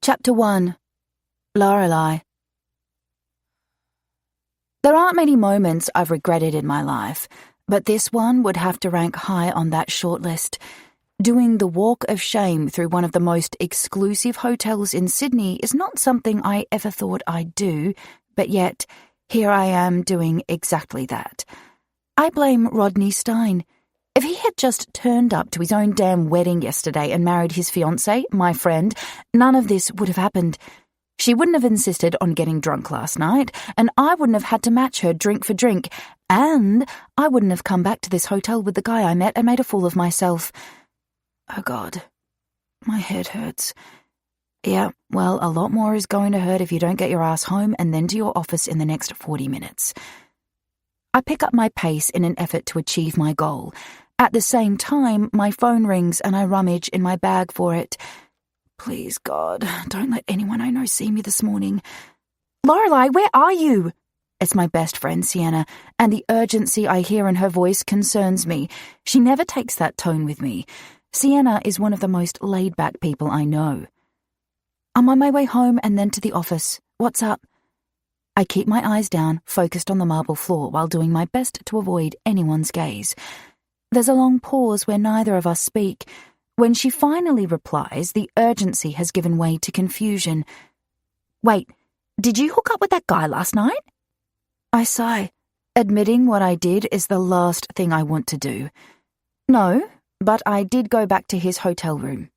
Chapter 1. Lorelei. There aren't many moments I've regretted in my life, but this one would have to rank high on that shortlist. Doing the walk of shame through one of the most exclusive hotels in Sydney is not something I ever thought I'd do, but yet, here I am doing exactly that. I blame Rodney Stein. If he had just turned up to his own damn wedding yesterday and married his fiancée, my friend, none of this would have happened. She wouldn't have insisted on getting drunk last night, and I wouldn't have had to match her drink for drink, and I wouldn't have come back to this hotel with the guy I met and made a fool of myself. Oh God, my head hurts. Yeah, well, a lot more is going to hurt if you don't get your ass home and then to your office in the next 40 minutes. I pick up my pace in an effort to achieve my goal. At the same time, my phone rings and I rummage in my bag for it. Please, God, don't let anyone I know see me this morning. Lorelei, where are you? It's my best friend, Sienna, and the urgency I hear in her voice concerns me. She never takes that tone with me. Sienna is one of the most laid-back people I know. I'm on my way home and then to the office. What's up? I keep my eyes down, focused on the marble floor, while doing my best to avoid anyone's gaze. There's a long pause where neither of us speak. When she finally replies, the urgency has given way to confusion. Wait, did you hook up with that guy last night? I sigh. Admitting what I did is the last thing I want to do. No, but I did go back to his hotel room.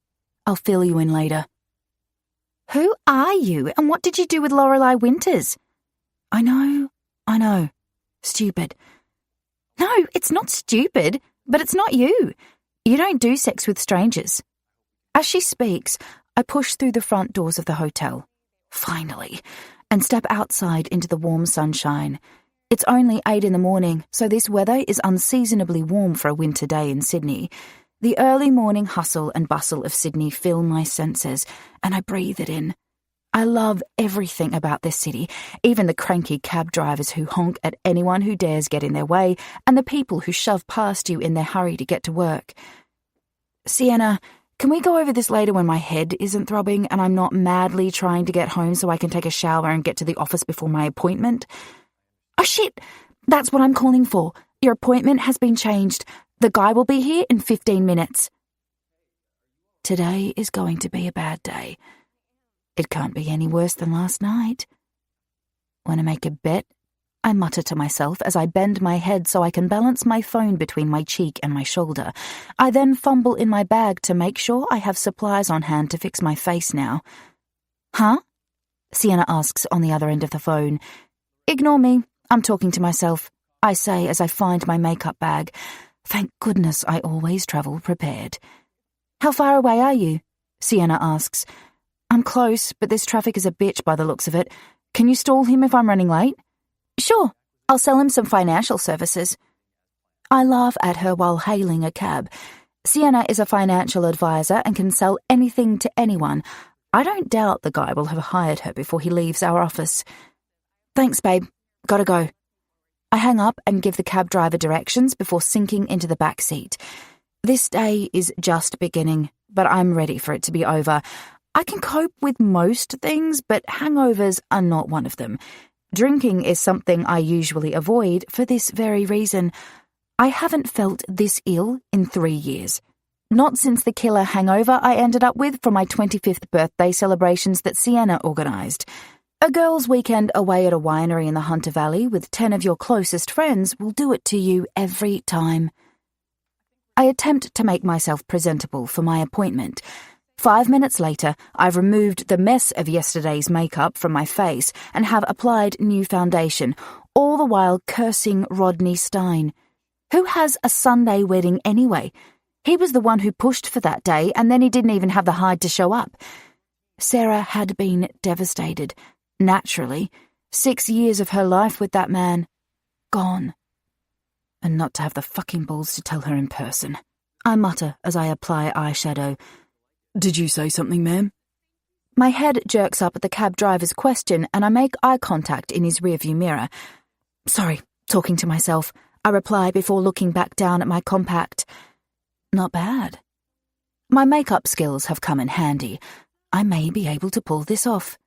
I'll fill you in later. Who are you, and what did you do with Lorelei Winters? I know. Stupid. No, it's not stupid, but it's not you. You don't do sex with strangers. As she speaks, I push through the front doors of the hotel. Finally. And step outside into the warm sunshine. It's only 8 in the morning, so this weather is unseasonably warm for a winter day in Sydney. The early morning hustle and bustle of Sydney fill my senses, and I breathe it in. I love everything about this city, even the cranky cab drivers who honk at anyone who dares get in their way, and the people who shove past you in their hurry to get to work. Sienna, can we go over this later when my head isn't throbbing and I'm not madly trying to get home so I can take a shower and get to the office before my appointment? Oh shit, that's what I'm calling for. Your appointment has been changed. The guy will be here in 15 minutes. Today is going to be a bad day. It can't be any worse than last night. Want to make a bet? I mutter to myself as I bend my head so I can balance my phone between my cheek and my shoulder. I then fumble in my bag to make sure I have supplies on hand to fix my face now. Huh? Sienna asks on the other end of the phone. Ignore me. I'm talking to myself, I say as I find my makeup bag. Thank goodness I always travel prepared. How far away are you? Sienna asks. I'm close, but this traffic is a bitch by the looks of it. Can you stall him if I'm running late? Sure, I'll sell him some financial services. I laugh at her while hailing a cab. Sienna is a financial advisor and can sell anything to anyone. I don't doubt the guy will have hired her before he leaves our office. Thanks, babe. Gotta go. I hang up and give the cab driver directions before sinking into the back seat. This day is just beginning, but I'm ready for it to be over. I can cope with most things, but hangovers are not one of them. Drinking is something I usually avoid for this very reason. I haven't felt this ill in 3 years. Not since the killer hangover I ended up with for my 25th birthday celebrations that Sienna organised. A girls' weekend away at a winery in the Hunter Valley with 10 of your closest friends will do it to you every time. I attempt to make myself presentable for my appointment. 5 minutes later, I've removed the mess of yesterday's makeup from my face and have applied new foundation, all the while cursing Rodney Stein. Who has a Sunday wedding anyway? He was the one who pushed for that day, and then he didn't even have the hide to show up. Sarah had been devastated. Naturally, 6 years of her life with that man. Gone. And not to have the fucking balls to tell her in person. I mutter as I apply eyeshadow. Did you say something, ma'am? My head jerks up at the cab driver's question and I make eye contact in his rearview mirror. Sorry, talking to myself, I reply before looking back down at my compact. Not bad. My makeup skills have come in handy. I may be able to pull this off.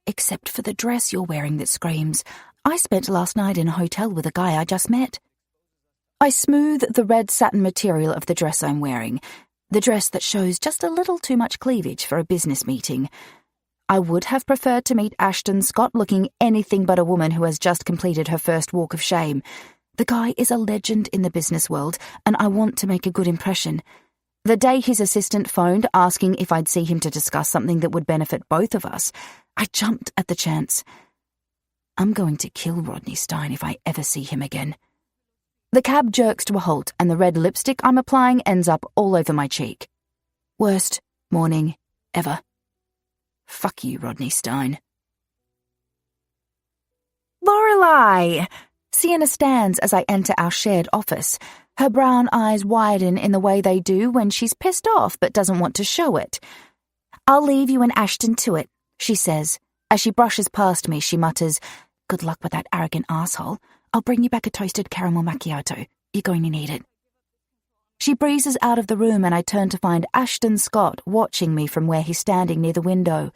Except for the dress you're wearing that screams, I spent last night in a hotel with a guy I just met. I smooth the red satin material of the dress I'm wearing, the dress that shows just a little too much cleavage for a business meeting. I would have preferred to meet Ashton Scott looking anything but a woman who has just completed her first walk of shame. The guy is a legend in the business world, and I want to make a good impression. The day his assistant phoned asking if I'd see him to discuss something that would benefit both of us, I jumped at the chance. I'm going to kill Rodney Stein if I ever see him again. The cab jerks to a halt, and the red lipstick I'm applying ends up all over my cheek. Worst morning ever. Fuck you, Rodney Stein. Lorelei! Sienna stands as I enter our shared office. Her brown eyes widen in the way they do when she's pissed off but doesn't want to show it. I'll leave you and Ashton to it, she says. As she brushes past me, she mutters, "Good luck with that arrogant asshole. I'll bring you back a toasted caramel macchiato. You're going to need it." She breezes out of the room, and I turn to find Ashton Scott watching me from where he's standing near the window.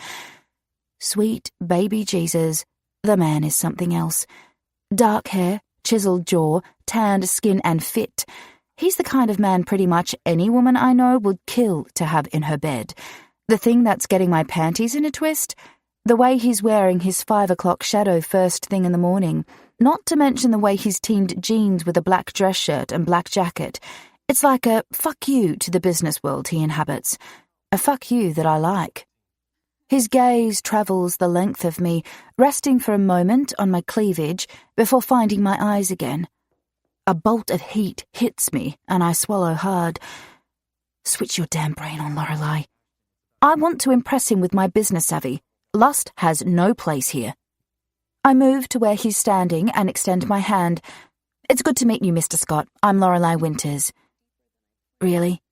Sweet baby Jesus, the man is something else. Dark hair, chiseled jaw, tanned skin and fit. He's the kind of man pretty much any woman I know would kill to have in her bed. The thing that's getting my panties in a twist? The way he's wearing his 5 o'clock shadow first thing in the morning. Not to mention the way he's teamed jeans with a black dress shirt and black jacket. It's like a fuck you to the business world he inhabits. A fuck you that I like. His gaze travels the length of me, resting for a moment on my cleavage before finding my eyes again. A bolt of heat hits me, and I swallow hard. Switch your damn brain on, Lorelei. I want to impress him with my business savvy. Lust has no place here. I move to where he's standing and extend my hand. It's good to meet you, Mr. Scott. I'm Lorelei Winters. Really?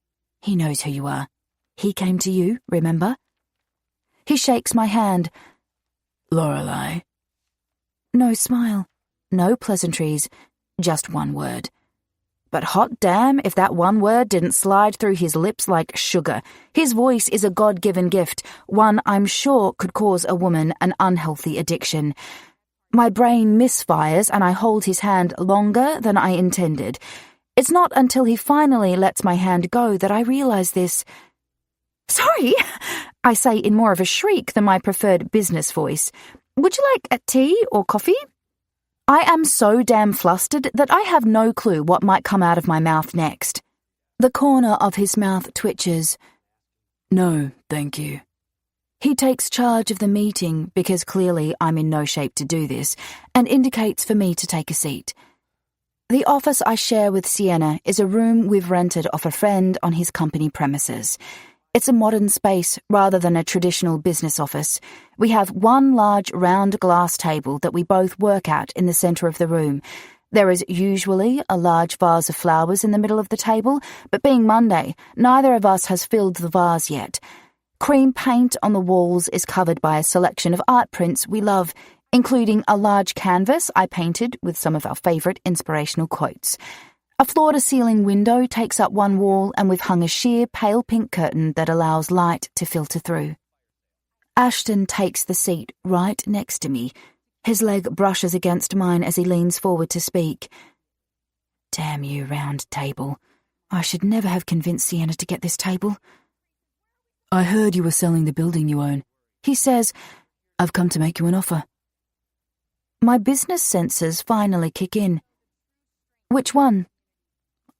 He knows who you are. He came to you, remember? He shakes my hand. Lorelei. No smile, no pleasantries, just one word. But hot damn if that one word didn't slide through his lips like sugar. His voice is a God-given gift, one I'm sure could cause a woman an unhealthy addiction. My brain misfires and I hold his hand longer than I intended. It's not until he finally lets my hand go that I realize this. Sorry, I say in more of a shriek than my preferred business voice. Would you like a tea or coffee? I am so damn flustered that I have no clue what might come out of my mouth next. The corner of his mouth twitches. No, thank you. He takes charge of the meeting because clearly I'm in no shape to do this and indicates for me to take a seat. The office I share with Sienna is a room we've rented off a friend on his company premises. It's a modern space rather than a traditional business office. We have one large round glass table that we both work at in the center of the room. There is usually a large vase of flowers in the middle of the table, but being Monday, neither of us has filled the vase yet. Cream paint on the walls is covered by a selection of art prints we love, including a large canvas I painted with some of our favorite inspirational quotes. A floor-to-ceiling window takes up one wall, and we've hung a sheer pale pink curtain that allows light to filter through. Ashton takes the seat right next to me. His leg brushes against mine as he leans forward to speak. Damn you, round table. I should never have convinced Sienna to get this table. I heard you were selling the building you own. He says, I've come to make you an offer. My business senses finally kick in. Which one?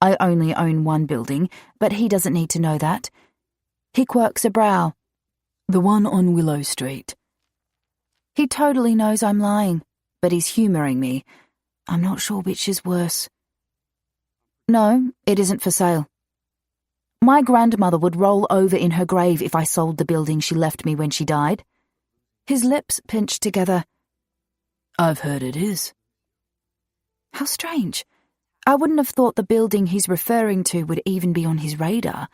I only own one building, but he doesn't need to know that. He quirks a brow. The one on Willow Street. He totally knows I'm lying, but he's humouring me. I'm not sure which is worse. No, it isn't for sale. My grandmother would roll over in her grave if I sold the building she left me when she died. His lips pinched together. I've heard it is. How strange. I wouldn't have thought the building he's referring to would even be on his radar.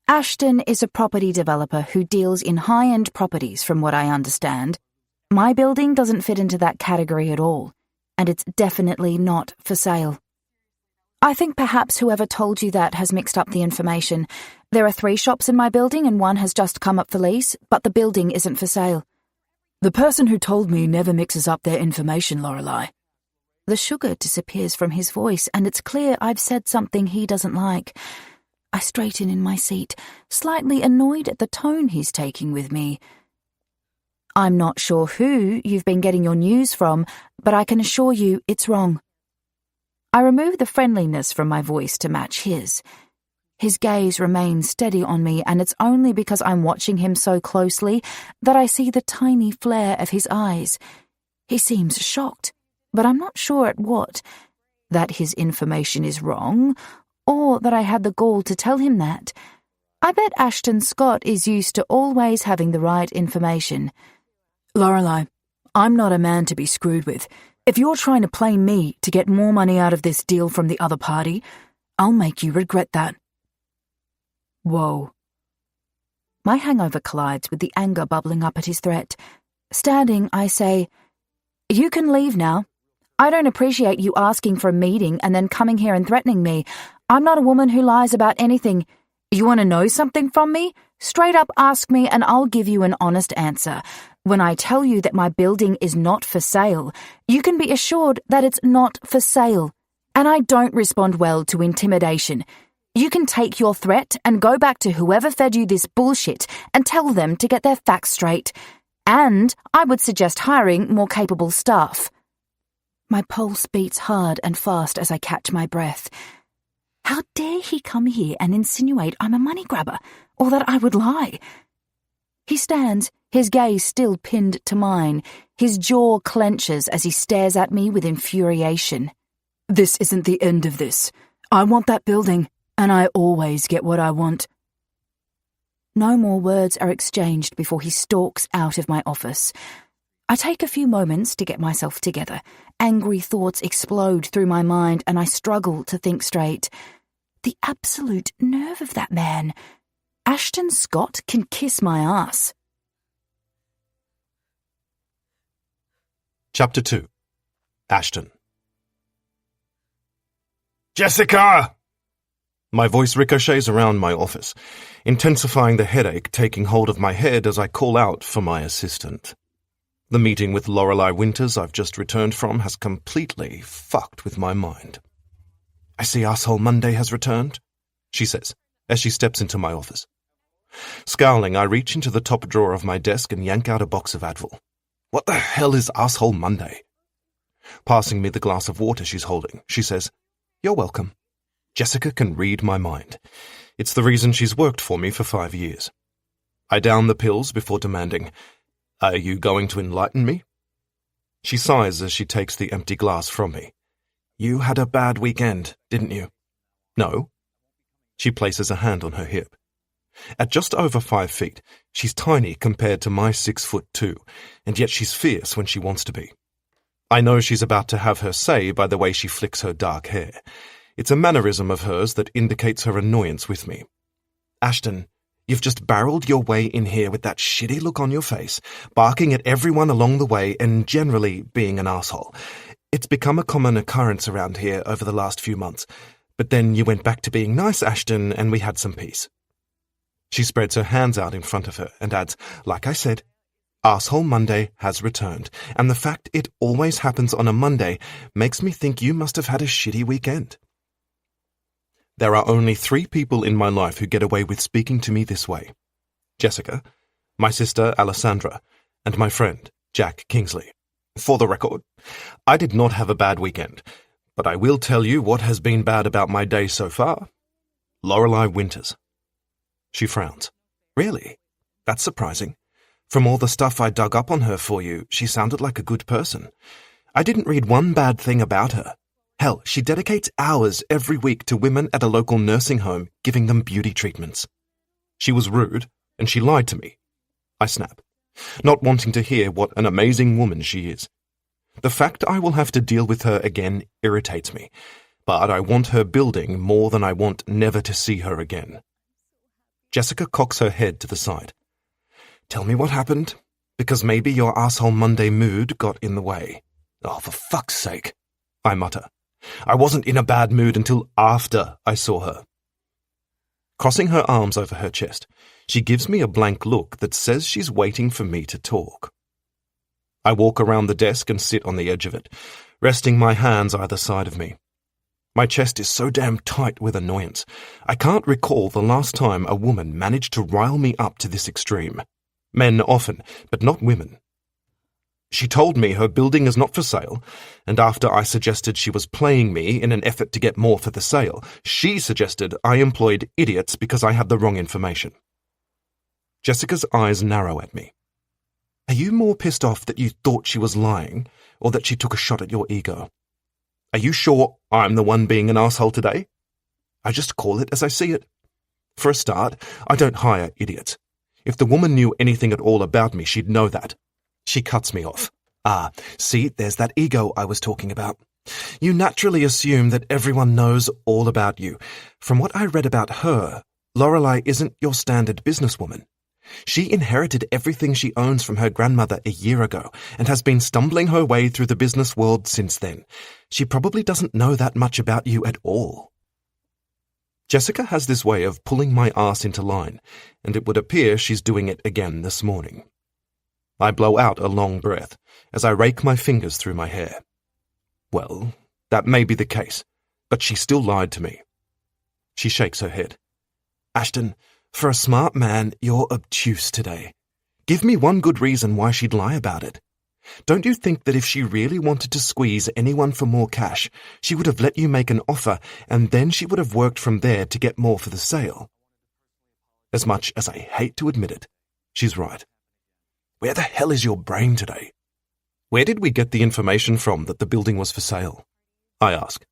Ashton is a property developer who deals in high-end properties, from what I understand. My building doesn't fit into that category at all, and it's definitely not for sale. I think perhaps whoever told you that has mixed up the information. There are 3 shops in my building and one has just come up for lease, but the building isn't for sale. The person who told me never mixes up their information, Lorelei. The sugar disappears from his voice, and it's clear I've said something he doesn't like. I straighten in my seat, slightly annoyed at the tone he's taking with me. I'm not sure who you've been getting your news from, but I can assure you it's wrong. I remove the friendliness from my voice to match his. His gaze remains steady on me, and it's only because I'm watching him so closely that I see the tiny flare of his eyes. He seems shocked, but I'm not sure at what. That his information is wrong, or that I had the gall to tell him that. I bet Ashton Scott is used to always having the right information. Lorelei, I'm not a man to be screwed with. If you're trying to play me to get more money out of this deal from the other party, I'll make you regret that. Whoa. My hangover collides with the anger bubbling up at his threat. Standing, I say, "You can leave now. I don't appreciate you asking for a meeting and then coming here and threatening me. I'm not a woman who lies about anything. You want to know something from me? Straight up ask me and I'll give you an honest answer. When I tell you that my building is not for sale, you can be assured that it's not for sale. And I don't respond well to intimidation. You can take your threat and go back to whoever fed you this bullshit and tell them to get their facts straight. And I would suggest hiring more capable staff." My pulse beats hard and fast as I catch my breath. How dare he come here and insinuate I'm a money grabber, or that I would lie? He stands, his gaze still pinned to mine. His jaw clenches as he stares at me with infuriation. This isn't the end of this. I want that building, and I always get what I want. No more words are exchanged before he stalks out of my office. I take a few moments to get myself together. Angry thoughts explode through my mind and I struggle to think straight. The absolute nerve of that man. Ashton Scott can kiss my ass. Chapter 2. Ashton. Jessica! My voice ricochets around my office, intensifying the headache taking hold of my head as I call out for my assistant. The meeting with Lorelei Winters I've just returned from has completely fucked with my mind. "I see Asshole Monday has returned," she says, as she steps into my office. Scowling, I reach into the top drawer of my desk and yank out a box of Advil. What the hell is Asshole Monday? Passing me the glass of water she's holding, she says, "You're welcome." Jessica can read my mind. It's the reason she's worked for me for 5 years. I down the pills before demanding, "Are you going to enlighten me?" She sighs as she takes the empty glass from me. "You had a bad weekend, didn't you?" "No." She places a hand on her hip. At just over 5 feet, she's tiny compared to my 6'2", and yet she's fierce when she wants to be. I know she's about to have her say by the way she flicks her dark hair. It's a mannerism of hers that indicates her annoyance with me. "Ashton, you've just barreled your way in here with that shitty look on your face, barking at everyone along the way and generally being an asshole. It's become a common occurrence around here over the last few months. But then you went back to being nice, Ashton, and we had some peace." She spreads her hands out in front of her and adds, "Like I said, Asshole Monday has returned, and the fact it always happens on a Monday makes me think you must have had a shitty weekend." There are only 3 people in my life who get away with speaking to me this way. Jessica, my sister Alessandra, and my friend Jack Kingsley. For the record, I did not have a bad weekend, but I will tell you what has been bad about my day so far. Lorelei Winters. She frowns. "Really? That's surprising. From all the stuff I dug up on her for you, she sounded like a good person. I didn't read one bad thing about her. Hell, she dedicates hours every week to women at a local nursing home, giving them beauty treatments. She was rude, and she lied to me." I snap, not wanting to hear what an amazing woman she is. The fact I will have to deal with her again irritates me, but I want her building more than I want never to see her again. Jessica cocks her head to the side. "Tell me what happened, because maybe your Asshole Monday mood got in the way." "Oh, for fuck's sake," I mutter. I wasn't in a bad mood until after I saw her. Crossing her arms over her chest, she gives me a blank look that says she's waiting for me to talk. I walk around the desk and sit on the edge of it, resting my hands either side of me. My chest is so damn tight with annoyance. I can't recall the last time a woman managed to rile me up to this extreme. Men often, but not women. She told me her building is not for sale, and after I suggested she was playing me in an effort to get more for the sale, she suggested I employed idiots because I had the wrong information. Jessica's eyes narrow at me. Are you more pissed off that you thought she was lying, or that she took a shot at your ego? Are you sure I'm the one being an asshole today? I just call it as I see it. For a start, I don't hire idiots. If the woman knew anything at all about me, she'd know that. She cuts me off. See, there's that ego I was talking about. You naturally assume that everyone knows all about you. From what I read about her, Lorelei isn't your standard businesswoman. She inherited everything she owns from her grandmother a year ago and has been stumbling her way through the business world since then. She probably doesn't know that much about you at all. Jessica has this way of pulling my ass into line, and it would appear she's doing it again this morning. I blow out a long breath as I rake my fingers through my hair. Well, that may be the case, but she still lied to me. She shakes her head. Ashton, for a smart man, you're obtuse today. Give me one good reason why she'd lie about it. Don't you think that if she really wanted to squeeze anyone for more cash, she would have let you make an offer, and then she would have worked from there to get more for the sale? As much as I hate to admit it, she's right. Where the hell is your brain today? Where did we get the information from that the building was for sale? I ask.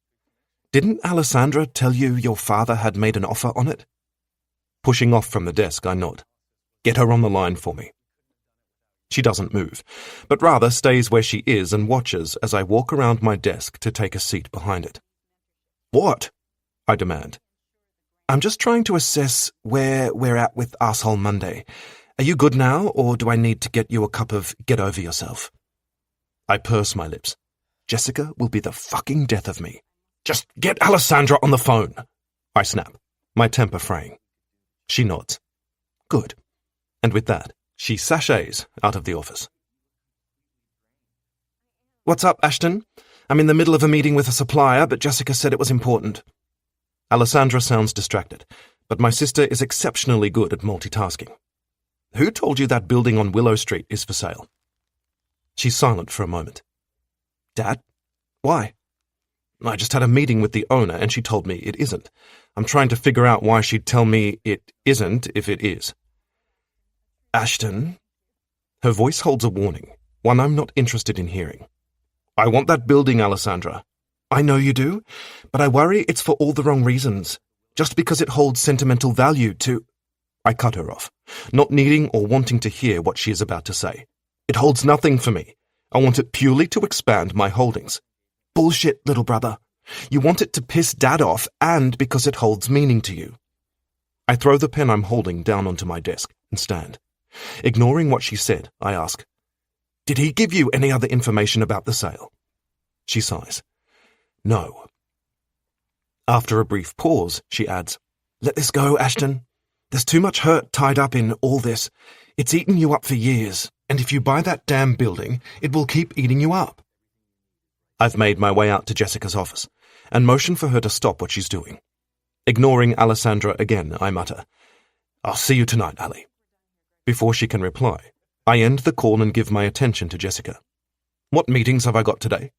Didn't Alessandra tell you your father had made an offer on it? Pushing off from the desk, I nod. Get her on the line for me. She doesn't move, but rather stays where she is and watches as I walk around my desk to take a seat behind it. What? I demand. I'm just trying to assess where we're at with Asshole Monday. Are you good now, or do I need to get you a cup of get over yourself? I purse my lips. Jessica will be the fucking death of me. Just get Alessandra on the phone, I snap, my temper fraying. She nods. Good. And with that, she sachets out of the office. What's up, Ashton? I'm in the middle of a meeting with a supplier, but Jessica said it was important. Alessandra sounds distracted, but my sister is exceptionally good at multitasking. Who told you that building on Willow Street is for sale? She's silent for a moment. Dad? Why? I just had a meeting with the owner and she told me it isn't. I'm trying to figure out why she'd tell me it isn't if it is. Ashton? Her voice holds a warning, one I'm not interested in hearing. I want that building, Alessandra. I know you do, but I worry it's for all the wrong reasons. Just because it holds sentimental value to... I cut her off, not needing or wanting to hear what she is about to say. It holds nothing for me. I want it purely to expand my holdings. Bullshit, little brother. You want it to piss Dad off and because it holds meaning to you. I throw the pen I'm holding down onto my desk and stand. Ignoring what she said, I ask, Did he give you any other information about the sale? She sighs. No. After a brief pause, she adds, Let this go, Ashton. There's too much hurt tied up in all this. It's eaten you up for years, and if you buy that damn building, it will keep eating you up. I've made my way out to Jessica's office, and motion for her to stop what she's doing. Ignoring Alessandra again, I mutter, I'll see you tonight, Ali. Before she can reply, I end the call and give my attention to Jessica. What meetings have I got today?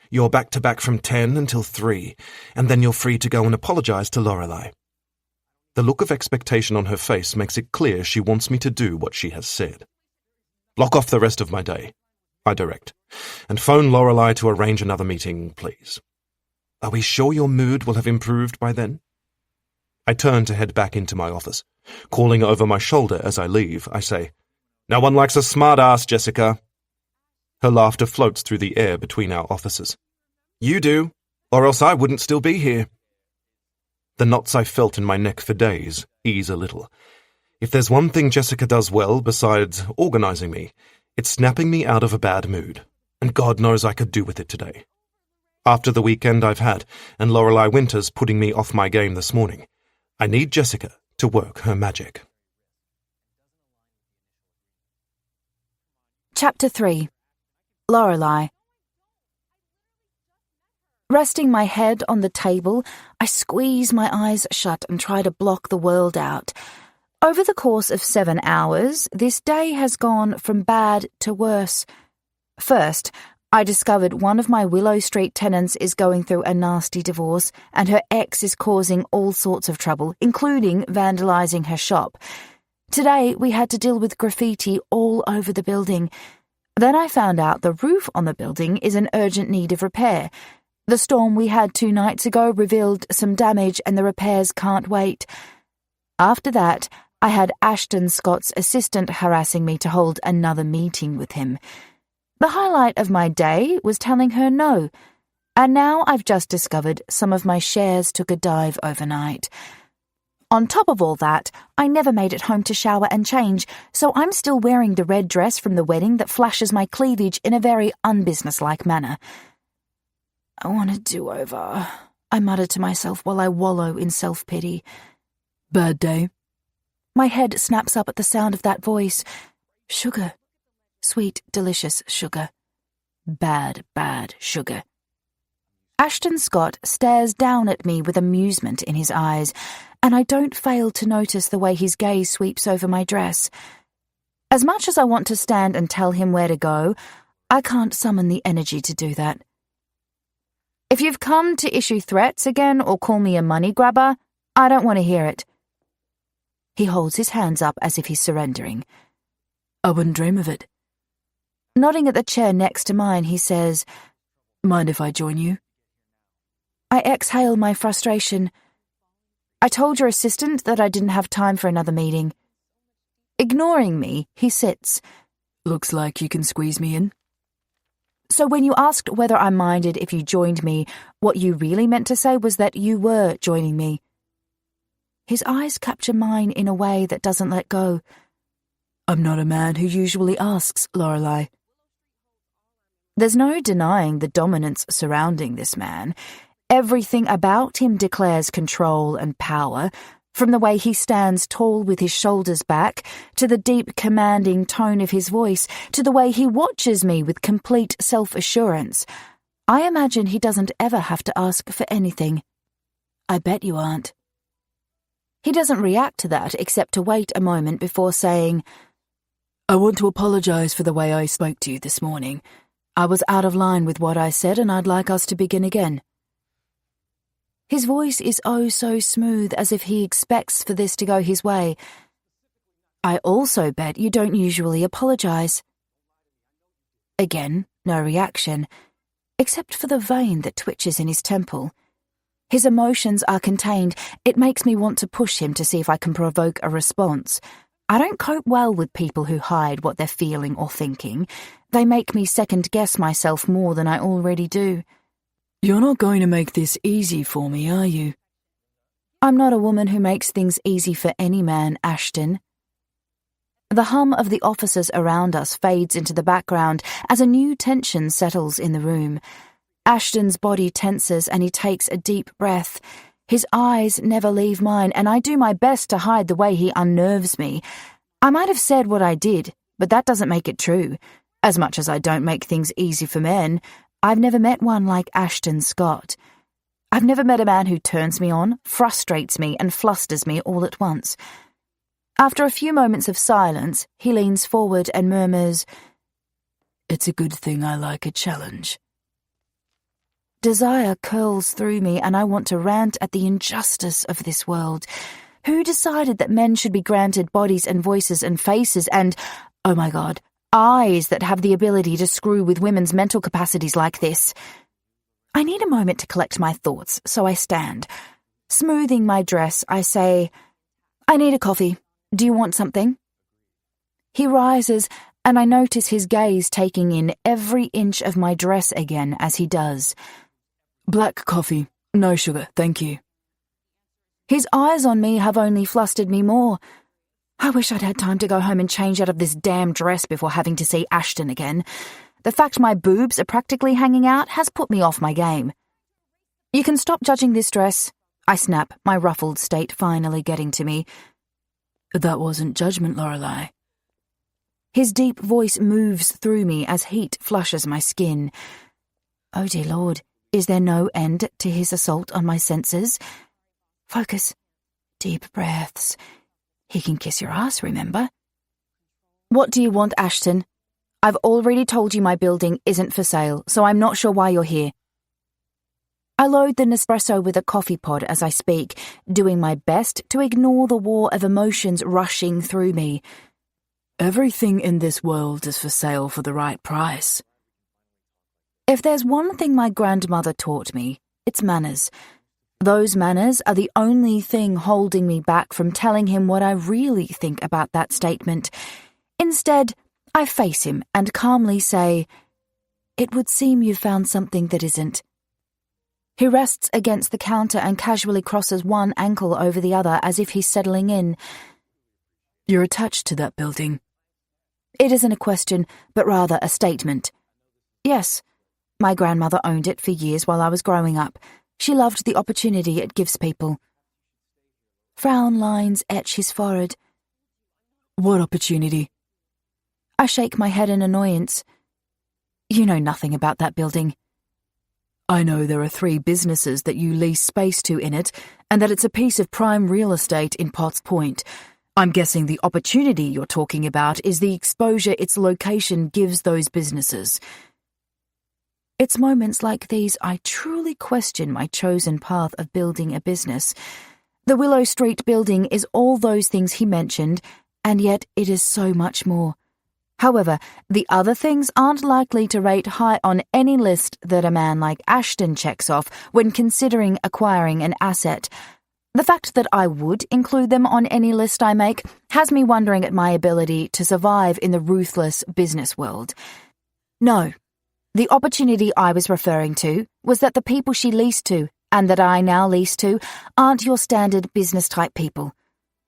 You're back-to-back from 10 until 3, and then you're free to go and apologize to Lorelei. The look of expectation on her face makes it clear she wants me to do what she has said. Block off the rest of my day, I direct, and phone Lorelei to arrange another meeting, please. Are we sure your mood will have improved by then? I turn to head back into my office. Calling over my shoulder as I leave, I say, No one likes a smart-ass, Jessica. Her laughter floats through the air between our offices. You do, or else I wouldn't still be here. The knots I felt in my neck for days ease a little. If there's one thing Jessica does well besides organizing me, it's snapping me out of a bad mood, and God knows I could do with it today. After the weekend I've had, and Lorelei Winters putting me off my game this morning, I need Jessica to work her magic. Chapter 3. Lorelei. Resting my head on the table, I squeeze my eyes shut and try to block the world out. Over the course of 7 hours, this day has gone from bad to worse. First, I discovered one of my Willow Street tenants is going through a nasty divorce, and her ex is causing all sorts of trouble, including vandalizing her shop. Today, we had to deal with graffiti all over the building. Then I found out the roof on the building is in urgent need of repair. The storm we had 2 nights ago revealed some damage and the repairs can't wait. After that, I had Ashton, Scott's assistant, harassing me to hold another meeting with him. The highlight of my day was telling her no, and now I've just discovered some of my shares took a dive overnight. On top of all that, I never made it home to shower and change, so I'm still wearing the red dress from the wedding that flashes my cleavage in a very unbusinesslike manner. I want a do-over, I mutter to myself while I wallow in self-pity. Bad day. My head snaps up at the sound of that voice. Sugar. Sweet, delicious sugar. Bad, bad sugar. Ashton Scott stares down at me with amusement in his eyes, and I don't fail to notice the way his gaze sweeps over my dress. As much as I want to stand and tell him where to go, I can't summon the energy to do that. If you've come to issue threats again or call me a money grabber, I don't want to hear it. He holds his hands up as if he's surrendering. I wouldn't dream of it. Nodding at the chair next to mine, he says, Mind if I join you? I exhale my frustration. I told your assistant that I didn't have time for another meeting. Ignoring me, he sits. Looks like you can squeeze me in. So when you asked whether I minded if you joined me, what you really meant to say was that you were joining me. His eyes capture mine in a way that doesn't let go. I'm not a man who usually asks, Lorelei. There's no denying the dominance surrounding this man. Everything about him declares control and power, from the way he stands tall with his shoulders back, to the deep, commanding tone of his voice, to the way he watches me with complete self-assurance. I imagine he doesn't ever have to ask for anything. I bet you aren't. He doesn't react to that except to wait a moment before saying, I want to apologize for the way I spoke to you this morning. I was out of line with what I said, and I'd like us to begin again. His voice is oh so smooth, as if he expects for this to go his way. I also bet you don't usually apologize. Again, no reaction, except for the vein that twitches in his temple. His emotions are contained. It makes me want to push him to see if I can provoke a response. I don't cope well with people who hide what they're feeling or thinking. They make me second-guess myself more than I already do. You're not going to make this easy for me, are you? I'm not a woman who makes things easy for any man, Ashton. The hum of the officers around us fades into the background as a new tension settles in the room. Ashton's body tenses and he takes a deep breath. His eyes never leave mine, and I do my best to hide the way he unnerves me. I might have said what I did, but that doesn't make it true. As much as I don't make things easy for men, I've never met one like Ashton Scott. I've never met a man who turns me on, frustrates me, and flusters me all at once. After a few moments of silence, he leans forward and murmurs, It's a good thing I like a challenge. Desire curls through me, and I want to rant at the injustice of this world. Who decided that men should be granted bodies and voices and faces and, oh my God, eyes that have the ability to screw with women's mental capacities like this? I need a moment to collect my thoughts, so I stand. Smoothing my dress, I say, I need a coffee. Do you want something? He rises, and I notice his gaze taking in every inch of my dress again as he does. Black coffee, no sugar, thank you. His eyes on me have only flustered me more. I wish I'd had time to go home and change out of this damn dress before having to see Ashton again. The fact my boobs are practically hanging out has put me off my game. You can stop judging this dress, I snap, my ruffled state finally getting to me. That wasn't judgment, Lorelei. His deep voice moves through me as heat flushes my skin. Oh dear Lord, is there no end to his assault on my senses? Focus. Deep breaths. He can kiss your ass, remember? What do you want, Ashton? I've already told you my building isn't for sale, so I'm not sure why you're here. I load the Nespresso with a coffee pod as I speak, doing my best to ignore the war of emotions rushing through me. Everything in this world is for sale for the right price. If there's one thing my grandmother taught me, it's manners. Those manners are the only thing holding me back from telling him what I really think about that statement. Instead, I face him and calmly say, "It would seem you've found something that isn't." He rests against the counter and casually crosses one ankle over the other as if he's settling in. You're attached to that building. It isn't a question, but rather a statement. Yes, my grandmother owned it for years while I was growing up. She loved the opportunity it gives people. Frown lines etch his forehead. What opportunity? I shake my head in annoyance. You know nothing about that building. I know there are 3 businesses that you lease space to in it, and that it's a piece of prime real estate in Potts Point. I'm guessing the opportunity you're talking about is the exposure its location gives those businesses. It's moments like these I truly question my chosen path of building a business. The Willow Street building is all those things he mentioned, and yet it is so much more. However, the other things aren't likely to rate high on any list that a man like Ashton checks off when considering acquiring an asset. The fact that I would include them on any list I make has me wondering at my ability to survive in the ruthless business world. No, the opportunity I was referring to was that the people she leased to, and that I now lease to, aren't your standard business-type people.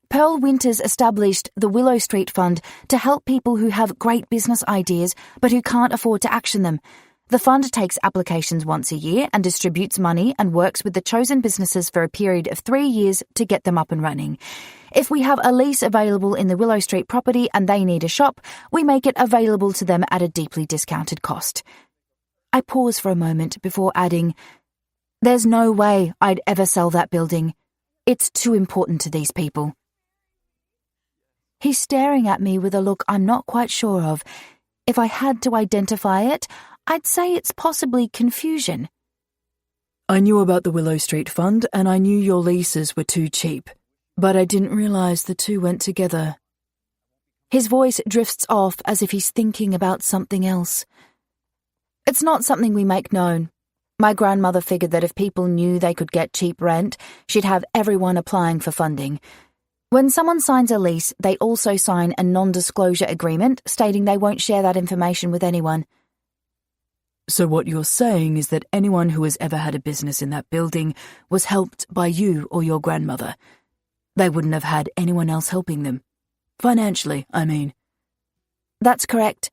Pearl Winters established the Willow Street Fund to help people who have great business ideas but who can't afford to action them. The fund takes applications once a year and distributes money and works with the chosen businesses for a period of 3 years to get them up and running. If we have a lease available in the Willow Street property and they need a shop, we make it available to them at a deeply discounted cost. I pause for a moment before adding, "There's no way I'd ever sell that building. It's too important to these people." He's staring at me with a look I'm not quite sure of. If I had to identify it, I'd say it's possibly confusion. I knew about the Willow Street Fund, and I knew your leases were too cheap, but I didn't realize the two went together. His voice drifts off as if he's thinking about something else. It's not something we make known. My grandmother figured that if people knew they could get cheap rent, she'd have everyone applying for funding. When someone signs a lease, they also sign a non-disclosure agreement stating they won't share that information with anyone. So what you're saying is that anyone who has ever had a business in that building was helped by you or your grandmother. They wouldn't have had anyone else helping them. Financially, I mean. That's correct.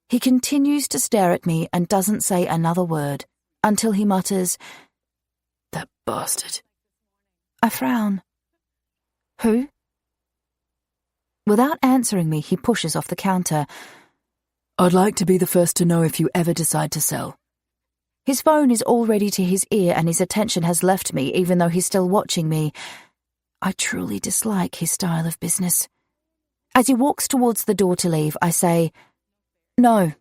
He continues to stare at me and doesn't say another word until he mutters, "That bastard." I frown. Who? Without answering me, he pushes off the counter. I'd like to be the first to know if you ever decide to sell. His phone is already to his ear and his attention has left me even though he's still watching me. I truly dislike his style of business. As he walks towards the door to leave, I say, "No."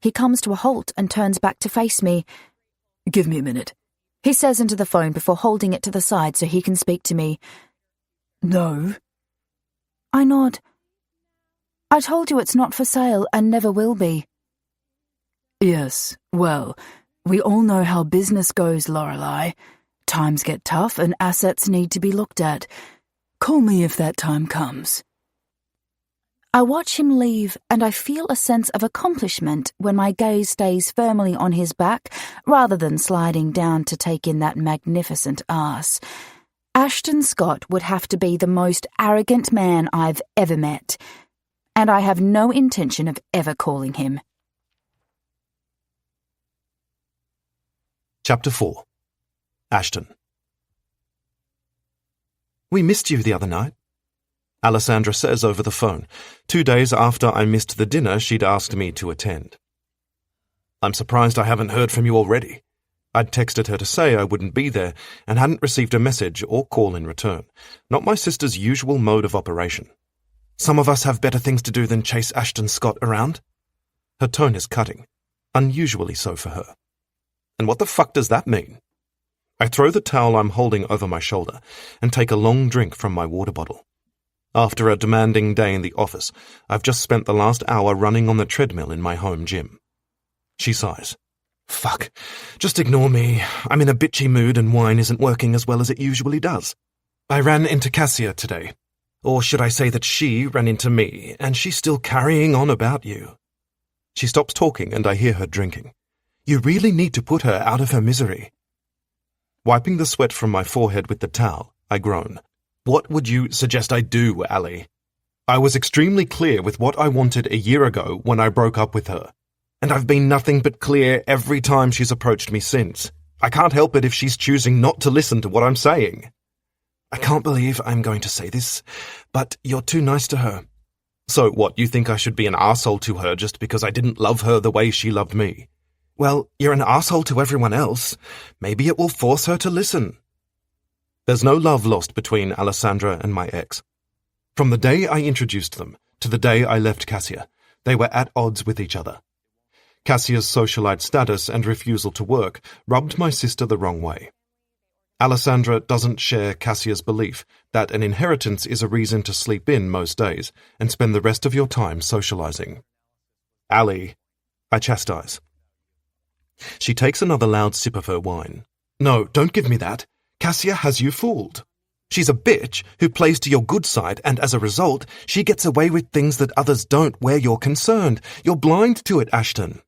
He comes to a halt and turns back to face me. "Give me a minute," he says into the phone before holding it to the side so he can speak to me. "No." I nod. I told you it's not for sale and never will be. Yes, well, we all know how business goes, Lorelei. Times get tough and assets need to be looked at. Call me if that time comes. I watch him leave and I feel a sense of accomplishment when my gaze stays firmly on his back rather than sliding down to take in that magnificent ass. Ashton Scott would have to be the most arrogant man I've ever met. and I have no intention of ever calling him. Chapter 4. Ashton. We missed you the other night, Alessandra says over the phone, 2 days after I missed the dinner she'd asked me to attend. I'm surprised I haven't heard from you already. I'd texted her to say I wouldn't be there and hadn't received a message or call in return. Not my sister's usual mode of operation. Some of us have better things to do than chase Ashton Scott around. Her tone is cutting, unusually so for her. And what the fuck does that mean? I throw the towel I'm holding over my shoulder and take a long drink from my water bottle. After a demanding day in the office, I've just spent the last hour running on the treadmill in my home gym. She sighs. Fuck, just ignore me. I'm in a bitchy mood and wine isn't working as well as it usually does. I ran into Cassia today. Or should I say that she ran into me, and she's still carrying on about you. She stops talking and I hear her drinking. You really need to put her out of her misery. Wiping the sweat from my forehead with the towel, I groan. What would you suggest I do, Ali? I was extremely clear with what I wanted a year ago when I broke up with her. And I've been nothing but clear every time she's approached me since. I can't help it if she's choosing not to listen to what I'm saying. I can't believe I'm going to say this, but you're too nice to her. So what, you think I should be an arsehole to her just because I didn't love her the way she loved me? Well, you're an arsehole to everyone else. Maybe it will force her to listen. There's no love lost between Alessandra and my ex. From the day I introduced them to the day I left Cassia, they were at odds with each other. Cassia's socialite status and refusal to work rubbed my sister the wrong way. Alessandra doesn't share Cassia's belief that an inheritance is a reason to sleep in most days and spend the rest of your time socializing. Ali, I chastise. She takes another loud sip of her wine. No, don't give me that. Cassia has you fooled. She's a bitch who plays to your good side, and as a result, she gets away with things that others don't where you're concerned. You're blind to it, Ashton.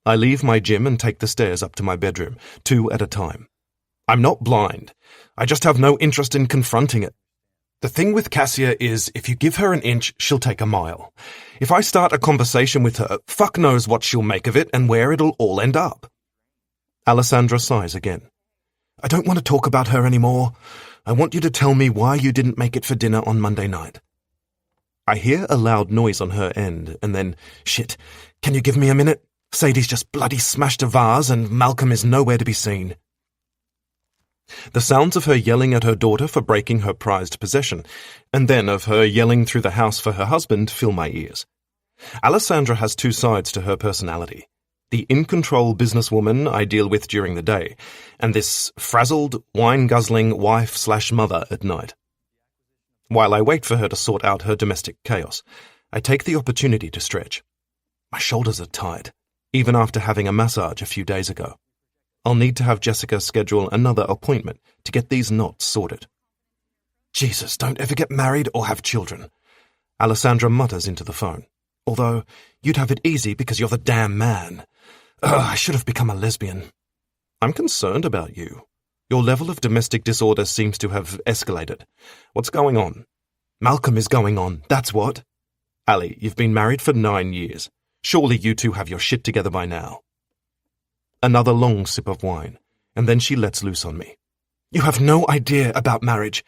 I leave my gym and take the stairs up to my bedroom, 2 at a time. I'm not blind. I just have no interest in confronting it. The thing with Cassia is, if you give her an inch, she'll take a mile. If I start a conversation with her, fuck knows what she'll make of it and where it'll all end up. Alessandra sighs again. I don't want to talk about her anymore. I want you to tell me why you didn't make it for dinner on Monday night. I hear a loud noise on her end, and then, shit, can you give me a minute? Sadie's just bloody smashed a vase and Malcolm is nowhere to be seen. The sounds of her yelling at her daughter for breaking her prized possession, and then of her yelling through the house for her husband, fill my ears. Alessandra has 2 sides to her personality. The in-control businesswoman I deal with during the day, and this frazzled, wine-guzzling wife/mother at night. While I wait for her to sort out her domestic chaos, I take the opportunity to stretch. My shoulders are tight, even after having a massage a few days ago. I'll need to have Jessica schedule another appointment to get these knots sorted. Jesus, don't ever get married or have children, Alessandra mutters into the phone. Although, you'd have it easy because you're the damn man. I should have become a lesbian. I'm concerned about you. Your level of domestic disorder seems to have escalated. What's going on? Malcolm is going on, that's what. Ali, you've been married for 9 years. Surely you two have your shit together by now. Another long sip of wine, and then she lets loose on me. You have no idea about marriage.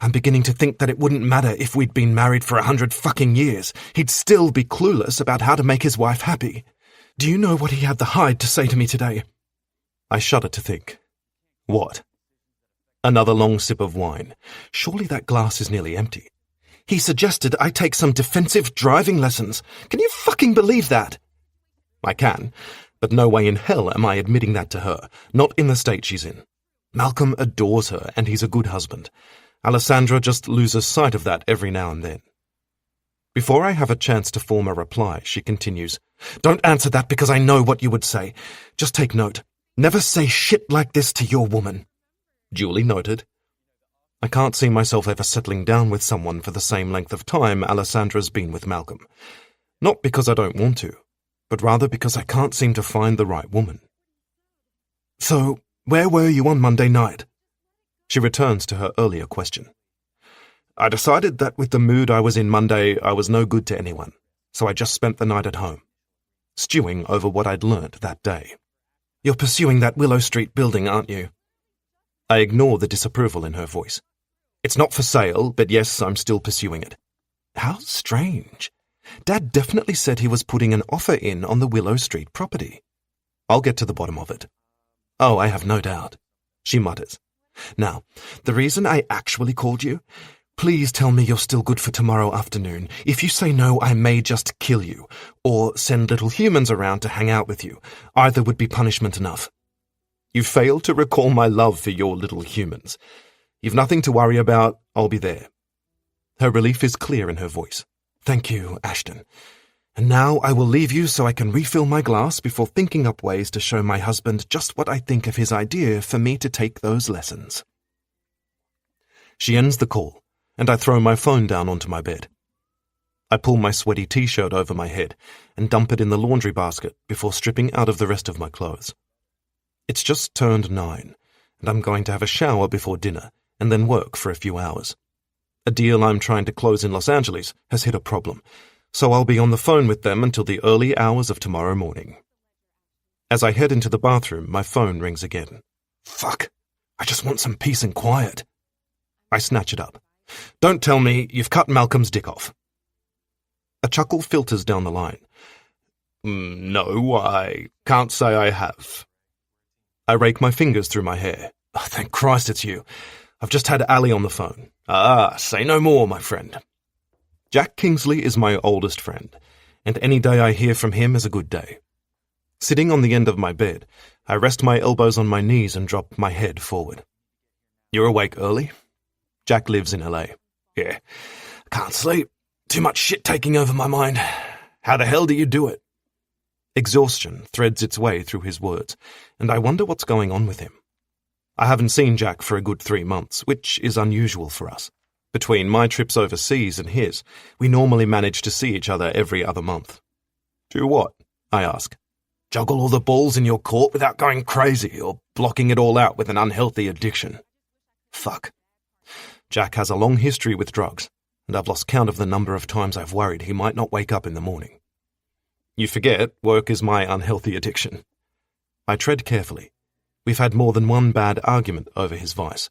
I'm beginning to think that it wouldn't matter if we'd been married for 100 fucking years. He'd still be clueless about how to make his wife happy. Do you know what he had the hide to say to me today? I shudder to think. What? Another long sip of wine. Surely that glass is nearly empty. He suggested I take some defensive driving lessons. Can you fucking believe that? I can, but no way in hell am I admitting that to her, not in the state she's in. Malcolm adores her, and he's a good husband. Alessandra just loses sight of that every now and then. Before I have a chance to form a reply, she continues, Don't answer that because I know what you would say. Just take note. Never say shit like this to your woman. Duly noted. I can't see myself ever settling down with someone for the same length of time Alessandra's been with Malcolm. Not because I don't want to, but rather because I can't seem to find the right woman. So, where were you on Monday night? She returns to her earlier question. I decided that with the mood I was in Monday, I was no good to anyone, so I just spent the night at home, stewing over what I'd learnt that day. You're pursuing that Willow Street building, aren't you? I ignore the disapproval in her voice. It's not for sale, but yes, I'm still pursuing it. How strange. Dad definitely said he was putting an offer in on the Willow Street property. I'll get to the bottom of it. Oh, I have no doubt, she mutters. Now, the reason I actually called you? Please tell me you're still good for tomorrow afternoon. If you say no, I may just kill you, or send little humans around to hang out with you. Either would be punishment enough. You failed to recall my love for your little humans. You've nothing to worry about. I'll be there. Her relief is clear in her voice. Thank you, Ashton. And now I will leave you so I can refill my glass before thinking up ways to show my husband just what I think of his idea for me to take those lessons. She ends the call, and I throw my phone down onto my bed. I pull my sweaty t-shirt over my head and dump it in the laundry basket before stripping out of the rest of my clothes. It's just turned 9, and I'm going to have a shower before dinner and then work for a few hours. A deal I'm trying to close in Los Angeles has hit a problem, so I'll be on the phone with them until the early hours of tomorrow morning. As I head into the bathroom, my phone rings again. Fuck, I just want some peace and quiet. I snatch it up. Don't tell me you've cut Malcolm's dick off. A chuckle filters down the line. No, I can't say I have. I rake my fingers through my hair. Oh, thank Christ it's you. I've just had Ali on the phone. Say no more, my friend. Jack Kingsley is my oldest friend, and any day I hear from him is a good day. Sitting on the end of my bed, I rest my elbows on my knees and drop my head forward. You're awake early? Jack lives in LA. Yeah, can't sleep. Too much shit taking over my mind. How the hell do you do it? Exhaustion threads its way through his words, and I wonder what's going on with him. I haven't seen Jack for a good 3 months, which is unusual for us. Between my trips overseas and his, we normally manage to see each other every other month. Do what? I ask. Juggle all the balls in your court without going crazy or blocking it all out with an unhealthy addiction. Fuck. Jack has a long history with drugs, and I've lost count of the number of times I've worried he might not wake up in the morning. You forget, work is my unhealthy addiction. I tread carefully. We've had more than one bad argument over his vice.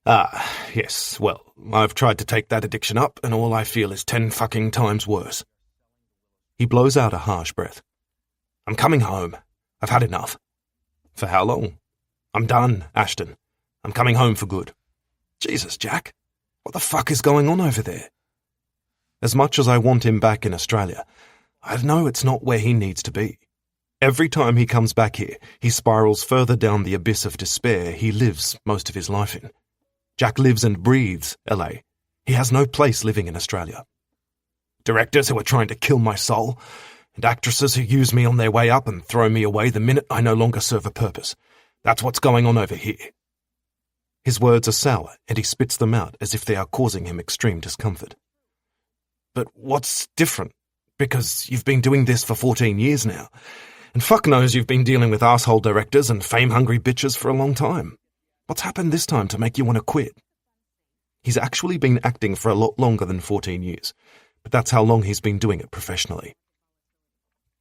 Yes, well, I've tried to take that addiction up, and all I feel is 10 fucking times worse. He blows out a harsh breath. I'm coming home. I've had enough. For how long? I'm done, Ashton. I'm coming home for good. Jesus, Jack. What the fuck is going on over there? As much as I want him back in Australia, I know it's not where he needs to be. Every time he comes back here, he spirals further down the abyss of despair he lives most of his life in. Jack lives and breathes LA. He has no place living in Australia. Directors who are trying to kill my soul, and actresses who use me on their way up and throw me away the minute I no longer serve a purpose. That's what's going on over here. His words are sour, and he spits them out as if they are causing him extreme discomfort. But what's different? Because you've been doing this for 14 years now, and fuck knows you've been dealing with asshole directors and fame-hungry bitches for a long time. What's happened this time to make you want to quit? He's actually been acting for a lot longer than 14 years, but that's how long he's been doing it professionally.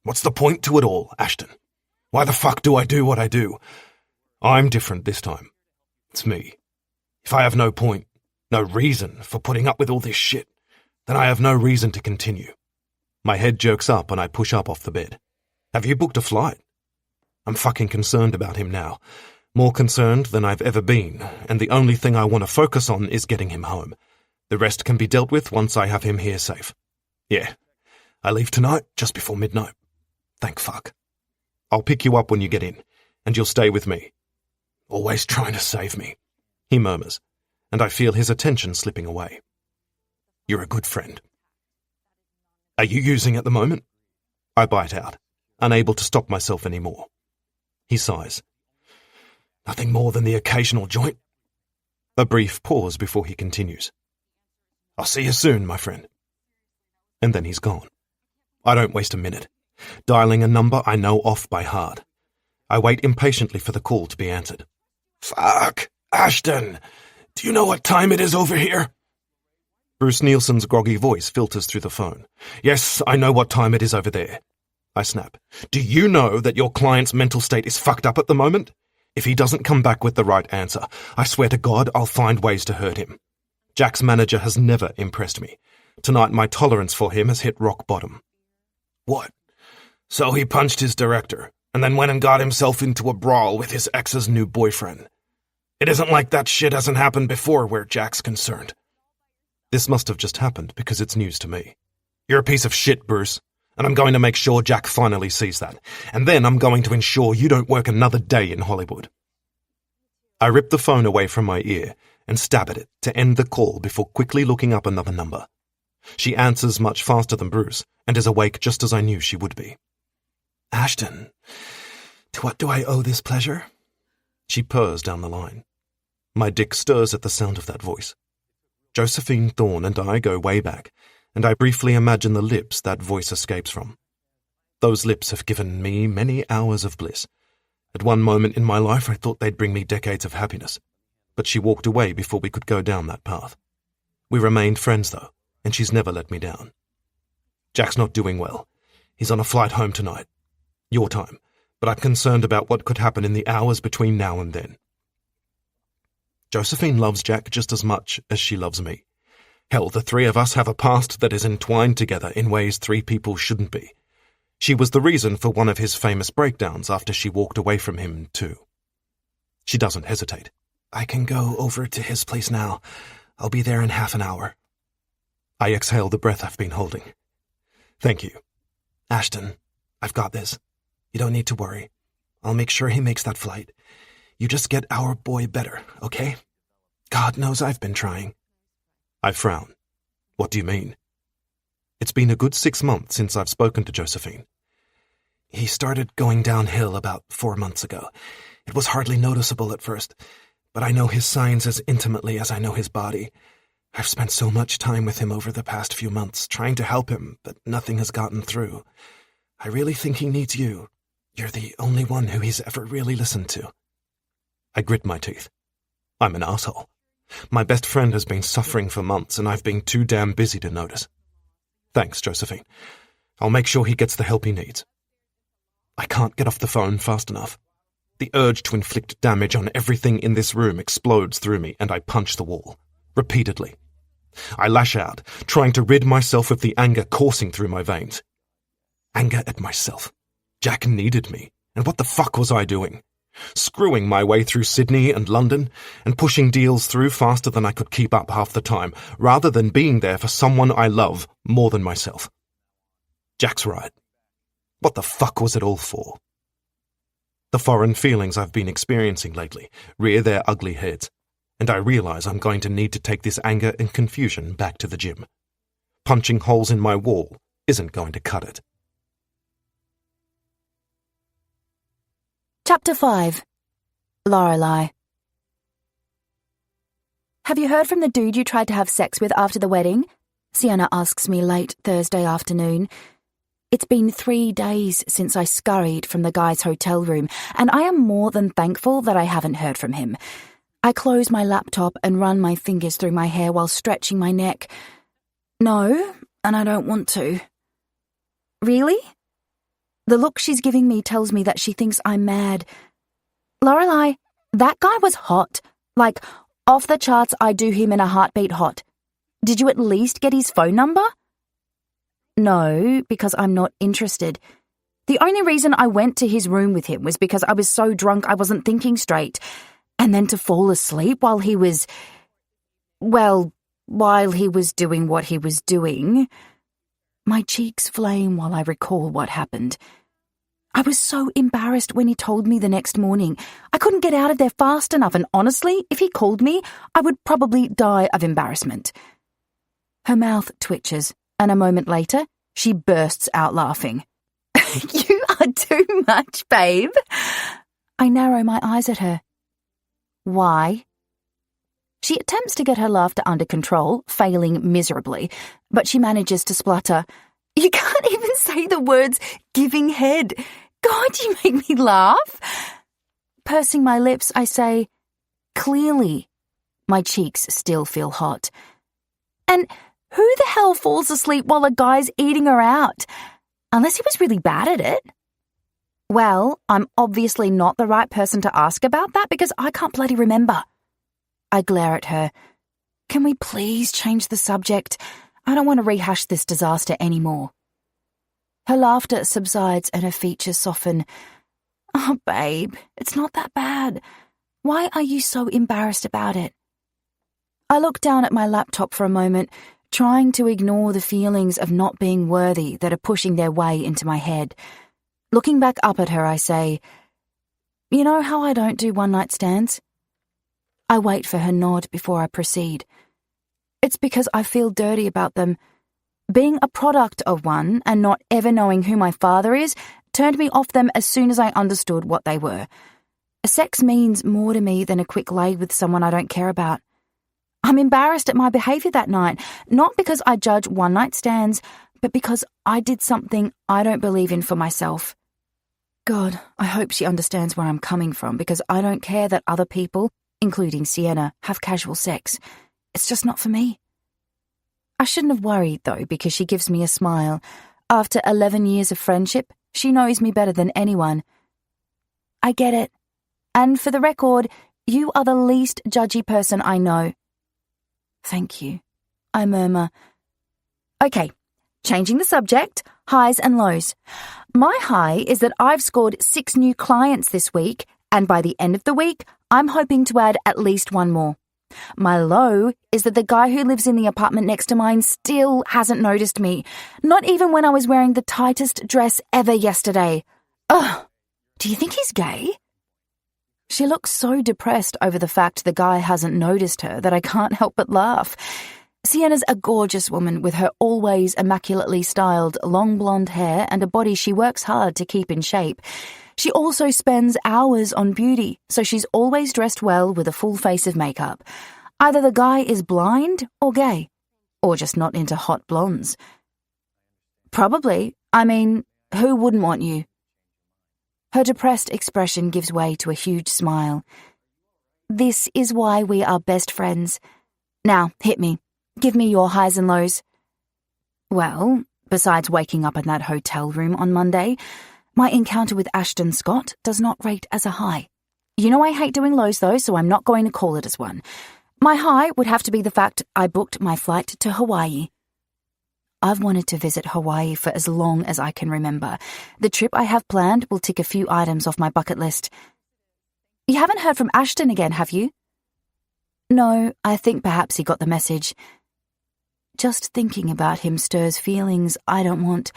What's the point to it all, Ashton? Why the fuck do I do what I do? I'm different this time. It's me. If I have no point, no reason for putting up with all this shit, then I have no reason to continue. My head jerks up and I push up off the bed. Have you booked a flight? I'm fucking concerned about him now. More concerned than I've ever been, and the only thing I want to focus on is getting him home. The rest can be dealt with once I have him here safe. Yeah, I leave tonight just before midnight. Thank fuck. I'll pick you up when you get in, and you'll stay with me. Always trying to save me, he murmurs, and I feel his attention slipping away. You're a good friend. Are you using at the moment? I bite out, unable to stop myself anymore. He sighs. Nothing more than the occasional joint. A brief pause before he continues. I'll see you soon, my friend. And then he's gone. I don't waste a minute, dialing a number I know off by heart. I wait impatiently for the call to be answered. Fuck, Ashton, do you know what time it is over here? Bruce Nielsen's groggy voice filters through the phone. Yes, I know what time it is over there. I snap. Do you know that your client's mental state is fucked up at the moment? If he doesn't come back with the right answer, I swear to God I'll find ways to hurt him. Jack's manager has never impressed me. Tonight my tolerance for him has hit rock bottom. What? So he punched his director, and then went and got himself into a brawl with his ex's new boyfriend. It isn't like that shit hasn't happened before where Jack's concerned. This must have just happened because it's news to me. You're a piece of shit, Bruce, and I'm going to make sure Jack finally sees that, and then I'm going to ensure you don't work another day in Hollywood. I rip the phone away from my ear and stab at it to end the call before quickly looking up another number. She answers much faster than Bruce and is awake just as I knew she would be. Ashton, to what do I owe this pleasure? She purrs down the line. My dick stirs at the sound of that voice. Josephine Thorne and I go way back, and I briefly imagine the lips that voice escapes from. Those lips have given me many hours of bliss. At one moment in my life I thought they'd bring me decades of happiness, but she walked away before we could go down that path. We remained friends, though, and she's never let me down. Jack's not doing well. He's on a flight home tonight. Your time, but I'm concerned about what could happen in the hours between now and then. Josephine loves Jack just as much as she loves me. Hell, the three of us have a past that is entwined together in ways three people shouldn't be. She was the reason for one of his famous breakdowns after she walked away from him, too. She doesn't hesitate. I can go over to his place now. I'll be there in half an hour. I exhale the breath I've been holding. Thank you. Ashton, I've got this. You don't need to worry. I'll make sure he makes that flight. You just get our boy better, okay? God knows I've been trying. I frown. What do you mean? It's been a good 6 months since I've spoken to Josephine. He started going downhill about 4 months ago. It was hardly noticeable at first, but I know his signs as intimately as I know his body. I've spent so much time with him over the past few months, trying to help him, but nothing has gotten through. I really think he needs you. You're the only one who he's ever really listened to. I grit my teeth. I'm an asshole. My best friend has been suffering for months, and I've been too damn busy to notice. Thanks, Josephine. I'll make sure he gets the help he needs. I can't get off the phone fast enough. The urge to inflict damage on everything in this room explodes through me, and I punch the wall. Repeatedly. I lash out, trying to rid myself of the anger coursing through my veins. Anger at myself. Jack needed me, and what the fuck was I doing? Screwing my way through Sydney and London, and pushing deals through faster than I could keep up half the time, rather than being there for someone I love more than myself. Jack's right. What the fuck was it all for? The foreign feelings I've been experiencing lately rear their ugly heads, and I realize I'm going to need to take this anger and confusion back to the gym. Punching holes in my wall isn't going to cut it. Chapter 5. Lorelei. Have you heard from the dude you tried to have sex with after the wedding? Sienna asks me late Thursday afternoon. It's been 3 days since I scurried from the guy's hotel room, and I am more than thankful that I haven't heard from him. I close my laptop and run my fingers through my hair while stretching my neck. No, and I don't want to. Really? The look she's giving me tells me that she thinks I'm mad. Lorelei, that guy was hot. Like, off the charts, I'd do him in a heartbeat hot. Did you at least get his phone number? No, because I'm not interested. The only reason I went to his room with him was because I was so drunk I wasn't thinking straight. And then to fall asleep while he was... well, while he was doing what he was doing... My cheeks flame while I recall what happened. I was so embarrassed when he told me the next morning. I couldn't get out of there fast enough, and honestly, if he called me, I would probably die of embarrassment. Her mouth twitches, and a moment later, she bursts out laughing. You are too much, babe. I narrow my eyes at her. Why? She attempts to get her laughter under control, failing miserably, but she manages to splutter. You can't even say the words giving head. God, you make me laugh. Pursing my lips, I say, clearly. My cheeks still feel hot. And Who the hell falls asleep while a guy's eating her out? Unless he was really bad at it. Well, I'm obviously not the right person to ask about that because I can't bloody remember. I glare at her. Can we please change the subject? I don't want to rehash this disaster anymore. Her laughter subsides and her features soften. Oh, babe, it's not that bad. Why are you so embarrassed about it? I look down at my laptop for a moment, trying to ignore the feelings of not being worthy that are pushing their way into my head. Looking back up at her, I say, you know how I don't do one-night stands? I wait for her nod before I proceed. It's because I feel dirty about them. Being a product of one and not ever knowing who my father is turned me off them as soon as I understood what they were. Sex means more to me than a quick lay with someone I don't care about. I'm embarrassed at my behavior that night, not because I judge one-night stands, but because I did something I don't believe in for myself. God, I hope she understands where I'm coming from because I don't care that other people, including Sienna, have casual sex. It's just not for me. I shouldn't have worried, though, because she gives me a smile. After 11 years of friendship, she knows me better than anyone. I get it. And for the record, you are the least judgy person I know. Thank you, I murmur. Okay, changing the subject, highs and lows. My high is that I've scored 6 new clients this week, and by the end of the week, I'm hoping to add at least 1 more. My low is that the guy who lives in the apartment next to mine still hasn't noticed me, not even when I was wearing the tightest dress ever yesterday. Ugh, do you think he's gay? She looks so depressed over the fact the guy hasn't noticed her that I can't help but laugh. Sienna's a gorgeous woman with her always immaculately styled long blonde hair and a body she works hard to keep in shape. She also spends hours on beauty, so she's always dressed well with a full face of makeup. Either the guy is blind or gay, or just not into hot blondes. Probably. I mean, who wouldn't want you? Her depressed expression gives way to a huge smile. This is why we are best friends. Now, hit me. Give me your highs and lows. Well, besides waking up in that hotel room on Monday, my encounter with Ashton Scott does not rate as a high. You know I hate doing lows though, so I'm not going to call it as one. My high would have to be the fact I booked my flight to Hawaii. I've wanted to visit Hawaii for as long as I can remember. The trip I have planned will tick a few items off my bucket list. You haven't heard from Ashton again, have you? No, I think perhaps he got the message. Just thinking about him stirs feelings I don't want.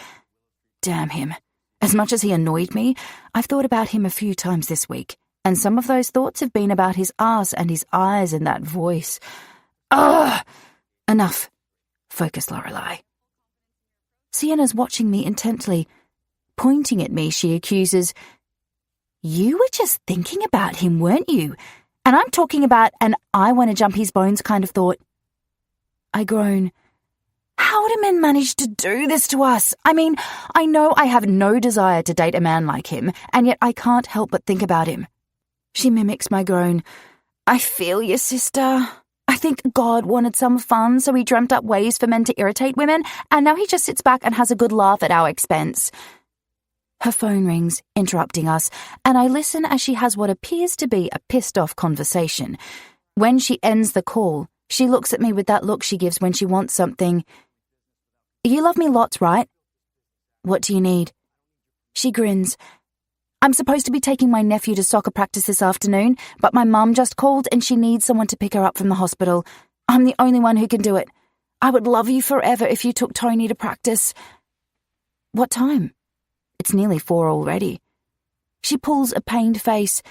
Damn him. As much as he annoyed me, I've thought about him a few times this week, and some of those thoughts have been about his ass and his eyes and that voice. Ugh! Enough. Focus, Lorelei. Sienna's watching me intently. Pointing at me, she accuses, You were just thinking about him, weren't you? And I'm talking about an I want to jump his bones kind of thought. I groan. How do men manage to do this to us? I mean, I know I have no desire to date a man like him, and yet I can't help but think about him. She mimics my groan. I feel you, sister. I think God wanted some fun, so he dreamt up ways for men to irritate women, and now he just sits back and has a good laugh at our expense. Her phone rings, interrupting us, and I listen as she has what appears to be a pissed-off conversation. When she ends the call, she looks at me with that look she gives when she wants something. You love me lots, right? What do you need? She grins. I'm supposed to be taking my nephew to soccer practice this afternoon, but my mum just called and she needs someone to pick her up from the hospital. I'm the only one who can do it. I would love you forever if you took Tony to practice. What time? It's nearly 4 already. She pulls a pained face.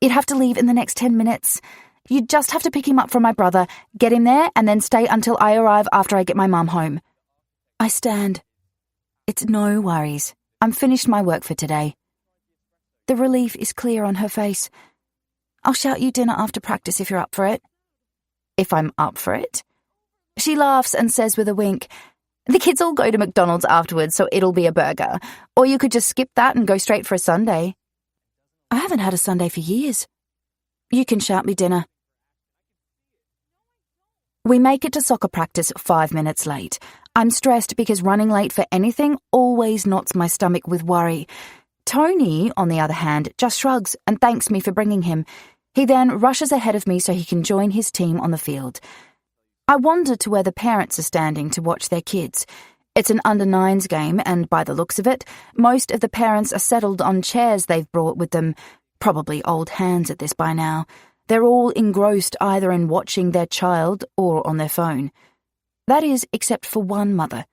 You'd have to leave in the next 10 minutes. You'd just have to pick him up from my brother, get him there, and then stay until I arrive after I get my mum home. I stand. It's no worries. I'm finished my work for today. The relief is clear on her face. I'll shout you dinner after practice if you're up for it. If I'm up for it? She laughs and says with a wink, The kids all go to McDonald's afterwards, so it'll be a burger. Or you could just skip that and go straight for a sundae. I haven't had a sundae for years. You can shout me dinner. We make it to soccer practice 5 minutes late. I'm stressed because running late for anything always knots my stomach with worry. Tony, on the other hand, just shrugs and thanks me for bringing him. He then rushes ahead of me so he can join his team on the field. I wander to where the parents are standing to watch their kids. It's an under-9s game, and by the looks of it, most of the parents are settled on chairs they've brought with them, probably old hands at this by now. They're all engrossed either in watching their child or on their phone. That is, except for one mother.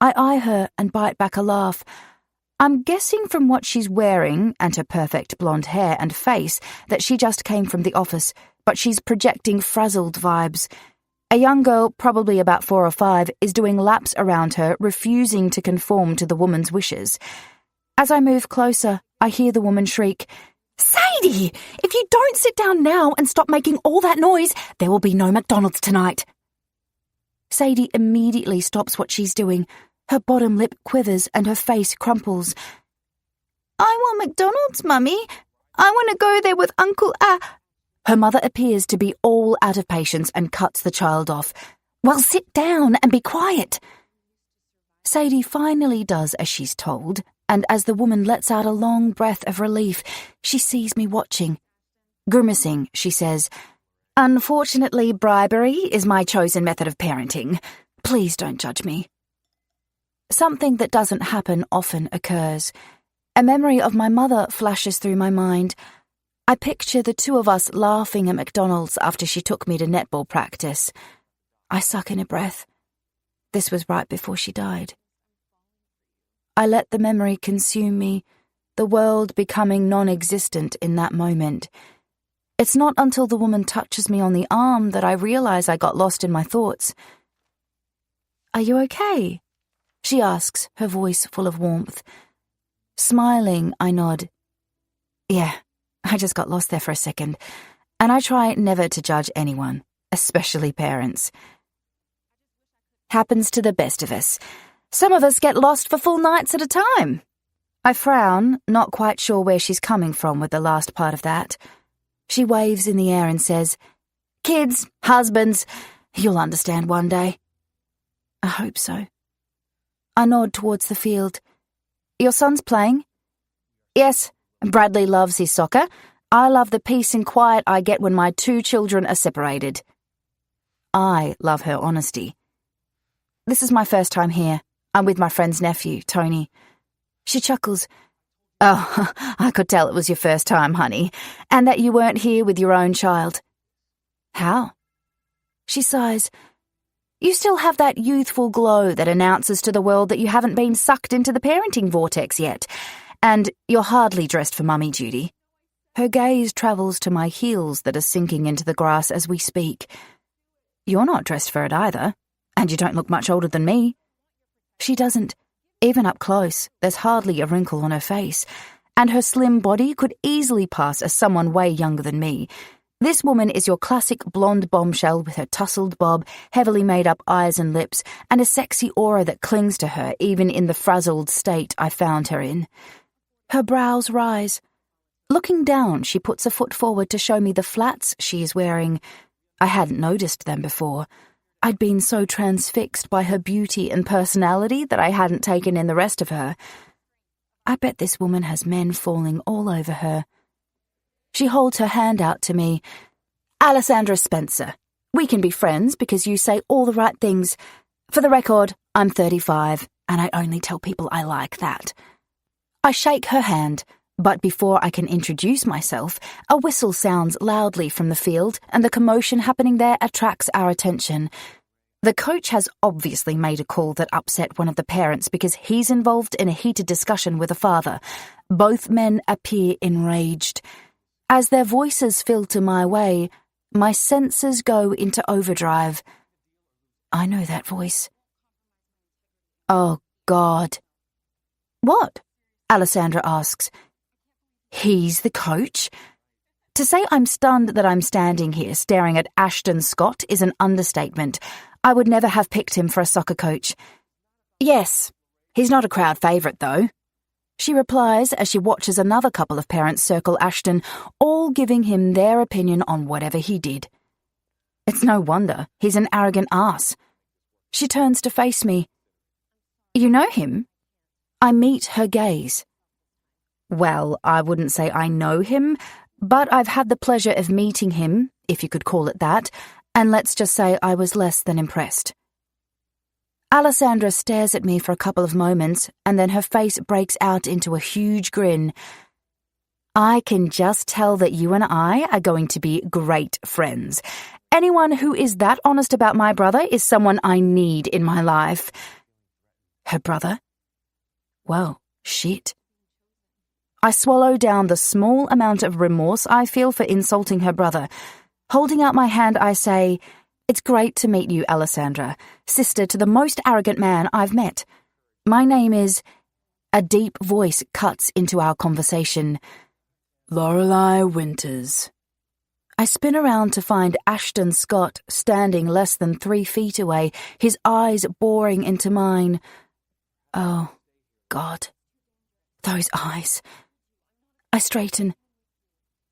I eye her and bite back a laugh. I'm guessing from what she's wearing and her perfect blonde hair and face that she just came from the office, but she's projecting frazzled vibes. A young girl, probably about 4 or 5, is doing laps around her, refusing to conform to the woman's wishes. As I move closer, I hear the woman shriek, "Sadie, if you don't sit down now and stop making all that noise, there will be no McDonald's tonight." Sadie immediately stops what she's doing. Her bottom lip quivers and her face crumples. "I want McDonald's, Mummy. I want to go there with Uncle Her mother appears to be all out of patience and cuts the child off. "Well, sit down and be quiet." Sadie finally does as she's told, and as the woman lets out a long breath of relief, she sees me watching. Grimacing, she says, "Unfortunately, bribery is my chosen method of parenting. Please don't judge me." Something that doesn't happen often occurs. A memory of my mother flashes through my mind. I picture the two of us laughing at McDonald's after she took me to netball practice. I suck in a breath. This was right before she died. I let the memory consume me, the world becoming non-existent in that moment. It's not until the woman touches me on the arm that I realize I got lost in my thoughts. "Are you okay?" she asks, her voice full of warmth. Smiling, I nod. "Yeah, I just got lost there for a second, and I try never to judge anyone, especially parents. Happens to the best of us. Some of us get lost for full nights at a time." I frown, not quite sure where she's coming from with the last part of that. She waves in the air and says, "Kids, husbands, you'll understand one day." I hope so. I nod towards the field. "Your son's playing?" "Yes. Bradley loves his soccer. I love the peace and quiet I get when my 2 children are separated." I love her honesty. "This is my first time here. I'm with my friend's nephew, Tony." She chuckles. "Oh, I could tell it was your first time, honey, and that you weren't here with your own child." "How?" She sighs. "You still have that youthful glow that announces to the world that you haven't been sucked into the parenting vortex yet. And you're hardly dressed for mummy duty." Her gaze travels to my heels that are sinking into the grass as we speak. "You're not dressed for it either, and you don't look much older than me." She doesn't. Even up close, there's hardly a wrinkle on her face, and her slim body could easily pass as someone way younger than me. This woman is your classic blonde bombshell with her tousled bob, heavily made-up eyes and lips, and a sexy aura that clings to her even in the frazzled state I found her in. Her brows rise. Looking down, she puts a foot forward to show me the flats she is wearing. I hadn't noticed them before. I'd been so transfixed by her beauty and personality that I hadn't taken in the rest of her. I bet this woman has men falling all over her. She holds her hand out to me. "Alessandra Spencer. We can be friends because you say all the right things. For the record, I'm 35, and I only tell people I like that." I shake her hand, but before I can introduce myself, a whistle sounds loudly from the field, and the commotion happening there attracts our attention. The coach has obviously made a call that upset one of the parents because he's involved in a heated discussion with a father. Both men appear enraged. As their voices filter my way, my senses go into overdrive. I know that voice. "Oh, God." "What?" Alessandra asks. "He's the coach?" To say I'm stunned that I'm standing here staring at Ashton Scott is an understatement. I would never have picked him for a soccer coach. "Yes, he's not a crowd favourite, though," she replies as she watches another couple of parents circle Ashton, all giving him their opinion on whatever he did. It's no wonder. He's an arrogant ass. She turns to face me. You know him? I meet her gaze. Well, I wouldn't say I know him, but I've had the pleasure of meeting him, if you could call it that, and let's just say I was less than impressed. Alessandra stares at me for a couple of moments, and then her face breaks out into a huge grin. I can just tell that you and I are going to be great friends. Anyone who is that honest about my brother is someone I need in my life. Her brother? Well, shit. I swallow down the small amount of remorse I feel for insulting her brother. Holding out my hand, I say, It's great to meet you, Alessandra, sister to the most arrogant man I've met. My name is... A deep voice cuts into our conversation. Lorelei Winters. I spin around to find Ashton Scott standing less than 3 feet away, his eyes boring into mine. Oh, God. Those eyes. I straighten.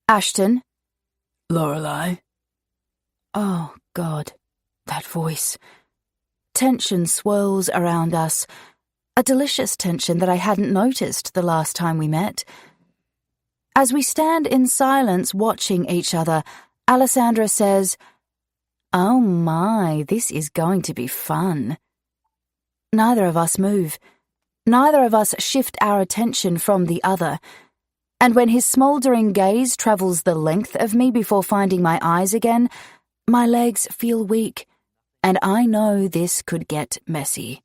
Ashton? Lorelei. Oh, God. That voice. Tension swirls around us. A delicious tension that I hadn't noticed the last time we met. As we stand in silence watching each other, Alessandra says, Oh my, this is going to be fun. Neither of us move. Neither of us shift our attention from the other. And when his smouldering gaze travels the length of me before finding my eyes again, my legs feel weak, and I know this could get messy.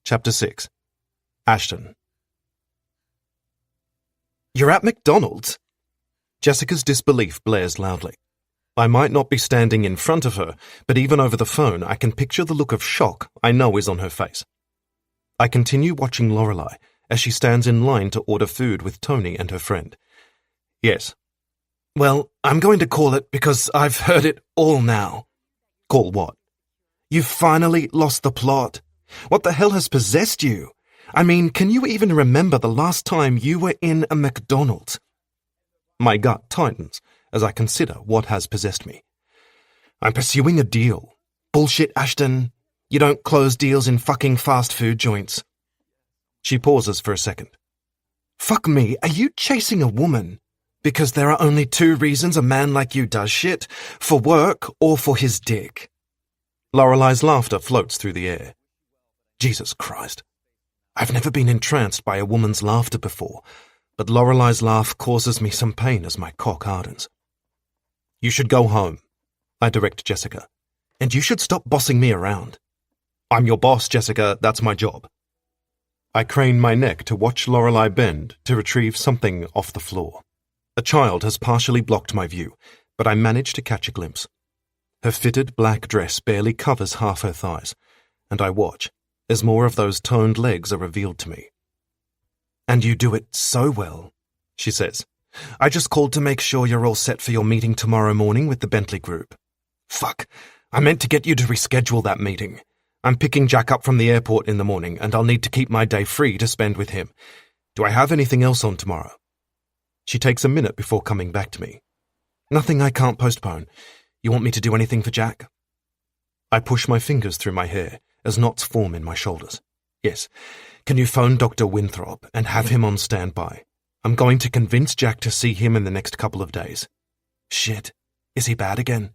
Chapter 6. Ashton. You're at McDonald's? Jessica's disbelief blares loudly. I might not be standing in front of her, but even over the phone I can picture the look of shock I know is on her face. I continue watching Lorelei as she stands in line to order food with Tony and her friend. Yes. Well, I'm going to call it because I've heard it all now. Call what? You've finally lost the plot. What the hell has possessed you? I mean, can you even remember the last time you were in a McDonald's? My gut tightens as I consider what has possessed me. I'm pursuing a deal. Bullshit, Ashton. You don't close deals in fucking fast food joints. She pauses for a second. Fuck me, are you chasing a woman? Because there are only 2 reasons a man like you does shit, for work or for his dick. Lorelei's laughter floats through the air. Jesus Christ. I've never been entranced by a woman's laughter before, but Lorelei's laugh causes me some pain as my cock hardens. You should go home, I direct Jessica, and you should stop bossing me around. I'm your boss, Jessica, that's my job. I crane my neck to watch Lorelei bend to retrieve something off the floor. A child has partially blocked my view, but I manage to catch a glimpse. Her fitted black dress barely covers half her thighs, and I watch as more of those toned legs are revealed to me. And you do it so well, she says. I just called to make sure you're all set for your meeting tomorrow morning with the Bentley Group. Fuck, I meant to get you to reschedule that meeting. I'm picking Jack up from the airport in the morning, and I'll need to keep my day free to spend with him. Do I have anything else on tomorrow? She takes a minute before coming back to me. Nothing I can't postpone. You want me to do anything for Jack? I push my fingers through my hair as knots form in my shoulders. Yes. Can you phone Dr. Winthrop and have him on standby? I'm going to convince Jack to see him in the next couple of days. Shit. Is he bad again?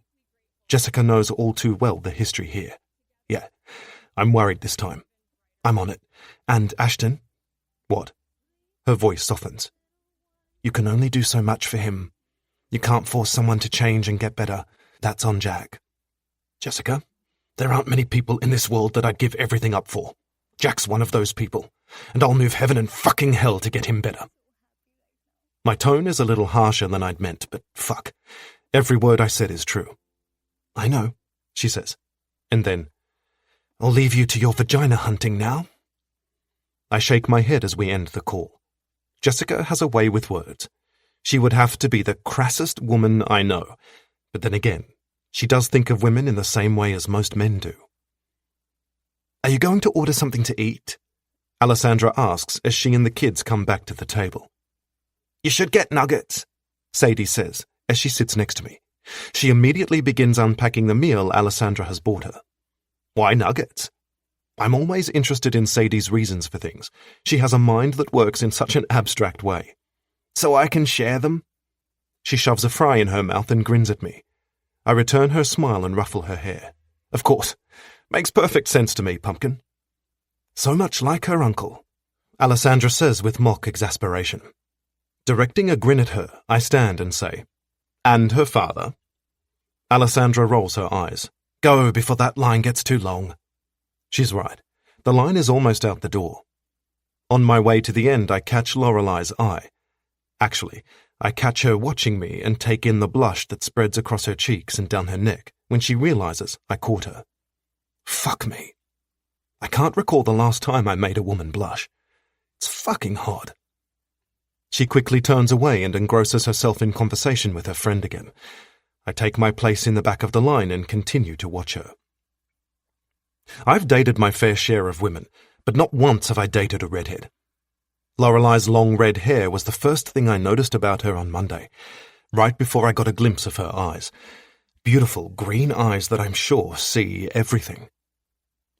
Jessica knows all too well the history here. Yeah. I'm worried this time. I'm on it. And Ashton? What? Her voice softens. You can only do so much for him. You can't force someone to change and get better. That's on Jack. Jessica, there aren't many people in this world that I'd give everything up for. Jack's one of those people, and I'll move heaven and fucking hell to get him better. My tone is a little harsher than I'd meant, but fuck. Every word I said is true. I know, she says. And then, I'll leave you to your vagina hunting now. I shake my head as we end the call. Jessica has a way with words. She would have to be the crassest woman I know, but then again, she does think of women in the same way as most men do. Are you going to order something to eat? Alessandra asks as she and the kids come back to the table. You should get nuggets, Sadie says, as she sits next to me. She immediately begins unpacking the meal Alessandra has bought her. Why nuggets? I'm always interested in Sadie's reasons for things. She has a mind that works in such an abstract way. So I can share them? She shoves a fry in her mouth and grins at me. I return her smile and ruffle her hair. Of course. Makes perfect sense to me, Pumpkin. So much like her uncle, Alessandra says with mock exasperation. Directing a grin at her, I stand and say, and her father? Alessandra rolls her eyes. Go before that line gets too long. She's right. The line is almost out the door. On my way to the end, I catch Lorelei's eye. Actually, I catch her watching me and take in the blush that spreads across her cheeks and down her neck when she realizes I caught her. Fuck me. I can't recall the last time I made a woman blush. It's fucking hot. She quickly turns away and engrosses herself in conversation with her friend again. I take my place in the back of the line and continue to watch her. I've dated my fair share of women, but not once have I dated a redhead. Lorelei's long red hair was the first thing I noticed about her on Monday, right before I got a glimpse of her eyes. Beautiful green eyes that I'm sure see everything.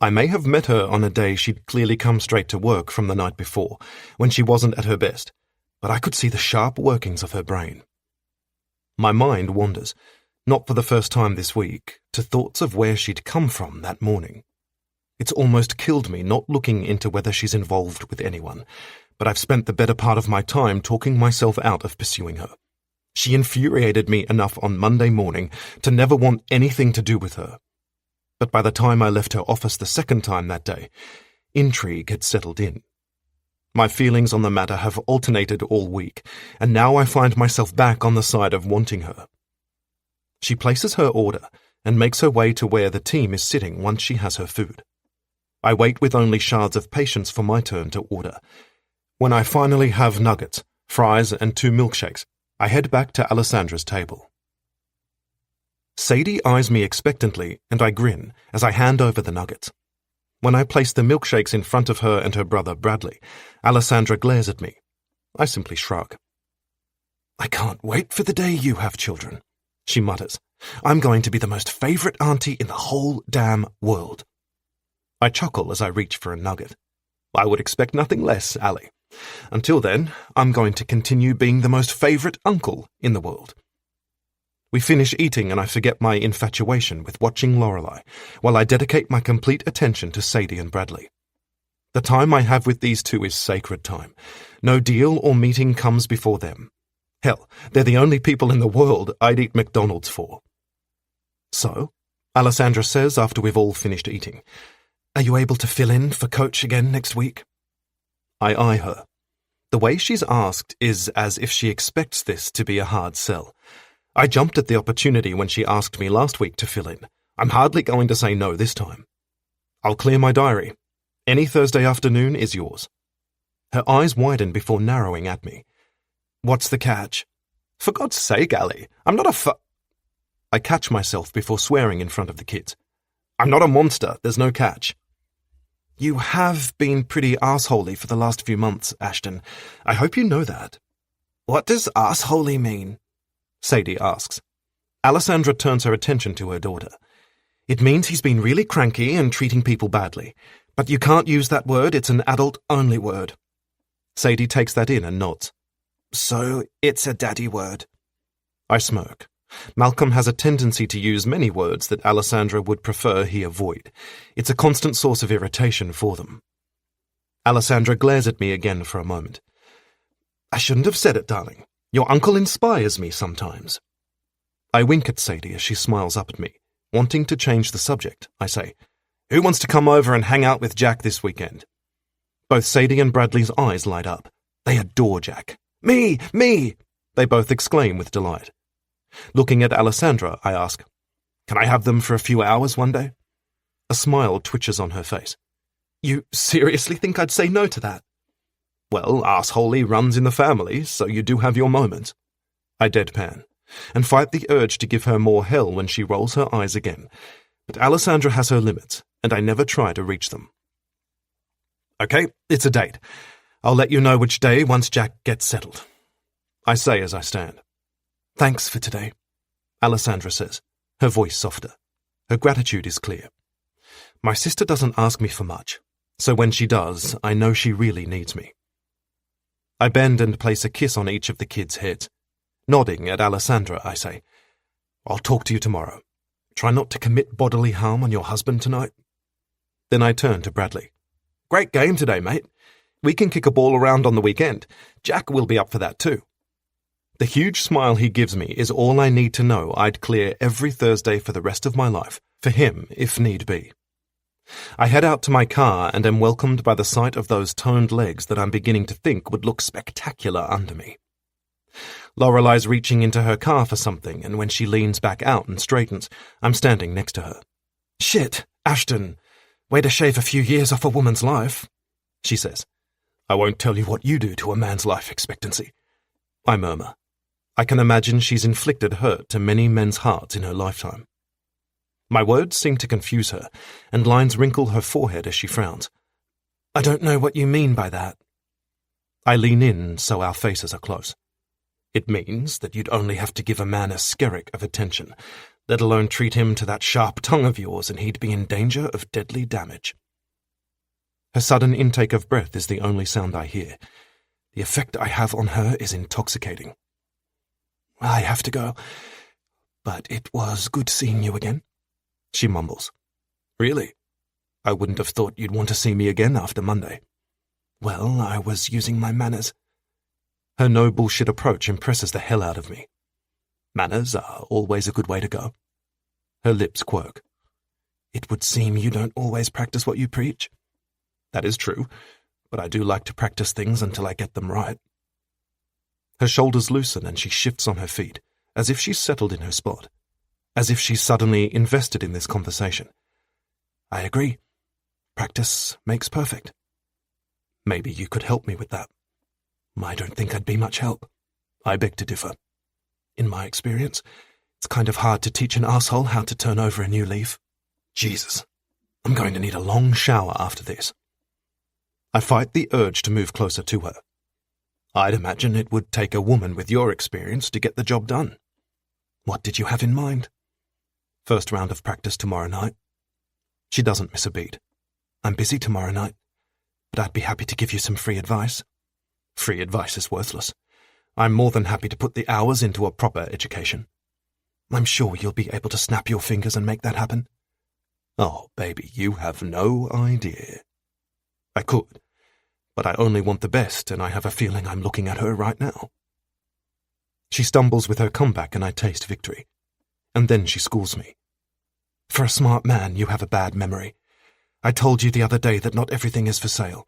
I may have met her on a day she'd clearly come straight to work from the night before, when she wasn't at her best, but I could see the sharp workings of her brain. My mind wanders, not for the first time this week, to thoughts of where she'd come from that morning. It's almost killed me not looking into whether she's involved with anyone, but I've spent the better part of my time talking myself out of pursuing her. She infuriated me enough on Monday morning to never want anything to do with her. But by the time I left her office the second time that day, intrigue had settled in. My feelings on the matter have alternated all week, and now I find myself back on the side of wanting her. She places her order and makes her way to where the team is sitting once she has her food. I wait with only shards of patience for my turn to order. When I finally have nuggets, fries, and 2 milkshakes, I head back to Alessandra's table. Sadie eyes me expectantly, and I grin as I hand over the nuggets. When I place the milkshakes in front of her and her brother Bradley, Alessandra glares at me. I simply shrug. I can't wait for the day you have children, she mutters. I'm going to be the most favorite auntie in the whole damn world. I chuckle as I reach for a nugget. I would expect nothing less, Allie. Until then, I'm going to continue being the most favorite uncle in the world. We finish eating and I forget my infatuation with watching Lorelei, while I dedicate my complete attention to Sadie and Bradley. The time I have with these two is sacred time. No deal or meeting comes before them. Hell, they're the only people in the world I'd eat McDonald's for. So, Alessandra says after we've all finished eating, are you able to fill in for Coach again next week? I eye her. The way she's asked is as if she expects this to be a hard sell. I jumped at the opportunity when she asked me last week to fill in. I'm hardly going to say no this time. I'll clear my diary. Any Thursday afternoon is yours. Her eyes widen before narrowing at me. What's the catch? For God's sake, Allie, I'm not I catch myself before swearing in front of the kids. I'm not a monster, there's no catch. You have been pretty arseholey for the last few months, Ashton. I hope you know that. What does arseholey mean? Sadie asks. Alessandra turns her attention to her daughter. It means he's been really cranky and treating people badly. But you can't use that word, it's an adult-only word. Sadie takes that in and nods. So, it's a daddy word. I smirk. Malcolm has a tendency to use many words that Alessandra would prefer he avoid. It's a constant source of irritation for them. Alessandra glares at me again for a moment. I shouldn't have said it, darling. Your uncle inspires me sometimes. I wink at Sadie as she smiles up at me. Wanting to change the subject, I say, Who wants to come over and hang out with Jack this weekend? Both Sadie and Bradley's eyes light up. They adore Jack. Me! Me! They both exclaim with delight. Looking at Alessandra, I ask, Can I have them for a few hours one day? A smile twitches on her face. You seriously think I'd say no to that? Well, arseholey runs in the family, so you do have your moments. I deadpan, and fight the urge to give her more hell when she rolls her eyes again. But Alessandra has her limits, and I never try to reach them. Okay, it's a date. I'll let you know which day once Jack gets settled. I say as I stand. Thanks for today, Alessandra says, her voice softer. Her gratitude is clear. My sister doesn't ask me for much, so when she does, I know she really needs me. I bend and place a kiss on each of the kids' heads. Nodding at Alessandra, I say, I'll talk to you tomorrow. Try not to commit bodily harm on your husband tonight. Then I turn to Bradley. Great game today, mate. We can kick a ball around on the weekend. Jack will be up for that too. The huge smile he gives me is all I need to know I'd clear every Thursday for the rest of my life, for him if need be. I head out to my car and am welcomed by the sight of those toned legs that I'm beginning to think would look spectacular under me. Lorelei's reaching into her car for something, and when she leans back out and straightens, I'm standing next to her. Shit, Ashton, way to shave a few years off a woman's life, she says. I won't tell you what you do to a man's life expectancy, I murmur. I can imagine she's inflicted hurt to many men's hearts in her lifetime. My words seem to confuse her, and lines wrinkle her forehead as she frowns. I don't know what you mean by that. I lean in so our faces are close. It means that you'd only have to give a man a skerrick of attention, let alone treat him to that sharp tongue of yours, and he'd be in danger of deadly damage. Her sudden intake of breath is the only sound I hear. The effect I have on her is intoxicating. I have to go, but it was good seeing you again, she mumbles. Really? I wouldn't have thought you'd want to see me again after Monday. Well, I was using my manners. Her no-bullshit approach impresses the hell out of me. Manners are always a good way to go. Her lips quirk. It would seem you don't always practice what you preach. That is true, but I do like to practice things until I get them right. Her shoulders loosen and she shifts on her feet, as if she's settled in her spot, as if she's suddenly invested in this conversation. I agree. Practice makes perfect. Maybe you could help me with that. I don't think I'd be much help. I beg to differ. In my experience, it's kind of hard to teach an asshole how to turn over a new leaf. Jesus, I'm going to need a long shower after this. I fight the urge to move closer to her. I'd imagine it would take a woman with your experience to get the job done. What did you have in mind? First round of practice tomorrow night. She doesn't miss a beat. I'm busy tomorrow night, but I'd be happy to give you some free advice. Free advice is worthless. I'm more than happy to put the hours into a proper education. I'm sure you'll be able to snap your fingers and make that happen. Oh, baby, you have no idea. I could, but I only want the best, and I have a feeling I'm looking at her right now. She stumbles with her comeback, and I taste victory. And then she schools me. For a smart man, you have a bad memory. I told you the other day that not everything is for sale.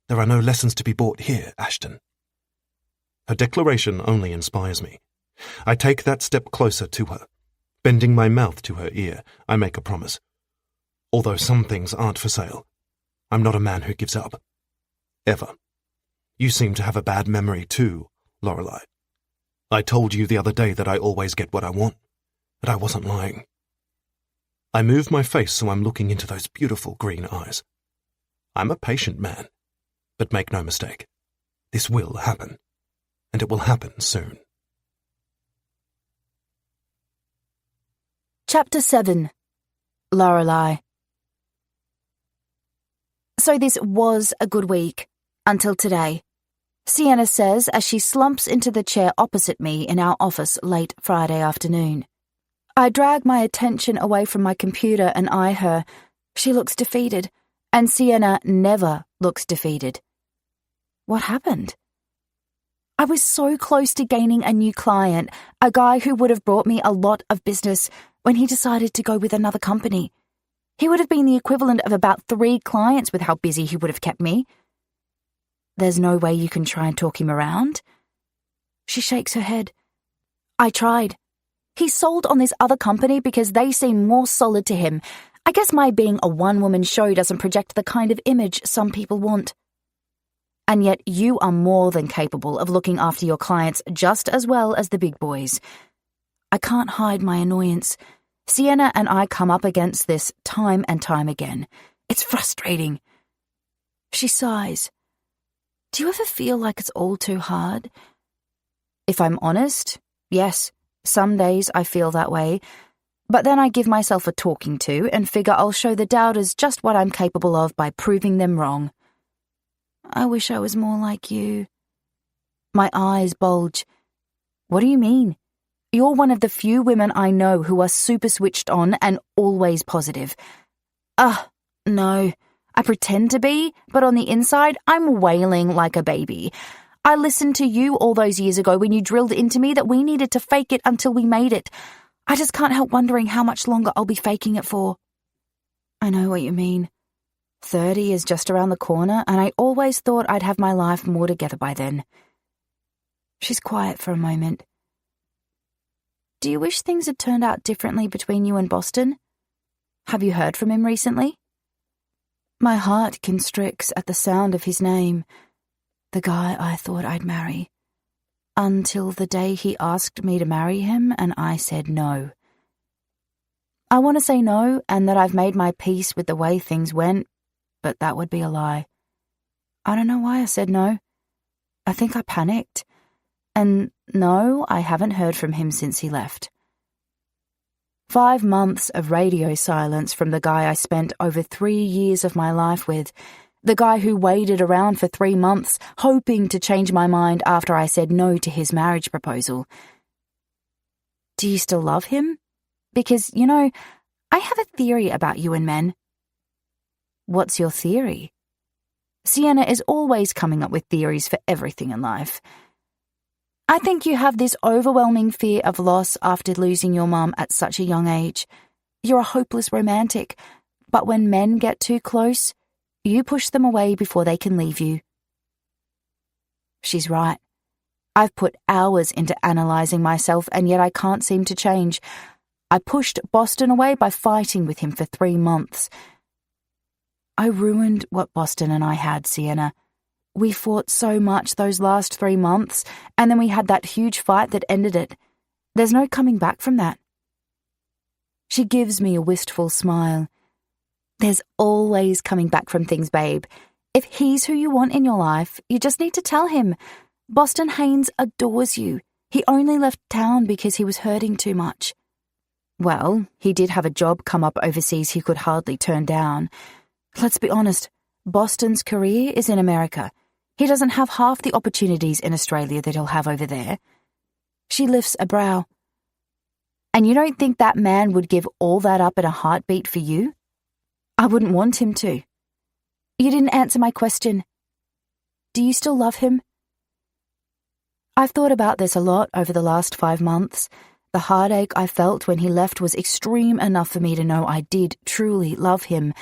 There are no lessons to be bought here, Ashton. Her declaration only inspires me. I take that step closer to her. Bending my mouth to her ear, I make a promise. Although some things aren't for sale, I'm not a man who gives up. Ever. You seem to have a bad memory too, Lorelei. I told you the other day that I always get what I want, but I wasn't lying. I move my face so I'm looking into those beautiful green eyes. I'm a patient man, but make no mistake, this will happen, and it will happen soon. Chapter 7. Lorelei. So this was a good week, until today. Sienna says as she slumps into the chair opposite me in our office late Friday afternoon. I drag my attention away from my computer and eye her. She looks defeated, and Sienna never looks defeated. What happened? I was so close to gaining a new client, a guy who would have brought me a lot of business, when he decided to go with another company. He would have been the equivalent of about 3 clients with how busy he would have kept me. There's no way you can try and talk him around? She shakes her head. I tried. He sold on this other company because they seem more solid to him. I guess my being a one-woman show doesn't project the kind of image some people want. And yet you are more than capable of looking after your clients just as well as the big boys. I can't hide my annoyance. Sienna and I come up against this time and time again. It's frustrating. She sighs. Do you ever feel like it's all too hard? If I'm honest, yes, Some days I feel that way, but then I give myself a talking to and figure I'll show the doubters just what I'm capable of by proving them wrong. I wish I was more like you. My eyes bulge. What do you mean? You're one of the few women I know who are super switched on and always positive. No. I pretend to be, but on the inside, I'm wailing like a baby. I listened to you all those years ago when you drilled into me that we needed to fake it until we made it. I just can't help wondering how much longer I'll be faking it for. I know what you mean. 30 is just around the corner, and I always thought I'd have my life more together by then. She's quiet for a moment. Do you wish things had turned out differently between you and Boston? Have you heard from him recently? My heart constricts at the sound of his name. The guy I thought I'd marry. Until the day he asked me to marry him and I said no. I want to say no and that I've made my peace with the way things went, but that would be a lie. I don't know why I said no. I think I panicked. And no, I haven't heard from him since he left. 5 months of radio silence from the guy I spent over 3 years of my life with. The guy who waited around for 3 months, hoping to change my mind after I said no to his marriage proposal. Do you still love him? Because, I have a theory about you and men. What's your theory? Sienna is always coming up with theories for everything in life. I think you have this overwhelming fear of loss after losing your mum at such a young age. You're a hopeless romantic, but when men get too close, you push them away before they can leave you. She's right. I've put hours into analysing myself and yet I can't seem to change. I pushed Boston away by fighting with him for 3 months. I ruined what Boston and I had, Sienna. We fought so much those last 3 months, and then we had that huge fight that ended it. There's no coming back from that. She gives me a wistful smile. There's always coming back from things, babe. If he's who you want in your life, you just need to tell him. Boston Haynes adores you. He only left town because he was hurting too much. Well, he did have a job come up overseas he could hardly turn down. Let's be honest, Boston's career is in America. He doesn't have half the opportunities in Australia that he'll have over there. She lifts a brow. And you don't think that man would give all that up in a heartbeat for you? I wouldn't want him to. You didn't answer my question. Do you still love him? I've thought about this a lot over the last 5 months. The heartache I felt when he left was extreme enough for me to know I did truly love him.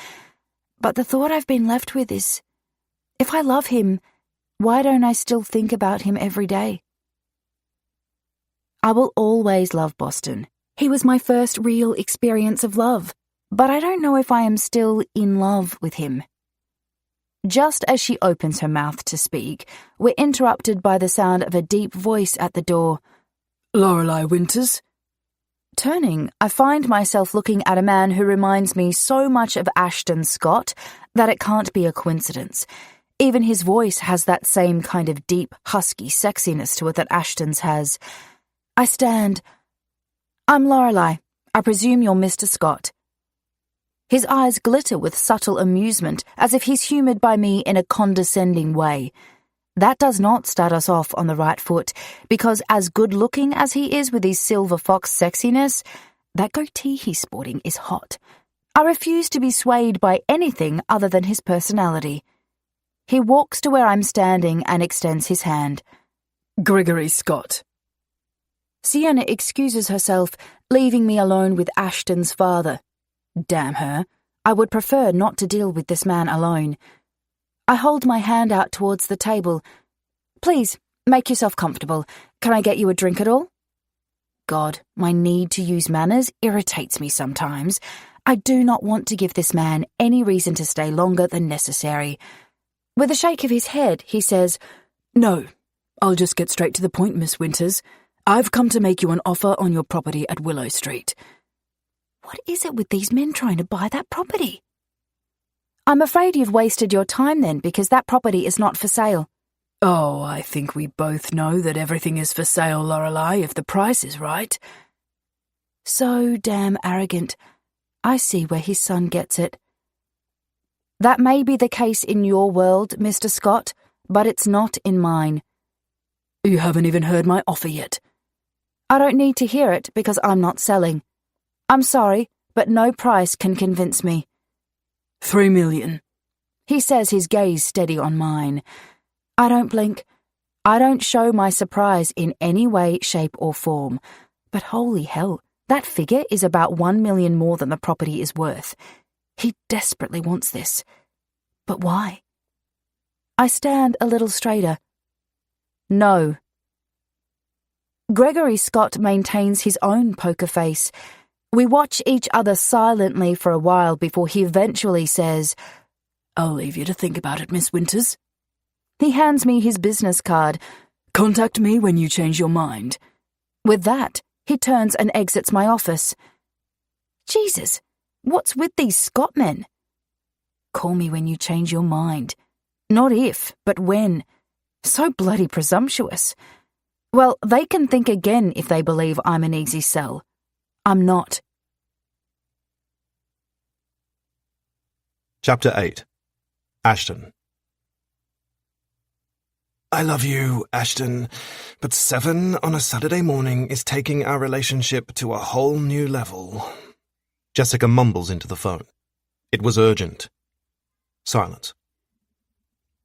But the thought I've been left with is, if I love him, why don't I still think about him every day? I will always love Boston. He was my first real experience of love. But I don't know if I am still in love with him. Just as she opens her mouth to speak, we're interrupted by the sound of a deep voice at the door. Lorelei Winters? Turning, I find myself looking at a man who reminds me so much of Ashton Scott that it can't be a coincidence. Even his voice has that same kind of deep, husky sexiness to it that Ashton's has. I stand. I'm Lorelei. I presume you're Mr. Scott. His eyes glitter with subtle amusement, as if he's humoured by me in a condescending way. That does not start us off on the right foot, because as good-looking as he is with his silver fox sexiness, that goatee he's sporting is hot. I refuse to be swayed by anything other than his personality. He walks to where I'm standing and extends his hand. Gregory Scott. Sienna excuses herself, leaving me alone with Ashton's father. Damn her. I would prefer not to deal with this man alone. I hold my hand out towards the table. Please, make yourself comfortable. Can I get you a drink at all? God, my need to use manners irritates me sometimes. I do not want to give this man any reason to stay longer than necessary. With a shake of his head, he says, No, I'll just get straight to the point, Miss Winters. I've come to make you an offer on your property at Willow Street. What is it with these men trying to buy that property? I'm afraid you've wasted your time then, because that property is not for sale. Oh, I think we both know that everything is for sale, Lorelei, if the price is right. So damn arrogant. I see where his son gets it. That may be the case in your world, Mr. Scott, but it's not in mine. You haven't even heard my offer yet. I don't need to hear it because I'm not selling. I'm sorry, but no price can convince me. $3 million. He says, his gaze steady on mine. I don't blink. I don't show my surprise in any way, shape, or form. But holy hell, that figure is about $1 million more than the property is worth. He desperately wants this. But why? I stand a little straighter. No. Gregory Scott maintains his own poker face. We watch each other silently for a while before he eventually says, I'll leave you to think about it, Miss Winters. He hands me his business card. Contact me when you change your mind. With that, he turns and exits my office. Jesus, what's with these Scott men? Call me when you change your mind. Not if, but when. So bloody presumptuous. Well, they can think again if they believe I'm an easy sell. I'm not. Chapter 8. Ashton. I love you, Ashton, but 7 on a Saturday morning is taking our relationship to a whole new level. Jessica mumbles into the phone. It was urgent. Silence.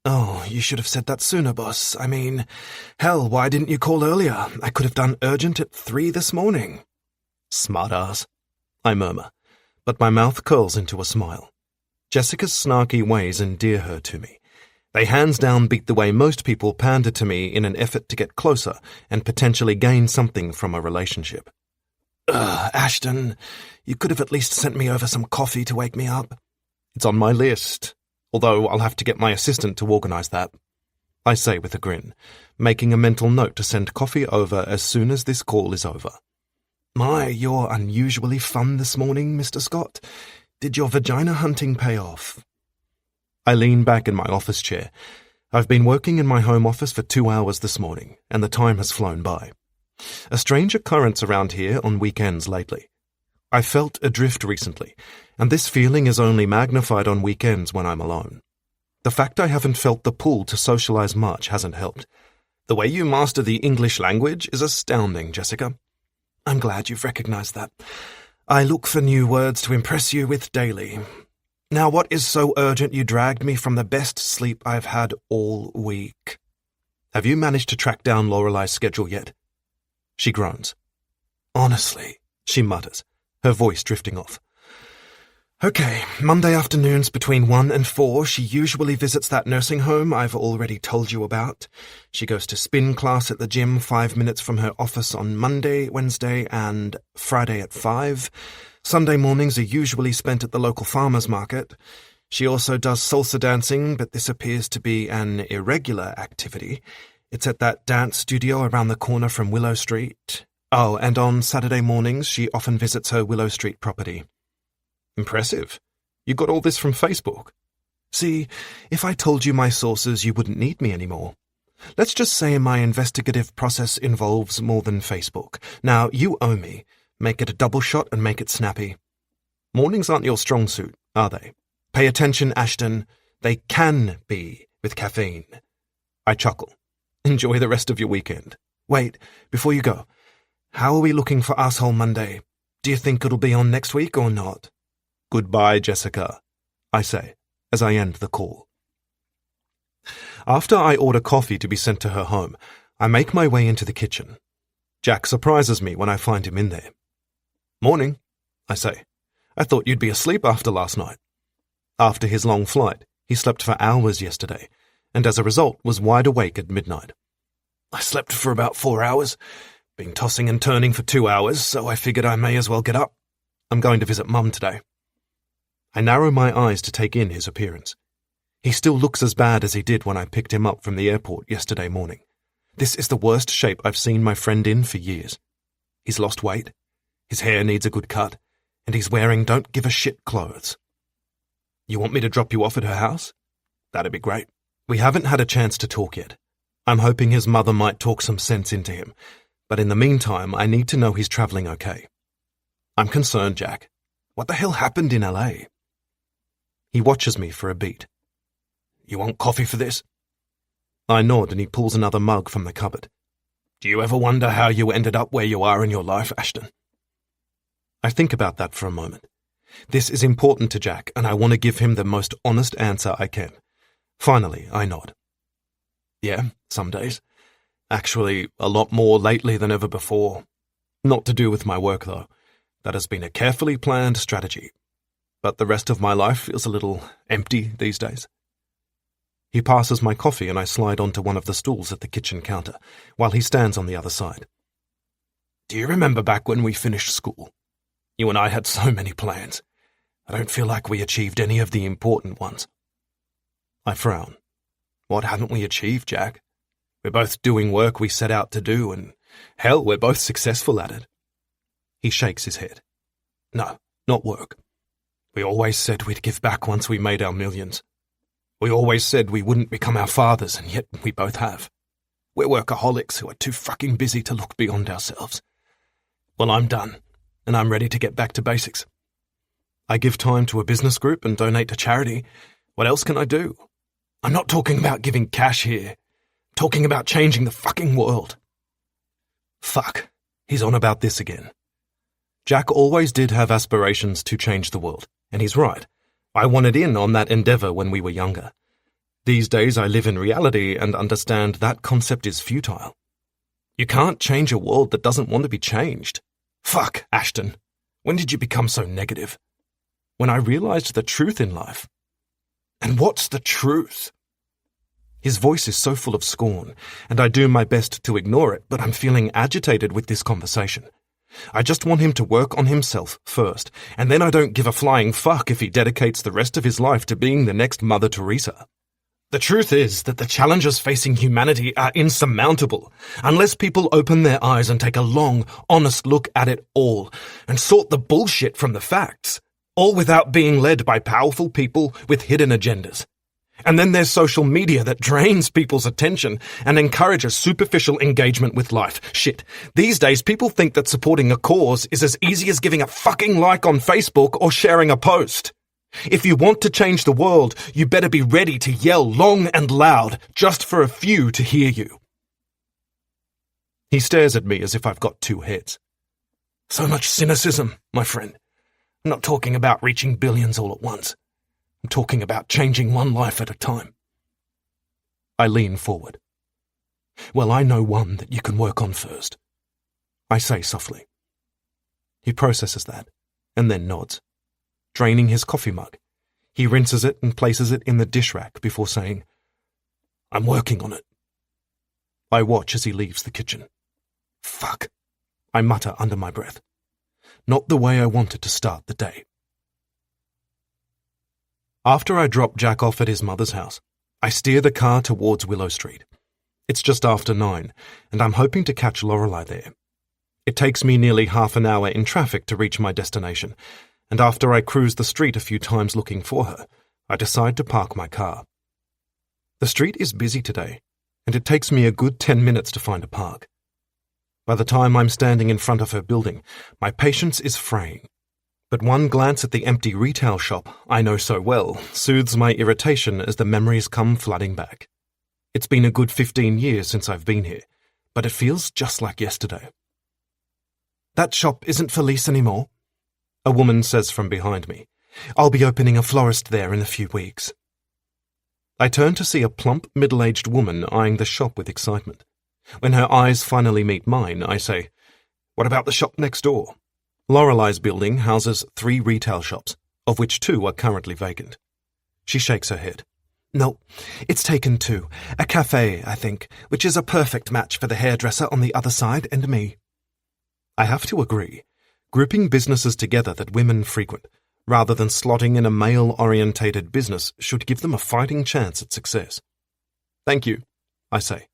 Oh, you should have said that sooner, boss. I mean, hell, why didn't you call earlier? I could have done urgent at 3 this morning. Smartass, I murmur, but my mouth curls into a smile. Jessica's snarky ways endear her to me. They hands down beat the way most people pander to me in an effort to get closer and potentially gain something from a relationship. Ashton, you could have at least sent me over some coffee to wake me up. It's on my list, although I'll have to get my assistant to organize that. I say with a grin, making a mental note to send coffee over as soon as this call is over. My, you're unusually fun this morning, Mr. Scott. Did your vagina hunting pay off? I lean back in my office chair. I've been working in my home office for 2 hours this morning, and the time has flown by. A strange occurrence around here on weekends lately. I felt adrift recently, and this feeling is only magnified on weekends when I'm alone. The fact I haven't felt the pull to socialize much hasn't helped. The way you master the English language is astounding, Jessica. I'm glad you've recognized that. I look for new words to impress you with daily. Now, what is so urgent you dragged me from the best sleep I've had all week? Have you managed to track down Lorelei's schedule yet? She groans. Honestly, she mutters, her voice drifting off. Okay, Monday afternoons between 1 and 4, she usually visits that nursing home I've already told you about. She goes to spin class at the gym 5 minutes from her office on Monday, Wednesday, and Friday at 5. Sunday mornings are usually spent at the local farmer's market. She also does salsa dancing, but this appears to be an irregular activity. It's at that dance studio around the corner from Willow Street. Oh, and on Saturday mornings she often visits her Willow Street property. Impressive. You got all this from Facebook. See, if I told you my sources, you wouldn't need me anymore. Let's just say my investigative process involves more than Facebook. Now, you owe me. Make it a double shot and make it snappy. Mornings aren't your strong suit, are they? Pay attention, Ashton. They can be with caffeine. I chuckle. Enjoy the rest of your weekend. Wait, before you go, how are we looking for Asshole Monday? Do you think it'll be on next week or not? Goodbye, Jessica, I say, as I end the call. After I order coffee to be sent to her home, I make my way into the kitchen. Jack surprises me when I find him in there. Morning, I say. I thought you'd be asleep after last night. After his long flight, he slept for hours yesterday, and as a result was wide awake at midnight. I slept for about 4 hours. Been tossing and turning for 2 hours, so I figured I may as well get up. I'm going to visit Mum today. I narrow my eyes to take in his appearance. He still looks as bad as he did when I picked him up from the airport yesterday morning. This is the worst shape I've seen my friend in for years. He's lost weight, his hair needs a good cut, and he's wearing don't-give-a-shit clothes. You want me to drop you off at her house? That'd be great. We haven't had a chance to talk yet. I'm hoping his mother might talk some sense into him, but in the meantime, I need to know he's travelling okay. I'm concerned, Jack. What the hell happened in LA? He watches me for a beat. You want coffee for this? I nod and he pulls another mug from the cupboard. Do you ever wonder how you ended up where you are in your life, Ashton? I think about that for a moment. This is important to Jack, and I want to give him the most honest answer I can. Finally, I nod. Yeah, some days. Actually, a lot more lately than ever before. Not to do with my work, though. That has been a carefully planned strategy. But the rest of my life feels a little empty these days. He passes my coffee and I slide onto one of the stools at the kitchen counter, while he stands on the other side. Do you remember back when we finished school? You and I had so many plans. I don't feel like we achieved any of the important ones. I frown. What haven't we achieved, Jack? We're both doing work we set out to do, and hell, we're both successful at it. He shakes his head. No, not work. We always said we'd give back once we made our millions. We always said we wouldn't become our fathers, and yet we both have. We're workaholics who are too fucking busy to look beyond ourselves. Well, I'm done, and I'm ready to get back to basics. I give time to a business group and donate to charity. What else can I do? I'm not talking about giving cash here. I'm talking about changing the fucking world. Fuck, he's on about this again. Jack always did have aspirations to change the world, and he's right. I wanted in on that endeavour when we were younger. These days I live in reality and understand that concept is futile. You can't change a world that doesn't want to be changed. Fuck, Ashton. When did you become so negative? When I realised the truth in life. And what's the truth? His voice is so full of scorn, and I do my best to ignore it, but I'm feeling agitated with this conversation. I just want him to work on himself first, and then I don't give a flying fuck if he dedicates the rest of his life to being the next Mother Teresa. The truth is that the challenges facing humanity are insurmountable unless people open their eyes and take a long, honest look at it all and sort the bullshit from the facts, all without being led by powerful people with hidden agendas. And then there's social media that drains people's attention and encourages superficial engagement with life. Shit, these days people think that supporting a cause is as easy as giving a fucking like on Facebook or sharing a post. If you want to change the world, you better be ready to yell long and loud just for a few to hear you. He stares at me as if I've got two heads. So much cynicism, my friend. I'm not talking about reaching billions all at once. I'm talking about changing one life at a time. I lean forward. Well, I know one that you can work on first. I say softly. He processes that, and then nods. Draining his coffee mug, he rinses it and places it in the dish rack before saying, I'm working on it. I watch as he leaves the kitchen. Fuck, I mutter under my breath. Not the way I wanted to start the day. After I drop Jack off at his mother's house, I steer the car towards Willow Street. It's just after 9, and I'm hoping to catch Lorelei there. It takes me nearly half an hour in traffic to reach my destination, and after I cruise the street a few times looking for her, I decide to park my car. The street is busy today, and it takes me a good 10 minutes to find a park. By the time I'm standing in front of her building, my patience is fraying. But one glance at the empty retail shop I know so well soothes my irritation as the memories come flooding back. It's been a good 15 years since I've been here, but it feels just like yesterday. That shop isn't for lease anymore, a woman says from behind me. I'll be opening a florist there in a few weeks. I turn to see a plump, middle-aged woman eyeing the shop with excitement. When her eyes finally meet mine, I say, What about the shop next door? Lorelei's building houses 3 retail shops, of which 2 are currently vacant. She shakes her head. No, it's taken 2. A cafe, I think, which is a perfect match for the hairdresser on the other side and me. I have to agree. Grouping businesses together that women frequent, rather than slotting in a male-orientated business, should give them a fighting chance at success. Thank you, I say,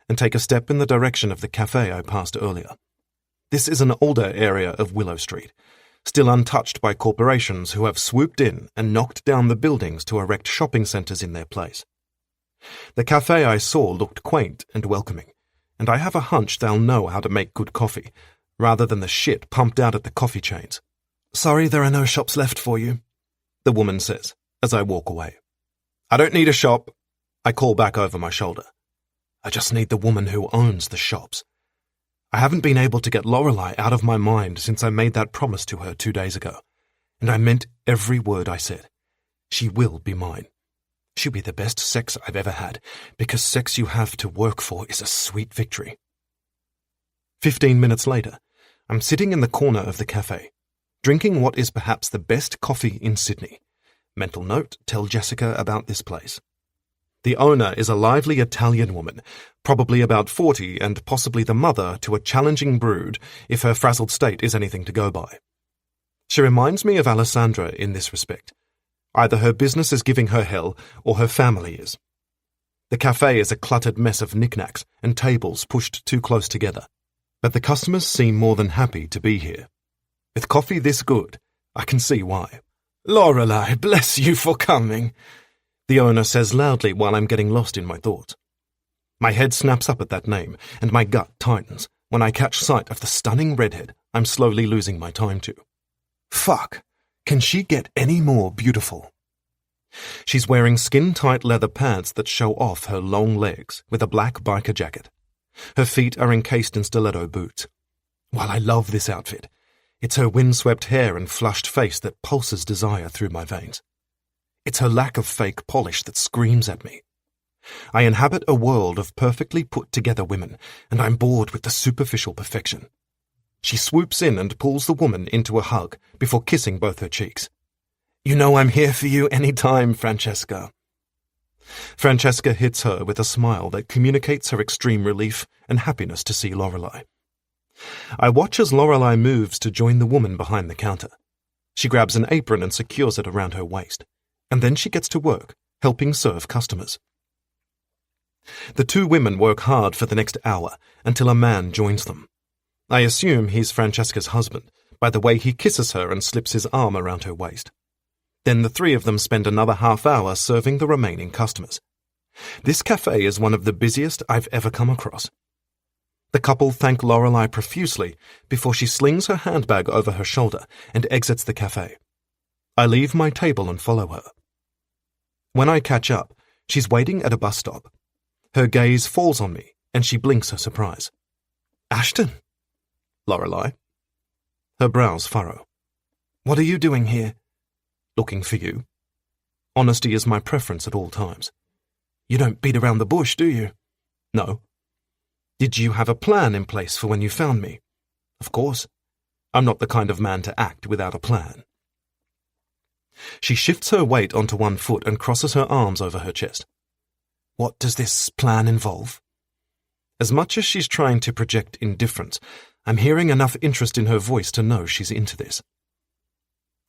and take a step in the direction of the cafe I passed earlier. This is an older area of Willow Street, still untouched by corporations who have swooped in and knocked down the buildings to erect shopping centres in their place. The cafe I saw looked quaint and welcoming, and I have a hunch they'll know how to make good coffee, rather than the shit pumped out at the coffee chains. "Sorry there are no shops left for you," the woman says, as I walk away. "I don't need a shop," I call back over my shoulder. I just need the woman who owns the shops. I haven't been able to get Lorelei out of my mind since I made that promise to her 2 days ago, and I meant every word I said. She will be mine. She'll be the best sex I've ever had, because sex you have to work for is a sweet victory. 15 minutes later, I'm sitting in the corner of the cafe, drinking what is perhaps the best coffee in Sydney. Mental note, tell Jessica about this place. The owner is a lively Italian woman, probably about 40 and possibly the mother to a challenging brood if her frazzled state is anything to go by. She reminds me of Alessandra in this respect. Either her business is giving her hell or her family is. The cafe is a cluttered mess of knickknacks and tables pushed too close together, but the customers seem more than happy to be here. With coffee this good, I can see why. "Lorelei, bless you for coming," the owner says loudly while I'm getting lost in my thoughts. My head snaps up at that name, and my gut tightens when I catch sight of the stunning redhead I'm slowly losing my time to. Fuck, can she get any more beautiful? She's wearing skin-tight leather pants that show off her long legs with a black biker jacket. Her feet are encased in stiletto boots. While I love this outfit, it's her windswept hair and flushed face that pulses desire through my veins. It's her lack of fake polish that screams at me. I inhabit a world of perfectly put-together women, and I'm bored with the superficial perfection. She swoops in and pulls the woman into a hug before kissing both her cheeks. "You know I'm here for you any time, Francesca." Francesca hits her with a smile that communicates her extreme relief and happiness to see Lorelei. I watch as Lorelei moves to join the woman behind the counter. She grabs an apron and secures it around her waist, and then she gets to work, helping serve customers. The two women work hard for the next hour until a man joins them. I assume he's Francesca's husband, by the way he kisses her and slips his arm around her waist. Then the three of them spend another half hour serving the remaining customers. This cafe is one of the busiest I've ever come across. The couple thank Lorelei profusely before she slings her handbag over her shoulder and exits the cafe. I leave my table and follow her. When I catch up, she's waiting at a bus stop. Her gaze falls on me, and she blinks her surprise. "Ashton?" "Lorelei?" Her brows furrow. "What are you doing here?" "Looking for you." Honesty is my preference at all times. "You don't beat around the bush, do you?" "No." "Did you have a plan in place for when you found me?" "Of course. I'm not the kind of man to act without a plan." She shifts her weight onto one foot and crosses her arms over her chest. "What does this plan involve?" As much as she's trying to project indifference, I'm hearing enough interest in her voice to know she's into this.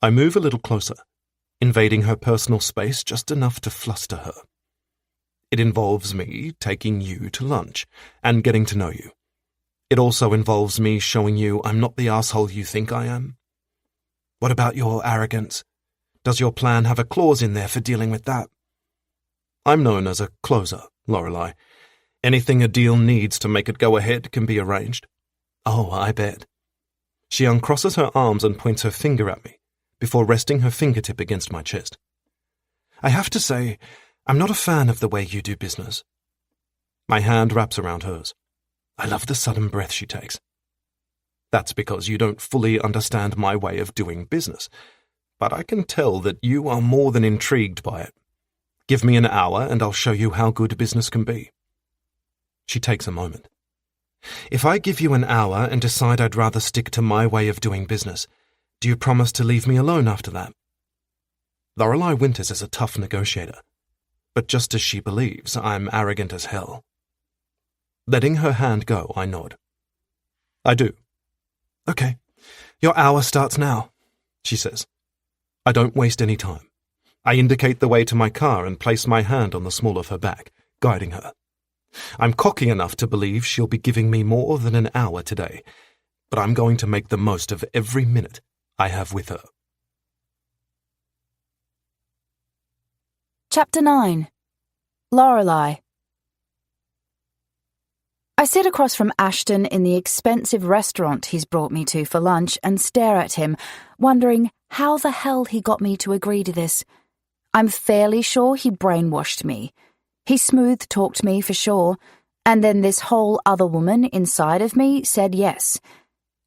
I move a little closer, invading her personal space just enough to fluster her. It involves me taking you to lunch and getting to know you. It also involves me showing you I'm not the asshole you think I am. What about your arrogance? Does your plan have a clause in there for dealing with that? I'm known as a closer, Lorelei. Anything a deal needs to make it go ahead can be arranged. Oh, I bet. She uncrosses her arms and points her finger at me, before resting her fingertip against my chest. I have to say, I'm not a fan of the way you do business. My hand wraps around hers. I love the sudden breath she takes. That's because you don't fully understand my way of doing business, but I can tell that you are more than intrigued by it. Give me an hour and I'll show you how good business can be. She takes a moment. If I give you an hour and decide I'd rather stick to my way of doing business, do you promise to leave me alone after that? Lorelei Winters is a tough negotiator, but just as she believes, I'm arrogant as hell. Letting her hand go, I nod. I do. Okay, your hour starts now, she says. I don't waste any time. I indicate the way to my car and place my hand on the small of her back, guiding her. I'm cocky enough to believe she'll be giving me more than an hour today, but I'm going to make the most of every minute I have with her. Chapter 9. Lorelei. I sit across from Ashton in the expensive restaurant he's brought me to for lunch and stare at him, wondering how the hell he got me to agree to this. I'm fairly sure he brainwashed me. He smooth-talked me for sure, and then this whole other woman inside of me said yes.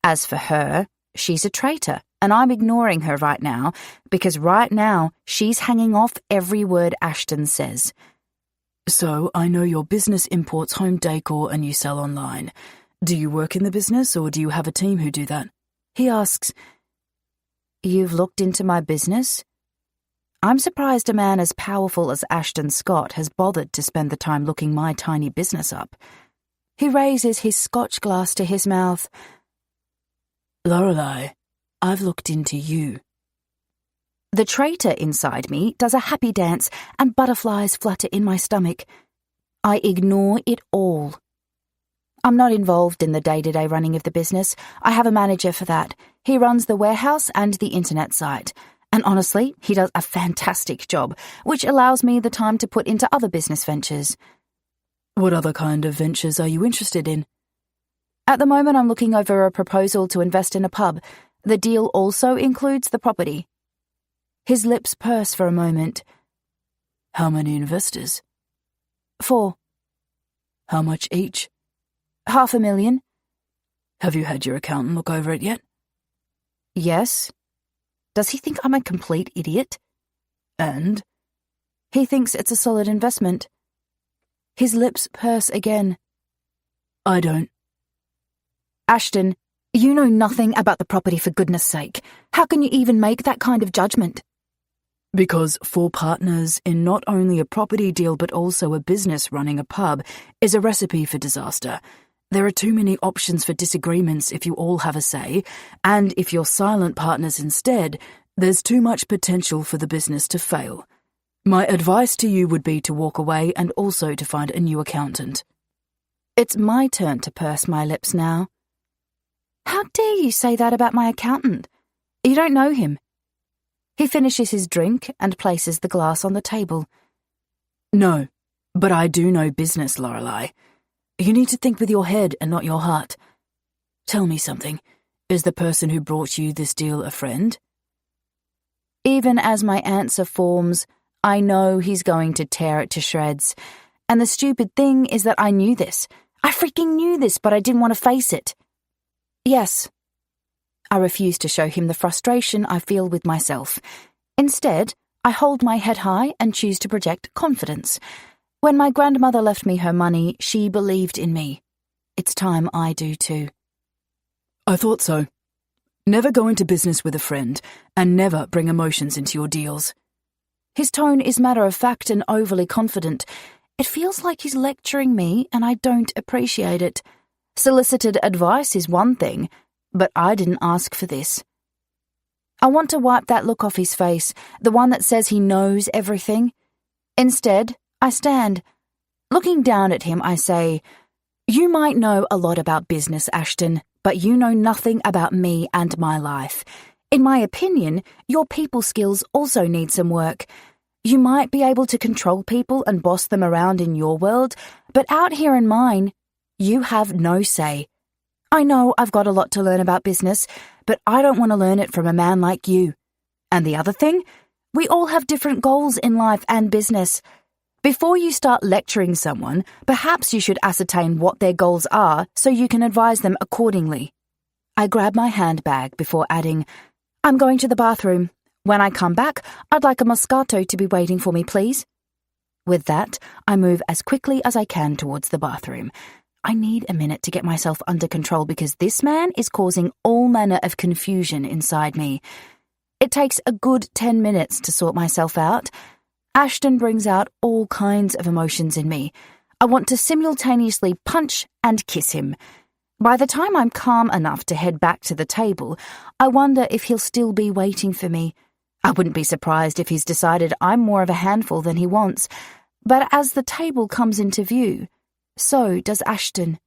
As for her, she's a traitor, and I'm ignoring her right now, because right now she's hanging off every word Ashton says. So, I know your business imports home decor and you sell online. Do you work in the business or do you have a team who do that? He asks. You've looked into my business? I'm surprised a man as powerful as Ashton Scott has bothered to spend the time looking my tiny business up. He raises his scotch glass to his mouth. Lorelei, I've looked into you. The traitor inside me does a happy dance and butterflies flutter in my stomach. I ignore it all. I'm not involved in the day-to-day running of the business. I have a manager for that. He runs the warehouse and the internet site. And honestly, he does a fantastic job, which allows me the time to put into other business ventures. What other kind of ventures are you interested in? At the moment, I'm looking over a proposal to invest in a pub. The deal also includes the property. His lips purse for a moment. How many investors? 4. How much each? $500,000. Have you had your accountant look over it yet? Yes. Does he think I'm a complete idiot? And? He thinks it's a solid investment. His lips purse again. I don't. Ashton, you know nothing about the property, for goodness sake. How can you even make that kind of judgment? Because 4 partners in not only a property deal but also a business running a pub is a recipe for disaster. There are too many options for disagreements if you all have a say, and if you're silent partners instead, there's too much potential for the business to fail. My advice to you would be to walk away and also to find a new accountant. It's my turn to purse my lips now. How dare you say that about my accountant? You don't know him. He finishes his drink and places the glass on the table. No, but I do know business, Lorelei. You need to think with your head and not your heart. Tell me something. Is the person who brought you this deal a friend? Even as my answer forms, I know he's going to tear it to shreds. And the stupid thing is that I knew this. I freaking knew this, but I didn't want to face it. Yes. I refuse to show him the frustration I feel with myself. Instead, I hold my head high and choose to project confidence. When my grandmother left me her money, she believed in me. It's time I do too. I thought so. Never go into business with a friend, and never bring emotions into your deals. His tone is matter-of-fact and overly confident. It feels like he's lecturing me, and I don't appreciate it. Solicited advice is one thing, but I didn't ask for this. I want to wipe that look off his face, the one that says he knows everything. Instead, I stand. Looking down at him, I say, You might know a lot about business, Ashton, but you know nothing about me and my life. In my opinion, your people skills also need some work. You might be able to control people and boss them around in your world, but out here in mine, you have no say. I know I've got a lot to learn about business, but I don't want to learn it from a man like you. And the other thing, we all have different goals in life and business. Before you start lecturing someone, perhaps you should ascertain what their goals are so you can advise them accordingly. I grab my handbag before adding, I'm going to the bathroom. When I come back, I'd like a Moscato to be waiting for me, please. With that, I move as quickly as I can towards the bathroom. I need a minute to get myself under control because this man is causing all manner of confusion inside me. It takes a good 10 minutes to sort myself out. Ashton brings out all kinds of emotions in me. I want to simultaneously punch and kiss him. By the time I'm calm enough to head back to the table, I wonder if he'll still be waiting for me. I wouldn't be surprised if he's decided I'm more of a handful than he wants. But as the table comes into view, so does Ashton.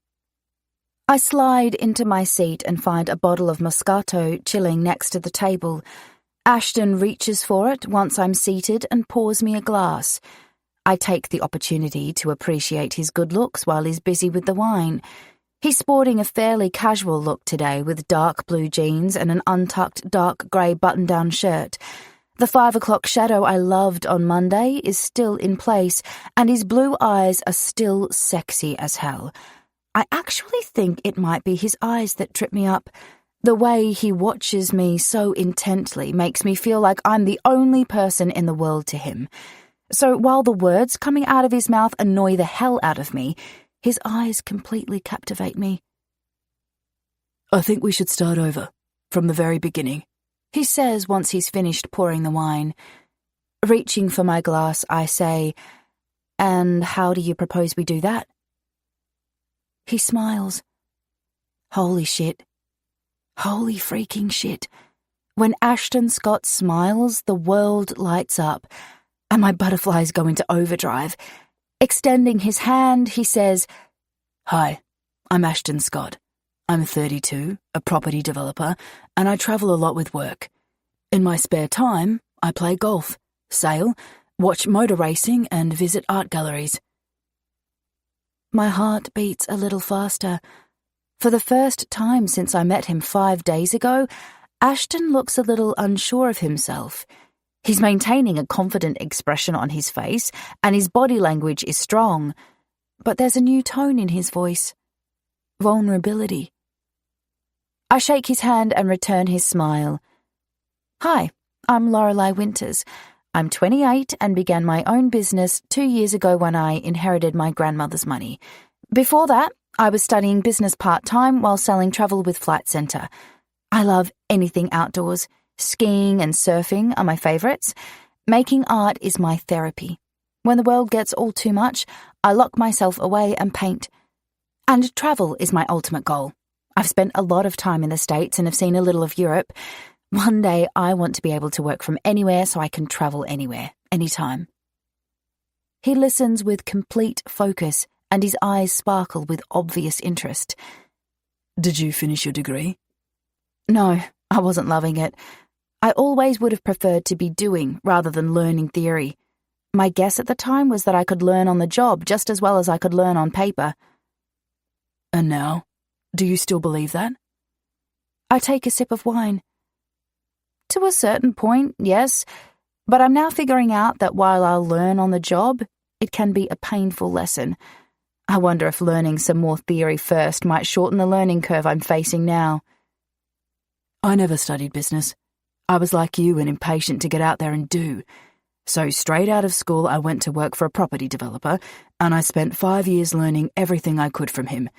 I slide into my seat and find a bottle of Moscato chilling next to the table. Ashton reaches for it once I'm seated and pours me a glass. I take the opportunity to appreciate his good looks while he's busy with the wine. He's sporting a fairly casual look today with dark blue jeans and an untucked dark grey button-down shirt. The 5 o'clock shadow I loved on Monday is still in place, and his blue eyes are still sexy as hell. I actually think it might be his eyes that trip me up. The way he watches me so intently makes me feel like I'm the only person in the world to him. So while the words coming out of his mouth annoy the hell out of me, his eyes completely captivate me. I think we should start over, from the very beginning, he says once he's finished pouring the wine. Reaching for my glass, I say, "And how do you propose we do that?" He smiles. Holy shit. Holy freaking shit. When Ashton Scott smiles, the world lights up, and my butterflies go into overdrive. Extending his hand, he says, "Hi, I'm Ashton Scott. I'm 32, a property developer, and I travel a lot with work. In my spare time, I play golf, sail, watch motor racing, and visit art galleries." My heart beats a little faster. For the first time since I met him 5 days ago, Ashton looks a little unsure of himself. He's maintaining a confident expression on his face, and his body language is strong. But there's a new tone in his voice. Vulnerability. I shake his hand and return his smile. "Hi, I'm Lorelei Winters. I'm 28 and began my own business 2 years ago when I inherited my grandmother's money. Before that, I was studying business part-time while selling travel with Flight Centre. I love anything outdoors. Skiing and surfing are my favourites. Making art is my therapy. When the world gets all too much, I lock myself away and paint. And travel is my ultimate goal. I've spent a lot of time in the States and have seen a little of Europe. One day I want to be able to work from anywhere so I can travel anywhere, anytime." He listens with complete focus, and his eyes sparkle with obvious interest. "Did you finish your degree?" No, I wasn't loving it. I always would have preferred to be doing rather than learning theory. My guess at the time was that I could learn on the job just as well as I could learn on paper. "And now, do you still believe that?" I take a sip of wine. To a certain point, yes, but I'm now figuring out that while I'll learn on the job, it can be a painful lesson. I wonder if learning some more theory first might shorten the learning curve I'm facing now. "I never studied business. I was like you and impatient to get out there and do. So straight out of school I went to work for a property developer, and I spent 5 years learning everything I could from him.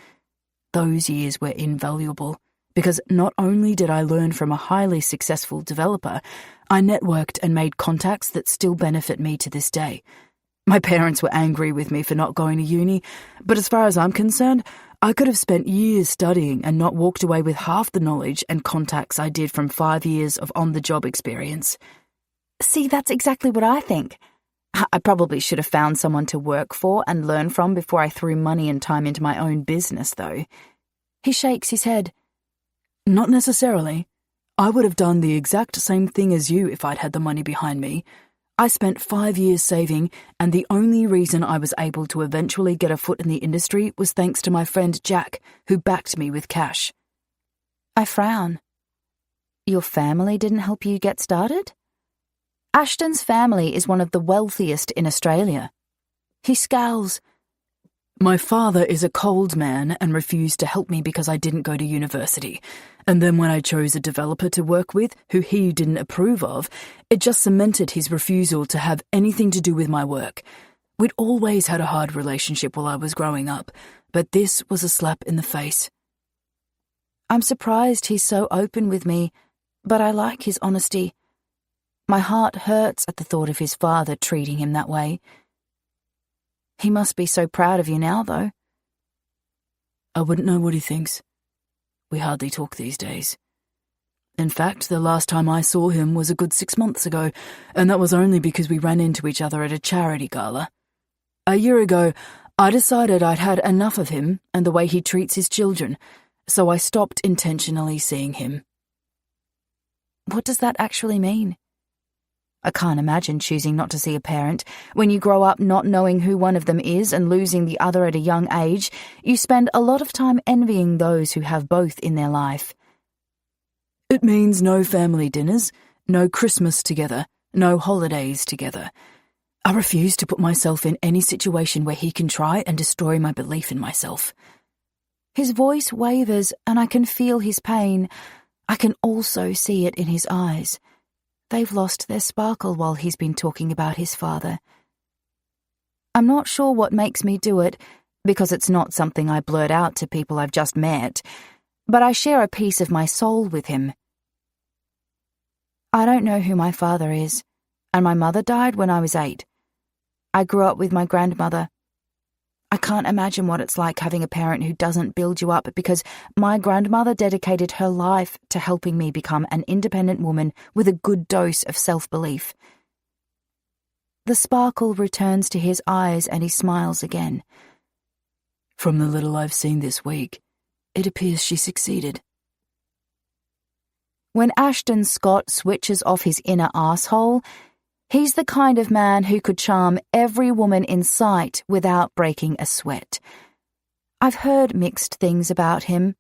Those years were invaluable, because not only did I learn from a highly successful developer, I networked and made contacts that still benefit me to this day. My parents were angry with me for not going to uni, but as far as I'm concerned, I could have spent years studying and not walked away with half the knowledge and contacts I did from 5 years of on-the-job experience." See, that's exactly what I think. I probably should have found someone to work for and learn from before I threw money and time into my own business, though. He shakes his head. "Not necessarily. I would have done the exact same thing as you if I'd had the money behind me. I spent 5 years saving, and the only reason I was able to eventually get a foot in the industry was thanks to my friend Jack, who backed me with cash." I frown. Your family didn't help you get started? Ashton's family is one of the wealthiest in Australia. He scowls. "My father is a cold man and refused to help me because I didn't go to university. And then when I chose a developer to work with who he didn't approve of, it just cemented his refusal to have anything to do with my work. We'd always had a hard relationship while I was growing up, but this was a slap in the face." I'm surprised he's so open with me, but I like his honesty. My heart hurts at the thought of his father treating him that way. He must be so proud of you now, though. "I wouldn't know what he thinks. We hardly talk these days. In fact, the last time I saw him was a good 6 months ago, and that was only because we ran into each other at a charity gala. A year ago, I decided I'd had enough of him and the way he treats his children, so I stopped intentionally seeing him." What does that actually mean? I can't imagine choosing not to see a parent. When you grow up not knowing who one of them is and losing the other at a young age, you spend a lot of time envying those who have both in their life. It means no family dinners, no Christmas together, no holidays together. I refuse to put myself in any situation where he can try and destroy my belief in myself. His voice wavers and I can feel his pain. I can also see it in his eyes. They've lost their sparkle while he's been talking about his father. I'm not sure what makes me do it, because it's not something I blurt out to people I've just met, but I share a piece of my soul with him. I don't know who my father is, and my mother died when I was 8. I grew up with my grandmother. I can't imagine what it's like having a parent who doesn't build you up, because my grandmother dedicated her life to helping me become an independent woman with a good dose of self-belief. The sparkle returns to his eyes and he smiles again. From the little I've seen this week, it appears she succeeded. When Ashton Scott switches off his inner asshole, he's the kind of man who could charm every woman in sight without breaking a sweat. I've heard mixed things about him.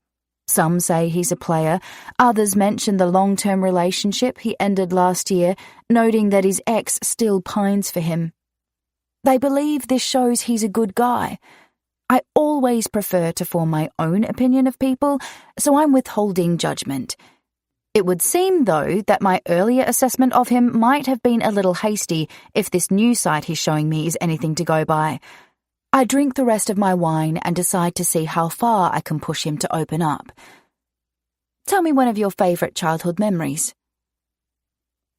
Some say he's a player, others mention the long-term relationship he ended last year, noting that his ex still pines for him. They believe this shows he's a good guy. I always prefer to form my own opinion of people, so I'm withholding judgment. It would seem, though, that my earlier assessment of him might have been a little hasty if this new side he's showing me is anything to go by. I drink the rest of my wine and decide to see how far I can push him to open up. Tell me one of your favourite childhood memories.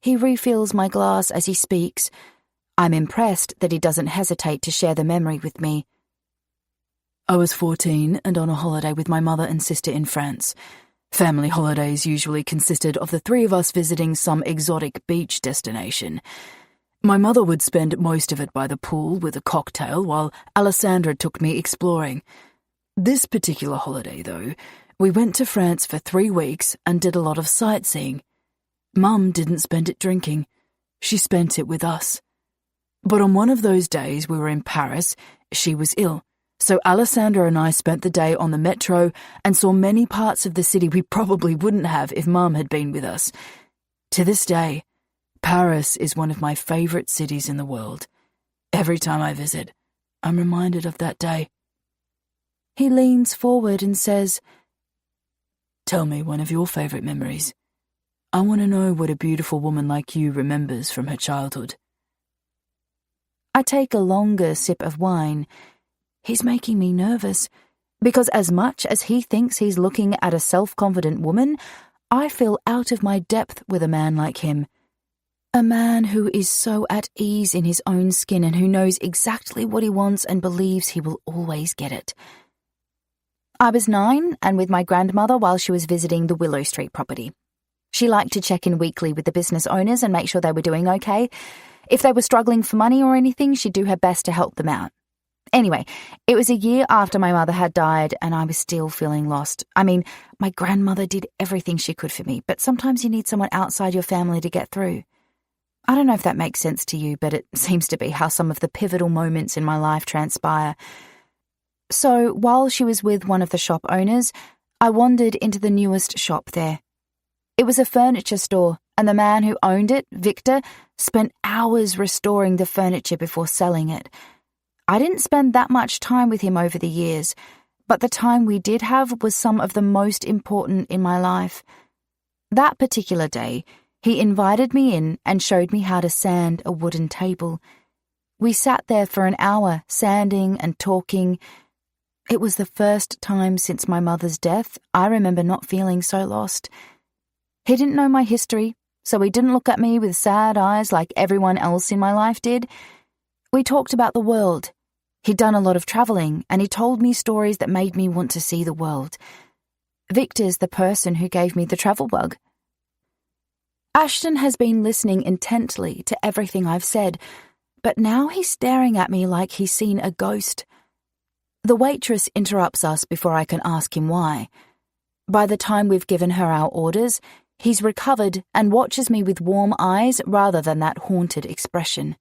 He refills my glass as he speaks. I'm impressed that he doesn't hesitate to share the memory with me. I was 14 and on a holiday with my mother and sister in France. Family holidays usually consisted of the 3 of us visiting some exotic beach destination. My mother would spend most of it by the pool with a cocktail, while Alessandra took me exploring. This particular holiday, though, we went to France for 3 weeks and did a lot of sightseeing. Mum didn't spend it drinking. She spent it with us. But on one of those days we were in Paris, she was ill. So Alessandra and I spent the day on the metro and saw many parts of the city we probably wouldn't have if Mum had been with us. To this day, Paris is one of my favourite cities in the world. Every time I visit, I'm reminded of that day. He leans forward and says, Tell me one of your favourite memories. I want to know what a beautiful woman like you remembers from her childhood. I take a longer sip of wine. He's making me nervous, because as much as he thinks he's looking at a self-confident woman, I feel out of my depth with a man like him. A man who is so at ease in his own skin and who knows exactly what he wants and believes he will always get it. I was 9 and with my grandmother while she was visiting the Willow Street property. She liked to check in weekly with the business owners and make sure they were doing okay. If they were struggling for money or anything, she'd do her best to help them out. Anyway, it was a year after my mother had died and I was still feeling lost. I mean, my grandmother did everything she could for me, but sometimes you need someone outside your family to get through. I don't know if that makes sense to you, but it seems to be how some of the pivotal moments in my life transpire. So, while she was with one of the shop owners, I wandered into the newest shop there. It was a furniture store, and the man who owned it, Victor, spent hours restoring the furniture before selling it. I didn't spend that much time with him over the years, but the time we did have was some of the most important in my life. That particular day, he invited me in and showed me how to sand a wooden table. We sat there for an hour, sanding and talking. It was the first time since my mother's death I remember not feeling so lost. He didn't know my history, so he didn't look at me with sad eyes like everyone else in my life did. We talked about the world. He'd done a lot of travelling, and he told me stories that made me want to see the world. Victor's the person who gave me the travel bug. Ashton has been listening intently to everything I've said, but now he's staring at me like he's seen a ghost. The waitress interrupts us before I can ask him why. By the time we've given her our orders, He's recovered and watches me with warm eyes rather than that haunted expression.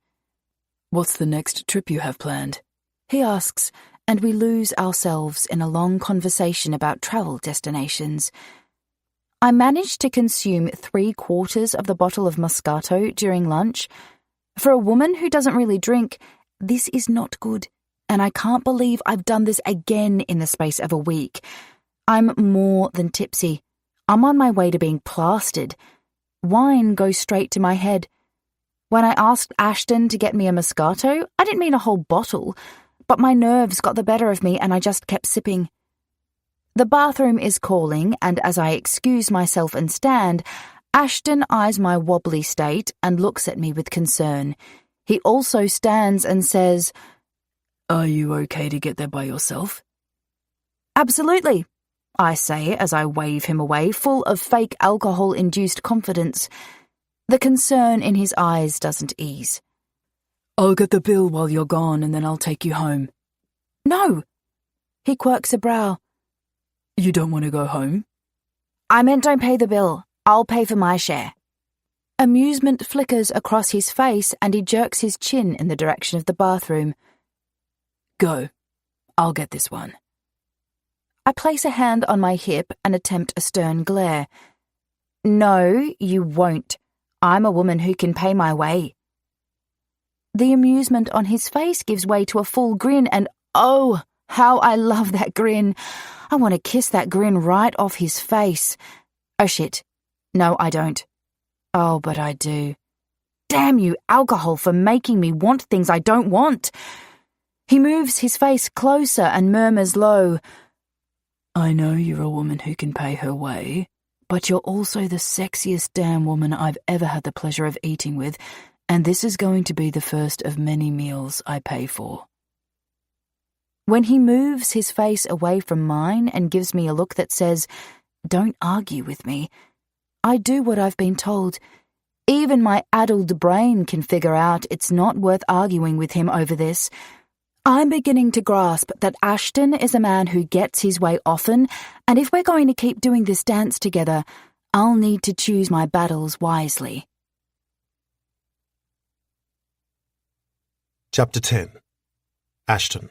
What's the next trip you have planned? He asks, and we lose ourselves in a long conversation about travel destinations. I managed to consume 3/4 of the bottle of Moscato during lunch. For a woman who doesn't really drink, this is not good, and I can't believe I've done this again in the space of a week. I'm more than tipsy. I'm on my way to being plastered. Wine goes straight to my head. When I asked Ashton to get me a Moscato, I didn't mean a whole bottle, but my nerves got the better of me and I just kept sipping. The bathroom is calling, and as I excuse myself and stand, Ashton eyes my wobbly state and looks at me with concern. He also stands and says, Are you okay to get there by yourself? Absolutely, I say as I wave him away, full of fake alcohol-induced confidence. The concern in his eyes doesn't ease. I'll get the bill while you're gone and then I'll take you home. No! He quirks a brow. You don't want to go home? I meant don't pay the bill. I'll pay for my share. Amusement flickers across his face and he jerks his chin in the direction of the bathroom. Go. I'll get this one. I place a hand on my hip and attempt a stern glare. No, you won't. I'm a woman who can pay my way. The amusement on his face gives way to a full grin, and oh, how I love that grin. I want to kiss that grin right off his face. Oh shit. No, I don't. Oh, but I do. Damn you, alcohol, for making me want things I don't want. He moves his face closer and murmurs low, I know you're a woman who can pay her way, but you're also the sexiest damn woman I've ever had the pleasure of eating with, and this is going to be the first of many meals I pay for. When he moves his face away from mine and gives me a look that says, Don't argue with me, I do what I've been told. Even my addled brain can figure out it's not worth arguing with him over this. I'm beginning to grasp that Ashton is a man who gets his way often, and if we're going to keep doing this dance together, I'll need to choose my battles wisely. Chapter 10. Ashton.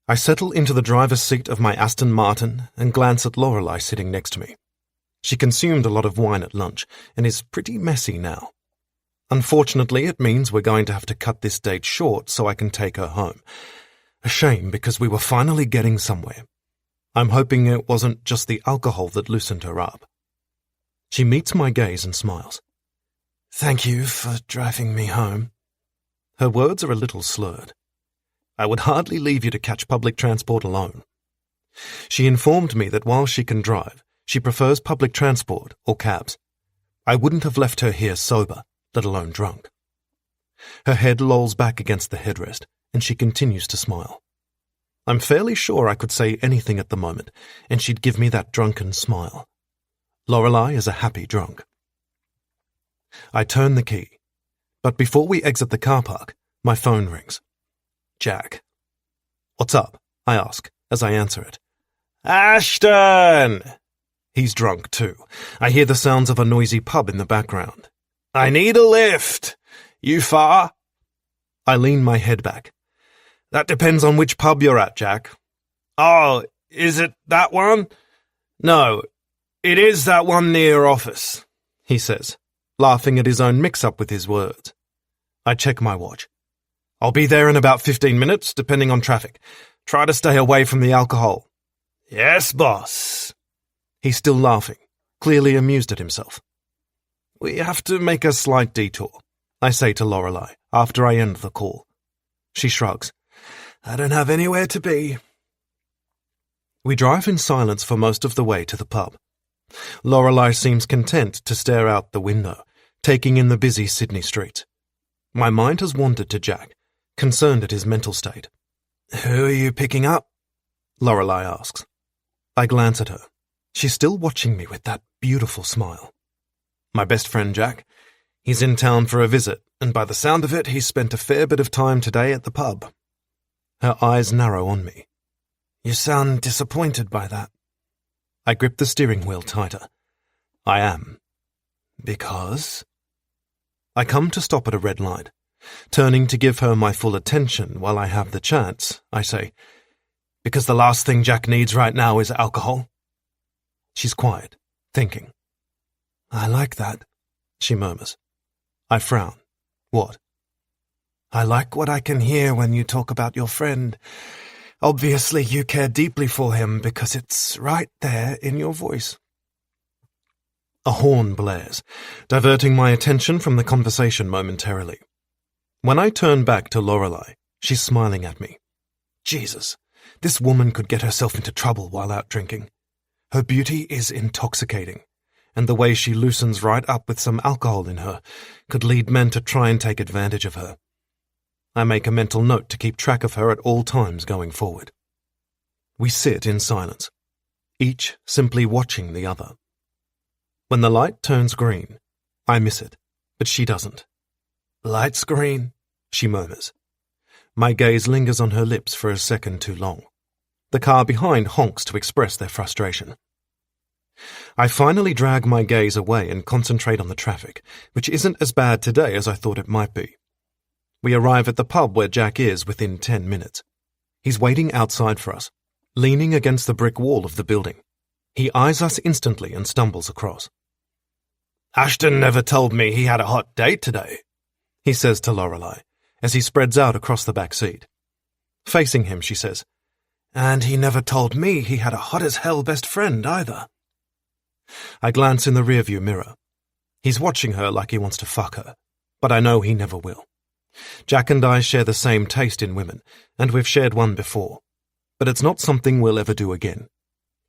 I settle into the driver's seat of my Aston Martin and glance at Lorelei sitting next to me. She consumed a lot of wine at lunch and is pretty messy now. Unfortunately, it means we're going to have to cut this date short so I can take her home. A shame, because we were finally getting somewhere. I'm hoping it wasn't just the alcohol that loosened her up. She meets my gaze and smiles. Thank you for driving me home. Her words are a little slurred. I would hardly leave you to catch public transport alone. She informed me that while she can drive, she prefers public transport or cabs. I wouldn't have left her here sober, let alone drunk. Her head lolls back against the headrest, and she continues to smile. I'm fairly sure I could say anything at the moment, and she'd give me that drunken smile. Lorelei is a happy drunk. I turn the key, but before we exit the car park, my phone rings. Jack. What's up? I ask, as I answer it. Ashton! He's drunk too. I hear the sounds of a noisy pub in the background. I need a lift. You far? I lean my head back. That depends on which pub you're at, Jack. Oh, is it that one? No, it is that one near your office, he says, laughing at his own mix-up with his words. I check my watch. I'll be there in about 15 minutes, depending on traffic. Try to stay away from the alcohol. Yes, boss. He's still laughing, clearly amused at himself. We have to make a slight detour, I say to Lorelei, after I end the call. She shrugs. I don't have anywhere to be. We drive in silence for most of the way to the pub. Lorelei seems content to stare out the window, taking in the busy Sydney streets. My mind has wandered to Jack, concerned at his mental state. Who are you picking up? Lorelei asks. I glance at her. She's still watching me with that beautiful smile. My best friend Jack. He's in town for a visit, and by the sound of it, he's spent a fair bit of time today at the pub. Her eyes narrow on me. You sound disappointed by that. I grip the steering wheel tighter. I am. Because? I come to stop at a red light. Turning to give her my full attention while I have the chance, I say, because the last thing Jack needs right now is alcohol. She's quiet, thinking. I like that, she murmurs. I frown. What? I like what I can hear when you talk about your friend. Obviously you care deeply for him because it's right there in your voice. A horn blares, diverting my attention from the conversation momentarily. When I turn back to Lorelei, she's smiling at me. Jesus, this woman could get herself into trouble while out drinking. Her beauty is intoxicating, and the way she loosens right up with some alcohol in her could lead men to try and take advantage of her. I make a mental note to keep track of her at all times going forward. We sit in silence, each simply watching the other. When the light turns green, I miss it, but she doesn't. Light's green, she murmurs. My gaze lingers on her lips for a second too long. The car behind honks to express their frustration. I finally drag my gaze away and concentrate on the traffic, which isn't as bad today as I thought it might be. We arrive at the pub where Jack is within 10 minutes. He's waiting outside for us, leaning against the brick wall of the building. He eyes us instantly and stumbles across. Ashton never told me he had a hot date today, he says to Lorelei, as he spreads out across the back seat. Facing him, she says, and he never told me he had a hot-as-hell best friend either. I glance in the rearview mirror. He's watching her like he wants to fuck her, but I know he never will. Jack and I share the same taste in women, and we've shared one before, but it's not something we'll ever do again.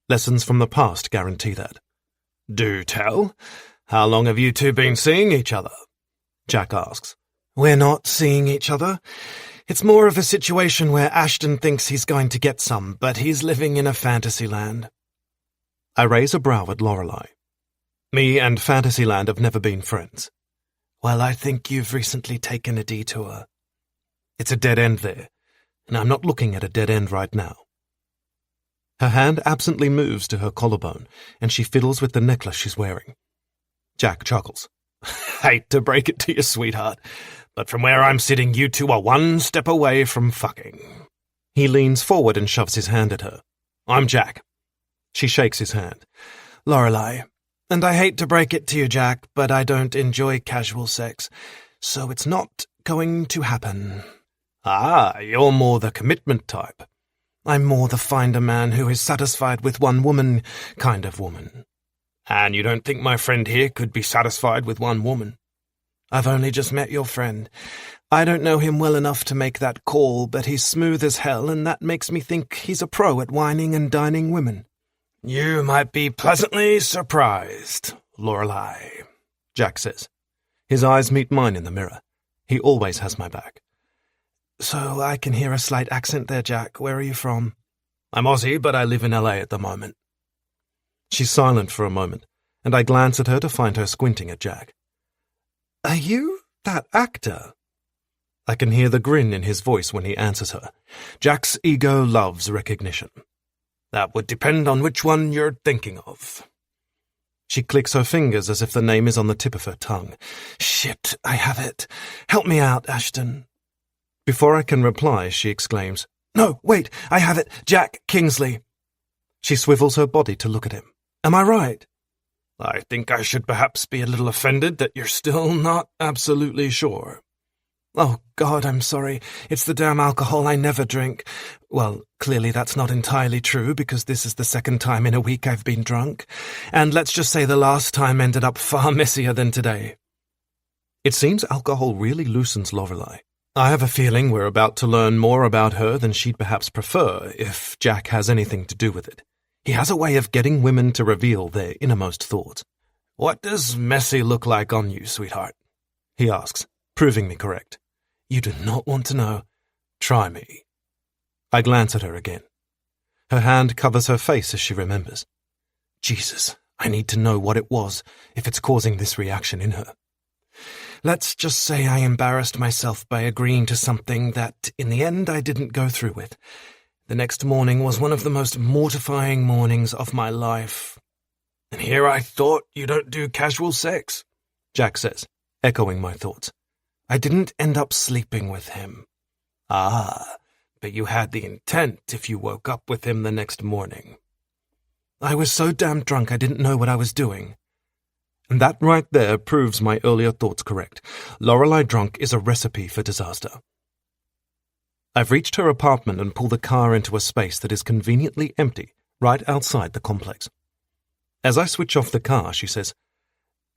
Lessons from the past guarantee that. Do tell. How long have you two been seeing each other? Jack asks. We're not seeing each other. It's more of a situation where Ashton thinks he's going to get some, but he's living in a fantasy land. I raise a brow at Lorelei. Me and Fantasyland have never been friends. Well, I think you've recently taken a detour. It's a dead end there, and I'm not looking at a dead end right now. Her hand absently moves to her collarbone, and she fiddles with the necklace she's wearing. Jack chuckles. Hate to break it to you, sweetheart, but from where I'm sitting, you two are one step away from fucking. He leans forward and shoves his hand at her. I'm Jack. She shakes his hand. Lorelei, and I hate to break it to you, Jack, but I don't enjoy casual sex, so it's not going to happen. Ah, you're more the commitment type. I'm more the find a man who is satisfied with one woman kind of woman. And you don't think my friend here could be satisfied with one woman? I've only just met your friend. I don't know him well enough to make that call, but he's smooth as hell, and that makes me think he's a pro at whining and dining women. You might be pleasantly surprised, Lorelei, Jack says. His eyes meet mine in the mirror. He always has my back. So I can hear a slight accent there, Jack. Where are you from? I'm Aussie, but I live in LA at the moment. She's silent for a moment, and I glance at her to find her squinting at Jack. Are you that actor? I can hear the grin in his voice when he answers her. Jack's ego loves recognition. That would depend on which one you're thinking of. She clicks her fingers as if the name is on the tip of her tongue. Shit, I have it. Help me out, Ashton. Before I can reply, she exclaims, No, wait, I have it. Jack Kingsley. She swivels her body to look at him. Am I right? I think I should perhaps be a little offended that you're still not absolutely sure. Oh, God, I'm sorry. It's the damn alcohol. I never drink. Well, clearly that's not entirely true, because this is the second time in a week I've been drunk. And let's just say the last time ended up far messier than today. It seems alcohol really loosens Lorelei. I have a feeling we're about to learn more about her than she'd perhaps prefer if Jack has anything to do with it. He has a way of getting women to reveal their innermost thoughts. What does messy look like on you, sweetheart? He asks, proving me correct. You do not want to know. Try me. I glance at her again. Her hand covers her face as she remembers. Jesus, I need to know what it was, if it's causing this reaction in her. Let's just say I embarrassed myself by agreeing to something that, in the end, I didn't go through with. The next morning was one of the most mortifying mornings of my life. And here I thought you don't do casual sex, Jack says, echoing my thoughts. I didn't end up sleeping with him. Ah, but you had the intent if you woke up with him the next morning. I was so damn drunk I didn't know what I was doing. And that right there proves my earlier thoughts correct. Lorelei drunk is a recipe for disaster. I've reached her apartment and pulled the car into a space that is conveniently empty, right outside the complex. As I switch off the car, she says,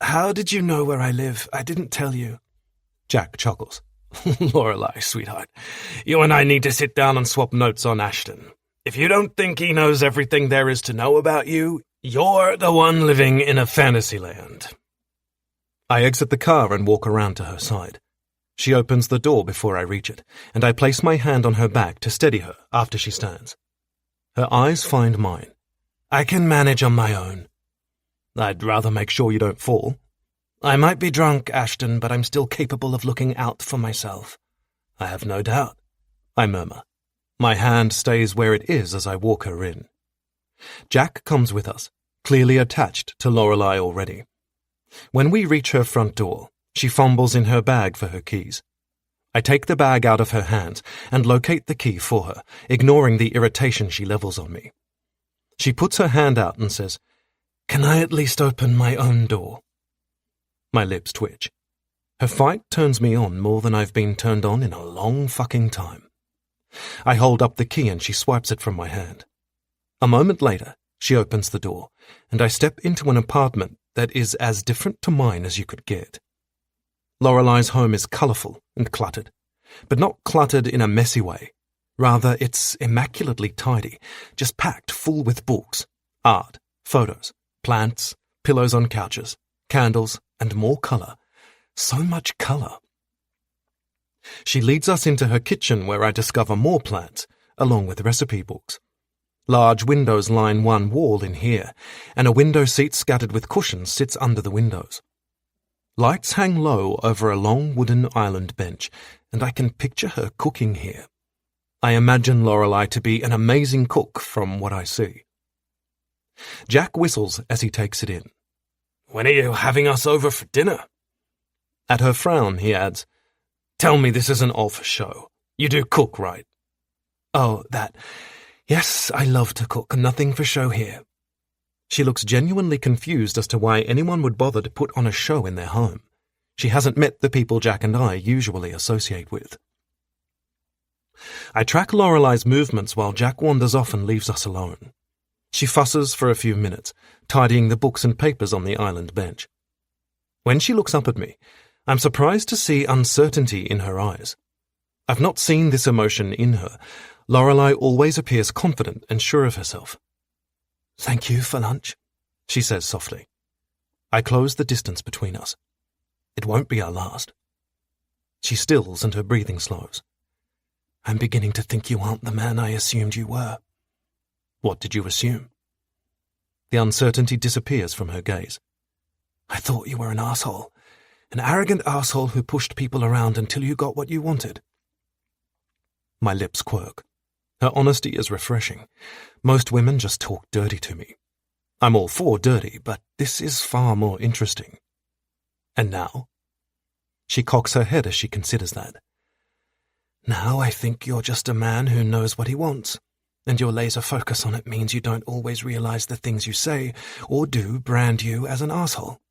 "How did you know where I live? I didn't tell you." Jack chuckles. "Lorelei, sweetheart, you and I need to sit down and swap notes on Ashton. If you don't think he knows everything there is to know about you, you're the one living in a fantasy land." I exit the car and walk around to her side. She opens the door before I reach it, and I place my hand on her back to steady her after she stands. Her eyes find mine. "I can manage on my own." "I'd rather make sure you don't fall." "I might be drunk, Ashton, but I'm still capable of looking out for myself." "I have no doubt," I murmur. My hand stays where it is as I walk her in. Jack comes with us, clearly attached to Lorelei already. When we reach her front door, she fumbles in her bag for her keys. I take the bag out of her hands and locate the key for her, ignoring the irritation she levels on me. She puts her hand out and says, "Can I at least open my own door?" My lips twitch. Her fight turns me on more than I've been turned on in a long fucking time. I hold up the key and she swipes it from my hand. A moment later, she opens the door, and I step into an apartment that is as different to mine as you could get. Lorelei's home is colourful and cluttered, but not cluttered in a messy way. Rather, it's immaculately tidy, just packed full with books, art, photos, plants, pillows on couches, candles, and more colour. So much colour. She leads us into her kitchen where I discover more plants, along with recipe books. Large windows line one wall in here, and a window seat scattered with cushions sits under the windows. Lights hang low over a long wooden island bench, and I can picture her cooking here. I imagine Lorelei to be an amazing cook from what I see. Jack whistles as he takes it in. "When are you having us over for dinner?" At her frown, he adds, "Tell me this isn't all for show. You do cook, right?" "Oh, that. Yes, I love to cook. Nothing for show here." She looks genuinely confused as to why anyone would bother to put on a show in their home. She hasn't met the people Jack and I usually associate with. I track Lorelei's movements while Jack wanders off and leaves us alone. She fusses for a few minutes, tidying the books and papers on the island bench. When she looks up at me, I'm surprised to see uncertainty in her eyes. I've not seen this emotion in her. Lorelei always appears confident and sure of herself. "Thank you for lunch," she says softly. I close the distance between us. It won't be our last. She stills and her breathing slows. "I'm beginning to think you aren't the man I assumed you were." "What did you assume?" The uncertainty disappears from her gaze. "I thought you were an asshole. An arrogant asshole who pushed people around until you got what you wanted." My lips quirk. Her honesty is refreshing. Most women just talk dirty to me. I'm all for dirty, but this is far more interesting. "And now?" She cocks her head as she considers that. "Now I think you're just a man who knows what he wants, and your laser focus on it means you don't always realize the things you say or do brand you as an asshole."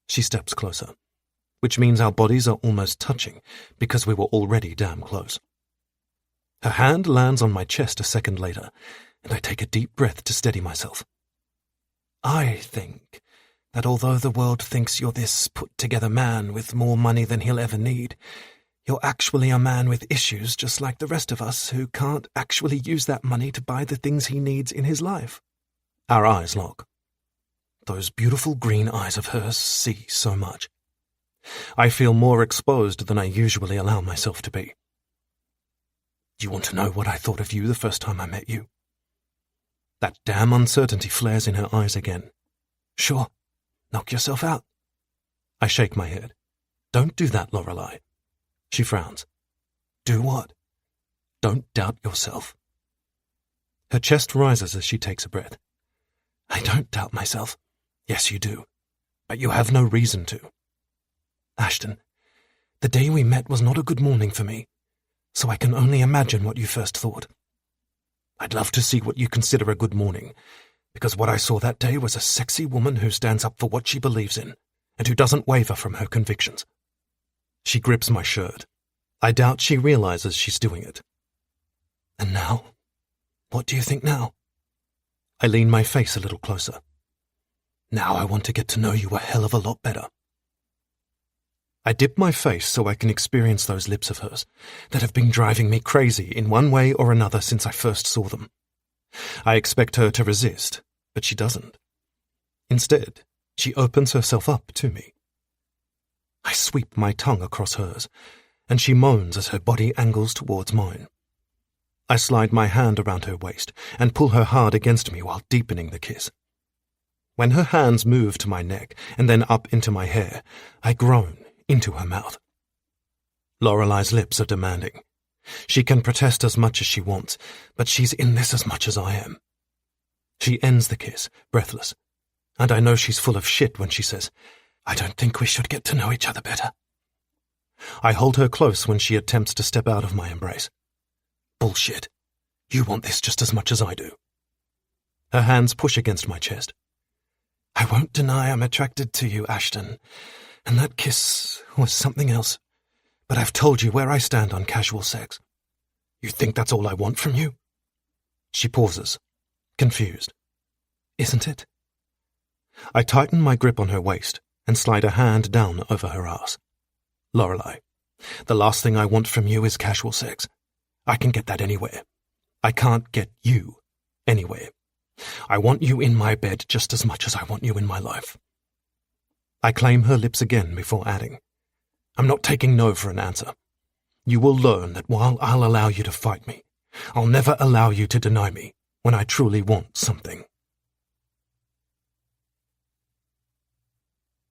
She steps closer, which means our bodies are almost touching because we were already damn close. Her hand lands on my chest a second later, and I take a deep breath to steady myself. "I think that although the world thinks you're this put-together man with more money than he'll ever need, you're actually a man with issues just like the rest of us who can't actually use that money to buy the things he needs in his life." Our eyes lock. Those beautiful green eyes of hers see so much. I feel more exposed than I usually allow myself to be. "You want to know what I thought of you the first time I met you?" That damn uncertainty flares in her eyes again. "Sure. Knock yourself out." I shake my head. "Don't do that, Lorelei." She frowns. "Do what?" "Don't doubt yourself." Her chest rises as she takes a breath. I don't doubt myself. Yes, you do. But you have no reason to. Ashton, the day we met was not a good morning for me, so I can only imagine what you first thought. I'd love to see what you consider a good morning, because what I saw that day was a sexy woman who stands up for what she believes in, and who doesn't waver from her convictions. She grips my shirt. I doubt she realizes she's doing it. And now? What do you think now? I lean my face a little closer. Now I want to get to know you a hell of a lot better. I dip my face so I can experience those lips of hers that have been driving me crazy in one way or another since I first saw them. I expect her to resist, but she doesn't. Instead, she opens herself up to me. I sweep my tongue across hers, and she moans as her body angles towards mine. I slide my hand around her waist and pull her hard against me while deepening the kiss. When her hands move to my neck and then up into my hair, I groan into her mouth. Lorelei's lips are demanding. She can protest as much as she wants, but she's in this as much as I am. She ends the kiss, breathless, and I know she's full of shit when she says, I don't think we should get to know each other better. I hold her close when she attempts to step out of my embrace. Bullshit. You want this just as much as I do. Her hands push against my chest. I won't deny I'm attracted to you, Ashton, and that kiss was something else, but I've told you where I stand on casual sex. You think that's all I want from you? She pauses, confused. Isn't it? I tighten my grip on her waist and slide a hand down over her ass. Lorelei, the last thing I want from you is casual sex. I can get that anywhere. I can't get you anywhere. I want you in my bed just as much as I want you in my life. I claim her lips again before adding, I'm not taking no for an answer. You will learn that while I'll allow you to fight me, I'll never allow you to deny me when I truly want something.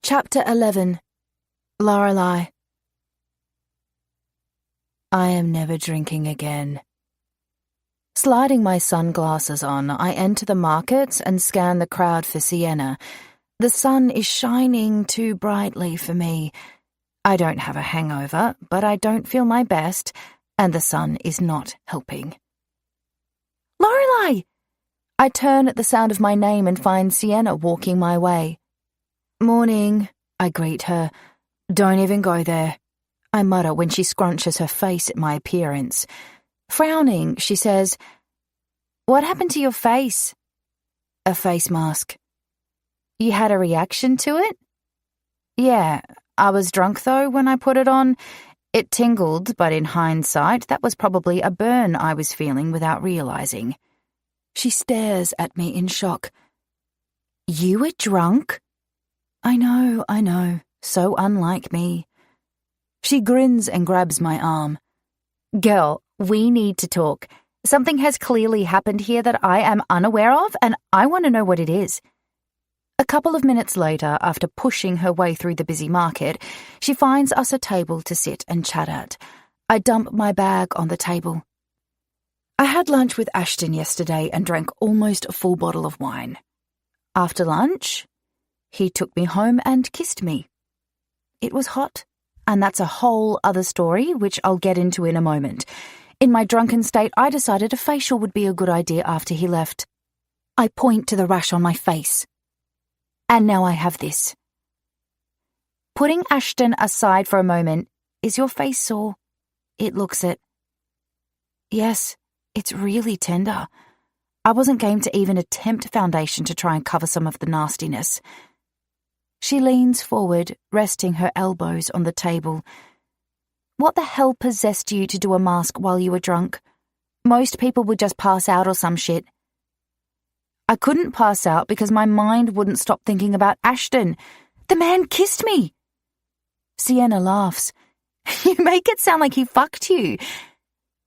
Chapter 11. Lorelei. I am never drinking again. Sliding my sunglasses on, I enter the market and scan the crowd for Sienna. The sun is shining too brightly for me. I don't have a hangover, but I don't feel my best, and the sun is not helping. Lorelei! I turn at the sound of my name and find Sienna walking my way. Morning, I greet her. Don't even go there, I mutter when she scrunches her face at my appearance. Frowning, she says, What happened to your face? A face mask. You had a reaction to it? Yeah, I was drunk though when I put it on. It tingled, but in hindsight, that was probably a burn I was feeling without realizing. She stares at me in shock. You were drunk? I know, so unlike me. She grins and grabs my arm. Girl, we need to talk. Something has clearly happened here that I am unaware of, and I want to know what it is. A couple of minutes later, after pushing her way through the busy market, she finds us a table to sit and chat at. I dump my bag on the table. I had lunch with Ashton yesterday and drank almost a full bottle of wine. After lunch, he took me home and kissed me. It was hot, and that's a whole other story, which I'll get into in a moment. In my drunken state, I decided a facial would be a good idea after he left. I point to the rash on my face. And now I have this. Putting Ashton aside for a moment, is your face sore? It looks it. Yes, it's really tender. I wasn't game to even attempt foundation to try and cover some of the nastiness. She leans forward, resting her elbows on the table. What the hell possessed you to do a mask while you were drunk? Most people would just pass out or some shit. I couldn't pass out because my mind wouldn't stop thinking about Ashton. The man kissed me. Sienna laughs. You make it sound like he fucked you.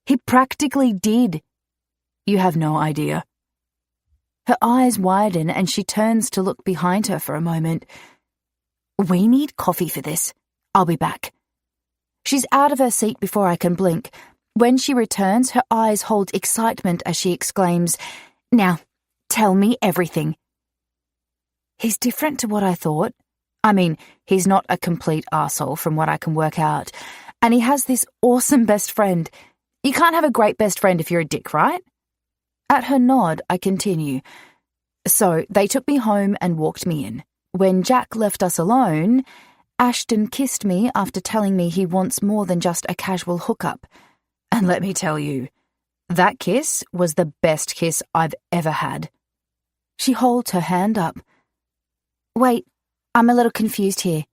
He practically did. You have no idea. Her eyes widen and she turns to look behind her for a moment. We need coffee for this. I'll be back. She's out of her seat before I can blink. When she returns, her eyes hold excitement as she exclaims, "Now, tell me everything." He's different to what I thought. I mean, he's not a complete arsehole from what I can work out. And he has this awesome best friend. You can't have a great best friend if you're a dick, right? At her nod, I continue. So they took me home and walked me in. When Jack left us alone, Ashton kissed me after telling me he wants more than just a casual hookup. And let me tell you, that kiss was the best kiss I've ever had. She holds her hand up. Wait, I'm a little confused here.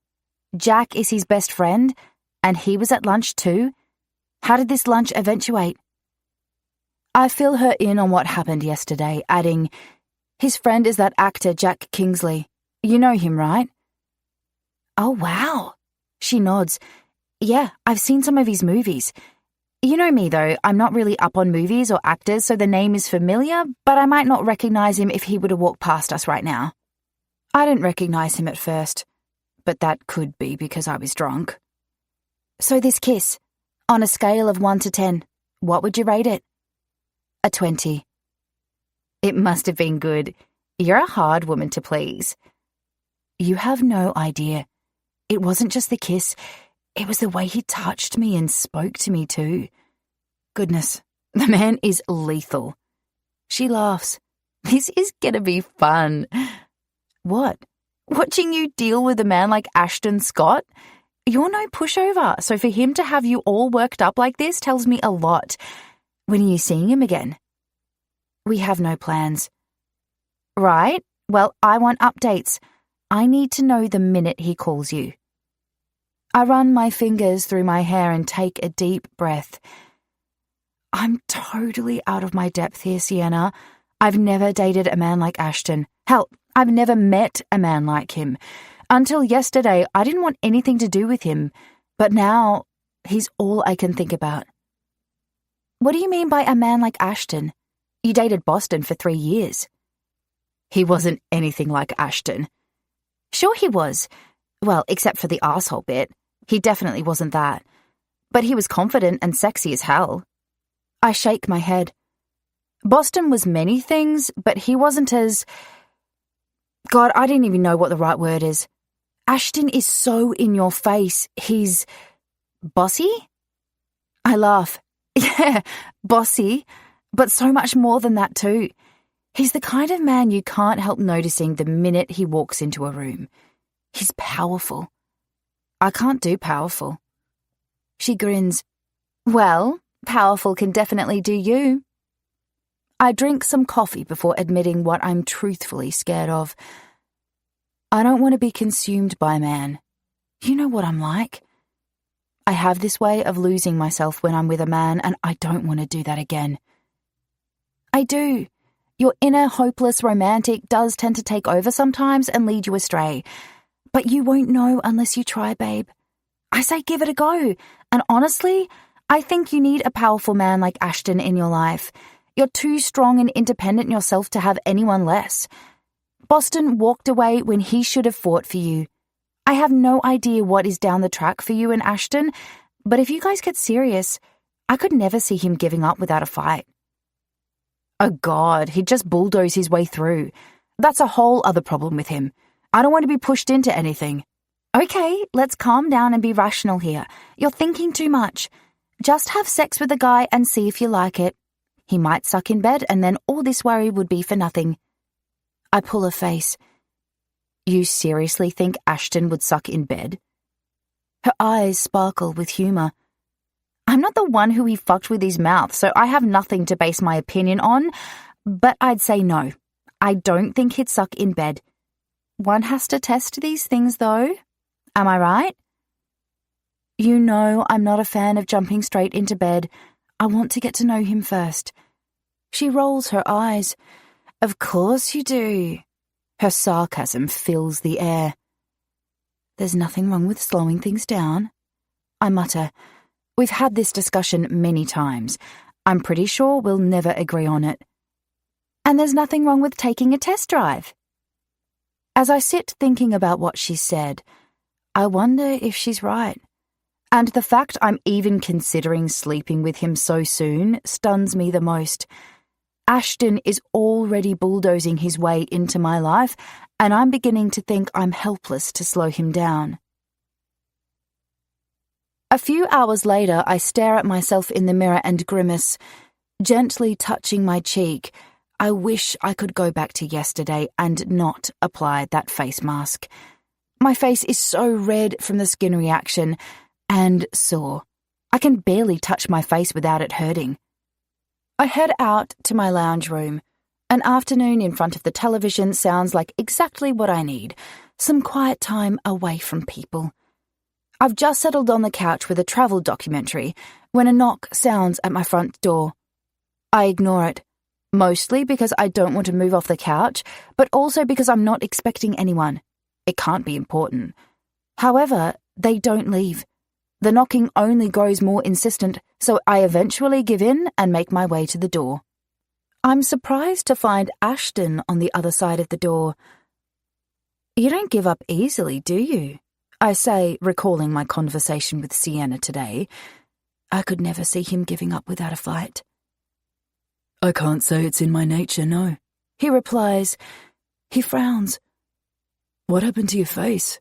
Jack is his best friend, and he was at lunch too? How did this lunch eventuate? I fill her in on what happened yesterday, adding, his friend is that actor Jack Kingsley. You know him, right? Oh, wow. She nods. Yeah, I've seen some of his movies. You know me, though. I'm not really up on movies or actors, so the name is familiar, but I might not recognize him if he were to walk past us right now. I didn't recognize him at first, but that could be because I was drunk. So this kiss, on a scale of 1 to 10, what would you rate it? A 20. It must have been good. You're a hard woman to please. You have no idea. It wasn't just the kiss. It was the way he touched me and spoke to me too. Goodness, the man is lethal. She laughs. This is gonna be fun. What? Watching you deal with a man like Ashton Scott? You're no pushover, so for him to have you all worked up like this tells me a lot. When are you seeing him again? We have no plans. Right? Well, I want updates. I need to know the minute he calls you. I run my fingers through my hair and take a deep breath. I'm totally out of my depth here, Sienna. I've never dated a man like Ashton. Hell, I've never met a man like him. Until yesterday, I didn't want anything to do with him, but now he's all I can think about. What do you mean by a man like Ashton? You dated Boston for 3 years. He wasn't anything like Ashton. Sure he was. Well, except for the arsehole bit. He definitely wasn't that. But he was confident and sexy as hell. I shake my head. Boston was many things, but he wasn't as... God, I didn't even know what the right word is. Ashton is so in your face. He's... bossy? I laugh. Yeah, bossy, but so much more than that too. He's the kind of man you can't help noticing the minute he walks into a room. He's powerful. I can't do powerful. She grins. Well, powerful can definitely do you. I drink some coffee before admitting what I'm truthfully scared of. I don't want to be consumed by a man. You know what I'm like. I have this way of losing myself when I'm with a man, and I don't want to do that again. I do. Your inner hopeless romantic does tend to take over sometimes and lead you astray. But you won't know unless you try, babe. I say give it a go. And honestly, I think you need a powerful man like Ashton in your life. You're too strong and independent yourself to have anyone less. Boston walked away when he should have fought for you. I have no idea what is down the track for you and Ashton, but if you guys get serious, I could never see him giving up without a fight. Oh God, he'd just bulldoze his way through. That's a whole other problem with him. I don't want to be pushed into anything. Okay, let's calm down and be rational here. You're thinking too much. Just have sex with the guy and see if you like it. He might suck in bed and then all this worry would be for nothing. I pull a face. You seriously think Ashton would suck in bed? Her eyes sparkle with humour. I'm not the one who he fucked with his mouth, so I have nothing to base my opinion on, but I'd say no. I don't think he'd suck in bed. One has to test these things, though. Am I right? You know I'm not a fan of jumping straight into bed. I want to get to know him first. She rolls her eyes. Of course you do. Her sarcasm fills the air. There's nothing wrong with slowing things down. I mutter. We've had this discussion many times. I'm pretty sure we'll never agree on it. And there's nothing wrong with taking a test drive. As I sit thinking about what she said, I wonder if she's right. And the fact I'm even considering sleeping with him so soon stuns me the most. Ashton is already bulldozing his way into my life, and I'm beginning to think I'm helpless to slow him down. A few hours later, I stare at myself in the mirror and grimace, gently touching my cheek. I wish I could go back to yesterday and not apply that face mask. My face is so red from the skin reaction and sore. I can barely touch my face without it hurting. I head out to my lounge room. An afternoon in front of the television sounds like exactly what I need. Some quiet time away from people. I've just settled on the couch with a travel documentary when a knock sounds at my front door. I ignore it, mostly because I don't want to move off the couch, but also because I'm not expecting anyone. It can't be important. However, they don't leave. The knocking only grows more insistent, so I eventually give in and make my way to the door. I'm surprised to find Ashton on the other side of the door. "You don't give up easily, do you?" I say, recalling my conversation with Sienna today. I could never see him giving up without a fight. "I can't say it's in my nature, no," he replies. He frowns. "What happened to your face?"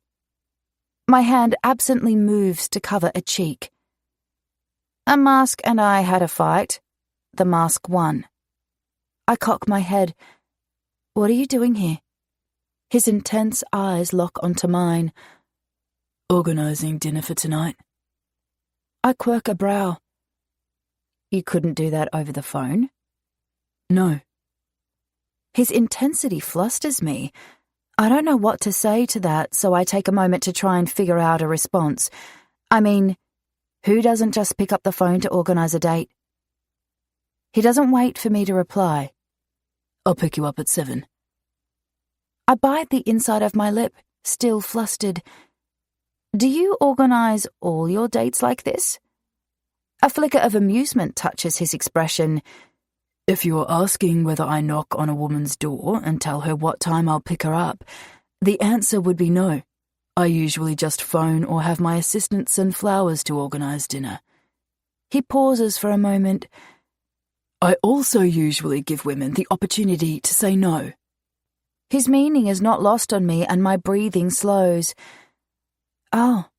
My hand absently moves to cover a cheek. "A mask and I had a fight. The mask won." I cock my head. "What are you doing here?" His intense eyes lock onto mine. "Organising dinner for tonight." I quirk a brow. "You couldn't do that over the phone?" "No." His intensity flusters me. I don't know what to say to that, so I take a moment to try and figure out a response. I mean, who doesn't just pick up the phone to organise a date? He doesn't wait for me to reply. "I'll pick you up at 7. I bite the inside of my lip, still flustered. "Do you organise all your dates like this?" A flicker of amusement touches his expression. "If you're asking whether I knock on a woman's door and tell her what time I'll pick her up, the answer would be no. I usually just phone or have my assistant send flowers to organise dinner." He pauses for a moment. "I also usually give women the opportunity to say no." His meaning is not lost on me, and my breathing slows. "Oh."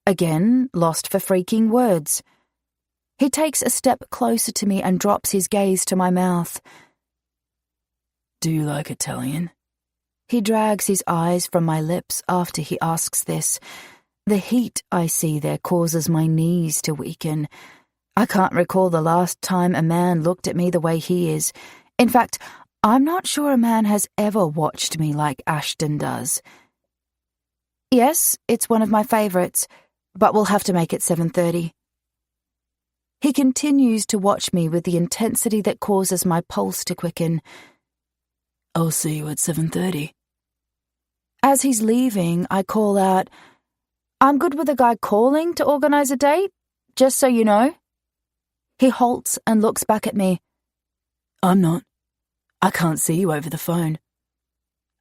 Again, lost for freaking words. He takes a step closer to me and drops his gaze to my mouth. "Do you like Italian?" He drags his eyes from my lips after he asks this. The heat I see there causes my knees to weaken. I can't recall the last time a man looked at me the way he is. In fact, I'm not sure a man has ever watched me like Ashton does. "Yes, it's one of my favourites, but we'll have to make it 7:30. He continues to watch me with the intensity that causes my pulse to quicken. "I'll see you at 7:30. As he's leaving, I call out, "I'm good with a guy calling to organise a date, just so you know." He halts and looks back at me. "I'm not. I can't see you over the phone."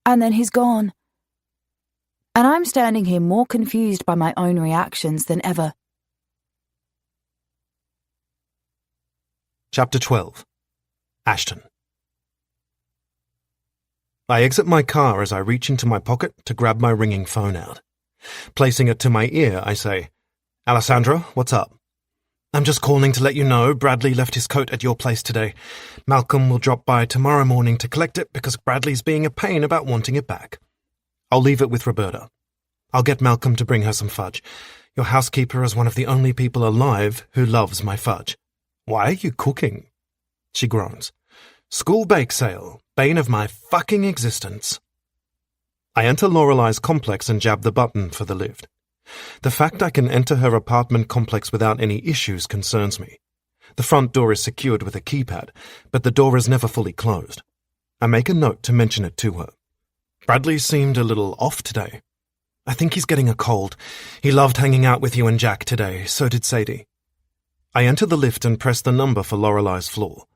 And then he's gone. And I'm standing here more confused by my own reactions than ever. Chapter 12. Ashton. I exit my car as I reach into my pocket to grab my ringing phone out. Placing it to my ear, I say, "Alessandra, what's up?" "I'm just calling to let you know Bradley left his coat at your place today. Malcolm will drop by tomorrow morning to collect it because Bradley's being a pain about wanting it back. I'll leave it with Roberta. I'll get Malcolm to bring her some fudge. Your housekeeper is one of the only people alive who loves my fudge. Why are you cooking?" She groans. "School bake sale, bane of my fucking existence." I enter Lorelei's complex and jab the button for the lift. The fact I can enter her apartment complex without any issues concerns me. The front door is secured with a keypad, but the door is never fully closed. I make a note to mention it to her. Bradley seemed a little off today. I think he's getting a cold. He loved hanging out with you and Jack today, so did Sadie. I enter the lift and press the number for Lorelei's floor.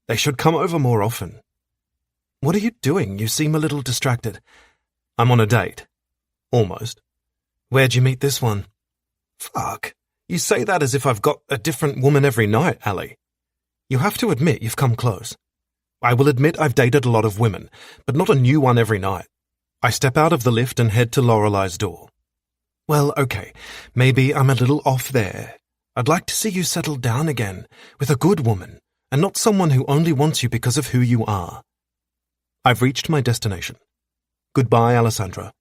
They should come over more often. "What are you doing? You seem a little distracted." "I'm on a date." "Almost." "Where'd you meet this one?" Fuck. You say that as if I've got a different woman every night, Ali. You have to admit you've come close. I will admit I've dated a lot of women, but not a new one every night. I step out of the lift and head to Lorelei's door. Well, okay, maybe I'm a little off there. I'd like to see you settle down again, with a good woman, and not someone who only wants you because of who you are. I've reached my destination. Goodbye, Alessandra.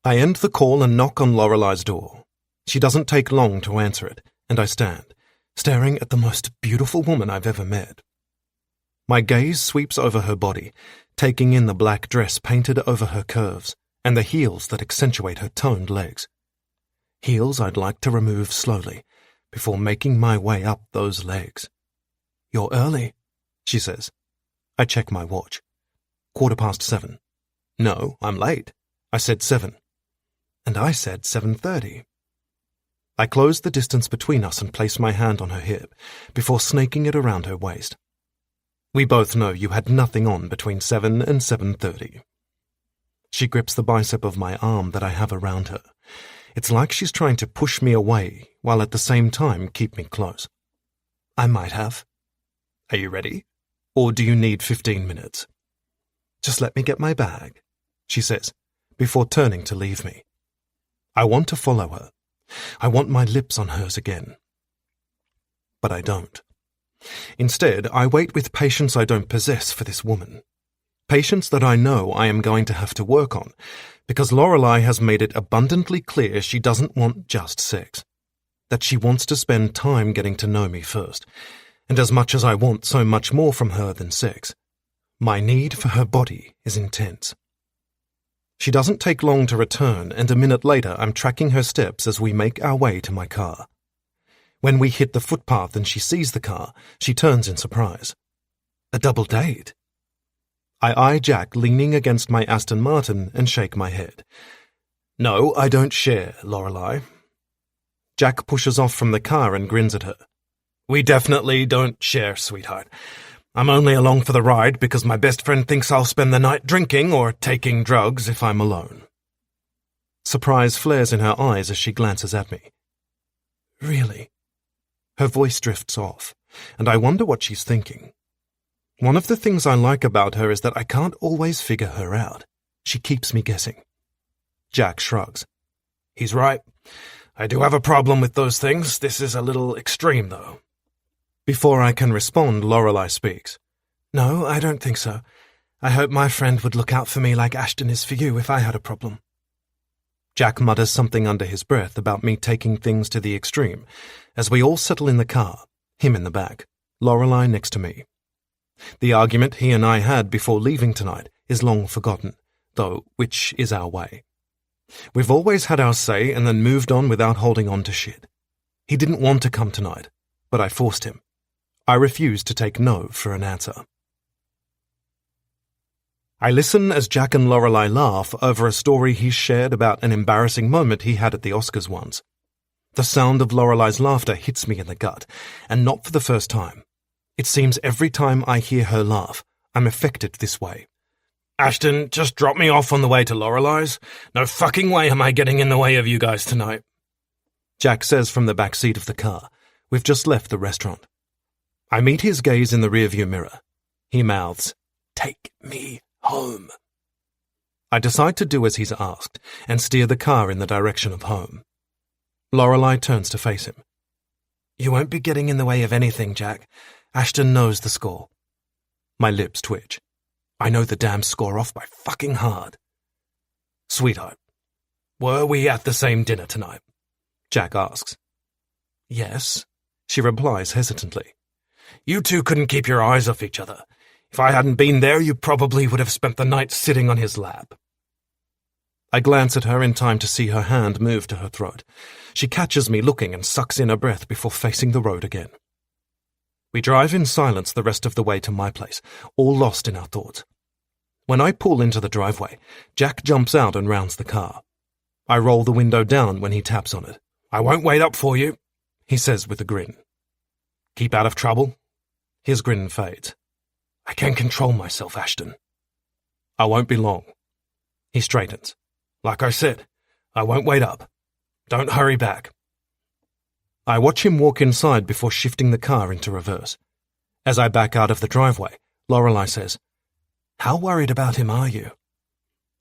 I end the call and knock on Lorelei's door. She doesn't take long to answer it, and I stand, staring at the most beautiful woman I've ever met. My gaze sweeps over her body, taking in the black dress painted over her curves and the heels that accentuate her toned legs. Heels I'd like to remove slowly before making my way up those legs. You're early, she says. I check my watch. 7:15. No, I'm late. I said 7. And I said 7:30. I close the distance between us and place my hand on her hip before snaking it around her waist. We both know you had nothing on between 7 and 7:30. She grips the bicep of my arm that I have around her. It's like she's trying to push me away while at the same time keep me close. I might have. Are you ready? Or do you need 15 minutes? Just let me get my bag, she says, before turning to leave me. I want to follow her. I want my lips on hers again. But I don't. Instead, I wait with patience I don't possess for this woman. Patience that I know I am going to have to work on, because Lorelei has made it abundantly clear she doesn't want just sex. That she wants to spend time getting to know me first, and as much as I want so much more from her than sex, my need for her body is intense. She doesn't take long to return, and a minute later I'm tracking her steps as we make our way to my car. When we hit the footpath and she sees the car, she turns in surprise. A double date? I eye Jack leaning against my Aston Martin and shake my head. No, I don't share, Lorelei. Jack pushes off from the car and grins at her. We definitely don't share, sweetheart. I'm only along for the ride because my best friend thinks I'll spend the night drinking or taking drugs if I'm alone. Surprise flares in her eyes as she glances at me. Really? Her voice drifts off, and I wonder what she's thinking. One of the things I like about her is that I can't always figure her out. She keeps me guessing. Jack shrugs. He's right. I do have a problem with those things. This is a little extreme, though. Before I can respond, Lorelei speaks. No, I don't think so. I hope my friend would look out for me like Ashton is for you if I had a problem. Jack mutters something under his breath about me taking things to the extreme, as we all settle in the car, him in the back, Lorelei next to me. The argument he and I had before leaving tonight is long forgotten, though which is our way. We've always had our say and then moved on without holding on to shit. He didn't want to come tonight, but I forced him. I refused to take no for an answer. I listen as Jack and Lorelei laugh over a story he shared about an embarrassing moment he had at the Oscars once. The sound of Lorelei's laughter hits me in the gut, and not for the first time. It seems every time I hear her laugh, I'm affected this way. Ashton, just drop me off on the way to Lorelei's. No fucking way am I getting in the way of you guys tonight. Jack says from the back seat of the car. We've just left the restaurant. I meet his gaze in the rearview mirror. He mouths, Take me home. I decide to do as he's asked and steer the car in the direction of home. Lorelei turns to face him. You won't be getting in the way of anything, Jack. Ashton knows the score. My lips twitch. I know the damn score off by fucking hard. Sweetheart, were we at the same dinner tonight? Jack asks. Yes, she replies hesitantly. You two couldn't keep your eyes off each other. If I hadn't been there, you probably would have spent the night sitting on his lap. I glance at her in time to see her hand move to her throat. She catches me looking and sucks in a breath before facing the road again. We drive in silence the rest of the way to my place, all lost in our thoughts. When I pull into the driveway, Jack jumps out and rounds the car. I roll the window down when he taps on it. I won't wait up for you, he says with a grin. Keep out of trouble? His grin fades. I can control myself, Ashton. I won't be long. He straightens. Like I said, I won't wait up. Don't hurry back. I watch him walk inside before shifting the car into reverse. As I back out of the driveway, Lorelei says, "How worried about him are you?"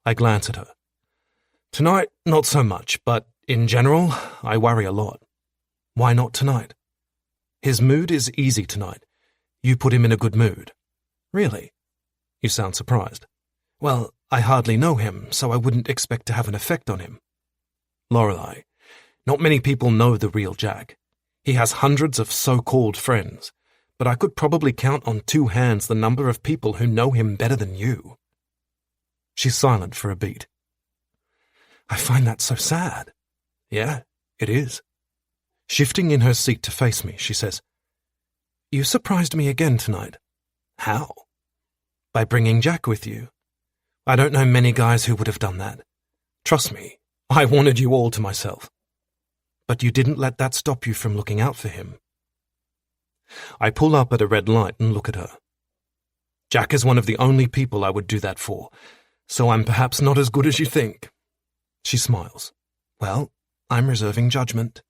I glance at her. "Tonight, not so much, but in general, I worry a lot." "Why not tonight?" "His mood is easy tonight. You put him in a good mood." "Really?" "You sound surprised." "Well, I hardly know him, so I wouldn't expect to have an effect on him." "Lorelei, not many people know the real Jack. He has hundreds of so-called friends, but I could probably count on two hands the number of people who know him better than you." She's silent for a beat. "I find that so sad." "Yeah, it is." Shifting in her seat to face me, she says, "You surprised me again tonight." "How?" "By bringing Jack with you. I don't know many guys who would have done that. Trust me, I wanted you all to myself. But you didn't let that stop you from looking out for him." I pull up at a red light and look at her. "Jack is one of the only people I would do that for, so I'm perhaps not as good as you think." She smiles. "Well, I'm reserving judgment."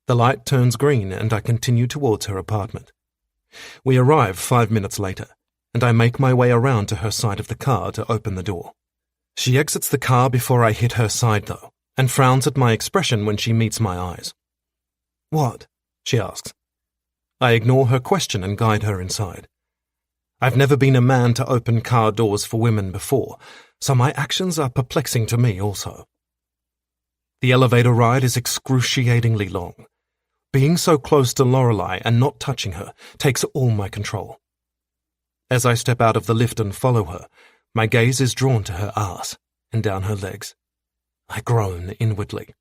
The light turns green and I continue towards her apartment. We arrive 5 minutes later, and I make my way around to her side of the car to open the door. She exits the car before I hit her side, though, and frowns at my expression when she meets my eyes. "What?" she asks. I ignore her question and guide her inside. I've never been a man to open car doors for women before, so my actions are perplexing to me also. The elevator ride is excruciatingly long. Being so close to Lorelei and not touching her takes all my control. As I step out of the lift and follow her, my gaze is drawn to her arse and down her legs. I groan inwardly.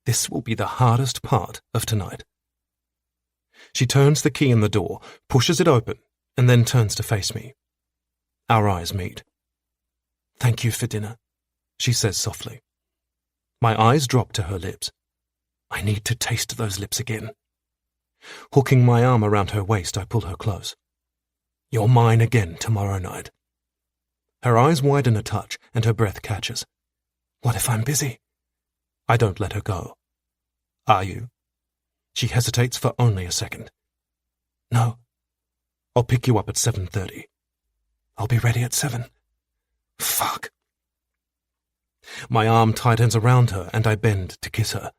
This will be the hardest part of tonight. She turns the key in the door, pushes it open, and then turns to face me. Our eyes meet. "Thank you for dinner," she says softly. My eyes drop to her lips. I need to taste those lips again. Hooking my arm around her waist, I pull her close. "You're mine again tomorrow night." Her eyes widen a touch, and her breath catches. "What if I'm busy?" I don't let her go. "Are you?" She hesitates for only a second. "No. I'll pick you up at 7:30. "I'll be ready at 7. Fuck. My arm tightens around her and I bend to kiss her.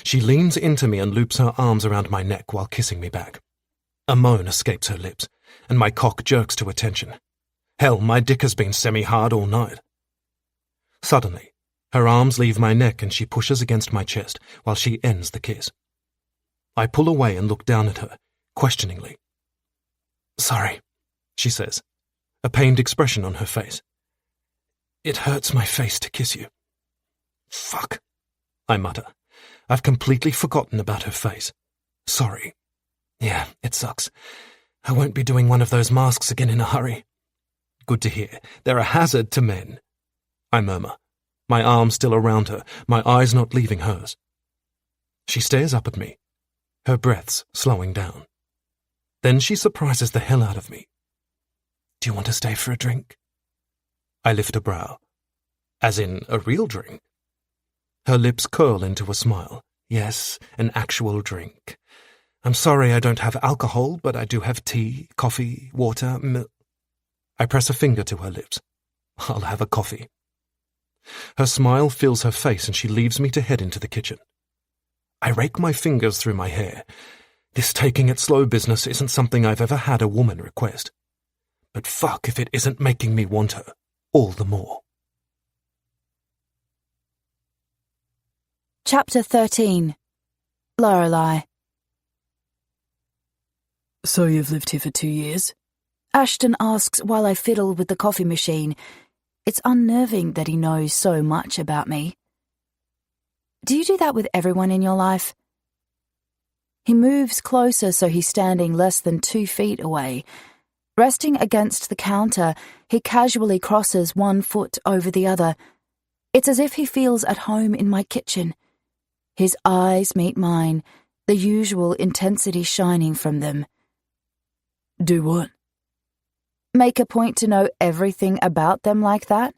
She leans into me and loops her arms around my neck while kissing me back. A moan escapes her lips, and my cock jerks to attention. Hell, my dick has been semi-hard all night. Suddenly, her arms leave my neck and she pushes against my chest while she ends the kiss. I pull away and look down at her, questioningly. "Sorry," she says, a pained expression on her face. "It hurts my face to kiss you." "Fuck," I mutter. I've completely forgotten about her face. "Sorry." "Yeah, it sucks. I won't be doing one of those masks again in a hurry." "Good to hear. They're a hazard to men," I murmur, my arm still around her, my eyes not leaving hers. She stares up at me, her breaths slowing down. Then she surprises the hell out of me. "Do you want to stay for a drink?" I lift a brow. "As in a real drink?" Her lips curl into a smile. "Yes, an actual drink. I'm sorry I don't have alcohol, but I do have tea, coffee, water, milk." I press a finger to her lips. "I'll have a coffee." Her smile fills her face and she leaves me to head into the kitchen. I rake my fingers through my hair. This taking it slow business isn't something I've ever had a woman request. But fuck if it isn't making me want her all the more. Chapter 13. Lorelei. "So you've lived here for 2 years?" Ashton asks while I fiddle with the coffee machine. It's unnerving that he knows so much about me. "Do you do that with everyone in your life?" He moves closer so he's standing less than 2 feet away. Resting against the counter, he casually crosses one foot over the other. It's as if he feels at home in my kitchen. His eyes meet mine, the usual intensity shining from them. "Do what?" Make a point to know everything about them like that?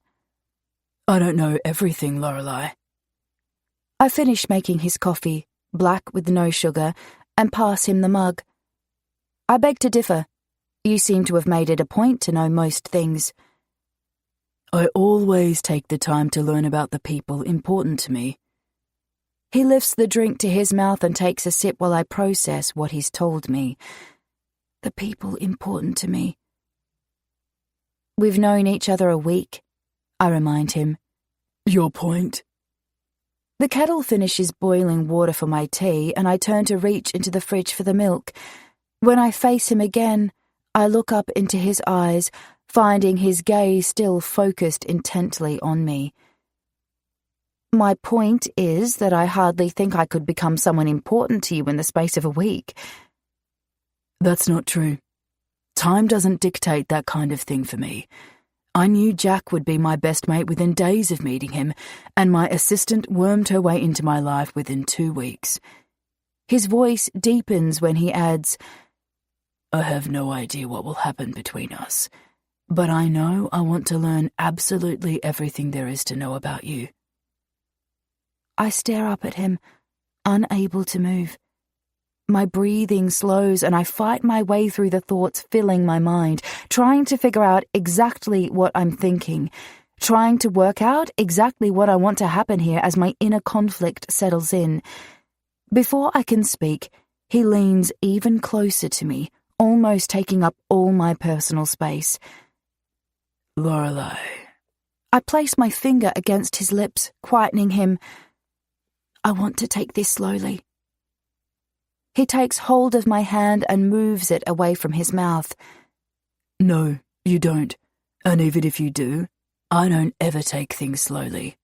"I don't know everything, Lorelei." I finish making his coffee, black with no sugar, and pass him the mug. I beg to differ. You seem to have made it a point to know most things. I always take the time to learn about the people important to me. He lifts the drink to his mouth and takes a sip while I process what he's told me. The people important to me. We've known each other a week, I remind him. Your point? The kettle finishes boiling water for my tea, and I turn to reach into the fridge for the milk. When I face him again, I look up into his eyes, finding his gaze still focused intently on me. My point is that I hardly think I could become someone important to you in the space of a week. That's not true. Time doesn't dictate that kind of thing for me. I knew Jack would be my best mate within days of meeting him, and my assistant wormed her way into my life within 2 weeks. His voice deepens when he adds, I have no idea what will happen between us, but I know I want to learn absolutely everything there is to know about you. I stare up at him, unable to move. My breathing slows and I fight my way through the thoughts filling my mind, trying to figure out exactly what I'm thinking, trying to work out exactly what I want to happen here as my inner conflict settles in. Before I can speak, he leans even closer to me, almost taking up all my personal space. Lorelei. I place my finger against his lips, quietening him. I want to take this slowly. He takes hold of my hand and moves it away from his mouth. No, you don't. And even if you do, I don't ever take things slowly.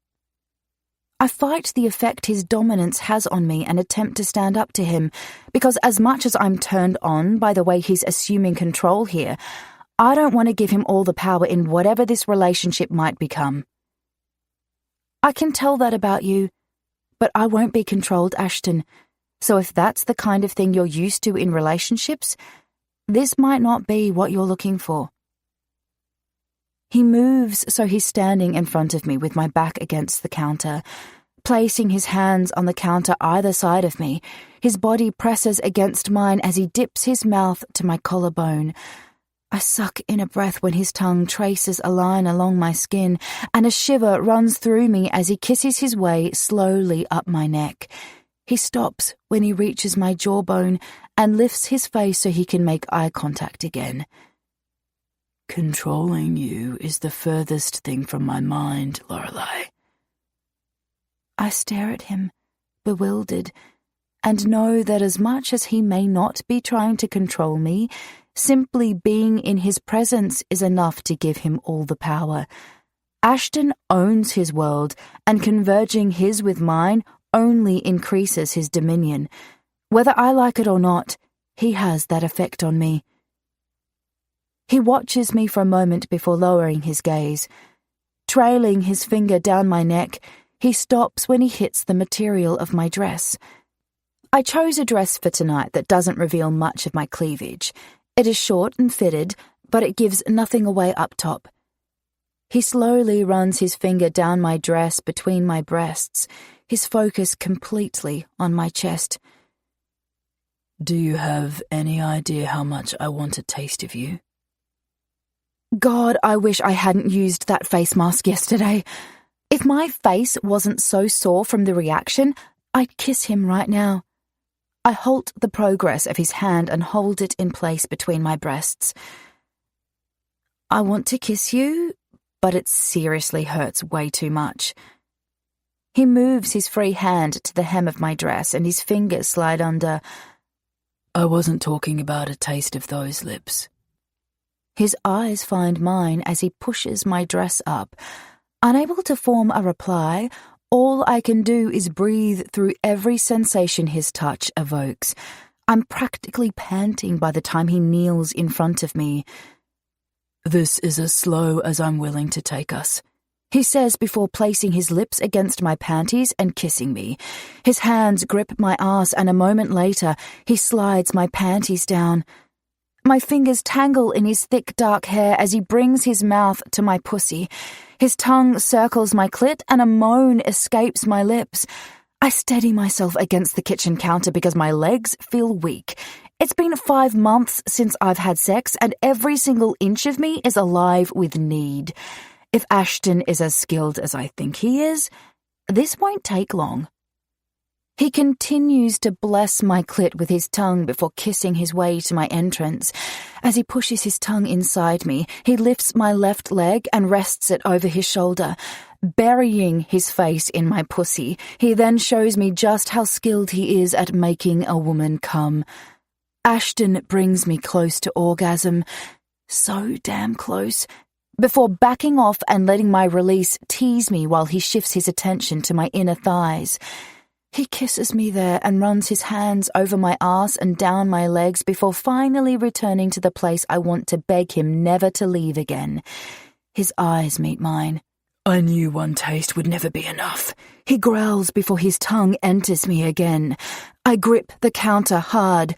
I fight the effect his dominance has on me and attempt to stand up to him, because as much as I'm turned on by the way he's assuming control here, I don't want to give him all the power in whatever this relationship might become. I can tell that about you, but I won't be controlled, Ashton. So if that's the kind of thing you're used to in relationships, this might not be what you're looking for. He moves so he's standing in front of me with my back against the counter, placing his hands on the counter either side of me. His body presses against mine as he dips his mouth to my collarbone. I suck in a breath when his tongue traces a line along my skin, and a shiver runs through me as he kisses his way slowly up my neck. He stops when he reaches my jawbone and lifts his face so he can make eye contact again. Controlling you is the furthest thing from my mind, Lorelei. I stare at him, bewildered, and know that as much as he may not be trying to control me, simply being in his presence is enough to give him all the power. Ashton owns his world, and converging his with mine only increases his dominion. Whether I like it or not, he has that effect on me. He watches me for a moment before lowering his gaze. Trailing his finger down my neck, he stops when he hits the material of my dress. I chose a dress for tonight that doesn't reveal much of my cleavage. It is short and fitted, but it gives nothing away up top. He slowly runs his finger down my dress between my breasts, his focus completely on my chest. Do you have any idea how much I want a taste of you? God, I wish I hadn't used that face mask yesterday. If my face wasn't so sore from the reaction, I'd kiss him right now. I halt the progress of his hand and hold it in place between my breasts. I want to kiss you, but it seriously hurts way too much. He moves his free hand to the hem of my dress and his fingers slide under. I wasn't talking about a taste of those lips. His eyes find mine as he pushes my dress up. Unable to form a reply, all I can do is breathe through every sensation his touch evokes. I'm practically panting by the time he kneels in front of me. This is as slow as I'm willing to take us, he says before placing his lips against my panties and kissing me. His hands grip my arse, and a moment later, he slides my panties down. My fingers tangle in his thick dark hair as he brings his mouth to my pussy. His tongue circles my clit and a moan escapes my lips. I steady myself against the kitchen counter because my legs feel weak. It's been 5 months since I've had sex, and every single inch of me is alive with need. If Ashton is as skilled as I think he is, this won't take long. He continues to bless my clit with his tongue before kissing his way to my entrance. As he pushes his tongue inside me, he lifts my left leg and rests it over his shoulder, burying his face in my pussy. He then shows me just how skilled he is at making a woman come. Ashton brings me close to orgasm, so damn close, before backing off and letting my release tease me while he shifts his attention to my inner thighs. He kisses me there and runs his hands over my ass and down my legs before finally returning to the place I want to beg him never to leave again. His eyes meet mine. I knew one taste would never be enough. He growls before his tongue enters me again. I grip the counter hard.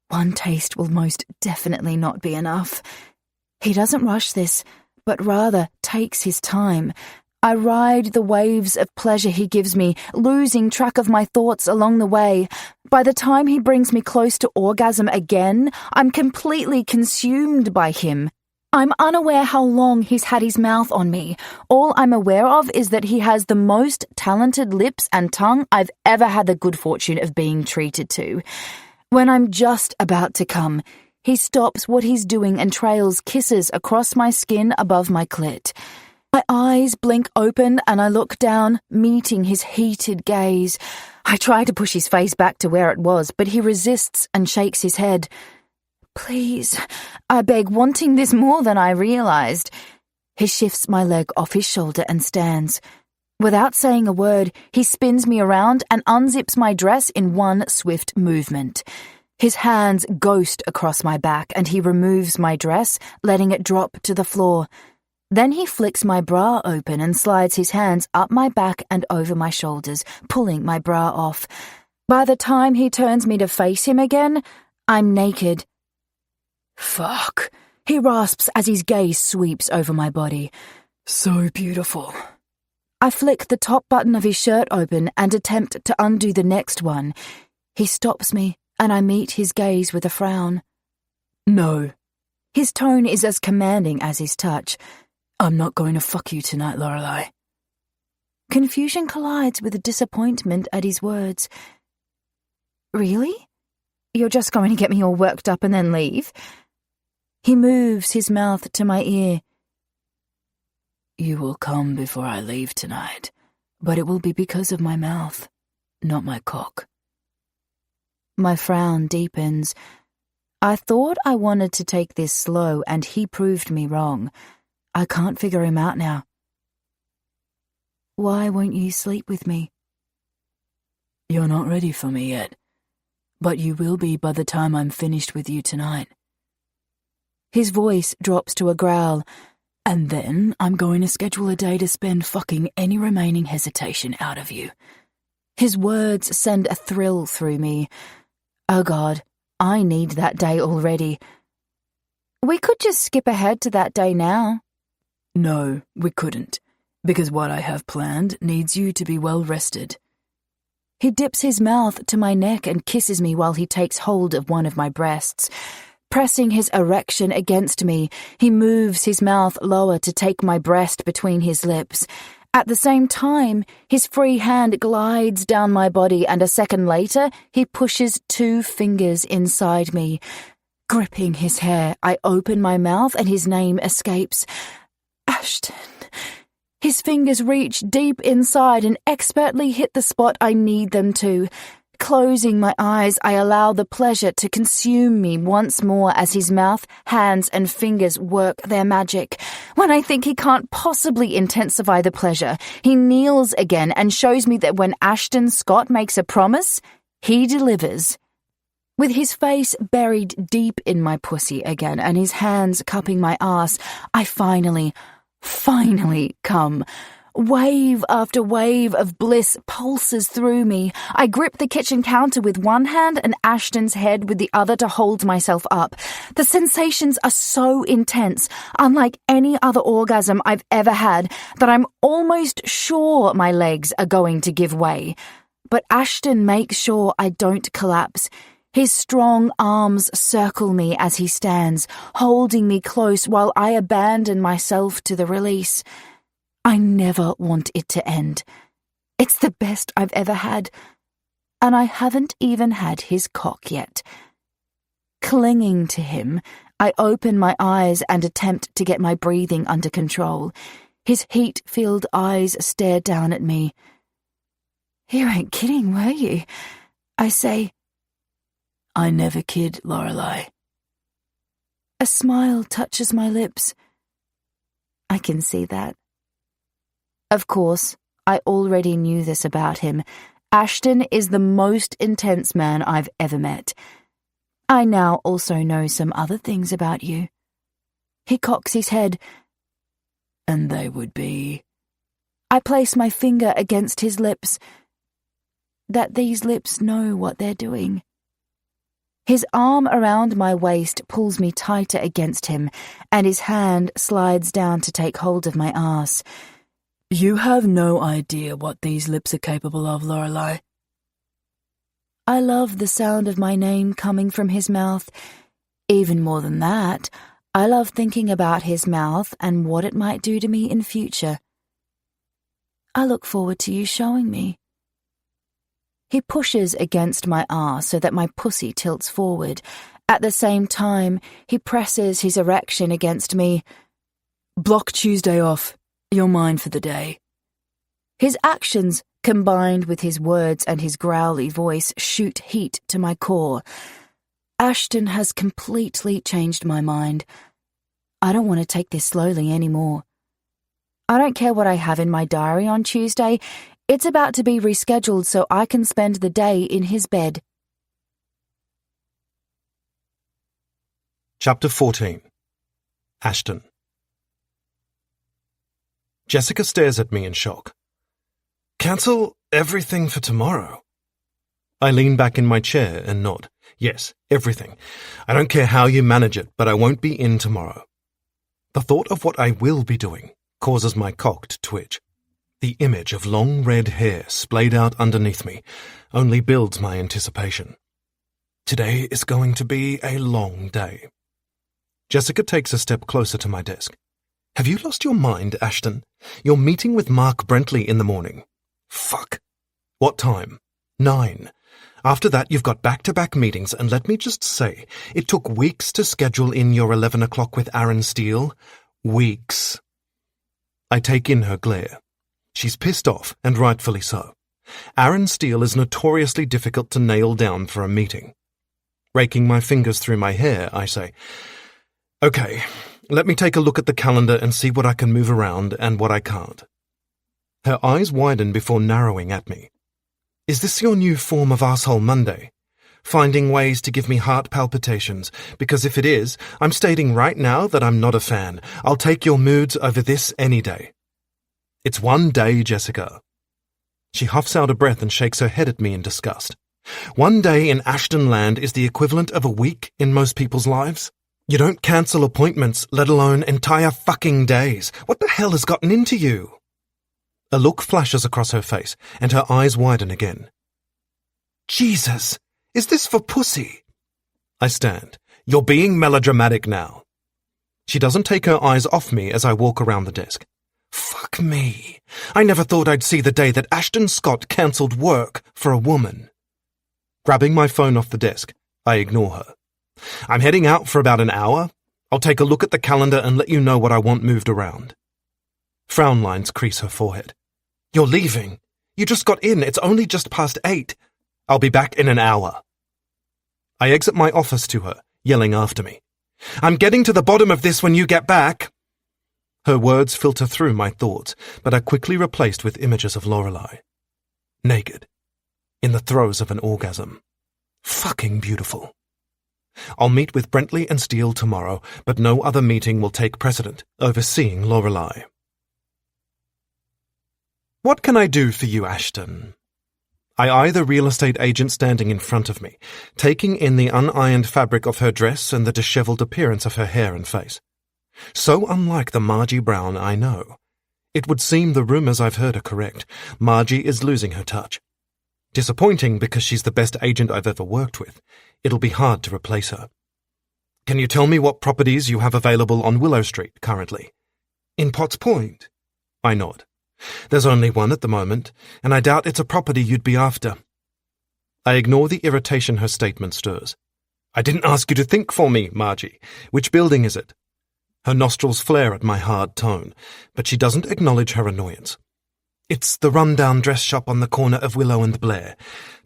One taste will most definitely not be enough. He doesn't rush this, but rather takes his time. I ride the waves of pleasure he gives me, losing track of my thoughts along the way. By the time he brings me close to orgasm again, I'm completely consumed by him. I'm unaware how long he's had his mouth on me. All I'm aware of is that he has the most talented lips and tongue I've ever had the good fortune of being treated to. When I'm just about to come, he stops what he's doing and trails kisses across my skin above my clit. My eyes blink open and I look down, meeting his heated gaze. I try to push his face back to where it was, but he resists and shakes his head. Please, I beg, wanting this more than I realized. He shifts my leg off his shoulder and stands. Without saying a word, he spins me around and unzips my dress in one swift movement. His hands ghost across my back and he removes my dress, letting it drop to the floor. Then he flicks my bra open and slides his hands up my back and over my shoulders, pulling my bra off. By the time he turns me to face him again, I'm naked. Fuck, he rasps as his gaze sweeps over my body. So beautiful. I flick the top button of his shirt open and attempt to undo the next one. He stops me, and I meet his gaze with a frown. No. His tone is as commanding as his touch. I'm not going to fuck you tonight, Lorelei. Confusion collides with disappointment at his words. Really? You're just going to get me all worked up and then leave? He moves his mouth to my ear. You will come before I leave tonight, but it will be because of my mouth, not my cock. My frown deepens. I thought I wanted to take this slow, and he proved me wrong. I can't figure him out now. Why won't you sleep with me? You're not ready for me yet, but you will be by the time I'm finished with you tonight. His voice drops to a growl. And then I'm going to schedule a day to spend fucking any remaining hesitation out of you. His words send a thrill through me. Oh God, I need that day already. We could just skip ahead to that day now. No, we couldn't, because what I have planned needs you to be well rested. He dips his mouth to my neck and kisses me while he takes hold of one of my breasts. Pressing his erection against me, he moves his mouth lower to take my breast between his lips. At the same time, his free hand glides down my body, and a second later, he pushes 2 fingers inside me. Gripping his hair, I open my mouth and his name escapes. Ashton. His fingers reach deep inside and expertly hit the spot I need them to. Closing my eyes, I allow the pleasure to consume me once more as his mouth, hands, and fingers work their magic. When I think he can't possibly intensify the pleasure, he kneels again and shows me that when Ashton Scott makes a promise, he delivers. With his face buried deep in my pussy again and his hands cupping my ass, I finally come. Wave after wave of bliss pulses through me. I grip the kitchen counter with one hand and Ashton's head with the other to hold myself up. The sensations are so intense, unlike any other orgasm I've ever had, that I'm almost sure my legs are going to give way. but Ashton makes sure I don't collapse. His strong arms circle me as he stands, holding me close while I abandon myself to the release. I never want it to end. It's the best I've ever had, and I haven't even had his cock yet. Clinging to him, I open my eyes and attempt to get my breathing under control. His heat-filled eyes stare down at me. "You weren't kidding, were you?" I say. "I never kid, Lorelei." A smile touches my lips. I can see that. Of course, I already knew this about him. Ashton is the most intense man I've ever met. I now also know some other things about you. He cocks his head. "And they would be?" I place my finger against his lips. That these lips know what they're doing. His arm around my waist pulls me tighter against him, and his hand slides down to take hold of my arse. "You have no idea what these lips are capable of, Lorelei." I love the sound of my name coming from his mouth. Even more than that, I love thinking about his mouth and what it might do to me in future. I look forward to you showing me. He pushes against my arse so that my pussy tilts forward. At the same time, he presses his erection against me. "Block Tuesday off. You're mine for the day." His actions, combined with his words and his growly voice, shoot heat to my core. Ashton has completely changed my mind. I don't want to take this slowly anymore. I don't care what I have in my diary on Tuesday. It's about to be rescheduled so I can spend the day in his bed. Chapter 14. Ashton. Jessica stares at me in shock. "Cancel everything for tomorrow?" I lean back in my chair and nod. "Yes, everything. I don't care how you manage it, but I won't be in tomorrow." The thought of what I will be doing causes my cock to twitch. The image of long red hair splayed out underneath me only builds my anticipation. Today is going to be a long day. Jessica takes a step closer to my desk. "Have you lost your mind, Ashton? You're meeting with Mark Brentley in the morning." "Fuck. What time?" 9. After that, you've got back-to-back meetings, and let me just say, it took weeks to schedule in your 11 o'clock with Aaron Steele. Weeks. I take in her glare. She's pissed off, and rightfully so. Aaron Steele is notoriously difficult to nail down for a meeting. Raking my fingers through my hair, I say, "Okay, let me take a look at the calendar and see what I can move around and what I can't." Her eyes widen before narrowing at me. "Is this your new form of Asshole Monday? Finding ways to give me heart palpitations? Because if it is, I'm stating right now that I'm not a fan. I'll take your moods over this any day." "It's one day, Jessica." She huffs out a breath and shakes her head at me in disgust. "One day in Ashton Land is the equivalent of a week in most people's lives. You don't cancel appointments, let alone entire fucking days. What the hell has gotten into you?" A look flashes across her face, and her eyes widen again. "Jesus, is this for pussy?" I stand. "You're being melodramatic now." She doesn't take her eyes off me as I walk around the desk. Fuck me. I never thought I'd see the day that Ashton Scott cancelled work for a woman. Grabbing my phone off the desk, I ignore her. "I'm heading out for about an hour. I'll take a look at the calendar and let you know what I want moved around." Frown lines crease her forehead. "You're leaving. You just got in. It's only just past 8. I'll be back in an hour." I exit my office to her, yelling after me. "I'm getting to the bottom of this when you get back." Her words filter through my thoughts, but are quickly replaced with images of Lorelei. Naked. In the throes of an orgasm. Fucking beautiful. I'll meet with Brentley and Steele tomorrow, but no other meeting will take precedent over seeing Lorelei. "What can I do for you, Ashton?" I eye the real estate agent standing in front of me, taking in the unironed fabric of her dress and the dishevelled appearance of her hair and face. So unlike the Margie Brown I know. It would seem the rumours I've heard are correct. Margie is losing her touch. Disappointing because she's the best agent I've ever worked with. It'll be hard to replace her. Can you tell me what properties you have available on Willow Street currently? In Potts Point? I nod. There's only one at the moment, and I doubt it's a property you'd be after. I ignore the irritation her statement stirs. I didn't ask you to think for me, Margie. Which building is it? Her nostrils flare at my hard tone, but she doesn't acknowledge her annoyance. It's the run-down dress shop on the corner of Willow and Blair.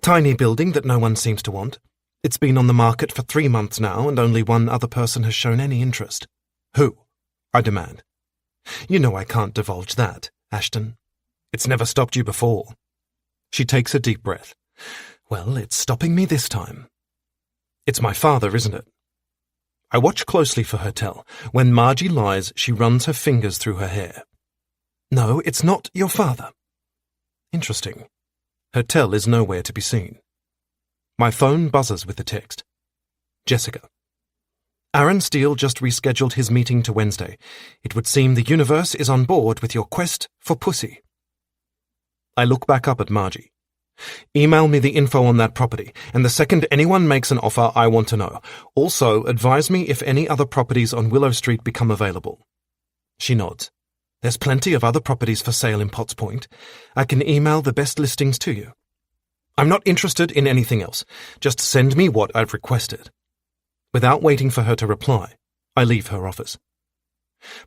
Tiny building that no one seems to want. It's been on the market for 3 months now, and only one other person has shown any interest. Who? I demand. You know I can't divulge that, Ashton. It's never stopped you before. She takes a deep breath. Well, it's stopping me this time. It's my father, isn't it? I watch closely for her tell. When Margie lies, she runs her fingers through her hair. No, it's not your father. Interesting. Her tell is nowhere to be seen. My phone buzzes with the text. Jessica. Aaron Steele just rescheduled his meeting to Wednesday. It would seem the universe is on board with your quest for pussy. I look back up at Margie. Email me the info on that property, and the second anyone makes an offer, I want to know. Also, advise me if any other properties on Willow Street become available. She nods. There's plenty of other properties for sale in Potts Point. I can email the best listings to you. I'm not interested in anything else. Just send me what I've requested. Without waiting for her to reply, I leave her office.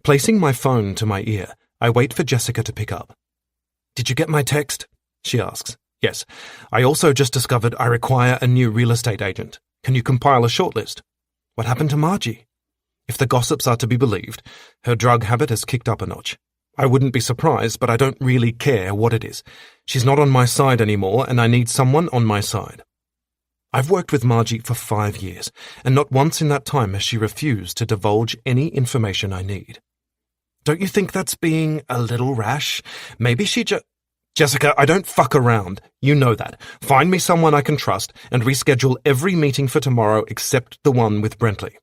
Placing my phone to my ear, I wait for Jessica to pick up. Did you get my text? She asks. Yes. I also just discovered I require a new real estate agent. Can you compile a shortlist? What happened to Margie? If the gossips are to be believed, her drug habit has kicked up a notch. I wouldn't be surprised, but I don't really care what it is. She's not on my side anymore, and I need someone on my side. I've worked with Margie for 5 years, and not once in that time has she refused to divulge any information I need. Don't you think that's being a little rash? Maybe she Jessica, I don't fuck around. You know that. Find me someone I can trust, and reschedule every meeting for tomorrow except the one with Brentley.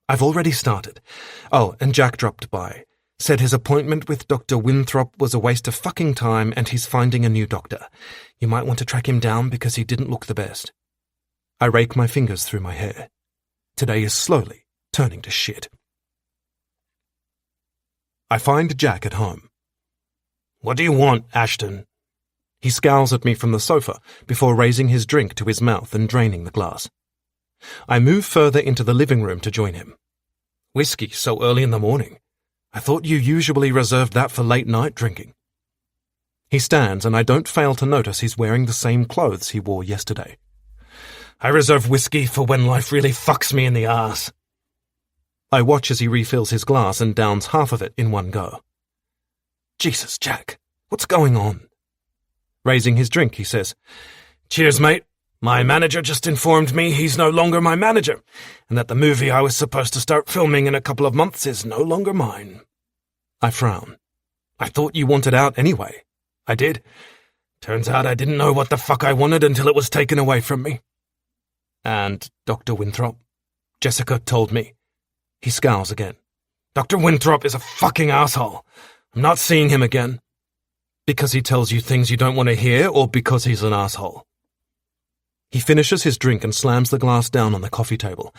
I've already started. Oh, and Jack dropped by. Said his appointment with Dr. Winthrop was a waste of fucking time and he's finding a new doctor. You might want to track him down because he didn't look the best. I rake my fingers through my hair. Today is slowly turning to shit. I find Jack at home. What do you want, Ashton? He scowls at me from the sofa before raising his drink to his mouth and draining the glass. I move further into the living room to join him. Whiskey so early in the morning. I thought you usually reserved that for late-night drinking. He stands, and I don't fail to notice he's wearing the same clothes he wore yesterday. I reserve whiskey for when life really fucks me in the ass. I watch as he refills his glass and downs half of it in one go. Jesus, Jack, what's going on? Raising his drink, he says, Cheers, mate. My manager just informed me he's no longer my manager, and that the movie I was supposed to start filming in a couple of months is no longer mine. I frown. I thought you wanted out anyway. I did. Turns out I didn't know what the fuck I wanted until it was taken away from me. And Dr. Winthrop? Jessica told me. He scowls again. Dr. Winthrop is a fucking asshole. I'm not seeing him again. Because he tells you things you don't want to hear, or because he's an asshole? He finishes his drink and slams the glass down on the coffee table,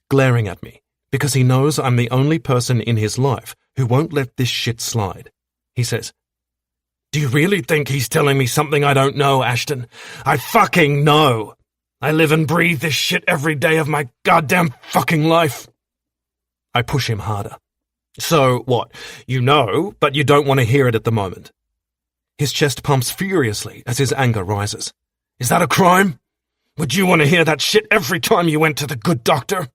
glaring at me, because he knows I'm the only person in his life who won't let this shit slide. He says, Do you really think he's telling me something I don't know, Ashton? I fucking know! I live and breathe this shit every day of my goddamn fucking life. I push him harder. So, what? You know, but you don't want to hear it at the moment. His chest pumps furiously as his anger rises. Is that a crime? Would you want to hear that shit every time you went to the good doctor?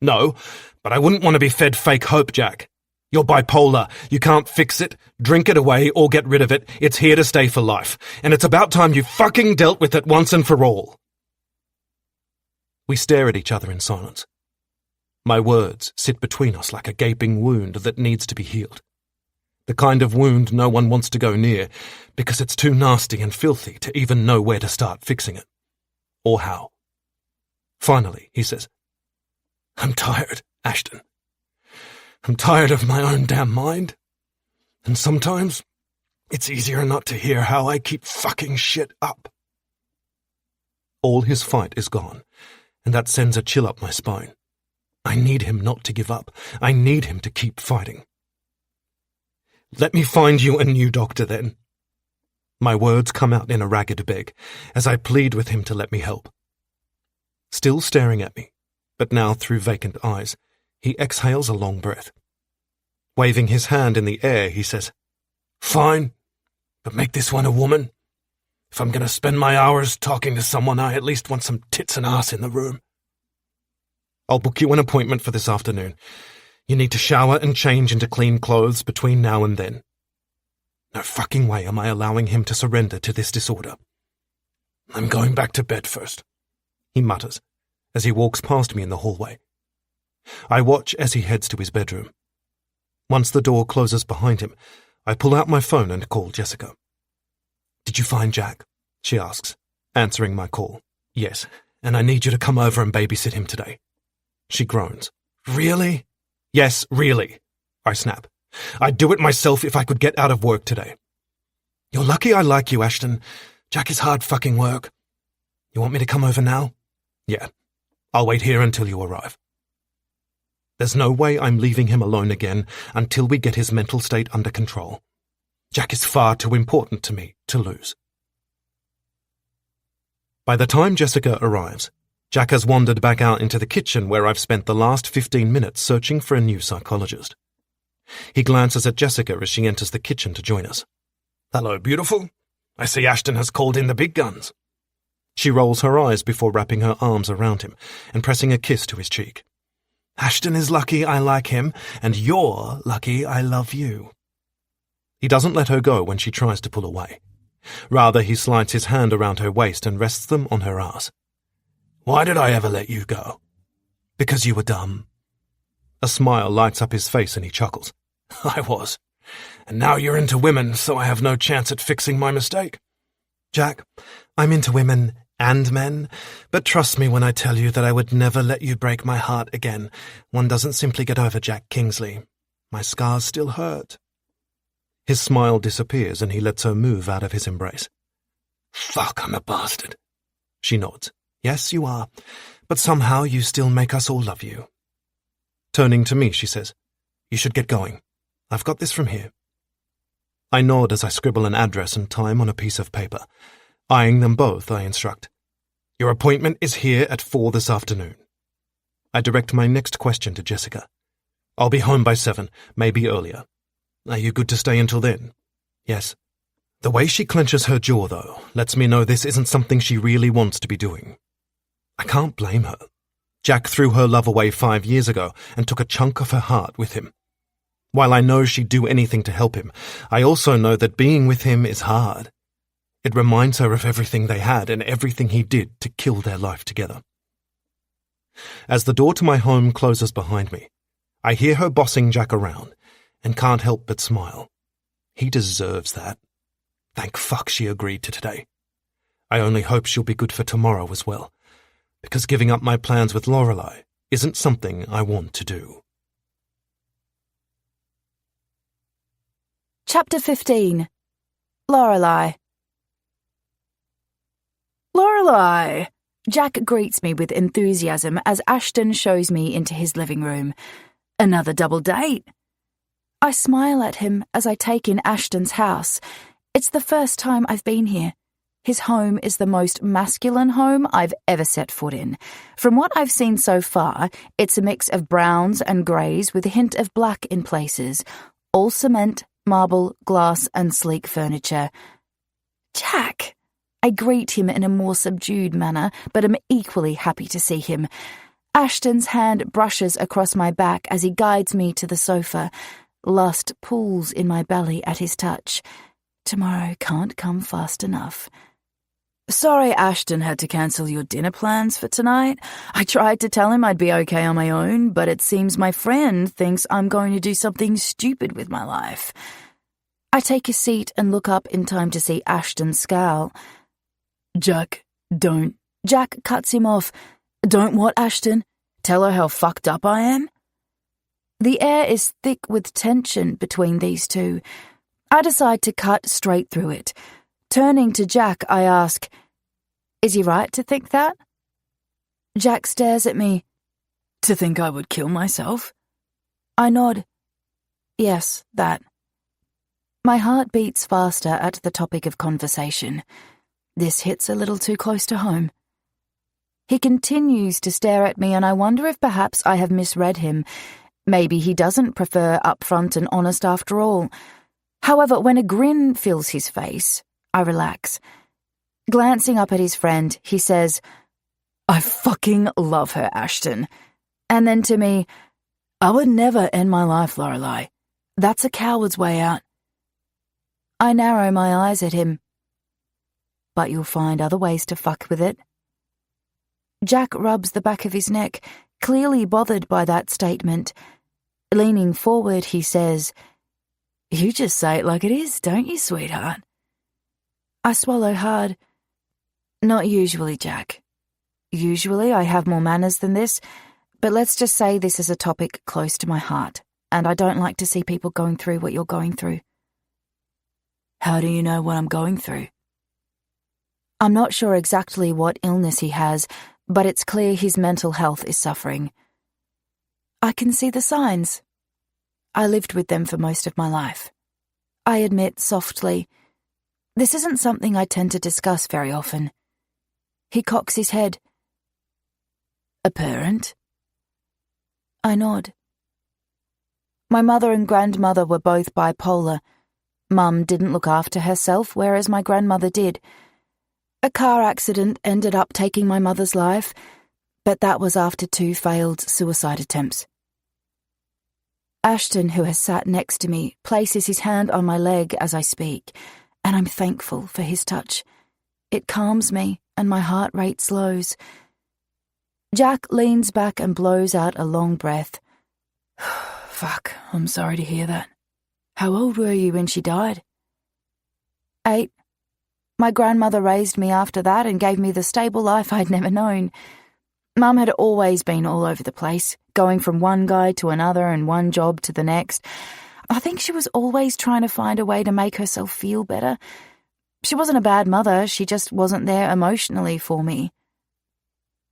No, but I wouldn't want to be fed fake hope, Jack. You're bipolar. You can't fix it, drink it away, or get rid of it. It's here to stay for life, and it's about time you fucking dealt with it once and for all. We stare at each other in silence. My words sit between us like a gaping wound that needs to be healed. The kind of wound no one wants to go near because it's too nasty and filthy to even know where to start fixing it. Or how. Finally, he says, I'm tired, Ashton. I'm tired of my own damn mind. And sometimes it's easier not to hear how I keep fucking shit up. All his fight is gone, and that sends a chill up my spine. I need him not to give up. I need him to keep fighting. Let me find you a new doctor, then. My words come out in a ragged beg as I plead with him to let me help. Still staring at me, but now through vacant eyes, he exhales a long breath. Waving his hand in the air, he says, "Fine, but make this one a woman. If I'm going to spend my hours talking to someone, I at least want some tits and ass in the room. I'll book you an appointment for this afternoon. You need to shower and change into clean clothes between now and then. No fucking way am I allowing him to surrender to this disorder. I'm going back to bed first," he mutters as he walks past me in the hallway. I watch as he heads to his bedroom. Once the door closes behind him, I pull out my phone and call Jessica. "Did you find Jack?" she asks, answering my call. "Yes, and I need you to come over and babysit him today." She groans. "Really?" "Yes, really," I snap. "I'd do it myself if I could get out of work today." "You're lucky I like you, Ashton. Jack is hard fucking work. You want me to come over now?" "Yeah. I'll wait here until you arrive." There's no way I'm leaving him alone again until we get his mental state under control. Jack is far too important to me to lose. By the time Jessica arrives, Jack has wandered back out into the kitchen where I've spent the last 15 minutes searching for a new psychologist. He glances at Jessica as she enters the kitchen to join us. "Hello, beautiful. I see Ashton has called in the big guns." She rolls her eyes before wrapping her arms around him and pressing a kiss to his cheek. "Ashton is lucky I like him, and you're lucky I love you." He doesn't let her go when she tries to pull away. Rather, he slides his hand around her waist and rests them on her ass. "Why did I ever let you go?" "Because you were dumb." A smile lights up his face and he chuckles. "I was. And now you're into women, so I have no chance at fixing my mistake." "Jack, I'm into women and men, but trust me when I tell you that I would never let you break my heart again. One doesn't simply get over Jack Kingsley. My scars still hurt." His smile disappears and he lets her move out of his embrace. "Fuck, I'm a bastard." She nods. "Yes, you are, but somehow you still make us all love you." Turning to me, she says, "You should get going. I've got this from here." I nod as I scribble an address and time on a piece of paper. Eyeing them both, I instruct, "Your appointment is here at 4 this afternoon." I direct my next question to Jessica. "I'll be home by 7, maybe earlier. Are you good to stay until then?" "Yes." The way she clenches her jaw, though, lets me know this isn't something she really wants to be doing. I can't blame her. Jack threw her love away 5 years ago and took a chunk of her heart with him. While I know she'd do anything to help him, I also know that being with him is hard. It reminds her of everything they had and everything he did to kill their life together. As the door to my home closes behind me, I hear her bossing Jack around and can't help but smile. He deserves that. Thank fuck she agreed to today. I only hope she'll be good for tomorrow as well, because giving up my plans with Lorelei isn't something I want to do. Chapter 15. Lorelei. Lorelei! Jack greets me with enthusiasm as Ashton shows me into his living room. Another double date. I smile at him as I take in Ashton's house. It's the first time I've been here. His home is the most masculine home I've ever set foot in. From what I've seen so far, it's a mix of browns and greys with a hint of black in places. All cement, marble, glass and sleek furniture. Jack! I greet him in a more subdued manner, but am equally happy to see him. Ashton's hand brushes across my back as he guides me to the sofa. Lust pulls in my belly at his touch. Tomorrow can't come fast enough. Sorry Ashton had to cancel your dinner plans for tonight. I tried to tell him I'd be okay on my own, but it seems my friend thinks I'm going to do something stupid with my life. I take a seat and look up in time to see Ashton scowl. Jack, don't. Jack cuts him off. Don't what, Ashton? Tell her how fucked up I am? The air is thick with tension between these two. I decide to cut straight through it. Turning to Jack, I ask, Is he right to think that? Jack stares at me. To think I would kill myself? I nod. Yes, that. My heart beats faster at the topic of conversation. This hits a little too close to home. He continues to stare at me, and I wonder if perhaps I have misread him. Maybe he doesn't prefer upfront and honest after all. However, when a grin fills his face, I relax. Glancing up at his friend, he says, I fucking love her, Ashton. And then to me, I would never end my life, Lorelei. That's a coward's way out. I narrow my eyes at him. But you'll find other ways to fuck with it. Jack rubs the back of his neck, clearly bothered by that statement. Leaning forward, he says, You just say it like it is, don't you, sweetheart? I swallow hard. Not usually, Jack. Usually I have more manners than this, but let's just say this is a topic close to my heart, and I don't like to see people going through what you're going through. How do you know what I'm going through? I'm not sure exactly what illness he has, but it's clear his mental health is suffering. I can see the signs. I lived with them for most of my life. I admit softly, this isn't something I tend to discuss very often. He cocks his head. A parent? I nod. My mother and grandmother were both bipolar. Mum didn't look after herself, whereas my grandmother did. A car accident ended up taking my mother's life, but that was after 2 failed suicide attempts. Ashton, who has sat next to me, places his hand on my leg as I speak, and I'm thankful for his touch. It calms me, and my heart rate slows. Jack leans back and blows out a long breath. Fuck, I'm sorry to hear that. How old were you when she died? 8. My grandmother raised me after that and gave me the stable life I'd never known. Mum had always been all over the place, going from one guy to another and one job to the next. I think she was always trying to find a way to make herself feel better. She wasn't a bad mother, she just wasn't there emotionally for me.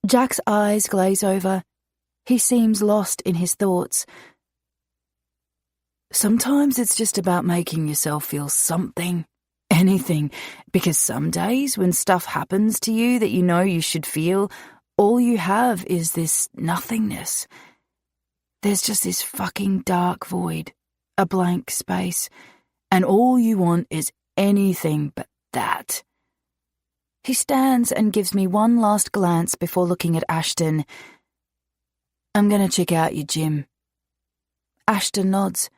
Jack's eyes glaze over. He seems lost in his thoughts. Sometimes it's just about making yourself feel something, anything, because some days when stuff happens to you that you know you should feel, all you have is this nothingness. There's just this fucking dark void, a blank space, and all you want is anything but that. He stands and gives me one last glance before looking at Ashton. I'm gonna check out your gym. Ashton nods.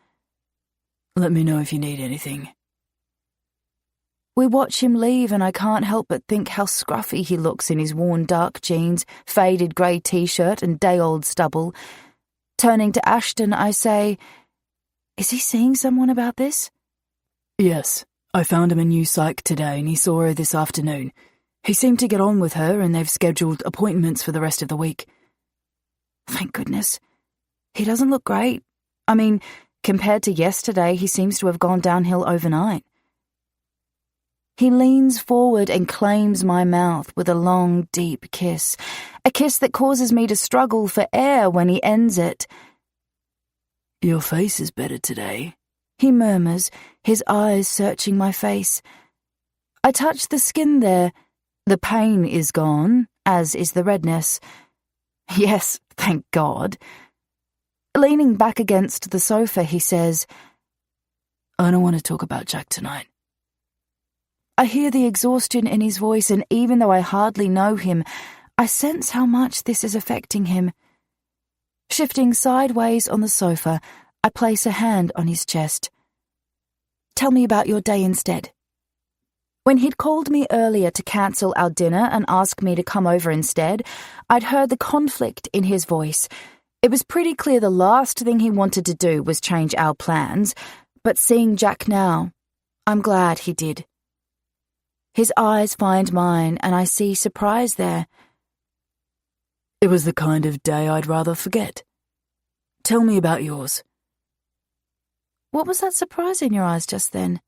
Let me know if you need anything. We watch him leave and I can't help but think how scruffy he looks in his worn dark jeans, faded grey t-shirt and day-old stubble. Turning to Ashton, I say, is he seeing someone about this? Yes, I found him a new psych today and he saw her this afternoon. He seemed to get on with her and they've scheduled appointments for the rest of the week. Thank goodness. He doesn't look great. I mean, compared to yesterday, he seems to have gone downhill overnight. He leans forward and claims my mouth with a long, deep kiss, a kiss that causes me to struggle for air when he ends it. Your face is better today, he murmurs, his eyes searching my face. I touch the skin there. The pain is gone, as is the redness. Yes, thank God. Leaning back against the sofa, he says, I don't want to talk about Jack tonight. I hear the exhaustion in his voice, and even though I hardly know him, I sense how much this is affecting him. Shifting sideways on the sofa, I place a hand on his chest. Tell me about your day instead. When he'd called me earlier to cancel our dinner and ask me to come over instead, I'd heard the conflict in his voice. It was pretty clear the last thing he wanted to do was change our plans, but seeing Jack now, I'm glad he did. His eyes find mine, and I see surprise there. It was the kind of day I'd rather forget. Tell me about yours. What was that surprise in your eyes just then?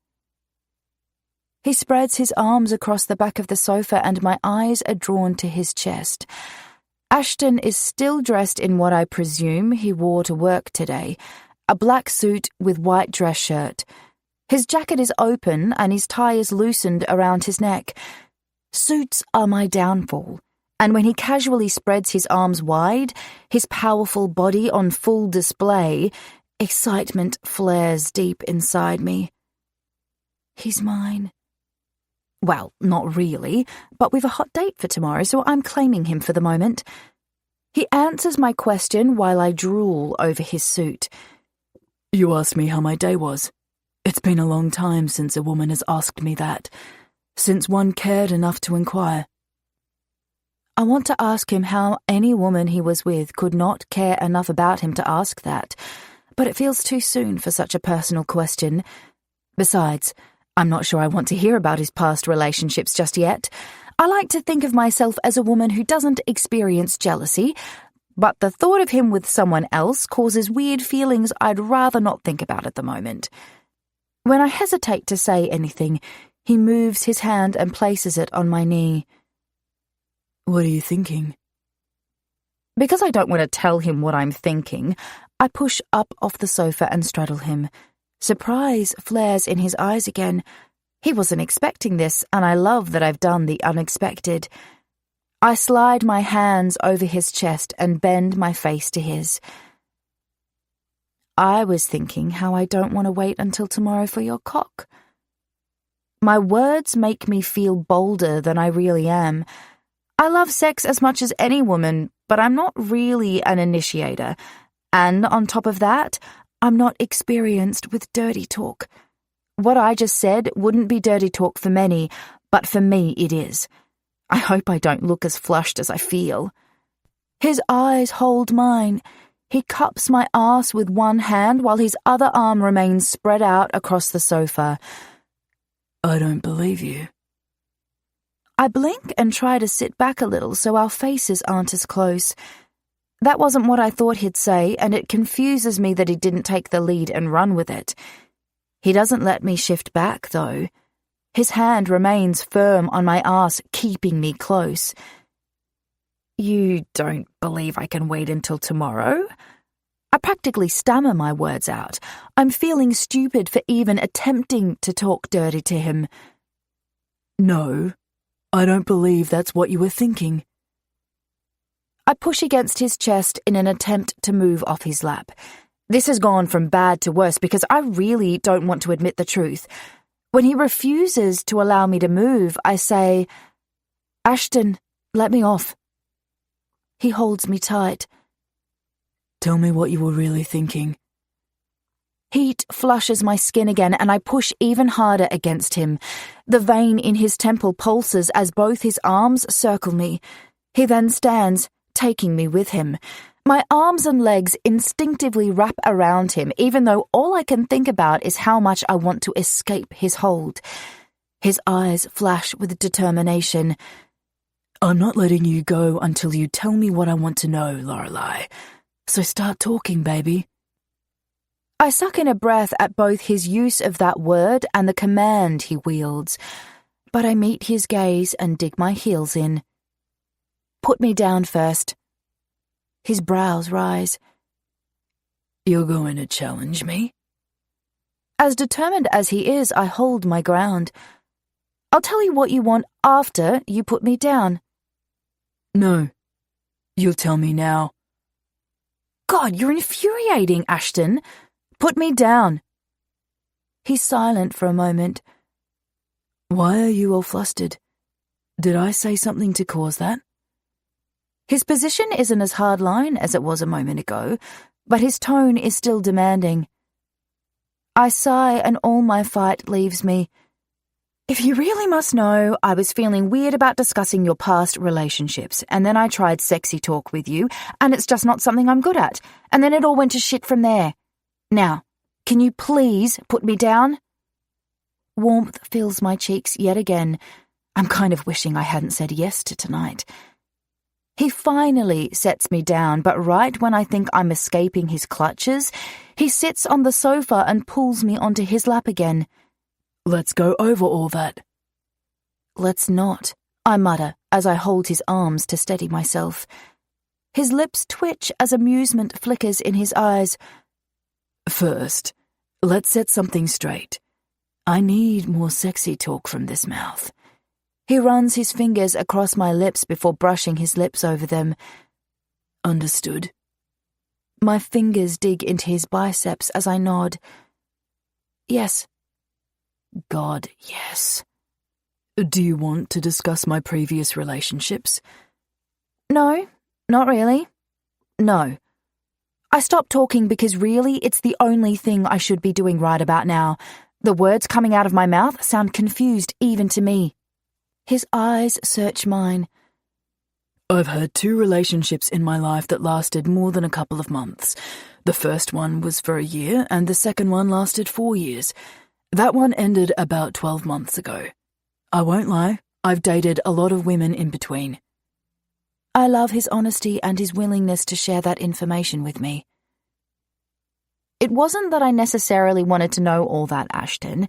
He spreads his arms across the back of the sofa and my eyes are drawn to his chest. Ashton is still dressed in what I presume he wore to work today, a black suit with white dress shirt. His jacket is open and his tie is loosened around his neck. Suits are my downfall, and when he casually spreads his arms wide, his powerful body on full display, excitement flares deep inside me. He's mine. Well, not really, but we've a hot date for tomorrow, so I'm claiming him for the moment. He answers my question while I drool over his suit. You asked me how my day was. It's been a long time since a woman has asked me that, since one cared enough to inquire. I want to ask him how any woman he was with could not care enough about him to ask that, but it feels too soon for such a personal question. Besides, I'm not sure I want to hear about his past relationships just yet. I like to think of myself as a woman who doesn't experience jealousy, but the thought of him with someone else causes weird feelings I'd rather not think about at the moment. When I hesitate to say anything, he moves his hand and places it on my knee. What are you thinking? Because I don't want to tell him what I'm thinking, I push up off the sofa and straddle him. Surprise flares in his eyes again. He wasn't expecting this, and I love that I've done the unexpected. I slide my hands over his chest and bend my face to his. I was thinking how I don't want to wait until tomorrow for your cock. My words make me feel bolder than I really am. I love sex as much as any woman, but I'm not really an initiator. And on top of that, I'm not experienced with dirty talk. What I just said wouldn't be dirty talk for many, but for me it is. I hope I don't look as flushed as I feel. His eyes hold mine. He cups my arse with one hand while his other arm remains spread out across the sofa. I don't believe you. I blink and try to sit back a little so our faces aren't as close. That wasn't what I thought he'd say, and it confuses me that he didn't take the lead and run with it. He doesn't let me shift back, though. His hand remains firm on my arse, keeping me close. You don't believe I can wait until tomorrow? I practically stammer my words out. I'm feeling stupid for even attempting to talk dirty to him. No, I don't believe that's what you were thinking. I push against his chest in an attempt to move off his lap. This has gone from bad to worse because I really don't want to admit the truth. When he refuses to allow me to move, I say, "Ashton, let me off." He holds me tight. Tell me what you were really thinking. Heat flushes my skin again, and I push even harder against him. The vein in his temple pulses as both his arms circle me. He then stands, taking me with him. My arms and legs instinctively wrap around him, even though all I can think about is how much I want to escape his hold. His eyes flash with determination. I'm not letting you go until you tell me what I want to know, Lorelei. So start talking, baby. I suck in a breath at both his use of that word and the command he wields, but I meet his gaze and dig my heels in. Put me down first. His brows rise. You're going to challenge me? As determined as he is, I hold my ground. I'll tell you what you want after you put me down. No. You'll tell me now. God, you're infuriating, Ashton. Put me down. He's silent for a moment. Why are you all flustered? Did I say something to cause that? His position isn't as hardline as it was a moment ago, but his tone is still demanding. I sigh and all my fight leaves me. If you really must know, I was feeling weird about discussing your past relationships, and then I tried sexy talk with you, and it's just not something I'm good at, and then it all went to shit from there. Now, can you please put me down? Warmth fills my cheeks yet again. I'm kind of wishing I hadn't said yes to tonight. He finally sets me down, but right when I think I'm escaping his clutches, he sits on the sofa and pulls me onto his lap again. Let's go over all that. let's not, I mutter as I hold his arms to steady myself. His lips twitch as amusement flickers in his eyes. First, let's set something straight. I need more sexy talk from this mouth. He runs his fingers across my lips before brushing his lips over them. Understood. My fingers dig into his biceps as I nod. Yes. God, yes. Do you want to discuss my previous relationships? No, not really. No. I stopped talking because really it's the only thing I should be doing right about now. The words coming out of my mouth sound confused even to me. His eyes search mine. I've had 2 relationships in my life that lasted more than a couple of months. The first one was for a year, and the second one lasted 4 years. That one ended about 12 months ago. I won't lie, I've dated a lot of women in between. I love his honesty and his willingness to share that information with me. It wasn't that I necessarily wanted to know all that, Ashton.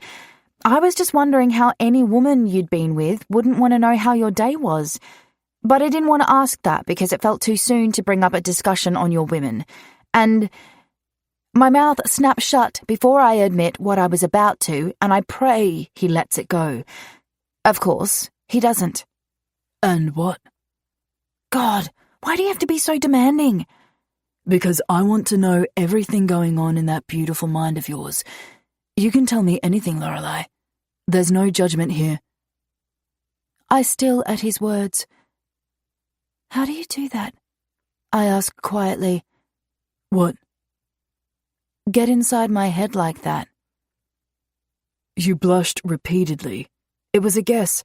I was just wondering how any woman you'd been with wouldn't want to know how your day was. But I didn't want to ask that because it felt too soon to bring up a discussion on your women. And my mouth snaps shut before I admit what I was about to, and I pray he lets it go. Of course, he doesn't. And what? God, why do you have to be so demanding? Because I want to know everything going on in that beautiful mind of yours. You can tell me anything, Lorelei. There's no judgment here. I still at his words. How do you do that? I ask quietly. What? Get inside my head like that. You blushed repeatedly. It was a guess.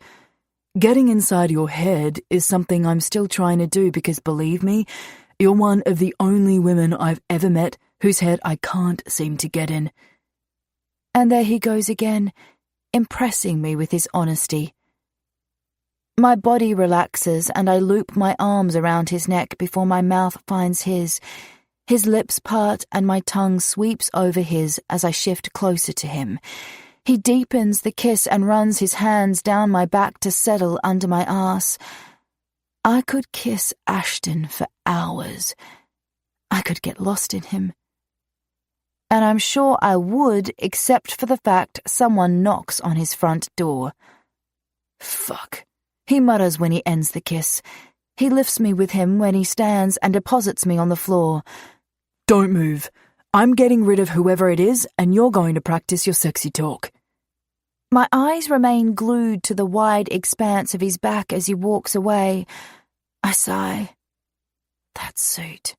Getting inside your head is something I'm still trying to do because, believe me, you're one of the only women I've ever met whose head I can't seem to get in. And there he goes again, impressing me with his honesty. My body relaxes and I loop my arms around his neck before my mouth finds his. His lips part and my tongue sweeps over his as I shift closer to him. He deepens the kiss and runs his hands down my back to settle under my arse. I could kiss Ashton for hours. I could get lost in him. And I'm sure I would, except for the fact someone knocks on his front door. Fuck, he mutters when he ends the kiss. He lifts me with him when he stands and deposits me on the floor. Don't move. I'm getting rid of whoever it is, and you're going to practice your sexy talk. My eyes remain glued to the wide expanse of his back as he walks away. I sigh. That suit.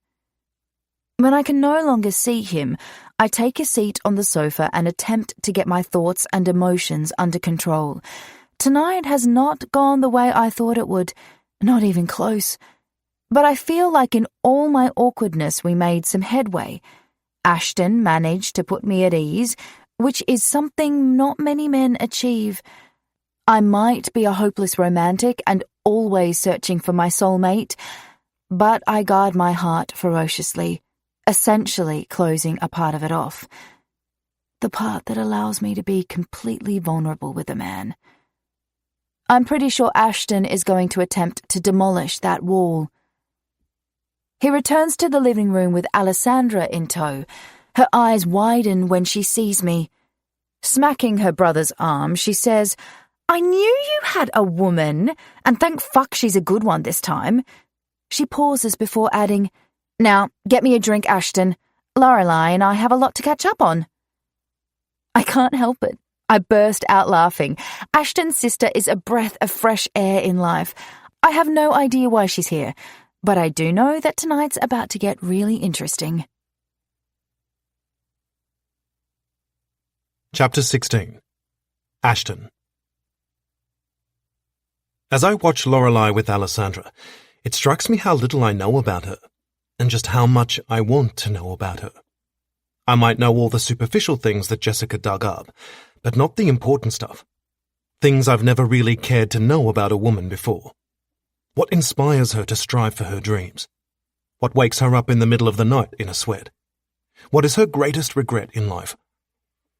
When I can no longer see him, I take a seat on the sofa and attempt to get my thoughts and emotions under control. Tonight has not gone the way I thought it would, not even close. But I feel like in all my awkwardness we made some headway. Ashton managed to put me at ease, which is something not many men achieve. I might be a hopeless romantic and always searching for my soulmate, but I guard my heart ferociously, essentially closing a part of it off. The part that allows me to be completely vulnerable with a man. I'm pretty sure Ashton is going to attempt to demolish that wall. He returns to the living room with Alessandra in tow. Her eyes widen when she sees me. Smacking her brother's arm, she says, "I knew you had a woman, and thank fuck she's a good one this time." She pauses before adding, "Now, get me a drink, Ashton. Lorelei and I have a lot to catch up on." I can't help it. I burst out laughing. Ashton's sister is a breath of fresh air in life. I have no idea why she's here, but I do know that tonight's about to get really interesting. Chapter 16. Ashton. As I watch Lorelei with Alessandra, it strikes me how little I know about her, and just how much I want to know about her. I might know all the superficial things that Jessica dug up, but not the important stuff. Things I've never really cared to know about a woman before. What inspires her to strive for her dreams? What wakes her up in the middle of the night in a sweat? What is her greatest regret in life?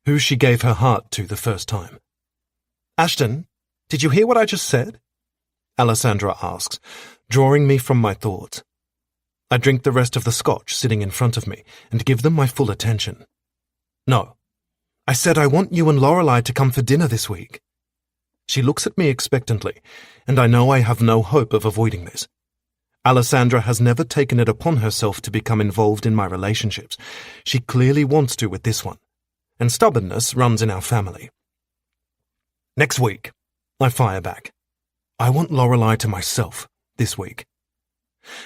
Who she gave her heart to the first time? Ashton, Did you hear what I just said? Alessandra asks, drawing me from my thoughts. I drink the rest of the scotch sitting in front of me and give them my full attention. No. I said I want you and Lorelei to come for dinner this week. She looks at me expectantly, and I know I have no hope of avoiding this. Alessandra has never taken it upon herself to become involved in my relationships. She clearly wants to with this one, and stubbornness runs in our family. Next week, I fire back. I want Lorelei to myself this week.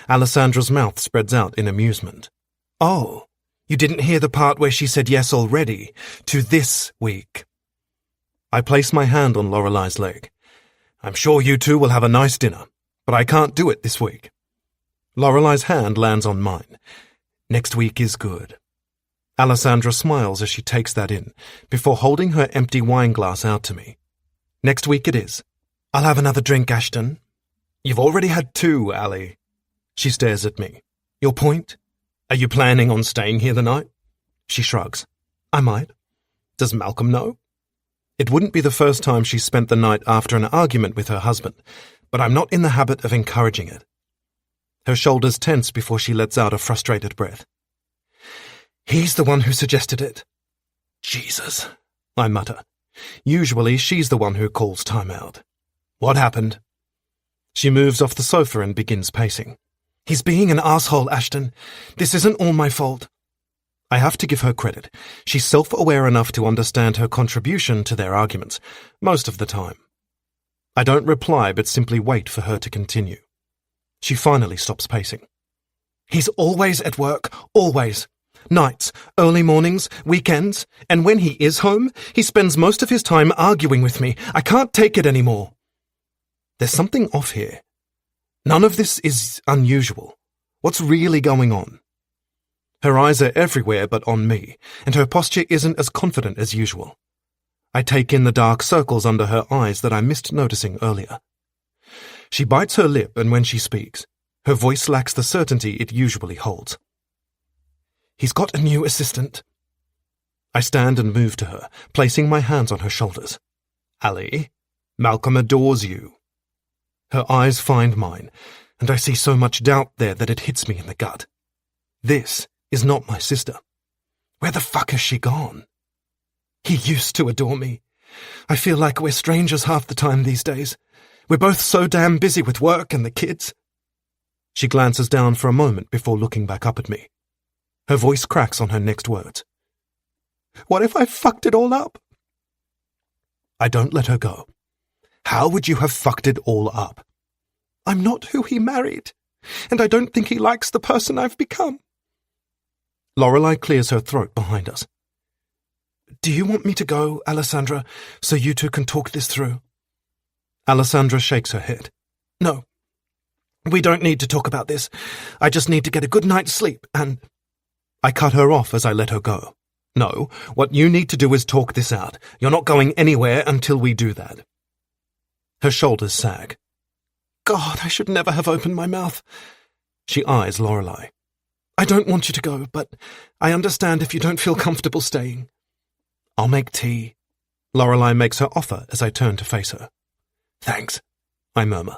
Alessandra's mouth spreads out in amusement. Oh, you didn't hear the part where she said yes already, to this week. I place my hand on Lorelei's leg. I'm sure you two will have a nice dinner, but I can't do it this week. Lorelei's hand lands on mine. Next week is good. Alessandra smiles as she takes that in, before holding her empty wine glass out to me. Next week it is. I'll have another drink, Ashton. You've already had 2, Allie. She stares at me. Your point? Are you planning on staying here the night? She shrugs. I might. Does Malcolm know? It wouldn't be the first time she spent the night after an argument with her husband, but I'm not in the habit of encouraging it. Her shoulders tense before she lets out a frustrated breath. He's the one who suggested it. Jesus, I mutter. Usually she's the one who calls time out. What happened? She moves off the sofa and begins pacing. He's being an asshole, Ashton. This isn't all my fault. I have to give her credit. She's self-aware enough to understand her contribution to their arguments, most of the time. I don't reply, but simply wait for her to continue. She finally stops pacing. He's always at work, always. Nights, early mornings, weekends, and when he is home, he spends most of his time arguing with me. I can't take it anymore. There's something off here. None of this is unusual. What's really going on? Her eyes are everywhere but on me, and her posture isn't as confident as usual. I take in the dark circles under her eyes that I missed noticing earlier. She bites her lip, and when she speaks, her voice lacks the certainty it usually holds. He's got a new assistant. I stand and move to her, placing my hands on her shoulders. Allie, Malcolm adores you. Her eyes find mine, and I see so much doubt there that it hits me in the gut. This is not my sister. Where the fuck has she gone? He used to adore me. I feel like we're strangers half the time these days. We're both so damn busy with work and the kids. She glances down for a moment before looking back up at me. Her voice cracks on her next words. What if I fucked it all up? I don't let her go. How would you have fucked it all up? I'm not who he married, and I don't think he likes the person I've become. Lorelei clears her throat behind us. Do you want me to go, Alessandra, so you two can talk this through? Alessandra shakes her head. No, we don't need to talk about this. I just need to get a good night's sleep, and... I cut her off as I let her go. No, what you need to do is talk this out. You're not going anywhere until we do that. Her shoulders sag. God, I should never have opened my mouth. She eyes Lorelei. I don't want you to go, but I understand if you don't feel comfortable staying. I'll make tea. Lorelei makes her offer as I turn to face her. Thanks, I murmur.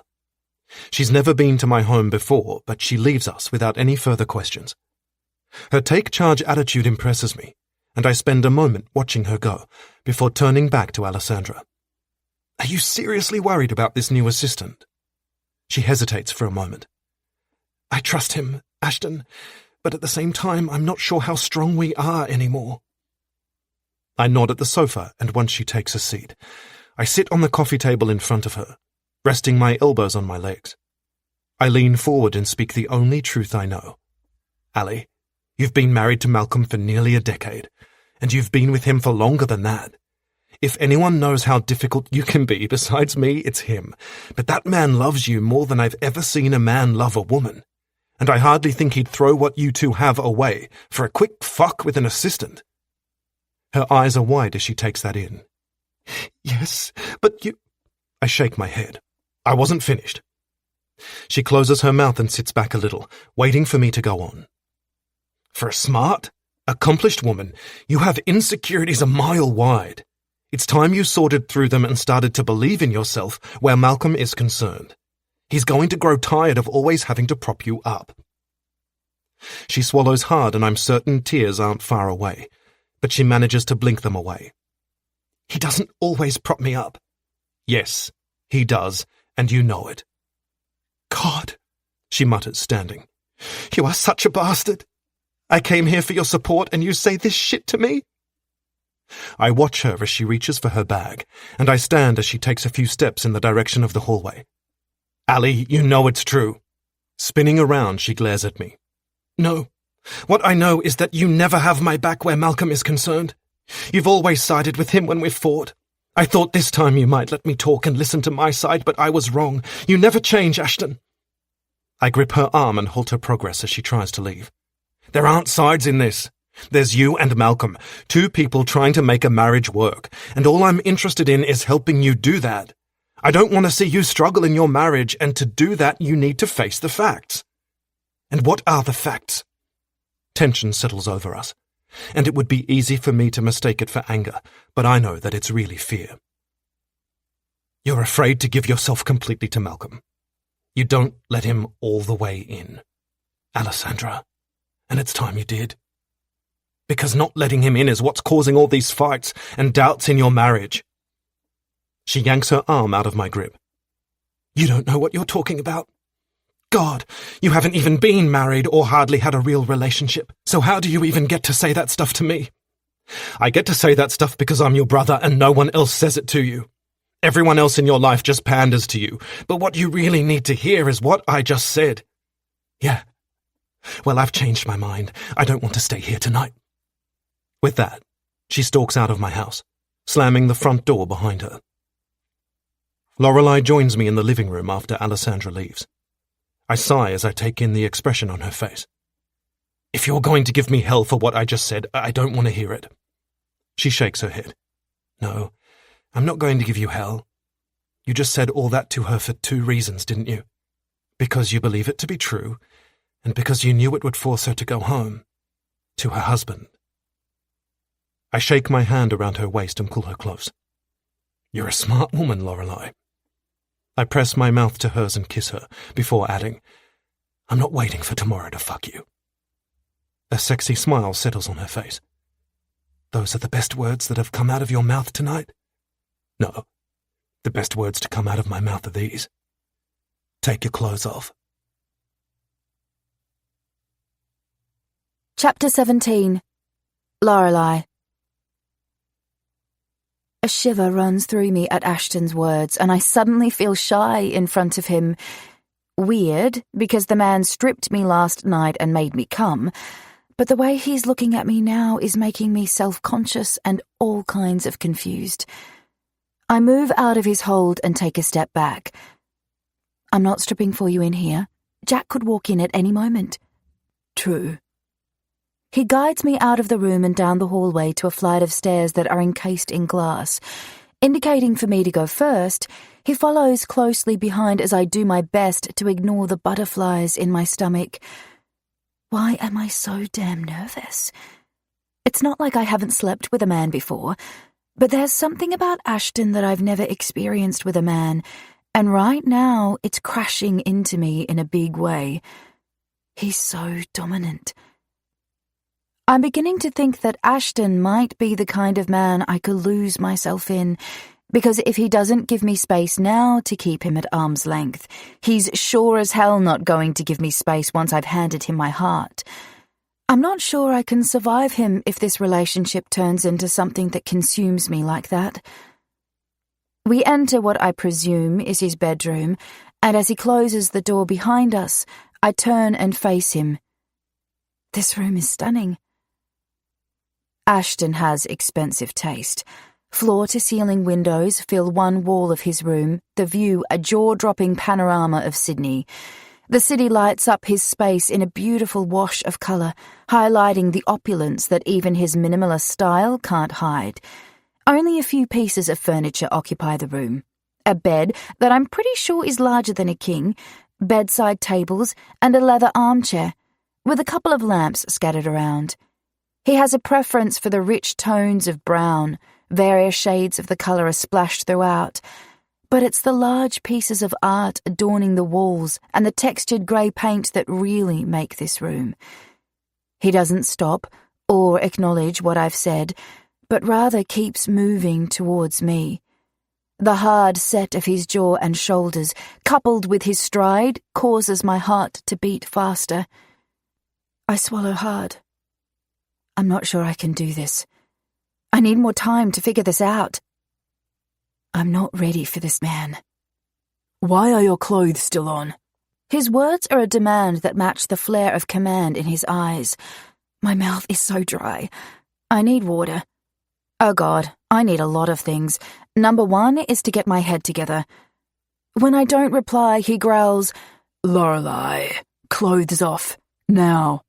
She's never been to my home before, but she leaves us without any further questions. Her take-charge attitude impresses me, and I spend a moment watching her go, before turning back to Alessandra. Are you seriously worried about this new assistant? She hesitates for a moment. I trust him, Ashton, but at the same time I'm not sure how strong we are anymore. I nod at the sofa, and once she takes a seat, I sit on the coffee table in front of her, resting my elbows on my legs. I lean forward and speak the only truth I know. Allie, you've been married to Malcolm for nearly a decade, and you've been with him for longer than that. If anyone knows how difficult you can be besides me, it's him. But that man loves you more than I've ever seen a man love a woman. And I hardly think he'd throw what you two have away for a quick fuck with an assistant. Her eyes are wide as she takes that in. Yes, but you... I shake my head. I wasn't finished. She closes her mouth and sits back a little, waiting for me to go on. For a smart, accomplished woman, you have insecurities a mile wide. It's time you sorted through them and started to believe in yourself where Malcolm is concerned. He's going to grow tired of always having to prop you up. She swallows hard, and I'm certain tears aren't far away, but she manages to blink them away. He doesn't always prop me up. Yes, he does, and you know it. God, she mutters, standing. You are such a bastard. I came here for your support, and you say this shit to me? I watch her as she reaches for her bag, and I stand as she takes a few steps in the direction of the hallway. Ali, you know it's true. Spinning around, she glares at me. No. What I know is that you never have my back where Malcolm is concerned. You've always sided with him when we've fought. I thought this time you might let me talk and listen to my side, but I was wrong. You never change, Ashton. I grip her arm and halt her progress as she tries to leave. There aren't sides in this. There's you and Malcolm, two people trying to make a marriage work, and all I'm interested in is helping you do that. I don't want to see you struggle in your marriage, and to do that you need to face the facts. And what are the facts? Tension settles over us, and it would be easy for me to mistake it for anger, but I know that it's really fear. You're afraid to give yourself completely to Malcolm. You don't let him all the way in. Alessandra, and it's time you did. Because not letting him in is what's causing all these fights and doubts in your marriage. She yanks her arm out of my grip. You don't know what you're talking about. God, you haven't even been married or hardly had a real relationship, so how do you even get to say that stuff to me? I get to say that stuff because I'm your brother and no one else says it to you. Everyone else in your life just panders to you, but what you really need to hear is what I just said. Yeah. Well, I've changed my mind. I don't want to stay here tonight. With that, she stalks out of my house, slamming the front door behind her. Lorelei joins me in the living room after Alessandra leaves. I sigh as I take in the expression on her face. If you're going to give me hell for what I just said, I don't want to hear it. She shakes her head. No, I'm not going to give you hell. You just said all that to her for 2 reasons, didn't you? Because you believe it to be true, and because you knew it would force her to go home, to her husband. I shake my hand around her waist and pull her close. You're a smart woman, Lorelei. I press my mouth to hers and kiss her, before adding, I'm not waiting for tomorrow to fuck you. A sexy smile settles on her face. Those are the best words that have come out of your mouth tonight? No, the best words to come out of my mouth are these. Take your clothes off. Chapter 17. Lorelei. A shiver runs through me at Ashton's words, and I suddenly feel shy in front of him. Weird, because the man stripped me last night and made me come, but the way he's looking at me now is making me self-conscious and all kinds of confused. I move out of his hold and take a step back. I'm not stripping for you in here. Jack could walk in at any moment. True. He guides me out of the room and down the hallway to a flight of stairs that are encased in glass. Indicating for me to go first, he follows closely behind as I do my best to ignore the butterflies in my stomach. Why am I so damn nervous? It's not like I haven't slept with a man before, but there's something about Ashton that I've never experienced with a man, and right now it's crashing into me in a big way. He's so dominant. I'm beginning to think that Ashton might be the kind of man I could lose myself in, because if he doesn't give me space now to keep him at arm's length, he's sure as hell not going to give me space once I've handed him my heart. I'm not sure I can survive him if this relationship turns into something that consumes me like that. We enter what I presume is his bedroom, and as he closes the door behind us, I turn and face him. This room is stunning. Ashton has expensive taste. Floor-to-ceiling windows fill one wall of his room, the view a jaw-dropping panorama of Sydney. The city lights up his space in a beautiful wash of colour, highlighting the opulence that even his minimalist style can't hide. Only a few pieces of furniture occupy the room. A bed that I'm pretty sure is larger than a king, bedside tables, and a leather armchair, with a couple of lamps scattered around. He has a preference for the rich tones of brown, Various shades of the colour are splashed throughout. But it's the large pieces of art adorning the walls and the textured grey paint that really make this room. He doesn't stop or acknowledge what I've said, but rather keeps moving towards me. The hard set of his jaw and shoulders, coupled with his stride, causes my heart to beat faster. I swallow hard. I'm not sure I can do this. I need more time to figure this out. I'm not ready for this man. Why are your clothes still on? His words are a demand that match the flare of command in his eyes. My mouth is so dry. I need water. Oh God, I need a lot of things. Number one is to get my head together. When I don't reply, he growls, Lorelei, clothes off, now.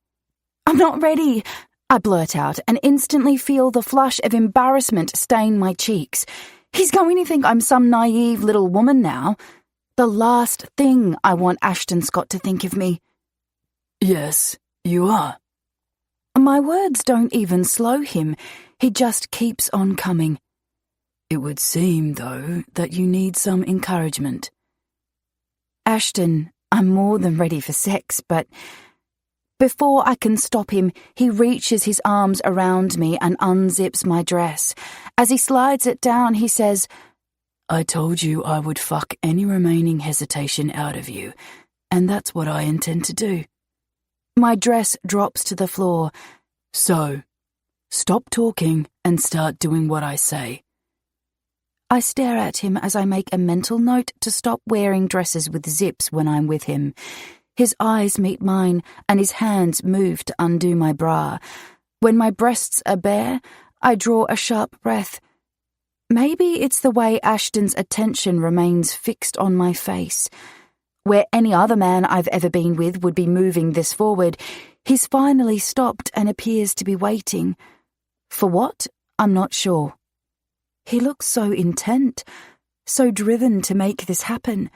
I'm not ready, I blurt out and instantly feel the flush of embarrassment stain my cheeks. He's going to think I'm some naive little woman now. The last thing I want Ashton Scott to think of me. Yes, you are. My words don't even slow him. He just keeps on coming. It would seem, though, that you need some encouragement. Ashton, I'm more than ready for sex, but before I can stop him, he reaches his arms around me and unzips my dress. As he slides it down, he says, I told you I would fuck any remaining hesitation out of you, and that's what I intend to do. My dress drops to the floor. So, stop talking and start doing what I say. I stare at him as I make a mental note to stop wearing dresses with zips when I'm with him. His eyes meet mine, and his hands move to undo my bra. When my breasts are bare, I draw a sharp breath. Maybe it's the way Ashton's attention remains fixed on my face. Where any other man I've ever been with would be moving this forward, he's finally stopped and appears to be waiting. For what? I'm not sure. He looks so intent, so driven to make this happen.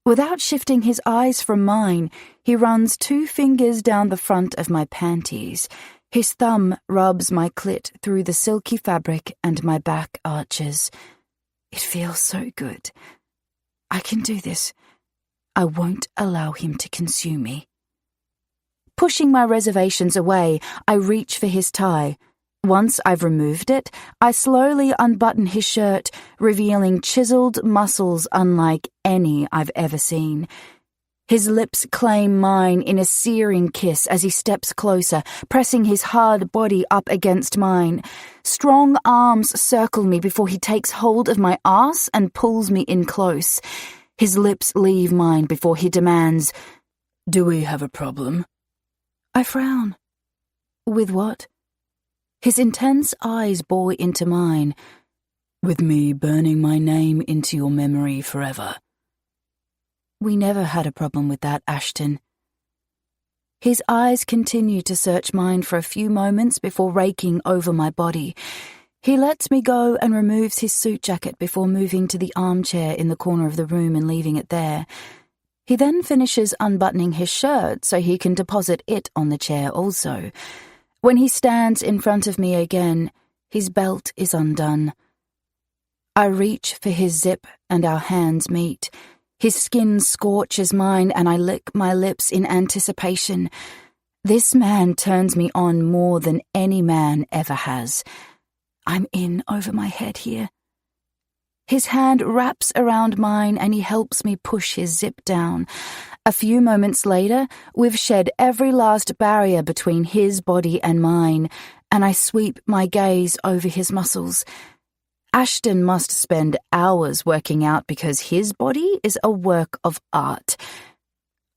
Without shifting his eyes from mine, he runs 2 fingers down the front of my panties. His thumb rubs my clit through the silky fabric and my back arches. It feels so good. I can do this. I won't allow him to consume me. Pushing my reservations away, I reach for his tie. Once I've removed it, I slowly unbutton his shirt, revealing chiseled muscles unlike any I've ever seen. His lips claim mine in a searing kiss as he steps closer, pressing his hard body up against mine. Strong arms circle me before he takes hold of my arse and pulls me in close. His lips leave mine before he demands, Do we have a problem? I frown. With what? His intense eyes bore into mine. With me burning my name into your memory forever. We never had a problem with that, Ashton. His eyes continue to search mine for a few moments before raking over my body. He lets me go and removes his suit jacket before moving to the armchair in the corner of the room and leaving it there. He then finishes unbuttoning his shirt so he can deposit it on the chair also. When he stands in front of me again, his belt is undone. I reach for his zip and our hands meet. His skin scorches mine and I lick my lips in anticipation. This man turns me on more than any man ever has. I'm in over my head here. His hand wraps around mine and he helps me push his zip down. A few moments later, we've shed every last barrier between his body and mine, and I sweep my gaze over his muscles. Ashton must spend hours working out because his body is a work of art.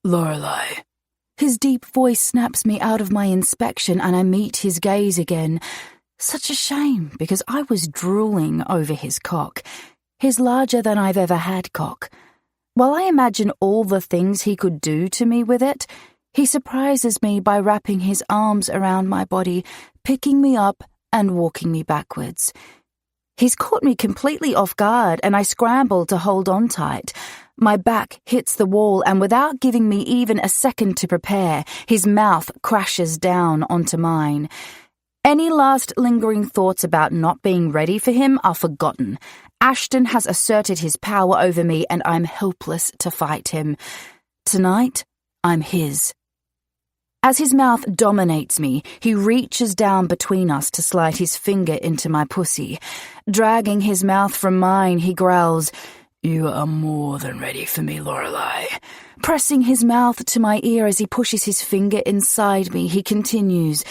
Lorelei. His deep voice snaps me out of my inspection and I meet his gaze again. Such a shame, because I was drooling over his cock. His larger than I've ever had cock. While I imagine all the things he could do to me with it, he surprises me by wrapping his arms around my body, picking me up and walking me backwards. He's caught me completely off guard and I scramble to hold on tight. My back hits the wall and without giving me even a second to prepare, his mouth crashes down onto mine. Any last lingering thoughts about not being ready for him are forgotten. Ashton has asserted his power over me and I'm helpless to fight him. Tonight, I'm his. As his mouth dominates me, he reaches down between us to slide his finger into my pussy. Dragging his mouth from mine, he growls, "You are more than ready for me, Lorelei." Pressing his mouth to my ear as he pushes his finger inside me, he continues,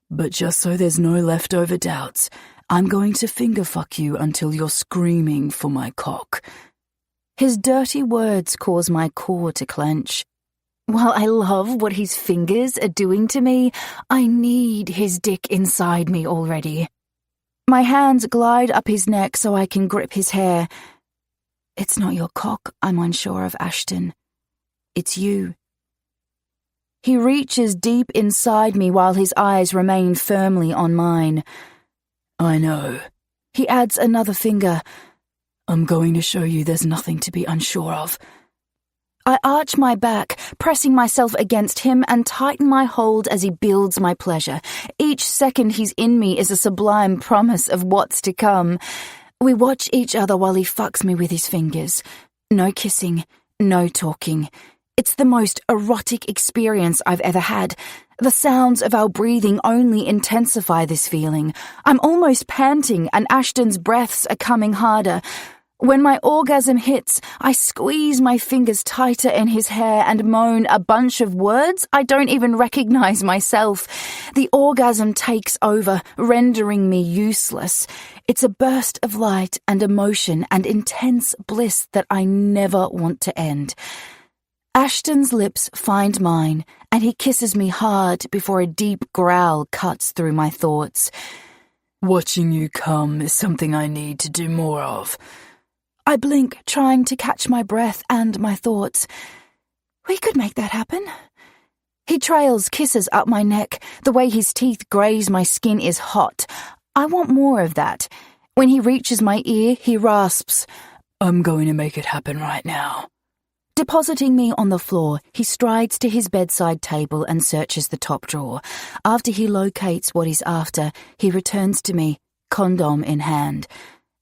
"But just so there's no leftover doubts, I'm going to finger fuck you until you're screaming for my cock." His dirty words cause my core to clench. While I love what his fingers are doing to me, I need his dick inside me already. My hands glide up his neck so I can grip his hair. "It's not your cock I'm unsure of, Ashton. It's you." He reaches deep inside me while his eyes remain firmly on mine. "I know." He adds another finger. "I'm going to show you there's nothing to be unsure of." I arch my back, pressing myself against him and tighten my hold as he builds my pleasure. Each second he's in me is a sublime promise of what's to come. We watch each other while he fucks me with his fingers. No kissing, no talking. It's the most erotic experience I've ever had. The sounds of our breathing only intensify this feeling. I'm almost panting and Ashton's breaths are coming harder. When my orgasm hits, I squeeze my fingers tighter in his hair and moan a bunch of words I don't even recognize myself. The orgasm takes over, rendering me useless. It's a burst of light and emotion and intense bliss that I never want to end. Ashton's lips find mine, and he kisses me hard before a deep growl cuts through my thoughts. "Watching you come is something I need to do more of." I blink, trying to catch my breath and my thoughts. "We could make that happen." He trails kisses up my neck. The way his teeth graze my skin is hot. I want more of that. When he reaches my ear, he rasps, "I'm going to make it happen right now." Depositing me on the floor, he strides to his bedside table and searches the top drawer. After he locates what he's after, he returns to me, condom in hand.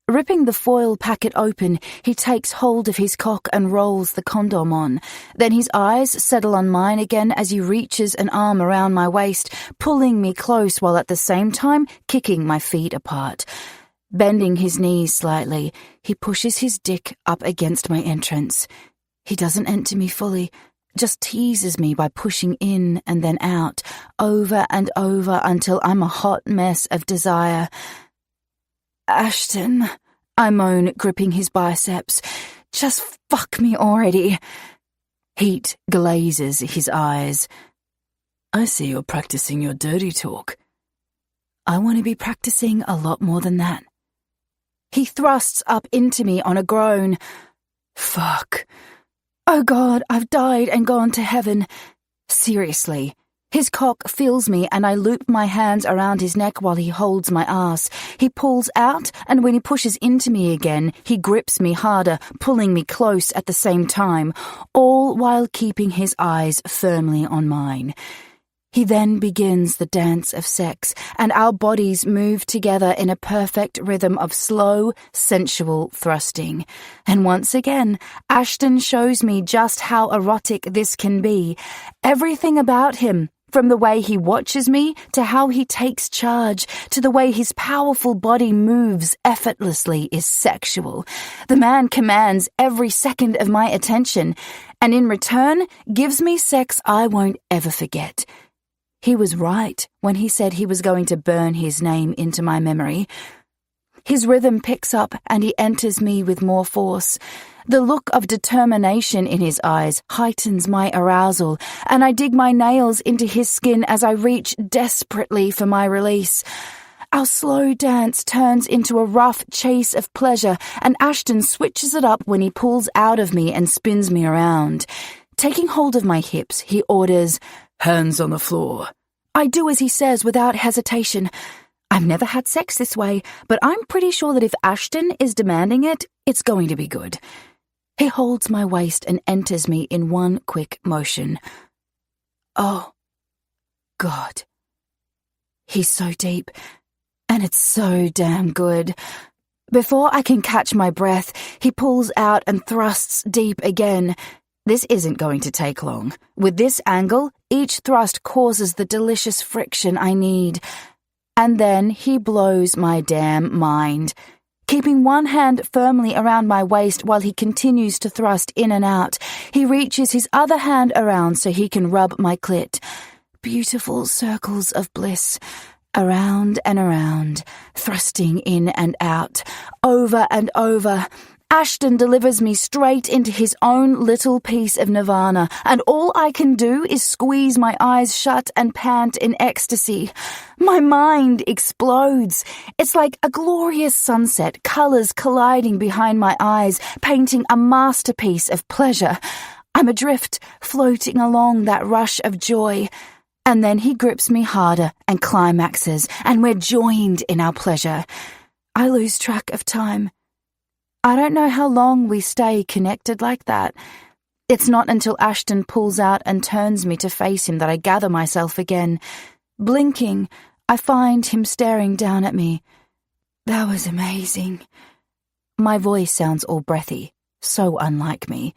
Ripping the foil packet open, he takes hold of his cock and rolls the condom on. Then his eyes settle on mine again as he reaches an arm around my waist, pulling me close while at the same time kicking my feet apart. Bending his knees slightly, he pushes his dick up against my entrance. He doesn't enter me fully, just teases me by pushing in and then out, over and over until I'm a hot mess of desire. "Ashton," I moan, gripping his biceps. "Just fuck me already." Heat glazes his eyes. "I see you're practicing your dirty talk." "I want to be practicing a lot more than that." He thrusts up into me on a groan. "Fuck. Oh God, I've died and gone to heaven." Seriously. His cock fills me and I loop my hands around his neck while he holds my ass. He pulls out, and when he pushes into me again, he grips me harder, pulling me close at the same time, all while keeping his eyes firmly on mine. He then begins the dance of sex, and our bodies move together in a perfect rhythm of slow, sensual thrusting. And once again, Ashton shows me just how erotic this can be. Everything about him, from the way he watches me, to how he takes charge, to the way his powerful body moves effortlessly, is sexual. The man commands every second of my attention, and in return gives me sex I won't ever forget. He was right when he said he was going to burn his name into my memory. His rhythm picks up and he enters me with more force. The look of determination in his eyes heightens my arousal, and I dig my nails into his skin as I reach desperately for my release. Our slow dance turns into a rough chase of pleasure, and Ashton switches it up when he pulls out of me and spins me around. Taking hold of my hips, he orders, "Hands on the floor." I do as he says without hesitation. I've never had sex this way, but I'm pretty sure that if Ashton is demanding it, it's going to be good. He holds my waist and enters me in one quick motion. Oh, God. He's so deep, and it's so damn good. Before I can catch my breath, he pulls out and thrusts deep again. This isn't going to take long. With this angle, each thrust causes the delicious friction I need. And then he blows my damn mind. Keeping one hand firmly around my waist while he continues to thrust in and out, he reaches his other hand around so he can rub my clit. Beautiful circles of bliss. Around and around, thrusting in and out, over and over. Ashton delivers me straight into his own little piece of nirvana, and all I can do is squeeze my eyes shut and pant in ecstasy. My mind explodes. It's like a glorious sunset, colours colliding behind my eyes, painting a masterpiece of pleasure. I'm adrift, floating along that rush of joy. And then he grips me harder and climaxes, and we're joined in our pleasure. I lose track of time. I don't know how long we stay connected like that. It's not until Ashton pulls out and turns me to face him that I gather myself again. Blinking, I find him staring down at me. That was amazing. My voice sounds all breathy, so unlike me.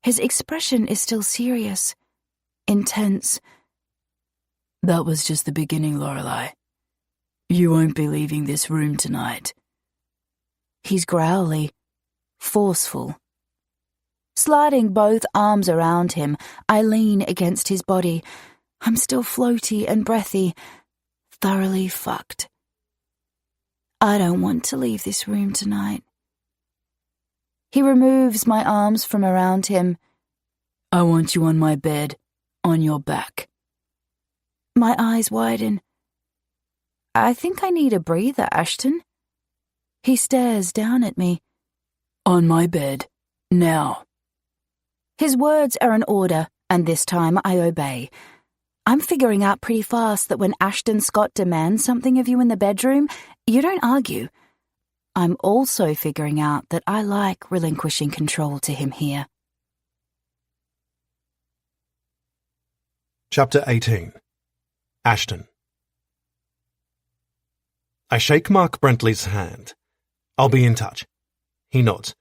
His expression is still serious, intense. That was just the beginning, Lorelei. You won't be leaving this room tonight. He's growly, forceful. Sliding both arms around him, I lean against his body. I'm still floaty and breathy, thoroughly fucked. I don't want to leave this room tonight. He removes my arms from around him. I want you on my bed, on your back. My eyes widen. I think I need a breather, Ashton. He stares down at me. On my bed, now. His words are an order, and this time I obey. I'm figuring out pretty fast that when Ashton Scott demands something of you in the bedroom, you don't argue. I'm also figuring out that I like relinquishing control to him here. Chapter 18. Ashton. I shake Mark Brentley's hand. I'll be in touch. He nods.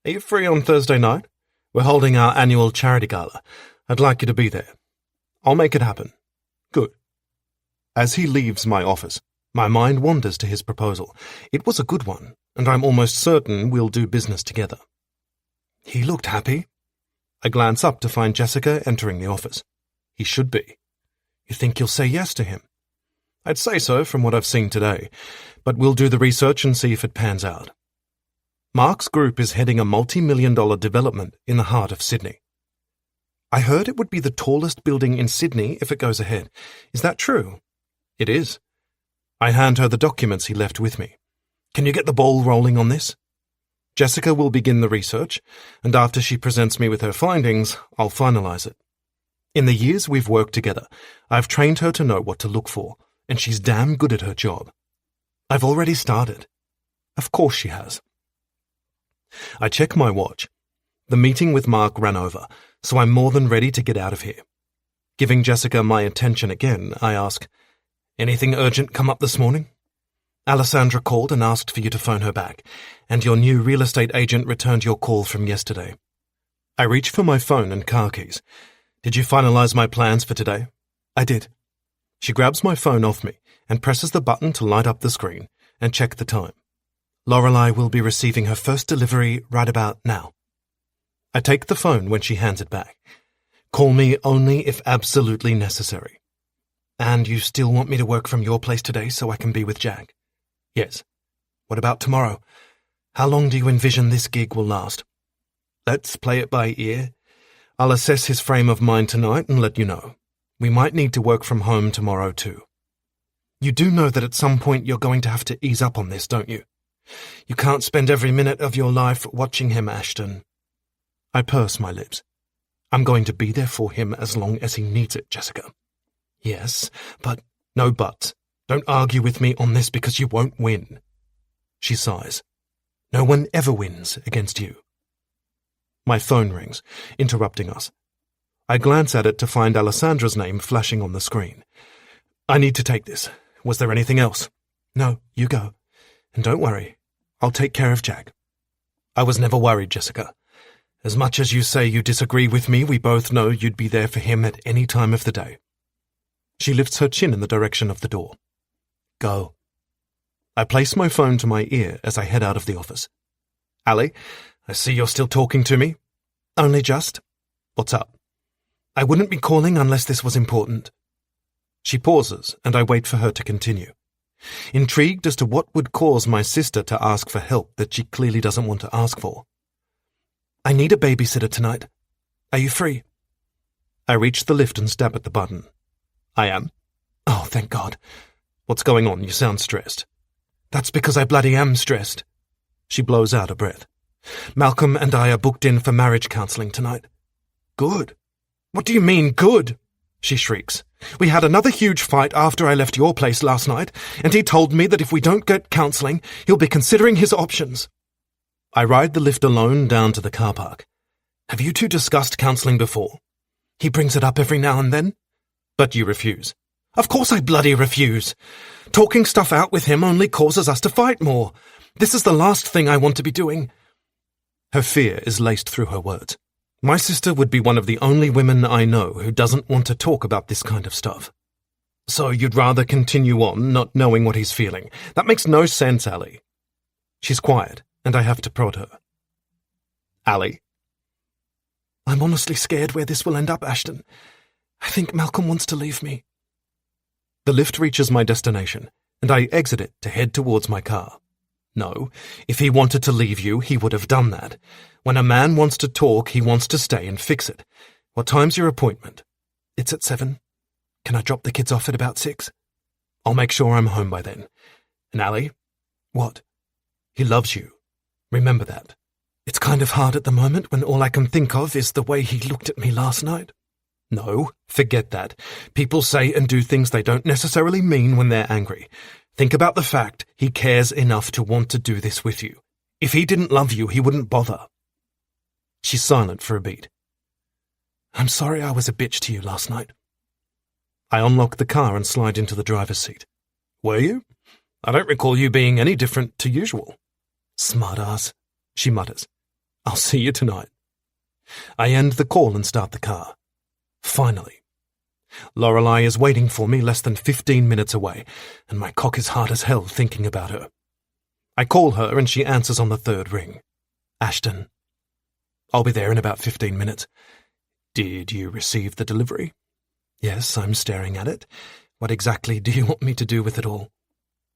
Are you free on Thursday night? We're holding our annual charity gala. I'd like you to be there. I'll make it happen. Good. As he leaves my office, my mind wanders to his proposal. It was a good one, and I'm almost certain we'll do business together. He looked happy. I glance up to find Jessica entering the office. He should be. You think you'll say yes to him? I'd say so from what I've seen today, but we'll do the research and see if it pans out. Mark's group is heading a multi-million-dollar development in the heart of Sydney. I heard it would be the tallest building in Sydney if it goes ahead. Is that true? It is. I hand her the documents he left with me. Can you get the ball rolling on this? Jessica will begin the research, and after she presents me with her findings, I'll finalize it. In the years we've worked together, I've trained her to know what to look for, and she's damn good at her job. I've already started. Of course she has. I check my watch. The meeting with Mark ran over, so I'm more than ready to get out of here. Giving Jessica my attention again, I ask, anything urgent come up this morning? Alessandra called and asked for you to phone her back, and your new real estate agent returned your call from yesterday. I reach for my phone and car keys. Did you finalize my plans for today? I did. She grabs my phone off me and presses the button to light up the screen and check the time. Lorelei will be receiving her first delivery right about now. I take the phone when she hands it back. Call me only if absolutely necessary. And you still want me to work from your place today so I can be with Jack? Yes. What about tomorrow? How long do you envision this gig will last? Let's play it by ear. I'll assess his frame of mind tonight and let you know. We might need to work from home tomorrow too. You do know that at some point you're going to have to ease up on this, don't you? You can't spend every minute of your life watching him, Ashton. I purse my lips. I'm going to be there for him as long as he needs it, Jessica. Yes, but no buts. Don't argue with me on this because you won't win. She sighs. No one ever wins against you. My phone rings, interrupting us. I glance at it to find Alessandra's name flashing on the screen. I need to take this. Was there anything else? No, you go. And don't worry, I'll take care of Jack. I was never worried, Jessica. As much as you say you disagree with me, we both know you'd be there for him at any time of the day. She lifts her chin in the direction of the door. Go. I place my phone to my ear as I head out of the office. Ali, I see you're still talking to me. Only just. What's up? I wouldn't be calling unless this was important. She pauses, and I wait for her to continue, intrigued as to what would cause my sister to ask for help that she clearly doesn't want to ask for. I need a babysitter tonight. Are you free? I reach the lift and stab at the button. I am. Oh, thank God. What's going on? You sound stressed. That's because I bloody am stressed. She blows out a breath. Malcolm and I are booked in for marriage counselling tonight. Good. What do you mean, good? She shrieks. We had another huge fight after I left your place last night, and he told me that if we don't get counselling, he'll be considering his options. I ride the lift alone down to the car park. Have you two discussed counselling before? He brings it up every now and then. But you refuse. Of course I bloody refuse. Talking stuff out with him only causes us to fight more. This is the last thing I want to be doing. Her fear is laced through her words. My sister would be one of the only women I know who doesn't want to talk about this kind of stuff. So you'd rather continue on not knowing what he's feeling. That makes no sense, Ali. She's quiet, and I have to prod her. Ali? I'm honestly scared where this will end up, Ashton. I think Malcolm wants to leave me. The lift reaches my destination, and I exit it to head towards my car. No, if he wanted to leave you, he would have done that. When a man wants to talk, he wants to stay and fix it. What time's your appointment? It's at 7. Can I drop the kids off at about 6? I'll make sure I'm home by then. And Ali? What? He loves you. Remember that. It's kind of hard at the moment when all I can think of is the way he looked at me last night. No, forget that. People say and do things they don't necessarily mean when they're angry. Think about the fact he cares enough to want to do this with you. If he didn't love you, he wouldn't bother. She's silent for a beat. I'm sorry I was a bitch to you last night. I unlock the car and slide into the driver's seat. Were you? I don't recall you being any different to usual. Smart-ass, she mutters. I'll see you tonight. I end the call and start the car. Finally. Lorelei is waiting for me less than 15 minutes away, and my cock is hard as hell thinking about her. I call her and she answers on the 3rd ring. Ashton. I'll be there in about 15 minutes. Did you receive the delivery? Yes, I'm staring at it. What exactly do you want me to do with it all?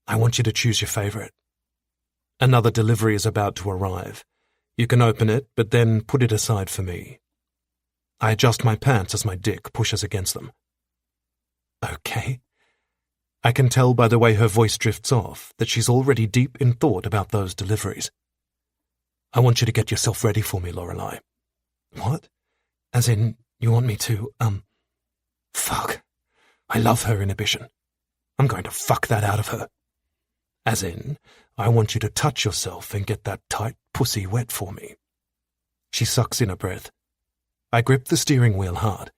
I want you to choose your favourite. Another delivery is about to arrive. You can open it, but then put it aside for me. I adjust my pants as my dick pushes against them. Okay. I can tell by the way her voice drifts off that she's already deep in thought about those deliveries. I want you to get yourself ready for me, Lorelei. What? As in, you want me to, Fuck. I love her inhibition. I'm going to fuck that out of her. As in, I want you to touch yourself and get that tight pussy wet for me. She sucks in a breath. I grip the steering wheel hard.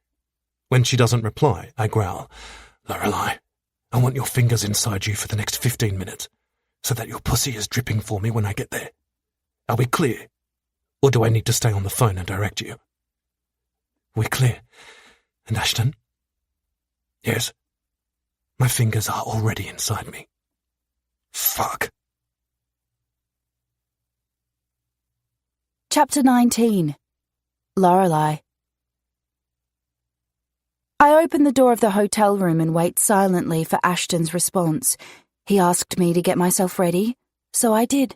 When she doesn't reply, I growl, Lorelei, I want your fingers inside you for the next 15 minutes, so that your pussy is dripping for me when I get there. Are we clear? Or do I need to stay on the phone and direct you? We're clear. And Ashton? Yes. My fingers are already inside me. Fuck. Chapter 19. Lorelei. I open the door of the hotel room and wait silently for Ashton's response. He asked me to get myself ready, so I did.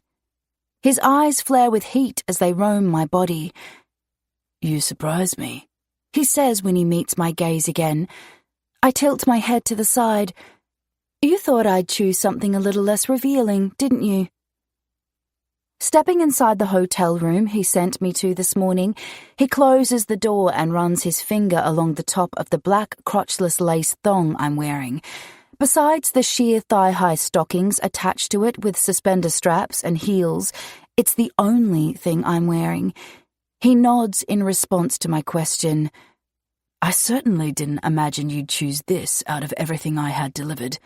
His eyes flare with heat as they roam my body. You surprise me, he says when he meets my gaze again. I tilt my head to the side. You thought I'd choose something a little less revealing, didn't you? Stepping inside the hotel room he sent me to this morning, he closes the door and runs his finger along the top of the black crotchless lace thong I'm wearing. Besides the sheer thigh-high stockings attached to it with suspender straps and heels, it's the only thing I'm wearing. He nods in response to my question. I certainly didn't imagine you'd choose this out of everything I had delivered.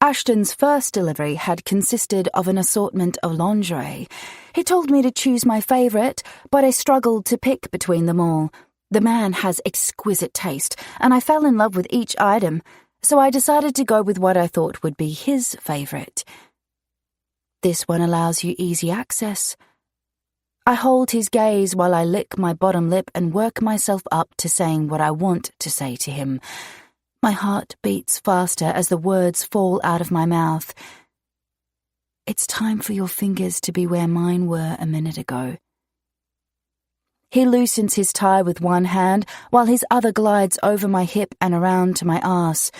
Ashton's first delivery had consisted of an assortment of lingerie. He told me to choose my favourite, but I struggled to pick between them all. The man has exquisite taste, and I fell in love with each item, so I decided to go with what I thought would be his favourite. This one allows you easy access. I hold his gaze while I lick my bottom lip and work myself up to saying what I want to say to him. My heart beats faster as the words fall out of my mouth. It's time for your fingers to be where mine were a minute ago. He loosens his tie with one hand while his other glides over my hip and around to my arse.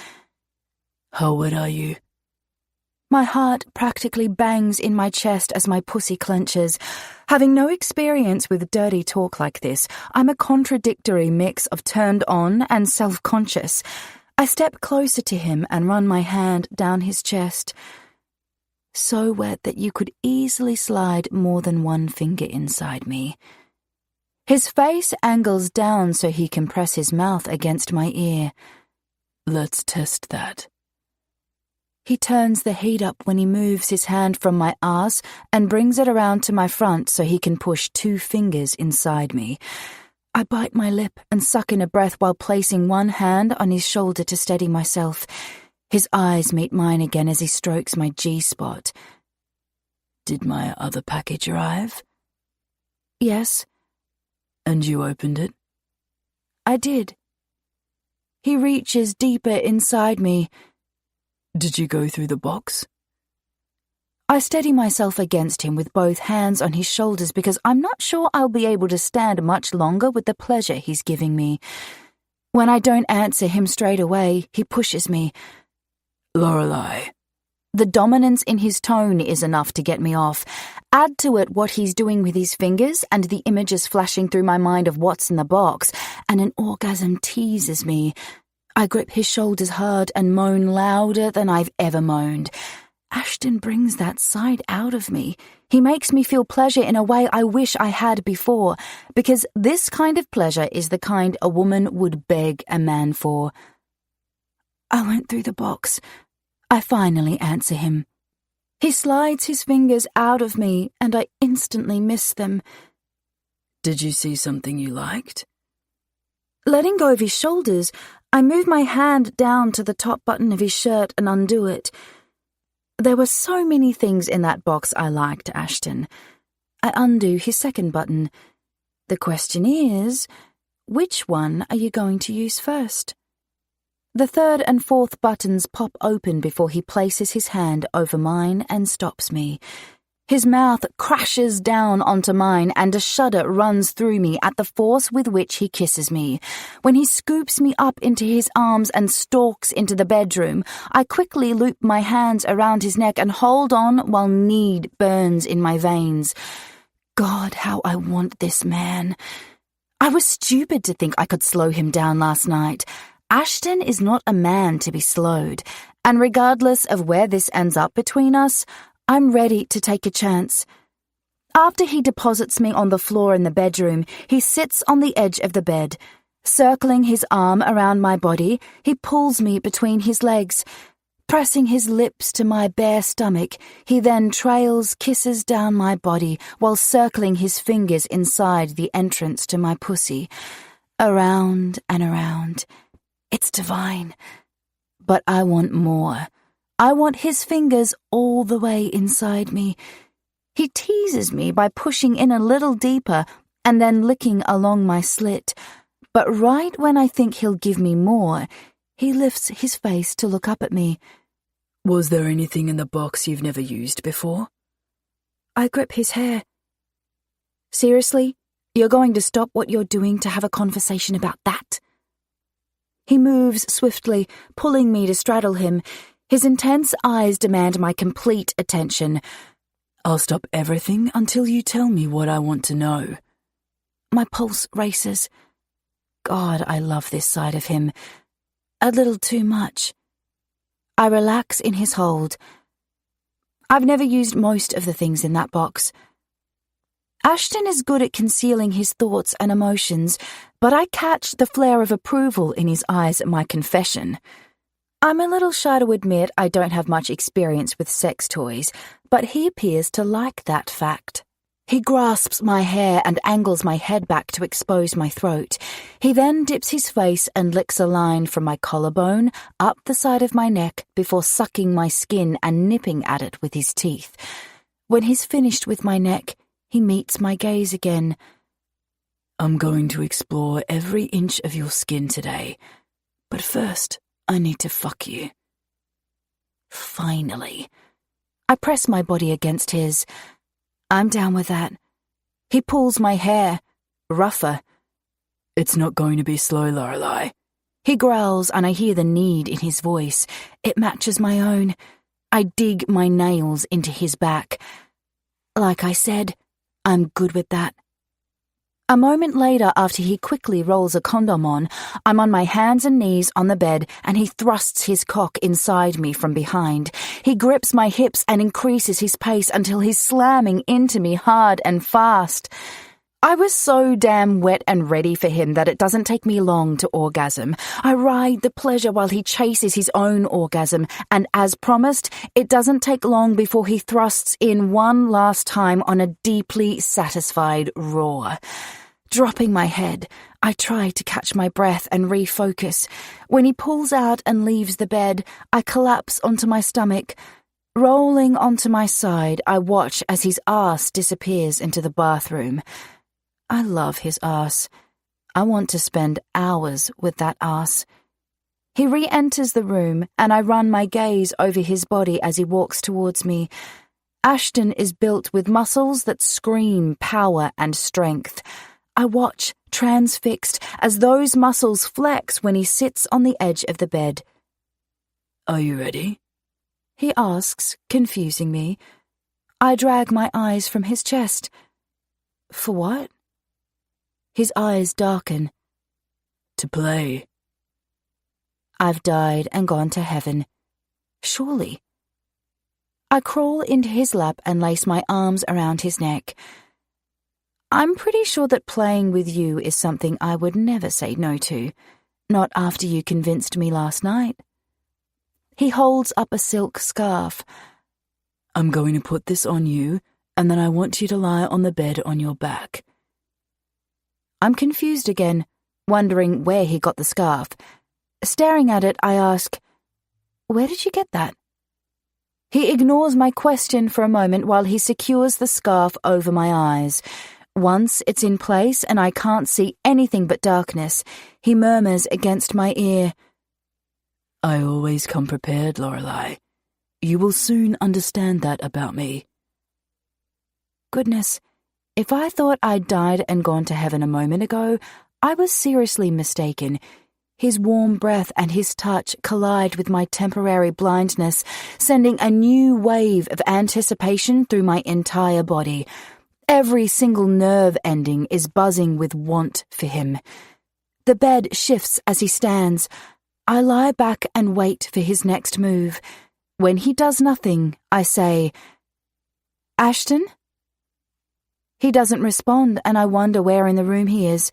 How wet are you? My heart practically bangs in my chest as my pussy clenches. Having no experience with dirty talk like this, I'm a contradictory mix of turned on and self-conscious. I step closer to him and run my hand down his chest. So wet that you could easily slide more than one finger inside me. His face angles down so he can press his mouth against my ear. Let's test that. He turns the heat up when he moves his hand from my arse and brings it around to my front so he can push 2 fingers inside me. I bite my lip and suck in a breath while placing one hand on his shoulder to steady myself. His eyes meet mine again as he strokes my G-spot. Did my other package arrive? Yes. And you opened it? I did. He reaches deeper inside me. Did you go through the box? I steady myself against him with both hands on his shoulders because I'm not sure I'll be able to stand much longer with the pleasure he's giving me. When I don't answer him straight away, he pushes me. Lorelei. The dominance in his tone is enough to get me off. Add to it what he's doing with his fingers and the images flashing through my mind of what's in the box, and an orgasm teases me. I grip his shoulders hard and moan louder than I've ever moaned. Ashton brings that side out of me. He makes me feel pleasure in a way I wish I had before, because this kind of pleasure is the kind a woman would beg a man for. I went through the box. I finally answer him. He slides his fingers out of me, and I instantly miss them. Did you see something you liked? Letting go of his shoulders, I move my hand down to the top button of his shirt and undo it. There were so many things in that box I liked, Ashton. I undo his second button. The question is, which one are you going to use first? The third and fourth buttons pop open before he places his hand over mine and stops me. His mouth crashes down onto mine and a shudder runs through me at the force with which he kisses me. When he scoops me up into his arms and stalks into the bedroom, I quickly loop my hands around his neck and hold on while need burns in my veins. God, how I want this man. I was stupid to think I could slow him down last night. Ashton is not a man to be slowed, and regardless of where this ends up between us, I'm ready to take a chance. After he deposits me on the floor in the bedroom, he sits on the edge of the bed. Circling his arm around my body, he pulls me between his legs. Pressing his lips to my bare stomach, he then trails kisses down my body while circling his fingers inside the entrance to my pussy. Around and around. It's divine. But I want more. I want his fingers all the way inside me. He teases me by pushing in a little deeper and then licking along my slit. But right when I think he'll give me more, he lifts his face to look up at me. Was there anything in the box you've never used before? I grip his hair. Seriously? You're going to stop what you're doing to have a conversation about that? He moves swiftly, pulling me to straddle him. His intense eyes demand my complete attention. I'll stop everything until you tell me what I want to know. My pulse races. God, I love this side of him. A little too much. I relax in his hold. I've never used most of the things in that box. Ashton is good at concealing his thoughts and emotions, but I catch the flare of approval in his eyes at my confession. I'm a little shy to admit I don't have much experience with sex toys, but he appears to like that fact. He grasps my hair and angles my head back to expose my throat. He then dips his face and licks a line from my collarbone up the side of my neck before sucking my skin and nipping at it with his teeth. When he's finished with my neck, he meets my gaze again. I'm going to explore every inch of your skin today, but first, I need to fuck you. Finally. I press my body against his. I'm down with that. He pulls my hair, rougher. It's not going to be slow, Lorelei. He growls and I hear the need in his voice. It matches my own. I dig my nails into his back. Like I said, I'm good with that. A moment later, after he quickly rolls a condom on, I'm on my hands and knees on the bed and he thrusts his cock inside me from behind. He grips my hips and increases his pace until he's slamming into me hard and fast. I was so damn wet and ready for him that it doesn't take me long to orgasm. I ride the pleasure while he chases his own orgasm, and as promised, it doesn't take long before he thrusts in one last time on a deeply satisfied roar. Dropping my head, I try to catch my breath and refocus. When he pulls out and leaves the bed, I collapse onto my stomach. Rolling onto my side, I watch as his arse disappears into the bathroom. I love his arse. I want to spend hours with that arse. He re-enters the room, and I run my gaze over his body as he walks towards me. Ashton is built with muscles that scream power and strength. I watch, transfixed, as those muscles flex when he sits on the edge of the bed. Are you ready? He asks, confusing me. I drag my eyes from his chest. For what? His eyes darken. To play. I've died and gone to heaven. Surely. I crawl into his lap and lace my arms around his neck. I'm pretty sure that playing with you is something I would never say no to. Not after you convinced me last night. He holds up a silk scarf. I'm going to put this on you, and then I want you to lie on the bed on your back. I'm confused again, wondering where he got the scarf. Staring at it, I ask, "Where did you get that?" He ignores my question for a moment while he secures the scarf over my eyes. Once it's in place and I can't see anything but darkness, he murmurs against my ear, I always come prepared, Lorelei. You will soon understand that about me. Goodness, if I thought I'd died and gone to heaven a moment ago, I was seriously mistaken. His warm breath and his touch collide with my temporary blindness, sending a new wave of anticipation through my entire body. Every single nerve ending is buzzing with want for him. The bed shifts as he stands. I lie back and wait for his next move. When he does nothing, I say, "Ashton?" He doesn't respond, and I wonder where in the room he is.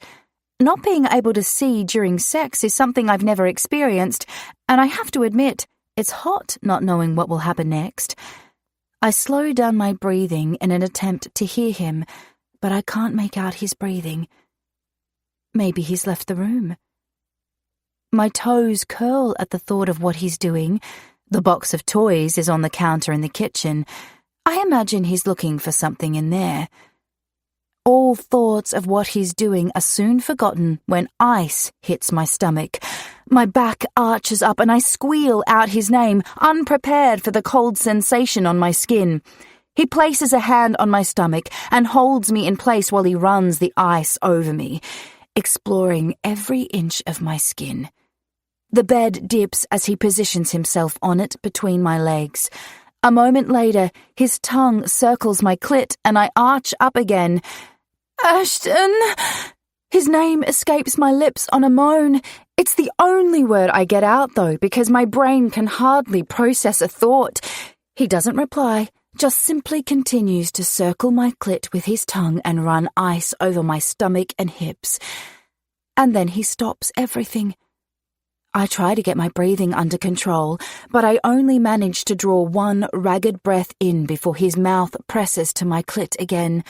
Not being able to see during sex is something I've never experienced, and I have to admit, it's hot not knowing what will happen next. I slow down my breathing in an attempt to hear him, but I can't make out his breathing. Maybe he's left the room. My toes curl at the thought of what he's doing. The box of toys is on the counter in the kitchen. I imagine he's looking for something in there. All thoughts of what he's doing are soon forgotten when ice hits my stomach. My back arches up and I squeal out his name, unprepared for the cold sensation on my skin. He places a hand on my stomach and holds me in place while he runs the ice over me, exploring every inch of my skin. The bed dips as he positions himself on it between my legs. A moment later, his tongue circles my clit and I arch up again. "Ashton!" His name escapes my lips on a moan. It's the only word I get out, though, because my brain can hardly process a thought. He doesn't reply, just simply continues to circle my clit with his tongue and run ice over my stomach and hips. And then he stops everything. I try to get my breathing under control, but I only manage to draw one ragged breath in before his mouth presses to my clit again.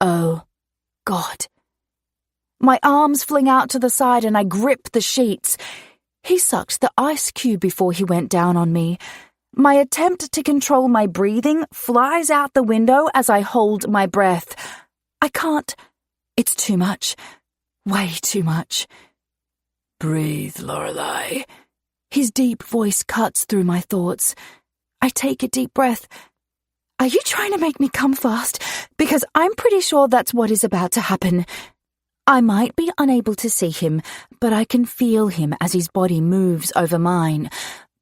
Oh, God. My arms fling out to the side and I grip the sheets. He sucked the ice cube before he went down on me. My attempt to control my breathing flies out the window as I hold my breath. I can't. It's too much. Way too much. Breathe, Lorelei. His deep voice cuts through my thoughts. I take a deep breath. Are you trying to make me come fast? Because I'm pretty sure that's what is about to happen. I might be unable to see him, but I can feel him as his body moves over mine.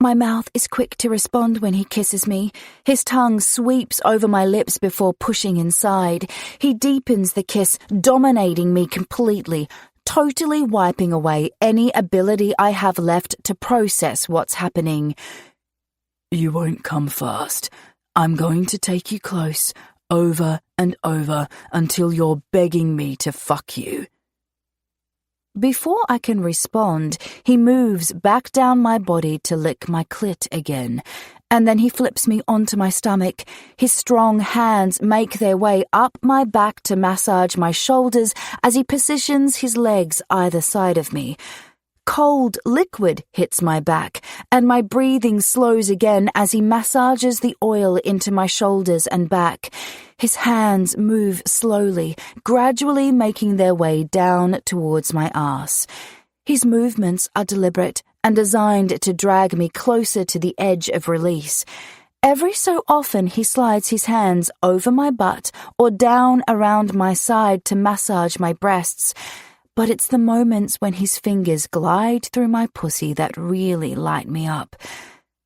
My mouth is quick to respond when he kisses me. His tongue sweeps over my lips before pushing inside. He deepens the kiss, dominating me completely, totally wiping away any ability I have left to process what's happening. You won't come fast. I'm going to take you close, over and over, until you're begging me to fuck you. Before I can respond, he moves back down my body to lick my clit again, and then he flips me onto my stomach. His strong hands make their way up my back to massage my shoulders as he positions his legs either side of me. Cold liquid hits my back, and my breathing slows again as he massages the oil into my shoulders and back. His hands move slowly, gradually making their way down towards my arse. His movements are deliberate and designed to drag me closer to the edge of release. Every so often he slides his hands over my butt or down around my side to massage my breasts. But it's the moments when his fingers glide through my pussy that really light me up.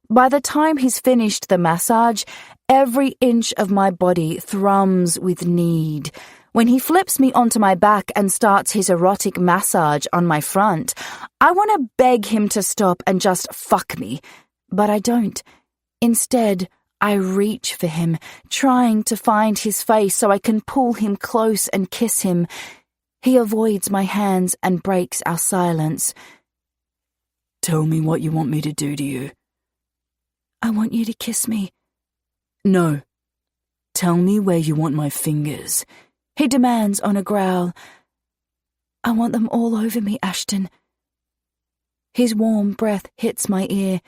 By the time he's finished the massage, every inch of my body thrums with need. When he flips me onto my back and starts his erotic massage on my front, I want to beg him to stop and just fuck me. But I don't. Instead, I reach for him, trying to find his face so I can pull him close and kiss him. He avoids my hands and breaks our silence. Tell me what you want me to do to you. I want you to kiss me. No. Tell me where you want my fingers. He demands on a growl. I want them all over me, Ashton. His warm breath hits my ear.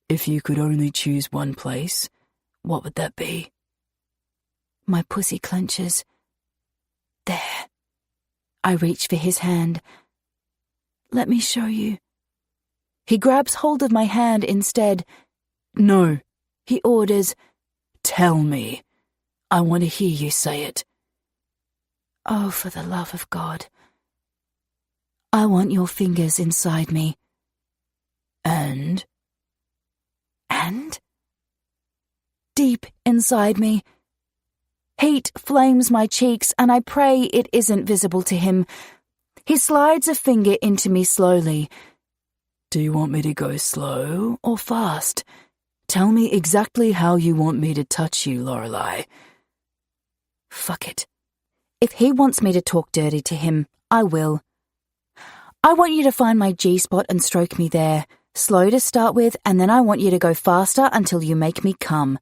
If you could only choose one place, what would that be? My pussy clenches. There. I reach for his hand. Let me show you. He grabs hold of my hand instead. No, he orders. Tell me. I want to hear you say it. Oh, for the love of God. I want your fingers inside me. And? Deep inside me. Heat flames my cheeks, and I pray it isn't visible to him. He slides a finger into me slowly. Do you want me to go slow or fast? Tell me exactly how you want me to touch you, Lorelei. Fuck it. If he wants me to talk dirty to him, I will. I want you to find my G-spot and stroke me there. Slow to start with, and then I want you to go faster until you make me come.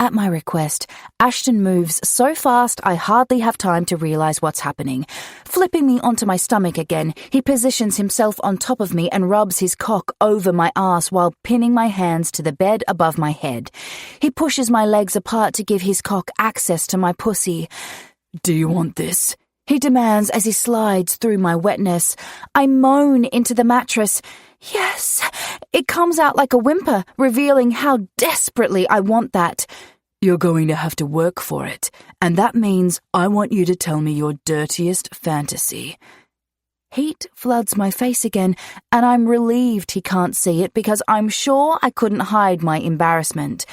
At my request, Ashton moves so fast I hardly have time to realize what's happening. Flipping me onto my stomach again, he positions himself on top of me and rubs his cock over my ass while pinning my hands to the bed above my head. He pushes my legs apart to give his cock access to my pussy. Do you want this? He demands as he slides through my wetness. I moan into the mattress. Yes. It comes out like a whimper, revealing how desperately I want that. You're going to have to work for it, and that means I want you to tell me your dirtiest fantasy. Heat floods my face again, and I'm relieved he can't see it because I'm sure I couldn't hide my embarrassment.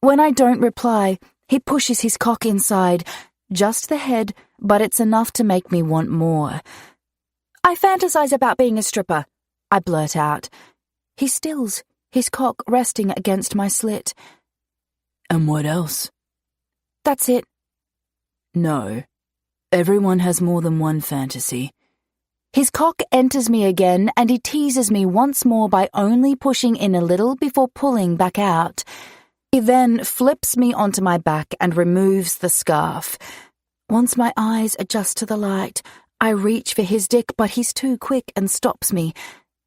When I don't reply, he pushes his cock inside, just the head, but it's enough to make me want more. I fantasize about being a stripper, I blurt out. He stills, his cock resting against my slit. And what else? That's it. No. Everyone has more than one fantasy. His cock enters me again, and he teases me once more by only pushing in a little before pulling back out. He then flips me onto my back and removes the scarf. Once my eyes adjust to the light, I reach for his dick, but he's too quick and stops me.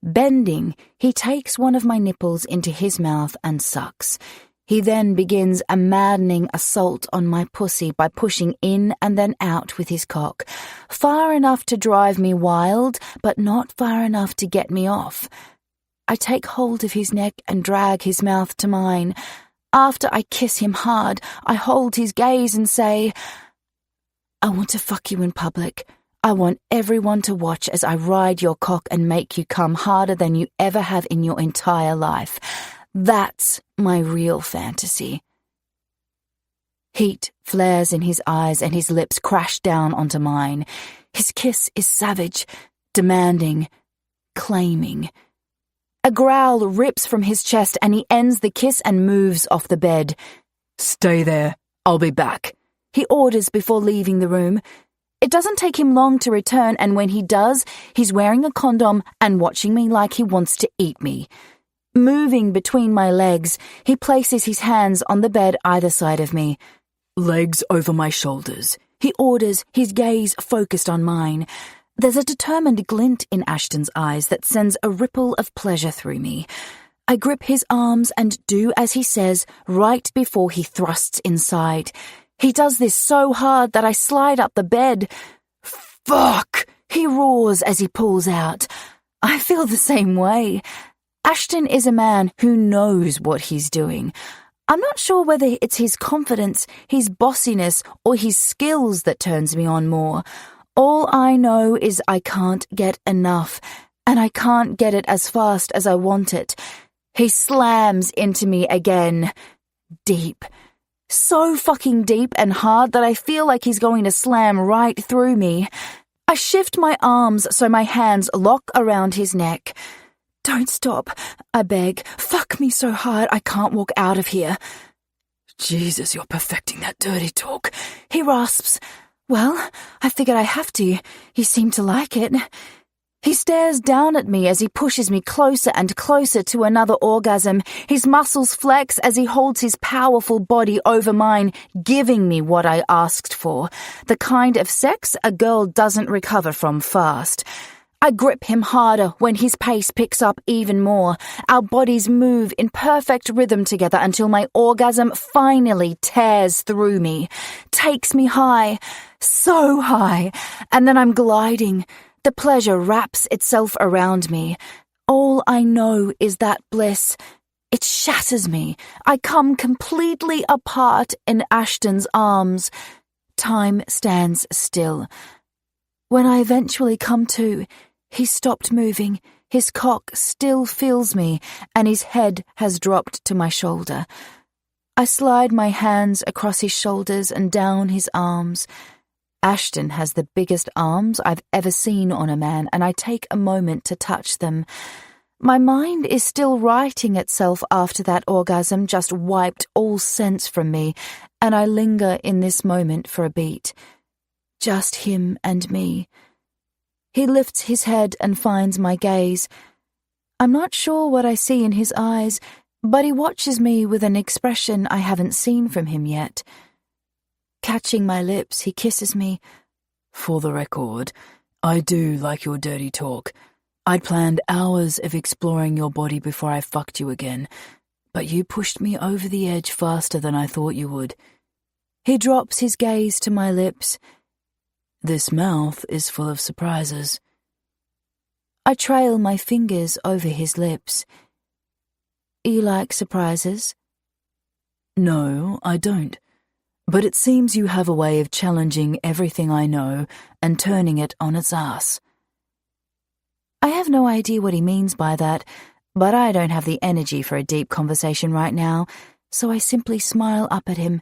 Bending, he takes one of my nipples into his mouth and sucks. He then begins a maddening assault on my pussy by pushing in and then out with his cock, far enough to drive me wild, but not far enough to get me off. I take hold of his neck and drag his mouth to mine. After I kiss him hard, I hold his gaze and say, "I want to fuck you in public. I want everyone to watch as I ride your cock and make you come harder than you ever have in your entire life. That's my real fantasy." Heat flares in his eyes and his lips crash down onto mine. His kiss is savage, demanding, claiming. A growl rips from his chest and he ends the kiss and moves off the bed. "Stay there. I'll be back," he orders before leaving the room. It doesn't take him long to return, and when he does, he's wearing a condom and watching me like he wants to eat me. Moving between my legs, he places his hands on the bed either side of me. "Legs over my shoulders," he orders, his gaze focused on mine. There's a determined glint in Ashton's eyes that sends a ripple of pleasure through me. I grip his arms and do as he says right before he thrusts inside. He does this so hard that I slide up the bed. "Fuck!" he roars as he pulls out. I feel the same way. Ashton is a man who knows what he's doing. I'm not sure whether it's his confidence, his bossiness, or his skills that turns me on more. All I know is I can't get enough, and I can't get it as fast as I want it. He slams into me again. Deep. So fucking deep and hard that I feel like he's going to slam right through me. I shift my arms so my hands lock around his neck. "Don't stop," I beg. "Fuck me so hard I can't walk out of here." "Jesus, you're perfecting that dirty talk," he rasps. "Well, I figured I have to. You seem to like it." He stares down at me as he pushes me closer and closer to another orgasm. His muscles flex as he holds his powerful body over mine, giving me what I asked for. The kind of sex a girl doesn't recover from fast. I grip him harder when his pace picks up even more. Our bodies move in perfect rhythm together until my orgasm finally tears through me, takes me high, so high, and then I'm gliding. The pleasure wraps itself around me. All I know is that bliss. It shatters me. I come completely apart in Ashton's arms. Time stands still. When I eventually come to, he stopped moving. His cock still feels me, and his head has dropped to my shoulder. I slide my hands across his shoulders and down his arms. Ashton has the biggest arms I've ever seen on a man, and I take a moment to touch them. My mind is still righting itself after that orgasm just wiped all sense from me, and I linger in this moment for a beat. Just him and me. He lifts his head and finds my gaze. I'm not sure what I see in his eyes, but he watches me with an expression I haven't seen from him yet. Catching my lips, he kisses me. "For the record, I do like your dirty talk. I'd planned hours of exploring your body before I fucked you again, but you pushed me over the edge faster than I thought you would." He drops his gaze to my lips. "This mouth is full of surprises." I trail my fingers over his lips. "You like surprises?" "No, I don't. But it seems you have a way of challenging everything I know and turning it on its ass." I have no idea what he means by that, but I don't have the energy for a deep conversation right now, so I simply smile up at him.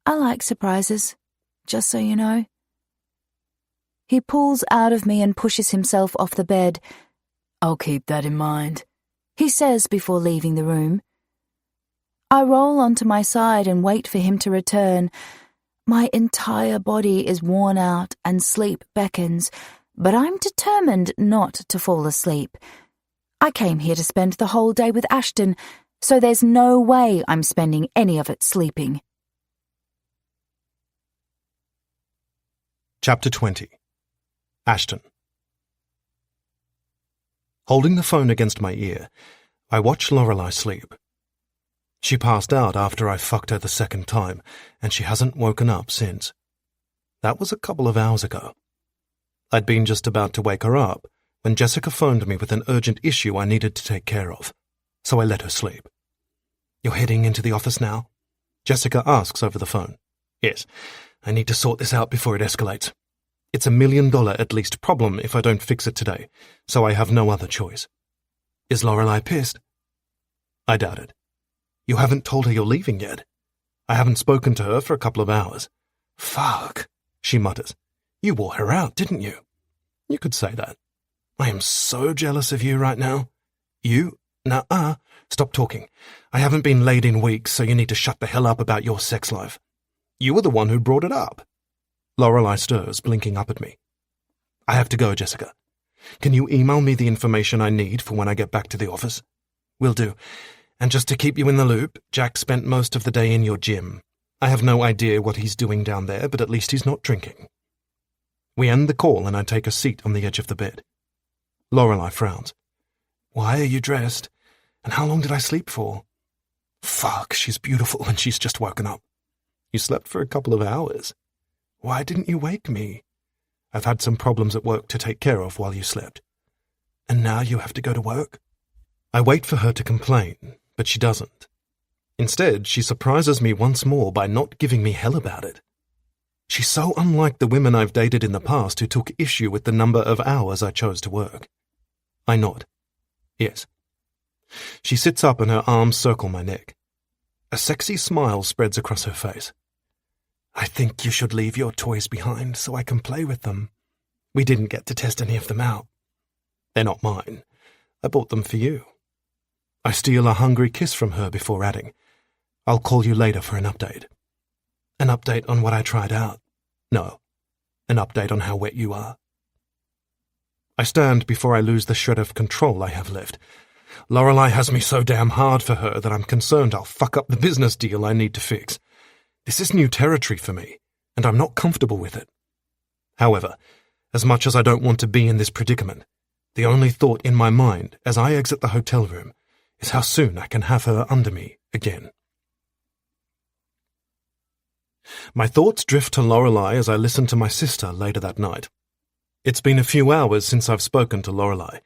"I like surprises, just so you know." He pulls out of me and pushes himself off the bed. "I'll keep that in mind," he says before leaving the room. I roll onto my side and wait for him to return. My entire body is worn out and sleep beckons, but I'm determined not to fall asleep. I came here to spend the whole day with Ashton, so there's no way I'm spending any of it sleeping. Chapter 20. Ashton. Holding the phone against my ear, I watch Lorelei sleep. She passed out after I fucked her the second time, and she hasn't woken up since. That was a couple of hours ago. I'd been just about to wake her up when Jessica phoned me with an urgent issue I needed to take care of, so I let her sleep. "You're heading into the office now?" Jessica asks over the phone. "Yes, I need to sort this out before it escalates. It's $1 million at least problem if I don't fix it today, so I have no other choice." "Is Lorelei pissed?" "I doubt it. You haven't told her you're leaving yet?" "I haven't spoken to her for a couple of hours." "Fuck," she mutters. "You wore her out, didn't you?" "You could say that." "I am so jealous of you right now." "You? Nuh-uh. Stop talking. I haven't been laid in weeks, so you need to shut the hell up about your sex life. You were the one who brought it up." Lorelei stirs, blinking up at me. "I have to go, Jessica. Can you email me the information I need for when I get back to the office?" "Will do. And just to keep you in the loop, Jack spent most of the day in your gym. I have no idea what he's doing down there, but at least he's not drinking." We end the call and I take a seat on the edge of the bed. Lorelei frowns. "Why are you dressed? And how long did I sleep for?" "Fuck, she's beautiful when she's just woken up." "You slept for a couple of hours. Why didn't you wake me?" "I've had some problems at work to take care of while you slept." "And now you have to go to work?" I wait for her to complain, but she doesn't. Instead, she surprises me once more by not giving me hell about it. She's so unlike the women I've dated in the past who took issue with the number of hours I chose to work. I nod. "Yes." She sits up and her arms circle my neck. A sexy smile spreads across her face. "I think you should leave your toys behind so I can play with them. We didn't get to test any of them out." "They're not mine. I bought them for you." I steal a hungry kiss from her before adding, "I'll call you later for an update." "An update on what I tried out?" "No, an update on how wet you are." I stand before I lose the shred of control I have left. Lorelei has me so damn hard for her that I'm concerned I'll fuck up the business deal I need to fix. This is new territory for me, and I'm not comfortable with it. However, as much as I don't want to be in this predicament, the only thought in my mind as I exit the hotel room is how soon I can have her under me again. My thoughts drift to Lorelei as I listen to my sister later that night. It's been a few hours since I've spoken to Lorelei.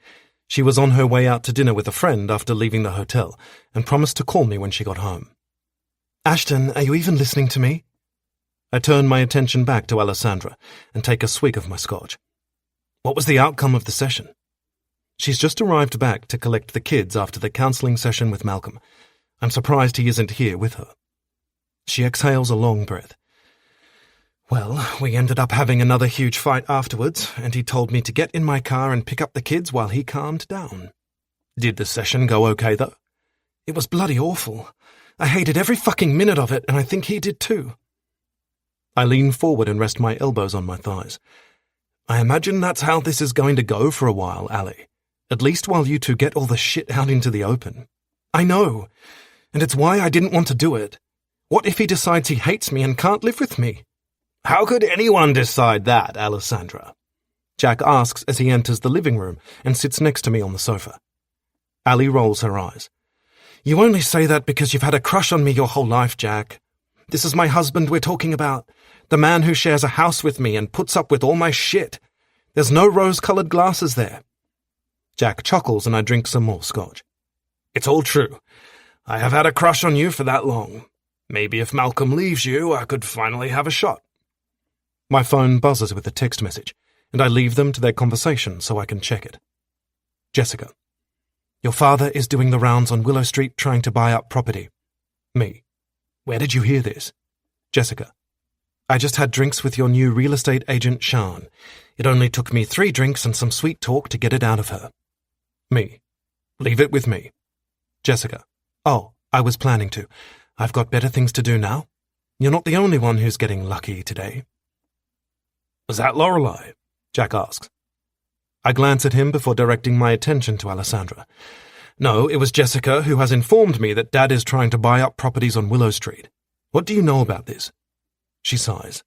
She was on her way out to dinner with a friend after leaving the hotel and promised to call me when she got home. "Ashton, are you even listening to me?" I turn my attention back to Alessandra and take a swig of my scotch. "What was the outcome of the session?" She's just arrived back to collect the kids after the counselling session with Malcolm. I'm surprised he isn't here with her. She exhales a long breath. "Well, we ended up having another huge fight afterwards, and he told me to get in my car and pick up the kids while he calmed down." "Did the session go okay, though?" "It was bloody awful. I hated every fucking minute of it, and I think he did too." I lean forward and rest my elbows on my thighs. "I imagine that's how this is going to go for a while, Allie. At least while you two get all the shit out into the open." "I know, and it's why I didn't want to do it. What if he decides he hates me and can't live with me?" "How could anyone decide that, Alessandra?" Jack asks as he enters the living room and sits next to me on the sofa. Allie rolls her eyes. "You only say that because you've had a crush on me your whole life, Jack. This is my husband we're talking about, the man who shares a house with me and puts up with all my shit. There's no rose-coloured glasses there." Jack chuckles and I drink some more scotch. "It's all true. I have had a crush on you for that long. Maybe if Malcolm leaves you, I could finally have a shot." My phone buzzes with a text message, and I leave them to their conversation so I can check it. Jessica. "Your father is doing the rounds on Willow Street trying to buy up property." Me. "Where did you hear this?" Jessica. "I just had drinks with your new real estate agent, Sean. It only took me 3 drinks and some sweet talk to get it out of her." Me. "Leave it with me." Jessica. "Oh, I was planning to. I've got better things to do now. You're not the only one who's getting lucky today." "Was that Lorelei?" Jack asks. I glance at him before directing my attention to Alessandra. No, it was Jessica who has informed me that Dad is trying to buy up properties on Willow Street. What do you know about this? She sighs.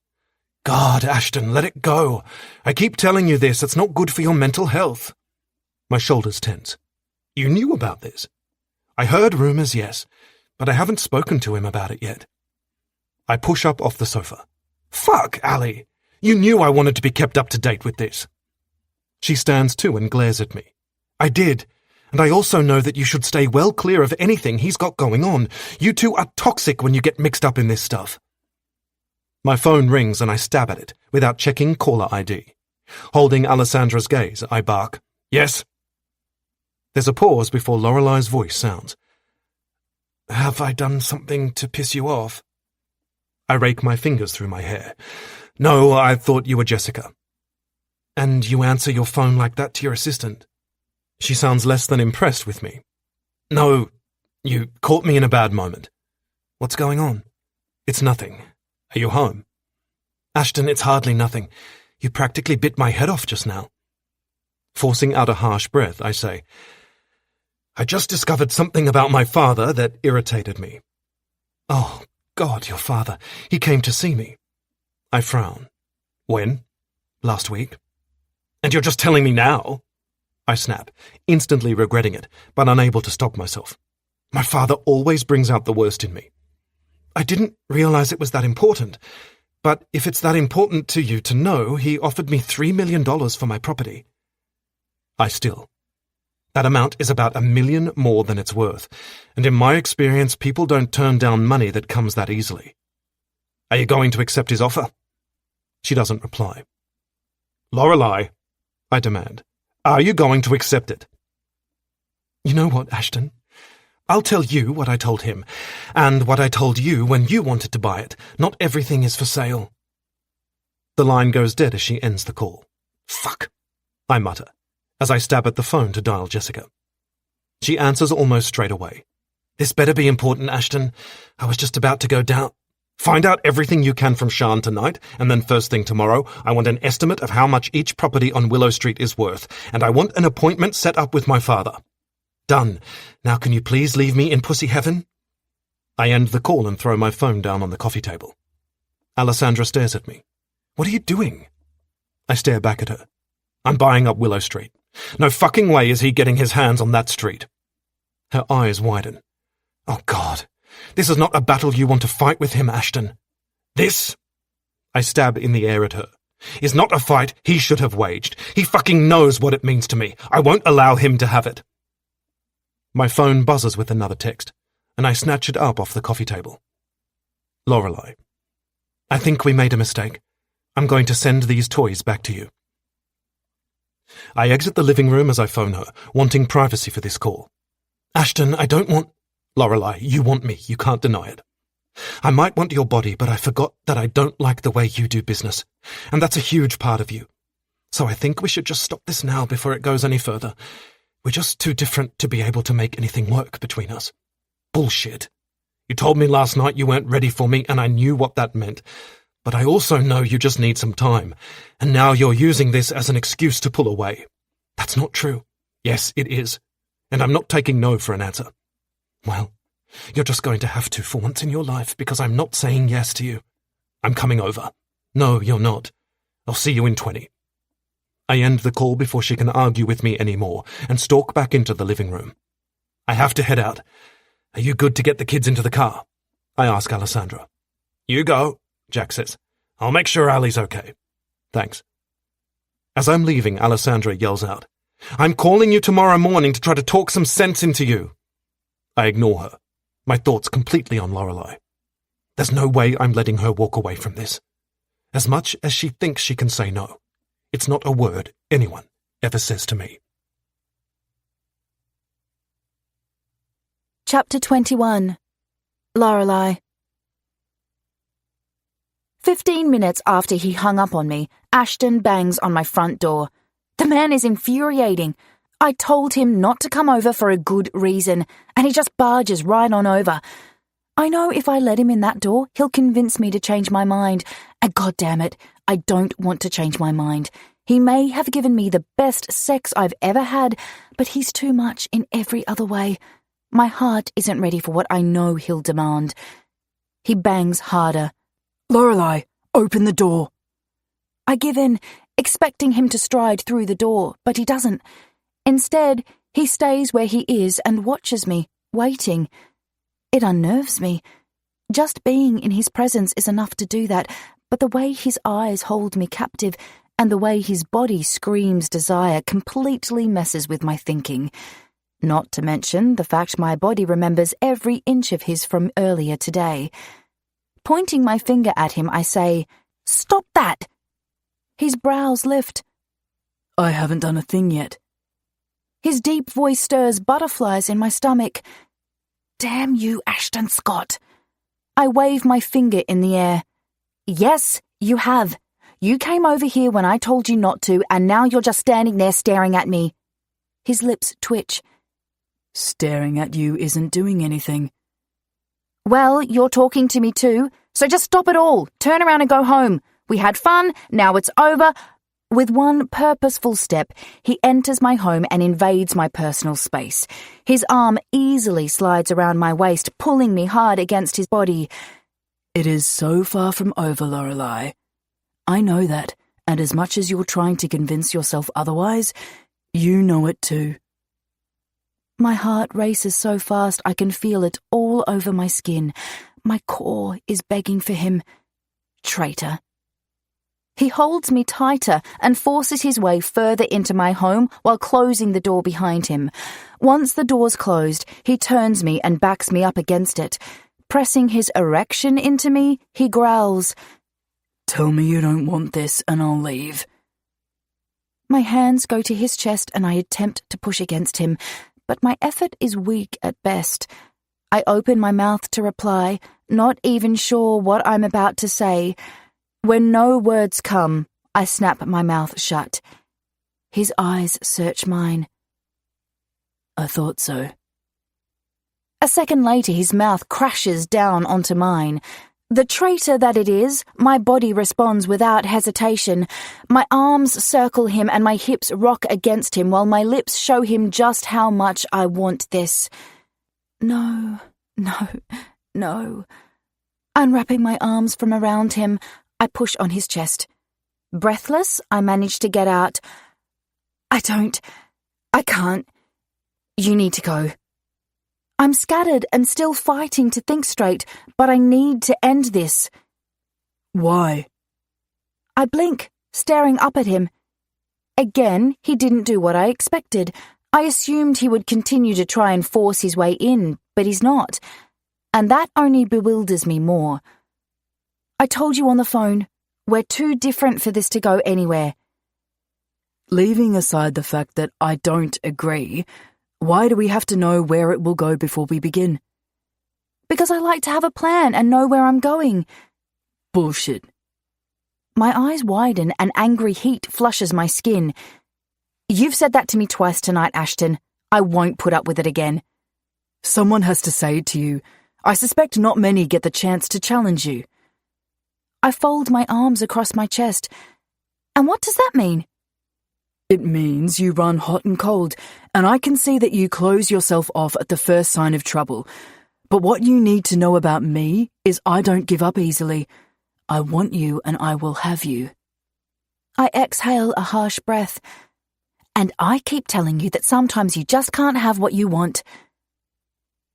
God, Ashton, let it go. I keep telling you this, it's not good for your mental health. My shoulders tense. You knew about this? I heard rumors, yes, but I haven't spoken to him about it yet. I push up off the sofa. Fuck, Ali. You knew I wanted to be kept up to date with this. She stands too and glares at me. I did, and I also know that you should stay well clear of anything he's got going on. You two are toxic when you get mixed up in this stuff. My phone rings and I stab at it without checking caller ID. Holding Alessandra's gaze, I bark, Yes? There's a pause before Lorelei's voice sounds. Have I done something to piss you off? I rake my fingers through my hair. No, I thought you were Jessica. And you answer your phone like that to your assistant? She sounds less than impressed with me. No, you caught me in a bad moment. What's going on? It's nothing. Are you home? Ashton, it's hardly nothing. You practically bit my head off just now. Forcing out a harsh breath, I say, I just discovered something about my father that irritated me. Oh, God, your father. He came to see me. I frown. When? Last week. And you're just telling me now? I snap, instantly regretting it, but unable to stop myself. My father always brings out the worst in me. I didn't realize it was that important, but if it's that important to you to know, he offered me $3 million for my property. I still. That amount is about $1 million more than it's worth, and in my experience, people don't turn down money that comes that easily. Are you going to accept his offer? She doesn't reply. Lorelei, I demand, are you going to accept it? You know what, Ashton? I'll tell you what I told him, and what I told you when you wanted to buy it. Not everything is for sale. The line goes dead as she ends the call. Fuck, I mutter, as I stab at the phone to dial Jessica. She answers almost straight away. This better be important, Ashton. I was just about to go down. Find out everything you can from Sian tonight, and then first thing tomorrow, I want an estimate of how much each property on Willow Street is worth, and I want an appointment set up with my father. Done. Now can you please leave me in pussy heaven? I end the call and throw my phone down on the coffee table. Alessandra stares at me. What are you doing? I stare back at her. I'm buying up Willow Street. No fucking way is he getting his hands on that street. Her eyes widen. Oh God, this is not a battle you want to fight with him, Ashton. This, I stab in the air at her, is not a fight he should have waged. He fucking knows what it means to me. I won't allow him to have it. My phone buzzes with another text, and I snatch it up off the coffee table. Lorelei, I think we made a mistake. I'm going to send these toys back to you. I exit the living room as I phone her, wanting privacy for this call. Ashton, I don't want... Lorelei, you want me. You can't deny it. I might want your body, but I forgot that I don't like the way you do business, and that's a huge part of you. So I think we should just stop this now before it goes any further. We're just too different to be able to make anything work between us. Bullshit. You told me last night you weren't ready for me, and I knew what that meant. But I also know you just need some time, and now you're using this as an excuse to pull away. That's not true. Yes, it is. And I'm not taking no for an answer. Well, you're just going to have to for once in your life, because I'm not saying yes to you. I'm coming over. No, you're not. I'll see you in 20. I end the call before she can argue with me anymore and stalk back into the living room. I have to head out. Are you good to get the kids into the car? I ask Alessandra. You go, Jack says. I'll make sure Ali's okay. Thanks. As I'm leaving, Alessandra yells out, I'm calling you tomorrow morning to try to talk some sense into you. I ignore her, my thoughts completely on Lorelei. There's no way I'm letting her walk away from this. As much as she thinks she can say no, it's not a word anyone ever says to me. Chapter 21. Lorelei. 15 minutes after he hung up on me, Ashton bangs on my front door. The man is infuriating. I told him not to come over for a good reason, and he just barges right on over. I know if I let him in that door, he'll convince me to change my mind. And God damn it, I don't want to change my mind. He may have given me the best sex I've ever had, but he's too much in every other way. My heart isn't ready for what I know he'll demand. He bangs harder. Lorelei, open the door. I give in, expecting him to stride through the door, but he doesn't. Instead, he stays where he is and watches me, waiting. It unnerves me. Just being in his presence is enough to do that, but the way his eyes hold me captive and the way his body screams desire completely messes with my thinking. Not to mention the fact my body remembers every inch of his from earlier today. Pointing my finger at him, I say, "Stop that!" His brows lift. I haven't done a thing yet. His deep voice stirs butterflies in my stomach. Damn you, Ashton Scott. I wave my finger in the air. Yes, you have. You came over here when I told you not to, and now you're just standing there staring at me. His lips twitch. Staring at you isn't doing anything. Well, you're talking to me too, so just stop it all. Turn around and go home. We had fun, now it's over. With one purposeful step, he enters my home and invades my personal space. His arm easily slides around my waist, pulling me hard against his body. It is so far from over, Lorelei. I know that, and as much as you're trying to convince yourself otherwise, you know it too. My heart races so fast I can feel it all over my skin. My core is begging for him. Traitor. He holds me tighter and forces his way further into my home while closing the door behind him. Once the door's closed, he turns me and backs me up against it. Pressing his erection into me, he growls, Tell me you don't want this and I'll leave. My hands go to his chest and I attempt to push against him, but my effort is weak at best. I open my mouth to reply, not even sure what I'm about to say. When no words come, I snap my mouth shut. His eyes search mine. I thought so. A second later, his mouth crashes down onto mine. The traitor that it is, my body responds without hesitation. My arms circle him and my hips rock against him while my lips show him just how much I want this. No, no, no. Unwrapping my arms from around him, I push on his chest. Breathless, I manage to get out. I can't. You need to go. I'm scattered and still fighting to think straight, but I need to end this. Why? I blink, staring up at him. Again, he didn't do what I expected. I assumed he would continue to try and force his way in, but he's not. And that only bewilders me more. I told you on the phone, we're too different for this to go anywhere. Leaving aside the fact that I don't agree, why do we have to know where it will go before we begin? Because I like to have a plan and know where I'm going. Bullshit. My eyes widen and angry heat flushes my skin. You've said that to me twice tonight, Ashton. I won't put up with it again. Someone has to say it to you. I suspect not many get the chance to challenge you. I fold my arms across my chest. And what does that mean? It means you run hot and cold, and I can see that you close yourself off at the first sign of trouble. But what you need to know about me is I don't give up easily. I want you and I will have you. I exhale a harsh breath. And I keep telling you that sometimes you just can't have what you want.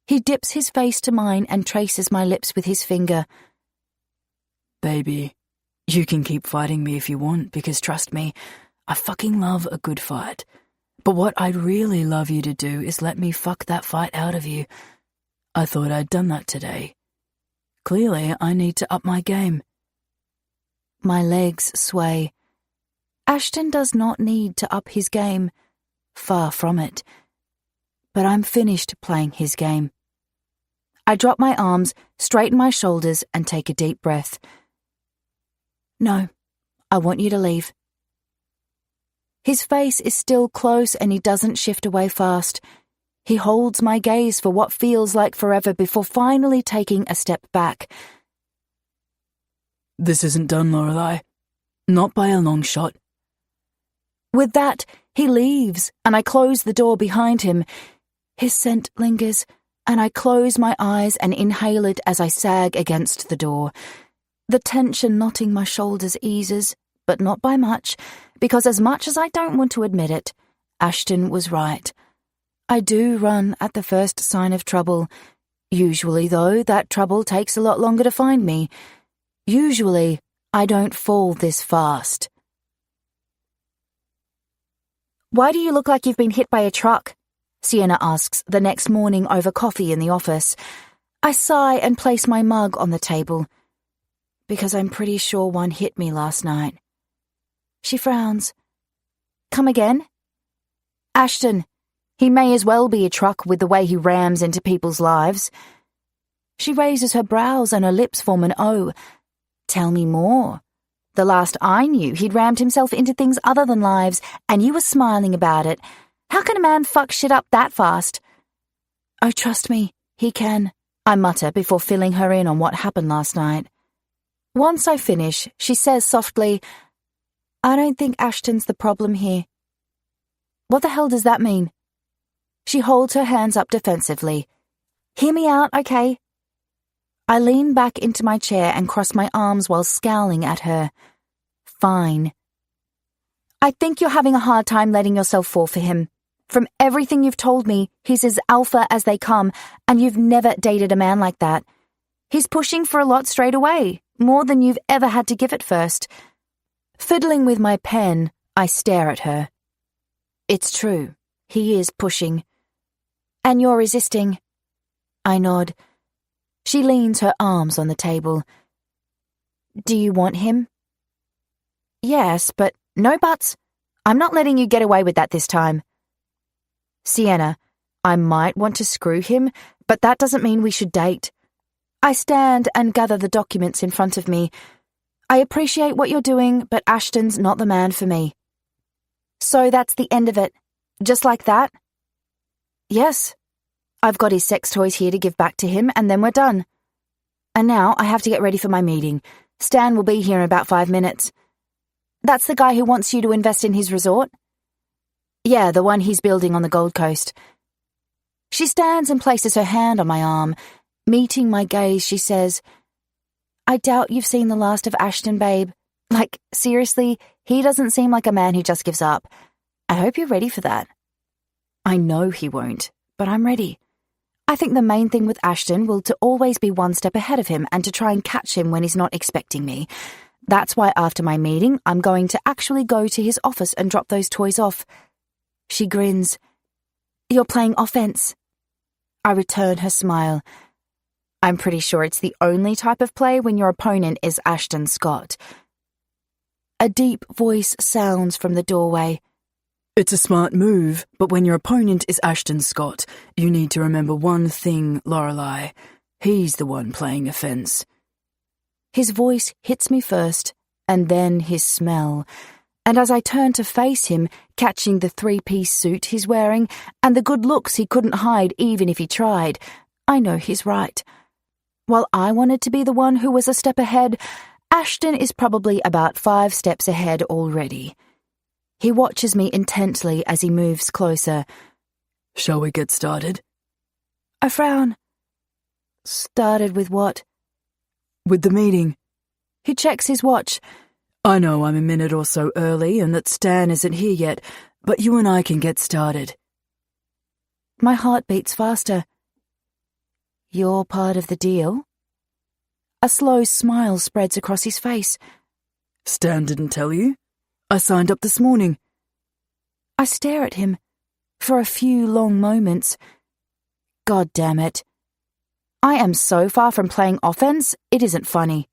He dips his face to mine and traces my lips with his finger. Baby, you can keep fighting me if you want, because trust me, I fucking love a good fight. But what I'd really love you to do is let me fuck that fight out of you. I thought I'd done that today. Clearly, I need to up my game. My legs sway. Ashton does not need to up his game. Far from it. But I'm finished playing his game. I drop my arms, straighten my shoulders, and take a deep breath. No, I want you to leave. His face is still close and he doesn't shift away fast. He holds my gaze for what feels like forever before finally taking a step back. This isn't done, Lorelei. Not by a long shot. With that, he leaves, and I close the door behind him. His scent lingers, and I close my eyes and inhale it as I sag against the door. The tension knotting my shoulders eases, but not by much, because as much as I don't want to admit it, Ashton was right. I do run at the first sign of trouble. Usually, though, that trouble takes a lot longer to find me. Usually, I don't fall this fast. "Why do you look like you've been hit by a truck?" Sienna asks the next morning over coffee in the office. I sigh and place my mug on the table. "Because I'm pretty sure one hit me last night." She frowns. "Come again?" "Ashton. He may as well be a truck with the way he rams into people's lives." She raises her brows and her lips form an O. "Tell me more. The last I knew, he'd rammed himself into things other than lives, and you were smiling about it. How can a man fuck shit up that fast?" "Oh, trust me, he can," I mutter before filling her in on what happened last night. Once I finish, she says softly, "I don't think Ashton's the problem here." "What the hell does that mean?" She holds her hands up defensively. "Hear me out, okay?" I lean back into my chair and cross my arms while scowling at her. "Fine. I think you're having a hard time letting yourself fall for him. From everything you've told me, he's as alpha as they come, and you've never dated a man like that. He's pushing for a lot straight away, more than you've ever had to give at first." Fiddling with my pen, I stare at her. "It's true. He is pushing. And you're resisting." I nod. She leans her arms on the table. "Do you want him?" "Yes, but no buts. I'm not letting you get away with that this time." "Sienna, I might want to screw him, but that doesn't mean we should date." I stand and gather the documents in front of me. "I appreciate what you're doing, but Ashton's not the man for me." "So that's the end of it? Just like that?" "Yes. I've got his sex toys here to give back to him, and then we're done. And now I have to get ready for my meeting. Stan will be here in about 5 minutes." "That's the guy who wants you to invest in his resort?" "Yeah, the one he's building on the Gold Coast." She stands and places her hand on my arm. Meeting my gaze, she says, "I doubt you've seen the last of Ashton, babe. Like, seriously, he doesn't seem like a man who just gives up. I hope you're ready for that." I know he won't, but I'm ready. I think the main thing with Ashton will to always be one step ahead of him and to try and catch him when he's not expecting me. That's why after my meeting, I'm going to actually go to his office and drop those toys off. She grins. "You're playing offense." I return her smile. I'm pretty sure it's the only type of play when your opponent is Ashton Scott. A deep voice sounds from the doorway. "It's a smart move, but when your opponent is Ashton Scott, you need to remember one thing, Lorelei. He's the one playing offense." His voice hits me first, and then his smell. And as I turn to face him, catching the 3-piece suit he's wearing, and the good looks he couldn't hide even if he tried, I know he's right. While I wanted to be the one who was a step ahead, Ashton is probably about 5 steps ahead already. He watches me intently as he moves closer. "Shall we get started?" I frown. "Started with what?" "With the meeting." He checks his watch. "I know I'm a minute or so early and that Stan isn't here yet, but you and I can get started." My heart beats faster. "You're part of the deal?" A slow smile spreads across his face. "Stan didn't tell you? I signed up this morning." I stare at him for a few long moments. God damn it. I am so far from playing offense, it isn't funny.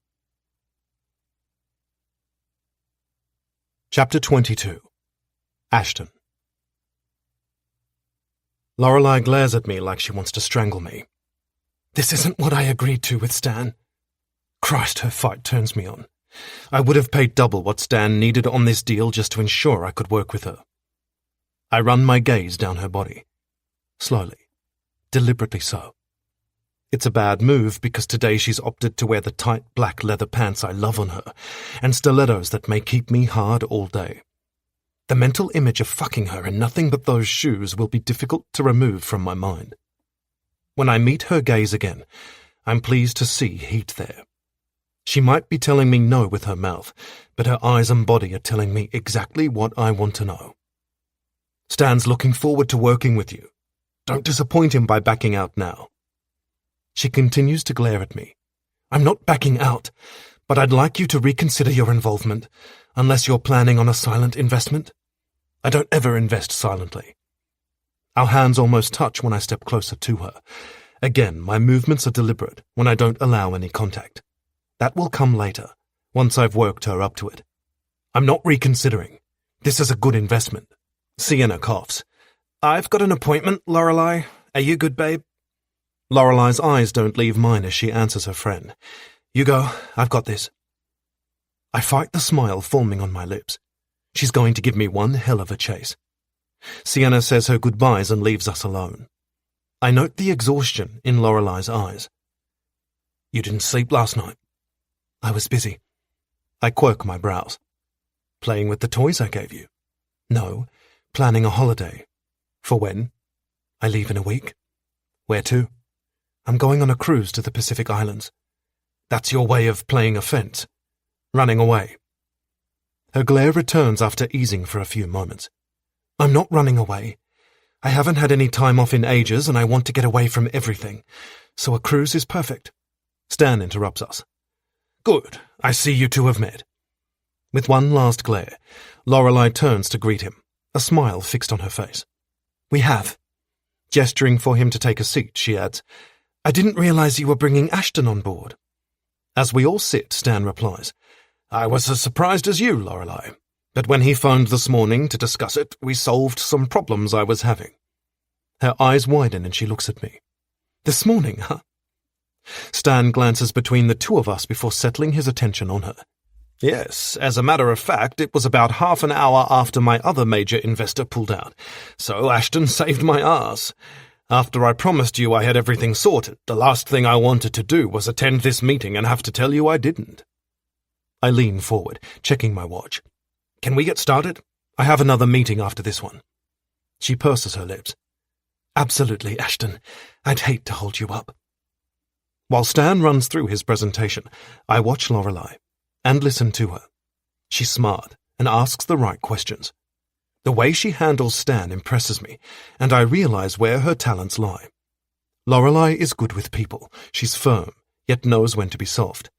Chapter 22. Ashton. Lorelei glares at me like she wants to strangle me. This isn't what I agreed to with Stan. Christ, her fight turns me on. I would have paid double what Stan needed on this deal just to ensure I could work with her. I run my gaze down her body. Slowly. Deliberately so. It's a bad move because today she's opted to wear the tight black leather pants I love on her, and stilettos that may keep me hard all day. The mental image of fucking her in nothing but those shoes will be difficult to remove from my mind. When I meet her gaze again, I'm pleased to see heat there. She might be telling me no with her mouth, but her eyes and body are telling me exactly what I want to know. Stan's looking forward to working with you. Don't disappoint him by backing out now. She continues to glare at me. I'm not backing out, but I'd like you to reconsider your involvement, unless you're planning on a silent investment. I don't ever invest silently. Our hands almost touch when I step closer to her. Again, my movements are deliberate when I don't allow any contact. That will come later, once I've worked her up to it. I'm not reconsidering. This is a good investment. Sienna coughs. I've got an appointment, Lorelei. Are you good, babe? Lorelei's eyes don't leave mine as she answers her friend. You go, I've got this. I fight the smile forming on my lips. She's going to give me one hell of a chase. Sienna says her goodbyes and leaves us alone. I note the exhaustion in Lorelei's eyes. You didn't sleep last night? I was busy. I quirk my brows. Playing with the toys I gave you? No, planning a holiday. For when? I leave in a week. Where to? I'm going on a cruise to the Pacific Islands. That's your way of playing offense. Running away. Her glare returns after easing for a few moments. I'm not running away. I haven't had any time off in ages and I want to get away from everything. So a cruise is perfect. Stan interrupts us. Good. I see you two have met. With one last glare, Lorelei turns to greet him, a smile fixed on her face. We have. Gesturing for him to take a seat, she adds, I didn't realize you were bringing Ashton on board. As we all sit, Stan replies, I was as surprised as you, Lorelei. But when he phoned this morning to discuss it, we solved some problems I was having. Her eyes widen and she looks at me. This morning, huh? Stan glances between the two of us before settling his attention on her. Yes, as a matter of fact, it was about half an hour after my other major investor pulled out, so Ashton saved my ass. After I promised you I had everything sorted, the last thing I wanted to do was attend this meeting and have to tell you I didn't. I lean forward, checking my watch. Can we get started? I have another meeting after this one. She purses her lips. Absolutely, Ashton. I'd hate to hold you up. While Stan runs through his presentation, I watch Lorelei and listen to her. She's smart and asks the right questions. The way she handles Stan impresses me, and I realize where her talents lie. Lorelei is good with people. She's firm, yet knows when to be soft.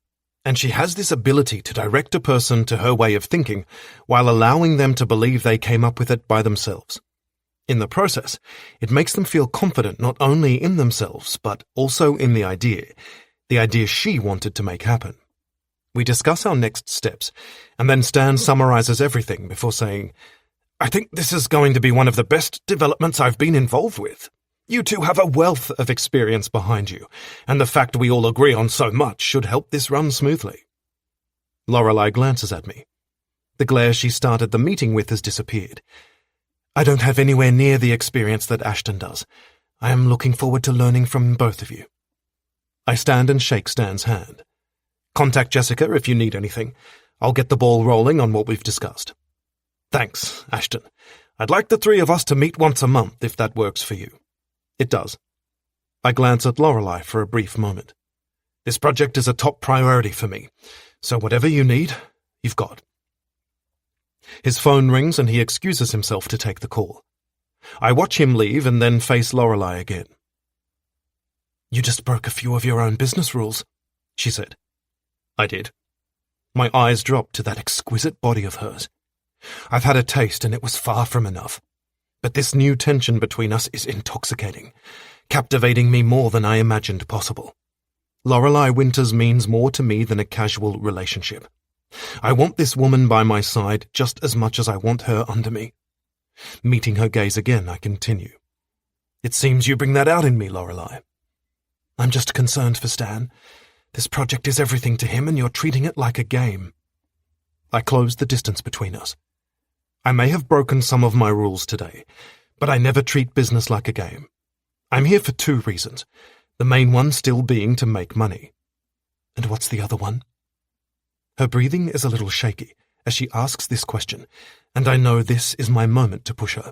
And she has this ability to direct a person to her way of thinking while allowing them to believe they came up with it by themselves. In the process, it makes them feel confident not only in themselves, but also in the idea she wanted to make happen. We discuss our next steps, and then Stan summarizes everything before saying, I think this is going to be one of the best developments I've been involved with. You two have a wealth of experience behind you, and the fact we all agree on so much should help this run smoothly. Lorelei glances at me. The glare she started the meeting with has disappeared. I don't have anywhere near the experience that Ashton does. I am looking forward to learning from both of you. I stand and shake Stan's hand. Contact Jessica if you need anything. I'll get the ball rolling on what we've discussed. Thanks, Ashton. I'd like the three of us to meet once a month if that works for you. It does. I glance at Lorelei for a brief moment. This project is a top priority for me, so whatever you need, you've got. His phone rings and he excuses himself to take the call. I watch him leave and then face Lorelei again. You just broke a few of your own business rules, she said. I did. My eyes dropped to that exquisite body of hers. I've had a taste and it was far from enough. But this new tension between us is intoxicating, captivating me more than I imagined possible. Lorelei Winters means more to me than a casual relationship. I want this woman by my side just as much as I want her under me. Meeting her gaze again, I continue. It seems you bring that out in me, Lorelei. I'm just concerned for Stan. This project is everything to him and you're treating it like a game. I close the distance between us. I may have broken some of my rules today, but I never treat business like a game. I'm here for 2 reasons, the main one still being to make money. And what's the other one? Her breathing is a little shaky as she asks this question, and I know this is my moment to push her.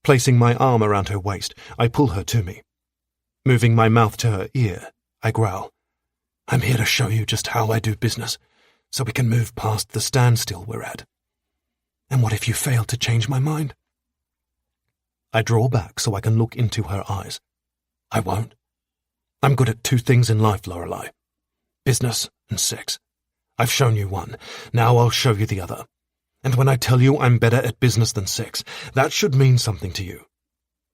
Placing my arm around her waist, I pull her to me. Moving my mouth to her ear, I growl, "I'm here to show you just how I do business, so we can move past the standstill we're at. And what if you fail to change my mind?" I draw back so I can look into her eyes. I won't. I'm good at two things in life, Lorelei. Business and sex. I've shown you one. Now I'll show you the other. And when I tell you I'm better at business than sex, that should mean something to you.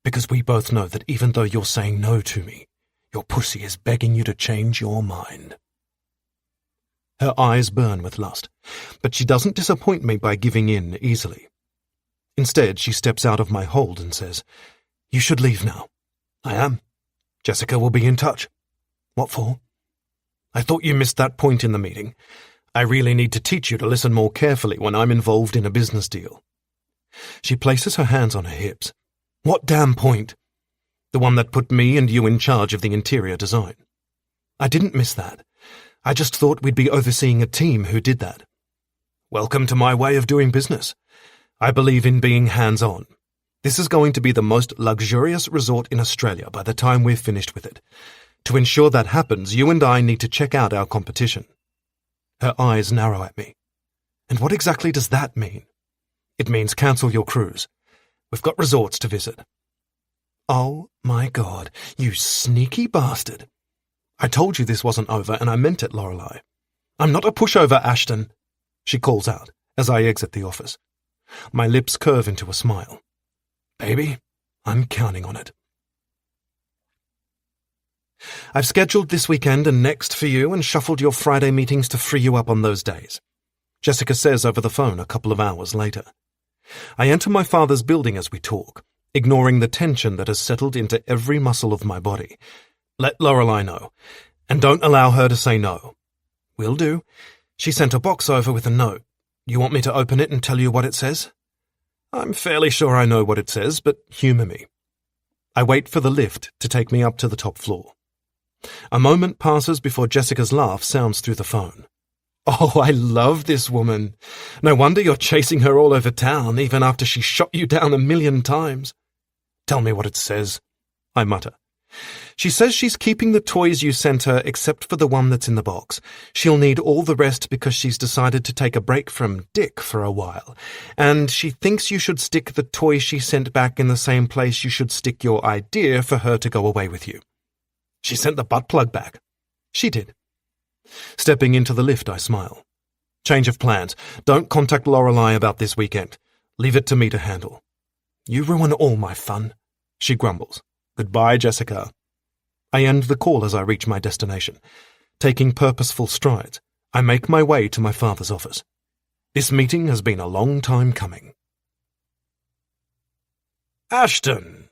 Because we both know that even though you're saying no to me, your pussy is begging you to change your mind. Her eyes burn with lust, but she doesn't disappoint me by giving in easily. Instead, she steps out of my hold and says, "You should leave now." "I am. Jessica will be in touch." "What for?" "I thought you missed that point in the meeting. I really need to teach you to listen more carefully when I'm involved in a business deal." She places her hands on her hips. "What damn point?" "The one that put me and you in charge of the interior design." "I didn't miss that. I just thought we'd be overseeing a team who did that." "Welcome to my way of doing business. I believe in being hands-on. This is going to be the most luxurious resort in Australia by the time we're finished with it. To ensure that happens, you and I need to check out our competition." Her eyes narrow at me. "And what exactly does that mean?" "It means cancel your cruise. We've got resorts to visit." "Oh my God, you sneaky bastard. I told you this wasn't over, and I meant it, Lorelei. I'm not a pushover, Ashton," she calls out as I exit the office. My lips curve into a smile. "Baby, I'm counting on it." I've scheduled this weekend and next for you and shuffled your Friday meetings to free you up on those days, Jessica says over the phone a couple of hours later. I enter my father's building as we talk, ignoring the tension that has settled into every muscle of my body. "Let Lorelei know, and don't allow her to say no." "Will do. She sent a box over with a note. You want me to open it and tell you what it says?" "I'm fairly sure I know what it says, but humour me." I wait for the lift to take me up to the top floor. A moment passes before Jessica's laugh sounds through the phone. "Oh, I love this woman. No wonder you're chasing her all over town, even after she shot you down 1,000,000 times." "Tell me what it says," I mutter. "She says she's keeping the toys you sent her except for the one that's in the box. She'll need all the rest because she's decided to take a break from Dick for a while. And she thinks you should stick the toy she sent back in the same place you should stick your idea for her to go away with you." "She sent the butt plug back." "She did." Stepping into the lift, I smile. "Change of plans. Don't contact Lorelei about this weekend. Leave it to me to handle." "You ruin all my fun," she grumbles. "Goodbye, Jessica." I end the call as I reach my destination. Taking purposeful strides, I make my way to my father's office. This meeting has been a long time coming. "Ashton,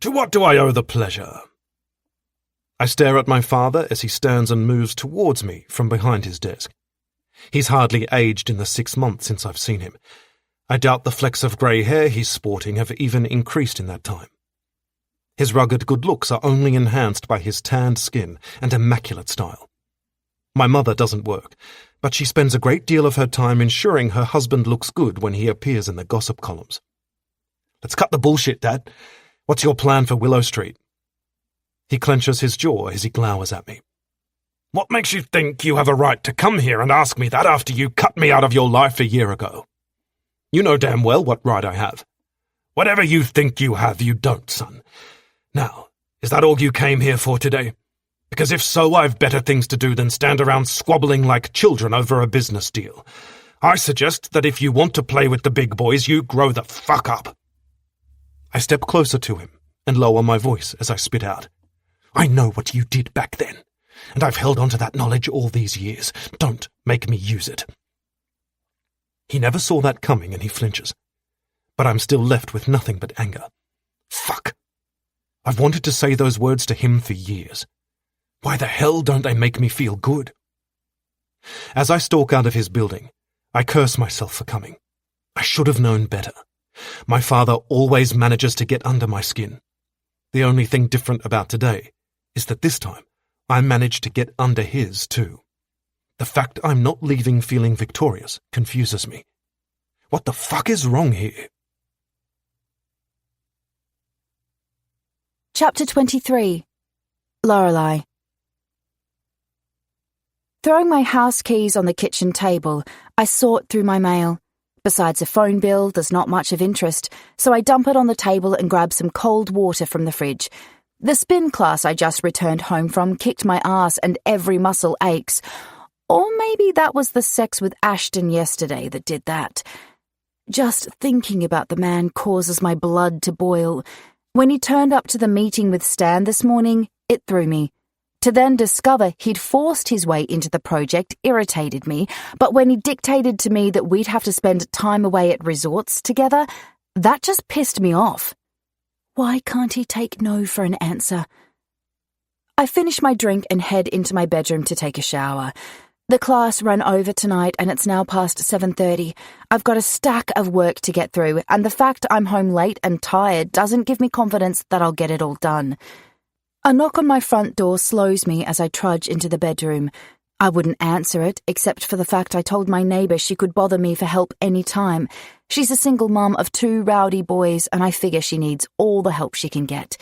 to what do I owe the pleasure?" I stare at my father as he stands and moves towards me from behind his desk. He's hardly aged in the 6 months since I've seen him. I doubt the flecks of grey hair he's sporting have even increased in that time. His rugged good looks are only enhanced by his tanned skin and immaculate style. My mother doesn't work, but she spends a great deal of her time ensuring her husband looks good when he appears in the gossip columns. "Let's cut the bullshit, Dad. What's your plan for Willow Street?" He clenches his jaw as he glowers at me. "What makes you think you have a right to come here and ask me that after you cut me out of your life a year ago? You know damn well what right I have. Whatever you think you have, you don't, son. Now, is that all you came here for today? Because if so, I've better things to do than stand around squabbling like children over a business deal. I suggest that if you want to play with the big boys, you grow the fuck up." I step closer to him and lower my voice as I spit out. "I know what you did back then, and I've held on to that knowledge all these years. Don't make me use it." He never saw that coming and he flinches. But I'm still left with nothing but anger. Fuck. I've wanted to say those words to him for years. Why the hell don't they make me feel good? As I stalk out of his building, I curse myself for coming. I should have known better. My father always manages to get under my skin. The only thing different about today is that this time I managed to get under his too. The fact I'm not leaving feeling victorious confuses me. What the fuck is wrong here? Chapter 23. Lorelei. Throwing my house keys on the kitchen table, I sort through my mail. Besides a phone bill, there's not much of interest, so I dump it on the table and grab some cold water from the fridge. The spin class I just returned home from kicked my ass and every muscle aches. Or maybe that was the sex with Ashton yesterday that did that. Just thinking about the man causes my blood to boil. When he turned up to the meeting with Stan this morning, it threw me. To then discover he'd forced his way into the project irritated me, but when he dictated to me that we'd have to spend time away at resorts together, that just pissed me off. Why can't he take no for an answer? I finish my drink and head into my bedroom to take a shower. The class ran over tonight and it's now past 7:30. I've got a stack of work to get through, and the fact I'm home late and tired doesn't give me confidence that I'll get it all done. A knock on my front door slows me as I trudge into the bedroom. I wouldn't answer it, except for the fact I told my neighbour she could bother me for help any time. She's a single mum of 2 rowdy boys, and I figure she needs all the help she can get.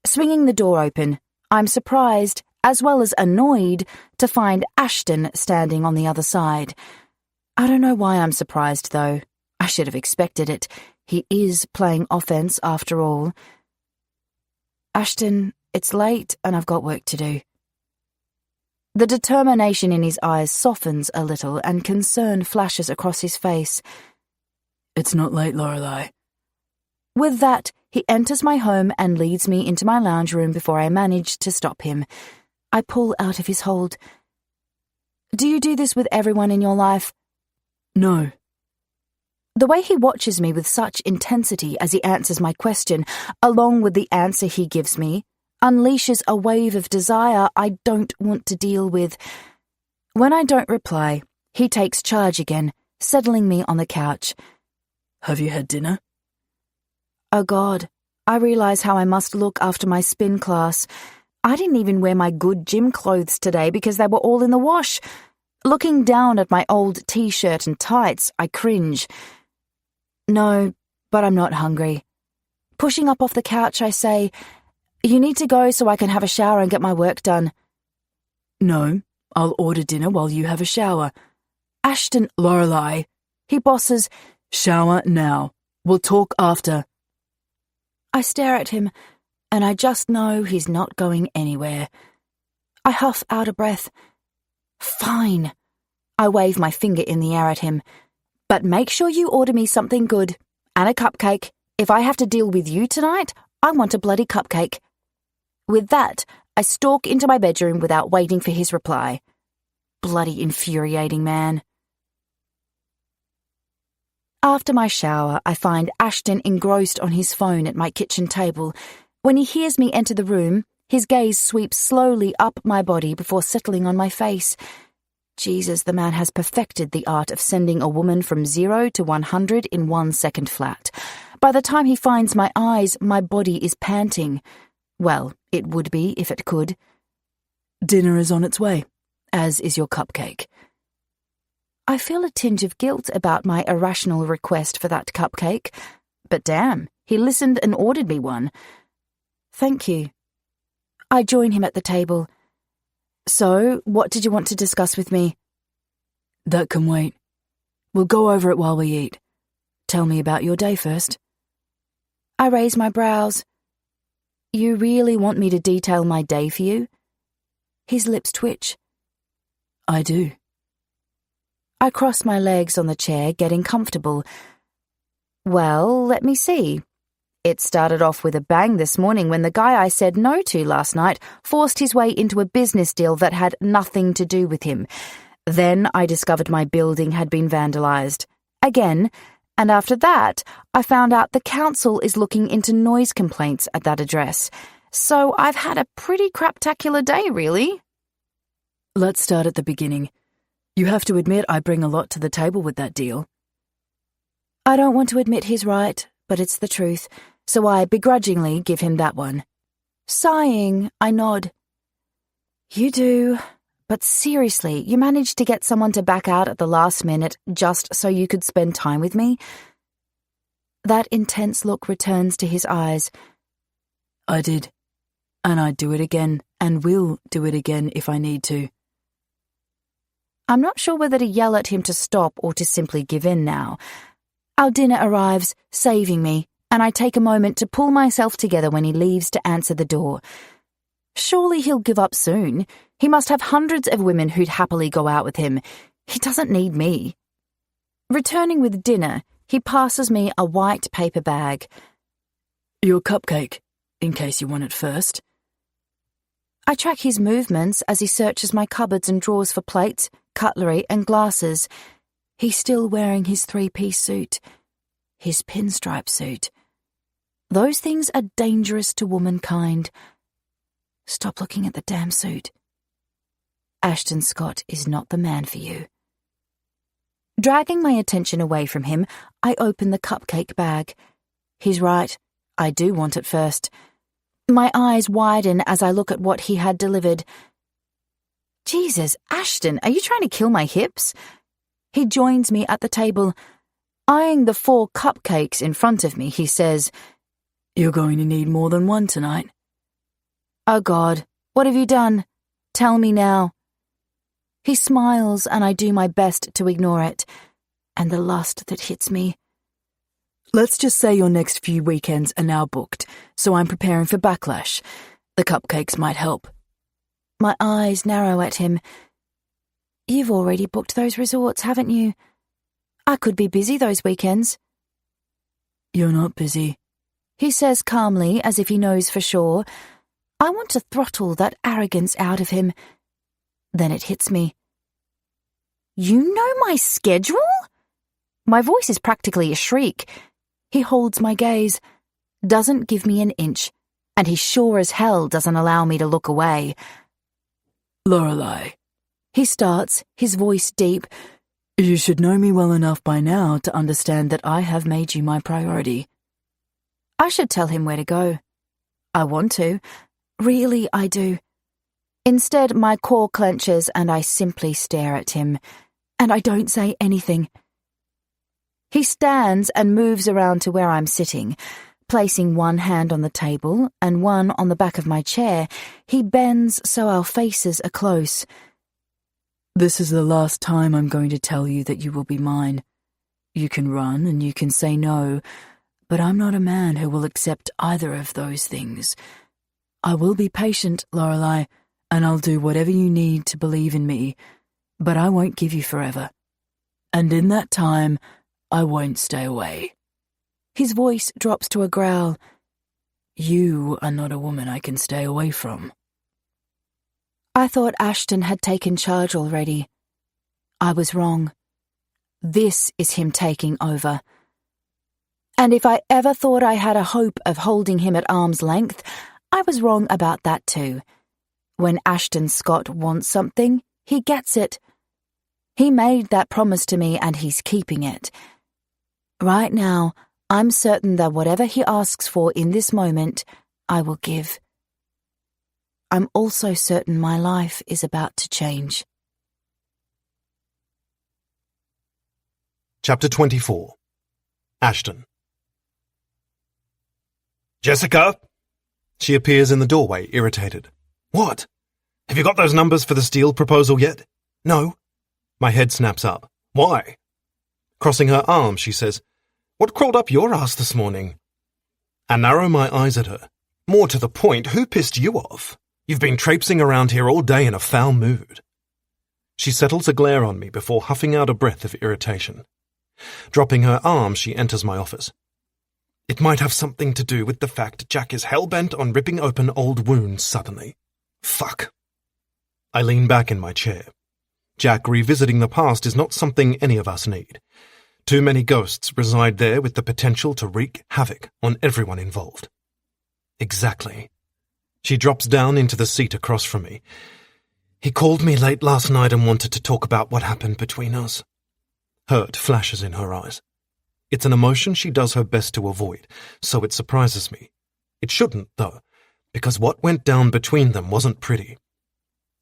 Swinging the door open, I'm surprised, as well as annoyed, to find Ashton standing on the other side. I don't know why I'm surprised, though. I should have expected it. He is playing offense, after all. Ashton, it's late and I've got work to do. The determination in his eyes softens a little and concern flashes across his face. It's not late, Lorelei. With that, he enters my home and leads me into my lounge room before I manage to stop him. I pull out of his hold. Do you do this with everyone in your life? No. The way he watches me with such intensity as he answers my question, along with the answer he gives me, unleashes a wave of desire I don't want to deal with. When I don't reply, he takes charge again, settling me on the couch. Have you had dinner? Oh God, I realize how I must look after my spin class. I didn't even wear my good gym clothes today because they were all in the wash. Looking down at my old t-shirt and tights, I cringe. No, but I'm not hungry. Pushing up off the couch, I say, "You need to go so I can have a shower and get my work done." No, I'll order dinner while you have a shower. Ashton, Lorelei. He bosses, Shower now. We'll talk after. I stare at him, and I just know he's not going anywhere. I huff out a breath. Fine. I wave my finger in the air at him. But make sure you order me something good. And a cupcake. If I have to deal with you tonight, I want a bloody cupcake. With that, I stalk into my bedroom without waiting for his reply. Bloody infuriating man. After my shower, I find Ashton engrossed on his phone at my kitchen table. When he hears me enter the room, his gaze sweeps slowly up my body before settling on my face. Jesus, the man has perfected the art of sending a woman from 0 to 100 in 1 second flat. By the time he finds my eyes, my body is panting. Well, it would be if it could. Dinner is on its way, as is your cupcake. I feel a tinge of guilt about my irrational request for that cupcake. But damn, he listened and ordered me one. Thank you. I join him at the table. So, what did you want to discuss with me? That can wait. We'll go over it while we eat. Tell me about your day first. I raise my brows. You really want me to detail my day for you? His lips twitch. I do. I cross my legs on the chair, getting comfortable. Well, let me see. It started off with a bang this morning when the guy I said no to last night forced his way into a business deal that had nothing to do with him. Then I discovered my building had been vandalized. Again, and after that, I found out the council is looking into noise complaints at that address. So I've had a pretty craptacular day, really. Let's start at the beginning. You have to admit I bring a lot to the table with that deal. I don't want to admit he's right, but it's the truth, so I begrudgingly give him that one. Sighing, I nod. You do, but seriously, you managed to get someone to back out at the last minute just so you could spend time with me? That intense look returns to his eyes. I did. And I'd do it again, and will do it again if I need to. I'm not sure whether to yell at him to stop or to simply give in now. Our dinner arrives, saving me, and I take a moment to pull myself together when he leaves to answer the door. Surely he'll give up soon. He must have hundreds of women who'd happily go out with him. He doesn't need me. Returning with dinner, he passes me a white paper bag. Your cupcake, in case you want it first. I track his movements as he searches my cupboards and drawers for plates, cutlery, and glasses. He's still wearing his three-piece suit. His pinstripe suit. Those things are dangerous to womankind. Stop looking at the damn suit. Ashton Scott is not the man for you. Dragging my attention away from him, I open the cupcake bag. He's right. I do want it first. My eyes widen as I look at what he had delivered. Jesus, Ashton, are you trying to kill my hips? He joins me at the table. Eyeing the 4 cupcakes in front of me, he says, You're going to need more than one tonight. Oh God, what have you done? Tell me now. He smiles and I do my best to ignore it. And the lust that hits me. Let's just say your next few weekends are now booked, so I'm preparing for backlash. The cupcakes might help. My eyes narrow at him. You've already booked those resorts, haven't you? I could be busy those weekends. You're not busy, he says calmly as if he knows for sure. I want to throttle that arrogance out of him. Then it hits me. You know my schedule? My voice is practically a shriek. He holds my gaze, doesn't give me an inch, and he sure as hell doesn't allow me to look away. Lorelei, he starts, his voice deep. You should know me well enough by now to understand that I have made you my priority. I should tell him where to go. I want to. Really, I do. Instead, my core clenches and I simply stare at him, and I don't say anything. He stands and moves around to where I'm sitting. Placing one hand on the table and one on the back of my chair, he bends so our faces are close. This is the last time I'm going to tell you that you will be mine. You can run and you can say no, but I'm not a man who will accept either of those things. I will be patient, Lorelei, and I'll do whatever you need to believe in me, but I won't give you forever. And in that time, I won't stay away. His voice drops to a growl. You are not a woman I can stay away from. I thought Ashton had taken charge already. I was wrong. This is him taking over. And if I ever thought I had a hope of holding him at arm's length, I was wrong about that too. When Ashton Scott wants something, he gets it. He made that promise to me and he's keeping it. Right now, I'm certain that whatever he asks for in this moment, I will give. I'm also certain my life is about to change. Chapter 24. Ashton. Jessica? She appears in the doorway, irritated. What? Have you got those numbers for the steel proposal yet? No. My head snaps up. Why? Crossing her arms, she says, What crawled up your ass this morning? I narrow my eyes at her. More to the point, who pissed you off? You've been traipsing around here all day in a foul mood. She settles a glare on me before huffing out a breath of irritation. Dropping her arm, she enters my office. It might have something to do with the fact Jack is hell-bent on ripping open old wounds suddenly. Fuck. I lean back in my chair. Jack revisiting the past is not something any of us need. Too many ghosts reside there with the potential to wreak havoc on everyone involved. Exactly. She drops down into the seat across from me. He called me late last night and wanted to talk about what happened between us. Hurt flashes in her eyes. It's an emotion she does her best to avoid, so it surprises me. It shouldn't, though, because what went down between them wasn't pretty.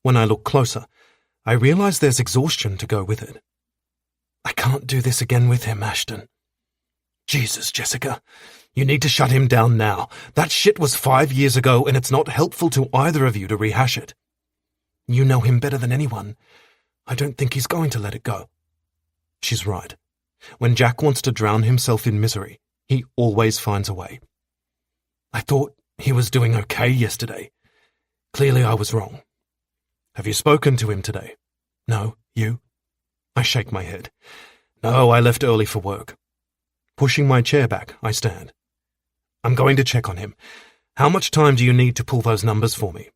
When I look closer, I realize there's exhaustion to go with it. I can't do this again with him, Ashton. Jesus, Jessica, you need to shut him down now. That shit was 5 years ago, and it's not helpful to either of you to rehash it. You know him better than anyone. I don't think he's going to let it go. She's right. When Jack wants to drown himself in misery, he always finds a way. I thought he was doing okay yesterday. Clearly I was wrong. Have you spoken to him today? No, you? I shake my head. No, I left early for work. Pushing my chair back, I stand. I'm going to check on him. How much time do you need to pull those numbers for me?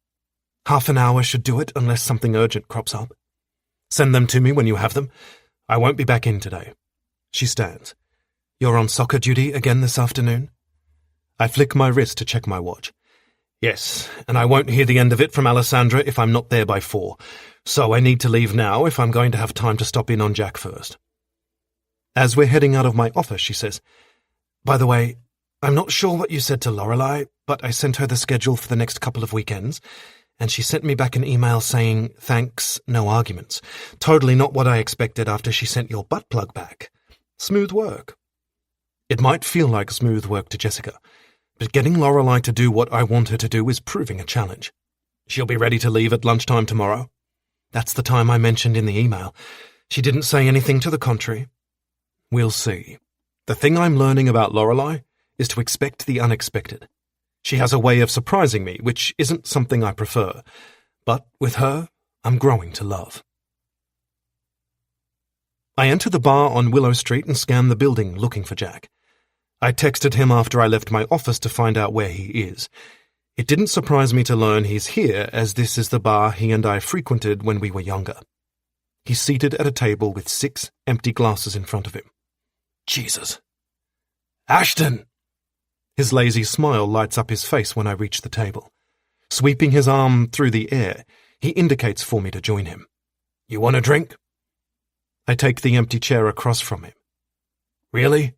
Half an hour should do it unless something urgent crops up. Send them to me when you have them. I won't be back in today. She stands. You're on soccer duty again this afternoon? I flick my wrist to check my watch. Yes, and I won't hear the end of it from Alessandra if I'm not there by 4, so I need to leave now if I'm going to have time to stop in on Jack first. As we're heading out of my office, she says, By the way, I'm not sure what you said to Lorelei, but I sent her the schedule for the next couple of weekends, and she sent me back an email saying, thanks, no arguments. Totally not what I expected after she sent your butt plug back. Smooth work. It might feel like smooth work to Jessica, but getting Lorelei to do what I want her to do is proving a challenge. She'll be ready to leave at lunchtime tomorrow. That's the time I mentioned in the email. She didn't say anything to the contrary. We'll see. The thing I'm learning about Lorelei is to expect the unexpected. She has a way of surprising me, which isn't something I prefer. But with her, I'm growing to love. I enter the bar on Willow Street and scan the building looking for Jack. I texted him after I left my office to find out where he is. It didn't surprise me to learn he's here, as this is the bar he and I frequented when we were younger. He's seated at a table with 6 empty glasses in front of him. Jesus. Ashton! His lazy smile lights up his face when I reach the table. Sweeping his arm through the air, he indicates for me to join him. You want a drink? I take the empty chair across from him. Really?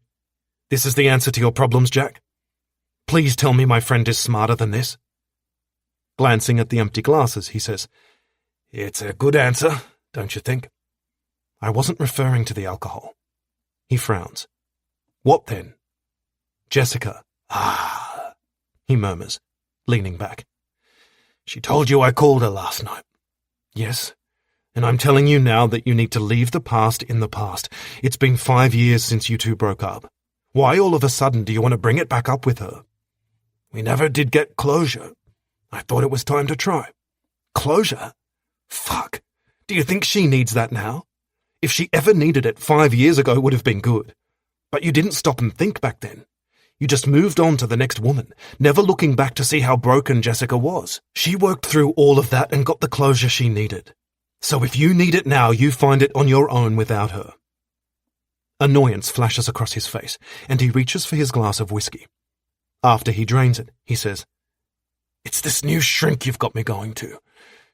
This is the answer to your problems, Jack? Please tell me my friend is smarter than this. Glancing at the empty glasses, he says, It's a good answer, don't you think? I wasn't referring to the alcohol. He frowns. What then? Jessica. Ah, he murmurs, leaning back. She told you I called her last night. Yes, and I'm telling you now that you need to leave the past in the past. It's been 5 years since you two broke up. Why all of a sudden do you want to bring it back up with her? We never did get closure. I thought it was time to try. Closure? Fuck. Do you think she needs that now? If she ever needed it, 5 years ago would have been good. But you didn't stop and think back then. You just moved on to the next woman, never looking back to see how broken Jessica was. She worked through all of that and got the closure she needed. So if you need it now, you find it on your own without her. Annoyance flashes across his face, and he reaches for his glass of whiskey. After he drains it, he says, It's this new shrink you've got me going to.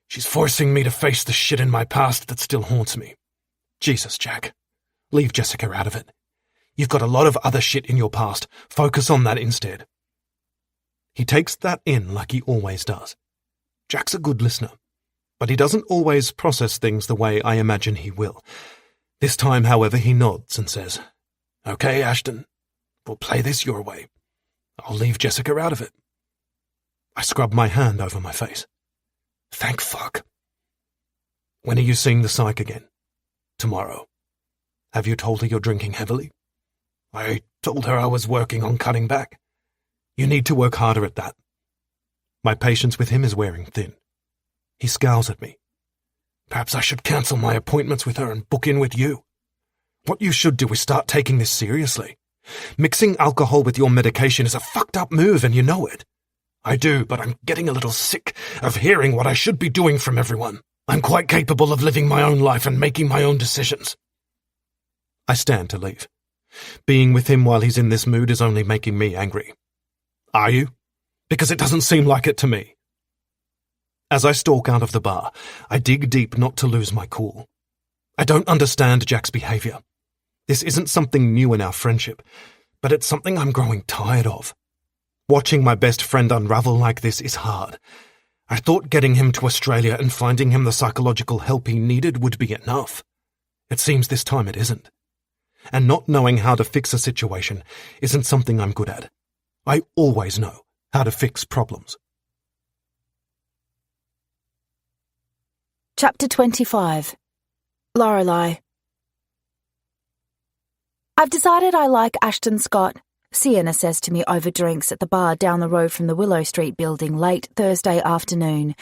She's forcing me to face the shit in my past that still haunts me. Jesus, Jack. Leave Jessica out of it. You've got a lot of other shit in your past. Focus on that instead. He takes that in like he always does. Jack's a good listener, but he doesn't always process things the way I imagine he will. This time, however, he nods and says, Okay, Ashton, we'll play this your way. I'll leave Jessica out of it. I scrub my hand over my face. Thank fuck. When are you seeing the psych again? Tomorrow. Have you told her you're drinking heavily? I told her I was working on cutting back. You need to work harder at that. My patience with him is wearing thin. He scowls at me. Perhaps I should cancel my appointments with her and book in with you. What you should do is start taking this seriously. Mixing alcohol with your medication is a fucked up move and you know it. I do, but I'm getting a little sick of hearing what I should be doing from everyone. I'm quite capable of living my own life and making my own decisions. I stand to leave. Being with him while he's in this mood is only making me angry. Are you? Because it doesn't seem like it to me. As I stalk out of the bar, I dig deep not to lose my cool. I don't understand Jack's behavior. This isn't something new in our friendship, but it's something I'm growing tired of. Watching my best friend unravel like this is hard. I thought getting him to Australia and finding him the psychological help he needed would be enough. It seems this time it isn't. And not knowing how to fix a situation isn't something I'm good at. I always know how to fix problems. Chapter 25. Lorelei. I've decided I like Ashton Scott, Sienna says to me over drinks at the bar down the road from the Willow Street building late Thursday afternoon.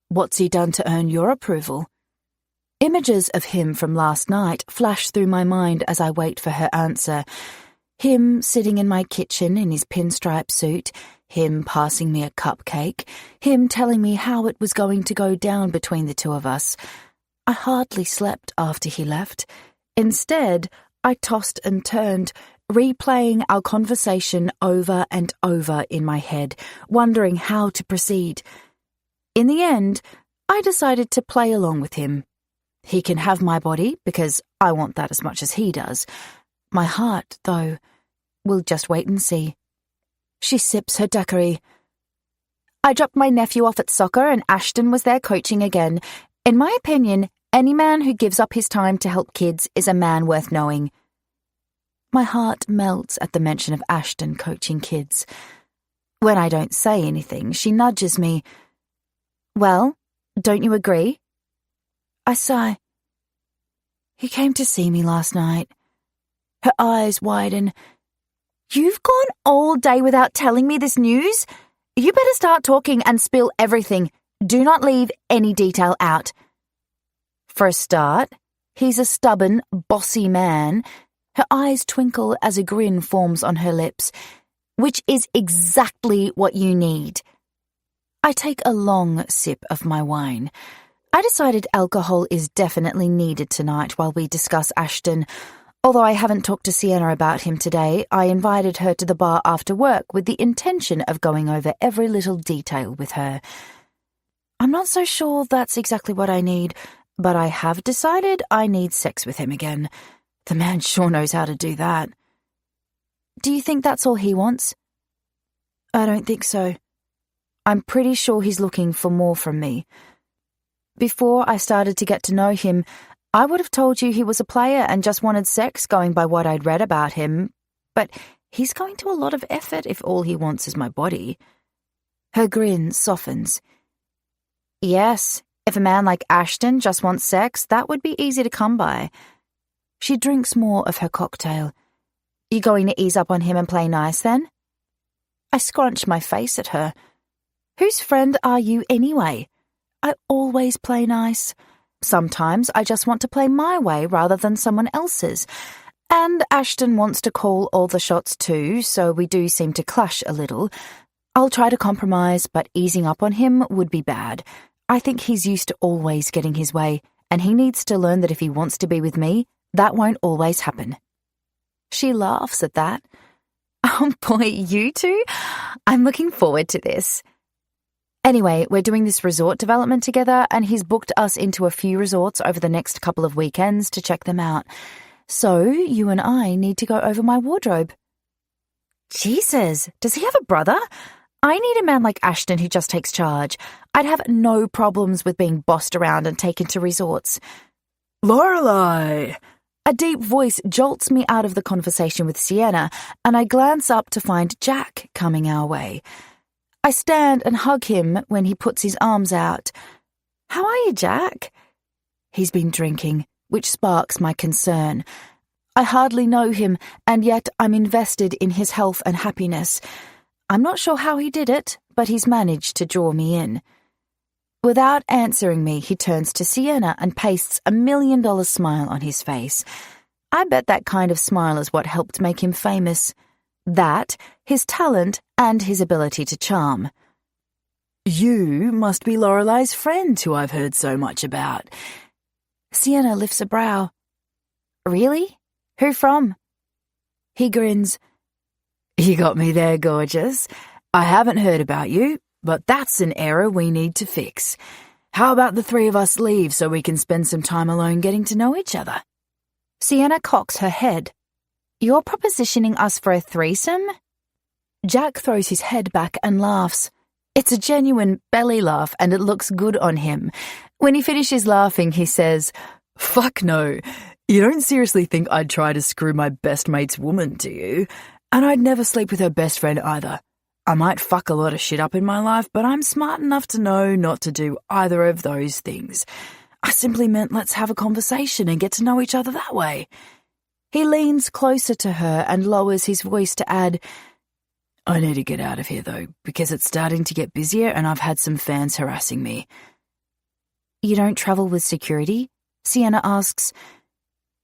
What's he done to earn your approval? Images of him from last night flash through my mind as I wait for her answer. Him sitting in my kitchen in his pinstripe suit, him passing me a cupcake, him telling me how it was going to go down between the two of us. I hardly slept after he left. Instead, I tossed and turned, replaying our conversation over and over in my head, wondering how to proceed. In the end, I decided to play along with him. He can have my body, because I want that as much as he does. My heart, though, we'll just wait and see. She sips her daiquiri. I dropped my nephew off at soccer and Ashton was there coaching again. In my opinion, any man who gives up his time to help kids is a man worth knowing. My heart melts at the mention of Ashton coaching kids. When I don't say anything, she nudges me. Well, don't you agree? I sigh. He came to see me last night. Her eyes widen. You've gone all day without telling me this news? You better start talking and spill everything. Do not leave any detail out. For a start, he's a stubborn, bossy man. Her eyes twinkle as a grin forms on her lips, which is exactly what you need. I take a long sip of my wine. I decided alcohol is definitely needed tonight while we discuss Ashton. Although I haven't talked to Sienna about him today, I invited her to the bar after work with the intention of going over every little detail with her. I'm not so sure that's exactly what I need, but I have decided I need sex with him again. The man sure knows how to do that. Do you think that's all he wants? I don't think so. I'm pretty sure he's looking for more from me. Before I started to get to know him, I would have told you he was a player and just wanted sex going by what I'd read about him, but he's going to a lot of effort if all he wants is my body. Her grin softens. Yes, if a man like Ashton just wants sex, that would be easy to come by. She drinks more of her cocktail. You going to ease up on him and play nice then? I scrunch my face at her. Whose friend are you anyway? I always play nice. Sometimes I just want to play my way rather than someone else's. And Ashton wants to call all the shots too, so we do seem to clash a little. I'll try to compromise, but easing up on him would be bad. I think he's used to always getting his way, and he needs to learn that if he wants to be with me, that won't always happen. She laughs at that. Oh boy, you two? I'm looking forward to this. Anyway, we're doing this resort development together, and he's booked us into a few resorts over the next couple of weekends to check them out. So, you and I need to go over my wardrobe. Jesus, does he have a brother? I need a man like Ashton who just takes charge. I'd have no problems with being bossed around and taken to resorts. Lorelei! A deep voice jolts me out of the conversation with Sienna, and I glance up to find Jack coming our way. I stand and hug him when he puts his arms out. How are you, Jack? He's been drinking, which sparks my concern. I hardly know him, and yet I'm invested in his health and happiness. I'm not sure how he did it, but he's managed to draw me in. Without answering me, he turns to Sienna and pastes $1 million smile on his face. I bet that kind of smile is what helped make him famous. That, his talent, and his ability to charm. You must be Lorelei's friend who I've heard so much about. Sienna lifts a brow. Really? Who from? He grins. You got me there, gorgeous. I haven't heard about you, but that's an error we need to fix. How about the three of us leave so we can spend some time alone getting to know each other? Sienna cocks her head. You're propositioning us for a threesome? Jack throws his head back and laughs. It's a genuine belly laugh and it looks good on him. When he finishes laughing, he says, "Fuck no. You don't seriously think I'd try to screw my best mate's woman, do you? And I'd never sleep with her best friend either. I might fuck a lot of shit up in my life, but I'm smart enough to know not to do either of those things. I simply meant let's have a conversation and get to know each other that way." He leans closer to her and lowers his voice to add, "I need to get out of here, though, because it's starting to get busier and I've had some fans harassing me." "You don't travel with security?" Sienna asks.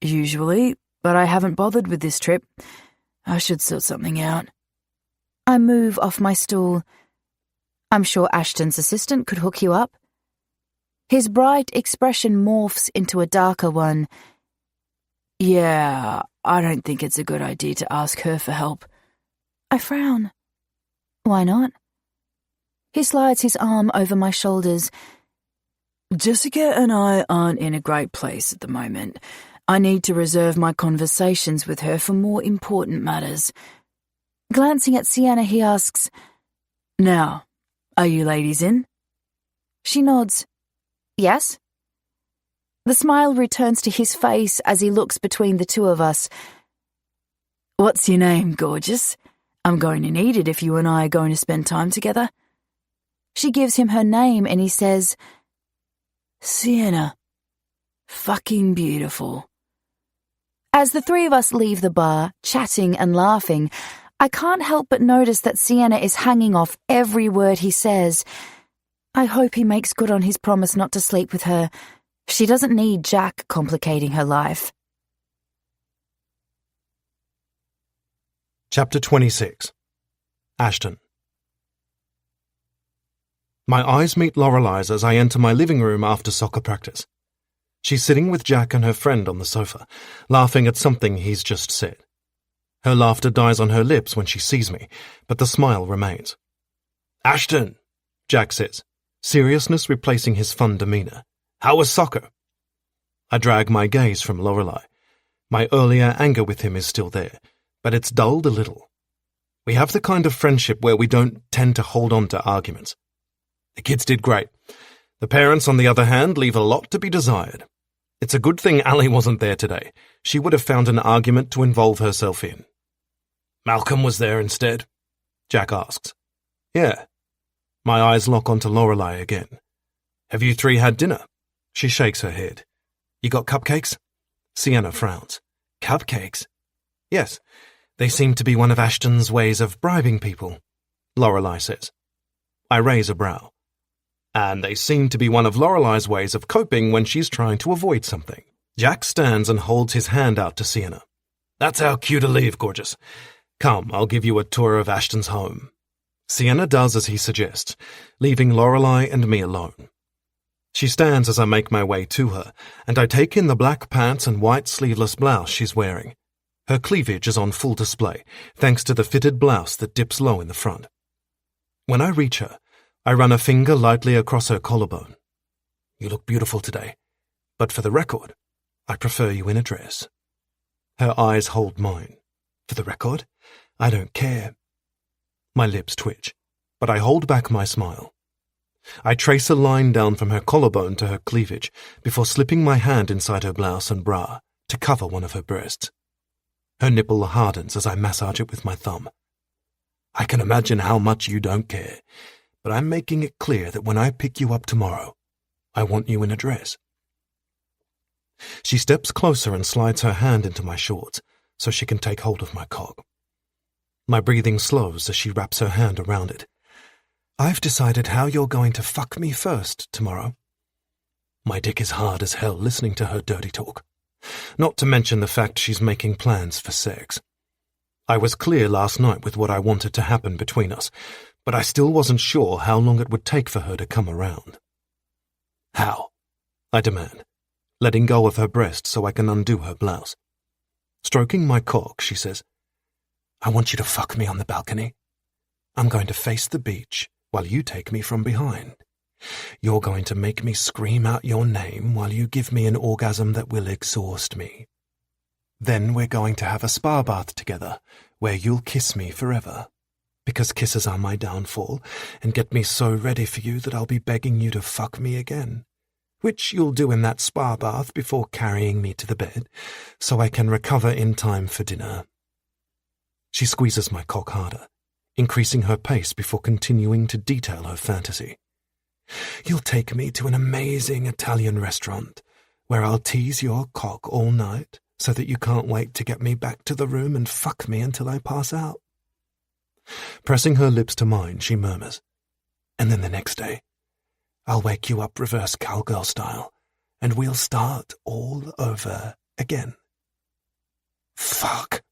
"Usually, but I haven't bothered with this trip. I should sort something out." I move off my stool. "I'm sure Ashton's assistant could hook you up." His bright expression morphs into a darker one. "Yeah, I don't think it's a good idea to ask her for help." I frown. "Why not?" He slides his arm over my shoulders. "Jessica and I aren't in a great place at the moment. I need to reserve my conversations with her for more important matters." Glancing at Sienna, he asks, "Now, are you ladies in?" She nods. "Yes?" The smile returns to his face as he looks between the two of us. "What's your name, gorgeous? I'm going to need it if you and I are going to spend time together." She gives him her name and he says, "Sienna. Fucking beautiful." As the three of us leave the bar, chatting and laughing, I can't help but notice that Sienna is hanging off every word he says. I hope he makes good on his promise not to sleep with her. She doesn't need Jack complicating her life. Chapter 26. Ashton. My eyes meet Lorelei's as I enter my living room after soccer practice. She's sitting with Jack and her friend on the sofa, laughing at something he's just said. Her laughter dies on her lips when she sees me, but the smile remains. "Ashton," Jack says, seriousness replacing his fun demeanour. "How was soccer?" I drag my gaze from Lorelei. My earlier anger with him is still there, but it's dulled a little. We have the kind of friendship where we don't tend to hold on to arguments. The kids did great. The parents, on the other hand, leave a lot to be desired. It's a good thing Ali wasn't there today. She would have found an argument to involve herself in. "Malcolm was there instead?" Jack asks. "Yeah." My eyes lock onto Lorelei again. "Have you three had dinner?" She shakes her head. "You got cupcakes?" Sienna frowns. "Cupcakes?" "Yes. They seem to be one of Ashton's ways of bribing people," Lorelei says. I raise a brow. "And they seem to be one of Lorelei's ways of coping when she's trying to avoid something." Jack stands and holds his hand out to Sienna. "That's our cue to leave, gorgeous. Come, I'll give you a tour of Ashton's home." Sienna does as he suggests, leaving Lorelei and me alone. She stands as I make my way to her, and I take in the black pants and white sleeveless blouse she's wearing. Her cleavage is on full display, thanks to the fitted blouse that dips low in the front. When I reach her, I run a finger lightly across her collarbone. "You look beautiful today, but for the record, I prefer you in a dress." Her eyes hold mine. "For the record, I don't care." My lips twitch, but I hold back my smile. I trace a line down from her collarbone to her cleavage before slipping my hand inside her blouse and bra to cover one of her breasts. Her nipple hardens as I massage it with my thumb. "I can imagine how much you don't care, but I'm making it clear that when I pick you up tomorrow, I want you in a dress." She steps closer and slides her hand into my shorts so she can take hold of my cock. My breathing slows as she wraps her hand around it. "I've decided how you're going to fuck me first tomorrow." My dick is hard as hell listening to her dirty talk. Not to mention the fact she's making plans for sex. I was clear last night with what I wanted to happen between us, but I still wasn't sure how long it would take for her to come around. "How?" I demand, letting go of her breast so I can undo her blouse. Stroking my cock, she says, "I want you to fuck me on the balcony. I'm going to face the beach while you take me from behind. You're going to make me scream out your name while you give me an orgasm that will exhaust me. Then we're going to have a spa bath together where you'll kiss me forever. because kisses are my downfall and get me so ready for you that I'll be begging you to fuck me again, which you'll do in that spa bath before carrying me to the bed, so I can recover in time for dinner. She squeezes my cock harder, increasing her pace before continuing to detail her fantasy. You'll take me to an amazing Italian restaurant, where I'll tease your cock all night so that you can't wait to get me back to the room and fuck me until I pass out. Pressing her lips to mine, she murmurs, and then the next day, I'll wake you up reverse cowgirl style, and we'll start all over again. Fuck.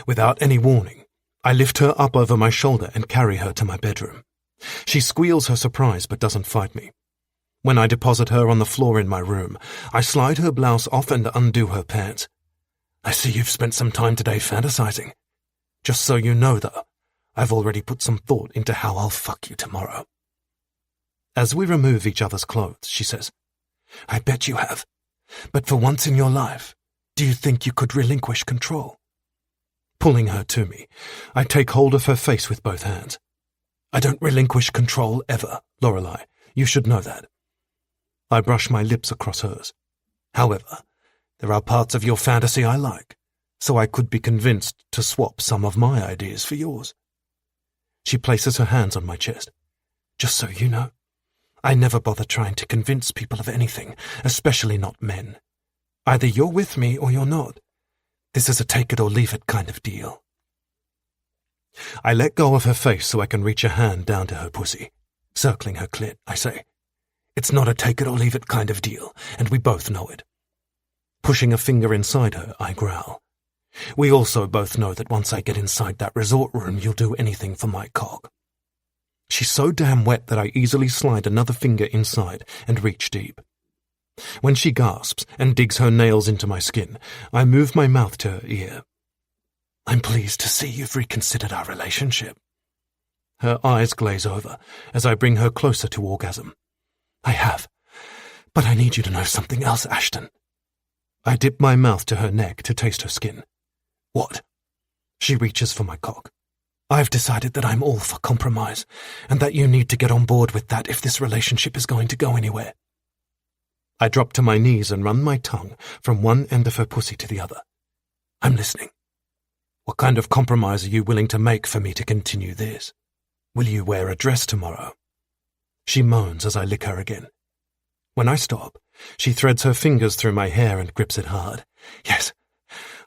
Without any warning, I lift her up over my shoulder and carry her to my bedroom. She squeals her surprise but doesn't fight me. When I deposit her on the floor in my room, I slide her blouse off and undo her pants. I see you've spent some time today fantasizing. Just so you know, though, I've already put some thought into how I'll fuck you tomorrow. As we remove each other's clothes, she says, I bet you have. But for once in your life, do you think you could relinquish control? Pulling her to me, I take hold of her face with both hands. I don't relinquish control ever, Lorelei. You should know that. I brush my lips across hers. However, there are parts of your fantasy I like, so I could be convinced to swap some of my ideas for yours. She places her hands on my chest. Just so you know, I never bother trying to convince people of anything, especially not men. Either you're with me or you're not. This is a take-it-or-leave-it kind of deal. I let go of her face so I can reach a hand down to her pussy. Circling her clit, I say, it's not a take-it-or-leave-it kind of deal, and we both know it. Pushing a finger inside her, I growl. We also both know that once I get inside that resort room, you'll do anything for my cock. She's so damn wet that I easily slide another finger inside and reach deep. When she gasps and digs her nails into my skin, I move my mouth to her ear. I'm pleased to see you've reconsidered our relationship. Her eyes glaze over as I bring her closer to orgasm. I have, but I need you to know something else, Ashton. I dip my mouth to her neck to taste her skin. What? She reaches for my cock. I've decided that I'm all for compromise, and that you need to get on board with that if this relationship is going to go anywhere. I drop to my knees and run my tongue from one end of her pussy to the other. I'm listening. What kind of compromise are you willing to make for me to continue this? Will you wear a dress tomorrow? She moans as I lick her again. When I stop, she threads her fingers through my hair and grips it hard. Yes,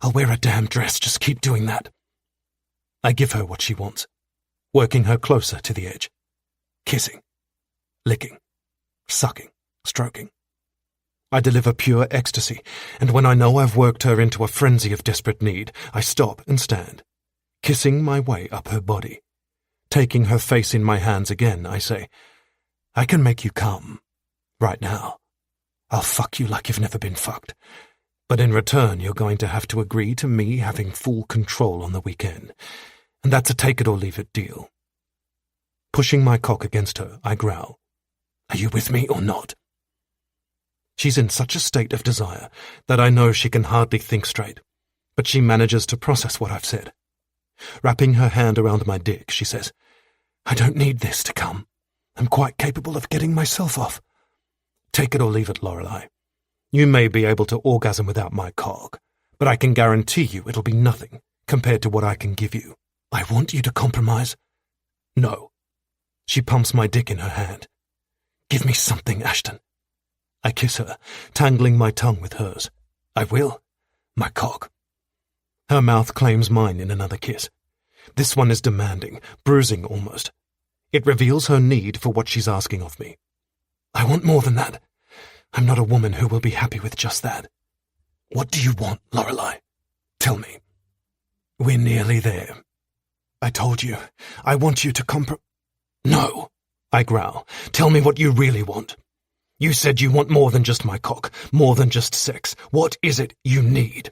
I'll wear a damn dress, just keep doing that. I give her what she wants, working her closer to the edge. Kissing, licking, sucking, stroking. I deliver pure ecstasy, and when I know I've worked her into a frenzy of desperate need, I stop and stand, kissing my way up her body. Taking her face in my hands again, I say, I can make you come. Right now. I'll fuck you like you've never been fucked. But in return, you're going to have to agree to me having full control on the weekend. And that's a take-it-or-leave-it deal. Pushing my cock against her, I growl, Are you with me or not? She's in such a state of desire that I know she can hardly think straight, but she manages to process what I've said. Wrapping her hand around my dick, she says, I don't need this to come. I'm quite capable of getting myself off. Take it or leave it, Lorelei. You may be able to orgasm without my cock, but I can guarantee you it'll be nothing compared to what I can give you. I want you to compromise. No. She pumps my dick in her hand. Give me something, Ashton. I kiss her, tangling my tongue with hers. I will. My cock. Her mouth claims mine in another kiss. This one is demanding, bruising almost. It reveals her need for what she's asking of me. I want more than that. I'm not a woman who will be happy with just that. What do you want, Lorelei? Tell me. We're nearly there. I told you. I want you to No, I growl. Tell me what you really want. You said you want more than just my cock, more than just sex. What is it you need?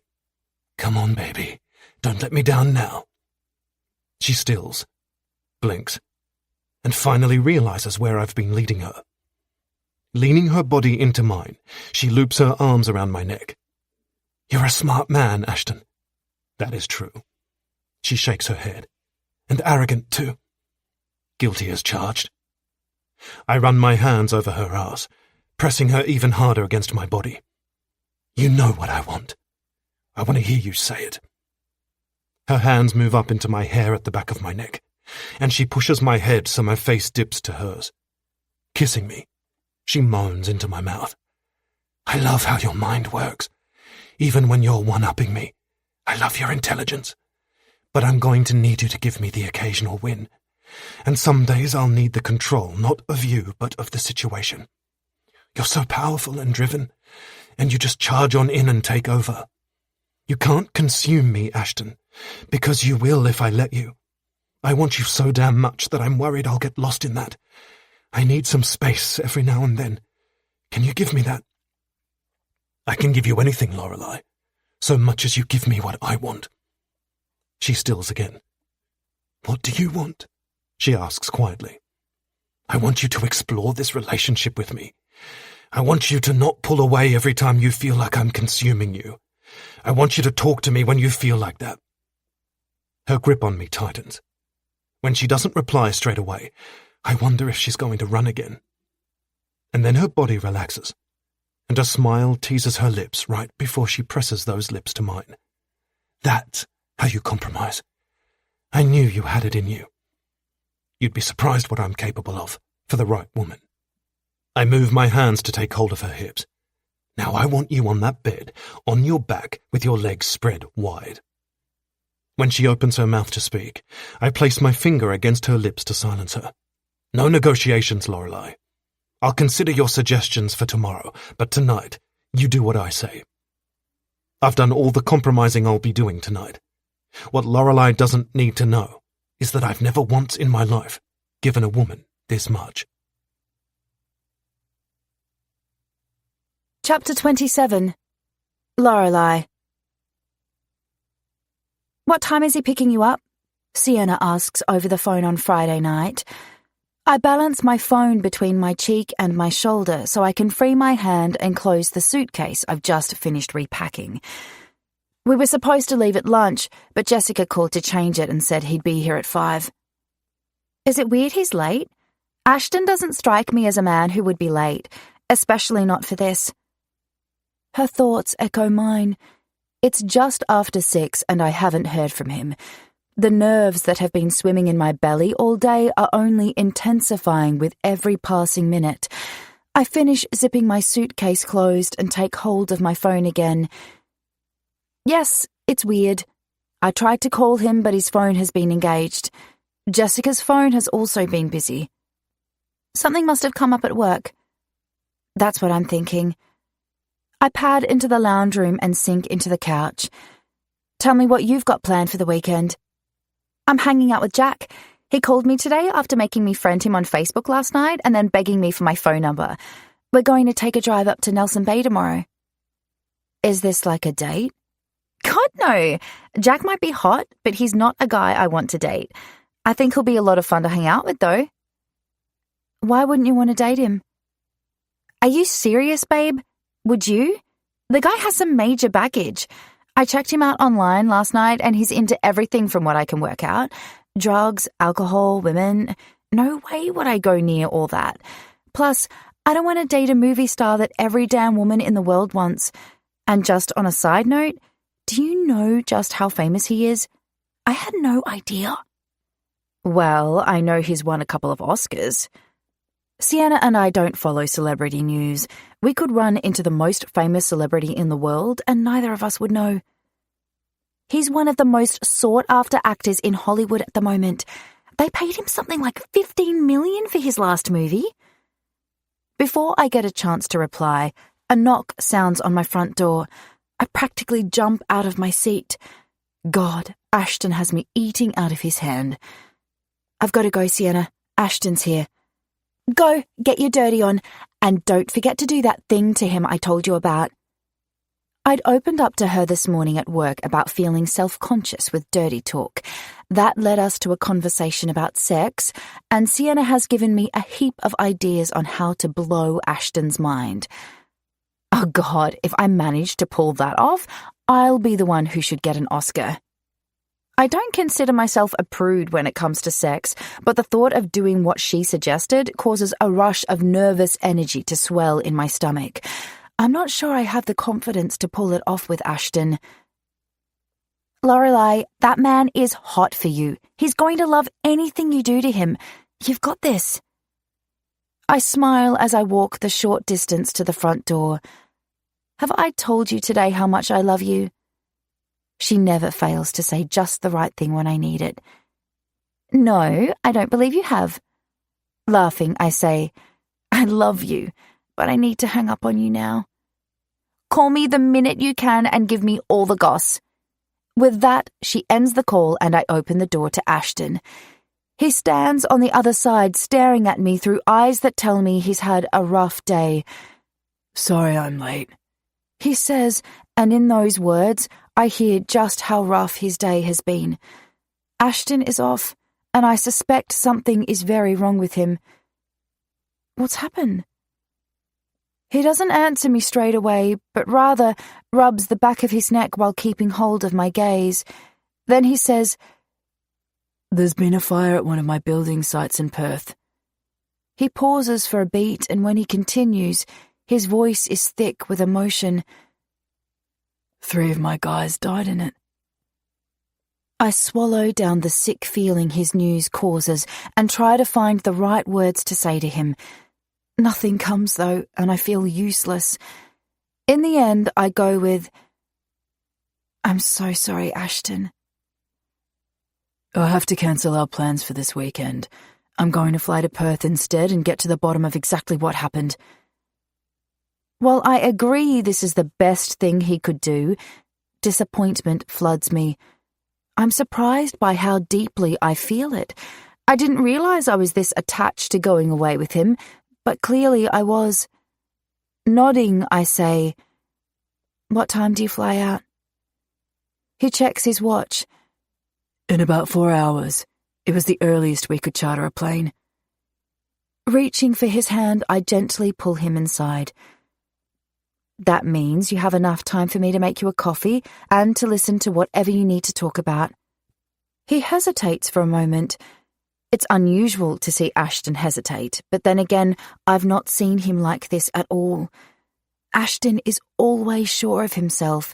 Come on, baby. Don't let me down now. She stills, blinks, and finally realizes where I've been leading her. Leaning her body into mine, she loops her arms around my neck. You're a smart man, Ashton. That is true. She shakes her head. And arrogant, too. Guilty as charged. I run my hands over her ass, pressing her even harder against my body. You know what I want. I want to hear you say it. Her hands move up into my hair at the back of my neck, and she pushes my head so my face dips to hers. Kissing me, she moans into my mouth. I love how your mind works. Even when you're one-upping me, I love your intelligence. But I'm going to need you to give me the occasional win. And some days I'll need the control, not of you, but of the situation. You're so powerful and driven, and you just charge on in and take over. You can't consume me, Ashton, because you will if I let you. I want you so damn much that I'm worried I'll get lost in that. I need some space every now and then. Can you give me that? I can give you anything, Lorelei, so much as you give me what I want. She stills again. What do you want? She asks quietly. I want you to explore this relationship with me. I want you to not pull away every time you feel like I'm consuming you. I want you to talk to me when you feel like that. Her grip on me tightens. When she doesn't reply straight away, I wonder if she's going to run again. And then her body relaxes, and a smile teases her lips right before she presses those lips to mine. That's how you compromise. I knew you had it in you. You'd be surprised what I'm capable of for the right woman. I move my hands to take hold of her hips. Now I want you on that bed, on your back, with your legs spread wide. When she opens her mouth to speak, I place my finger against her lips to silence her. No negotiations, Lorelei. I'll consider your suggestions for tomorrow, but tonight, you do what I say. I've done all the compromising I'll be doing tonight. What Lorelei doesn't need to know is that I've never once in my life given a woman this much. Chapter 27. Lorelei. What time is he picking you up? Sienna asks over the phone on Friday night. I balance my phone between my cheek and my shoulder so I can free my hand and close the suitcase I've just finished repacking. We were supposed to leave at lunch, but Jessica called to change it and said he'd be here at 5. Is it weird he's late? Ashton doesn't strike me as a man who would be late, especially not for this. Her thoughts echo mine. It's just after 6 and I haven't heard from him. The nerves that have been swimming in my belly all day are only intensifying with every passing minute. I finish zipping my suitcase closed and take hold of my phone again. Yes, it's weird. I tried to call him, but his phone has been engaged. Jessica's phone has also been busy. Something must have come up at work. That's what I'm thinking. I pad into the lounge room and sink into the couch. Tell me what you've got planned for the weekend. I'm hanging out with Jack. He called me today after making me friend him on Facebook last night and then begging me for my phone number. We're going to take a drive up to Nelson Bay tomorrow. Is this like a date? God, no. Jack might be hot, but he's not a guy I want to date. I think he'll be a lot of fun to hang out with, though. Why wouldn't you want to date him? Are you serious, babe? Would you? The guy has some major baggage. I checked him out online last night and he's into everything from what I can work out. Drugs, alcohol, women. No way would I go near all that. Plus, I don't want to date a movie star that every damn woman in the world wants. And just on a side note, do you know just how famous he is? I had no idea. Well, I know he's won a couple of Oscars. Sienna and I don't follow celebrity news. We could run into the most famous celebrity in the world and neither of us would know. He's one of the most sought-after actors in Hollywood at the moment. They paid him something like $15 million for his last movie. Before I get a chance to reply, a knock sounds on my front door. I practically jump out of my seat. God, Ashton has me eating out of his hand. I've got to go, Sienna. Ashton's here. Go, get your dirty on, and don't forget to do that thing to him I told you about. I'd opened up to her this morning at work about feeling self-conscious with dirty talk. That led us to a conversation about sex, and Sienna has given me a heap of ideas on how to blow Ashton's mind. Oh God, if I manage to pull that off, I'll be the one who should get an Oscar. I don't consider myself a prude when it comes to sex, but the thought of doing what she suggested causes a rush of nervous energy to swell in my stomach. I'm not sure I have the confidence to pull it off with Ashton. Lorelei, that man is hot for you. He's going to love anything you do to him. You've got this. I smile as I walk the short distance to the front door. Have I told you today how much I love you? She never fails to say just the right thing when I need it. No, I don't believe you have. Laughing, I say, I love you, but I need to hang up on you now. Call me the minute you can and give me all the goss. With that, she ends the call and I open the door to Ashton. He stands on the other side staring at me through eyes that tell me he's had a rough day. Sorry I'm late, he says, and in those words, I hear just how rough his day has been. Ashton is off, and I suspect something is very wrong with him. What's happened? He doesn't answer me straight away, but rather rubs the back of his neck while keeping hold of my gaze. Then he says, There's been a fire at one of my building sites in Perth. He pauses for a beat, and when he continues, his voice is thick with emotion. 3 of my guys died in it. I swallow down the sick feeling his news causes and try to find the right words to say to him. Nothing comes, though, and I feel useless. In the end, I go with, I'm so sorry, Ashton. I'll have to cancel our plans for this weekend. I'm going to fly to Perth instead and get to the bottom of exactly what happened. While I agree this is the best thing he could do, disappointment floods me. I'm surprised by how deeply I feel it. I didn't realize I was this attached to going away with him, but clearly I was. Nodding, I say, What time do you fly out? He checks his watch. In about 4 hours. It was the earliest we could charter a plane. Reaching for his hand, I gently pull him inside. That means you have enough time for me to make you a coffee and to listen to whatever you need to talk about. He hesitates for a moment. It's unusual to see Ashton hesitate, but then again, I've not seen him like this at all. Ashton is always sure of himself.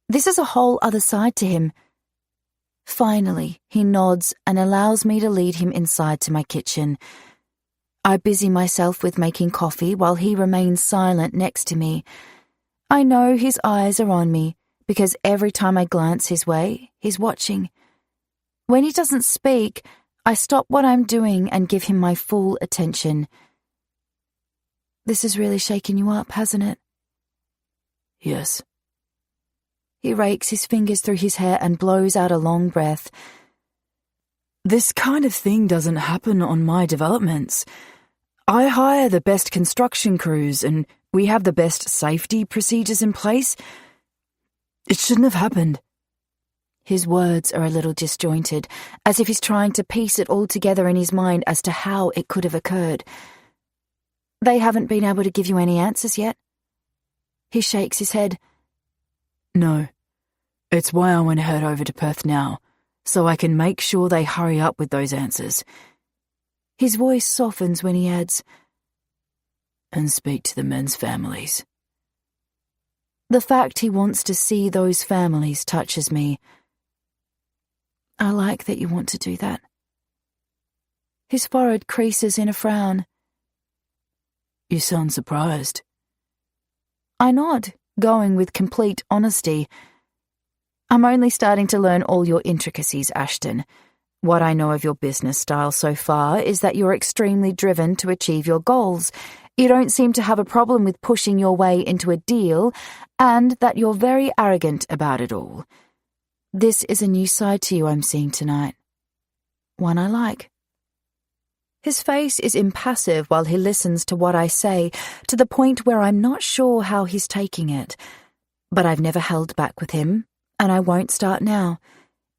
This is a whole other side to him. Finally, he nods and allows me to lead him inside to my kitchen. I busy myself with making coffee while he remains silent next to me. I know his eyes are on me because every time I glance his way, he's watching. When he doesn't speak, I stop what I'm doing and give him my full attention. This has really shaken you up, hasn't it? Yes. He rakes his fingers through his hair and blows out a long breath. This kind of thing doesn't happen on my developments. I hire the best construction crews and we have the best safety procedures in place. It shouldn't have happened. His words are a little disjointed, as if he's trying to piece it all together in his mind as to how it could have occurred. They haven't been able to give you any answers yet? He shakes his head. No. It's why I want to head over to Perth now, so I can make sure they hurry up with those answers. His voice softens when he adds, and speak to the men's families. The fact he wants to see those families touches me. I like that you want to do that. His forehead creases in a frown. You sound surprised. I nod, going with complete honesty. I'm only starting to learn all your intricacies, Ashton. What I know of your business style so far is that you're extremely driven to achieve your goals. You don't seem to have a problem with pushing your way into a deal, and that you're very arrogant about it all. This is a new side to you I'm seeing tonight. One I like. His face is impassive while he listens to what I say, to the point where I'm not sure how he's taking it. But I've never held back with him, and I won't start now.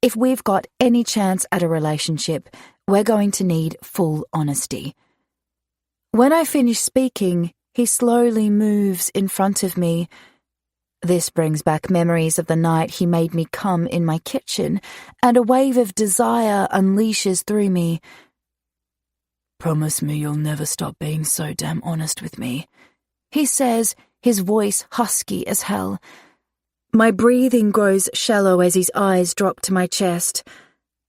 If we've got any chance at a relationship, we're going to need full honesty. When I finish speaking, he slowly moves in front of me. This brings back memories of the night he made me come in my kitchen, and a wave of desire unleashes through me. Promise me you'll never stop being so damn honest with me, he says, his voice husky as hell. My breathing grows shallow as his eyes drop to my chest.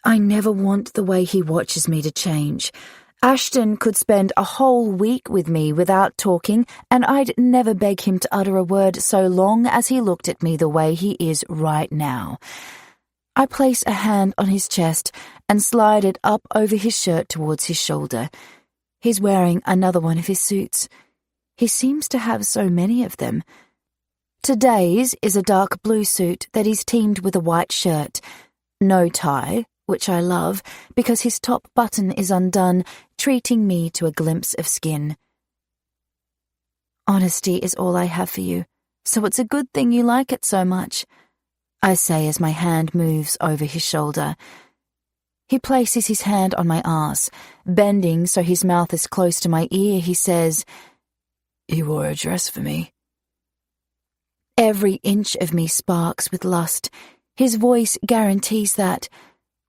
I never want the way he watches me to change. Ashton could spend a whole week with me without talking, and I'd never beg him to utter a word so long as he looked at me the way he is right now. I place a hand on his chest and slide it up over his shirt towards his shoulder. He's wearing another one of his suits. He seems to have so many of them. Today's is a dark blue suit that he's teamed with a white shirt. No tie, which I love, because his top button is undone, treating me to a glimpse of skin. Honesty is all I have for you, so it's a good thing you like it so much, I say as my hand moves over his shoulder. He places his hand on my arse. Bending so his mouth is close to my ear, he says, "You wore a dress for me." Every inch of me sparks with lust. His voice guarantees that.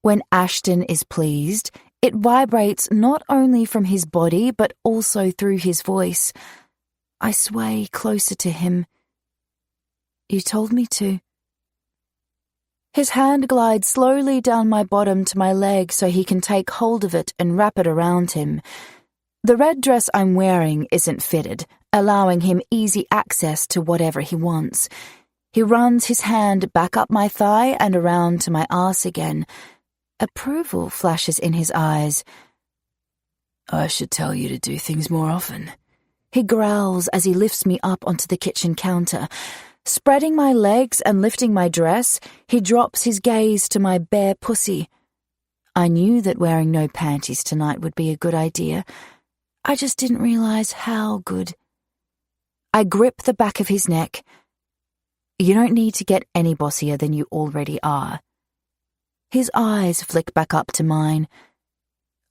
When Ashton is pleased, it vibrates not only from his body but also through his voice. I sway closer to him. "You told me to." His hand glides slowly down my bottom to my leg so he can take hold of it and wrap it around him. The red dress I'm wearing isn't fitted, allowing him easy access to whatever he wants. He runs his hand back up my thigh and around to my arse again. Approval flashes in his eyes. "I should tell you to do things more often," he growls as he lifts me up onto the kitchen counter. Spreading my legs and lifting my dress, he drops his gaze to my bare pussy. I knew that wearing no panties tonight would be a good idea. I just didn't realize how good. I grip the back of his neck. "You don't need to get any bossier than you already are." His eyes flick back up to mine.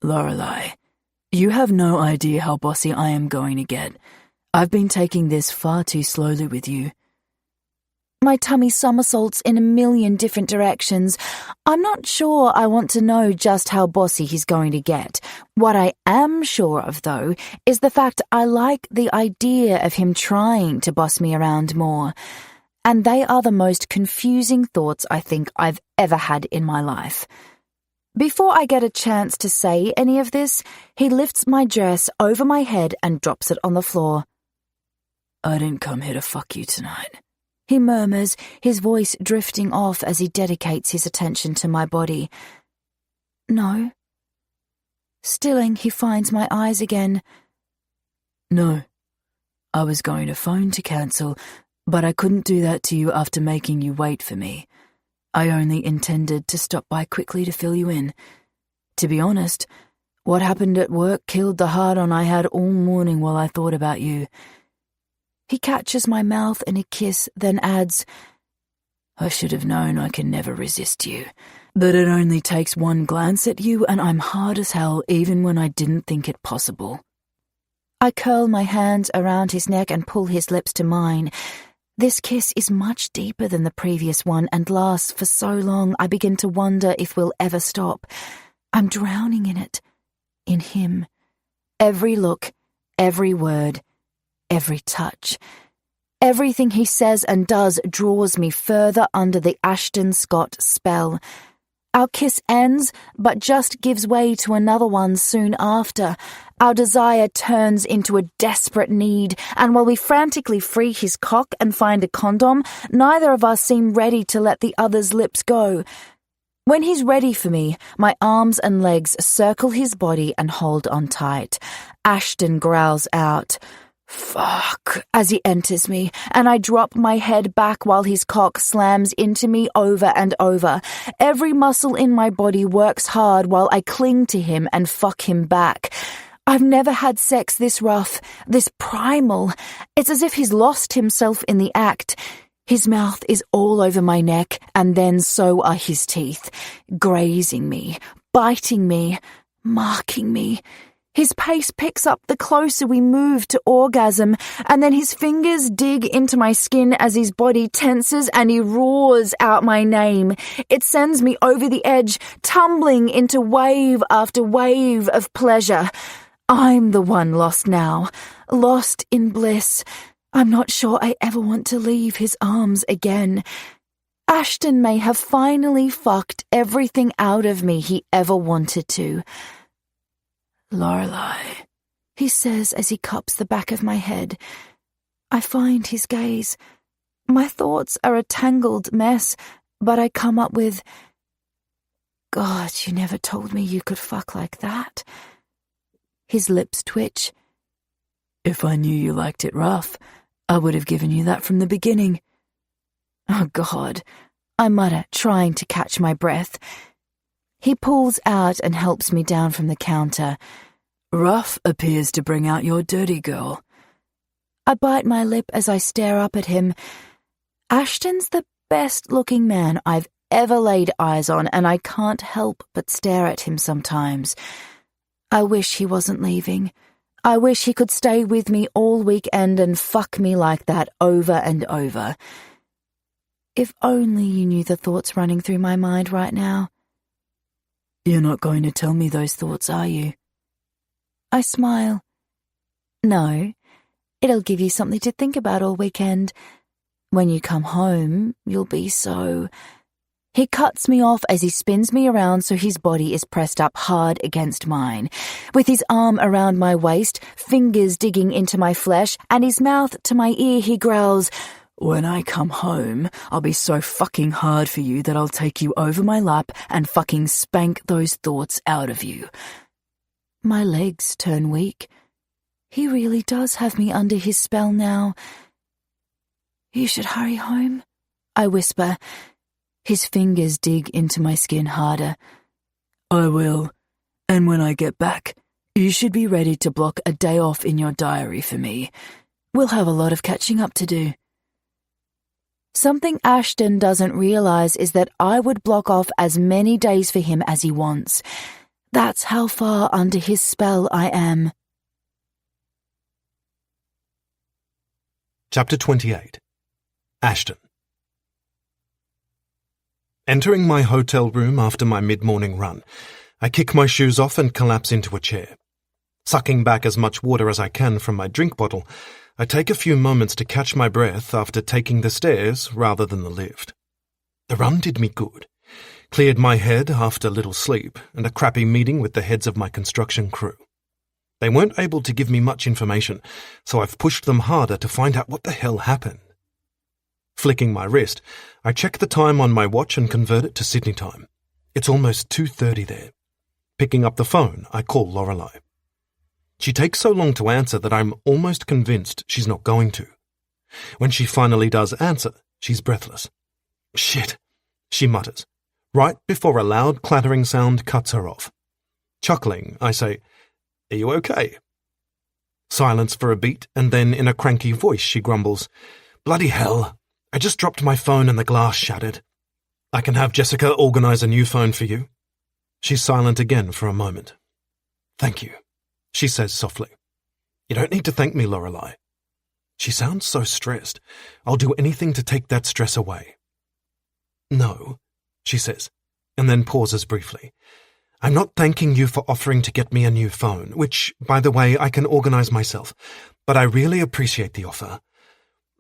"Lorelei, you have no idea how bossy I am going to get. I've been taking this far too slowly with you." My tummy somersaults in a million different directions. I'm not sure I want to know just how bossy he's going to get. What I am sure of, though, is the fact I like the idea of him trying to boss me around more. And they are the most confusing thoughts I think I've ever had in my life. Before I get a chance to say any of this, he lifts my dress over my head and drops it on the floor. "I didn't come here to fuck you tonight," he murmurs, his voice drifting off as he dedicates his attention to my body. "No." Stilling, he finds my eyes again. "No. I was going to phone to cancel, but I couldn't do that to you after making you wait for me. I only intended to stop by quickly to fill you in. To be honest, what happened at work killed the hard-on I had all morning while I thought about you." He catches my mouth in a kiss, then adds, "I should have known I can never resist you. That it only takes one glance at you and I'm hard as hell even when I didn't think it possible." I curl my hands around his neck and pull his lips to mine. This kiss is much deeper than the previous one and lasts for so long I begin to wonder if we'll ever stop. I'm drowning in it. In him. Every look, every word, every touch. Everything he says and does draws me further under the Ashton Scott spell. Our kiss ends, but just gives way to another one soon after. Our desire turns into a desperate need, and while we frantically free his cock and find a condom, neither of us seem ready to let the other's lips go. When he's ready for me, my arms and legs circle his body and hold on tight. Ashton growls out, "Fuck," as he enters me, and I drop my head back while his cock slams into me over and over. Every muscle in my body works hard while I cling to him and fuck him back. I've never had sex this rough, this primal. It's as if he's lost himself in the act. His mouth is all over my neck, and then so are his teeth, grazing me, biting me, marking me. His pace picks up the closer we move to orgasm, and then his fingers dig into my skin as his body tenses and he roars out my name. It sends me over the edge, tumbling into wave after wave of pleasure. I'm the one lost now, lost in bliss. I'm not sure I ever want to leave his arms again. Ashton may have finally fucked everything out of me he ever wanted to. "Lorelei," he says as he cups the back of my head. I find his gaze. My thoughts are a tangled mess, but I come up with, "God, you never told me you could fuck like that." His lips twitch. "If I knew you liked it rough, I would have given you that from the beginning." "Oh, God," I mutter, trying to catch my breath. He pulls out and helps me down from the counter. "Rough appears to bring out your dirty girl." I bite my lip as I stare up at him. Ashton's the best-looking man I've ever laid eyes on, and I can't help but stare at him sometimes. I wish he wasn't leaving. I wish he could stay with me all weekend and fuck me like that over and over. If only you knew the thoughts running through my mind right now. "You're not going to tell me those thoughts, are you?" I smile. "No, it'll give you something to think about all weekend. When you come home, you'll be so..." He cuts me off as he spins me around so his body is pressed up hard against mine. With his arm around my waist, fingers digging into my flesh, and his mouth to my ear, he growls, "When I come home, I'll be so fucking hard for you that I'll take you over my lap and fucking spank those thoughts out of you." My legs turn weak. He really does have me under his spell now. "You should hurry home," I whisper. His fingers dig into my skin harder. "I will. And when I get back, you should be ready to block a day off in your diary for me. We'll have a lot of catching up to do." Something Ashton doesn't realize is that I would block off as many days for him as he wants. That's how far under his spell I am. Chapter 28. Ashton. Entering my hotel room after my mid-morning run, I kick my shoes off and collapse into a chair. Sucking back as much water as I can from my drink bottle, I take a few moments to catch my breath after taking the stairs rather than the lift. The run did me good. Cleared my head after little sleep and a crappy meeting with the heads of my construction crew. They weren't able to give me much information, so I've pushed them harder to find out what the hell happened. Flicking my wrist, I check the time on my watch and convert it to Sydney time. It's almost 2:30 there. Picking up the phone, I call Lorelei. She takes so long to answer that I'm almost convinced she's not going to. When she finally does answer, she's breathless. "Shit," she mutters, right before a loud clattering sound cuts her off. Chuckling, I say, "Are you okay?" Silence for a beat, and then in a cranky voice she grumbles, "Bloody hell, I just dropped my phone and the glass shattered. I can have Jessica organize a new phone for you." She's silent again for a moment. "Thank you," she says softly. "You don't need to thank me, Lorelei." She sounds so stressed. I'll do anything to take that stress away. "No," she says, and then pauses briefly. "I'm not thanking you for offering to get me a new phone, which, by the way, I can organize myself, but I really appreciate the offer.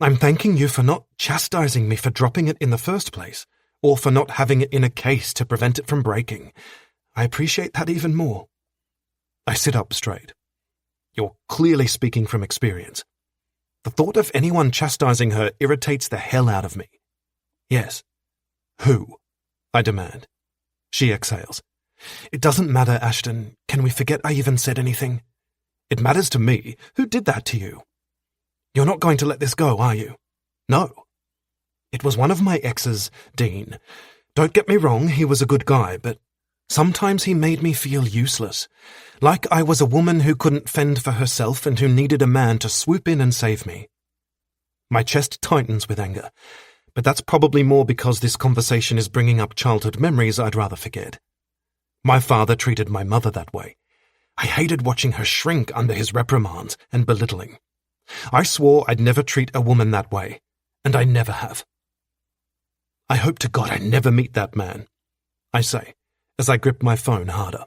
I'm thanking you for not chastising me for dropping it in the first place, or for not having it in a case to prevent it from breaking. I appreciate that even more." I sit up straight. "You're clearly speaking from experience. The thought of anyone chastising her irritates the hell out of me." "Yes." "Who?" I demand. She exhales. "It doesn't matter, Ashton. Can we forget I even said anything?" "It matters to me. Who did that to you?" "You're not going to let this go, are you?" "No." "It was one of my exes, Dean. Don't get me wrong, he was a good guy, but sometimes he made me feel useless. Like I was a woman who couldn't fend for herself and who needed a man to swoop in and save me." My chest tightens with anger, but that's probably more because this conversation is bringing up childhood memories I'd rather forget. My father treated my mother that way. I hated watching her shrink under his reprimands and belittling. I swore I'd never treat a woman that way, and I never have. I hope to God I never meet that man, I say, as I grip my phone harder.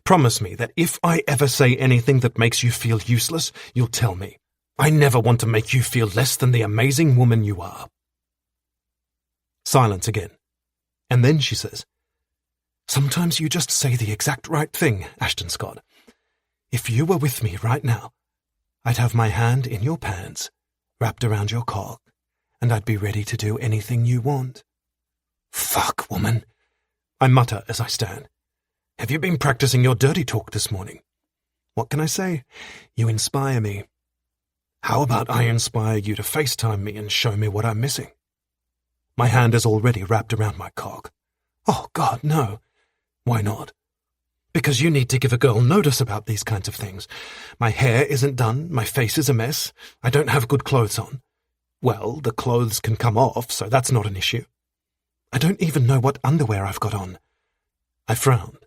Promise me that if I ever say anything that makes you feel useless, you'll tell me. I never want to make you feel less than the amazing woman you are. Silence again. And then she says, "Sometimes you just say the exact right thing, Ashton Scott. If you were with me right now, I'd have my hand in your pants, wrapped around your cock, and I'd be ready to do anything you want." Fuck, woman, I mutter as I stand. Have you been practicing your dirty talk this morning? What can I say? You inspire me. How about I inspire you to FaceTime me and show me what I'm missing? My hand is already wrapped around my cock. Oh, God, no. Why not? Because you need to give a girl notice about these kinds of things. My hair isn't done, my face is a mess, I don't have good clothes on. Well, the clothes can come off, so that's not an issue. I don't even know what underwear I've got on. I frowned.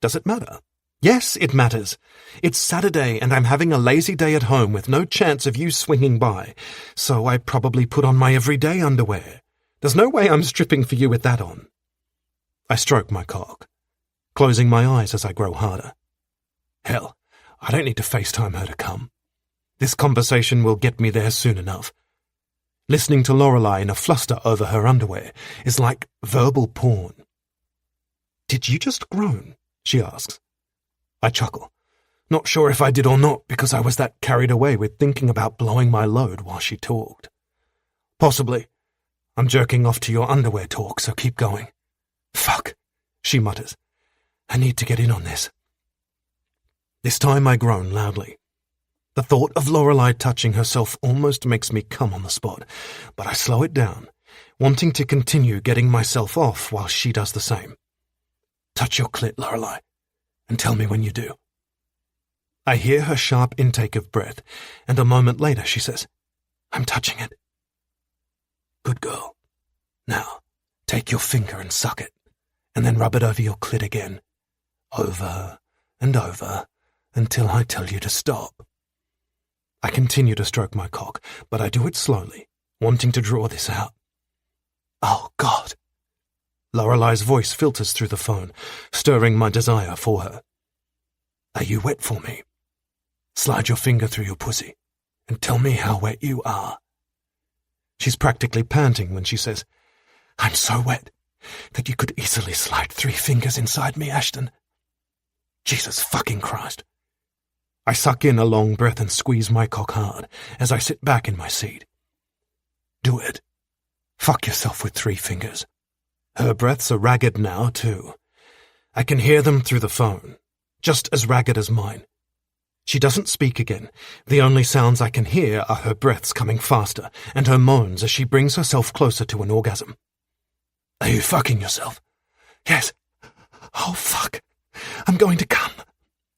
Does it matter? Yes, it matters. It's Saturday and I'm having a lazy day at home with no chance of you swinging by, so I probably put on my everyday underwear. There's no way I'm stripping for you with that on. I stroke my cock, closing my eyes as I grow harder. Hell, I don't need to FaceTime her to come. This conversation will get me there soon enough. Listening to Lorelei in a fluster over her underwear is like verbal porn. "Did you just groan?" she asks. I chuckle, not sure if I did or not because I was that carried away with thinking about blowing my load while she talked. Possibly. I'm jerking off to your underwear talk, so keep going. Fuck, she mutters. I need to get in on this. This time I groan loudly. The thought of Lorelei touching herself almost makes me come on the spot, but I slow it down, wanting to continue getting myself off while she does the same. Touch your clit, Lorelei, and tell me when you do. I hear her sharp intake of breath, and a moment later she says, "I'm touching it." Good girl. Now, take your finger and suck it, and then rub it over your clit again. Over and over, until I tell you to stop. I continue to stroke my cock, but I do it slowly, wanting to draw this out. Oh, God. Lorelei's voice filters through the phone, stirring my desire for her. Are you wet for me? Slide your finger through your pussy, and tell me how wet you are. She's practically panting when she says, I'm so wet that you could easily slide 3 fingers inside me, Ashton. Jesus fucking Christ. I suck in a long breath and squeeze my cock hard as I sit back in my seat. Do it. Fuck yourself with 3 fingers. Her breaths are ragged now, too. I can hear them through the phone, just as ragged as mine. She doesn't speak again. The only sounds I can hear are her breaths coming faster and her moans as she brings herself closer to an orgasm. Are you fucking yourself? Yes. Oh, fuck. I'm going to come,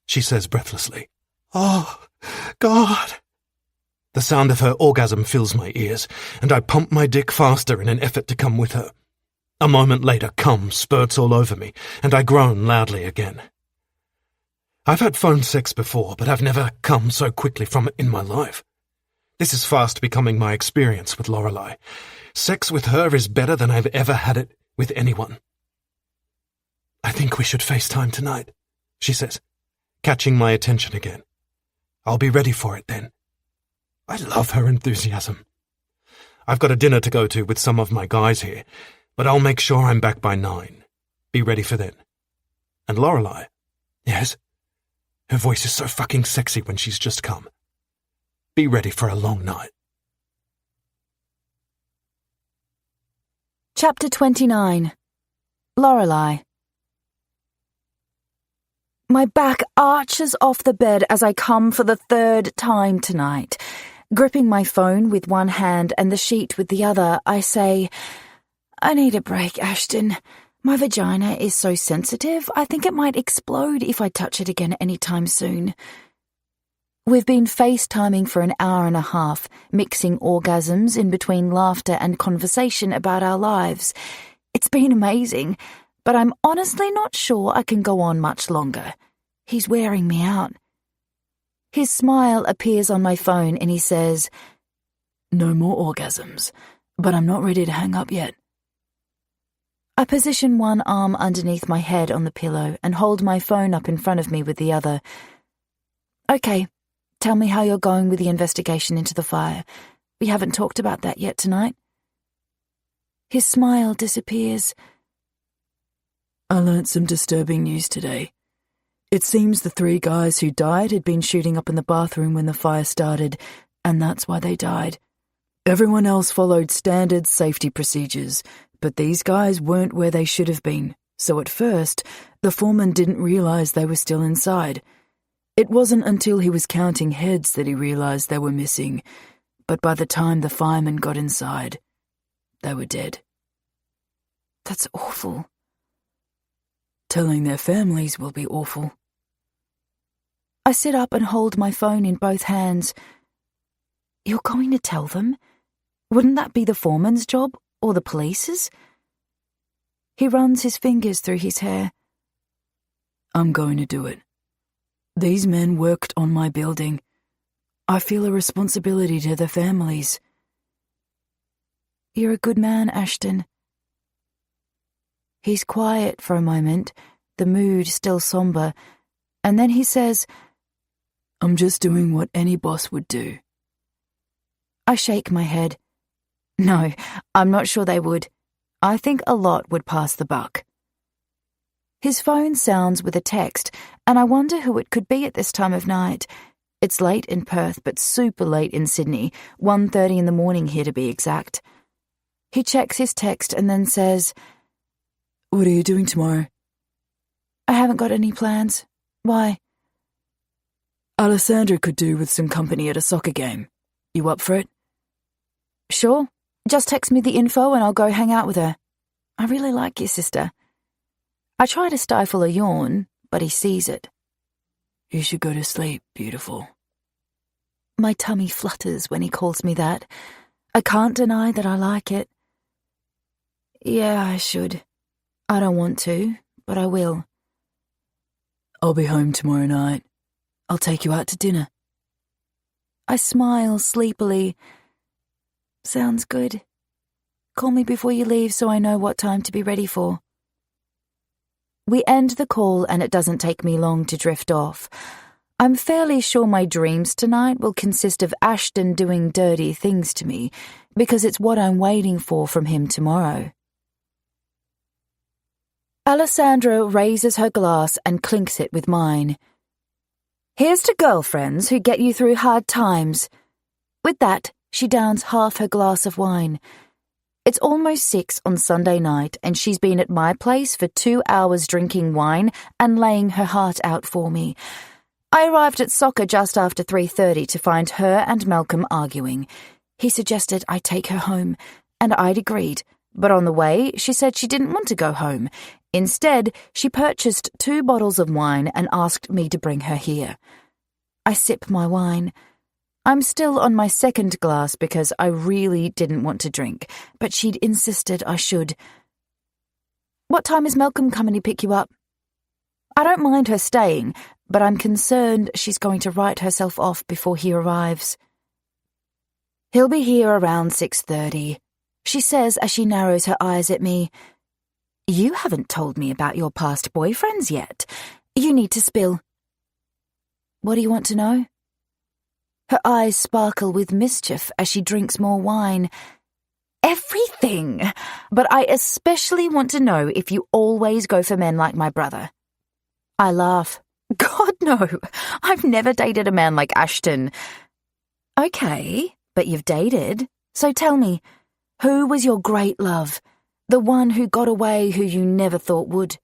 she says breathlessly. Oh, God. The sound of her orgasm fills my ears, and I pump my dick faster in an effort to come with her. A moment later, cum spurts all over me, and I groan loudly again. I've had phone sex before, but I've never come so quickly from it in my life. This is fast becoming my experience with Lorelei. Sex with her is better than I've ever had it with anyone. I think we should FaceTime tonight, she says, catching my attention again. I'll be ready for it then. I love her enthusiasm. I've got a dinner to go to with some of my guys here, but I'll make sure I'm back by 9. Be ready for then. And Lorelei? Yes? Her voice is so fucking sexy when she's just come. Be ready for a long night. Chapter 29. Lorelei. My back arches off the bed as I come for the 3rd time tonight. Gripping my phone with one hand and the sheet with the other, I say, I need a break, Ashton. My vagina is so sensitive, I think it might explode if I touch it again anytime soon. We've been FaceTiming for an hour and a half, mixing orgasms in between laughter and conversation about our lives. It's been amazing, but I'm honestly not sure I can go on much longer. He's wearing me out. His smile appears on my phone and he says, No more orgasms, but I'm not ready to hang up yet. I position one arm underneath my head on the pillow and hold my phone up in front of me with the other. Okay, tell me how you're going with the investigation into the fire. We haven't talked about that yet tonight. His smile disappears. I learnt some disturbing news today. It seems the 3 guys who died had been shooting up in the bathroom when the fire started, and that's why they died. Everyone else followed standard safety procedures, but these guys weren't where they should have been, so at first, the foreman didn't realize they were still inside. It wasn't until he was counting heads that he realized they were missing, but by the time the firemen got inside, they were dead. That's awful. Telling their families will be awful. I sit up and hold my phone in both hands. You're going to tell them? Wouldn't that be the foreman's job, or the police's? He runs his fingers through his hair. I'm going to do it. These men worked on my building. I feel a responsibility to their families. You're a good man, Ashton. He's quiet for a moment, the mood still somber, and then he says, I'm just doing what any boss would do. I shake my head. No, I'm not sure they would. I think a lot would pass the buck. His phone sounds with a text, and I wonder who it could be at this time of night. It's late in Perth, but super late in Sydney, 1:30 in the morning here to be exact. He checks his text and then says, What are you doing tomorrow? I haven't got any plans. Why? Alessandra could do with some company at a soccer game. You up for it? Sure. Just text me the info and I'll go hang out with her. I really like your sister. I try to stifle a yawn, but he sees it. You should go to sleep, beautiful. My tummy flutters when he calls me that. I can't deny that I like it. Yeah, I should. I don't want to, but I will. I'll be home tomorrow night. I'll take you out to dinner. I smile sleepily. Sounds good. Call me before you leave so I know what time to be ready for. We end the call and it doesn't take me long to drift off. I'm fairly sure my dreams tonight will consist of Ashton doing dirty things to me, because it's what I'm waiting for from him tomorrow. Alessandra raises her glass and clinks it with mine. Here's to girlfriends who get you through hard times. With that, she downs half her glass of wine. It's almost 6 on Sunday night, and she's been at my place for 2 hours drinking wine and laying her heart out for me. I arrived at soccer just after 3:30 to find her and Malcolm arguing. He suggested I take her home, and I'd agreed, but on the way, she said she didn't want to go home. Instead, she purchased 2 bottles of wine and asked me to bring her here. I sip my wine. I'm still on my second glass because I really didn't want to drink, but she'd insisted I should. What time is Malcolm coming to pick you up? I don't mind her staying, but I'm concerned she's going to write herself off before he arrives. He'll be here around 6:30, she says as she narrows her eyes at me. You haven't told me about your past boyfriends yet. You need to spill. What do you want to know? Her eyes sparkle with mischief as she drinks more wine. Everything! But I especially want to know if you always go for men like my brother. I laugh. God, no. I've never dated a man like Ashton. Okay, but you've dated. So tell me, who was your great love? The one who got away who you never thought would?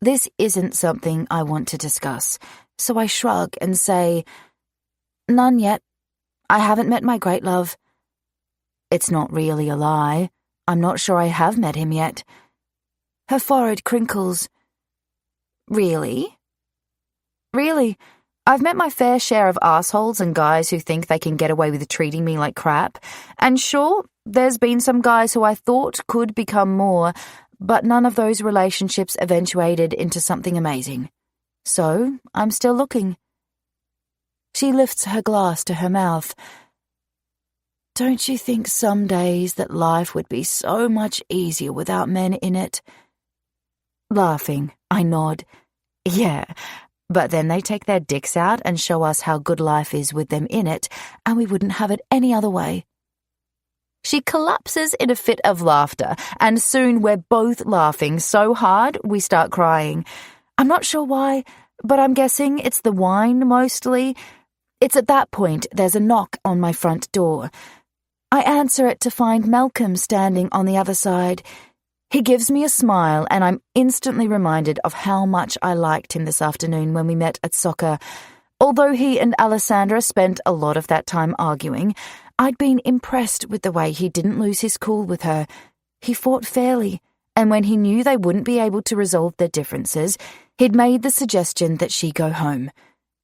This isn't something I want to discuss, so I shrug and say, None yet. I haven't met my great love. It's not really a lie. I'm not sure I have met him yet. Her forehead crinkles. Really? Really, I've met my fair share of assholes and guys who think they can get away with treating me like crap. And sure, there's been some guys who I thought could become more, but none of those relationships eventuated into something amazing. So I'm still looking. She lifts her glass to her mouth. Don't you think some days that life would be so much easier without men in it? Laughing, I nod. Yeah, but then they take their dicks out and show us how good life is with them in it, and we wouldn't have it any other way. She collapses in a fit of laughter, and soon we're both laughing so hard we start crying. I'm not sure why, but I'm guessing it's the wine mostly. It's at that point there's a knock on my front door. I answer it to find Malcolm standing on the other side. He gives me a smile, and I'm instantly reminded of how much I liked him this afternoon when we met at soccer. Although he and Alessandra spent a lot of that time arguing, I'd been impressed with the way he didn't lose his cool with her. He fought fairly, and when he knew they wouldn't be able to resolve their differences, he'd made the suggestion that she go home.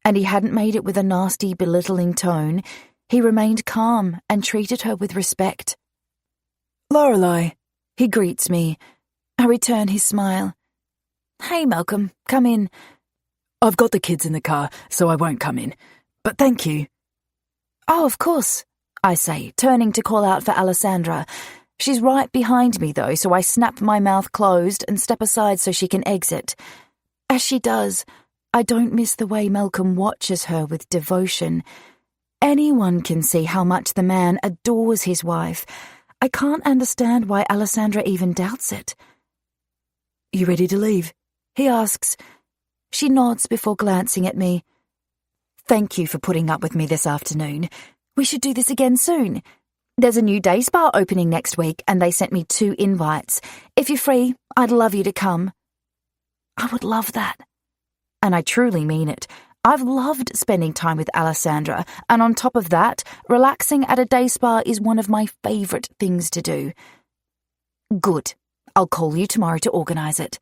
And he hadn't made it with a nasty, belittling tone. He remained calm and treated her with respect. Lorelei, he greets me. I return his smile. Hey, Malcolm, come in. I've got the kids in the car, so I won't come in. But thank you. Oh, of course, I say, turning to call out for Alessandra. She's right behind me, though, so I snap my mouth closed and step aside so she can exit. As she does, I don't miss the way Malcolm watches her with devotion. Anyone can see how much the man adores his wife. I can't understand why Alessandra even doubts it. You ready to leave? He asks. She nods before glancing at me. Thank you for putting up with me this afternoon. We should do this again soon. There's a new day spa opening next week, and they sent me 2 invites. If you're free, I'd love you to come. I would love that. And I truly mean it. I've loved spending time with Alessandra, and on top of that, relaxing at a day spa is one of my favourite things to do. Good. I'll call you tomorrow to organise it.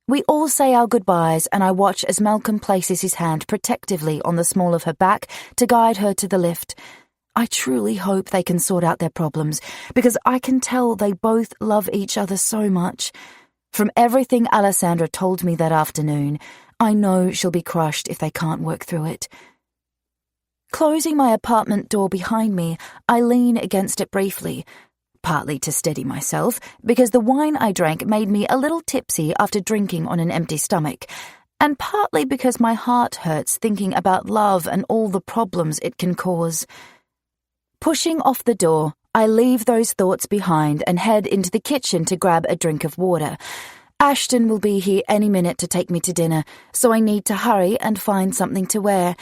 We all say our goodbyes, and I watch as Malcolm places his hand protectively on the small of her back to guide her to the lift. I truly hope they can sort out their problems, because I can tell they both love each other so much. From everything Alessandra told me that afternoon, I know she'll be crushed if they can't work through it. Closing my apartment door behind me, I lean against it briefly, partly to steady myself, because the wine I drank made me a little tipsy after drinking on an empty stomach, and partly because my heart hurts thinking about love and all the problems it can cause. Pushing off the door, I leave those thoughts behind and head into the kitchen to grab a drink of water. Ashton will be here any minute to take me to dinner, so I need to hurry and find something to wear.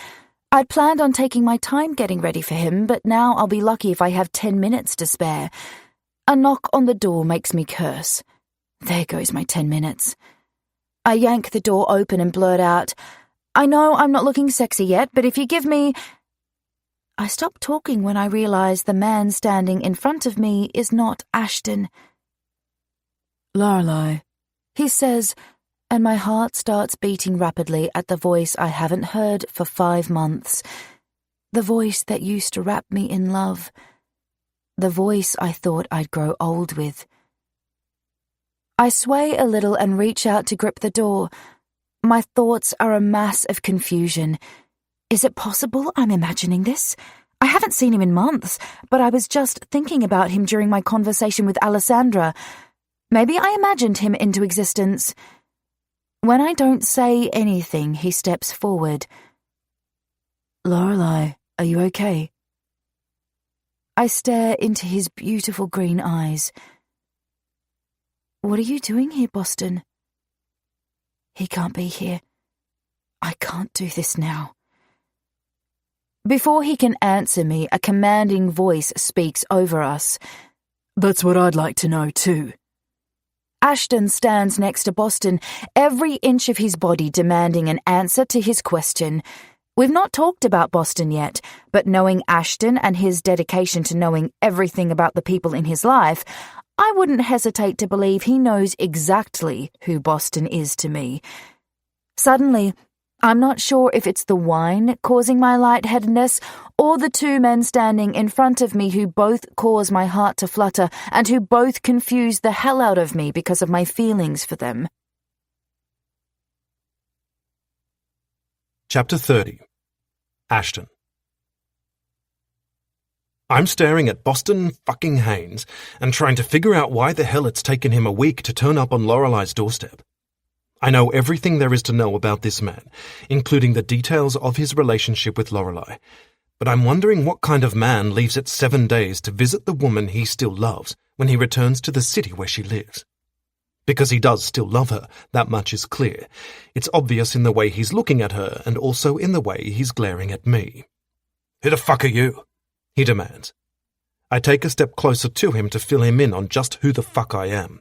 I'd planned on taking my time getting ready for him, but now I'll be lucky if I have 10 minutes to spare. A knock on the door makes me curse. There goes my 10 minutes. I yank the door open and blurt out, I know I'm not looking sexy yet, but if you give me... I stop talking when I realise the man standing in front of me is not Ashton. Lorelei, he says, and my heart starts beating rapidly at the voice I haven't heard for 5 months. The voice that used to wrap me in love. The voice I thought I'd grow old with. I sway a little and reach out to grip the door. My thoughts are a mass of confusion. Is it possible I'm imagining this? I haven't seen him in months, but I was just thinking about him during my conversation with Alessandra. Maybe I imagined him into existence. When I don't say anything, he steps forward. Lorelei, are you okay? I stare into his beautiful green eyes. What are you doing here, Boston? He can't be here. I can't do this now. Before he can answer me, a commanding voice speaks over us. That's what I'd like to know too. Ashton stands next to Boston, every inch of his body demanding an answer to his question. We've not talked about Boston yet, but knowing Ashton and his dedication to knowing everything about the people in his life, I wouldn't hesitate to believe he knows exactly who Boston is to me. Suddenly, I'm not sure if it's the wine causing my lightheadedness or the 2 men standing in front of me who both cause my heart to flutter and who both confuse the hell out of me because of my feelings for them. Chapter 30. Ashton. I'm staring at Boston fucking Haynes and trying to figure out why the hell it's taken him a week to turn up on Lorelei's doorstep. I know everything there is to know about this man, including the details of his relationship with Lorelei, but I'm wondering what kind of man leaves it 7 days to visit the woman he still loves when he returns to the city where she lives. Because he does still love her, that much is clear. It's obvious in the way he's looking at her and also in the way he's glaring at me. "Who the fuck are you?" he demands. I take a step closer to him to fill him in on just who the fuck I am,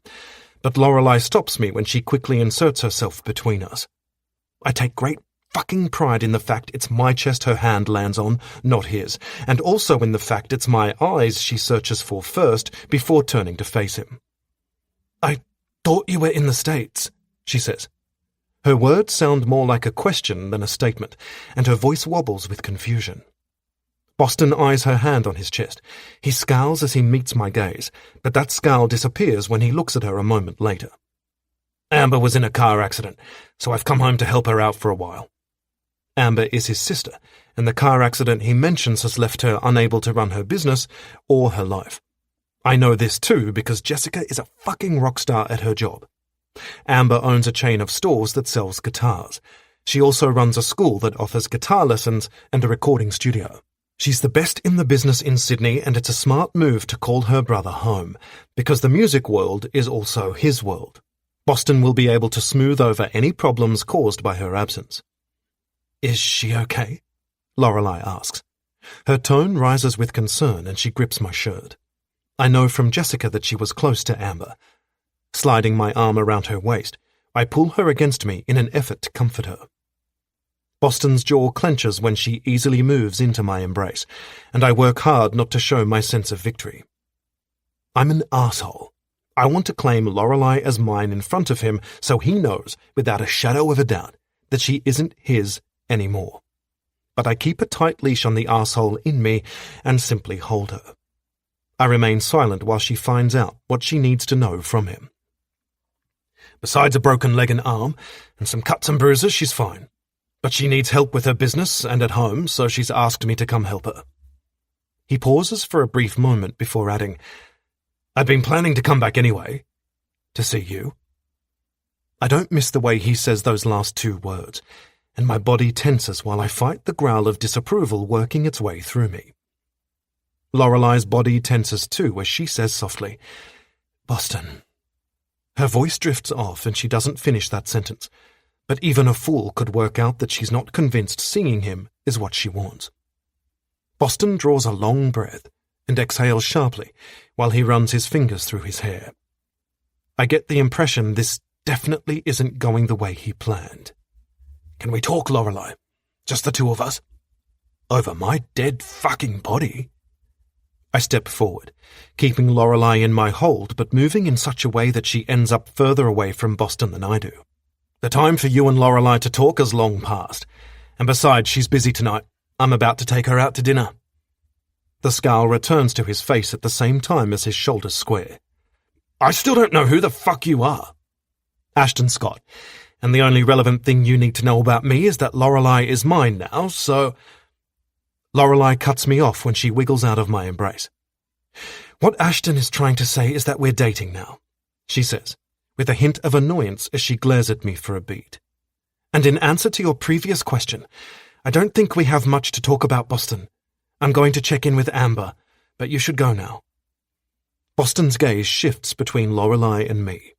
but Lorelei stops me when she quickly inserts herself between us. I take great fucking pride in the fact it's my chest her hand lands on, not his, and also in the fact it's my eyes she searches for first before turning to face him. "I thought you were in the States," she says. Her words sound more like a question than a statement, and her voice wobbles with confusion. Boston eyes her hand on his chest. He scowls as he meets my gaze, but that scowl disappears when he looks at her a moment later. "Amber was in a car accident, so I've come home to help her out for a while." Amber is his sister, and the car accident he mentions has left her unable to run her business or her life. I know this too because Jessica is a fucking rock star at her job. Amber owns a chain of stores that sells guitars. She also runs a school that offers guitar lessons and a recording studio. She's the best in the business in Sydney, and it's a smart move to call her brother home, because the music world is also his world. Boston will be able to smooth over any problems caused by her absence. "Is she okay?" Lorelei asks. Her tone rises with concern and she grips my shirt. I know from Jessica that she was close to Amber. Sliding my arm around her waist, I pull her against me in an effort to comfort her. Boston's jaw clenches when she easily moves into my embrace, and I work hard not to show my sense of victory. I'm an arsehole. I want to claim Lorelei as mine in front of him so he knows, without a shadow of a doubt, that she isn't his anymore. But I keep a tight leash on the arsehole in me and simply hold her. I remain silent while she finds out what she needs to know from him. Besides a broken leg and arm, and some cuts and bruises, she's fine. But she needs help with her business and at home, so she's asked me to come help her. He pauses for a brief moment before adding, "I'd been planning to come back anyway. To see you." I don't miss the way he says those last 2 words, and my body tenses while I fight the growl of disapproval working its way through me. Lorelei's body tenses too as she says softly, "Boston." Her voice drifts off and she doesn't finish that sentence, but even a fool could work out that she's not convinced seeing him is what she wants. Boston draws a long breath and exhales sharply while he runs his fingers through his hair. I get the impression this definitely isn't going the way he planned. "Can we talk, Lorelei? Just the 2 of us?" "Over my dead fucking body?" I step forward, keeping Lorelei in my hold but moving in such a way that she ends up further away from Boston than I do. "The time for you and Lorelei to talk has long passed, and besides, she's busy tonight. I'm about to take her out to dinner." The scowl returns to his face at the same time as his shoulders square. "I still don't know who the fuck you are." "Ashton Scott, and the only relevant thing you need to know about me is that Lorelei is mine now, so—" Lorelei cuts me off when she wiggles out of my embrace. "What Ashton is trying to say is that we're dating now," she says, with a hint of annoyance as she glares at me for a beat. "And in answer to your previous question, I don't think we have much to talk about, Boston. I'm going to check in with Amber, but you should go now." Boston's gaze shifts between Lorelei and me.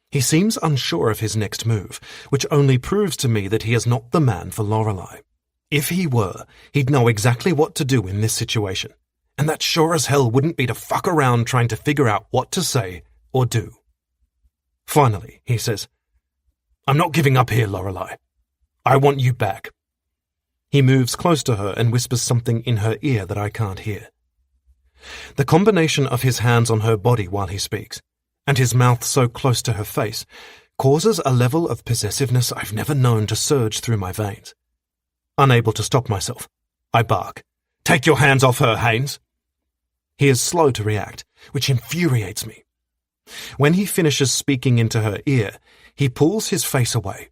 He seems unsure of his next move, which only proves to me that he is not the man for Lorelei. If he were, he'd know exactly what to do in this situation, and that sure as hell wouldn't be to fuck around trying to figure out what to say or do. Finally, he says, "I'm not giving up here, Lorelei. I want you back." He moves close to her and whispers something in her ear that I can't hear. The combination of his hands on her body while he speaks, and his mouth so close to her face, causes a level of possessiveness I've never known to surge through my veins. Unable to stop myself, I bark, "Take your hands off her, Haynes." He is slow to react, which infuriates me. When he finishes speaking into her ear, he pulls his face away.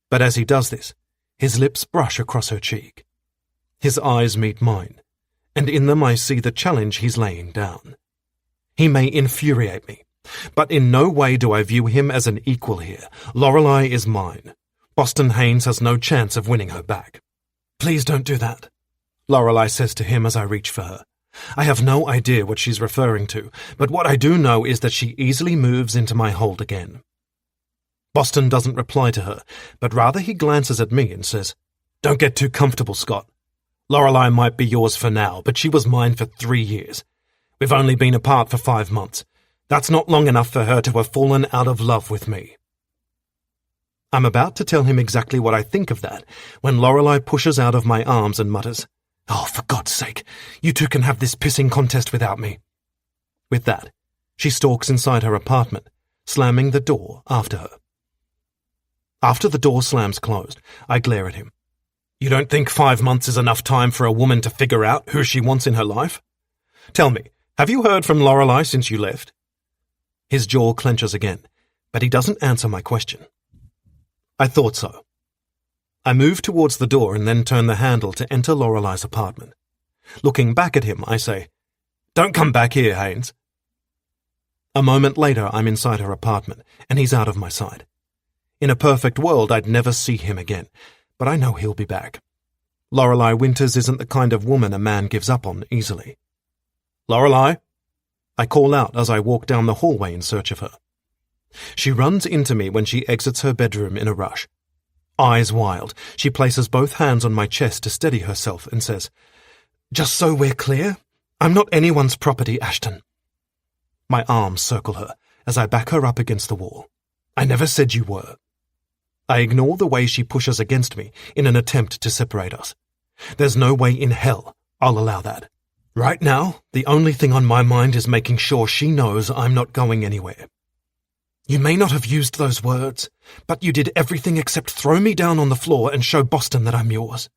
But as he does this, His lips brush across her cheek. His eyes meet mine, and in them I see the challenge he's laying down. He may infuriate me, but in no way do I view him as an equal here. Lorelei is mine. Boston Haynes has no chance of winning her back. Please don't do that, Lorelei says to him as I reach for her. I have no idea what she's referring to, but what I do know is that she easily moves into my hold again. Boston doesn't reply to her, but rather he glances at me and says, "Don't get too comfortable, Scott. Lorelei might be yours for now, but she was mine for 3 years. We've only been apart for 5 months. That's not long enough for her to have fallen out of love with me." I'm about to tell him exactly what I think of that when Lorelei pushes out of my arms and mutters, "Oh, for God's sake, you two can have this pissing contest without me." With that, she stalks inside her apartment, slamming the door after her. After the door slams closed, I glare at him. "You don't think 5 months is enough time for a woman to figure out who she wants in her life? Tell me, have you heard from Lorelei since you left?" His jaw clenches again, but he doesn't answer my question. I thought so. I move towards the door and then turn the handle to enter Lorelei's apartment. Looking back at him, I say, "Don't come back here, Haynes." A moment later, I'm inside her apartment, and he's out of my sight. In a perfect world, I'd never see him again, but I know he'll be back. Lorelei Winters isn't the kind of woman a man gives up on easily. "Lorelei?" I call out as I walk down the hallway in search of her. She runs into me when she exits her bedroom in a rush. Eyes wild, she places both hands on my chest to steady herself and says, "Just so we're clear, I'm not anyone's property, Ashton." My arms circle her as I back her up against the wall. "I never said you were." I ignore the way she pushes against me in an attempt to separate us. There's no way in hell I'll allow that. Right now, the only thing on my mind is making sure she knows I'm not going anywhere. "You may not have used those words, but you did everything except throw me down on the floor and show Boston that I'm yours.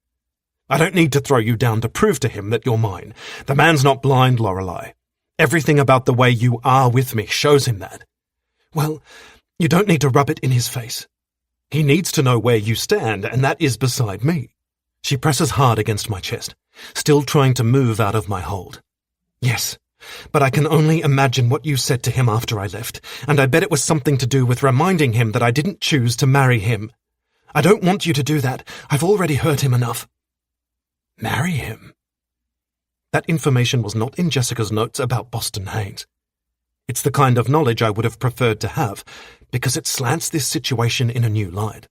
I don't need to throw you down to prove to him that you're mine. The man's not blind, Lorelei. Everything about the way you are with me shows him that. Well, you don't need to rub it in his face. He needs to know where you stand, and that is beside me." She presses hard against my chest, still trying to move out of my hold. "Yes, but I can only imagine what you said to him after I left, and I bet it was something to do with reminding him that I didn't choose to marry him. I don't want you to do that. I've already hurt him enough." Marry him? That information was not in Jessica's notes about Boston Haynes. It's the kind of knowledge I would have preferred to have, because it slants this situation in a new light.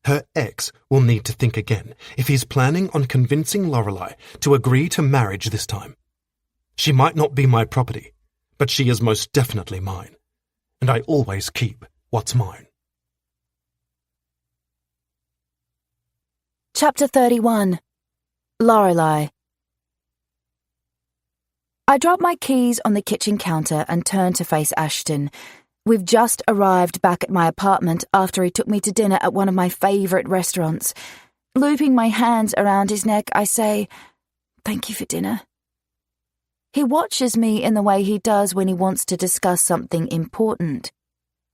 Her ex will need to think again if he's planning on convincing Lorelei to agree to marriage this time. She might not be my property, but she is most definitely mine, and I always keep what's mine. Chapter 31. Lorelei. I drop my keys on the kitchen counter and turn to face Ashton. We've just arrived back at my apartment after he took me to dinner at one of my favourite restaurants. Looping my hands around his neck, I say, "Thank you for dinner." He watches me in the way he does when he wants to discuss something important.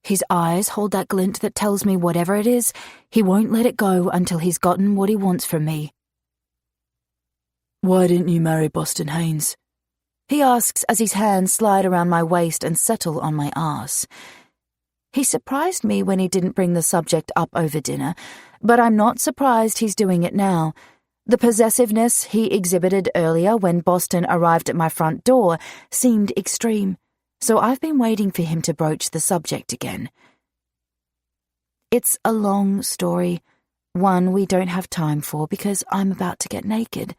His eyes hold that glint that tells me whatever it is, he won't let it go until he's gotten what he wants from me. "Why didn't you marry Boston Haynes?" he asks as his hands slide around my waist and settle on my arse. He surprised me when he didn't bring the subject up over dinner, but I'm not surprised he's doing it now. The possessiveness he exhibited earlier when Boston arrived at my front door seemed extreme, so I've been waiting for him to broach the subject again. It's a long story, one we don't have time for because I'm about to get naked.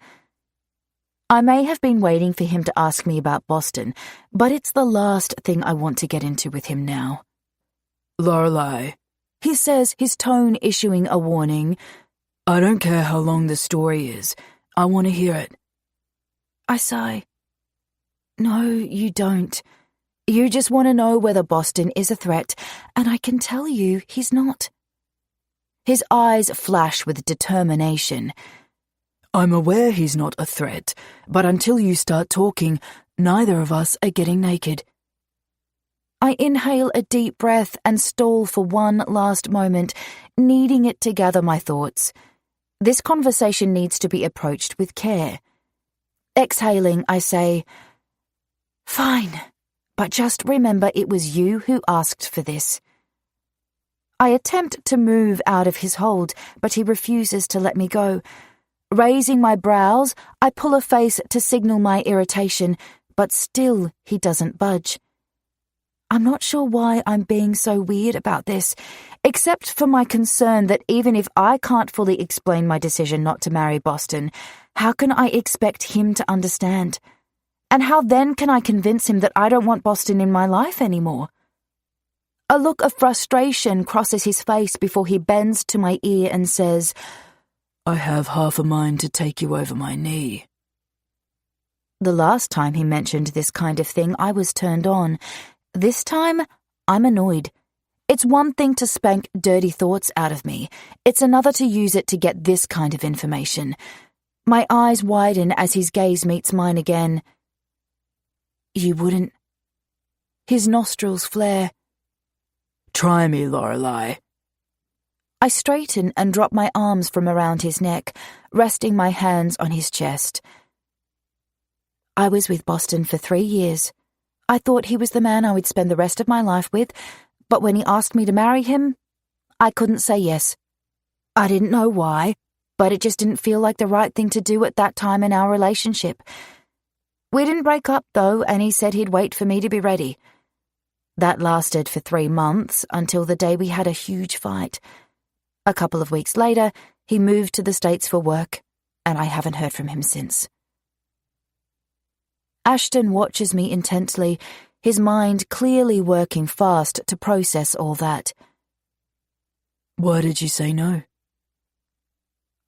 I may have been waiting for him to ask me about Boston, but it's the last thing I want to get into with him now. "Lorelei," he says, his tone issuing a warning. "I don't care how long the story is. I want to hear it." I sigh. "No, you don't. You just want to know whether Boston is a threat, and I can tell you he's not." His eyes flash with determination. "I'm aware he's not a threat, but until you start talking, neither of us are getting naked." I inhale a deep breath and stall for one last moment, needing it to gather my thoughts. This conversation needs to be approached with care. Exhaling, I say, "Fine, but just remember it was you who asked for this." I attempt to move out of his hold, but he refuses to let me go. Raising my brows, I pull a face to signal my irritation, but still he doesn't budge. I'm not sure why I'm being so weird about this, except for my concern that even if I can't fully explain my decision not to marry Boston, how can I expect him to understand? And how then can I convince him that I don't want Boston in my life anymore? A look of frustration crosses his face before he bends to my ear and says, "I have half a mind to take you over my knee." The last time he mentioned this kind of thing, I was turned on. This time, I'm annoyed. It's one thing to spank dirty thoughts out of me. It's another to use it to get this kind of information. My eyes widen as his gaze meets mine again. "You wouldn't..." His nostrils flare. "Try me, Lorelei." I straighten and drop my arms from around his neck, resting my hands on his chest. I was with Boston for 3 years. I thought he was the man I would spend the rest of my life with, but when he asked me to marry him, I couldn't say yes. I didn't know why, but it just didn't feel like the right thing to do at that time in our relationship. We didn't break up, though, and he said he'd wait for me to be ready. That lasted for 3 months, until the day we had a huge fight. A couple of weeks later, he moved to the States for work, and I haven't heard from him since. Ashton watches me intently, his mind clearly working fast to process all that. "Why did you say no?"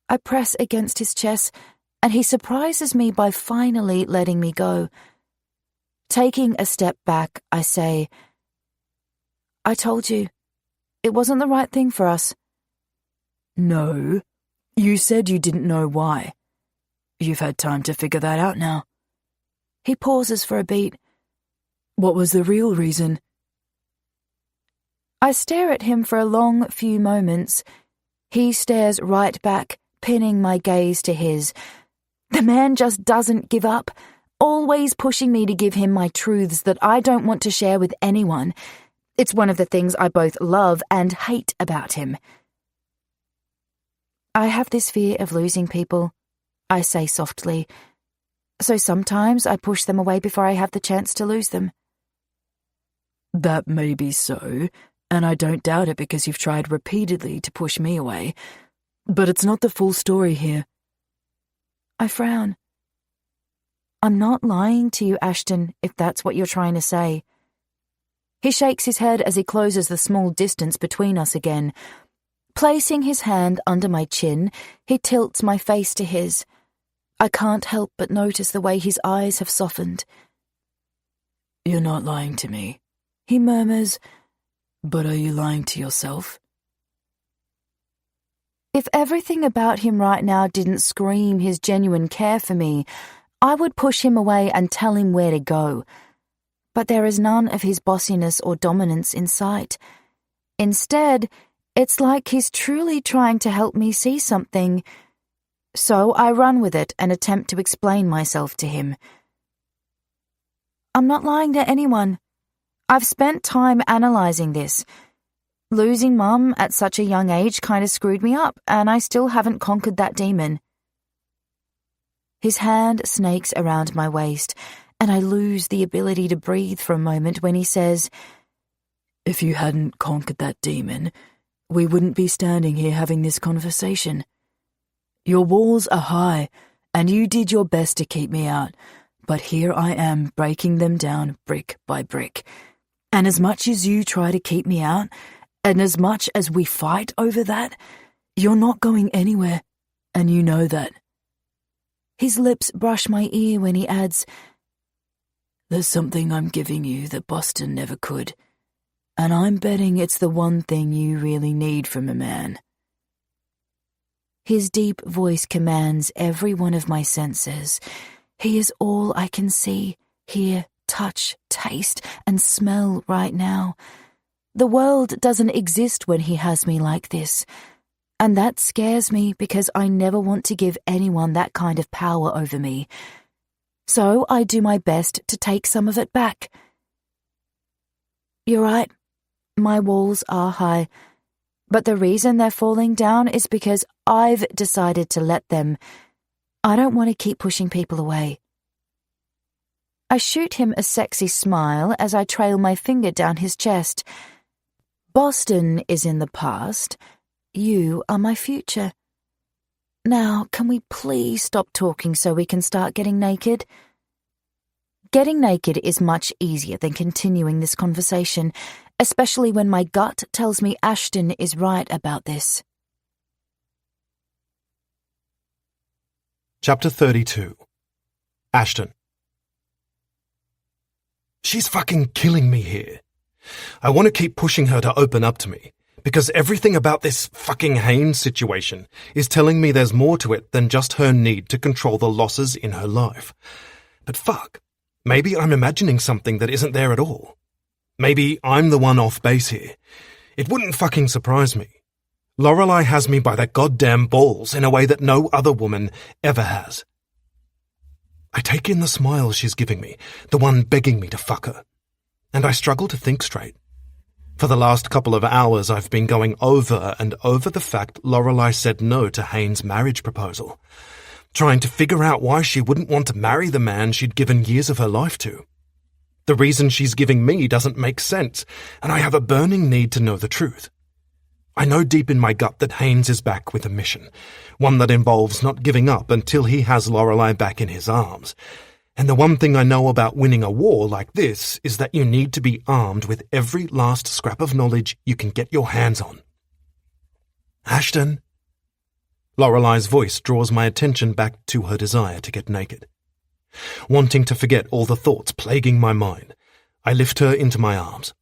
I press against his chest, and he surprises me by finally letting me go. Taking a step back, I say, "I told you, it wasn't the right thing for us." "No, you said you didn't know why. You've had time to figure that out now." He pauses for a beat. "What was the real reason?" I stare at him for a long few moments. He stares right back, pinning my gaze to his. The man just doesn't give up, always pushing me to give him my truths that I don't want to share with anyone. It's one of the things I both love and hate about him. I have this fear of losing people, I say softly, so sometimes I push them away before I have the chance to lose them. "That may be so, and I don't doubt it because you've tried repeatedly to push me away, but it's not the full story here." I frown. I'm not lying to you, Ashton, if that's what you're trying to say. He shakes his head as he closes the small distance between us again. Placing his hand under my chin, he tilts my face to his. I can't help but notice the way his eyes have softened. "You're not lying to me," he murmurs. "But are you lying to yourself?" If everything about him right now didn't scream his genuine care for me, I would push him away and tell him where to go. But there is none of his bossiness or dominance in sight. Instead, it's like he's truly trying to help me see something. So I run with it and attempt to explain myself to him. I'm not lying to anyone. I've spent time analysing this. Losing Mum at such a young age kind of screwed me up, and I still haven't conquered that demon. His hand snakes around my waist, and I lose the ability to breathe for a moment when he says, "If you hadn't conquered that demon, we wouldn't be standing here having this conversation. Your walls are high, and you did your best to keep me out, but here I am breaking them down brick by brick. And as much as you try to keep me out, and as much as we fight over that, you're not going anywhere, and you know that." His lips brush my ear when he adds, "There's something I'm giving you that Boston never could, and I'm betting it's the one thing you really need from a man." His deep voice commands every one of my senses. He is all I can see, hear, touch, taste, and smell right now. The world doesn't exist when he has me like this, and that scares me because I never want to give anyone that kind of power over me. So I do my best to take some of it back. You're right, my walls are high, but the reason they're falling down is because I've decided to let them. I don't want to keep pushing people away. I shoot him a sexy smile as I trail my finger down his chest. Boston is in the past. You are my future. Now, can we please stop talking so we can start getting naked? Getting naked is much easier than continuing this conversation, especially when my gut tells me Ashton is right about this. Chapter 32. Ashton. She's fucking killing me here. I want to keep pushing her to open up to me, because everything about this fucking Haynes situation is telling me there's more to it than just her need to control the losses in her life. But fuck, maybe I'm imagining something that isn't there at all. Maybe I'm the one off base here. It wouldn't fucking surprise me. Lorelei has me by the goddamn balls in a way that no other woman ever has. I take in the smile she's giving me, the one begging me to fuck her, and I struggle to think straight. For the last couple of hours I've been going over and over the fact Lorelei said no to Haynes' marriage proposal, trying to figure out why she wouldn't want to marry the man she'd given years of her life to. The reason she's giving me doesn't make sense, and I have a burning need to know the truth. I know deep in my gut that Haynes is back with a mission, one that involves not giving up until he has Lorelei back in his arms. And the one thing I know about winning a war like this is that you need to be armed with every last scrap of knowledge you can get your hands on. Ashton. Lorelei's voice draws my attention back to her desire to get naked. Wanting to forget all the thoughts plaguing my mind, I lift her into my arms,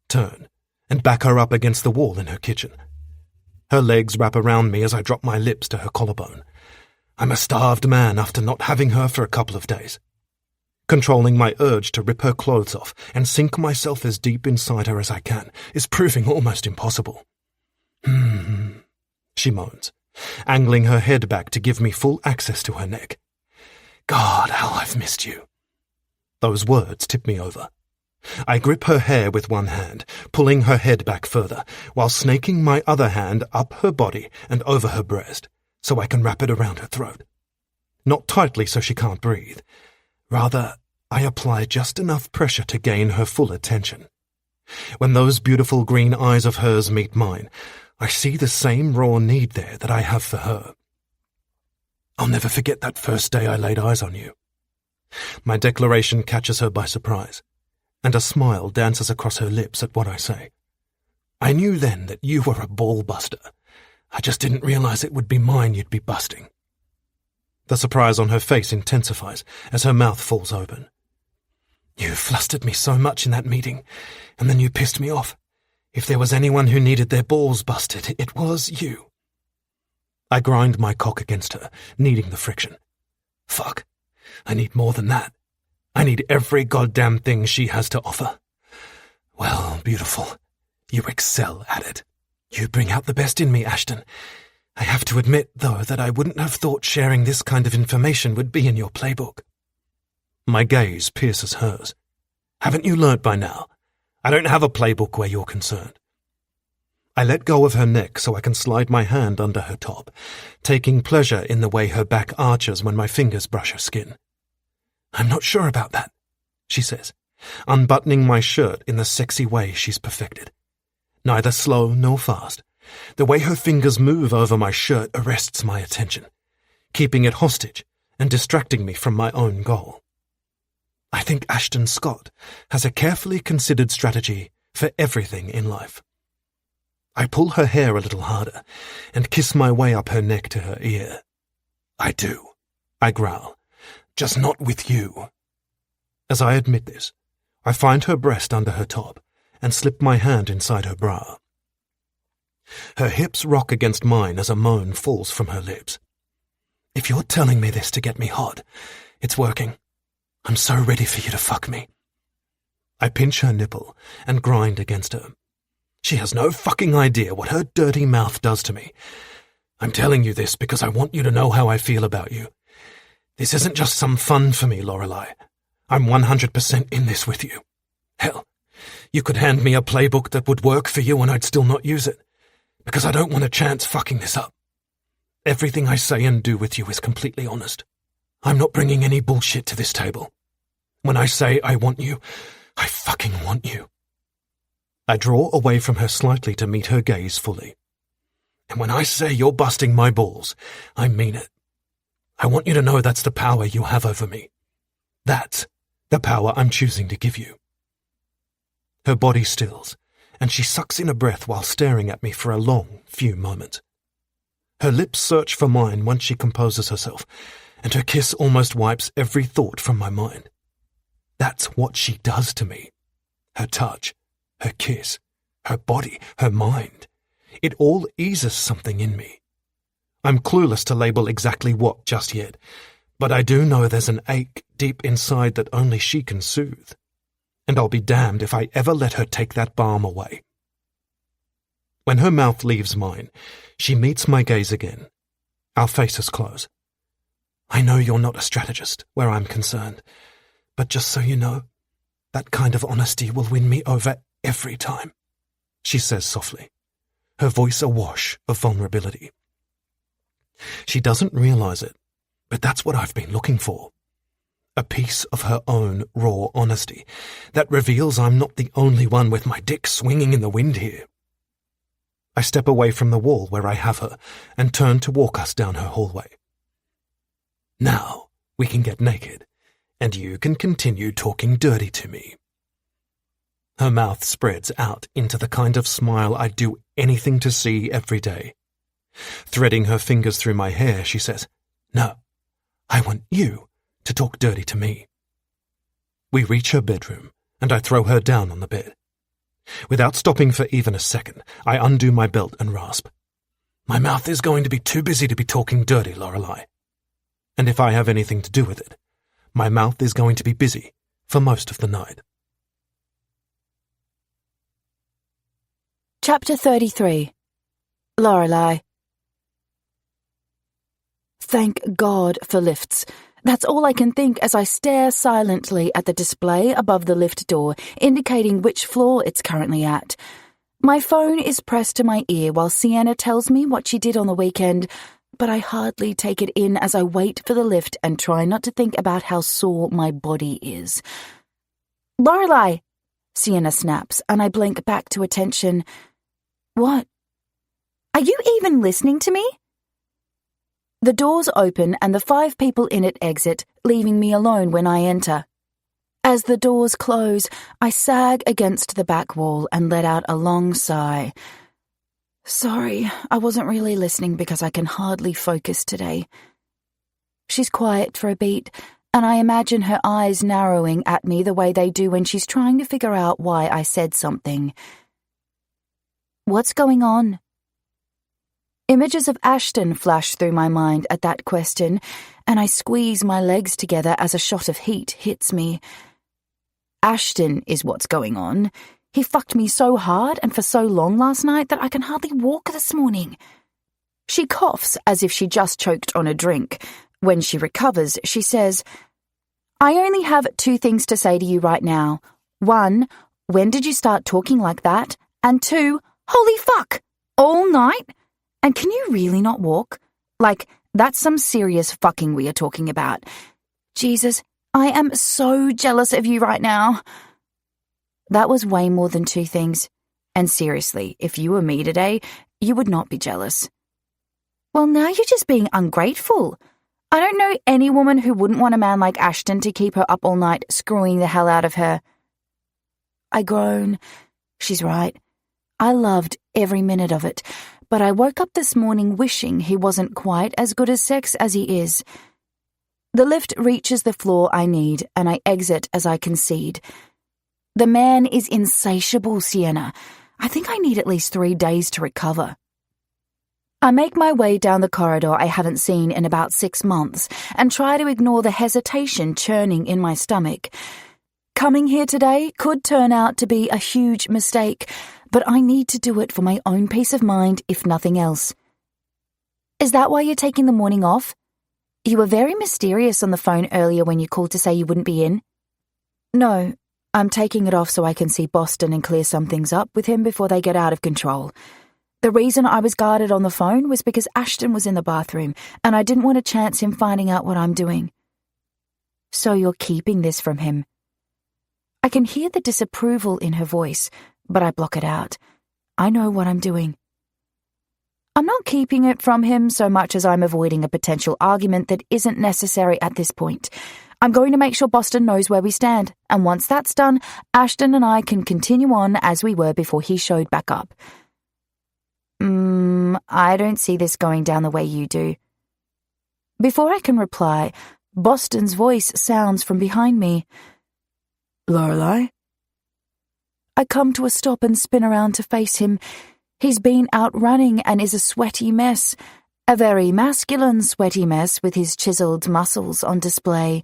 turn, and back her up against the wall in her kitchen. Her legs wrap around me as I drop my lips to her collarbone. I'm a starved man after not having her for a couple of days. Controlling my urge to rip her clothes off and sink myself as deep inside her as I can is proving almost impossible. She moans, angling her head back to give me full access to her neck. God, how I've missed you. Those words tip me over. I grip her hair with one hand, pulling her head back further, while snaking my other hand up her body and over her breast, so I can wrap it around her throat. Not tightly so she can't breathe. Rather, I apply just enough pressure to gain her full attention. When those beautiful green eyes of hers meet mine, I see the same raw need there that I have for her. I'll never forget that first day I laid eyes on you. My declaration catches her by surprise, and a smile dances across her lips at what I say. I knew then that you were a ball buster. I just didn't realize it would be mine you'd be busting. The surprise on her face intensifies as her mouth falls open. You flustered me so much in that meeting, and then you pissed me off. If there was anyone who needed their balls busted, it was you. I grind my cock against her, needing the friction. Fuck, I need more than that. I need every goddamn thing she has to offer. Well, beautiful, you excel at it. You bring out the best in me, Ashton. I have to admit, though, that I wouldn't have thought sharing this kind of information would be in your playbook. My gaze pierces hers. Haven't you learnt by now? I don't have a playbook where you're concerned. I let go of her neck so I can slide my hand under her top, taking pleasure in the way her back arches when my fingers brush her skin. I'm not sure about that, she says, unbuttoning my shirt in the sexy way she's perfected. Neither slow nor fast. The way her fingers move over my shirt arrests my attention, keeping it hostage and distracting me from my own goal. I think Ashton Scott has a carefully considered strategy for everything in life. I pull her hair a little harder and kiss my way up her neck to her ear. I do, I growl, just not with you. As I admit this, I find her breast under her top and slip my hand inside her bra. Her hips rock against mine as a moan falls from her lips. If you're telling me this to get me hot, it's working. I'm so ready for you to fuck me. I pinch her nipple and grind against her. She has no fucking idea what her dirty mouth does to me. I'm telling you this because I want you to know how I feel about you. This isn't just some fun for me, Lorelei. I'm 100% in this with you. Hell, you could hand me a playbook that would work for you and I'd still not use it, because I don't want a chance fucking this up. Everything I say and do with you is completely honest. I'm not bringing any bullshit to this table. When I say I want you, I fucking want you. I draw away from her slightly to meet her gaze fully. And when I say you're busting my balls, I mean it. I want you to know that's the power you have over me. That's the power I'm choosing to give you. Her body stills, and she sucks in a breath while staring at me for a long few moments. Her lips search for mine once she composes herself, and her kiss almost wipes every thought from my mind. That's what she does to me. Her touch, her kiss, her body, her mind. It all eases something in me. I'm clueless to label exactly what just yet, but I do know there's an ache deep inside that only she can soothe. And I'll be damned if I ever let her take that balm away. When her mouth leaves mine, she meets my gaze again. Our faces close. I know you're not a strategist where I'm concerned, but just so you know, that kind of honesty will win me over every time, she says softly, her voice awash of vulnerability. She doesn't realize it, but that's what I've been looking for. A piece of her own raw honesty that reveals I'm not the only one with my dick swinging in the wind here. I step away from the wall where I have her and turn to walk us down her hallway. Now we can get naked, and you can continue talking dirty to me. Her mouth spreads out into the kind of smile I'd do anything to see every day. Threading her fingers through my hair, she says, "No, I want you to talk dirty to me." We reach her bedroom, and I throw her down on the bed. Without stopping for even a second, I undo my belt and rasp. My mouth is going to be too busy to be talking dirty, Lorelei. And if I have anything to do with it, my mouth is going to be busy for most of the night. Chapter 33. Lorelei. Thank God for lifts. That's all I can think as I stare silently at the display above the lift door, indicating which floor it's currently at. My phone is pressed to my ear while Sienna tells me what she did on the weekend, but I hardly take it in as I wait for the lift and try not to think about how sore my body is. "Lorelei!" Sienna snaps, and I blink back to attention. "What? Are you even listening to me?" The doors open and the 5 people in it exit, leaving me alone when I enter. As the doors close, I sag against the back wall and let out a long sigh. Sorry, I wasn't really listening because I can hardly focus today. She's quiet for a beat, and I imagine her eyes narrowing at me the way they do when she's trying to figure out why I said something. "What's going on?" Images of Ashton flash through my mind at that question, and I squeeze my legs together as a shot of heat hits me. Ashton is what's going on. He fucked me so hard and for so long last night that I can hardly walk this morning. She coughs as if she just choked on a drink. When she recovers, she says, "I only have 2 things to say to you right now. 1, when did you start talking like that? And 2, holy fuck! All night? And can you really not walk? Like, that's some serious fucking we are talking about. Jesus, I am so jealous of you right now." That was way more than 2 things. And seriously, if you were me today, you would not be jealous. Well, now you're just being ungrateful. I don't know any woman who wouldn't want a man like Ashton to keep her up all night, screwing the hell out of her. I groan. She's right. I loved every minute of it. But I woke up this morning wishing he wasn't quite as good at sex as he is. The lift reaches the floor I need, and I exit as I concede. The man is insatiable, Sienna. I think I need at least 3 days to recover. I make my way down the corridor I haven't seen in about 6 months and try to ignore the hesitation churning in my stomach. Coming here today could turn out to be a huge mistake, but I need to do it for my own peace of mind, if nothing else. Is that why you're taking the morning off? You were very mysterious on the phone earlier when you called to say you wouldn't be in. No, I'm taking it off so I can see Boston and clear some things up with him before they get out of control. The reason I was guarded on the phone was because Ashton was in the bathroom, and I didn't want to chance him finding out what I'm doing. So you're keeping this from him? I can hear the disapproval in her voice, but I block it out. I know what I'm doing. I'm not keeping it from him so much as I'm avoiding a potential argument that isn't necessary at this point. I'm going to make sure Boston knows where we stand, and once that's done, Ashton and I can continue on as we were before he showed back up. I don't see this going down the way you do. Before I can reply, Boston's voice sounds from behind me. Lorelei? I come to a stop and spin around to face him. He's been out running and is a sweaty mess. A very masculine sweaty mess with his chiseled muscles on display.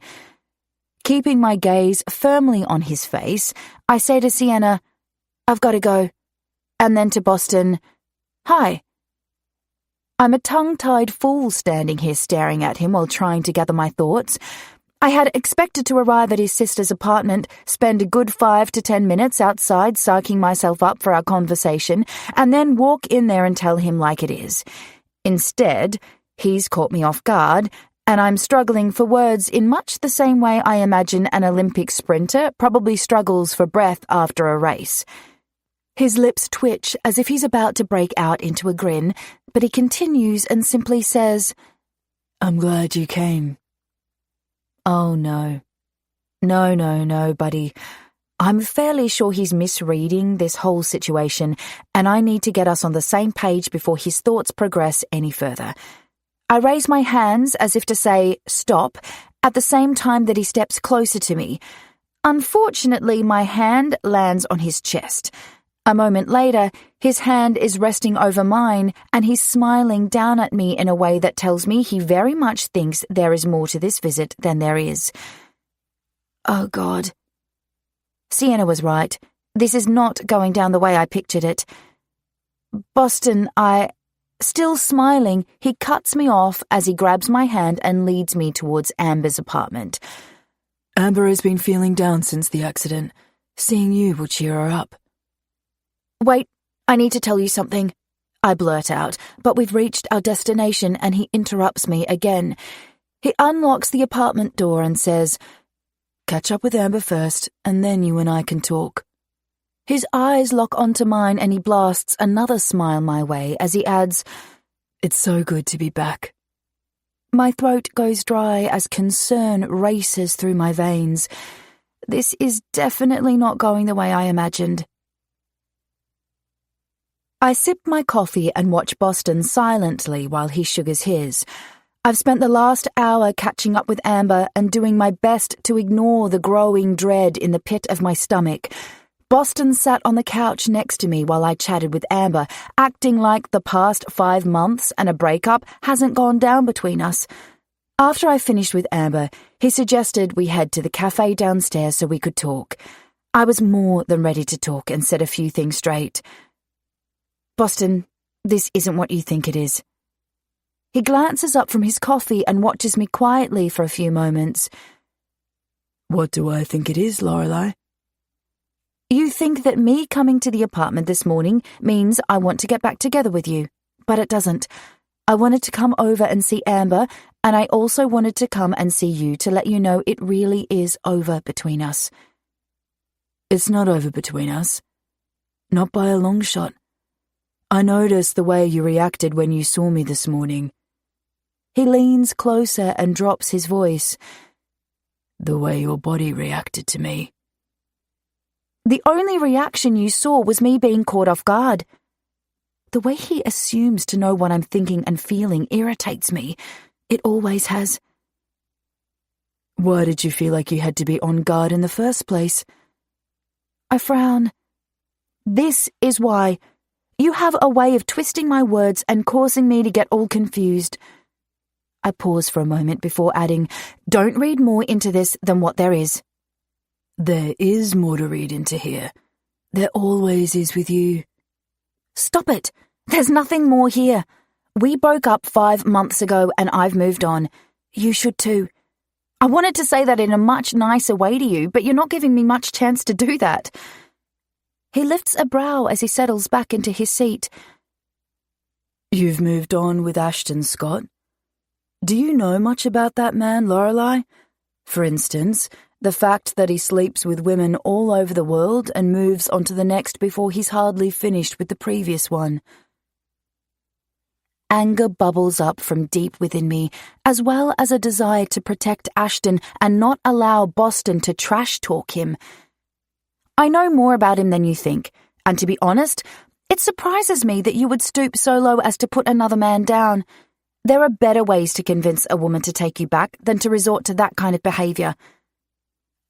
Keeping my gaze firmly on his face, I say to Sienna, "I've got to go." And then to Boston, "Hi." I'm a tongue-tied fool standing here staring at him while trying to gather my thoughts. I had expected to arrive at his sister's apartment, spend a good 5 to 10 minutes outside psyching myself up for our conversation, and then walk in there and tell him like it is. Instead, he's caught me off guard, and I'm struggling for words in much the same way I imagine an Olympic sprinter probably struggles for breath after a race. His lips twitch as if he's about to break out into a grin, but he continues and simply says, "I'm glad you came." "Oh, no. No, buddy. I'm fairly sure he's misreading this whole situation, and I need to get us on the same page before his thoughts progress any further." I raise my hands as if to say, "Stop," at the same time that he steps closer to me. Unfortunately, my hand lands on his chest. A moment later, his hand is resting over mine, and he's smiling down at me in a way that tells me he very much thinks there is more to this visit than there is. Oh, God. Sienna was right. This is not going down the way I pictured it. Boston, Still smiling, he cuts me off as he grabs my hand and leads me towards Amber's apartment. Amber has been feeling down since the accident. Seeing you will cheer her up. Wait, I need to tell you something. I blurt out, but we've reached our destination and he interrupts me again. He unlocks the apartment door and says, "Catch up with Amber first, and then you and I can talk." His eyes lock onto mine and he blasts another smile my way as he adds, "It's so good to be back." My throat goes dry as concern races through my veins. This is definitely not going the way I imagined. I sip my coffee and watch Boston silently while he sugars his. I've spent the last hour catching up with Amber and doing my best to ignore the growing dread in the pit of my stomach. Boston sat on the couch next to me while I chatted with Amber, acting like the past 5 months and a breakup hasn't gone down between us. After I finished with Amber, he suggested we head to the cafe downstairs so we could talk. I was more than ready to talk and set a few things straight. "Boston, this isn't what you think it is." He glances up from his coffee and watches me quietly for a few moments. "What do I think it is, Lorelei?" "You think that me coming to the apartment this morning means I want to get back together with you, but it doesn't. I wanted to come over and see Amber, and I also wanted to come and see you to let you know it really is over between us." "It's not over between us. Not by a long shot. I noticed the way you reacted when you saw me this morning." He leans closer and drops his voice. "The way your body reacted to me." "The only reaction you saw was me being caught off guard." The way he assumes to know what I'm thinking and feeling irritates me. It always has. "Why did you feel like you had to be on guard in the first place?" I frown. "This is why. You have a way of twisting my words and causing me to get all confused." I pause for a moment before adding, "Don't read more into this than what there is." "There is more to read into here. There always is with you. Stop it. There's nothing more here. We broke up 5 months ago and I've moved on. You should too. I wanted to say that in a much nicer way to you, but you're not giving me much chance to do that. He lifts a brow as he settles back into his seat. You've moved on with Ashton, Scott. Do you know much about that man, Lorelei? For instance, the fact that he sleeps with women all over the world and moves on to the next before he's hardly finished with the previous one. Anger bubbles up from deep within me, as well as a desire to protect Ashton and not allow Boston to trash talk him. I know more about him than you think, and to be honest, it surprises me that you would stoop so low as to put another man down. There are better ways to convince a woman to take you back than to resort to that kind of behaviour.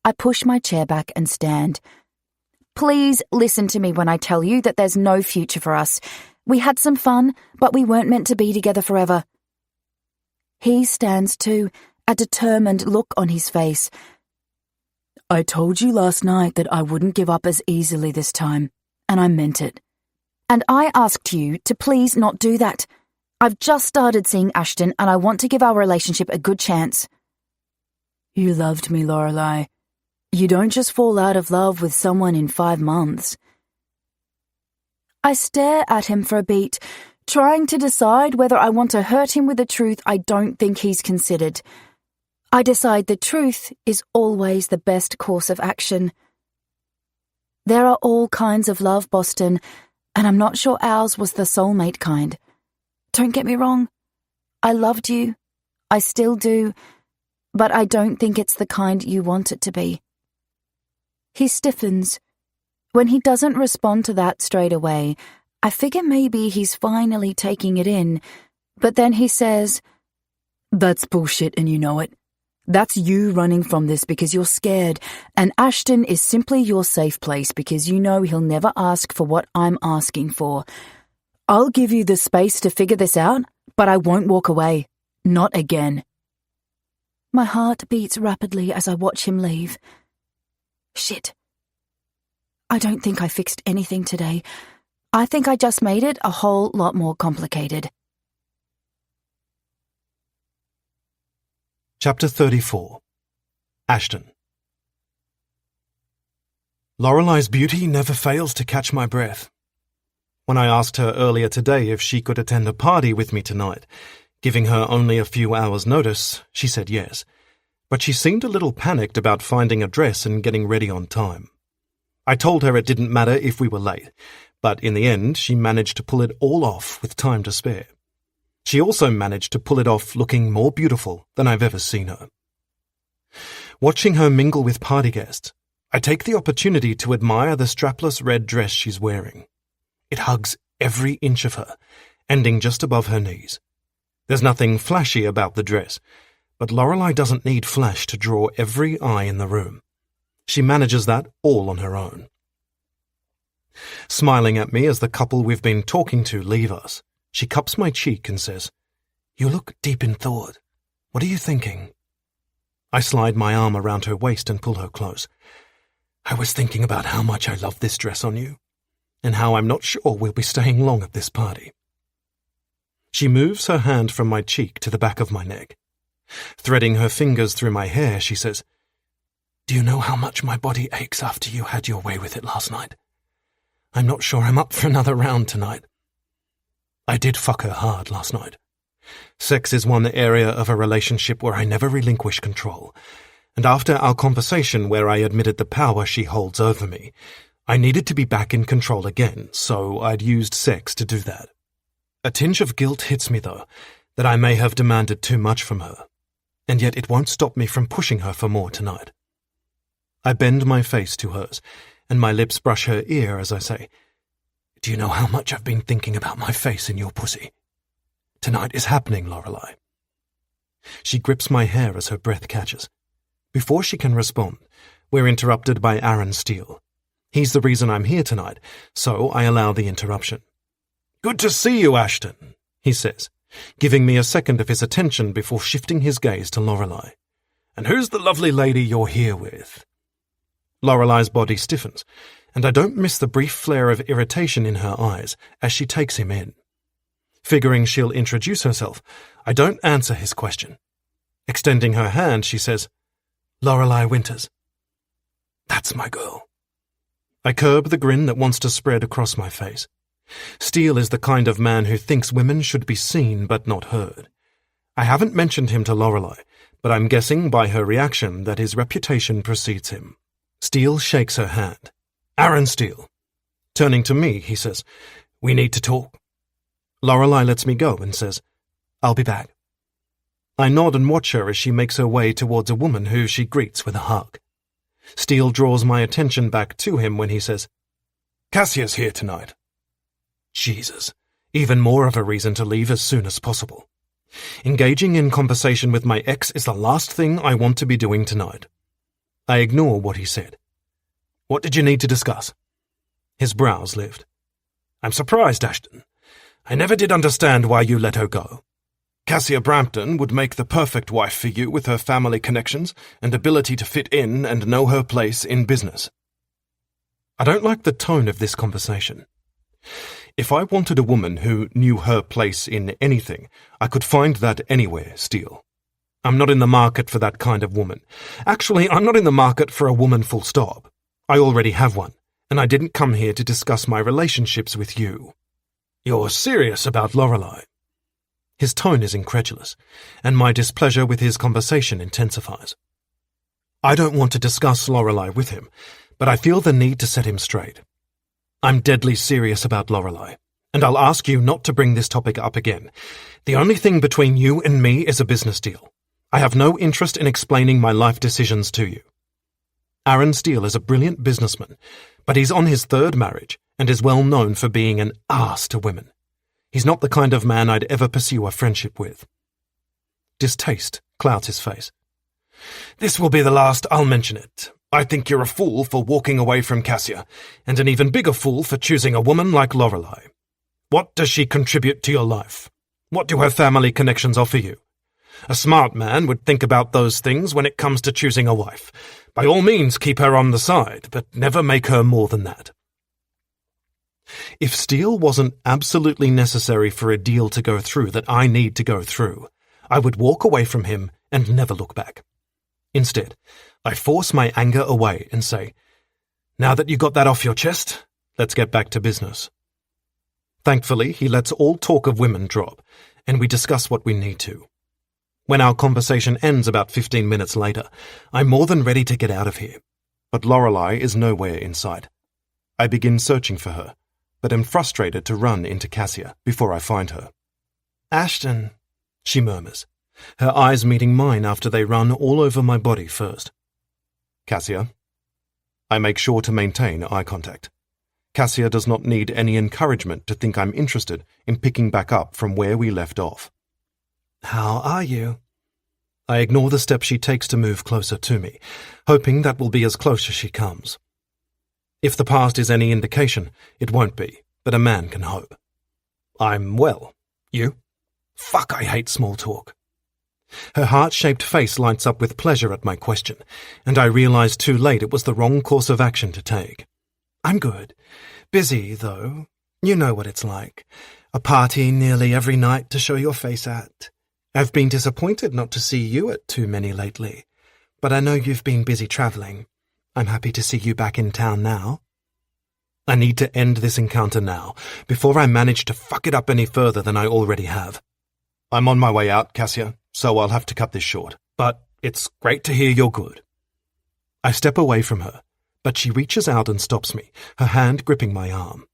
I push my chair back and stand. Please listen to me when I tell you that there's no future for us. We had some fun, but we weren't meant to be together forever. He stands too, a determined look on his face. I told you last night that I wouldn't give up as easily this time, and I meant it. And I asked you to please not do that. I've just started seeing Ashton and I want to give our relationship a good chance. You loved me, Lorelei. You don't just fall out of love with someone in 5 months. I stare at him for a beat, trying to decide whether I want to hurt him with a truth I don't think he's considered. I decide the truth is always the best course of action. There are all kinds of love, Boston, and I'm not sure ours was the soulmate kind. Don't get me wrong. I loved you. I still do. But I don't think it's the kind you want it to be. He stiffens. When he doesn't respond to that straight away, I figure maybe he's finally taking it in. But then he says, That's bullshit and you know it. That's you running from this because you're scared, and Ashton is simply your safe place because you know he'll never ask for what I'm asking for. I'll give you the space to figure this out, but I won't walk away. Not again. My heart beats rapidly as I watch him leave. Shit. I don't think I fixed anything today. I think I just made it a whole lot more complicated. Chapter 34. Ashton. Lorelei's beauty never fails to catch my breath. When I asked her earlier today if she could attend a party with me tonight, giving her only a few hours' notice, she said yes, but she seemed a little panicked about finding a dress and getting ready on time. I told her it didn't matter if we were late, but in the end she managed to pull it all off with time to spare. She also managed to pull it off looking more beautiful than I've ever seen her. Watching her mingle with party guests, I take the opportunity to admire the strapless red dress she's wearing. It hugs every inch of her, ending just above her knees. There's nothing flashy about the dress, but Lorelei doesn't need flash to draw every eye in the room. She manages that all on her own. Smiling at me as the couple we've been talking to leave us, she cups my cheek and says, "You look deep in thought. What are you thinking?" I slide my arm around her waist and pull her close. "I was thinking about how much I love this dress on you, and how I'm not sure we'll be staying long at this party." She moves her hand from my cheek to the back of my neck. Threading her fingers through my hair, she says, "Do you know how much my body aches after you had your way with it last night? I'm not sure I'm up for another round tonight." I did fuck her hard last night. Sex is one area of a relationship where I never relinquish control, and after our conversation where I admitted the power she holds over me, I needed to be back in control again, so I'd used sex to do that. A tinge of guilt hits me, though, that I may have demanded too much from her, and yet it won't stop me from pushing her for more tonight. I bend my face to hers, and my lips brush her ear as I say, "Do you know how much I've been thinking about my face in your pussy? Tonight is happening, Lorelei." She grips my hair as her breath catches. Before she can respond, we're interrupted by Aaron Steele. He's the reason I'm here tonight, so I allow the interruption. "Good to see you, Ashton," he says, giving me a second of his attention before shifting his gaze to Lorelei. "And who's the lovely lady you're here with?" Lorelei's body stiffens, and I don't miss the brief flare of irritation in her eyes as she takes him in. Figuring she'll introduce herself, I don't answer his question. Extending her hand, she says, "Lorelei Winters." That's my girl. I curb the grin that wants to spread across my face. Steele is the kind of man who thinks women should be seen but not heard. I haven't mentioned him to Lorelei, but I'm guessing by her reaction that his reputation precedes him. Steele shakes her hand. "Aaron Steele." Turning to me, he says, "We need to talk." Lorelei lets me go and says, "I'll be back." I nod and watch her as she makes her way towards a woman who she greets with a hug. Steele draws my attention back to him when he says, "Cassia's here tonight." Jesus, even more of a reason to leave as soon as possible. Engaging in conversation with my ex is the last thing I want to be doing tonight. I ignore what he said. "What did you need to discuss?" His brows lift. "I'm surprised, Ashton. I never did understand why you let her go. Cassia Brampton would make the perfect wife for you with her family connections and ability to fit in and know her place in business." I don't like the tone of this conversation. If I wanted a woman who knew her place in anything, I could find that anywhere, Steele. I'm not in the market for that kind of woman. Actually, I'm not in the market for a woman full stop. I already have one, and I didn't come here to discuss my relationships with you. You're serious about Lorelei? His tone is incredulous, and my displeasure with his conversation intensifies. I don't want to discuss Lorelei with him, but I feel the need to set him straight. I'm deadly serious about Lorelei, and I'll ask you not to bring this topic up again. The only thing between you and me is a business deal. I have no interest in explaining my life decisions to you. Aaron Steele is a brilliant businessman, but he's on his third marriage and is well known for being an ass to women. He's not the kind of man I'd ever pursue a friendship with. Distaste clouds his face. This will be the last I'll mention it. I think you're a fool for walking away from Cassia, and an even bigger fool for choosing a woman like Lorelei. What does she contribute to your life? What do her family connections offer you? A smart man would think about those things when it comes to choosing a wife. By all means, keep her on the side, but never make her more than that. If Steele wasn't absolutely necessary for a deal to go through that I need to go through, I would walk away from him and never look back. Instead, I force my anger away and say, "Now that you got that off your chest, let's get back to business." Thankfully, he lets all talk of women drop, and we discuss what we need to. When our conversation ends about 15 minutes later, I'm more than ready to get out of here. But Lorelei is nowhere in sight. I begin searching for her, but am frustrated to run into Cassia before I find her. "Ashton," she murmurs, her eyes meeting mine after they run all over my body first. "Cassia?" I make sure to maintain eye contact. Cassia does not need any encouragement to think I'm interested in picking back up from where we left off. "How are you?" I ignore the step she takes to move closer to me, hoping that will be as close as she comes. If the past is any indication, it won't be, but a man can hope. "I'm well. You?" Fuck, I hate small talk. Her heart-shaped face lights up with pleasure at my question, and I realize too late it was the wrong course of action to take. "I'm good. Busy, though. You know what it's like. A party nearly every night to show your face at. I've been disappointed not to see you at too many lately, but I know you've been busy traveling. I'm happy to see you back in town now." I need to end this encounter now, before I manage to fuck it up any further than I already have. "I'm on my way out, Cassia, so I'll have to cut this short. But it's great to hear you're good." I step away from her, but she reaches out and stops me, her hand gripping my arm.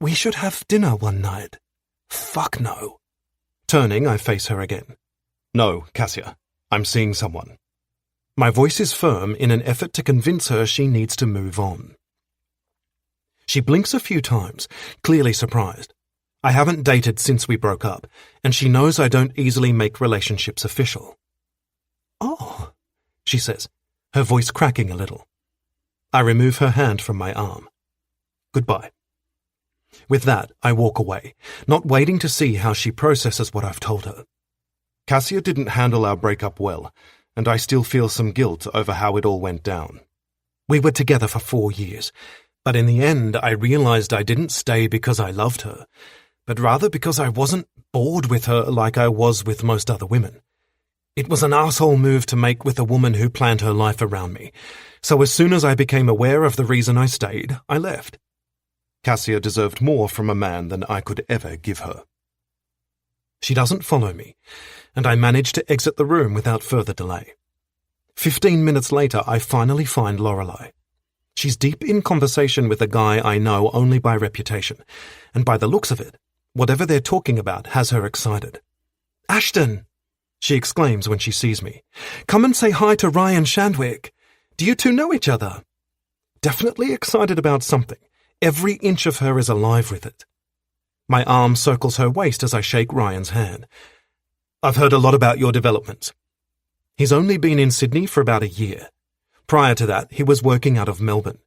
"We should have dinner one night." "Fuck no." Turning, I face her again. "No, Cassia, I'm seeing someone." My voice is firm in an effort to convince her she needs to move on. She blinks a few times, clearly surprised. I haven't dated since we broke up, and she knows I don't easily make relationships official. "Oh," she says, her voice cracking a little. I remove her hand from my arm. "Goodbye." With that, I walk away, not waiting to see how she processes what I've told her. Cassia didn't handle our breakup well, and I still feel some guilt over how it all went down. We were together for 4 years, But in the end, I realized I didn't stay because I loved her, but rather because I wasn't bored with her like I was with most other women. It was an asshole move to make with a woman who planned her life around me, so as soon as I became aware of the reason I stayed, I left. Cassia deserved more from a man than I could ever give her. She doesn't follow me, and I manage to exit the room without further delay. 15 minutes later, I finally find Lorelei. She's deep in conversation with a guy I know only by reputation, and by the looks of it, whatever they're talking about has her excited. "Ashton!" she exclaims when she sees me. "Come and say hi to Ryan Shandwick. Do you two know each other?" Definitely excited about something. Every inch of her is alive with it. My arm circles her waist as I shake Ryan's hand. "I've heard a lot about your developments." He's only been in Sydney for about a year. Prior to that, he was working out of Melbourne.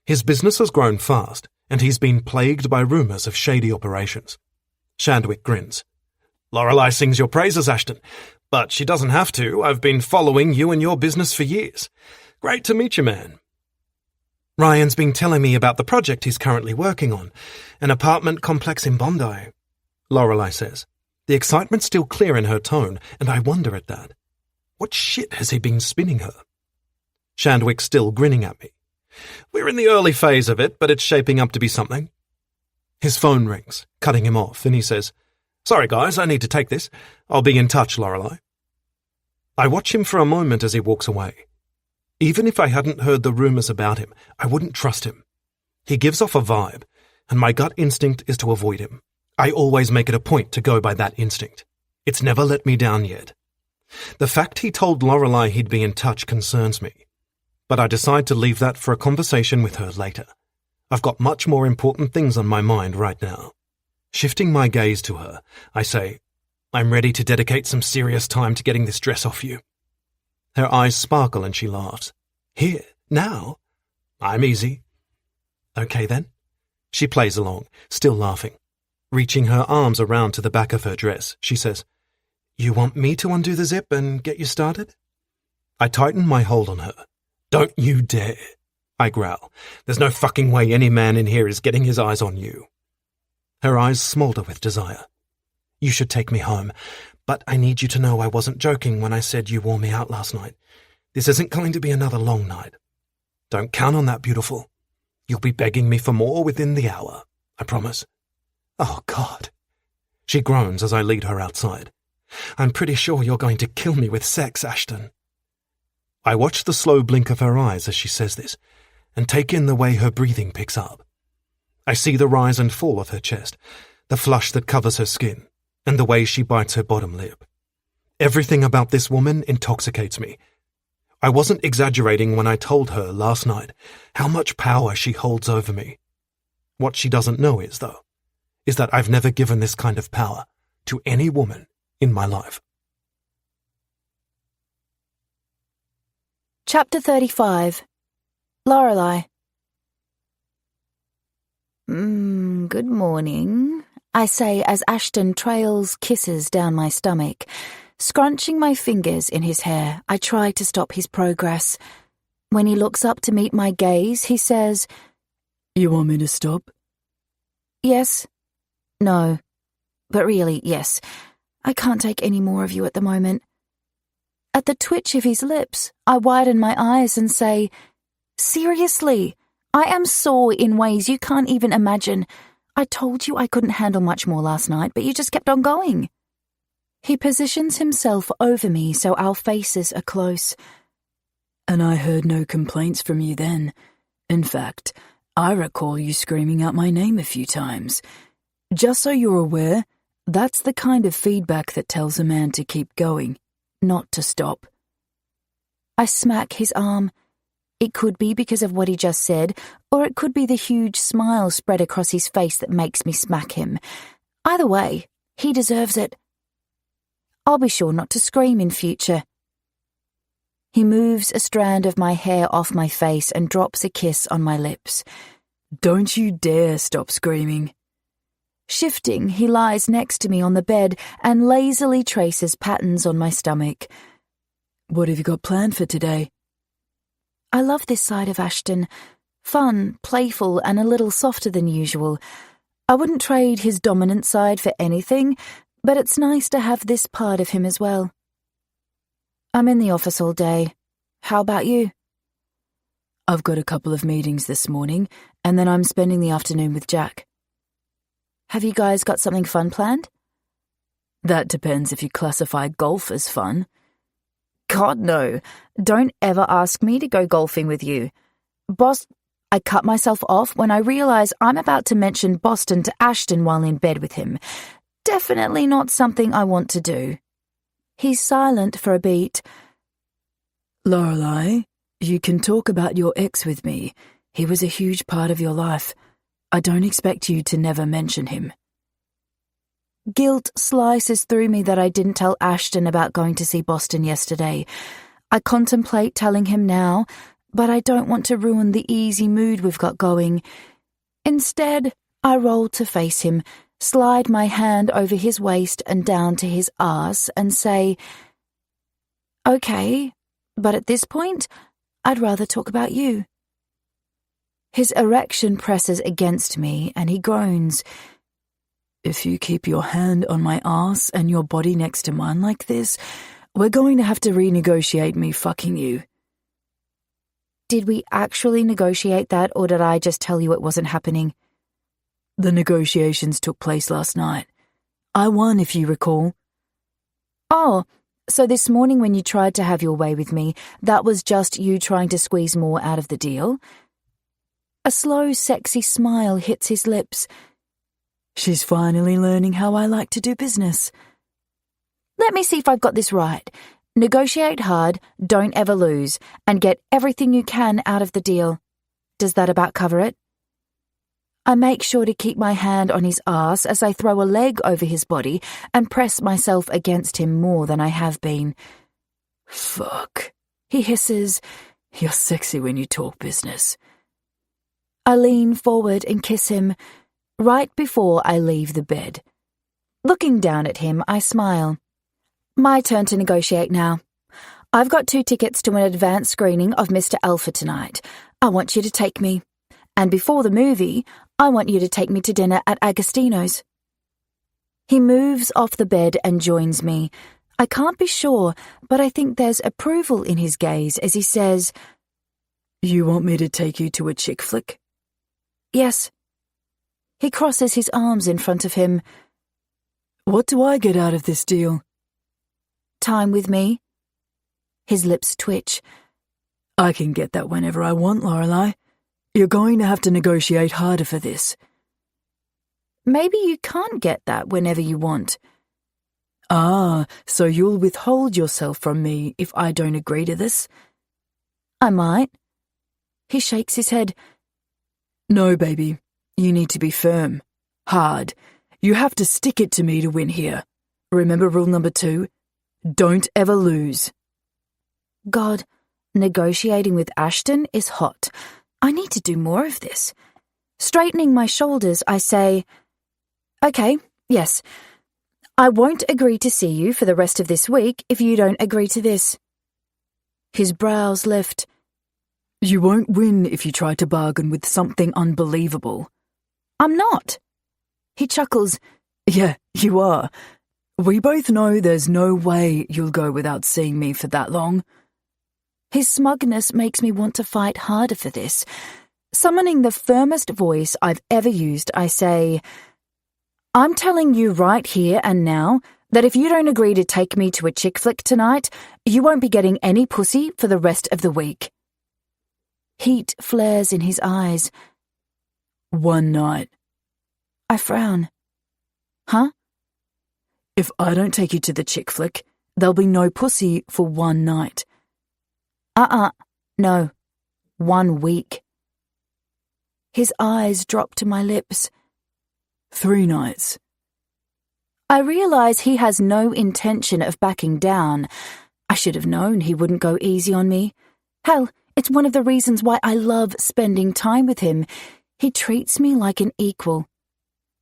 His business has grown fast, and he's been plagued by rumours of shady operations. Shandwick grins. "Lorelei sings your praises, Ashton, but she doesn't have to. I've been following you and your business for years. Great to meet you, man." "Ryan's been telling me about the project he's currently working on, an apartment complex in Bondi," Lorelei says. The excitement's still clear in her tone, and I wonder at that. What shit has he been spinning her? Shandwick's still grinning at me. "We're in the early phase of it, but it's shaping up to be something." His phone rings, cutting him off, and he says, "Sorry guys, I need to take this. I'll be in touch, Lorelei." I watch him for a moment as he walks away. Even if I hadn't heard the rumours about him, I wouldn't trust him. He gives off a vibe, and my gut instinct is to avoid him. I always make it a point to go by that instinct. It's never let me down yet. The fact he told Lorelei he'd be in touch concerns me, but I decide to leave that for a conversation with her later. I've got much more important things on my mind right now. Shifting my gaze to her, I say, "I'm ready to dedicate some serious time to getting this dress off you." Her eyes sparkle and she laughs. "Here, now? I'm easy." "Okay then." She plays along, still laughing. Reaching her arms around to the back of her dress, she says, "You want me to undo the zip and get you started?" I tighten my hold on her. "Don't you dare," I growl. "There's no fucking way any man in here is getting his eyes on you." Her eyes smolder with desire. "You should take me home, but I need you to know I wasn't joking when I said you wore me out last night. This isn't going to be another long night. Don't count on that, beautiful. You'll be begging me for more within the hour, I promise." "Oh, God." She groans as I lead her outside. "I'm pretty sure you're going to kill me with sex, Ashton." I watch the slow blink of her eyes as she says this, and take in the way her breathing picks up. I see the rise and fall of her chest, the flush that covers her skin, and the way she bites her bottom lip. Everything about this woman intoxicates me. I wasn't exaggerating when I told her last night how much power she holds over me. What she doesn't know is that I've never given this kind of power to any woman in my life. Chapter 35. Lorelei. Good morning, I say as Ashton trails kisses down my stomach. Scrunching my fingers in his hair, I try to stop his progress. When he looks up to meet my gaze, he says, "You want me to stop?" "Yes. No. But really, yes. I can't take any more of you at the moment." At the twitch of his lips, I widen my eyes and say, "Seriously, I am sore in ways you can't even imagine. I told you I couldn't handle much more last night, but you just kept on going." He positions himself over me so our faces are close. "And I heard no complaints from you then. In fact, I recall you screaming out my name a few times. Just so you're aware, that's the kind of feedback that tells a man to keep going, not to stop." I smack his arm. It could be because of what he just said, or it could be the huge smile spread across his face that makes me smack him. Either way, he deserves it. I'll be sure not to scream in future. He moves a strand of my hair off my face and drops a kiss on my lips. "Don't you dare stop screaming." Shifting, he lies next to me on the bed and lazily traces patterns on my stomach. "What have you got planned for today?" I love this side of Ashton. Fun, playful, and a little softer than usual. I wouldn't trade his dominant side for anything, but it's nice to have this part of him as well. I'm in the office all day. How about you? I've got a couple of meetings this morning, and then I'm spending the afternoon with Jack. Have you guys got something fun planned? That depends if you classify golf as fun. God, no. Don't ever ask me to go golfing with you. Boss, I cut myself off when I realize I'm about to mention Boston to Ashton while in bed with him. Definitely not something I want to do. He's silent for a beat. Lorelei, you can talk about your ex with me. He was a huge part of your life. I don't expect you to never mention him. Guilt slices through me that I didn't tell Ashton about going to see Boston yesterday. I contemplate telling him now, but I don't want to ruin the easy mood we've got going. Instead, I roll to face him, slide my hand over his waist and down to his arse, and say, "Okay, but at this point, I'd rather talk about you." His erection presses against me, and he groans. If you keep your hand on my arse and your body next to mine like this, we're going to have to renegotiate me fucking you. Did we actually negotiate that, or did I just tell you it wasn't happening? The negotiations took place last night. I won, if you recall. Oh, so this morning when you tried to have your way with me, that was just you trying to squeeze more out of the deal? A slow, sexy smile hits his lips. She's finally learning how I like to do business. Let me see if I've got this right. Negotiate hard, don't ever lose, and get everything you can out of the deal. Does that about cover it? I make sure to keep my hand on his arse as I throw a leg over his body and press myself against him more than I have been. Fuck, he hisses. You're sexy when you talk business. I lean forward and kiss him right before I leave the bed. Looking down at him, I smile. My turn to negotiate now. I've got 2 tickets to an advanced screening of Mr. Alpha tonight. I want you to take me. And before the movie, I want you to take me to dinner at Agostino's. He moves off the bed and joins me. I can't be sure, but I think there's approval in his gaze as he says, "You want me to take you to a chick flick?" "Yes." He crosses his arms in front of him. "What do I get out of this deal?" "Time with me." His lips twitch. "I can get that whenever I want, Lorelei. You're going to have to negotiate harder for this." "Maybe you can't get that whenever you want." "Ah, so you'll withhold yourself from me if I don't agree to this?" "I might." He shakes his head. "No, baby. You need to be firm. Hard. You have to stick it to me to win here. Remember rule number 2? Don't ever lose." God, negotiating with Ashton is hot. I need to do more of this. Straightening my shoulders, I say, "Okay, yes. I won't agree to see you for the rest of this week if you don't agree to this." His brows lift. "You won't win if you try to bargain with something unbelievable." "I'm not." He chuckles. "Yeah, you are. We both know there's no way you'll go without seeing me for that long." His smugness makes me want to fight harder for this. Summoning the firmest voice I've ever used, I say, "I'm telling you right here and now that if you don't agree to take me to a chick flick tonight, you won't be getting any pussy for the rest of the week." Heat flares in his eyes. "One night." I frown. "Huh?" "If I don't take you to the chick flick, there'll be no pussy for one night." No. 1 week. His eyes drop to my lips. 3 nights. I realize he has no intention of backing down. I should have known he wouldn't go easy on me. Hell, it's one of the reasons why I love spending time with him. He treats me like an equal.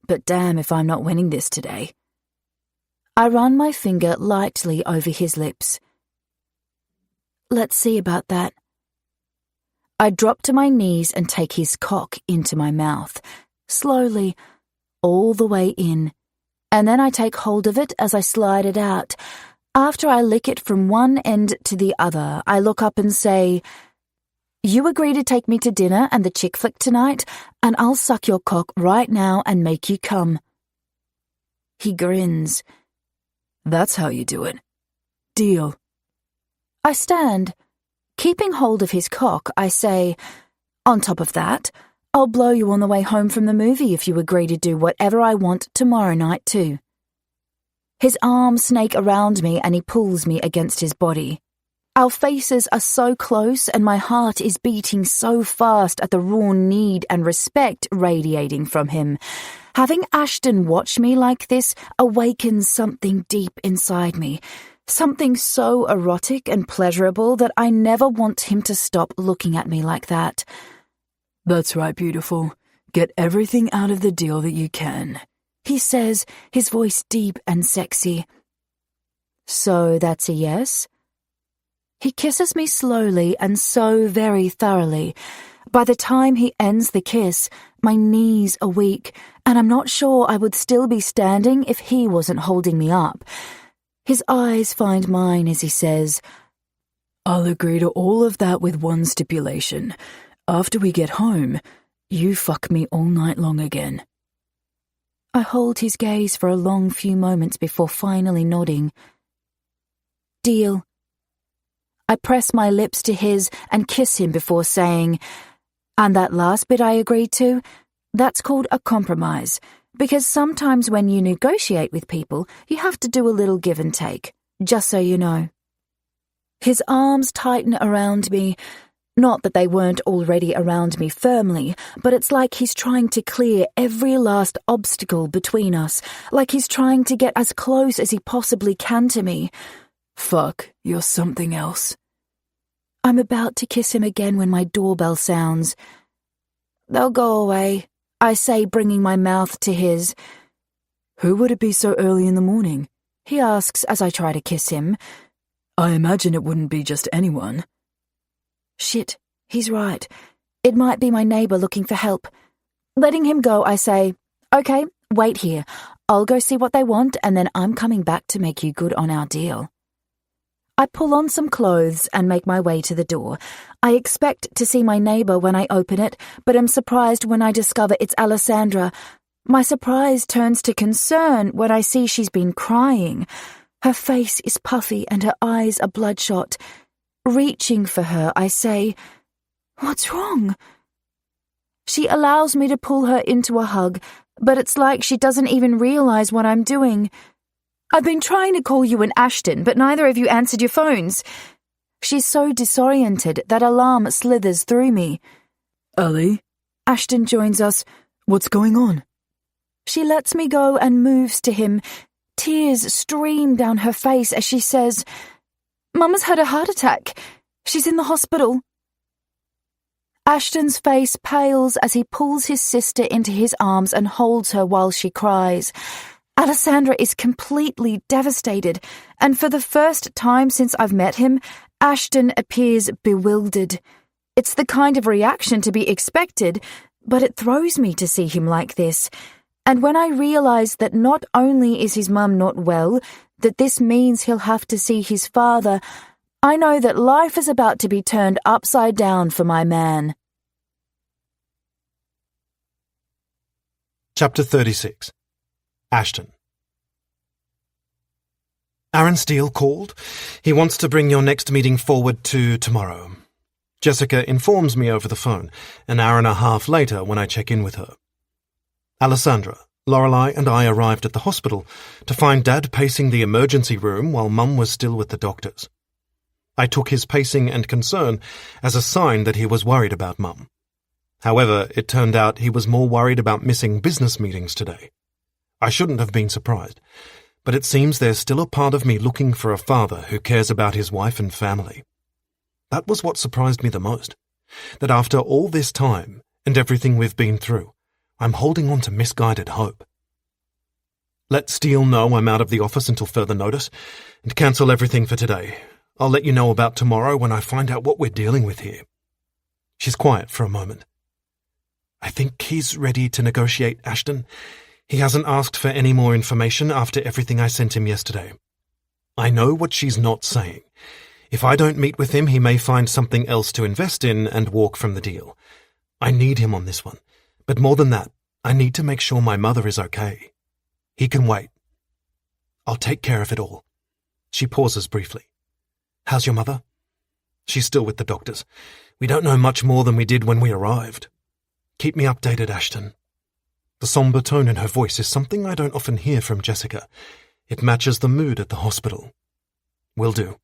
But damn if I'm not winning this today. I run my finger lightly over his lips. "Let's see about that." I drop to my knees and take his cock into my mouth, slowly, all the way in, and then I take hold of it as I slide it out. After I lick it from one end to the other, I look up and say, "You agree to take me to dinner and the chick flick tonight, and I'll suck your cock right now and make you come." He grins. "That's how you do it. Deal." I stand. Keeping hold of his cock, I say, "On top of that, I'll blow you on the way home from the movie if you agree to do whatever I want tomorrow night too." His arms snake around me and he pulls me against his body. Our faces are so close and my heart is beating so fast at the raw need and respect radiating from him. Having Ashton watch me like this awakens something deep inside me, something so erotic and pleasurable that I never want him to stop looking at me like that. "That's right, beautiful. Get everything out of the deal that you can," he says, his voice deep and sexy. "So that's a yes?" He kisses me slowly and so very thoroughly. By the time he ends the kiss, my knees are weak, and I'm not sure I would still be standing if he wasn't holding me up. His eyes find mine as he says, "I'll agree to all of that with one stipulation. After we get home, you fuck me all night long again." I hold his gaze for a long few moments before finally nodding. "Deal." I press my lips to his and kiss him before saying, "And that last bit I agreed to, that's called a compromise, because sometimes when you negotiate with people, you have to do a little give and take, just so you know." His arms tighten around me. Not that they weren't already around me firmly, but it's like he's trying to clear every last obstacle between us, like he's trying to get as close as he possibly can to me. "Fuck, you're something else." I'm about to kiss him again when my doorbell sounds. "They'll go away," I say, bringing my mouth to his. "Who would it be so early in the morning?" he asks as I try to kiss him. "I imagine it wouldn't be just anyone." Shit, he's right. It might be my neighbour looking for help. Letting him go, I say, "Okay, wait here. I'll go see what they want, and then I'm coming back to make you good on our deal." I pull on some clothes and make my way to the door. I expect to see my neighbour when I open it, but am surprised when I discover it's Alessandra. My surprise turns to concern when I see she's been crying. Her face is puffy and her eyes are bloodshot. Reaching for her, I say, "What's wrong?" She allows me to pull her into a hug, but it's like she doesn't even realize what I'm doing. "I've been trying to call you and Ashton, but neither of you answered your phones." She's so disoriented that alarm slithers through me. "Ali?" Ashton joins us. "What's going on?" She lets me go and moves to him. Tears stream down her face as she says, "Mama's had a heart attack. She's in the hospital." Ashton's face pales as he pulls his sister into his arms and holds her while she cries. Alessandra is completely devastated, and for the first time since I've met him, Ashton appears bewildered. It's the kind of reaction to be expected, but it throws me to see him like this. And when I realise that not only is his mum not well, that this means he'll have to see his father, I know that life is about to be turned upside down for my man. Chapter 36. Ashton. Aaron Steele called. He wants to bring your next meeting forward to tomorrow. Jessica informs me over the phone, an hour and a half later when I check in with her. Alessandra, Lorelei and I arrived at the hospital to find Dad pacing the emergency room while Mum was still with the doctors. I took his pacing and concern as a sign that he was worried about Mum. However, it turned out he was more worried about missing business meetings today. I shouldn't have been surprised, but it seems there's still a part of me looking for a father who cares about his wife and family. That was what surprised me the most, that after all this time and everything we've been through, I'm holding on to misguided hope. Let Steele know I'm out of the office until further notice, and cancel everything for today. I'll let you know about tomorrow when I find out what we're dealing with here. She's quiet for a moment. I think he's ready to negotiate, Ashton. He hasn't asked for any more information after everything I sent him yesterday. I know what she's not saying. If I don't meet with him, he may find something else to invest in and walk from the deal. I need him on this one. But more than that, I need to make sure my mother is okay. He can wait. I'll take care of it all. She pauses briefly. How's your mother? She's still with the doctors. We don't know much more than we did when we arrived. Keep me updated, Ashton. The somber tone in her voice is something I don't often hear from Jessica. It matches the mood at the hospital. Will do.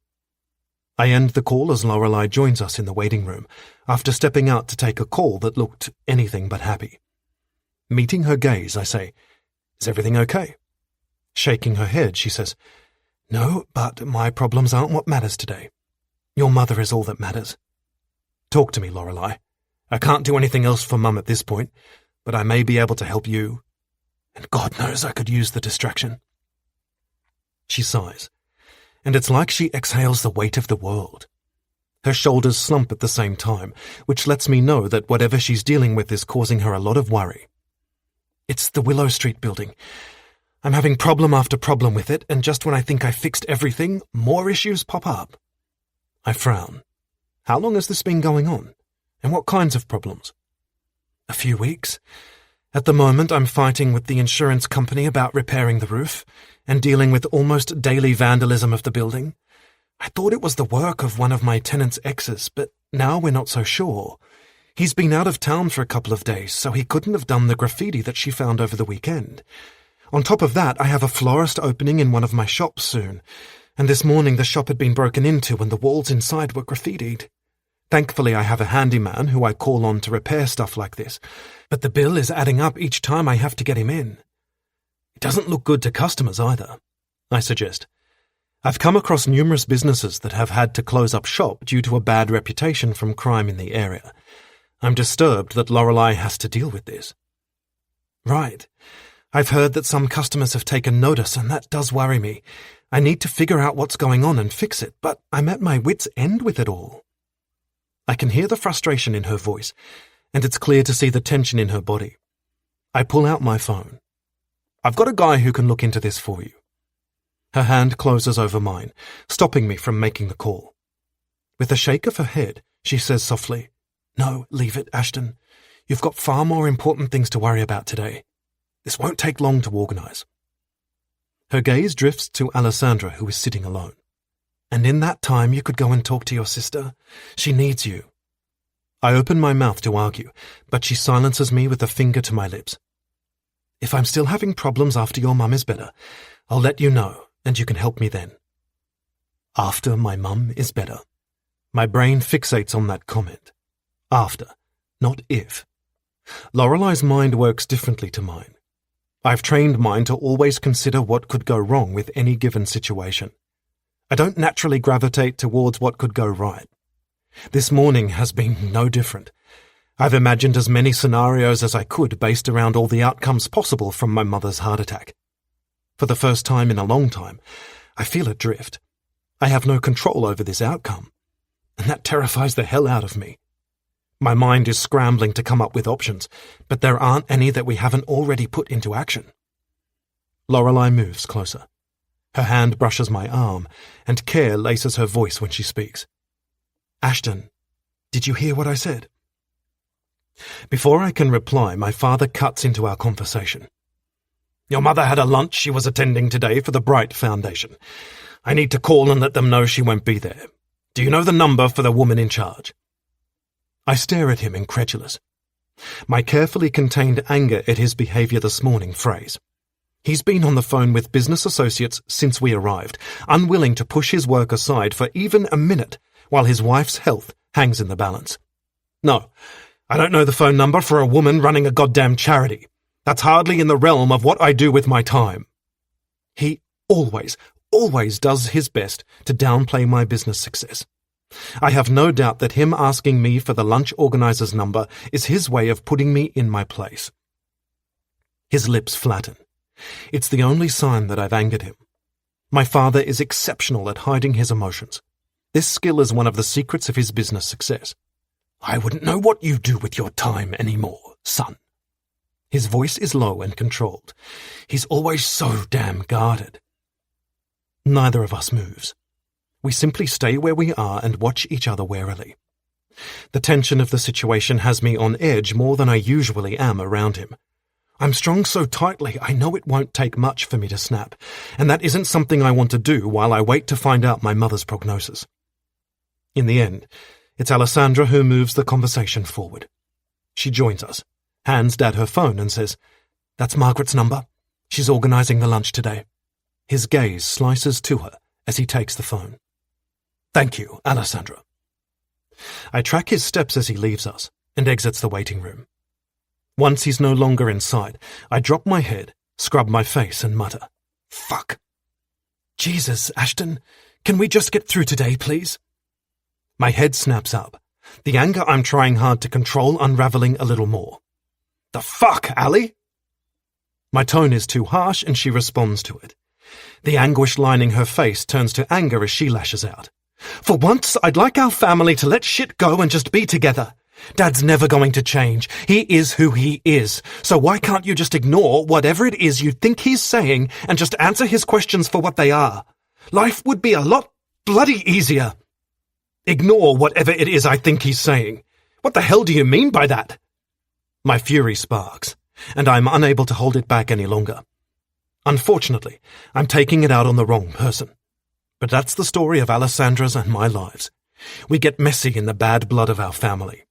I end the call as Lorelei joins us in the waiting room, after stepping out to take a call that looked anything but happy. Meeting her gaze, I say, Is everything okay? Shaking her head, she says, No, but my problems aren't what matters today. Your mother is all that matters. Talk to me, Lorelei. I can't do anything else for Mum at this point, but I may be able to help you. And God knows I could use the distraction. She sighs, and it's like she exhales the weight of the world. Her shoulders slump at the same time, which lets me know that whatever she's dealing with is causing her a lot of worry. It's the Willow Street building. I'm having problem after problem with it, and just when I think I fixed everything, more issues pop up. I frown. How long has this been going on? And what kinds of problems? A few weeks. At the moment, I'm fighting with the insurance company about repairing the roof and dealing with almost daily vandalism of the building. I thought it was the work of one of my tenant's exes, but now we're not so sure. He's been out of town for a couple of days, so he couldn't have done the graffiti that she found over the weekend. On top of that, I have a florist opening in one of my shops soon, and this morning the shop had been broken into and the walls inside were graffitied. Thankfully, I have a handyman who I call on to repair stuff like this, but the bill is adding up each time I have to get him in. It doesn't look good to customers either, I suggest. I've come across numerous businesses that have had to close up shop due to a bad reputation from crime in the area. I'm disturbed that Lorelei has to deal with this. Right. I've heard that some customers have taken notice, and that does worry me. I need to figure out what's going on and fix it, but I'm at my wit's end with it all. I can hear the frustration in her voice, and it's clear to see the tension in her body. I pull out my phone. I've got a guy who can look into this for you. Her hand closes over mine, stopping me from making the call. With a shake of her head, she says softly, No, leave it, Ashton. You've got far more important things to worry about today. This won't take long to organise. Her gaze drifts to Alessandra, who is sitting alone. And in that time you could go and talk to your sister. She needs you. I open my mouth to argue, but she silences me with a finger to my lips. If I'm still having problems after your mum is better, I'll let you know, and you can help me then. After my mum is better. My brain fixates on that comment. After, not if. Lorelei's mind works differently to mine. I've trained mine to always consider what could go wrong with any given situation. I don't naturally gravitate towards what could go right. This morning has been no different. I've imagined as many scenarios as I could based around all the outcomes possible from my mother's heart attack. For the first time in a long time, I feel adrift. I have no control over this outcome, and that terrifies the hell out of me. My mind is scrambling to come up with options, but there aren't any that we haven't already put into action. Lorelei moves closer. Her hand brushes my arm, and care laces her voice when she speaks. Ashton, did you hear what I said? Before I can reply, my father cuts into our conversation. Your mother had a lunch she was attending today for the Bright Foundation. I need to call and let them know she won't be there. Do you know the number for the woman in charge? I stare at him incredulous. My carefully contained anger at his behaviour this morning froze. He's been on the phone with business associates since we arrived, unwilling to push his work aside for even a minute while his wife's health hangs in the balance. No, I don't know the phone number for a woman running a goddamn charity. That's hardly in the realm of what I do with my time. He always does his best to downplay my business success. I have no doubt that him asking me for the lunch organizer's number is his way of putting me in my place. His lips flatten. It's the only sign that I've angered him. My father is exceptional at hiding his emotions. This skill is one of the secrets of his business success. I wouldn't know what you do with your time anymore, son. His voice is low and controlled. He's always so damn guarded. Neither of us moves. We simply stay where we are and watch each other warily. The tension of the situation has me on edge more than I usually am around him. I'm strung so tightly I know it won't take much for me to snap, and that isn't something I want to do while I wait to find out my mother's prognosis. In the end, it's Alessandra who moves the conversation forward. She joins us, hands Dad her phone and says, "That's Margaret's number. She's organising the lunch today." His gaze slices to her as he takes the phone. "Thank you, Alessandra." I track his steps as he leaves us and exits the waiting room. Once he's no longer in sight, I drop my head, scrub my face and mutter, "Fuck." "Jesus, Ashton, can we just get through today, please?" My head snaps up, the anger I'm trying hard to control unravelling a little more. "The fuck, Ali?" My tone is too harsh and she responds to it. The anguish lining her face turns to anger as she lashes out. "For once, I'd like our family to let shit go and just be together. Dad's never going to change. He is who he is. So why can't you just ignore whatever it is you think he's saying and just answer his questions for what they are? Life would be a lot bloody easier. Ignore whatever it is I think he's saying. What the hell do you mean by that?" My fury sparks, and I'm unable to hold it back any longer. Unfortunately, I'm taking it out on the wrong person. But that's the story of Alessandra's and my lives. We get messy in the bad blood of our family.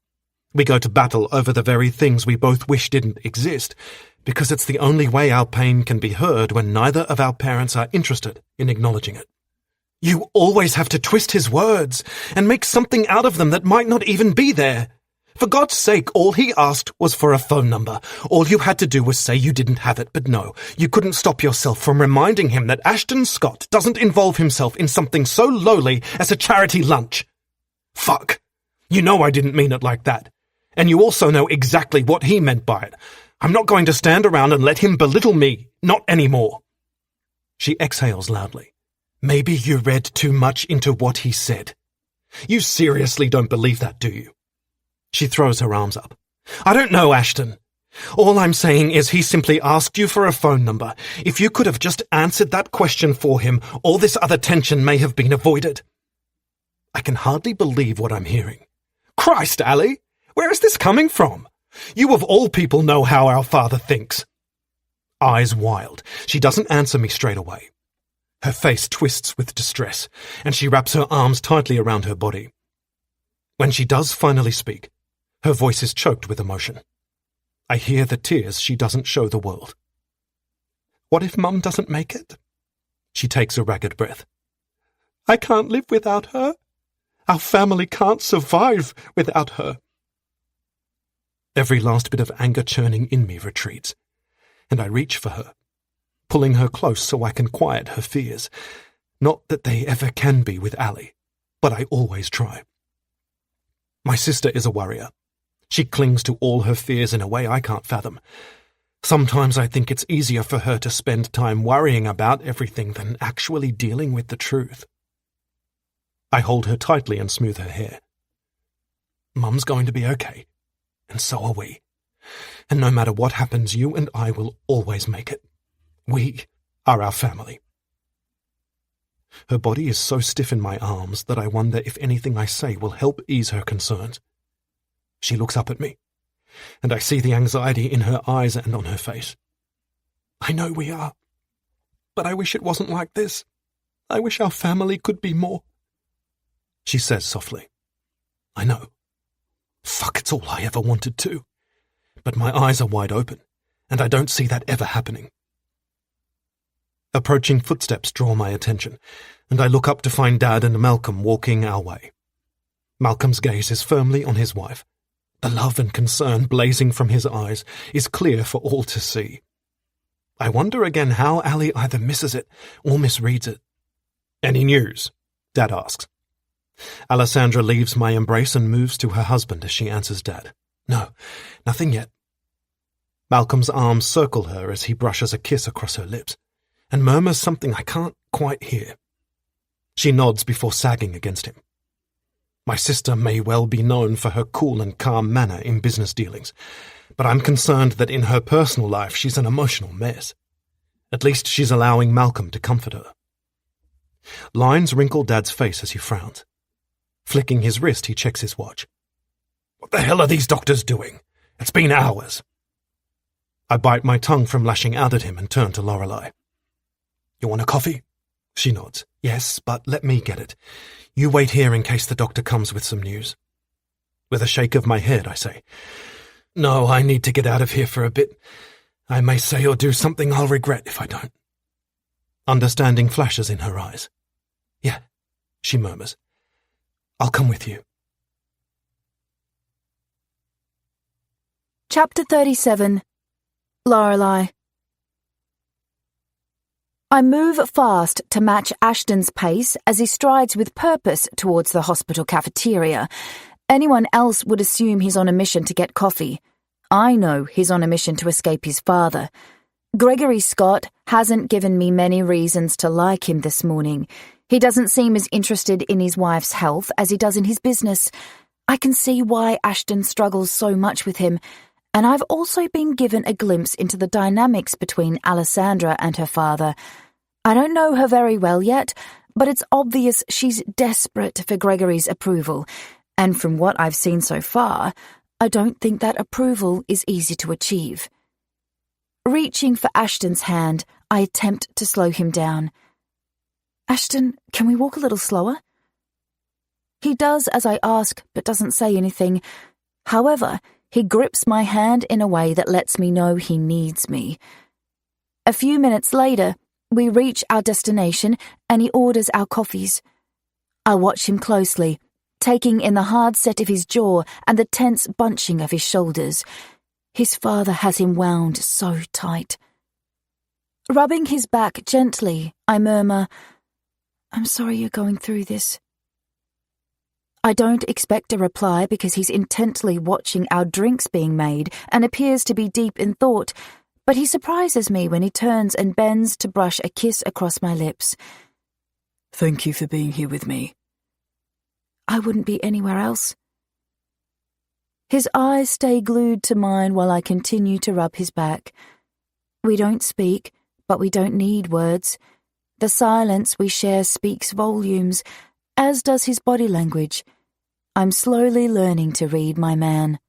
We go to battle over the very things we both wish didn't exist, because it's the only way our pain can be heard when neither of our parents are interested in acknowledging it. "You always have to twist his words and make something out of them that might not even be there. For God's sake, all he asked was for a phone number. All you had to do was say you didn't have it, but no, you couldn't stop yourself from reminding him that Ashton Scott doesn't involve himself in something so lowly as a charity lunch. Fuck. You know I didn't mean it like that. And you also know exactly what he meant by it. I'm not going to stand around and let him belittle me. Not anymore." She exhales loudly. "Maybe you read too much into what he said. You seriously don't believe that, do you?" She throws her arms up. "I don't know, Ashton. All I'm saying is he simply asked you for a phone number. If you could have just answered that question for him, all this other tension may have been avoided." I can hardly believe what I'm hearing. Christ, Ali! Where is this coming from? You of all people know how our father thinks. Eyes wild, she doesn't answer me straight away. Her face twists with distress, and she wraps her arms tightly around her body. When she does finally speak, her voice is choked with emotion. I hear the tears she doesn't show the world. "What if Mum doesn't make it?" She takes a ragged breath. "I can't live without her. Our family can't survive without her." Every last bit of anger churning in me retreats, and I reach for her, pulling her close so I can quiet her fears. Not that they ever can be with Ali, but I always try. My sister is a worrier. She clings to all her fears in a way I can't fathom. Sometimes I think it's easier for her to spend time worrying about everything than actually dealing with the truth. I hold her tightly and smooth her hair. "Mum's going to be okay, and so are we. And no matter what happens, you and I will always make it. We are our family." Her body is so stiff in my arms that I wonder if anything I say will help ease her concerns. She looks up at me, and I see the anxiety in her eyes and on her face. "I know we are, but I wish it wasn't like this. I wish our family could be more," she says softly. "I know. Fuck, it's all I ever wanted to. But my eyes are wide open, and I don't see that ever happening." Approaching footsteps draw my attention, and I look up to find Dad and Malcolm walking our way. Malcolm's gaze is firmly on his wife. The love and concern blazing from his eyes is clear for all to see. I wonder again how Ali either misses it or misreads it. "Any news?" Dad asks. Alessandra leaves my embrace and moves to her husband as she answers Dad. "No, nothing yet." Malcolm's arms circle her as he brushes a kiss across her lips, and murmurs something I can't quite hear. She nods before sagging against him. My sister may well be known for her cool and calm manner in business dealings, but I'm concerned that in her personal life she's an emotional mess. At least she's allowing Malcolm to comfort her. Lines wrinkle Dad's face as he frowns. Flicking his wrist, he checks his watch. What the hell are these doctors doing? It's been hours. I bite my tongue from lashing out at him and turn to Lorelei. You want a coffee? She nods. Yes, but let me get it. You wait here in case the doctor comes with some news. With a shake of my head, I say, No, I need to get out of here for a bit. I may say or do something I'll regret if I don't. Understanding flashes in her eyes. Yeah, she murmurs. I'll come with you. Chapter 37. Lorelei. I move fast to match Ashton's pace as he strides with purpose towards the hospital cafeteria. Anyone else would assume he's on a mission to get coffee. I know he's on a mission to escape his father. Gregory Scott hasn't given me many reasons to like him this morning. He doesn't seem as interested in his wife's health as he does in his business. I can see why Ashton struggles so much with him, and I've also been given a glimpse into the dynamics between Alessandra and her father. I don't know her very well yet, but it's obvious she's desperate for Gregory's approval, and from what I've seen so far, I don't think that approval is easy to achieve. Reaching for Ashton's hand, I attempt to slow him down. Ashton, can we walk a little slower? He does as I ask, but doesn't say anything. However, he grips my hand in a way that lets me know he needs me. A few minutes later, we reach our destination and he orders our coffees. I watch him closely, taking in the hard set of his jaw and the tense bunching of his shoulders. His father has him wound so tight. Rubbing his back gently, I murmur, I'm sorry you're going through this. I don't expect a reply because he's intently watching our drinks being made and appears to be deep in thought, but he surprises me when he turns and bends to brush a kiss across my lips. Thank you for being here with me. I wouldn't be anywhere else. His eyes stay glued to mine while I continue to rub his back. We don't speak, but we don't need words. The silence we share speaks volumes, as does his body language. I'm slowly learning to read my man.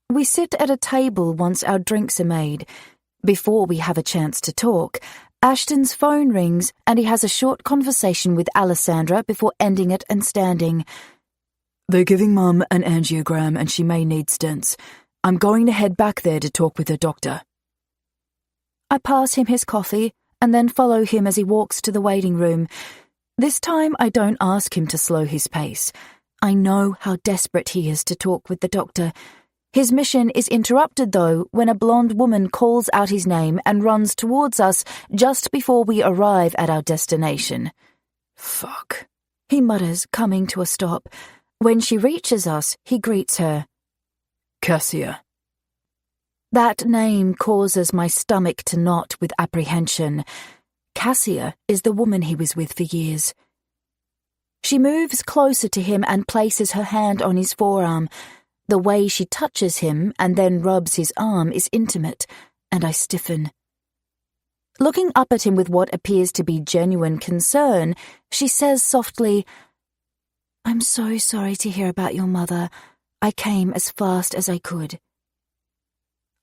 We sit at a table once our drinks are made. Before we have a chance to talk, Ashton's phone rings and he has a short conversation with Alessandra before ending it and standing. They're giving Mum an angiogram and she may need stents. I'm going to head back there to talk with her doctor. I pass him his coffee and then follow him as he walks to the waiting room. This time I don't ask him to slow his pace. I know how desperate he is to talk with the doctor. His mission is interrupted, though, when a blonde woman calls out his name and runs towards us just before we arrive at our destination. Fuck, he mutters, coming to a stop. When she reaches us, he greets her. Cassia. That name causes my stomach to knot with apprehension. Cassia is the woman he was with for years. She moves closer to him and places her hand on his forearm. The way she touches him and then rubs his arm is intimate, and I stiffen. Looking up at him with what appears to be genuine concern, she says softly, I'm so sorry to hear about your mother. I came as fast as I could.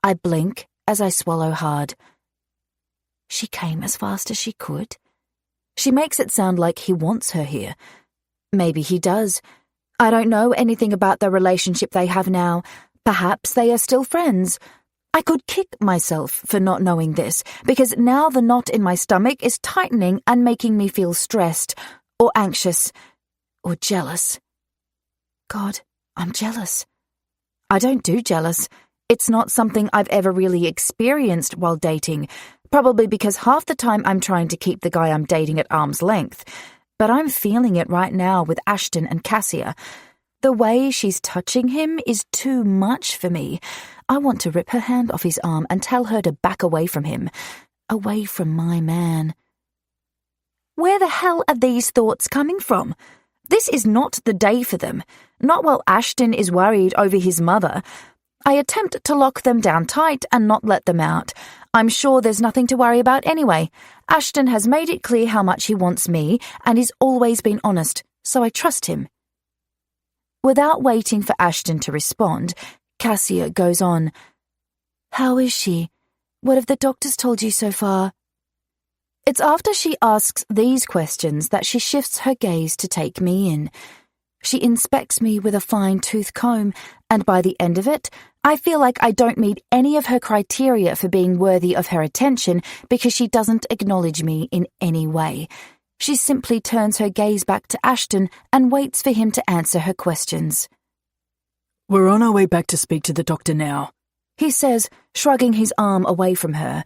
I blink as I swallow hard. She came as fast as she could? She makes it sound like he wants her here. Maybe he does. I don't know anything about the relationship they have now. Perhaps they are still friends. I could kick myself for not knowing this, because now the knot in my stomach is tightening and making me feel stressed, or anxious, or jealous. God, I'm jealous. I don't do jealous. It's not something I've ever really experienced while dating, probably because half the time I'm trying to keep the guy I'm dating at arm's length. But I'm feeling it right now with Ashton and Cassia. The way she's touching him is too much for me. I want to rip her hand off his arm and tell her to back away from him. Away from my man. Where the hell are these thoughts coming from? This is not the day for them, not while Ashton is worried over his mother. I attempt to lock them down tight and not let them out. I'm sure there's nothing to worry about anyway. Ashton has made it clear how much he wants me, and he's always been honest, so I trust him. Without waiting for Ashton to respond, Cassia goes on. How is she? What have the doctors told you so far? It's after she asks these questions that she shifts her gaze to take me in. She inspects me with a fine-tooth comb, and by the end of it, I feel like I don't meet any of her criteria for being worthy of her attention because she doesn't acknowledge me in any way. She simply turns her gaze back to Ashton and waits for him to answer her questions. We're on our way back to speak to the doctor now, he says, shrugging his arm away from her.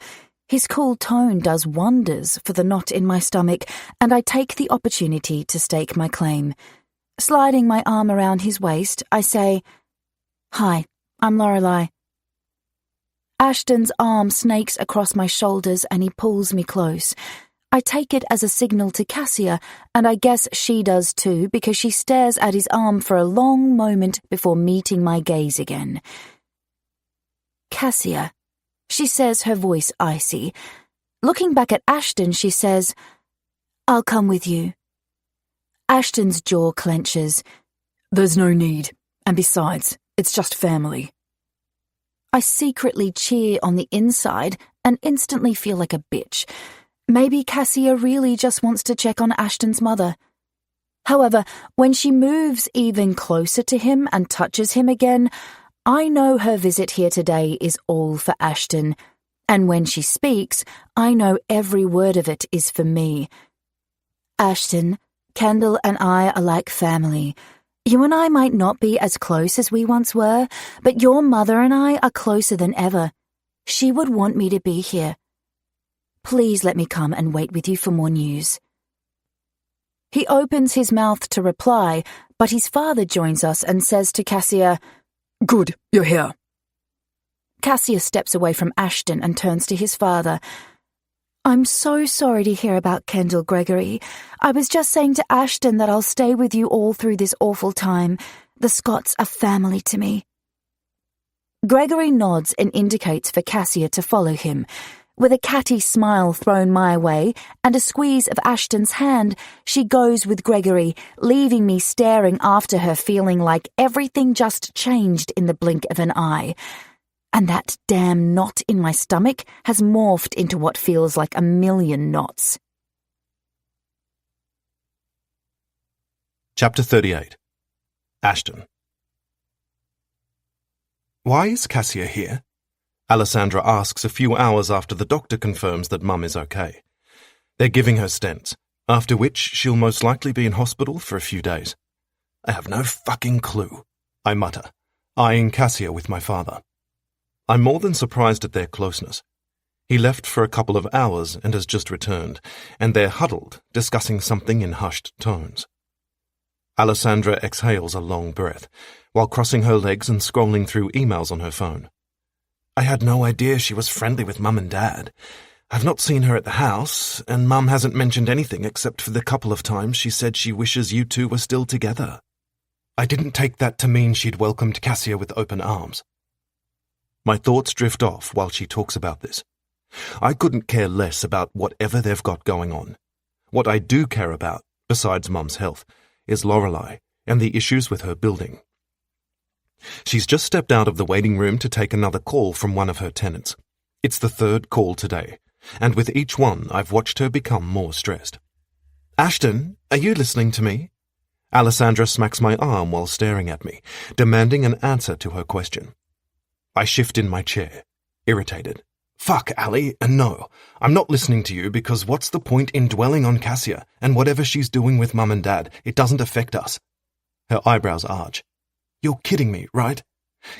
His cool tone does wonders for the knot in my stomach, and I take the opportunity to stake my claim. Sliding my arm around his waist, I say, Hi, I'm Lorelei. Ashton's arm snakes across my shoulders and he pulls me close. I take it as a signal to Cassia, and I guess she does too because she stares at his arm for a long moment before meeting my gaze again. Cassia, she says, her voice icy. Looking back at Ashton, she says, I'll come with you. Ashton's jaw clenches. There's no need, and besides, it's just family. I secretly cheer on the inside and instantly feel like a bitch. Maybe Cassia really just wants to check on Ashton's mother. However, when she moves even closer to him and touches him again, I know her visit here today is all for Ashton. And when she speaks, I know every word of it is for me. Ashton, Kendall and I are like family. You and I might not be as close as we once were, but your mother and I are closer than ever. She would want me to be here. Please let me come and wait with you for more news. He opens his mouth to reply, but his father joins us and says to Cassia, Good, you're here. Cassia steps away from Ashton and turns to his father. I'm so sorry to hear about Kendall, Gregory. I was just saying to Ashton that I'll stay with you all through this awful time. The Scotts are family to me. Gregory nods and indicates for Cassia to follow him. With a catty smile thrown my way and a squeeze of Ashton's hand, she goes with Gregory, leaving me staring after her, feeling like everything just changed in the blink of an eye. And that damn knot in my stomach has morphed into what feels like a million knots. Chapter 38. Ashton. Why is Cassia here? Alessandra asks a few hours after the doctor confirms that Mum is okay. They're giving her stents, after which she'll most likely be in hospital for a few days. I have no fucking clue, I mutter, eyeing Cassia with my father. I'm more than surprised at their closeness. He left for a couple of hours and has just returned, and they're huddled, discussing something in hushed tones. Alessandra exhales a long breath, while crossing her legs and scrolling through emails on her phone. I had no idea she was friendly with Mum and Dad. I've not seen her at the house, and Mum hasn't mentioned anything except for the couple of times she said she wishes you two were still together. I didn't take that to mean she'd welcomed Cassia with open arms. My thoughts drift off while she talks about this. I couldn't care less about whatever they've got going on. What I do care about, besides Mum's health, is Lorelei and the issues with her building. She's just stepped out of the waiting room to take another call from one of her tenants. It's the third call today, and with each one I've watched her become more stressed. Ashton, are you listening to me? Alessandra smacks my arm while staring at me, demanding an answer to her question. I shift in my chair, irritated. Fuck, Ali, and no, I'm not listening to you because what's the point in dwelling on Cassia and whatever she's doing with Mum and Dad? It doesn't affect us. Her eyebrows arch. You're kidding me, right?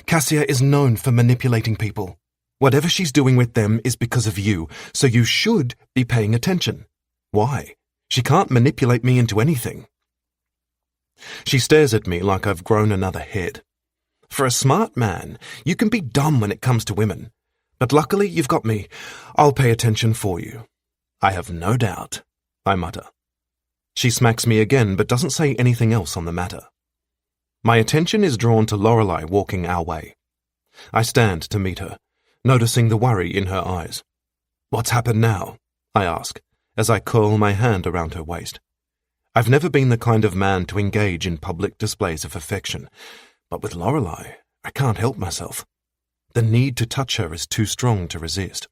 Cassia is known for manipulating people. Whatever she's doing with them is because of you, so you should be paying attention. Why? She can't manipulate me into anything. She stares at me like I've grown another head. For a smart man, you can be dumb when it comes to women. But luckily you've got me. I'll pay attention for you. I have no doubt, I mutter. She smacks me again but doesn't say anything else on the matter. My attention is drawn to Lorelei walking our way. I stand to meet her, noticing the worry in her eyes. "What's happened now?" I ask, as I curl my hand around her waist. I've never been the kind of man to engage in public displays of affection, but with Lorelei, I can't help myself. The need to touch her is too strong to resist.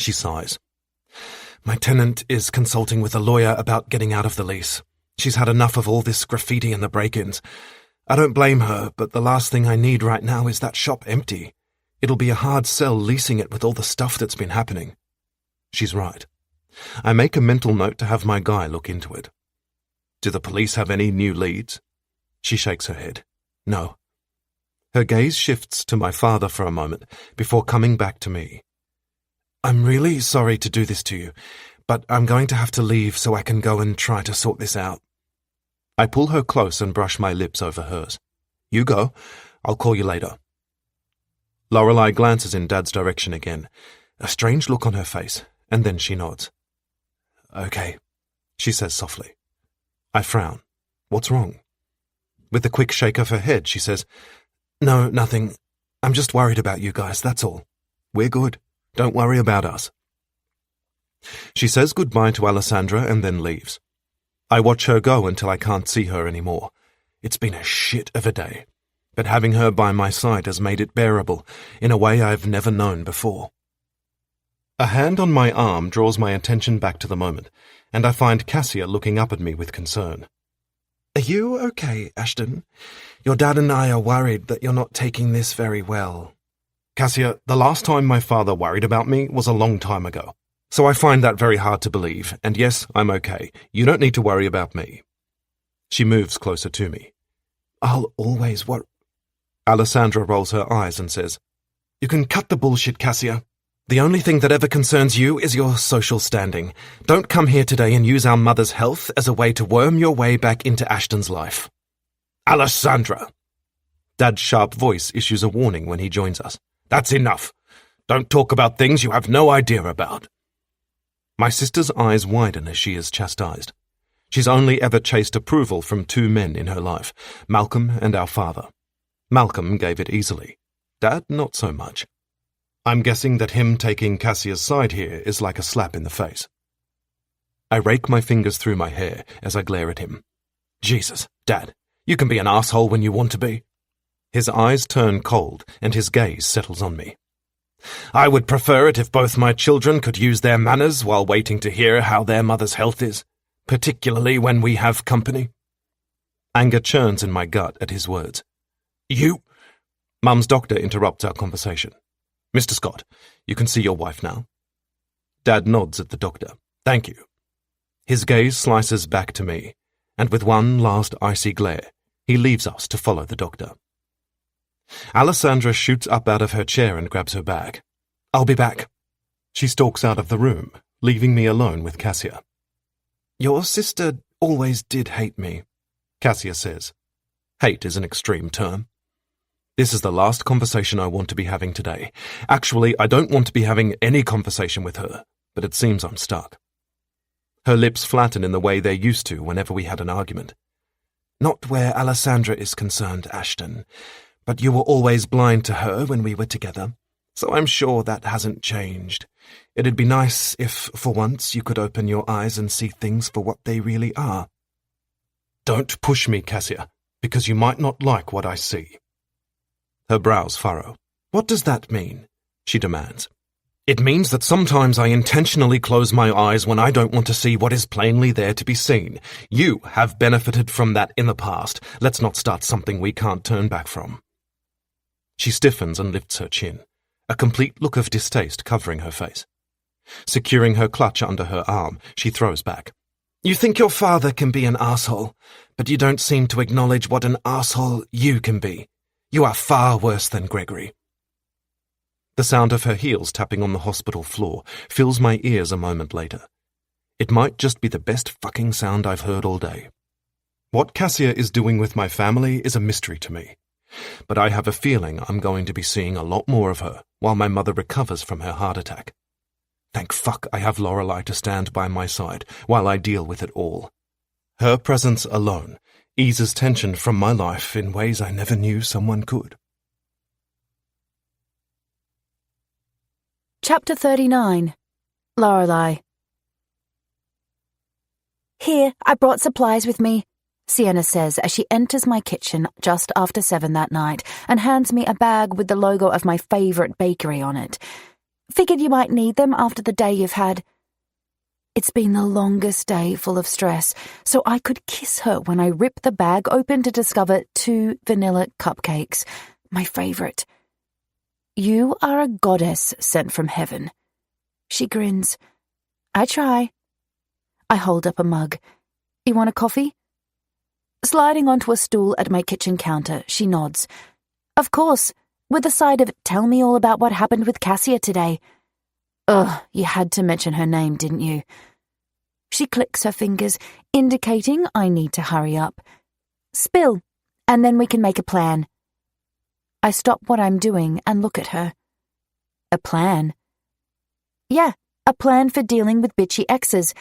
She sighs. "My tenant is consulting with a lawyer about getting out of the lease. She's had enough of all this graffiti and the break-ins. I don't blame her, but the last thing I need right now is that shop empty. It'll be a hard sell leasing it with all the stuff that's been happening." She's right. I make a mental note to have my guy look into it. "Do the police have any new leads?" She shakes her head. "No." Her gaze shifts to my father for a moment before coming back to me. "I'm really sorry to do this to you, but I'm going to have to leave so I can go and try to sort this out." I pull her close and brush my lips over hers. "You go. I'll call you later." Lorelei glances in Dad's direction again, a strange look on her face, and then she nods. "Okay," she says softly. I frown. What's wrong? With a quick shake of her head, she says, "No, nothing. I'm just worried about you guys, that's all. We're good. Don't worry about us." She says goodbye to Alessandra and then leaves. I watch her go until I can't see her anymore. It's been a shit of a day, but having her by my side has made it bearable in a way I've never known before. A hand on my arm draws my attention back to the moment, and I find Cassia looking up at me with concern. "Are you okay, Ashton? Your dad and I are worried that you're not taking this very well." "Cassia, the last time my father worried about me was a long time ago. So I find that very hard to believe, and yes, I'm okay. You don't need to worry about me." She moves closer to me. "I'll always worry." Alessandra rolls her eyes and says, "You can cut the bullshit, Cassia. The only thing that ever concerns you is your social standing. Don't come here today and use our mother's health as a way to worm your way back into Ashton's life." "Alessandra!" Dad's sharp voice issues a warning when he joins us. "That's enough. Don't talk about things you have no idea about." My sister's eyes widen as she is chastised. She's only ever chased approval from two men in her life, Malcolm and our father. Malcolm gave it easily. Dad, not so much. I'm guessing that him taking Cassia's side here is like a slap in the face. I rake my fingers through my hair as I glare at him. "Jesus, Dad, you can be an asshole when you want to be." His eyes turn cold and his gaze settles on me. "I would prefer it if both my children could use their manners while waiting to hear how their mother's health is, particularly when we have company." Anger churns in my gut at his words. "You—" Mum's doctor interrupts our conversation. "Mr. Scott, you can see your wife now." Dad nods at the doctor. "Thank you." His gaze slices back to me, and with one last icy glare, he leaves us to follow the doctor. Alessandra shoots up out of her chair and grabs her bag. "I'll be back." She stalks out of the room, leaving me alone with Cassia. "Your sister always did hate me," Cassia says. Hate is an extreme term. This is the last conversation I want to be having today. Actually, I don't want to be having any conversation with her, but it seems I'm stuck. Her lips flatten in the way they used to whenever we had an argument. "Not where Alessandra is concerned, Ashton. But you were always blind to her when we were together, so I'm sure that hasn't changed. It'd be nice if, for once, you could open your eyes and see things for what they really are." "Don't push me, Cassia, because you might not like what I see." Her brows furrow. "What does that mean?" she demands. "It means that sometimes I intentionally close my eyes when I don't want to see what is plainly there to be seen. You have benefited from that in the past. Let's not start something we can't turn back from." She stiffens and lifts her chin, a complete look of distaste covering her face. Securing her clutch under her arm, she throws back. "You think your father can be an asshole, but you don't seem to acknowledge what an asshole you can be. You are far worse than Gregory." The sound of her heels tapping on the hospital floor fills my ears a moment later. It might just be the best fucking sound I've heard all day. What Cassia is doing with my family is a mystery to me, but I have a feeling I'm going to be seeing a lot more of her while my mother recovers from her heart attack. Thank fuck I have Lorelei to stand by my side while I deal with it all. Her presence alone eases tension from my life in ways I never knew someone could. Chapter 39. Lorelei. "Here, I brought supplies with me," Sienna says as she enters my kitchen just after 7 that night and hands me a bag with the logo of my favourite bakery on it. "Figured you might need them after the day you've had." It's been the longest day full of stress, so I could kiss her when I rip the bag open to discover 2 vanilla cupcakes, my favourite. "You are a goddess sent from heaven." She grins. "I try." I hold up a mug. "You want a coffee?" Sliding onto a stool at my kitchen counter, she nods. "Of course, with a side of, tell me all about what happened with Cassia today." "Ugh, you had to mention her name, didn't you?" She clicks her fingers, indicating I need to hurry up. "Spill, and then we can make a plan." I stop what I'm doing and look at her. "A plan?" "Yeah, a plan for dealing with bitchy exes.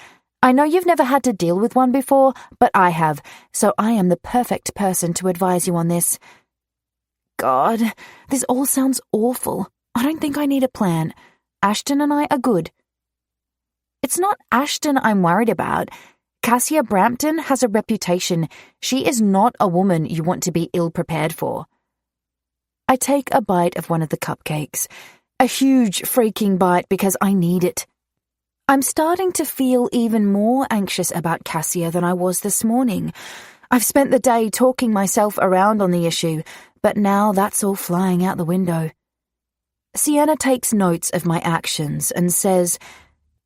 I know you've never had to deal with one before, but I have, so I am the perfect person to advise you on this." God, this all sounds awful. I don't think I need a plan. Ashton and I are good. It's not Ashton I'm worried about. Cassia Brampton has a reputation. She is not a woman you want to be ill-prepared for. I take a bite of one of the cupcakes. A huge freaking bite because I need it. I'm starting to feel even more anxious about Cassia than I was this morning. I've spent the day talking myself around on the issue, but now that's all flying out the window. Sienna takes notes of my actions and says,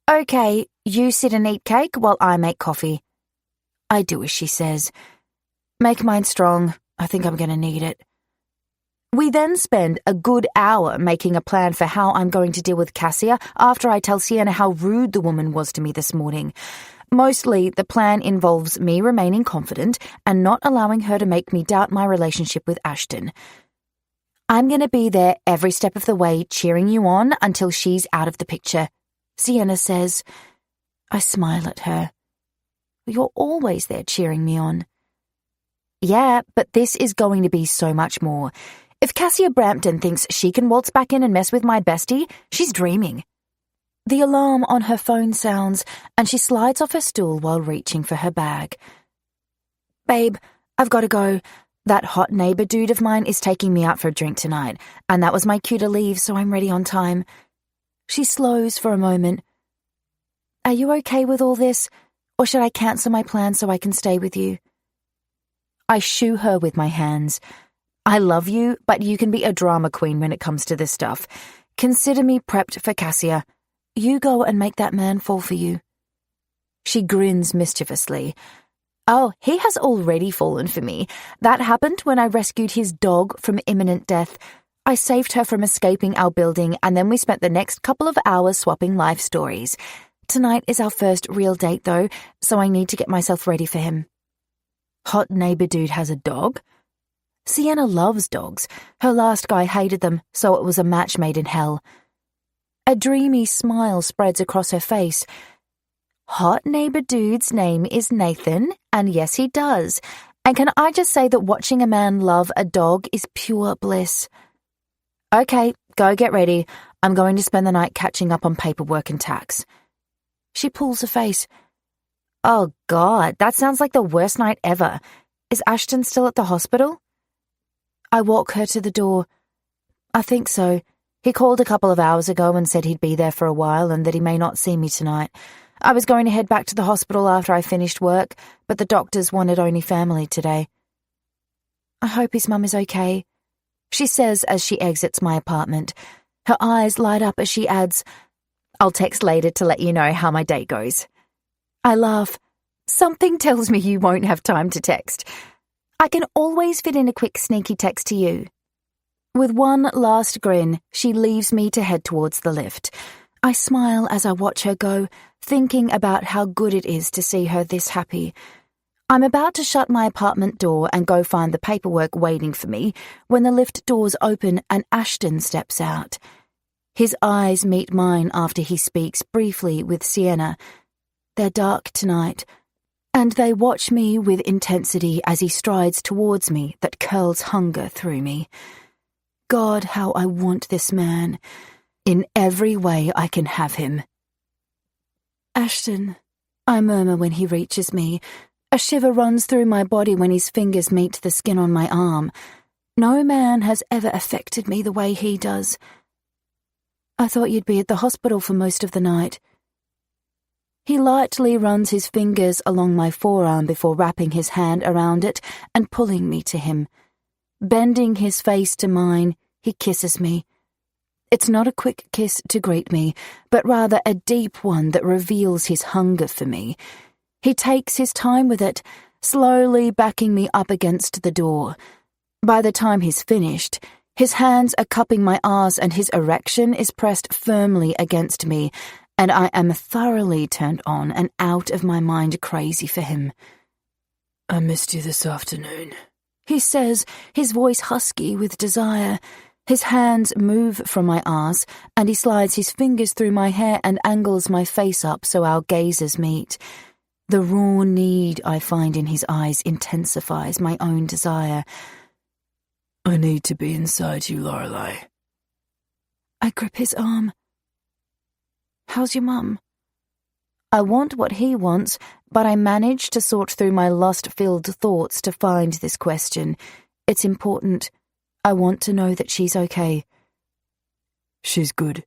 "Okay, you sit and eat cake while I make coffee." I do as she says. "Make mine strong. I think I'm going to need it." We then spend a good hour making a plan for how I'm going to deal with Cassia after I tell Sienna how rude the woman was to me this morning. Mostly, the plan involves me remaining confident and not allowing her to make me doubt my relationship with Ashton. "I'm going to be there every step of the way, cheering you on until she's out of the picture," Sienna says. I smile at her. "You're always there cheering me on." "Yeah, but this is going to be so much more. If Cassia Brampton thinks she can waltz back in and mess with my bestie, she's dreaming." The alarm on her phone sounds, and she slides off her stool while reaching for her bag. "Babe, I've got to go. That hot neighbor dude of mine is taking me out for a drink tonight, and that was my cue to leave, so I'm ready on time." She slows for a moment. "Are you okay with all this, or should I cancel my plan so I can stay with you?" I shoo her with my hands. "I love you, but you can be a drama queen when it comes to this stuff. Consider me prepped for Cassia. You go and make that man fall for you." She grins mischievously. "Oh, he has already fallen for me. That happened when I rescued his dog from imminent death. I saved her from escaping our building, and then we spent the next couple of hours swapping life stories. Tonight is our first real date, though, so I need to get myself ready for him." Hot neighbor dude has a dog? Sienna loves dogs. Her last guy hated them, so it was a match made in hell. A dreamy smile spreads across her face. "Hot neighbor dude's name is Nathan, and yes, he does. And can I just say that watching a man love a dog is pure bliss." "Okay, go get ready. I'm going to spend the night catching up on paperwork and tax." She pulls a face. "Oh God, that sounds like the worst night ever. Is Ashton still at the hospital?" I walk her to the door. "I think so. He called a couple of hours ago and said he'd be there for a while and that he may not see me tonight. I was going to head back to the hospital after I finished work, but the doctors wanted only family today." "I hope his mum is okay," she says as she exits my apartment. Her eyes light up as she adds, "I'll text later to let you know how my date goes." I laugh. Something tells me you won't have time to text. I can always fit in a quick sneaky text to you. With one last grin, she leaves me to head towards the lift. I smile as I watch her go, thinking about how good it is to see her this happy. I'm about to shut my apartment door and go find the paperwork waiting for me when the lift doors open and Ashton steps out. His eyes meet mine after he speaks briefly with Sienna. They're dark tonight, and they watch me with intensity as he strides towards me that curls hunger through me. God, how I want this man. In every way I can have him. Ashton, I murmur when he reaches me. A shiver runs through my body when his fingers meet the skin on my arm. No man has ever affected me the way he does. I thought you'd be at the hospital for most of the night. He lightly runs his fingers along my forearm before wrapping his hand around it and pulling me to him. Bending his face to mine, he kisses me. It's not a quick kiss to greet me, but rather a deep one that reveals his hunger for me. He takes his time with it, slowly backing me up against the door. By the time he's finished, his hands are cupping my arse and his erection is pressed firmly against me, and I am thoroughly turned on and out of my mind crazy for him. I missed you this afternoon, he says, his voice husky with desire. His hands move from my arse, and he slides his fingers through my hair and angles my face up so our gazes meet. The raw need I find in his eyes intensifies my own desire. I need to be inside you, Lorelei. I grip his arm. How's your mum? I want what he wants, but I manage to sort through my lust-filled thoughts to find this question. It's important. I want to know that she's okay. She's good.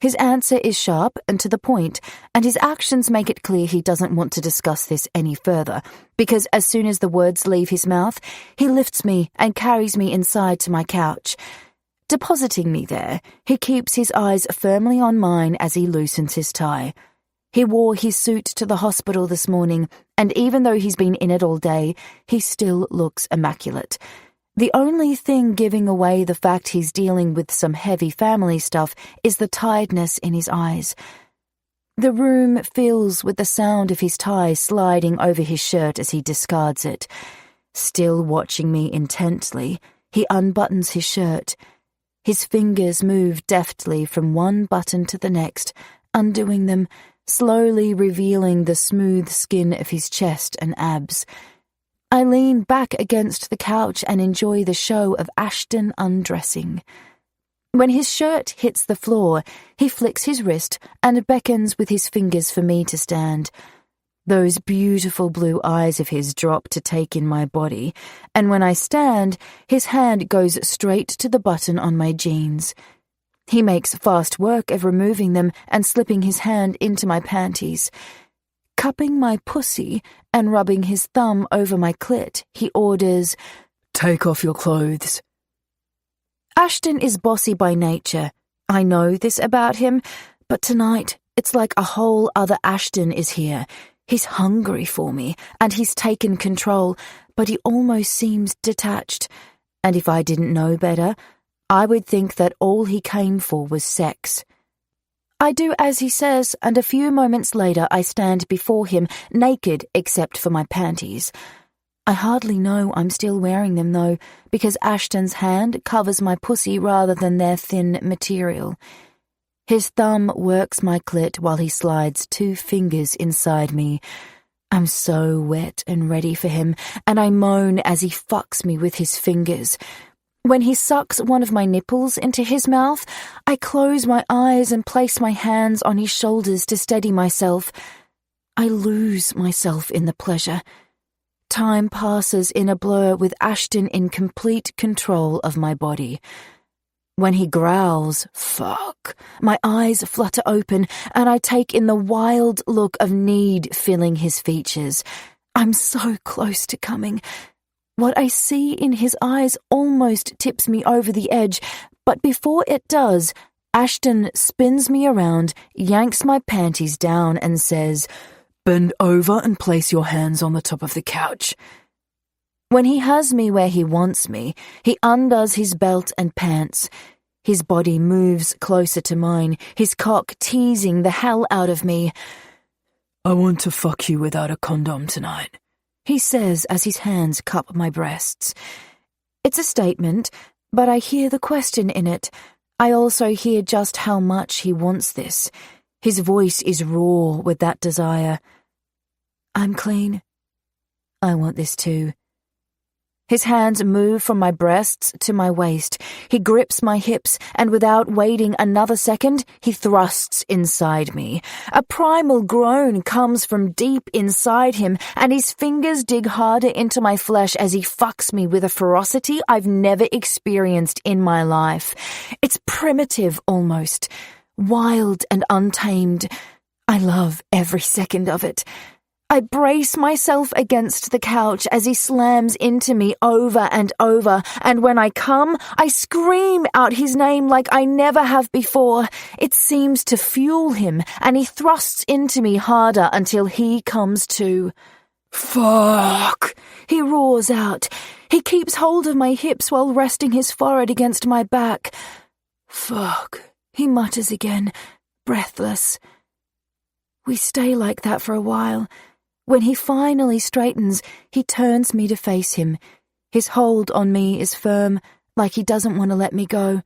His answer is sharp and to the point, and his actions make it clear he doesn't want to discuss this any further, because as soon as the words leave his mouth, he lifts me and carries me inside to my couch. Depositing me there, he keeps his eyes firmly on mine as he loosens his tie. He wore his suit to the hospital this morning, and even though he's been in it all day, he still looks immaculate. The only thing giving away the fact he's dealing with some heavy family stuff is the tiredness in his eyes. The room fills with the sound of his tie sliding over his shirt as he discards it. Still watching me intently, he unbuttons his shirt. His fingers move deftly from one button to the next, undoing them, slowly revealing the smooth skin of his chest and abs. I lean back against the couch and enjoy the show of Ashton undressing. When his shirt hits the floor, he flicks his wrist and beckons with his fingers for me to stand. Those beautiful blue eyes of his drop to take in my body, and when I stand, his hand goes straight to the button on my jeans. He makes fast work of removing them and slipping his hand into my panties. Cupping my pussy and rubbing his thumb over my clit, he orders, "Take off your clothes." Ashton is bossy by nature. I know this about him, but tonight it's like a whole other Ashton is here. He's hungry for me, and he's taken control, but he almost seems detached. And if I didn't know better, I would think that all he came for was sex. I do as he says, and a few moments later I stand before him, naked except for my panties. I hardly know I'm still wearing them, though, because Ashton's hand covers my pussy rather than their thin material. His thumb works my clit while he slides 2 fingers inside me. I'm so wet and ready for him, and I moan as he fucks me with his fingers. When he sucks one of my nipples into his mouth, I close my eyes and place my hands on his shoulders to steady myself. I lose myself in the pleasure. Time passes in a blur with Ashton in complete control of my body. When he growls, "Fuck," my eyes flutter open and I take in the wild look of need filling his features. I'm so close to coming. What I see in his eyes almost tips me over the edge, but before it does, Ashton spins me around, yanks my panties down and says, "Bend over and place your hands on the top of the couch." When he has me where he wants me, he undoes his belt and pants. His body moves closer to mine, his cock teasing the hell out of me. "I want to fuck you without a condom tonight," he says as his hands cup my breasts. It's a statement, but I hear the question in it. I also hear just how much he wants this. His voice is raw with that desire. I'm clean. I want this too. His hands move from my breasts to my waist. He grips my hips, and without waiting another second, he thrusts inside me. A primal groan comes from deep inside him, and his fingers dig harder into my flesh as he fucks me with a ferocity I've never experienced in my life. It's primitive almost, wild and untamed. I love every second of it. I brace myself against the couch as he slams into me over and over, and when I come, I scream out his name like I never have before. It seems to fuel him, and he thrusts into me harder until he comes to. Fuck! He roars out. He keeps hold of my hips while resting his forehead against my back. Fuck, he mutters again, breathless. We stay like that for a while. When he finally straightens, he turns me to face him. His hold on me is firm, like he doesn't want to let me go,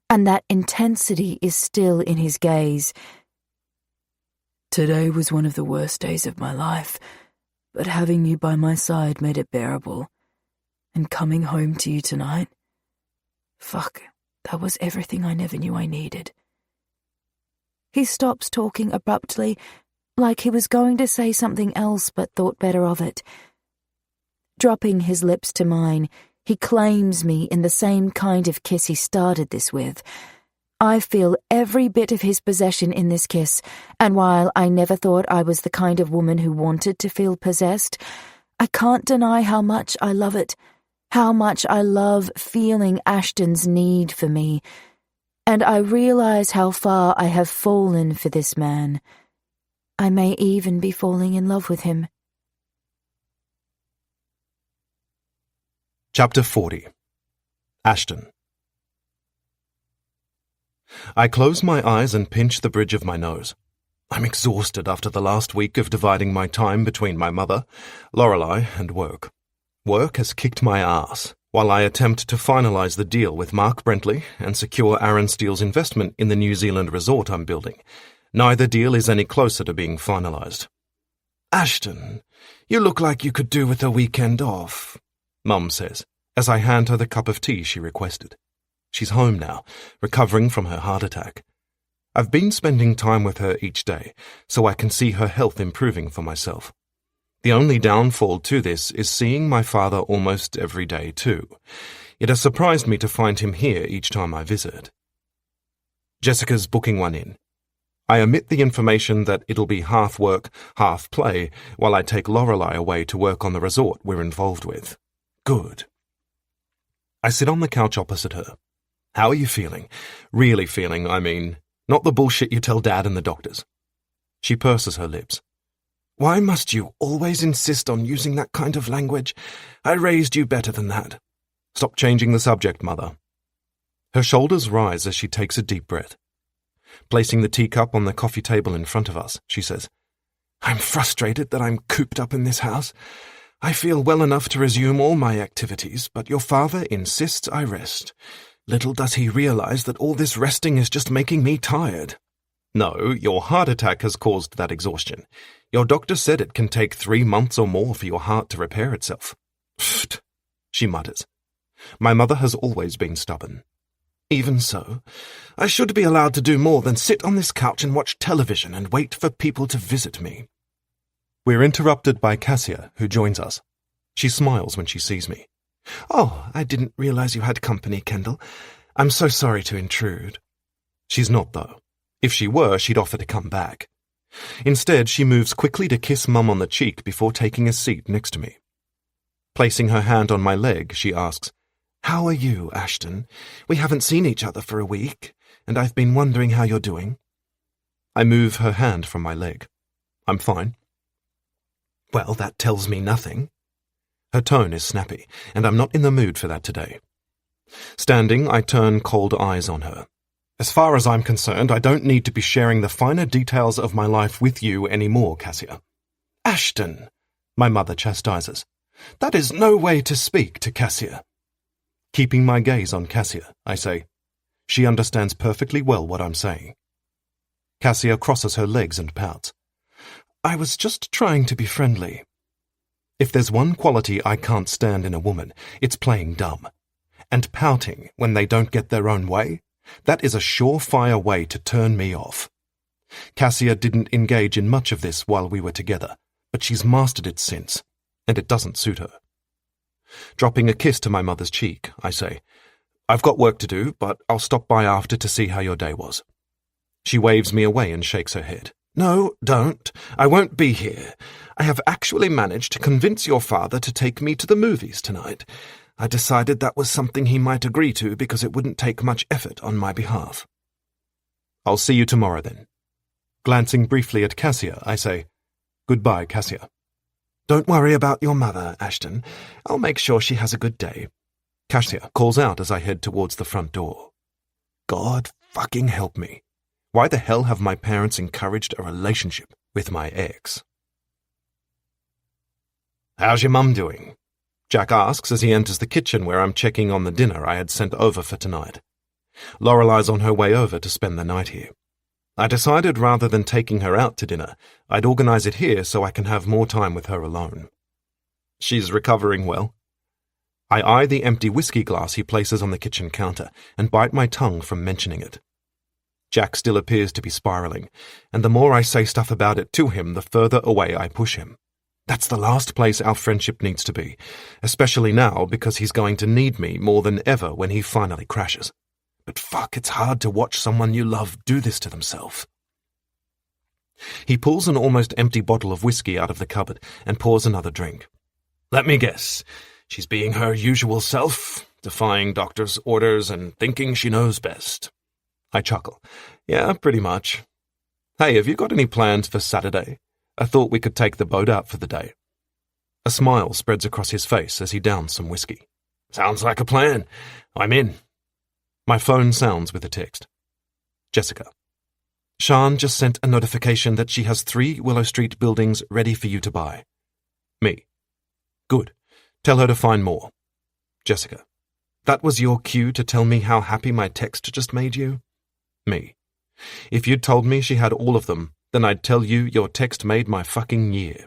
and that intensity is still in his gaze. Today was one of the worst days of my life, but having you by my side made it bearable. And coming home to you tonight, fuck, that was everything I never knew I needed. He stops talking abruptly, like he was going to say something else but thought better of it. Dropping his lips to mine, he claims me in the same kind of kiss he started this with. I feel every bit of his possession in this kiss, and while I never thought I was the kind of woman who wanted to feel possessed, I can't deny how much I love it, how much I love feeling Ashton's need for me, and I realize how far I have fallen for this man. I may even be falling in love with him. Chapter 40. Ashton. I close my eyes and pinch the bridge of my nose. I'm exhausted after the last week of dividing my time between my mother, Lorelei, and work. Work has kicked my ass, while I attempt to finalize the deal with Mark Brentley and secure Aaron Steele's investment in the New Zealand resort I'm building. Neither deal is any closer to being finalized. "Ashton, you look like you could do with a weekend off," Mum says, as I hand her the cup of tea she requested. She's home now, recovering from her heart attack. I've been spending time with her each day, so I can see her health improving for myself. The only downfall to this is seeing my father almost every day too. It has surprised me to find him here each time I visit. Jessica's booking one in. I omit the information that it'll be half work, half play, while I take Lorelei away to work on the resort we're involved with. Good. I sit on the couch opposite her. How are you feeling? Really feeling, I mean. Not the bullshit you tell Dad and the doctors. She purses her lips. Why must you always insist on using that kind of language? I raised you better than that. Stop changing the subject, Mother. Her shoulders rise as she takes a deep breath. Placing the teacup on the coffee table in front of us, she says, I'm frustrated that I'm cooped up in this house. I feel well enough to resume all my activities, but your father insists I rest. Little does he realize that all this resting is just making me tired. No, your heart attack has caused that exhaustion. Your doctor said it can take 3 months or more for your heart to repair itself. Pfft, she mutters. My mother has always been stubborn. Even so, I should be allowed to do more than sit on this couch and watch television and wait for people to visit me. We're interrupted by Cassia, who joins us. She smiles when she sees me. Oh, I didn't realize you had company, Kendall. I'm so sorry to intrude. She's not, though. If she were, she'd offer to come back. Instead, she moves quickly to kiss Mum on the cheek before taking a seat next to me. Placing her hand on my leg, she asks, How are you, Ashton? We haven't seen each other for a week, and I've been wondering how you're doing. I move her hand from my leg. I'm fine. Well, that tells me nothing. Her tone is snappy, and I'm not in the mood for that today. Standing, I turn cold eyes on her. As far as I'm concerned, I don't need to be sharing the finer details of my life with you anymore, Cassia. Ashton, my mother chastises. That is no way to speak to Cassia. Keeping my gaze on Cassia, I say, She understands perfectly well what I'm saying. Cassia crosses her legs and pouts. I was just trying to be friendly. If there's one quality I can't stand in a woman, it's playing dumb. And pouting when they don't get their own way, that is a surefire way to turn me off. Cassia didn't engage in much of this while we were together, but she's mastered it since, and it doesn't suit her. Dropping a kiss to my mother's cheek, I say, I've got work to do, but I'll stop by after to see how your day was. She waves me away and shakes her head. No, don't. I won't be here. I have actually managed to convince your father to take me to the movies tonight. I decided that was something he might agree to because it wouldn't take much effort on my behalf. I'll see you tomorrow then. Glancing briefly at Cassia, I say, Goodbye, Cassia. Don't worry about your mother, Ashton. I'll make sure she has a good day. Cassia calls out as I head towards the front door. God fucking help me. Why the hell have my parents encouraged a relationship with my ex? How's your mum doing? Jack asks as he enters the kitchen where I'm checking on the dinner I had sent over for tonight. Lorelei's on her way over to spend the night here. I decided rather than taking her out to dinner, I'd organize it here so I can have more time with her alone. She's recovering well. I eye the empty whiskey glass he places on the kitchen counter and bite my tongue from mentioning it. Jack still appears to be spiraling, and the more I say stuff about it to him, the further away I push him. That's the last place our friendship needs to be, especially now because he's going to need me more than ever when he finally crashes. But fuck, it's hard to watch someone you love do this to themselves. He pulls an almost empty bottle of whiskey out of the cupboard and pours another drink. Let me guess. She's being her usual self, defying doctor's orders and thinking she knows best. I chuckle. Yeah, pretty much. Hey, have you got any plans for Saturday? I thought we could take the boat out for the day. A smile spreads across his face as he downs some whiskey. Sounds like a plan. I'm in. My phone sounds with a text. Jessica. Sian just sent a notification that she has 3 Willow Street buildings ready for you to buy. Me. Good. Tell her to find more. Jessica. That was your cue to tell me how happy my text just made you? Me. If you'd told me she had all of them, then I'd tell you your text made my fucking year.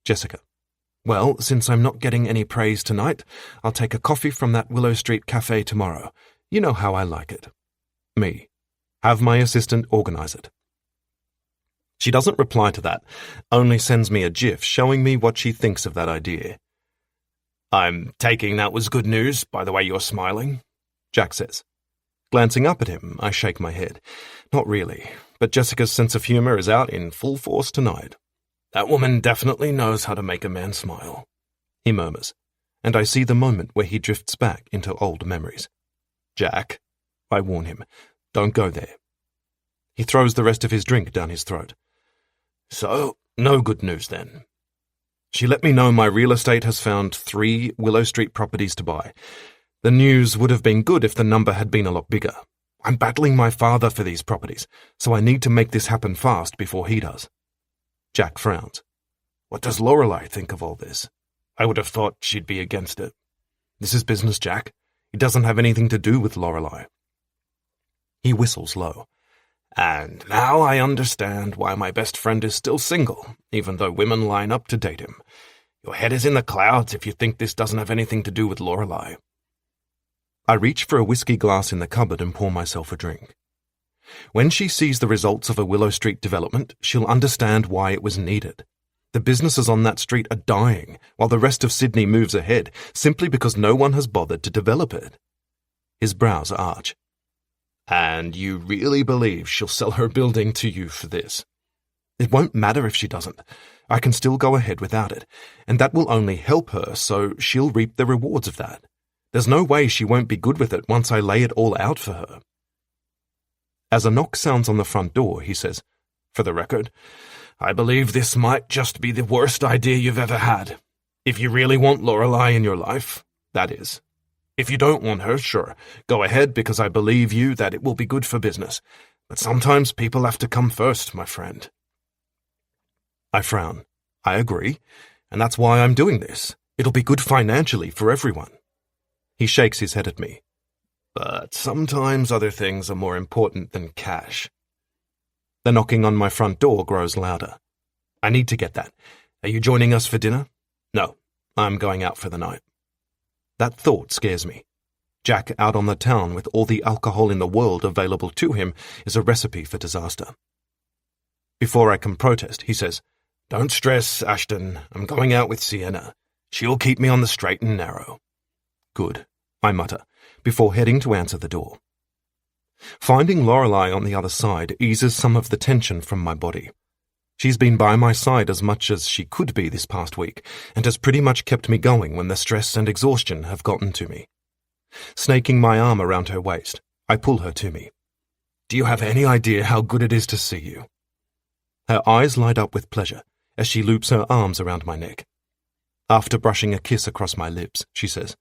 Jessica. Well, since I'm not getting any praise tonight, I'll take a coffee from that Willow Street cafe tomorrow. You know how I like it. Me. Have my assistant organize it. She doesn't reply to that, only sends me a gif showing me what she thinks of that idea. I'm taking that was good news, by the way you're smiling, Jack says. Glancing up at him, I shake my head. Not really, but Jessica's sense of humor is out in full force tonight. That woman definitely knows how to make a man smile, he murmurs, and I see the moment where he drifts back into old memories. Jack, I warn him, don't go there. He throws the rest of his drink down his throat. So, no good news then. She let me know my real estate has found 3 Willow Street properties to buy. The news would have been good if the number had been a lot bigger. I'm battling my father for these properties, so I need to make this happen fast before he does. Jack frowns. What does Lorelei think of all this? I would have thought she'd be against it. This is business, Jack. It doesn't have anything to do with Lorelei. He whistles low. And now I understand why my best friend is still single, even though women line up to date him. Your head is in the clouds if you think this doesn't have anything to do with Lorelei. I reach for a whiskey glass in the cupboard and pour myself a drink. When she sees the results of a Willow Street development, she'll understand why it was needed. The businesses on that street are dying, while the rest of Sydney moves ahead, simply because no one has bothered to develop it. His brows arch. And you really believe she'll sell her building to you for this? It won't matter if she doesn't. I can still go ahead without it, and that will only help her, so she'll reap the rewards of that. There's no way she won't be good with it once I lay it all out for her. As a knock sounds on the front door, he says, For the record, I believe this might just be the worst idea you've ever had. If you really want Lorelei in your life, that is. If you don't want her, sure, go ahead because I believe you that it will be good for business. But sometimes people have to come first, my friend. I frown. I agree, and that's why I'm doing this. It'll be good financially for everyone. He shakes his head at me. But sometimes other things are more important than cash. The knocking on my front door grows louder. I need to get that. Are you joining us for dinner? No, I'm going out for the night. That thought scares me. Jack out on the town with all the alcohol in the world available to him is a recipe for disaster. Before I can protest, he says, "Don't stress, Ashton. I'm going out with Sienna. She'll keep me on the straight and narrow." Good, I mutter, before heading to answer the door. Finding Lorelei on the other side eases some of the tension from my body. She's been by my side as much as she could be this past week, and has pretty much kept me going when the stress and exhaustion have gotten to me. Snaking my arm around her waist, I pull her to me. "Do you have any idea how good it is to see you?" Her eyes light up with pleasure as she loops her arms around my neck. After brushing a kiss across my lips, she says,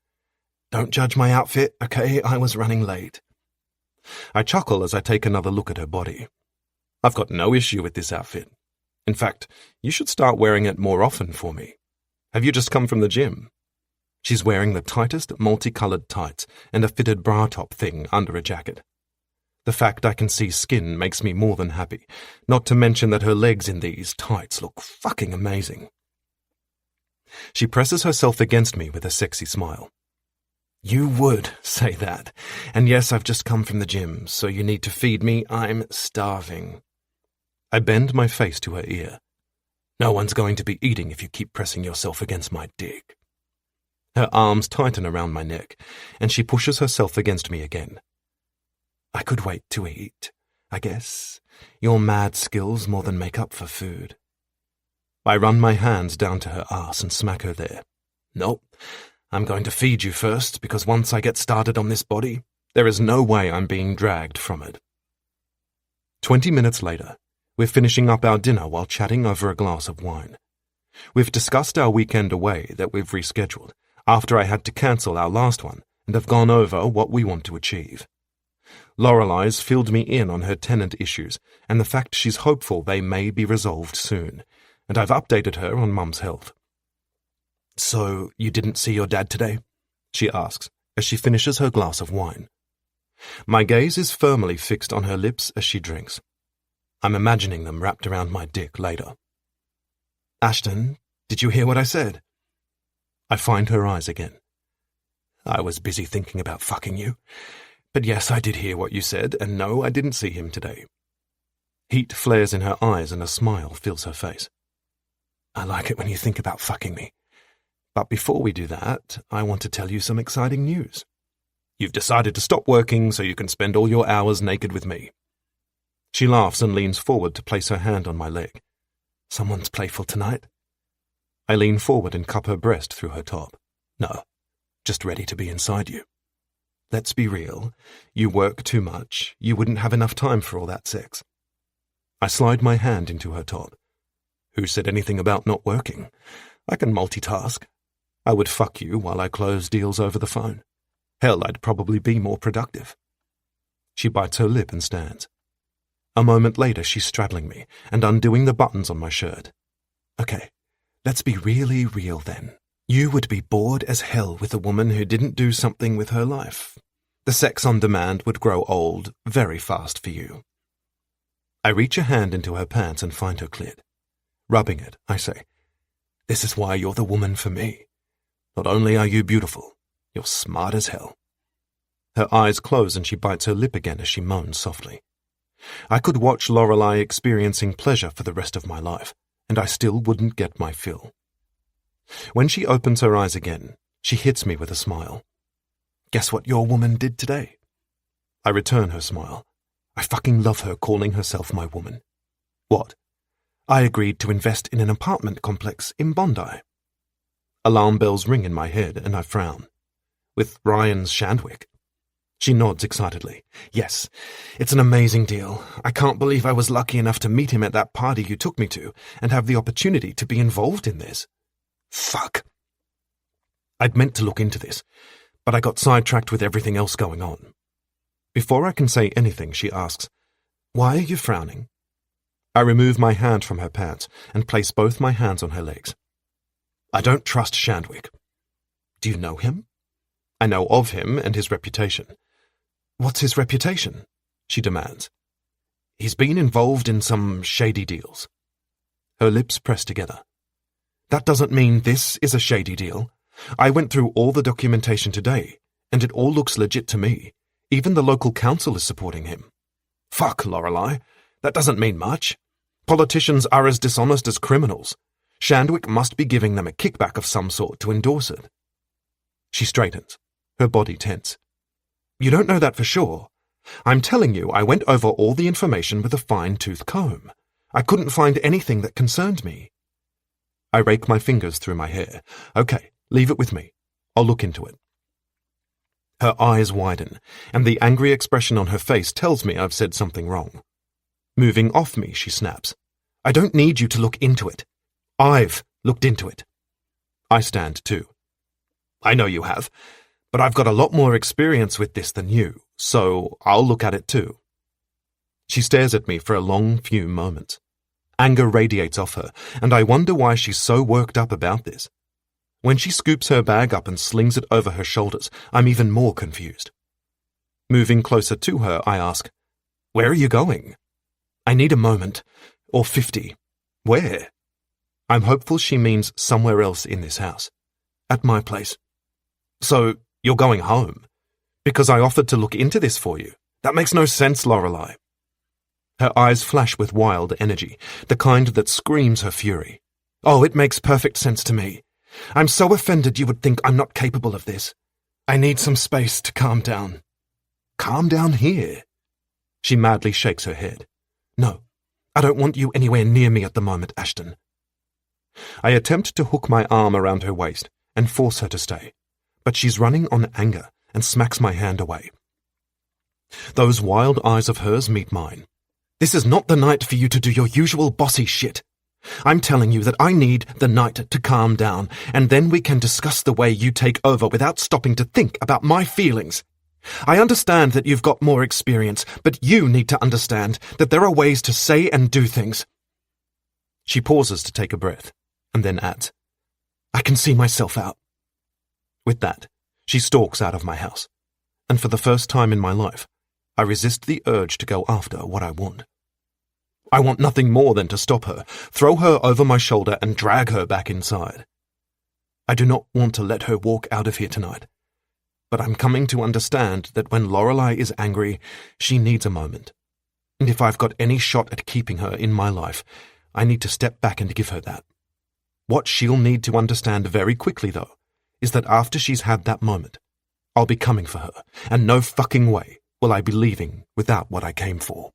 "Don't judge my outfit, okay? I was running late." I chuckle as I take another look at her body. I've got no issue with this outfit. In fact, you should start wearing it more often for me. Have you just come from the gym? She's wearing the tightest multicolored tights and a fitted bra top thing under a jacket. The fact I can see skin makes me more than happy, not to mention that her legs in these tights look fucking amazing. She presses herself against me with a sexy smile. "You would say that. And yes, I've just come from the gym, so you need to feed me. I'm starving." I bend my face to her ear. "No one's going to be eating if you keep pressing yourself against my dick." Her arms tighten around my neck, and she pushes herself against me again. "I could wait to eat, I guess. Your mad skills more than make up for food." I run my hands down to her arse and smack her there. "Nope. I'm going to feed you first, because once I get started on this body, there is no way I'm being dragged from it." 20 minutes later, we're finishing up our dinner while chatting over a glass of wine. We've discussed our weekend away that we've rescheduled after I had to cancel our last one and have gone over what we want to achieve. Lorelei's filled me in on her tenant issues and the fact she's hopeful they may be resolved soon, and I've updated her on Mum's health. "So, you didn't see your dad today?" she asks as she finishes her glass of wine. My gaze is firmly fixed on her lips as she drinks. I'm imagining them wrapped around my dick later. "Ashton, did you hear what I said?" I find her eyes again. "I was busy thinking about fucking you. But yes, I did hear what you said, and no, I didn't see him today." Heat flares in her eyes and a smile fills her face. "I like it when you think about fucking me. But before we do that, I want to tell you some exciting news. You've decided to stop working so you can spend all your hours naked with me." She laughs and leans forward to place her hand on my leg. "Someone's playful tonight?" I lean forward and cup her breast through her top. "No, just ready to be inside you. Let's be real. You work too much. You wouldn't have enough time for all that sex." I slide my hand into her top. "Who said anything about not working? I can multitask. I would fuck you while I close deals over the phone. Hell, I'd probably be more productive." She bites her lip and stands. A moment later, she's straddling me and undoing the buttons on my shirt. "Okay, let's be really real then. You would be bored as hell with a woman who didn't do something with her life. The sex on demand would grow old very fast for you." I reach a hand into her pants and find her clit. Rubbing it, I say, "This is why you're the woman for me. Not only are you beautiful, you're smart as hell." Her eyes close and she bites her lip again as she moans softly. I could watch Lorelei experiencing pleasure for the rest of my life, and I still wouldn't get my fill. When she opens her eyes again, she hits me with a smile. "Guess what your woman did today?" I return her smile. I fucking love her calling herself my woman. "What?" "I agreed to invest in an apartment complex in Bondi." Alarm bells ring in my head and I frown. "With Ryan Shandwick?" She nods excitedly. "Yes, it's an amazing deal. I can't believe I was lucky enough to meet him at that party you took me to and have the opportunity to be involved in this." Fuck. I'd meant to look into this, but I got sidetracked with everything else going on. Before I can say anything, she asks, "Why are you frowning?" I remove my hand from her pants and place both my hands on her legs. "I don't trust Shandwick." "Do you know him?" "I know of him and his reputation. What's his reputation? She demands. He's been involved in some shady deals. Her lips press together. That doesn't mean this is a shady deal. I went through all the documentation today, and it all looks legit to me. Even the local council is supporting him. Fuck, Lorelei. That doesn't mean much. Politicians are as dishonest as criminals. Shandwick must be giving them a kickback of some sort to endorse it. She straightens, her body tense. You don't know that for sure. I'm telling you, I went over all the information with a fine-tooth comb. I couldn't find anything that concerned me. I rake my fingers through my hair. Okay, leave it with me. I'll look into it. Her eyes widen, and the angry expression on her face tells me I've said something wrong. Moving off me, she snaps. I don't need you to look into it. I've looked into it. I stand too. I know you have, but I've got a lot more experience with this than you, so I'll look at it too. She stares at me for a long few moments. Anger radiates off her, and I wonder why she's so worked up about this. When she scoops her bag up and slings it over her shoulders, I'm even more confused. Moving closer to her, I ask, Where are you going? I need a moment, or 50. Where? I'm hopeful she means somewhere else in this house. At my place. So, you're going home? Because I offered to look into this for you. That makes no sense, Lorelei. Her eyes flash with wild energy, the kind that screams her fury. Oh, it makes perfect sense to me. I'm so offended you would think I'm not capable of this. I need some space to calm down. Calm down here? She madly shakes her head. No, I don't want you anywhere near me at the moment, Ashton. I attempt to hook my arm around her waist and force her to stay, but she's running on anger and smacks my hand away. Those wild eyes of hers meet mine. This is not the night for you to do your usual bossy shit. I'm telling you that I need the night to calm down, and then we can discuss the way you take over without stopping to think about my feelings. I understand that you've got more experience, but you need to understand that there are ways to say and do things. She pauses to take a breath, and then adds, I can see myself out. With that, she stalks out of my house, and for the first time in my life, I resist the urge to go after what I want. I want nothing more than to stop her, throw her over my shoulder and drag her back inside. I do not want to let her walk out of here tonight, but I'm coming to understand that when Lorelei is angry, she needs a moment. And if I've got any shot at keeping her in my life, I need to step back and give her that. What she'll need to understand very quickly, though, is that after she's had that moment, I'll be coming for her, and no fucking way will I be leaving without what I came for.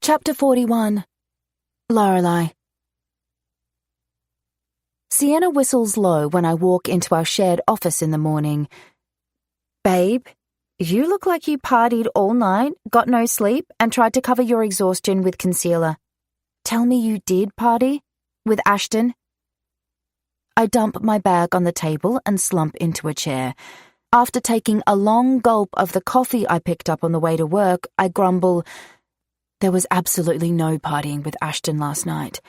Chapter 41. Lorelei. Sienna whistles low when I walk into our shared office in the morning. Babe, you look like you partied all night, got no sleep, and tried to cover your exhaustion with concealer. Tell me you did party? With Ashton? I dump my bag on the table and slump into a chair. After taking a long gulp of the coffee I picked up on the way to work, I grumble, There was absolutely no partying with Ashton last night.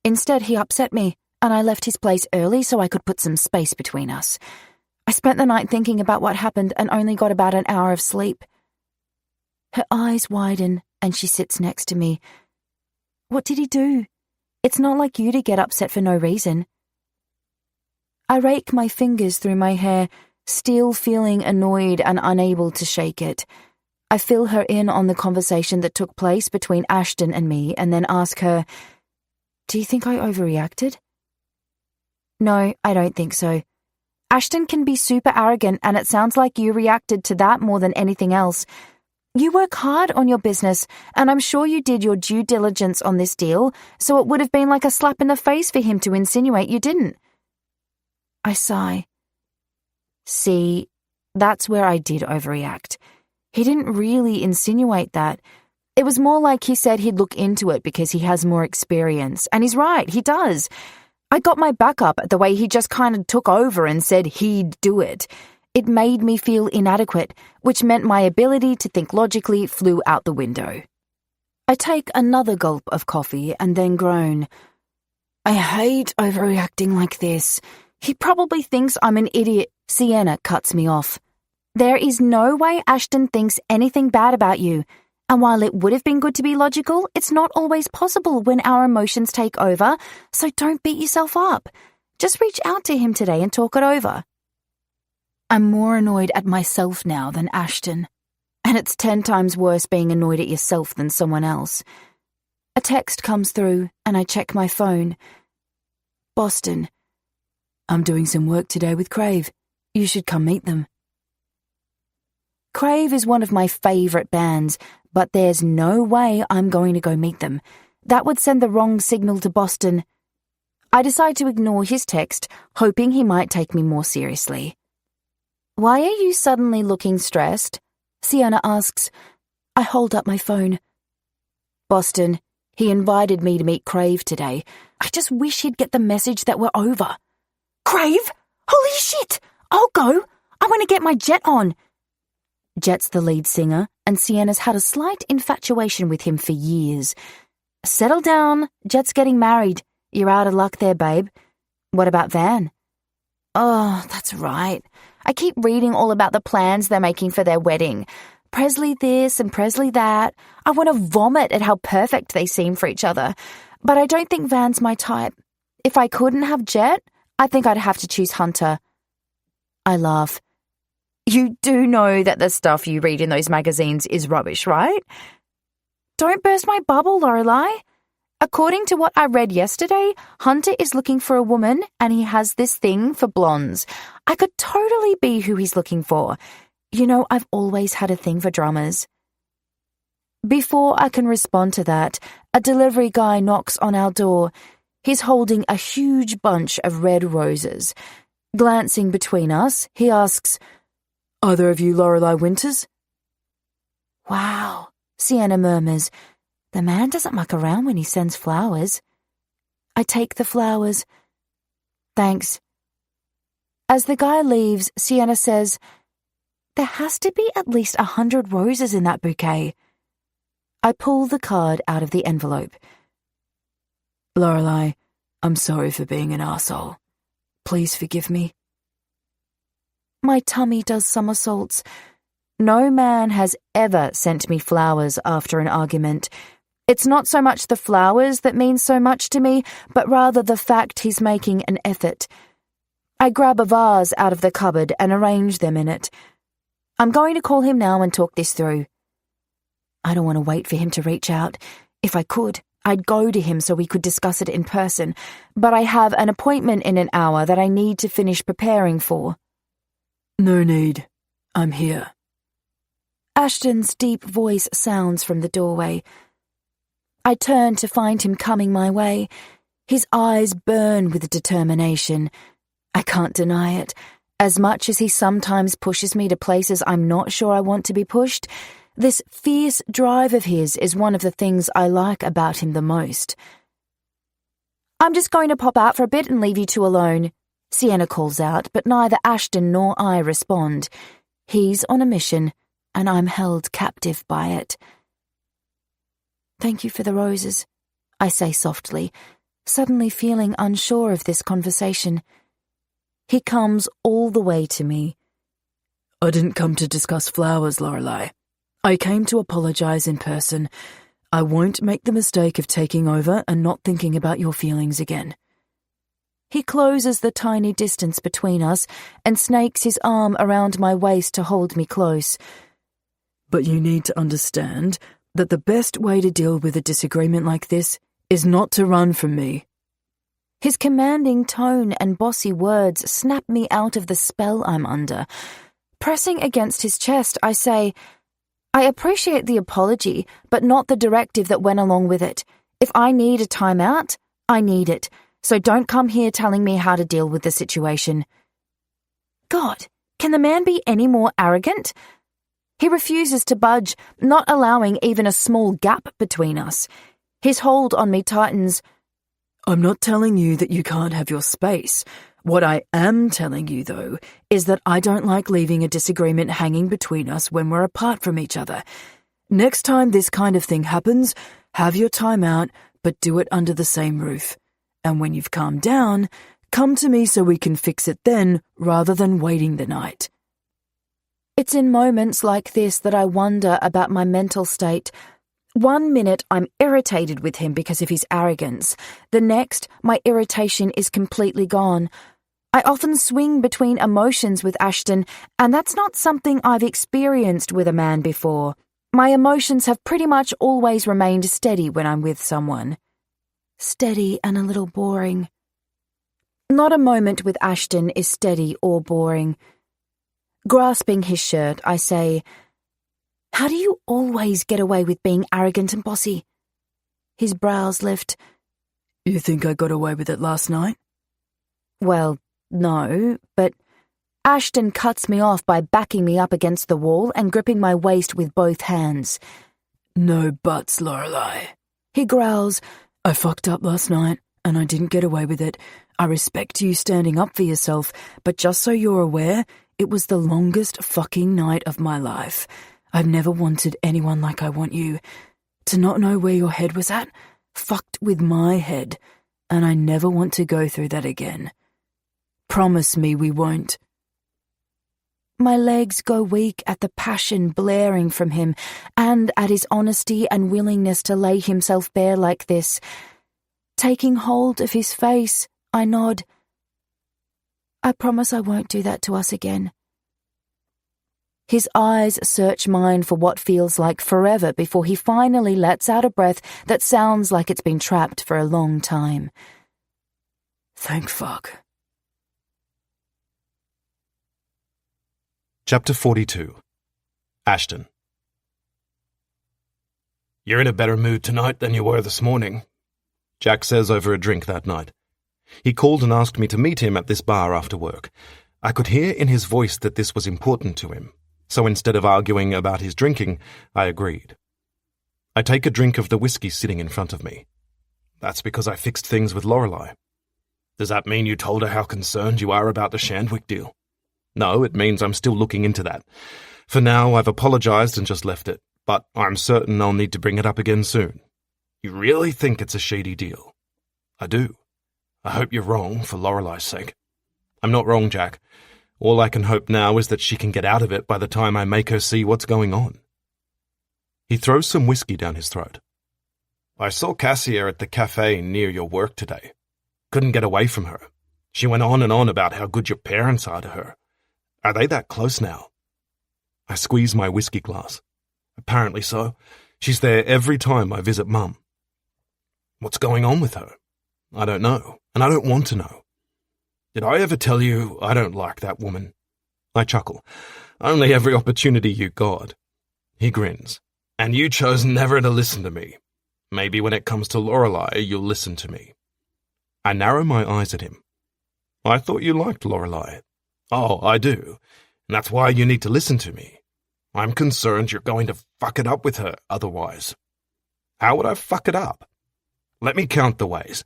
Instead, he upset me, and I left his place early so I could put some space between us. I spent the night thinking about what happened and only got about an hour of sleep. Her eyes widen, and she sits next to me. What did he do? It's not like you to get upset for no reason. I rake my fingers through my hair, still feeling annoyed and unable to shake it. I fill her in on the conversation that took place between Ashton and me and then ask her, Do you think I overreacted? No, I don't think so. Ashton can be super arrogant, and it sounds like you reacted to that more than anything else. You work hard on your business, and I'm sure you did your due diligence on this deal, so it would have been like a slap in the face for him to insinuate you didn't. I sigh. See, that's where I did overreact. He didn't really insinuate that. It was more like he said he'd look into it because he has more experience, and he's right, he does. I got my back up at the way he just kind of took over and said he'd do it. It made me feel inadequate, which meant my ability to think logically flew out the window. I take another gulp of coffee and then groan. I hate overreacting like this. He probably thinks I'm an idiot. Sienna cuts me off. There is no way Ashton thinks anything bad about you. And while it would have been good to be logical, it's not always possible when our emotions take over, so don't beat yourself up. Just reach out to him today and talk it over. I'm more annoyed at myself now than Ashton. And it's 10 times worse being annoyed at yourself than someone else. A text comes through, and I check my phone. Boston. I'm doing some work today with Crave. You should come meet them. Crave is one of my favourite bands, but there's no way I'm going to go meet them. That would send the wrong signal to Boston. I decide to ignore his text, hoping he might take me more seriously. Why are you suddenly looking stressed? Sienna asks. I hold up my phone. Boston, he invited me to meet Crave today. I just wish he'd get the message that we're over. Crave? Holy shit! I'll go! I want to get my Jet on! Jet's the lead singer, and Sienna's had a slight infatuation with him for years. Settle down, Jet's getting married. You're out of luck there, babe. What about Van? Oh, that's right. I keep reading all about the plans they're making for their wedding. Presley this and Presley that. I want to vomit at how perfect they seem for each other. But I don't think Van's my type. If I couldn't have Jet, I think I'd have to choose Hunter. I laugh. You do know that the stuff you read in those magazines is rubbish, right? Don't burst my bubble, Lorelei. According to what I read yesterday, Hunter is looking for a woman and he has this thing for blondes. I could totally be who he's looking for. You know, I've always had a thing for drummers. Before I can respond to that, a delivery guy knocks on our door. He's holding a huge bunch of red roses. Glancing between us, he asks, Either of you Lorelei Winters? Wow, Sienna murmurs. The man doesn't muck around when he sends flowers. I take the flowers. Thanks. As the guy leaves, Sienna says, There has to be at least 100 roses in that bouquet. I pull the card out of the envelope. Lorelei, I'm sorry for being an arsehole. Please forgive me. My tummy does somersaults. No man has ever sent me flowers after an argument. It's not so much the flowers that mean so much to me, but rather the fact he's making an effort. I grab a vase out of the cupboard and arrange them in it. I'm going to call him now and talk this through. I don't want to wait for him to reach out. If I could, I'd go to him so we could discuss it in person, but I have an appointment in an hour that I need to finish preparing for. No need. I'm here. Ashton's deep voice sounds from the doorway. I turn to find him coming my way. His eyes burn with determination. I can't deny it. As much as he sometimes pushes me to places I'm not sure I want to be pushed, this fierce drive of his is one of the things I like about him the most. I'm just going to pop out for a bit and leave you two alone, Sienna calls out, but neither Ashton nor I respond. He's on a mission, and I'm held captive by it. Thank you for the roses, I say softly, suddenly feeling unsure of this conversation. He comes all the way to me. I didn't come to discuss flowers, Lorelei. I came to apologize in person. I won't make the mistake of taking over and not thinking about your feelings again. He closes the tiny distance between us and snakes his arm around my waist to hold me close. But you need to understand that the best way to deal with a disagreement like this is not to run from me. His commanding tone and bossy words snap me out of the spell I'm under. Pressing against his chest, I say, I appreciate the apology, but not the directive that went along with it. If I need a timeout, I need it. So don't come here telling me how to deal with the situation. God, can the man be any more arrogant? He refuses to budge, not allowing even a small gap between us. His hold on me tightens. I'm not telling you that you can't have your space. What I am telling you, though, is that I don't like leaving a disagreement hanging between us when we're apart from each other. Next time this kind of thing happens, have your time out, but do it under the same roof. And when you've calmed down, Come to me so we can fix it then, rather than waiting the night. It's in moments like this that I wonder about my mental state. 1 minute I'm irritated with him because of his arrogance. The next, my irritation is completely gone. I often swing between emotions with Ashton, and that's not something I've experienced with a man before. My emotions have pretty much always remained steady when I'm with someone. Steady and a little boring. Not a moment with Ashton is steady or boring. Grasping his shirt, I say, "How do you always get away with being arrogant and bossy?" His brows lift. You think I got away with it last night? Well, no, but Ashton cuts me off by backing me up against the wall and gripping my waist with both hands. No buts, Lorelei. He growls, I fucked up last night, and I didn't get away with it. I respect you standing up for yourself, but just so you're aware, it was the longest fucking night of my life. I've never wanted anyone like I want you. To not know where your head was at, fucked with my head, and I never want to go through that again. Promise me we won't. My legs go weak at the passion blaring from him and at his honesty and willingness to lay himself bare like this. Taking hold of his face, I nod. I promise I won't do that to us again. His eyes search mine for what feels like forever before he finally lets out a breath that sounds like it's been trapped for a long time. Thank fuck. Chapter 42. Ashton. You're in a better mood tonight than you were this morning, Jack says over a drink that night. He called and asked me to meet him at this bar after work. I could hear in his voice that this was important to him, so instead of arguing about his drinking, I agreed. I take a drink of the whiskey sitting in front of me. That's because I fixed things with Lorelei. Does that mean you told her how concerned you are about the Shandwick deal? No, it means I'm still looking into that. For now, I've apologized and just left it, but I'm certain I'll need to bring it up again soon. You really think it's a shady deal? I do. I hope you're wrong, for Lorelei's sake. I'm not wrong, Jack. All I can hope now is that she can get out of it by the time I make her see what's going on. He throws some whiskey down his throat. I saw Cassia at the cafe near your work today. Couldn't get away from her. She went on and on about how good your parents are to her. Are they that close now? I squeeze my whiskey glass. Apparently so. She's there every time I visit Mum. What's going on with her? I don't know, and I don't want to know. Did I ever tell you I don't like that woman? I chuckle. Only every opportunity you got. He grins. And you chose never to listen to me. Maybe when it comes to Lorelei, you'll listen to me. I narrow my eyes at him. I thought you liked Lorelei. Oh, I do. And that's why you need to listen to me. I'm concerned you're going to fuck it up with her otherwise. How would I fuck it up? Let me count the ways.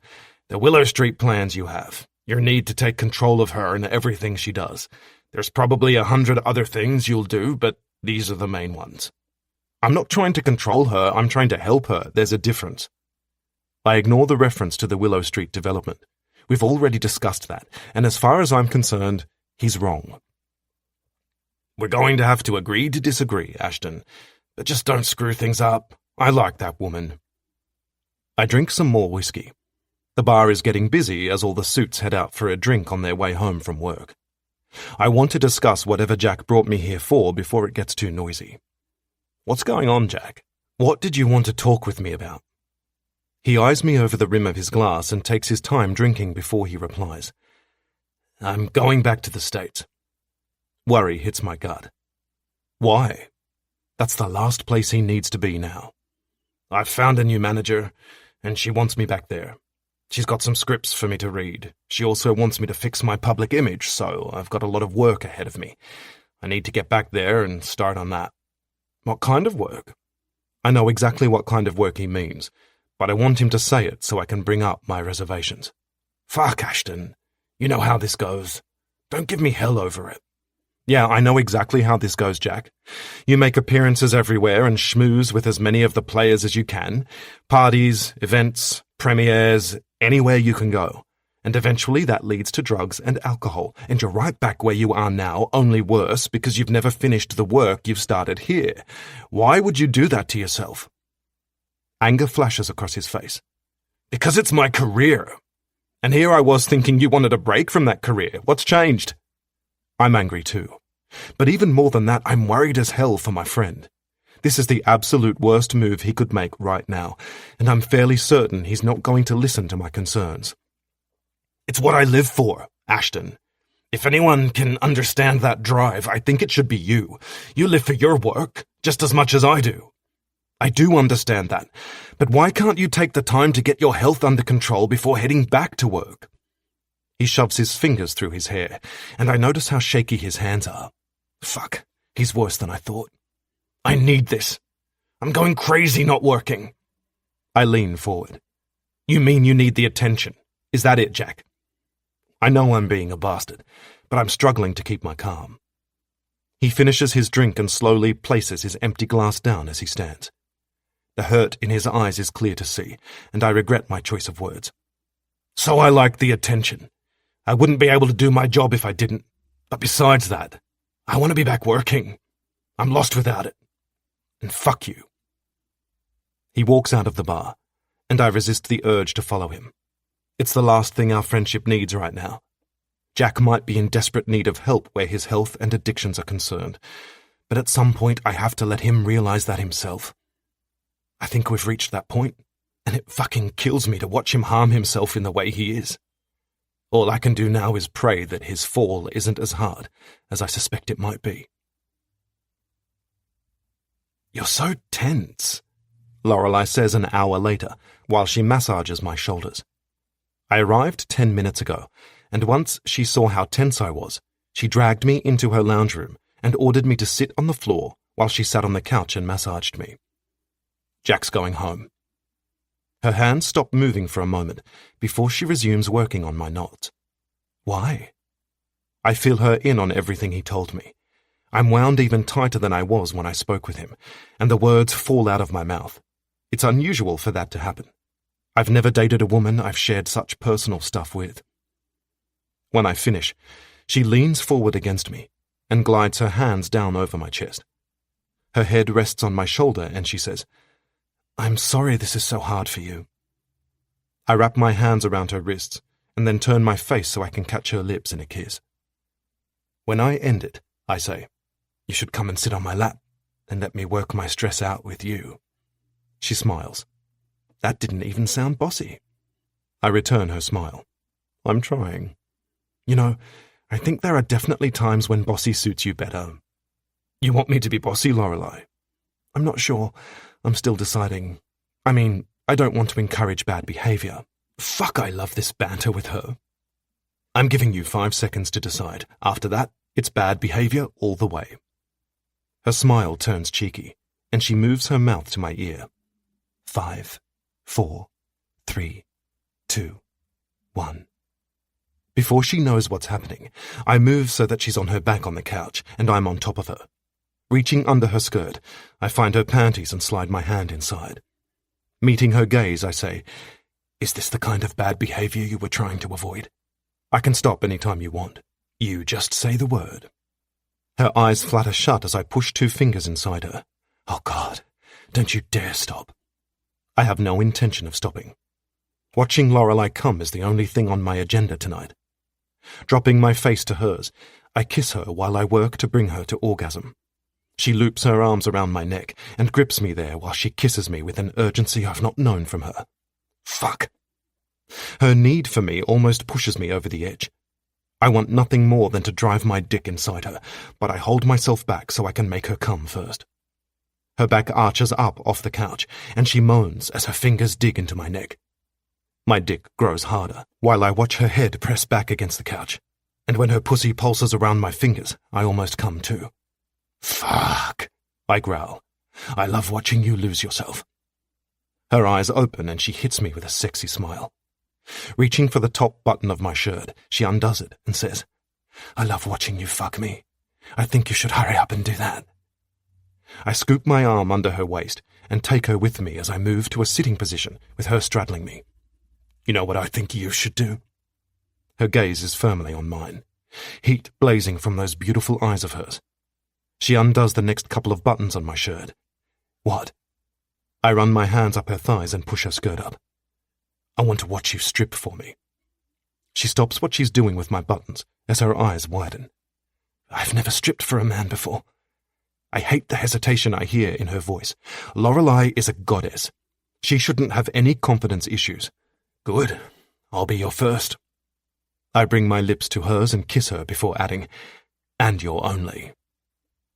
The Willow Street plans you have. Your need to take control of her and everything she does. There's probably 100 other things you'll do, but these are the main ones. I'm not trying to control her, I'm trying to help her. There's a difference. I ignore the reference to the Willow Street development. We've already discussed that, and as far as I'm concerned, he's wrong. We're going to have to agree to disagree, Ashton, but just don't screw things up. I like that woman. I drink some more whiskey. The bar is getting busy as all the suits head out for a drink on their way home from work. I want to discuss whatever Jack brought me here for before it gets too noisy. What's going on, Jack? What did you want to talk with me about? He eyes me over the rim of his glass and takes his time drinking before he replies. I'm going back to the States. Worry hits my gut. Why? That's the last place he needs to be now. I've found a new manager, and she wants me back there. She's got some scripts for me to read. She also wants me to fix my public image, so I've got a lot of work ahead of me. I need to get back there and start on that. What kind of work? I know exactly what kind of work he means, but I want him to say it so I can bring up my reservations. Fuck, Ashton. You know how this goes. Don't give me hell over it. Yeah, I know exactly how this goes, Jack. You make appearances everywhere and schmooze with as many of the players as you can. Parties, events, premieres, anywhere you can go. And eventually that leads to drugs and alcohol, and you're right back where you are now, only worse because you've never finished the work you've started here. Why would you do that to yourself? Anger flashes across his face. Because it's my career. And here I was thinking you wanted a break from that career. What's changed? I'm angry too. But even more than that, I'm worried as hell for my friend. This is the absolute worst move he could make right now, and I'm fairly certain he's not going to listen to my concerns. It's what I live for, Ashton. If anyone can understand that drive, I think it should be you. You live for your work, just as much as I do. I do understand that, but why can't you take the time to get your health under control before heading back to work? He shoves his fingers through his hair, and I notice how shaky his hands are. Fuck, he's worse than I thought. I need this. I'm going crazy not working. I lean forward. You mean you need the attention? Is that it, Jack? I know I'm being a bastard, but I'm struggling to keep my calm. He finishes his drink and slowly places his empty glass down as he stands. The hurt in his eyes is clear to see, and I regret my choice of words. So I like the attention. I wouldn't be able to do my job if I didn't. But besides that, I want to be back working. I'm lost without it. And fuck you. He walks out of the bar, and I resist the urge to follow him. It's the last thing our friendship needs right now. Jack might be in desperate need of help where his health and addictions are concerned, but at some point I have to let him realize that himself. I think we've reached that point, and it fucking kills me to watch him harm himself in the way he is. All I can do now is pray that his fall isn't as hard as I suspect it might be. You're so tense, Lorelei says an hour later, while she massages my shoulders. I arrived 10 minutes ago, and once she saw how tense I was, she dragged me into her lounge room and ordered me to sit on the floor while she sat on the couch and massaged me. Jack's going home. Her hands stop moving for a moment before she resumes working on my knots. Why? I feel her in on everything he told me. I'm wound even tighter than I was when I spoke with him, and the words fall out of my mouth. It's unusual for that to happen. I've never dated a woman I've shared such personal stuff with. When I finish, she leans forward against me and glides her hands down over my chest. Her head rests on my shoulder and she says, I'm sorry this is so hard for you. I wrap my hands around her wrists and then turn my face so I can catch her lips in a kiss. When I end it, I say, you should come and sit on my lap and let me work my stress out with you. She smiles. That didn't even sound bossy. I return her smile. I'm trying. You know, I think there are definitely times when bossy suits you better. You want me to be bossy, Lorelei? I'm not sure. I'm still deciding. I mean, I don't want to encourage bad behavior. Fuck, I love this banter with her. I'm giving you 5 seconds to decide. After that, it's bad behavior all the way. Her smile turns cheeky, and she moves her mouth to my ear. 5, 4, 3, 2, 1. Before she knows what's happening, I move so that she's on her back on the couch, and I'm on top of her. Reaching under her skirt, I find her panties and slide my hand inside. Meeting her gaze, I say, Is this the kind of bad behavior you were trying to avoid? I can stop any time you want. You just say the word. Her eyes flutter shut as I push 2 fingers inside her. Oh God, don't you dare stop. I have no intention of stopping. Watching Lorelei come is the only thing on my agenda tonight. Dropping my face to hers, I kiss her while I work to bring her to orgasm. She loops her arms around my neck and grips me there while she kisses me with an urgency I've not known from her. Fuck. Her need for me almost pushes me over the edge. I want nothing more than to drive my dick inside her, but I hold myself back so I can make her come first. Her back arches up off the couch, and she moans as her fingers dig into my neck. My dick grows harder, while I watch her head press back against the couch, and when her pussy pulses around my fingers, I almost come too. Fuck, I growl. I love watching you lose yourself. Her eyes open and she hits me with a sexy smile. Reaching for the top button of my shirt, she undoes it and says, I love watching you fuck me. I think you should hurry up and do that. I scoop my arm under her waist and take her with me as I move to a sitting position with her straddling me. You know what I think you should do? Her gaze is firmly on mine, heat blazing from those beautiful eyes of hers. She undoes the next couple of buttons on my shirt. What? I run my hands up her thighs and push her skirt up. I want to watch you strip for me. She stops what she's doing with my buttons as her eyes widen. I've never stripped for a man before. I hate the hesitation I hear in her voice. Lorelei is a goddess. She shouldn't have any confidence issues. Good. I'll be your first. I bring my lips to hers and kiss her before adding, and your only.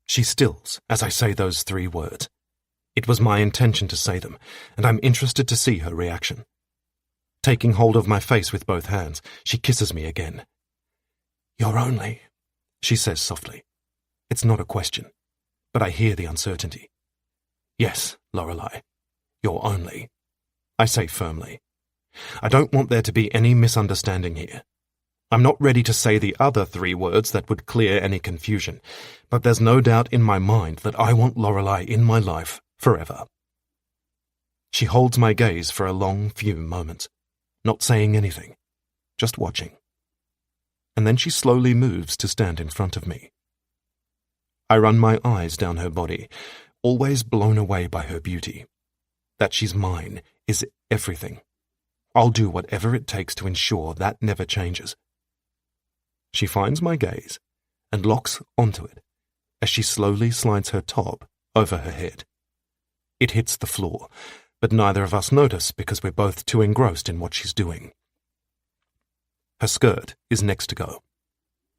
She stills as I say those 3 words. It was my intention to say them, and I'm interested to see her reaction. Taking hold of my face with both hands, she kisses me again. You're only, she says softly. It's not a question, but I hear the uncertainty. Yes, Lorelei, you're only, I say firmly. I don't want there to be any misunderstanding here. I'm not ready to say the other 3 words that would clear any confusion, but there's no doubt in my mind that I want Lorelei in my life forever. She holds my gaze for a long few moments, not saying anything, just watching. And then she slowly moves to stand in front of me. I run my eyes down her body, always blown away by her beauty. That she's mine is everything. I'll do whatever it takes to ensure that never changes. She finds my gaze and locks onto it as she slowly slides her top over her head. It hits the floor, but neither of us notice because we're both too engrossed in what she's doing. Her skirt is next to go.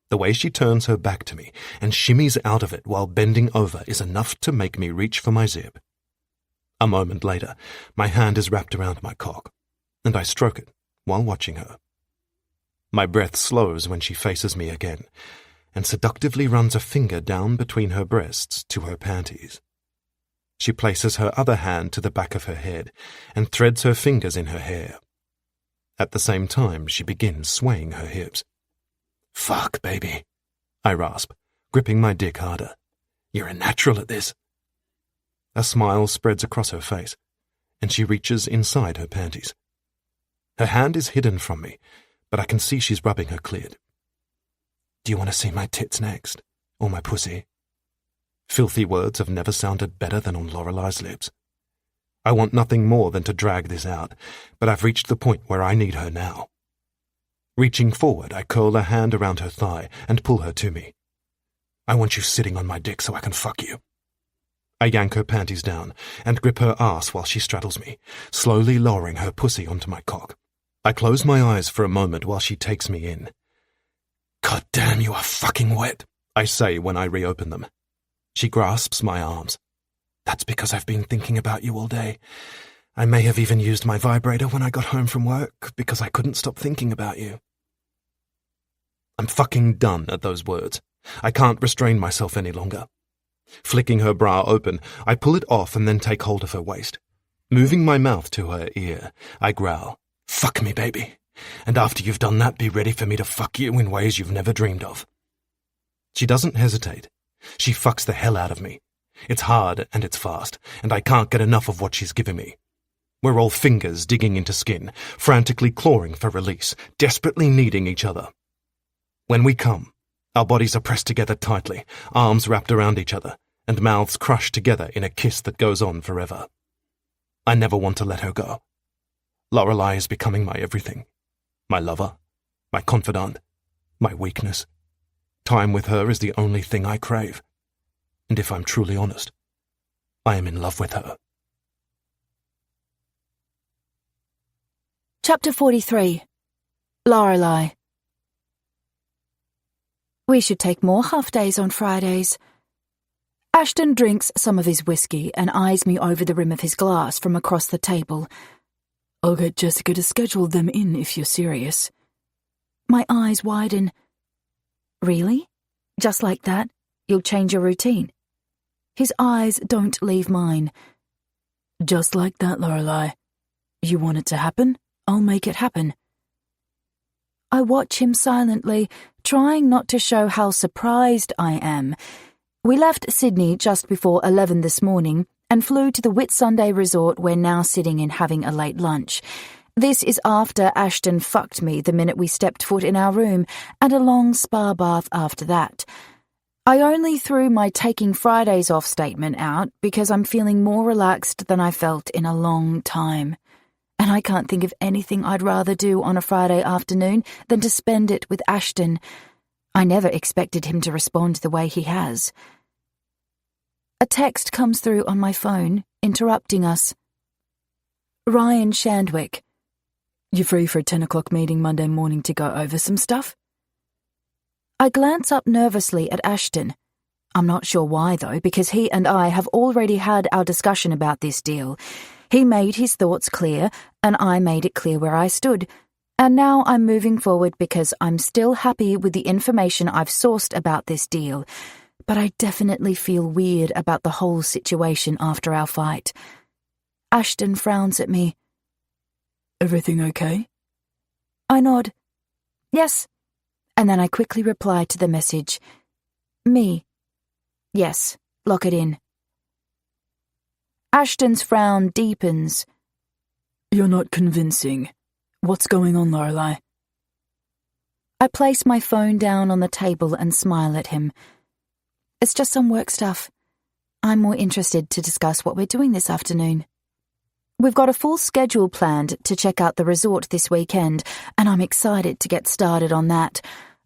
The way she turns her back to me and shimmies out of it while bending over is enough to make me reach for my zip. A moment later, my hand is wrapped around my cock, and I stroke it while watching her. My breath slows when she faces me again, and seductively runs a finger down between her breasts to her panties. She places her other hand to the back of her head and threads her fingers in her hair. At the same time, she begins swaying her hips. Fuck, baby, I rasp, gripping my dick harder. You're a natural at this. A smile spreads across her face, and she reaches inside her panties. Her hand is hidden from me, but I can see she's rubbing her clit. Do you want to see my tits next? Or my pussy? Filthy words have never sounded better than on Lorelei's lips. I want nothing more than to drag this out, but I've reached the point where I need her now. Reaching forward, I curl a hand around her thigh and pull her to me. I want you sitting on my dick so I can fuck you. I yank her panties down and grip her ass while she straddles me, slowly lowering her pussy onto my cock. I close my eyes for a moment while she takes me in. God damn, you are fucking wet, I say when I reopen them. She grasps my arms. That's because I've been thinking about you all day. I may have even used my vibrator when I got home from work because I couldn't stop thinking about you. I'm fucking done at those words. I can't restrain myself any longer. Flicking her bra open, I pull it off and then take hold of her waist. Moving my mouth to her ear, I growl, "Fuck me, baby. And after you've done that, be ready for me to fuck you in ways you've never dreamed of." She doesn't hesitate. She fucks the hell out of me. It's hard and it's fast, and I can't get enough of what she's giving me. We're all fingers digging into skin, frantically clawing for release, desperately needing each other. When we come, our bodies are pressed together tightly, arms wrapped around each other, and mouths crushed together in a kiss that goes on forever. I never want to let her go. Lorelei is becoming my everything. My lover, my confidant, my weakness. Time with her is the only thing I crave. And if I'm truly honest, I am in love with her. Chapter 43. Lorelei. We should take more half-days on Fridays. Ashton drinks some of his whiskey and eyes me over the rim of his glass from across the table. I'll get Jessica to schedule them in if you're serious. My eyes widen. Really? Just like that? You'll change your routine? His eyes don't leave mine. Just like that, Lorelei. You want it to happen? I'll make it happen. I watch him silently, trying not to show how surprised I am. We left Sydney just before 11 this morning and flew to the Whitsunday resort we're now sitting in having a late lunch. This is after Ashton fucked me the minute we stepped foot in our room, and a long spa bath after that. I only threw my taking Fridays off statement out because I'm feeling more relaxed than I felt in a long time. And I can't think of anything I'd rather do on a Friday afternoon than to spend it with Ashton. I never expected him to respond the way he has. A text comes through on my phone, interrupting us. Ryan Shandwick. You free for a 10 o'clock meeting Monday morning to go over some stuff? I glance up nervously at Ashton. I'm not sure why, though, because he and I have already had our discussion about this deal. He made his thoughts clear, and I made it clear where I stood. And now I'm moving forward because I'm still happy with the information I've sourced about this deal. But I definitely feel weird about the whole situation after our fight. Ashton frowns at me. Everything okay? I nod. Yes. And then I quickly reply to the message. Me. Yes, lock it in. Ashton's frown deepens. You're not convincing. What's going on, Lorelei? I place my phone down on the table and smile at him. It's just some work stuff. I'm more interested to discuss what we're doing this afternoon. We've got a full schedule planned to check out the resort this weekend, and I'm excited to get started on that.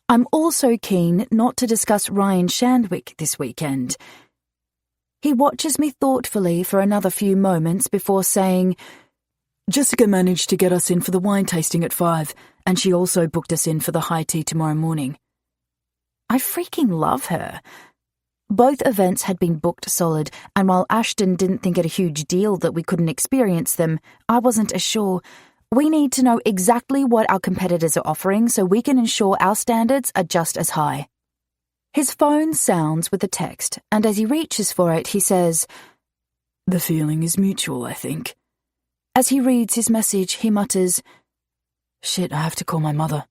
I'm also keen not to discuss Ryan Shandwick this weekend. He watches me thoughtfully for another few moments before saying, Jessica managed to get us in for the wine tasting at 5, and she also booked us in for the high tea tomorrow morning. I freaking love her. Both events had been booked solid, and while Ashton didn't think it a huge deal that we couldn't experience them, I wasn't as sure. We need to know exactly what our competitors are offering so we can ensure our standards are just as high. His phone sounds with a text, and as he reaches for it, he says, The feeling is mutual, I think. As he reads his message, he mutters, Shit, I have to call my mother.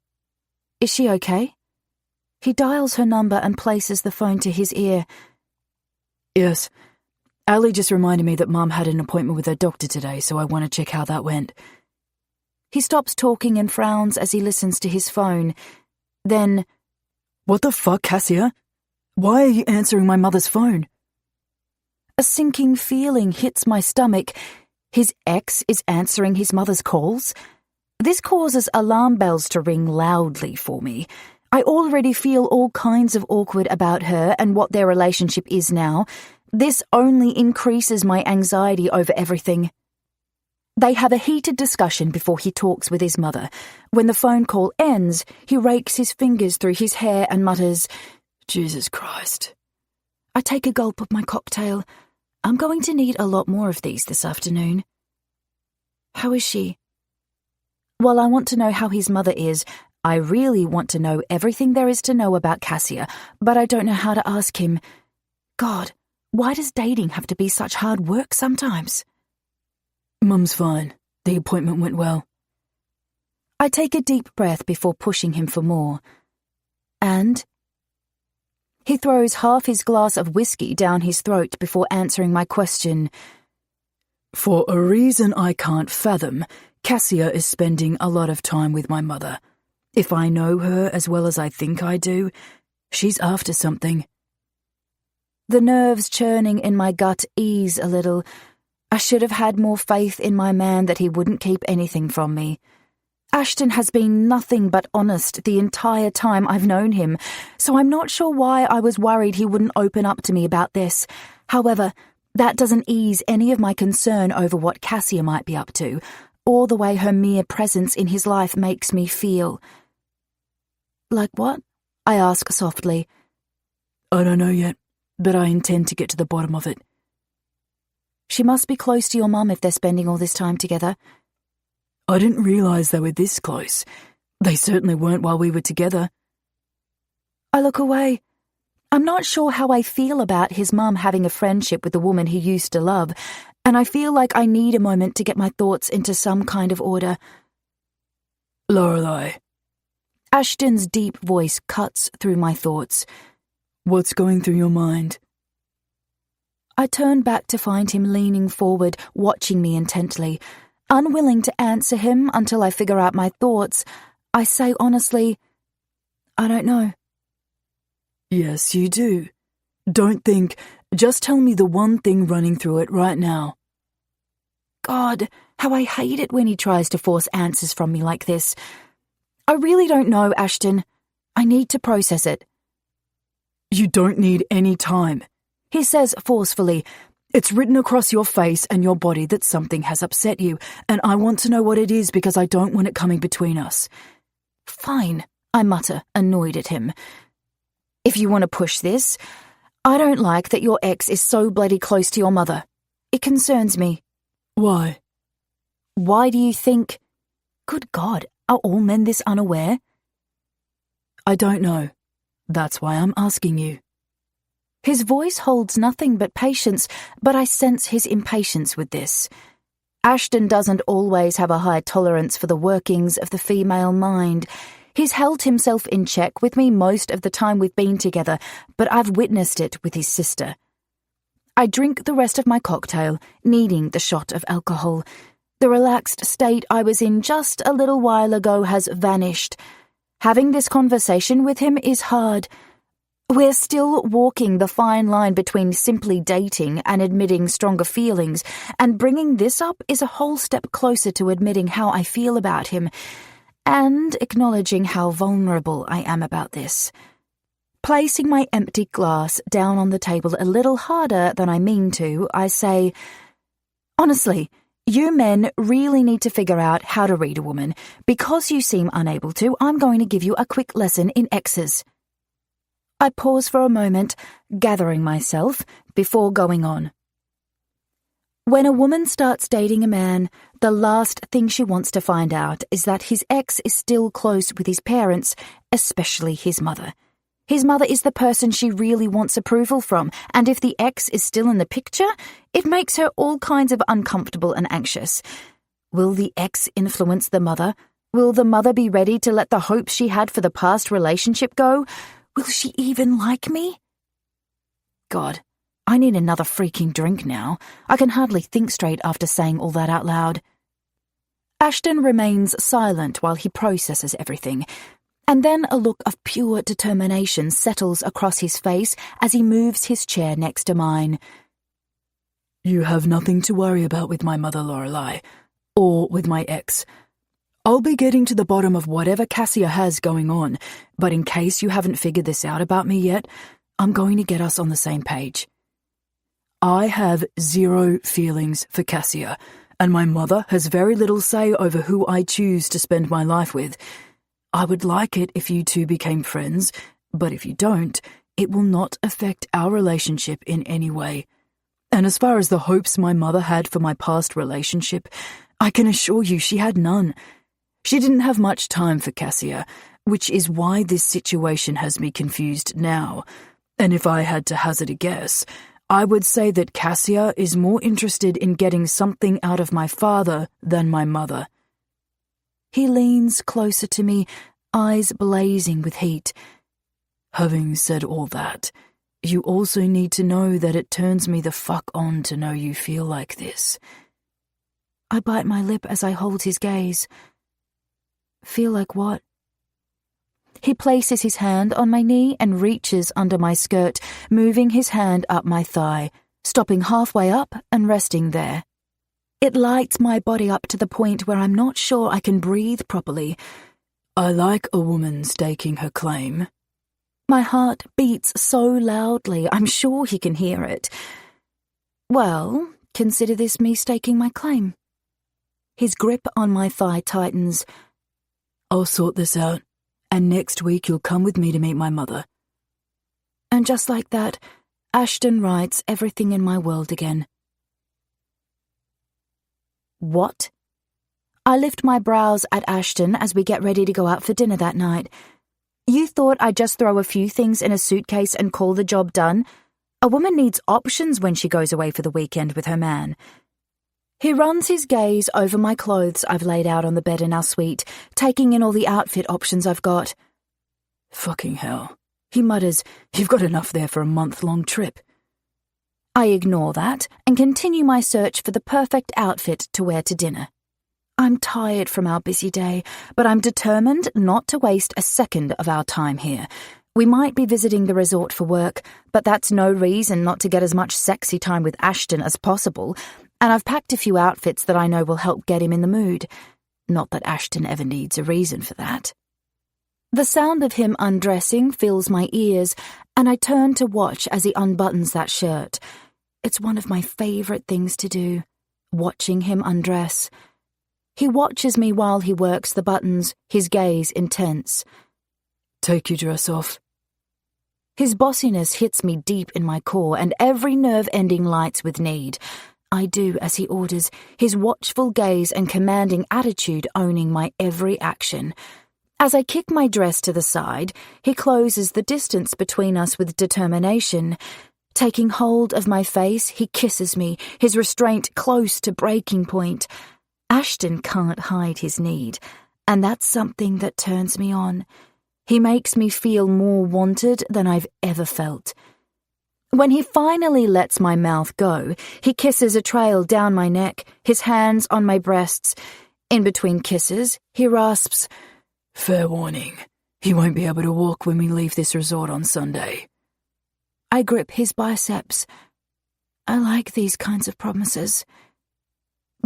Is she okay? He dials her number and places the phone to his ear. Yes. Ali just reminded me that Mum had an appointment with her doctor today, so I want to check how that went. He stops talking and frowns as he listens to his phone. Then, What the fuck, Cassia? Why are you answering my mother's phone? A sinking feeling hits my stomach. His ex is answering his mother's calls? This causes alarm bells to ring loudly for me. I already feel all kinds of awkward about her and what their relationship is now. This only increases my anxiety over everything. They have a heated discussion before he talks with his mother. When the phone call ends, he rakes his fingers through his hair and mutters, Jesus Christ. I take a gulp of my cocktail. I'm going to need a lot more of these this afternoon. How is she? While I want to know how his mother is, I really want to know everything there is to know about Cassia, but I don't know how to ask him. God, why does dating have to be such hard work sometimes? Mum's fine. The appointment went well. I take a deep breath before pushing him for more. And? He throws half his glass of whiskey down his throat before answering my question. For a reason I can't fathom, Cassia is spending a lot of time with my mother. If I know her as well as I think I do, she's after something. The nerves churning in my gut ease a little. I should have had more faith in my man that he wouldn't keep anything from me. Ashton has been nothing but honest the entire time I've known him, so I'm not sure why I was worried he wouldn't open up to me about this. However, that doesn't ease any of my concern over what Cassia might be up to, or the way her mere presence in his life makes me feel. Like what? I ask softly. I don't know yet, but I intend to get to the bottom of it. She must be close to your mum if they're spending all this time together. I didn't realise they were this close. They certainly weren't while we were together. I look away. I'm not sure how I feel about his mum having a friendship with the woman he used to love, and I feel like I need a moment to get my thoughts into some kind of order. Lorelei. Ashton's deep voice cuts through my thoughts. What's going through your mind? I turn back to find him leaning forward, watching me intently. Unwilling to answer him until I figure out my thoughts, I say honestly, I don't know. Yes, you do. Don't think. Just tell me the one thing running through it right now. God, how I hate it when he tries to force answers from me like this. I really don't know, Ashton. I need to process it. You don't need any time, He says forcefully. It's written across your face and your body that something has upset you, and I want to know what it is because I don't want it coming between us. Fine, I mutter, annoyed at him. If you want to push this, I don't like that your ex is so bloody close to your mother. It concerns me. Why? Why do you think... Good God, are all men this unaware? I don't know. That's why I'm asking you. His voice holds nothing but patience, but I sense his impatience with this. Ashton doesn't always have a high tolerance for the workings of the female mind. He's held himself in check with me most of the time we've been together, but I've witnessed it with his sister. I drink the rest of my cocktail, needing the shot of alcohol. The relaxed state I was in just a little while ago has vanished. Having this conversation with him is hard. We're still walking the fine line between simply dating and admitting stronger feelings, and bringing this up is a whole step closer to admitting how I feel about him, and acknowledging how vulnerable I am about this. Placing my empty glass down on the table a little harder than I mean to, I say, honestly, you men really need to figure out how to read a woman. Because you seem unable to, I'm going to give you a quick lesson in X's. I pause for a moment, gathering myself, before going on. When a woman starts dating a man, the last thing she wants to find out is that his ex is still close with his parents, especially his mother. His mother is the person she really wants approval from, and if the ex is still in the picture, it makes her all kinds of uncomfortable and anxious. Will the ex influence the mother? Will the mother be ready to let the hopes she had for the past relationship go? Will she even like me? God, I need another freaking drink now. I can hardly think straight after saying all that out loud. Ashton remains silent while he processes everything, and then a look of pure determination settles across his face as he moves his chair next to mine. You have nothing to worry about with my mother, Lorelei, or with my ex. I'll be getting to the bottom of whatever Cassia has going on, but in case you haven't figured this out about me yet, I'm going to get us on the same page. I have zero feelings for Cassia, and my mother has very little say over who I choose to spend my life with. I would like it if you two became friends, but if you don't, it will not affect our relationship in any way. And as far as the hopes my mother had for my past relationship, I can assure you she had none. She didn't have much time for Cassia, which is why this situation has me confused now. And if I had to hazard a guess, I would say that Cassia is more interested in getting something out of my father than my mother. He leans closer to me, eyes blazing with heat. Having said all that, you also need to know that it turns me the fuck on to know you feel like this. I bite my lip as I hold his gaze. Feel like what? He places his hand on my knee and reaches under my skirt, moving his hand up my thigh, stopping halfway up and resting there. It lights my body up to the point where I'm not sure I can breathe properly. I like a woman staking her claim. My heart beats so loudly, I'm sure he can hear it. Well, consider this me staking my claim. His grip on my thigh tightens. I'll sort this out, and next week you'll come with me to meet my mother. And just like that, Ashton writes everything in my world again. What? I lift my brows at Ashton as we get ready to go out for dinner that night. You thought I'd just throw a few things in a suitcase and call the job done? A woman needs options when she goes away for the weekend with her man. He runs his gaze over my clothes I've laid out on the bed in our suite, taking in all the outfit options I've got. Fucking hell, he mutters, you've got enough there for a month-long trip. I ignore that and continue my search for the perfect outfit to wear to dinner. I'm tired from our busy day, but I'm determined not to waste a second of our time here. We might be visiting the resort for work, but that's no reason not to get as much sexy time with Ashton as possible, and I've packed a few outfits that I know will help get him in the mood. Not that Ashton ever needs a reason for that. The sound of him undressing fills my ears, and I turn to watch as he unbuttons that shirt. It's one of my favourite things to do, watching him undress. He watches me while he works the buttons, his gaze intense. Take your dress off. His bossiness hits me deep in my core, and every nerve ending lights with need. I do as he orders, his watchful gaze and commanding attitude owning my every action. As I kick my dress to the side, he closes the distance between us with determination. Taking hold of my face, he kisses me, his restraint close to breaking point. Ashton can't hide his need, and that's something that turns me on. He makes me feel more wanted than I've ever felt. When he finally lets my mouth go, he kisses a trail down my neck, his hands on my breasts. In between kisses, he rasps, "Fair warning, he won't be able to walk when we leave this resort on Sunday." I grip his biceps. I like these kinds of promises.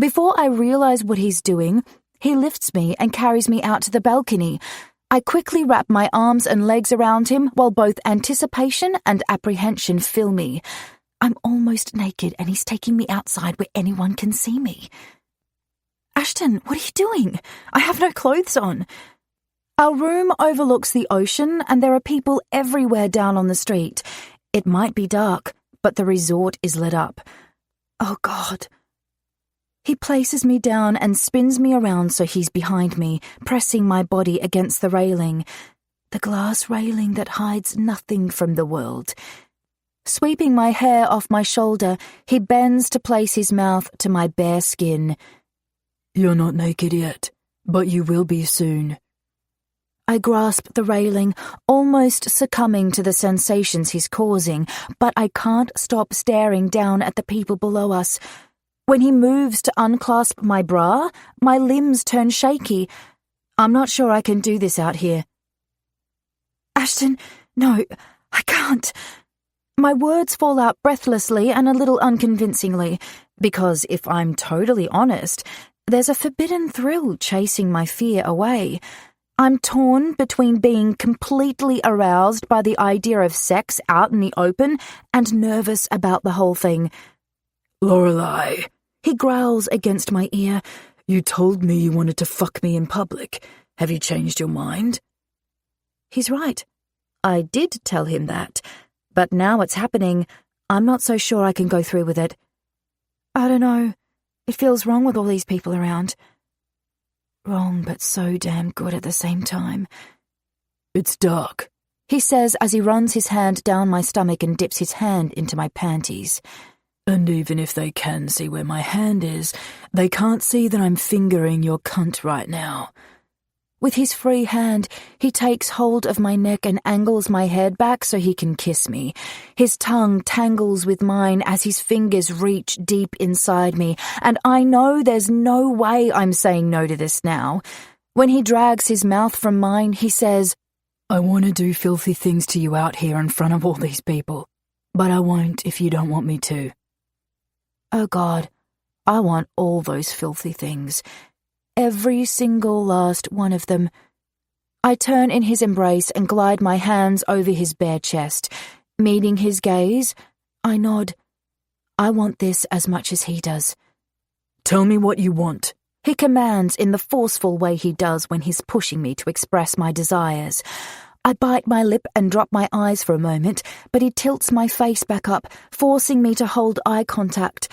Before I realize what he's doing, he lifts me and carries me out to the balcony. I quickly wrap my arms and legs around him while both anticipation and apprehension fill me. I'm almost naked and he's taking me outside where anyone can see me. Ashton, what are you doing? I have no clothes on. Our room overlooks the ocean and there are people everywhere down on the street. It might be dark, but the resort is lit up. Oh, God. He places me down and spins me around so he's behind me, pressing my body against the railing. The glass railing that hides nothing from the world. Sweeping my hair off my shoulder, he bends to place his mouth to my bare skin. "You're not naked yet, but you will be soon." I grasp the railing, almost succumbing to the sensations he's causing, but I can't stop staring down at the people below us. When he moves to unclasp my bra, my limbs turn shaky. I'm not sure I can do this out here. Ashton, no, I can't. My words fall out breathlessly and a little unconvincingly, because if I'm totally honest, there's a forbidden thrill chasing my fear away. I'm torn between being completely aroused by the idea of sex out in the open and nervous about the whole thing. "Lorelei," he growls against my ear. "You told me you wanted to fuck me in public. Have you changed your mind?" He's right. I did tell him that, but now it's happening. I'm not so sure I can go through with it. I don't know. It feels wrong with all these people around. Wrong, but so damn good at the same time. "It's dark," he says as he runs his hand down my stomach and dips his hand into my panties. "And even if they can see where my hand is, they can't see that I'm fingering your cunt right now." With his free hand, he takes hold of my neck and angles my head back so he can kiss me. His tongue tangles with mine as his fingers reach deep inside me, and I know there's no way I'm saying no to this now. When he drags his mouth from mine, he says, "I want to do filthy things to you out here in front of all these people, but I won't if you don't want me to." Oh God, I want all those filthy things. Every single last one of them. I turn in his embrace and glide my hands over his bare chest. Meeting his gaze, I nod. I want this as much as he does. "Tell me what you want," he commands in the forceful way he does when he's pushing me to express my desires. I bite my lip and drop my eyes for a moment, but he tilts my face back up, forcing me to hold eye contact.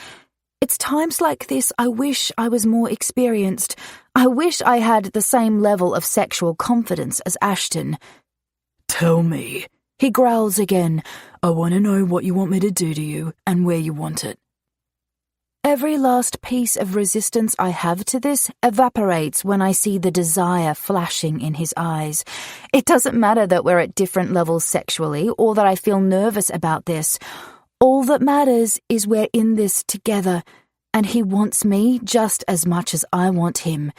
It's times like this I wish I was more experienced. I wish I had the same level of sexual confidence as Ashton. "Tell me," he growls again. "I want to know what you want me to do to you and where you want it." Every last piece of resistance I have to this evaporates when I see the desire flashing in his eyes. It doesn't matter that we're at different levels sexually or that I feel nervous about this. All that matters is we're in this together, and he wants me just as much as I want him.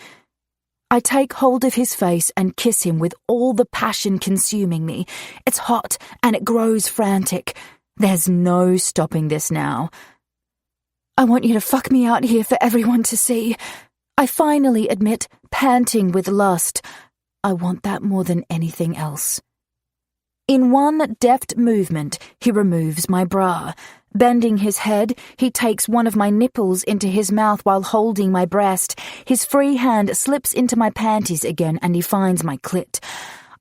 I take hold of his face and kiss him with all the passion consuming me. It's hot and it grows frantic. There's no stopping this now. I want you to fuck me out here for everyone to see. I finally admit, panting with lust. I want that more than anything else. In one deft movement, he removes my bra. Bending his head, he takes one of my nipples into his mouth while holding my breast. His free hand slips into my panties again and he finds my clit.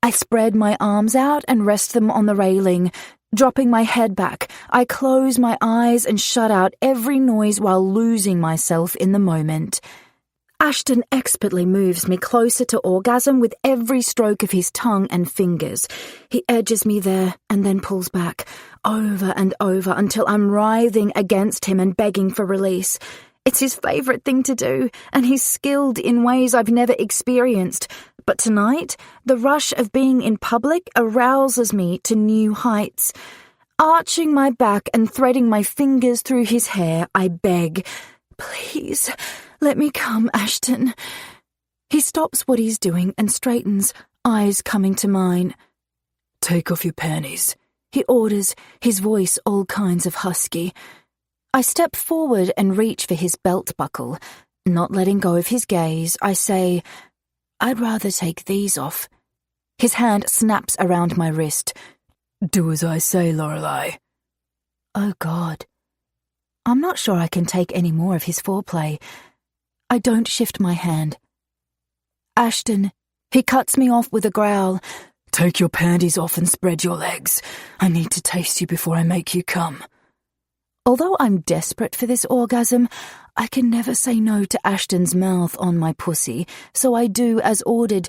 I spread my arms out and rest them on the railing. Dropping my head back, I close my eyes and shut out every noise while losing myself in the moment. Ashton expertly moves me closer to orgasm with every stroke of his tongue and fingers. He edges me there and then pulls back, over and over until I'm writhing against him and begging for release. It's his favourite thing to do, and he's skilled in ways I've never experienced. But tonight, the rush of being in public arouses me to new heights. Arching my back and threading my fingers through his hair, I beg, "Please, let me come, Ashton." He stops what he's doing and straightens, eyes coming to mine. "Take off your panties," he orders, his voice all kinds of husky. I step forward and reach for his belt buckle. Not letting go of his gaze, I say, "I'd rather take these off." His hand snaps around my wrist. "Do as I say, Lorelei." Oh, God. I'm not sure I can take any more of his foreplay. I don't shift my hand. "Ashton," he cuts me off with a growl. "Take your panties off and spread your legs. I need to taste you before I make you come." Although I'm desperate for this orgasm, I can never say no to Ashton's mouth on my pussy, so I do as ordered.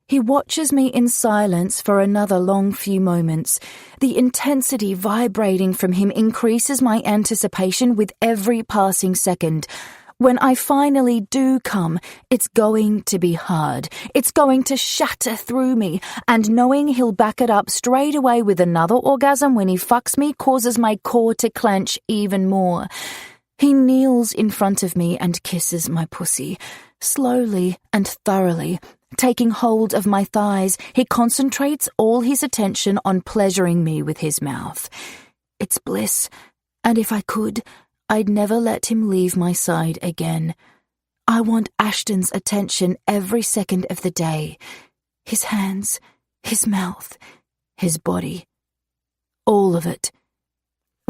He watches me in silence for another long few moments. The intensity vibrating from him increases my anticipation with every passing second. When I finally do come, it's going to be hard. It's going to shatter through me, and knowing he'll back it up straight away with another orgasm when he fucks me causes my core to clench even more. He kneels in front of me and kisses my pussy. Slowly and thoroughly, taking hold of my thighs, he concentrates all his attention on pleasuring me with his mouth. It's bliss, and if I could, I'd never let him leave my side again. I want Ashton's attention every second of the day. His hands, his mouth, his body. All of it.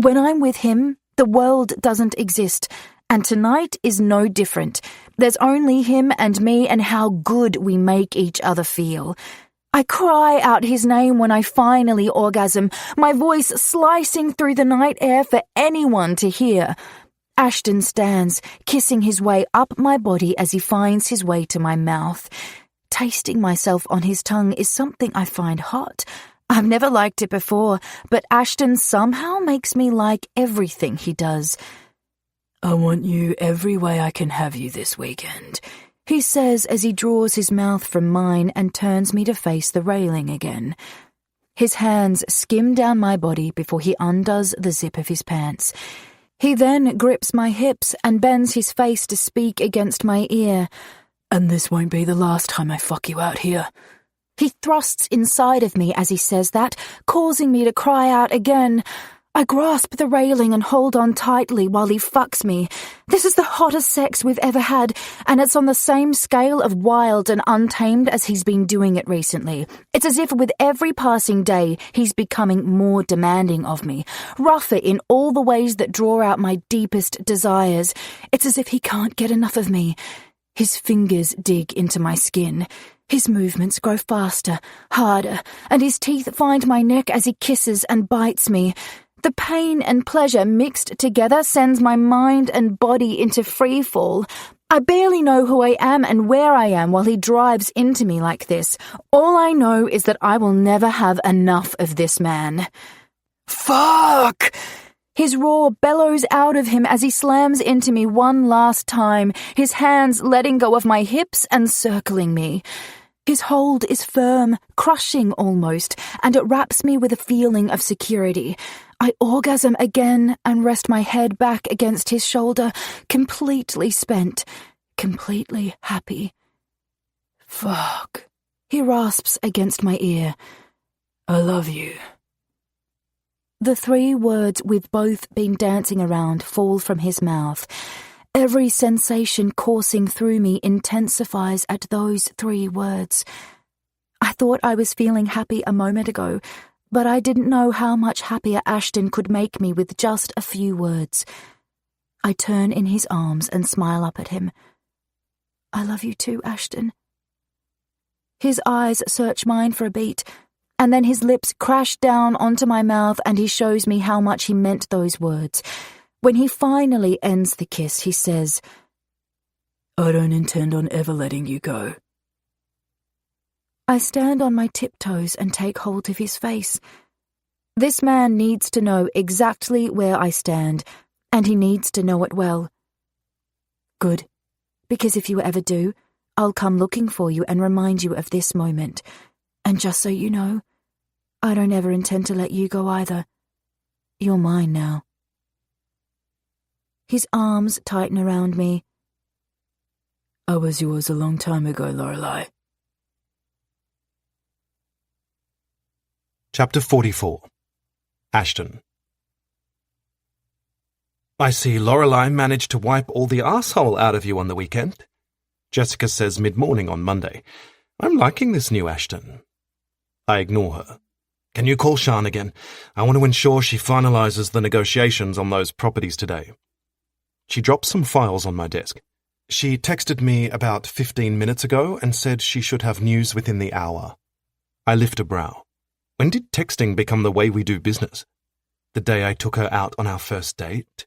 When I'm with him, the world doesn't exist, and tonight is no different. There's only him and me and how good we make each other feel. I cry out his name when I finally orgasm, my voice slicing through the night air for anyone to hear. Ashton stands, kissing his way up my body as he finds his way to my mouth. Tasting myself on his tongue is something I find hot. I've never liked it before, but Ashton somehow makes me like everything he does. "I want you every way I can have you this weekend," he says as he draws his mouth from mine and turns me to face the railing again. His hands skim down my body before he undoes the zip of his pants. He then grips my hips and bends his face to speak against my ear. "And this won't be the last time I fuck you out here." He thrusts inside of me as he says that, causing me to cry out again. I grasp the railing and hold on tightly while he fucks me. This is the hottest sex we've ever had, and it's on the same scale of wild and untamed as he's been doing it recently. It's as if with every passing day, he's becoming more demanding of me, rougher in all the ways that draw out my deepest desires. It's as if he can't get enough of me. His fingers dig into my skin. His movements grow faster, harder, and his teeth find my neck as he kisses and bites me. The pain and pleasure mixed together sends my mind and body into free fall. I barely know who I am and where I am while he drives into me like this. All I know is that I will never have enough of this man. "Fuck!" His roar bellows out of him as he slams into me one last time, his hands letting go of my hips and circling me. His hold is firm, crushing almost, and it wraps me with a feeling of security. I orgasm again and rest my head back against his shoulder, completely spent, completely happy. Fuck. He rasps against my ear. I love you. The 3 words we've both been dancing around fall from his mouth. Every sensation coursing through me intensifies at those 3 words. I thought I was feeling happy a moment ago, but I didn't know how much happier Ashton could make me with just a few words. I turn in his arms and smile up at him. I love you too, Ashton. His eyes search mine for a beat, and then his lips crash down onto my mouth and he shows me how much he meant those words. When he finally ends the kiss, he says, I don't intend on ever letting you go. I stand on my tiptoes and take hold of his face. This man needs to know exactly where I stand, and he needs to know it well. Good, because if you ever do, I'll come looking for you and remind you of this moment. And just so you know, I don't ever intend to let you go either. You're mine now. His arms tighten around me. I was yours a long time ago, Lorelei. Chapter 44. Ashton. I see Lorelei managed to wipe all the arsehole out of you on the weekend. Jessica says mid-morning on Monday. I'm liking this new Ashton. I ignore her. Can you call Sian again? I want to ensure she finalizes the negotiations on those properties today. She drops some files on my desk. She texted me about 15 minutes ago and said she should have news within the hour. I lift a brow. When did texting become the way we do business? The day I took her out on our first date?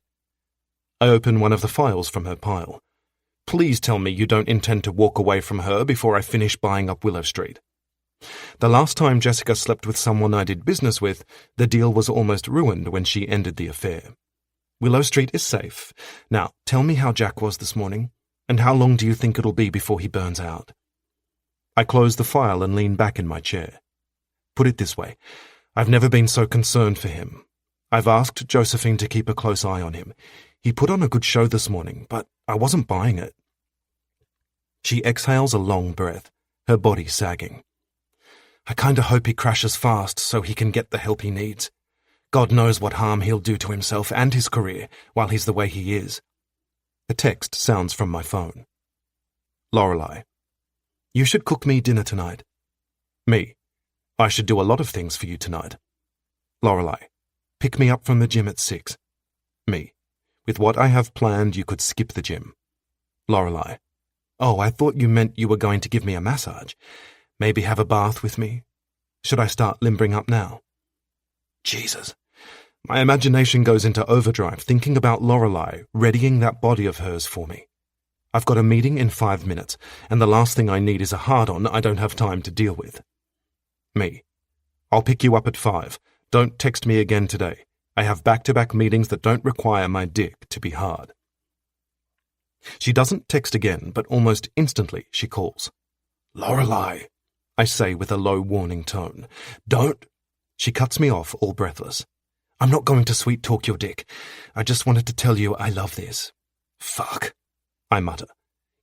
I open one of the files from her pile. Please tell me you don't intend to walk away from her before I finish buying up Willow Street. The last time Jessica slept with someone I did business with, the deal was almost ruined when she ended the affair. Willow Street is safe. Now, tell me how Jack was this morning, and how long do you think it'll be before he burns out? I close the file and lean back in my chair. Put it this way, I've never been so concerned for him. I've asked Josephine to keep a close eye on him. He put on a good show this morning, but I wasn't buying it. She exhales a long breath, her body sagging. I kinda hope he crashes fast so he can get the help he needs. God knows what harm he'll do to himself and his career while he's the way he is. A text sounds from my phone. Lorelei. You should cook me dinner tonight. Me. I should do a lot of things for you tonight. Lorelei. Pick me up from the gym at 6. Me. With what I have planned, you could skip the gym. Lorelei. Oh, I thought you meant you were going to give me a massage. Maybe have a bath with me? Should I start limbering up now? Jesus. My imagination goes into overdrive thinking about Lorelei readying that body of hers for me. I've got a meeting in 5 minutes, and the last thing I need is a hard-on I don't have time to deal with. Me. I'll pick you up at 5. Don't text me again today. I have back-to-back meetings that don't require my dick to be hard. She doesn't text again, but almost instantly she calls. Lorelei, I say with a low warning tone. Don't. She cuts me off, all breathless. I'm not going to sweet-talk your dick. I just wanted to tell you I love this. Fuck, I mutter.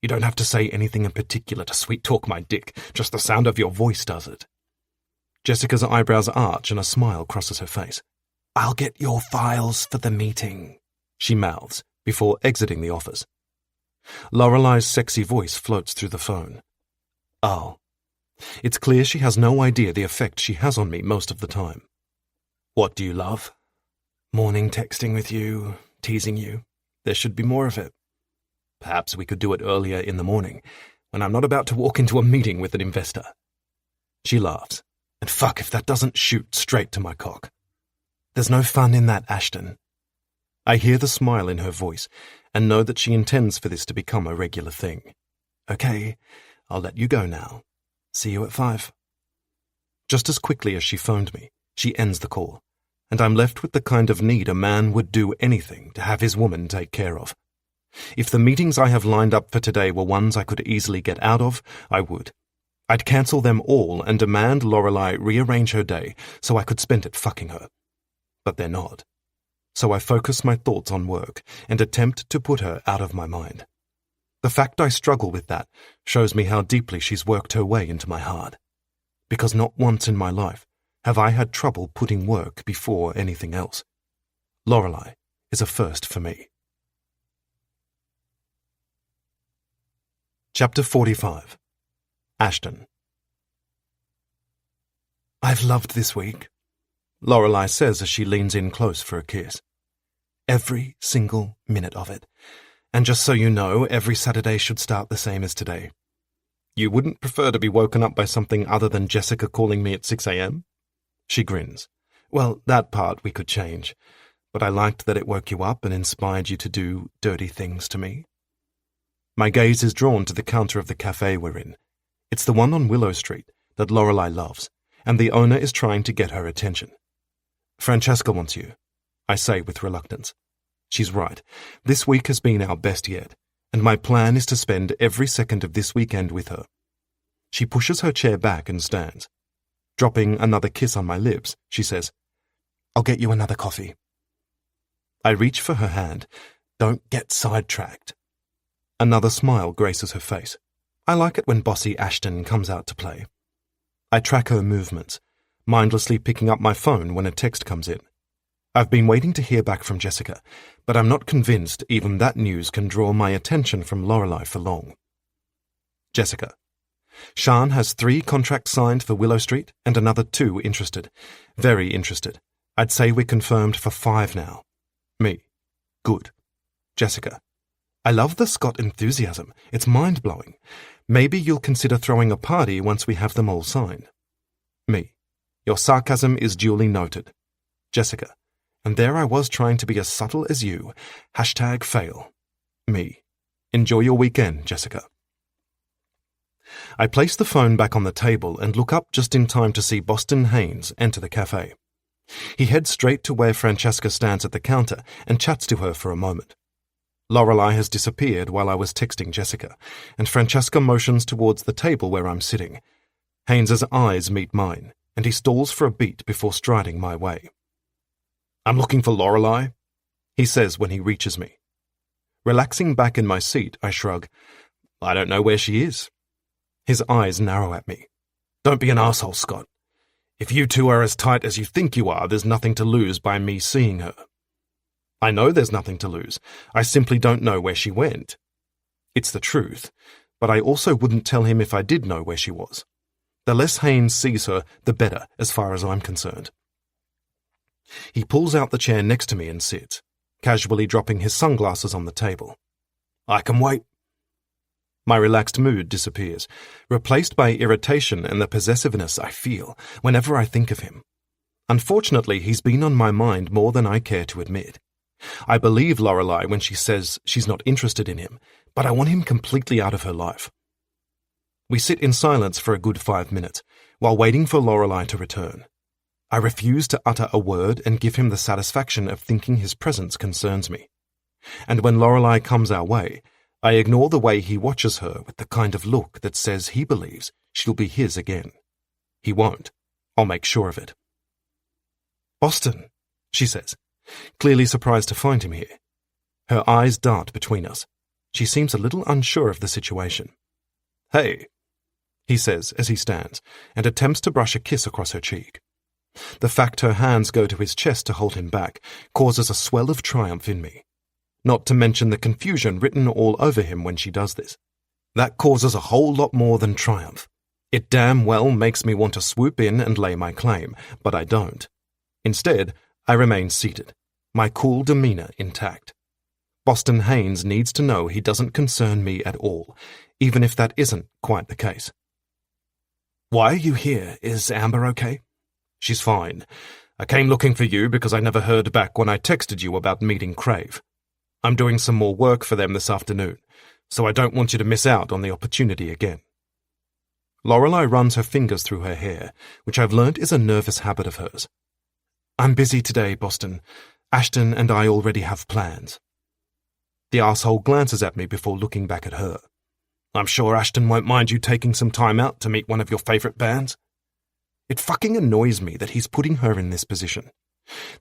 You don't have to say anything in particular to sweet-talk my dick. Just the sound of your voice does it. Jessica's eyebrows arch and a smile crosses her face. I'll get your files for the meeting, she mouths before exiting the office. Lorelei's sexy voice floats through the phone. Oh. It's clear she has no idea the effect she has on me most of the time. What do you love? Morning texting with you, teasing you. There should be more of it. Perhaps we could do it earlier in the morning, when I'm not about to walk into a meeting with an investor. She laughs. And fuck if that doesn't shoot straight to my cock. There's no fun in that, Ashton. I hear the smile in her voice and know that she intends for this to become a regular thing. Okay, I'll let you go now. See you at 5. Just as quickly as she phoned me, she ends the call, and I'm left with the kind of need a man would do anything to have his woman take care of. If the meetings I have lined up for today were ones I could easily get out of, I would. I'd cancel them all and demand Lorelei rearrange her day so I could spend it fucking her. but they're not. So I focus my thoughts on work and attempt to put her out of my mind. The fact I struggle with that shows me how deeply she's worked her way into my heart. Because not once in my life have I had trouble putting work before anything else. Lorelei is a first for me. Chapter 45. Ashton. I've loved this week, Lorelei says as she leans in close for a kiss. Every single minute of it. And just so you know, every Saturday should start the same as today. You wouldn't prefer to be woken up by something other than Jessica calling me at 6 a.m? She grins. Well, that part we could change, but I liked that it woke you up and inspired you to do dirty things to me. My gaze is drawn to the counter of the cafe we're in. It's the one on Willow Street that Lorelei loves, and the owner is trying to get her attention. Francesca wants you, I say with reluctance. She's right. This week has been our best yet, and my plan is to spend every second of this weekend with her. She pushes her chair back and stands. Dropping another kiss on my lips, she says, I'll get you another coffee. I reach for her hand. Don't get sidetracked. Another smile graces her face. I like it when bossy Ashton comes out to play. I track her movements, mindlessly picking up my phone when a text comes in. I've been waiting to hear back from Jessica, but I'm not convinced even that news can draw my attention from Lorelei for long. Jessica. Sian has 3 contracts signed for Willow Street and another 2 interested. Very interested. I'd say we're confirmed for 5 now. Me. Good. Jessica. I love the Scott enthusiasm. It's mind-blowing. Maybe you'll consider throwing a party once we have them all signed. Me. Your sarcasm is duly noted. Jessica. And there I was trying to be as subtle as you. #fail. Me. Enjoy your weekend, Jessica. I place the phone back on the table and look up just in time to see Boston Haynes enter the cafe. He heads straight to where Francesca stands at the counter and chats to her for a moment. Lorelei has disappeared while I was texting Jessica, and Francesca motions towards the table where I'm sitting. Haynes's eyes meet mine, and he stalls for a beat before striding my way. I'm looking for Lorelei, he says when he reaches me. Relaxing back in my seat, I shrug. I don't know where she is. His eyes narrow at me. Don't be an arsehole, Scott. If you two are as tight as you think you are, there's nothing to lose by me seeing her. I know there's nothing to lose. I simply don't know where she went. It's the truth, but I also wouldn't tell him if I did know where she was. The less Haynes sees her, the better, as far as I'm concerned. He pulls out the chair next to me and sits, casually dropping his sunglasses on the table. I can wait. My relaxed mood disappears, replaced by irritation and the possessiveness I feel whenever I think of him. Unfortunately, he's been on my mind more than I care to admit. I believe Lorelei when she says she's not interested in him, but I want him completely out of her life. We sit in silence for a good 5 minutes, while waiting for Lorelei to return. I refuse to utter a word and give him the satisfaction of thinking his presence concerns me. And when Lorelei comes our way, I ignore the way he watches her with the kind of look that says he believes she'll be his again. He won't. I'll make sure of it. Boston, she says, clearly surprised to find him here. Her eyes dart between us. She seems a little unsure of the situation. Hey, he says as he stands and attempts to brush a kiss across her cheek. The fact her hands go to his chest to hold him back causes a swell of triumph in me. Not to mention the confusion written all over him when she does this. That causes a whole lot more than triumph. It damn well makes me want to swoop in and lay my claim, but I don't. Instead, I remain seated, my cool demeanor intact. Boston Haynes needs to know he doesn't concern me at all, even if that isn't quite the case. Why are you here? Is Amber okay? She's fine. I came looking for you because I never heard back when I texted you about meeting Crave. I'm doing some more work for them this afternoon, so I don't want you to miss out on the opportunity again. Lorelei runs her fingers through her hair, which I've learnt is a nervous habit of hers. I'm busy today, Boston. Ashton and I already have plans. The arsehole glances at me before looking back at her. I'm sure Ashton won't mind you taking some time out to meet one of your favourite bands. It fucking annoys me that he's putting her in this position.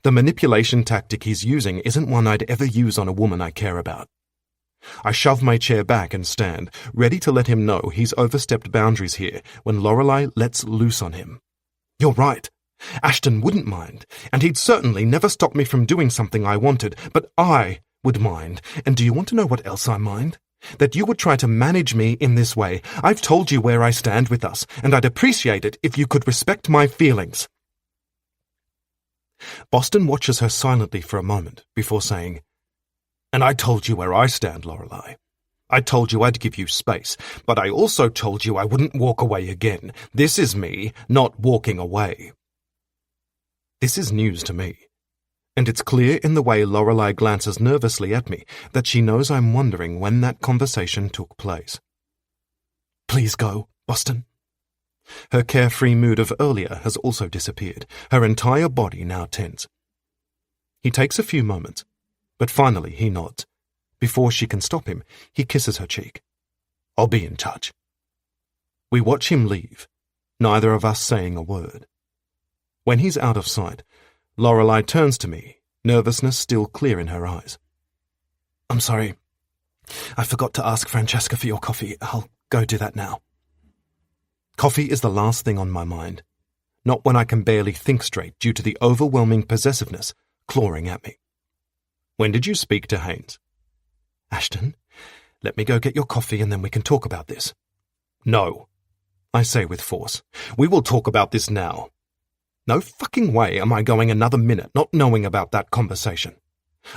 The manipulation tactic he's using isn't one I'd ever use on a woman I care about. I shove my chair back and stand, ready to let him know he's overstepped boundaries here when Lorelei lets loose on him. You're right. Ashton wouldn't mind, and he'd certainly never stop me from doing something I wanted, but I would mind. And do you want to know what else I mind? That you would try to manage me in this way. I've told you where I stand with us, and I'd appreciate it if you could respect my feelings. Boston watches her silently for a moment before saying, And I told you where I stand, Lorelei. I told you I'd give you space, but I also told you I wouldn't walk away again. This is me not walking away. This is news to me, and it's clear in the way Lorelei glances nervously at me that she knows I'm wondering when that conversation took place. Please go, Boston. Her carefree mood of earlier has also disappeared, her entire body now tense. He takes a few moments, but finally he nods. Before she can stop him, he kisses her cheek. I'll be in touch. We watch him leave, neither of us saying a word. When he's out of sight, Lorelei turns to me, nervousness still clear in her eyes. I'm sorry. I forgot to ask Francesca for your coffee. I'll go do that now. Coffee is the last thing on my mind, not when I can barely think straight due to the overwhelming possessiveness clawing at me. When did you speak to Haynes? Ashton, let me go get your coffee and then we can talk about this. No, I say with force. We will talk about this now. No fucking way am I going another minute not knowing about that conversation.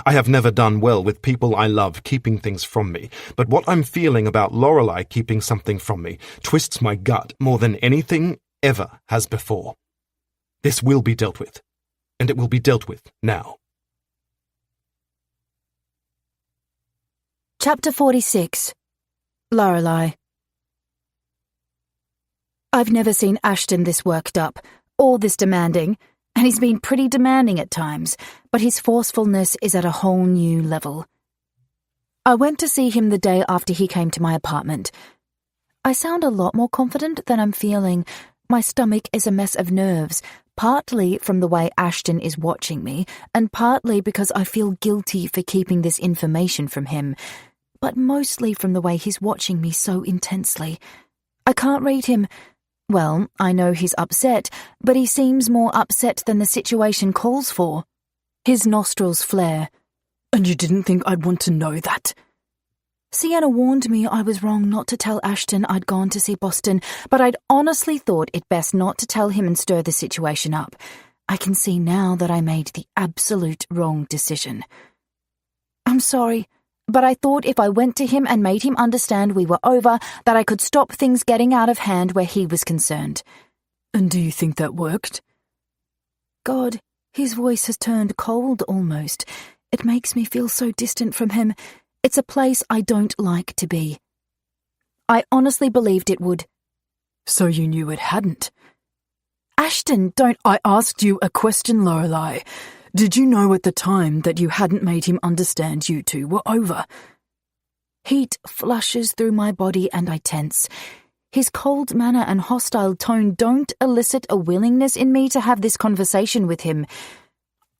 I have never done well with people I love keeping things from me, but what I'm feeling about Lorelei keeping something from me twists my gut more than anything ever has before. This will be dealt with, and it will be dealt with now. Chapter 46. Lorelei. I've never seen Ashton this worked up, or this demanding, and he's been pretty demanding at times, but his forcefulness is at a whole new level. I went to see him the day after he came to my apartment. I sound a lot more confident than I'm feeling. My stomach is a mess of nerves, partly from the way Ashton is watching me, and partly because I feel guilty for keeping this information from him, but mostly from the way he's watching me so intensely. I can't read him. Well, I know he's upset, but he seems more upset than the situation calls for. His nostrils flare. And you didn't think I'd want to know that? Sienna warned me I was wrong not to tell Ashton I'd gone to see Boston, but I'd honestly thought it best not to tell him and stir the situation up. I can see now that I made the absolute wrong decision. I'm sorry, but I thought if I went to him and made him understand we were over, that I could stop things getting out of hand where he was concerned. And do you think that worked? God, his voice has turned cold almost. It makes me feel so distant from him. It's a place I don't like to be. I honestly believed it would. So you knew it hadn't? Ashton, don't... I asked you a question, Lorelei. Did you know at the time that you hadn't made him understand you two were over? Heat flushes through my body and I tense. His cold manner and hostile tone don't elicit a willingness in me to have this conversation with him.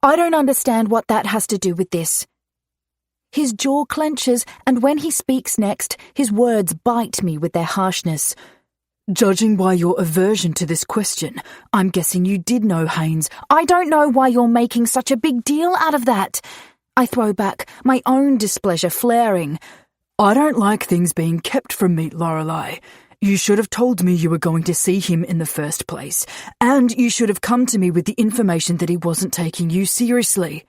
I don't understand what that has to do with this. His jaw clenches, and when he speaks next, his words bite me with their harshness. Judging by your aversion to this question, I'm guessing you did know Haynes. I don't know why you're making such a big deal out of that. I throw back, my own displeasure flaring. I don't like things being kept from me, Lorelei. You should have told me you were going to see him in the first place, and you should have come to me with the information that he wasn't taking you seriously.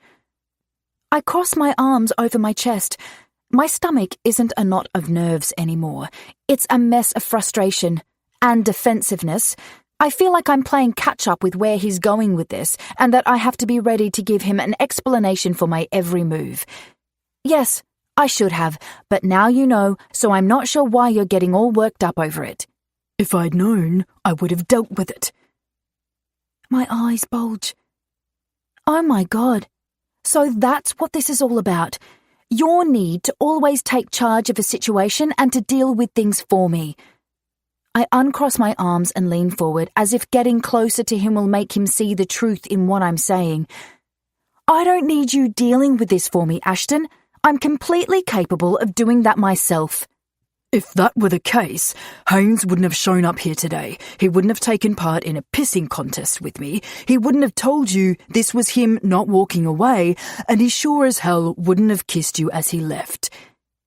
I cross my arms over my chest. My stomach isn't a knot of nerves anymore. It's a mess of frustration and defensiveness. I feel like I'm playing catch-up with where he's going with this, and that I have to be ready to give him an explanation for my every move. Yes, I should have, but now you know, so I'm not sure why you're getting all worked up over it. If I'd known, I would have dealt with it. My eyes bulge. Oh my God. So that's what this is all about. Your need to always take charge of a situation and to deal with things for me. I uncross my arms and lean forward, as if getting closer to him will make him see the truth in what I'm saying. I don't need you dealing with this for me, Ashton. I'm completely capable of doing that myself. If that were the case, Haynes wouldn't have shown up here today. He wouldn't have taken part in a pissing contest with me. He wouldn't have told you this was him not walking away, and he sure as hell wouldn't have kissed you as he left.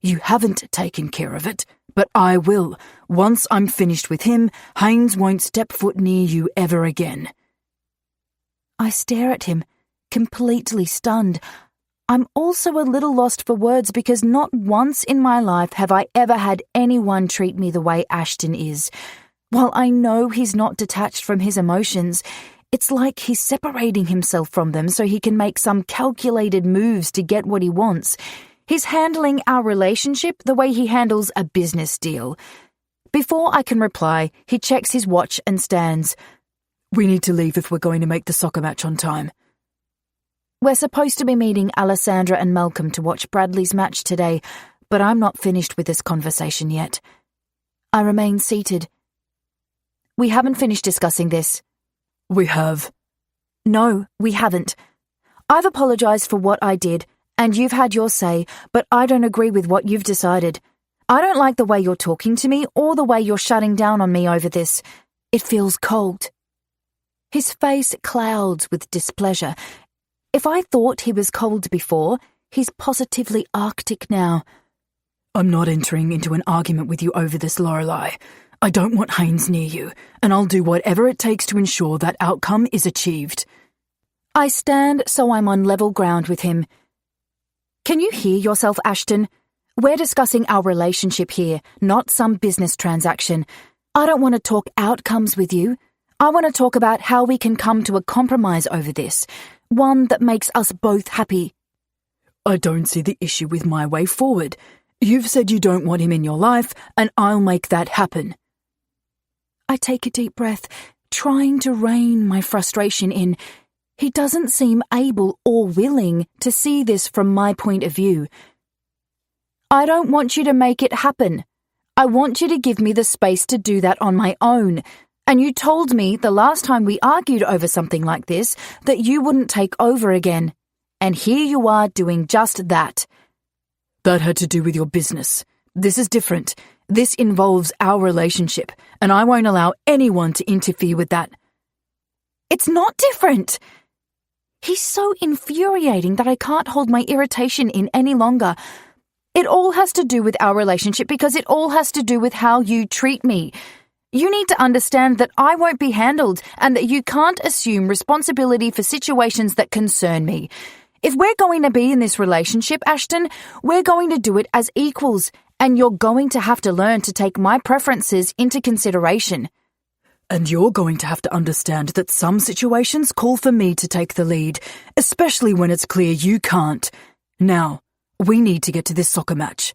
You haven't taken care of it, but I will. Once I'm finished with him, Haynes won't step foot near you ever again. I stare at him, completely stunned. I'm also a little lost for words because not once in my life have I ever had anyone treat me the way Ashton is. While I know he's not detached from his emotions, it's like he's separating himself from them so he can make some calculated moves to get what he wants. He's handling our relationship the way he handles a business deal. Before I can reply, he checks his watch and stands. We need to leave if we're going to make the soccer match on time. We're supposed to be meeting Alessandra and Malcolm to watch Bradley's match today, but I'm not finished with this conversation yet. I remain seated. We haven't finished discussing this. We have. No, we haven't. I've apologized for what I did, and you've had your say, but I don't agree with what you've decided. I don't like the way you're talking to me or the way you're shutting down on me over this. It feels cold. His face clouds with displeasure. If I thought he was cold before, he's positively Arctic now. I'm not entering into an argument with you over this, Lorelei. I don't want Haynes near you, and I'll do whatever it takes to ensure that outcome is achieved. I stand so I'm on level ground with him. Can you hear yourself, Ashton? We're discussing our relationship here, not some business transaction. I don't want to talk outcomes with you. I want to talk about how we can come to a compromise over this. One that makes us both happy. I don't see the issue with my way forward. You've said you don't want him in your life, and I'll make that happen. I take a deep breath, trying to rein my frustration in. He doesn't seem able or willing to see this from my point of view. I don't want you to make it happen. I want you to give me the space to do that on my own. And you told me the last time we argued over something like this that you wouldn't take over again. And here you are doing just that. That had to do with your business. This is different. This involves our relationship, and I won't allow anyone to interfere with that. It's not different. He's so infuriating that I can't hold my irritation in any longer. It all has to do with our relationship because it all has to do with how you treat me. You need to understand that I won't be handled and that you can't assume responsibility for situations that concern me. If we're going to be in this relationship, Ashton, we're going to do it as equals, and you're going to have to learn to take my preferences into consideration. And you're going to have to understand that some situations call for me to take the lead, especially when it's clear you can't. Now, we need to get to this soccer match.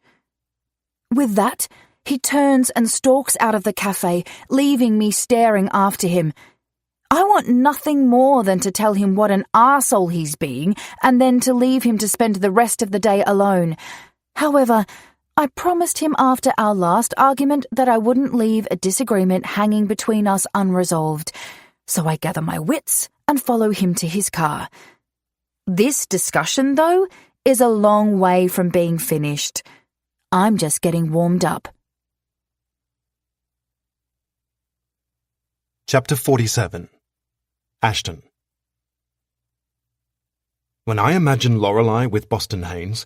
With that, he turns and stalks out of the cafe, leaving me staring after him. I want nothing more than to tell him what an arsehole he's being and then to leave him to spend the rest of the day alone. However, I promised him after our last argument that I wouldn't leave a disagreement hanging between us unresolved, so I gather my wits and follow him to his car. This discussion, though, is a long way from being finished. I'm just getting warmed up. Chapter 47. Ashton. When I imagine Lorelei with Boston Haynes,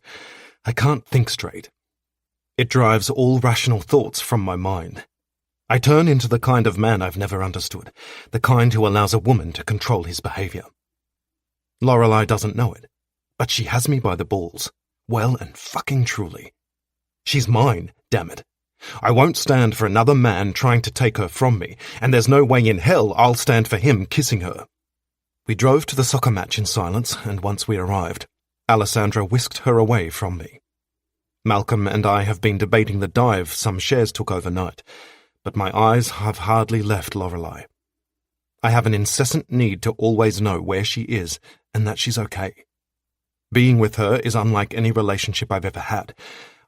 I can't think straight. It drives all rational thoughts from my mind. I turn into the kind of man I've never understood, the kind who allows a woman to control his behavior. Lorelei doesn't know it, but she has me by the balls, well and fucking truly. She's mine, damn it. I won't stand for another man trying to take her from me, and there's no way in hell I'll stand for him kissing her. We drove to the soccer match in silence, and once we arrived, Alessandra whisked her away from me. Malcolm and I have been debating the dive some shares took overnight, but my eyes have hardly left Lorelei. I have an incessant need to always know where she is and that she's okay. Being with her is unlike any relationship I've ever had.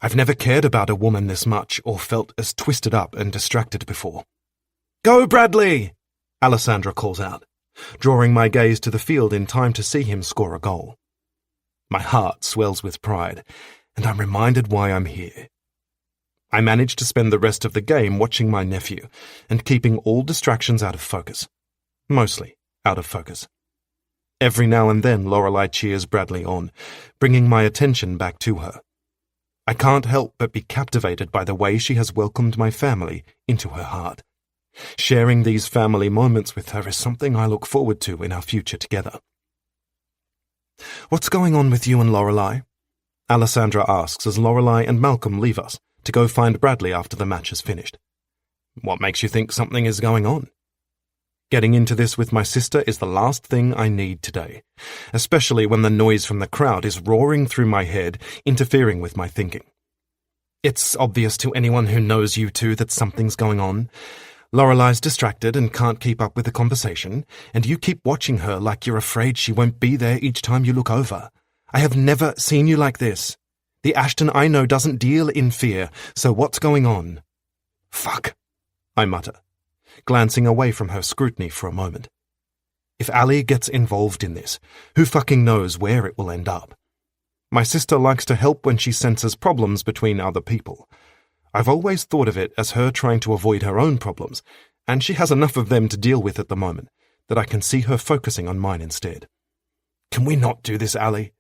I've never cared about a woman this much or felt as twisted up and distracted before. "Go, Bradley!" Alessandra calls out, drawing my gaze to the field in time to see him score a goal. My heart swells with pride, and I'm reminded why I'm here. I manage to spend the rest of the game watching my nephew and keeping all distractions out of focus. Mostly out of focus. Every now and then Lorelei cheers Bradley on, bringing my attention back to her. I can't help but be captivated by the way she has welcomed my family into her heart. Sharing these family moments with her is something I look forward to in our future together. "What's going on with you and Lorelei?" Alessandra asks as Lorelei and Malcolm leave us to go find Bradley after the match is finished. "What makes you think something is going on?" Getting into this with my sister is the last thing I need today, especially when the noise from the crowd is roaring through my head, interfering with my thinking. "It's obvious to anyone who knows you two that something's going on. Lorelei's distracted and can't keep up with the conversation, and you keep watching her like you're afraid she won't be there each time you look over. I have never seen you like this. The Ashton I know doesn't deal in fear, so what's going on?" "Fuck," I mutter, glancing away from her scrutiny for a moment. If Ali gets involved in this, who fucking knows where it will end up? My sister likes to help when she senses problems between other people. I've always thought of it as her trying to avoid her own problems, and she has enough of them to deal with at the moment that I can see her focusing on mine instead. "Can we not do this, Ali?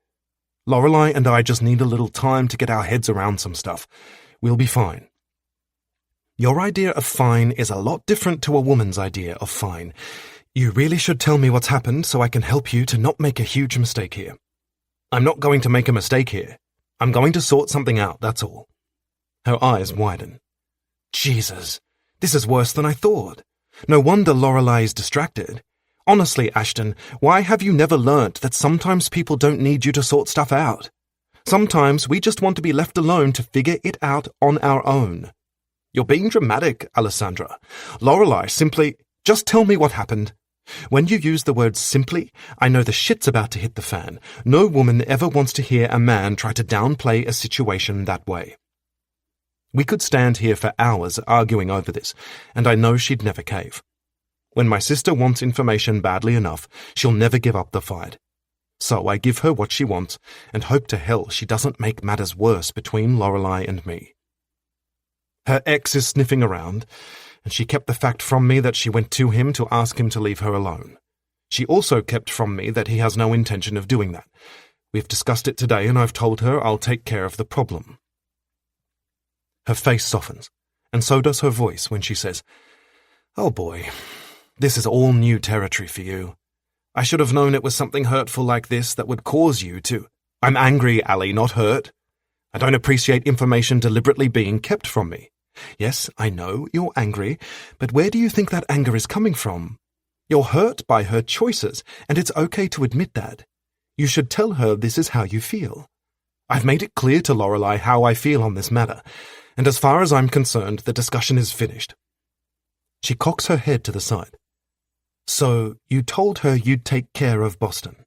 Lorelei and I just need a little time to get our heads around some stuff. We'll be fine." "Your idea of fine is a lot different to a woman's idea of fine. You really should tell me what's happened so I can help you to not make a huge mistake here." "I'm not going to make a mistake here. I'm going to sort something out, that's all." Her eyes widen. "Jesus, this is worse than I thought. No wonder Lorelei is distracted. Honestly, Ashton, why have you never learnt that sometimes people don't need you to sort stuff out? Sometimes we just want to be left alone to figure it out on our own." "You're being dramatic, Alessandra. Lorelei simply—" "Just tell me what happened. When you use the word simply, I know the shit's about to hit the fan. No woman ever wants to hear a man try to downplay a situation that way." We could stand here for hours arguing over this, and I know she'd never cave. When my sister wants information badly enough, she'll never give up the fight. So I give her what she wants, and hope to hell she doesn't make matters worse between Lorelei and me. Her ex is sniffing around, and she kept the fact from me that she went to him to ask him to leave her alone. She also kept from me that he has no intention of doing that. We've discussed it today, and I've told her I'll take care of the problem. Her face softens, and so does her voice when she says, "Oh boy, this is all new territory for you. I should have known it was something hurtful like this that would cause you to—" "I'm angry, Ali, not hurt. I don't appreciate information deliberately being kept from me. Yes, I know you're angry, but where do you think that anger is coming from? You're hurt by her choices, and it's okay to admit that. You should tell her this is how you feel. I've made it clear to Lorelei how I feel on this matter, and as far as I'm concerned, the discussion is finished." She cocks her head to the side. "So you told her you'd take care of Boston?"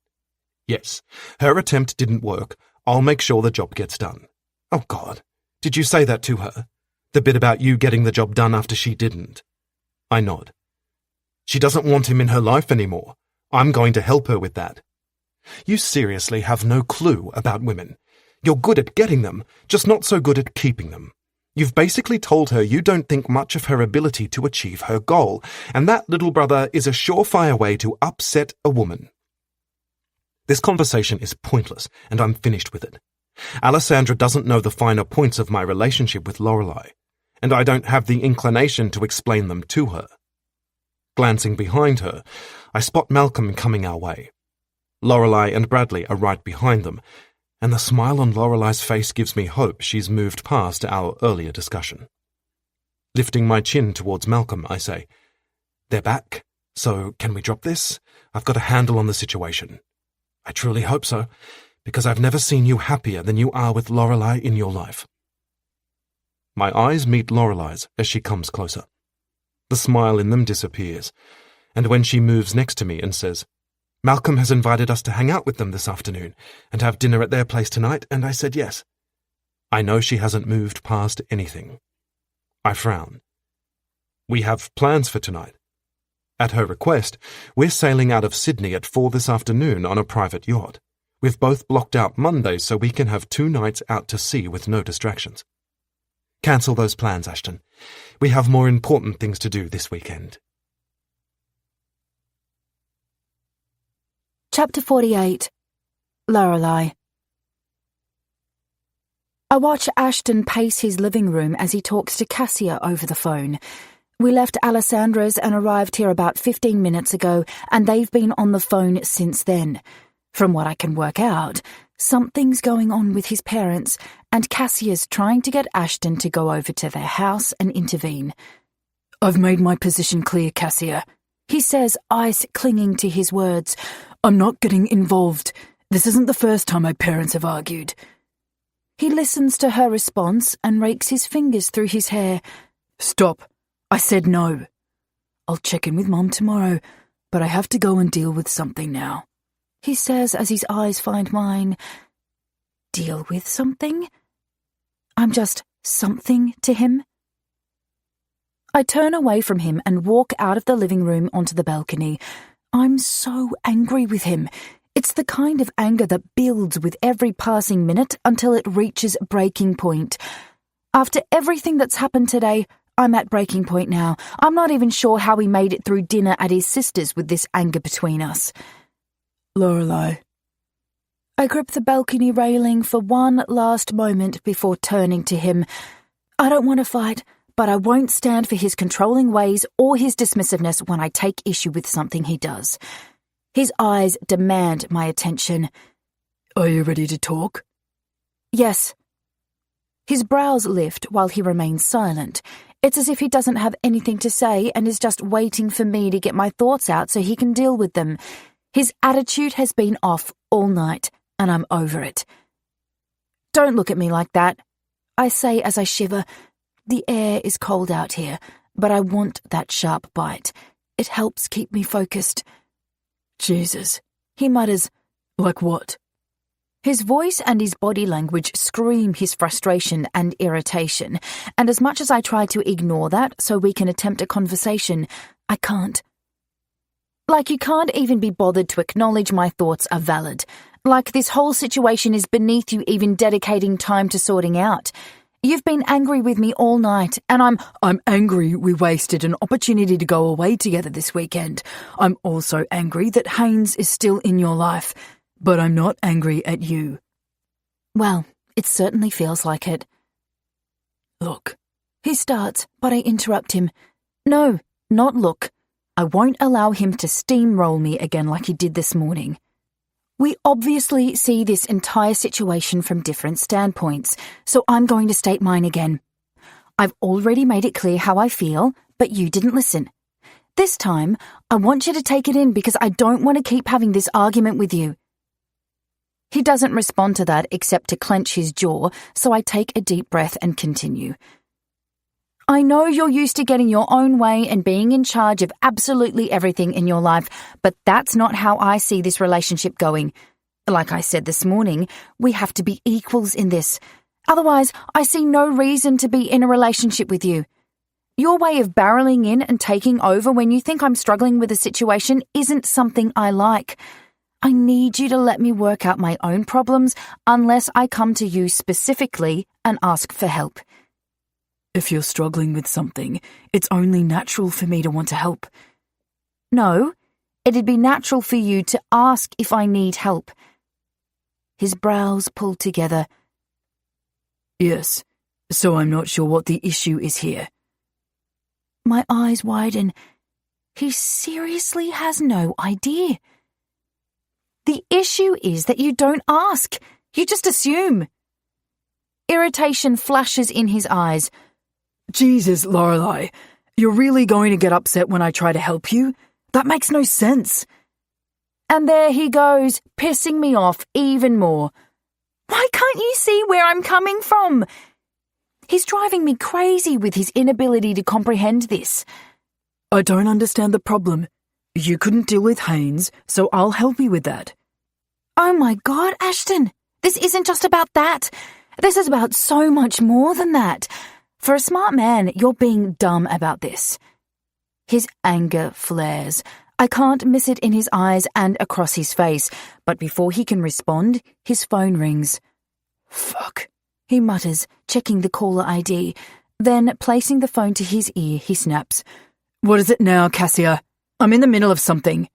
"Yes. Her attempt didn't work. I'll make sure the job gets done." "Oh God, did you say that to her? The bit about you getting the job done after she didn't?" I nod. "She doesn't want him in her life anymore. I'm going to help her with that." "You seriously have no clue about women. You're good at getting them, just not so good at keeping them. You've basically told her you don't think much of her ability to achieve her goal, and that, little brother, is a surefire way to upset a woman." This conversation is pointless, and I'm finished with it. Alessandra doesn't know the finer points of my relationship with Lorelei, and I don't have the inclination to explain them to her. Glancing behind her, I spot Malcolm coming our way. Lorelei and Bradley are right behind them, and the smile on Lorelei's face gives me hope she's moved past our earlier discussion. Lifting my chin towards Malcolm, I say, "They're back, so can we drop this? I've got a handle on the situation." "I truly hope so, because I've never seen you happier than you are with Lorelei in your life." My eyes meet Lorelei's as she comes closer. The smile in them disappears, and when she moves next to me and says, "Malcolm has invited us to hang out with them this afternoon and have dinner at their place tonight," and I said yes. I know she hasn't moved past anything. I frown. "We have plans for tonight." At her request, we're sailing out of Sydney at 4 this afternoon on a private yacht. We've both blocked out Monday so we can have 2 nights out to sea with no distractions. Cancel those plans, Ashton. We have more important things to do this weekend. Chapter 48. Lorelei. I watch Ashton pace his living room as he talks to Cassia over the phone. We left Alessandra's and arrived here about 15 minutes ago, and they've been on the phone since then. From what I can work out, something's going on with his parents, and Cassia's trying to get Ashton to go over to their house and intervene. I've made my position clear, Cassia, He says, eyes clinging to his words. I'm not getting involved. This isn't the first time my parents have argued. He listens to her response and rakes his fingers through his hair. Stop. I said no. I'll check in with Mom tomorrow, but I have to go and deal with something now. He says as his eyes find mine. Deal with something? I'm just something to him. I turn away from him and walk out of the living room onto the balcony. I'm so angry with him. It's the kind of anger that builds with every passing minute until it reaches breaking point. After everything that's happened today, I'm at breaking point now. I'm not even sure how he made it through dinner at his sister's with this anger between us. Lorelei. I grip the balcony railing for one last moment before turning to him. I don't want to fight, but I won't stand for his controlling ways or his dismissiveness when I take issue with something he does. His eyes demand my attention. Are you ready to talk? Yes. His brows lift while he remains silent. It's as if he doesn't have anything to say and is just waiting for me to get my thoughts out so he can deal with them. His attitude has been off all night, and I'm over it. Don't look at me like that, I say as I shiver. The air is cold out here, but I want that sharp bite. It helps keep me focused. Jesus, he mutters. Like what? His voice and his body language scream his frustration and irritation, and as much as I try to ignore that so we can attempt a conversation, I can't. Like you can't even be bothered to acknowledge my thoughts are valid. Like this whole situation is beneath you even dedicating time to sorting out. You've been angry with me all night, and I'm angry we wasted an opportunity to go away together this weekend. I'm also angry that Haynes is still in your life, but I'm not angry at you. Well, it certainly feels like it. Look. He starts, but I interrupt him. No, not look. I won't allow him to steamroll me again like he did this morning. We obviously see this entire situation from different standpoints, so I'm going to state mine again. I've already made it clear how I feel, but you didn't listen. This time, I want you to take it in because I don't want to keep having this argument with you. He doesn't respond to that except to clench his jaw, so I take a deep breath and continue. I know you're used to getting your own way and being in charge of absolutely everything in your life, but that's not how I see this relationship going. Like I said this morning, we have to be equals in this. Otherwise, I see no reason to be in a relationship with you. Your way of barreling in and taking over when you think I'm struggling with a situation isn't something I like. I need you to let me work out my own problems unless I come to you specifically and ask for help. If you're struggling with something, it's only natural for me to want to help. No, it'd be natural for you to ask if I need help. His brows pull together. Yes, so I'm not sure what the issue is here. My eyes widen. He seriously has no idea. The issue is that you don't ask. You just assume. Irritation flashes in his eyes. Jesus, Lorelei, you're really going to get upset when I try to help you? That makes no sense. And there he goes, pissing me off even more. Why can't you see where I'm coming from? He's driving me crazy with his inability to comprehend this. I don't understand the problem. You couldn't deal with Haynes, so I'll help you with that. Oh my God, Ashton, this isn't just about that. This is about so much more than that. For a smart man, you're being dumb about this. His anger flares. I can't miss it in his eyes and across his face, but before he can respond, his phone rings. Fuck, he mutters, checking the caller ID. Then, placing the phone to his ear, he snaps. What is it now, Cassia? I'm in the middle of something.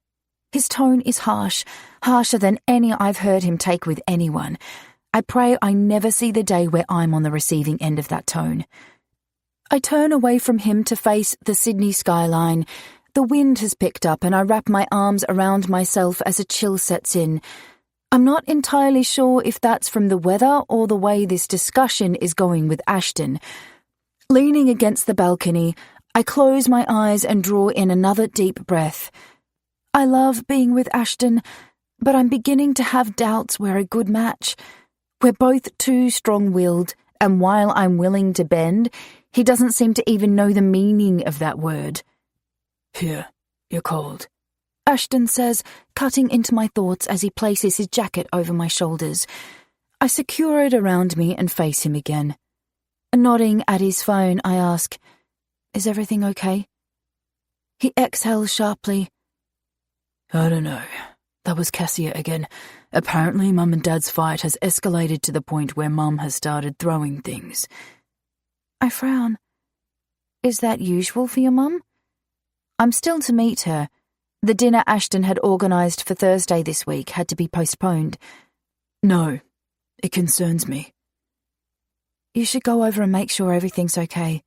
His tone is harsh, harsher than any I've heard him take with anyone. I pray I never see the day where I'm on the receiving end of that tone. I turn away from him to face the Sydney skyline. The wind has picked up and I wrap my arms around myself as a chill sets in. I'm not entirely sure if that's from the weather or the way this discussion is going with Ashton. Leaning against the balcony, I close my eyes and draw in another deep breath. I love being with Ashton, but I'm beginning to have doubts we're a good match. We're both too strong-willed, and while I'm willing to bend, he doesn't seem to even know the meaning of that word. Here, you're cold, Ashton says, cutting into my thoughts as he places his jacket over my shoulders. I secure it around me and face him again. Nodding at his phone, I ask, "Is everything okay?" He exhales sharply. I don't know. That was Cassia again. Apparently Mum and Dad's fight has escalated to the point where Mum has started throwing things. I frown. Is that usual for your mum? I'm still to meet her. The dinner Ashton had organised for Thursday this week had to be postponed. No, it concerns me. You should go over and make sure everything's okay.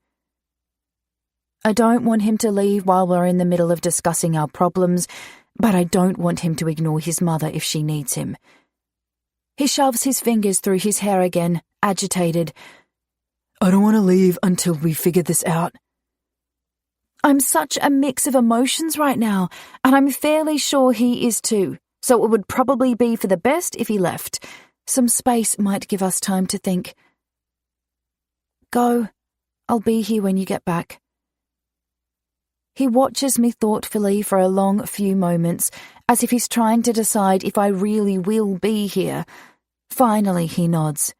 I don't want him to leave while we're in the middle of discussing our problems, but I don't want him to ignore his mother if she needs him. He shoves his fingers through his hair again, agitated. I don't want to leave until we figure this out. I'm such a mix of emotions right now, and I'm fairly sure he is too, so it would probably be for the best if he left. Some space might give us time to think. Go. I'll be here when you get back. He watches me thoughtfully for a long few moments, as if he's trying to decide if I really will be here. Finally, he nods.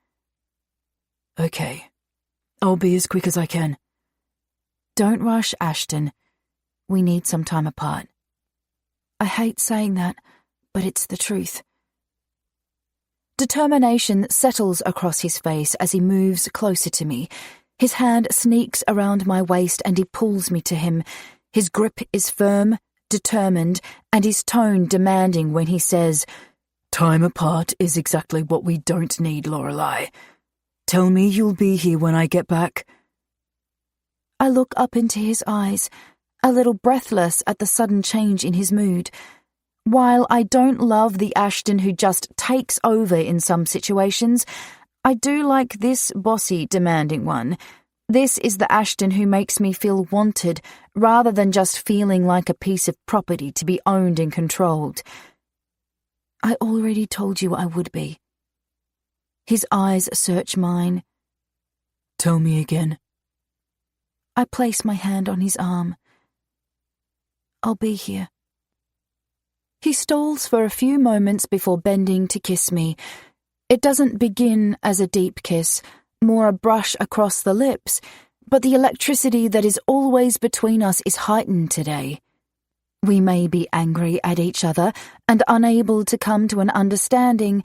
Okay. I'll be as quick as I can. Don't rush, Ashton. We need some time apart. I hate saying that, but it's the truth. Determination settles across his face as he moves closer to me. His hand sneaks around my waist and he pulls me to him. His grip is firm, determined, and his tone demanding when he says, Time apart is exactly what we don't need, Lorelei. Tell me you'll be here when I get back. I look up into his eyes, a little breathless at the sudden change in his mood. While I don't love the Ashton who just takes over in some situations, I do like this bossy, demanding one. This is the Ashton who makes me feel wanted, rather than just feeling like a piece of property to be owned and controlled. I already told you I would be. His eyes search mine. Tell me again. I place my hand on his arm. I'll be here. He stalls for a few moments before bending to kiss me. It doesn't begin as a deep kiss, more a brush across the lips, but the electricity that is always between us is heightened today. We may be angry at each other and unable to come to an understanding,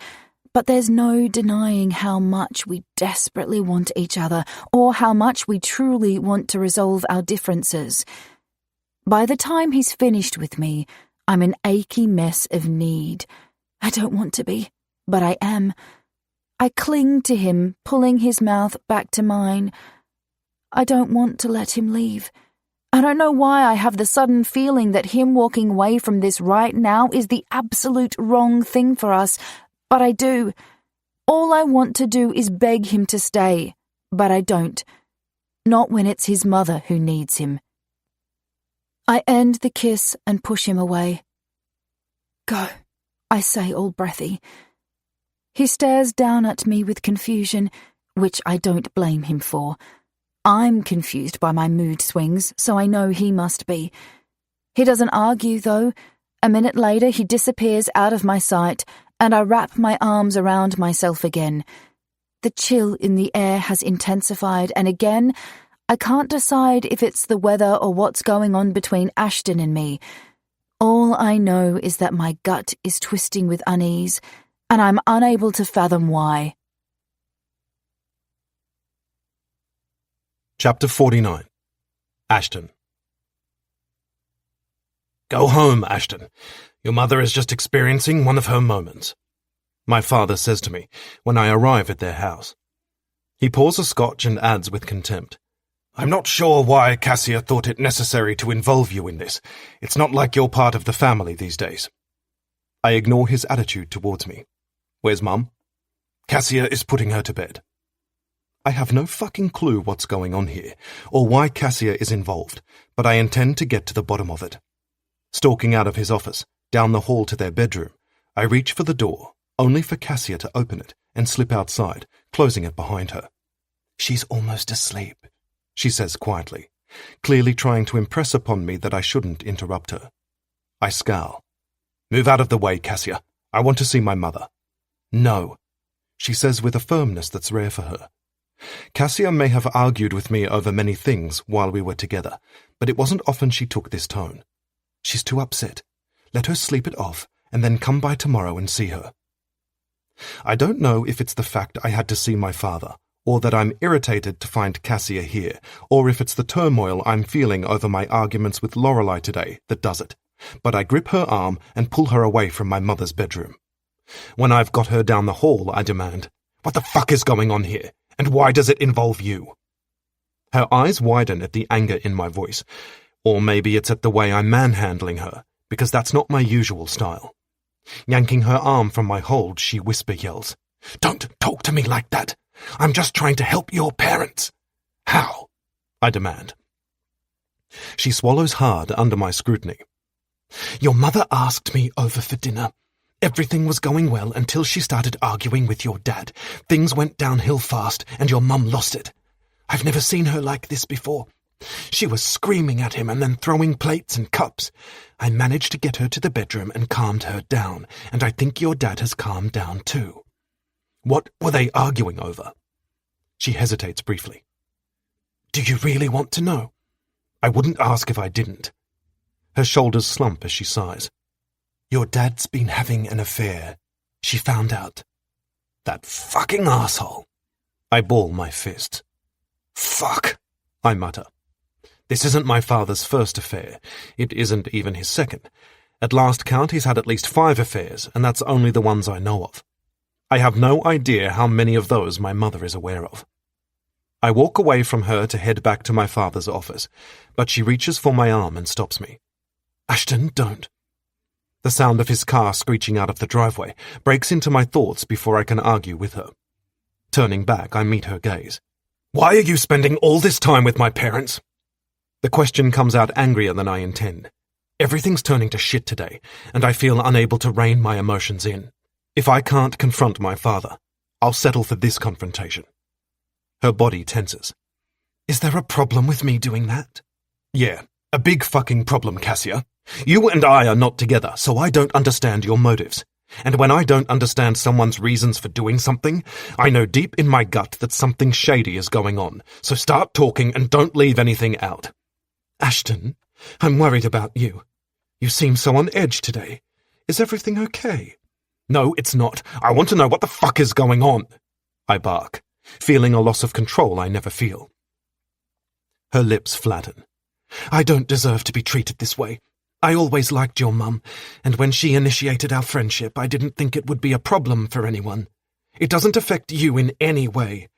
but there's no denying how much we desperately want each other, or how much we truly want to resolve our differences. By the time he's finished with me, I'm an achy mess of need. I don't want to be, but I am. I cling to him, pulling his mouth back to mine. I don't want to let him leave. I don't know why I have the sudden feeling that him walking away from this right now is the absolute wrong thing for us, but I do. All I want to do is beg him to stay, but I don't. Not when it's his mother who needs him. I end the kiss and push him away. Go, I say, all breathy. He stares down at me with confusion, which I don't blame him for. I'm confused by my mood swings, so I know he must be. He doesn't argue, though. A minute later, he disappears out of my sight, and I wrap my arms around myself again. The chill in the air has intensified, and again, I can't decide if it's the weather or what's going on between Ashton and me. All I know is that my gut is twisting with unease, and I'm unable to fathom why. Chapter 49. Ashton. Go home, Ashton. Your mother is just experiencing one of her moments, my father says to me when I arrive at their house. He pours a scotch and adds with contempt, I'm not sure why Cassia thought it necessary to involve you in this. It's not like you're part of the family these days. I ignore his attitude towards me. Where's Mum? Cassia is putting her to bed. I have no fucking clue what's going on here, or why Cassia is involved, but I intend to get to the bottom of it. Stalking out of his office, down the hall to their bedroom, I reach for the door, only for Cassia to open it and slip outside, closing it behind her. She's almost asleep, she says quietly, clearly trying to impress upon me that I shouldn't interrupt her. I scowl. Move out of the way, Cassia. I want to see my mother. No, she says with a firmness that's rare for her. Cassia may have argued with me over many things while we were together, but it wasn't often she took this tone. She's too upset. Let her sleep it off, and then come by tomorrow and see her. I don't know if it's the fact I had to see my father, or that I'm irritated to find Cassia here, or if it's the turmoil I'm feeling over my arguments with Lorelei today that does it, but I grip her arm and pull her away from my mother's bedroom. When I've got her down the hall, I demand, What the fuck is going on here, and why does it involve you? Her eyes widen at the anger in my voice, or maybe it's at the way I'm manhandling her, because that's not my usual style. Yanking her arm from my hold, she whisper yells, Don't talk to me like that! I'm just trying to help your parents! How? I demand. She swallows hard under my scrutiny. Your mother asked me over for dinner. Everything was going well until she started arguing with your dad. Things went downhill fast, and your mum lost it. I've never seen her like this before. She was screaming at him and then throwing plates and cups. I managed to get her to the bedroom and calmed her down, and I think your dad has calmed down too. What were they arguing over? She hesitates briefly. Do you really want to know? I wouldn't ask if I didn't. Her shoulders slump as she sighs. Your dad's been having an affair. She found out. That fucking asshole. I ball my fists. Fuck, I mutter. This isn't my father's first affair. It isn't even his second. At last count, he's had at least 5 affairs, and that's only the ones I know of. I have no idea how many of those my mother is aware of. I walk away from her to head back to my father's office, but she reaches for my arm and stops me. Ashton, don't. The sound of his car screeching out of the driveway breaks into my thoughts before I can argue with her. Turning back, I meet her gaze. Why are you spending all this time with my parents? The question comes out angrier than I intend. Everything's turning to shit today, and I feel unable to rein my emotions in. If I can't confront my father, I'll settle for this confrontation. Her body tenses. Is there a problem with me doing that? Yeah, a big fucking problem, Cassia. You and I are not together, so I don't understand your motives. And when I don't understand someone's reasons for doing something, I know deep in my gut that something shady is going on, so start talking and don't leave anything out. Ashton, I'm worried about you. You seem so on edge today. Is everything okay? No, it's not. I want to know what the fuck is going on. I bark, feeling a loss of control I never feel. Her lips flatten. I don't deserve to be treated this way. I always liked your mum, and when she initiated our friendship, I didn't think it would be a problem for anyone. It doesn't affect you in any way.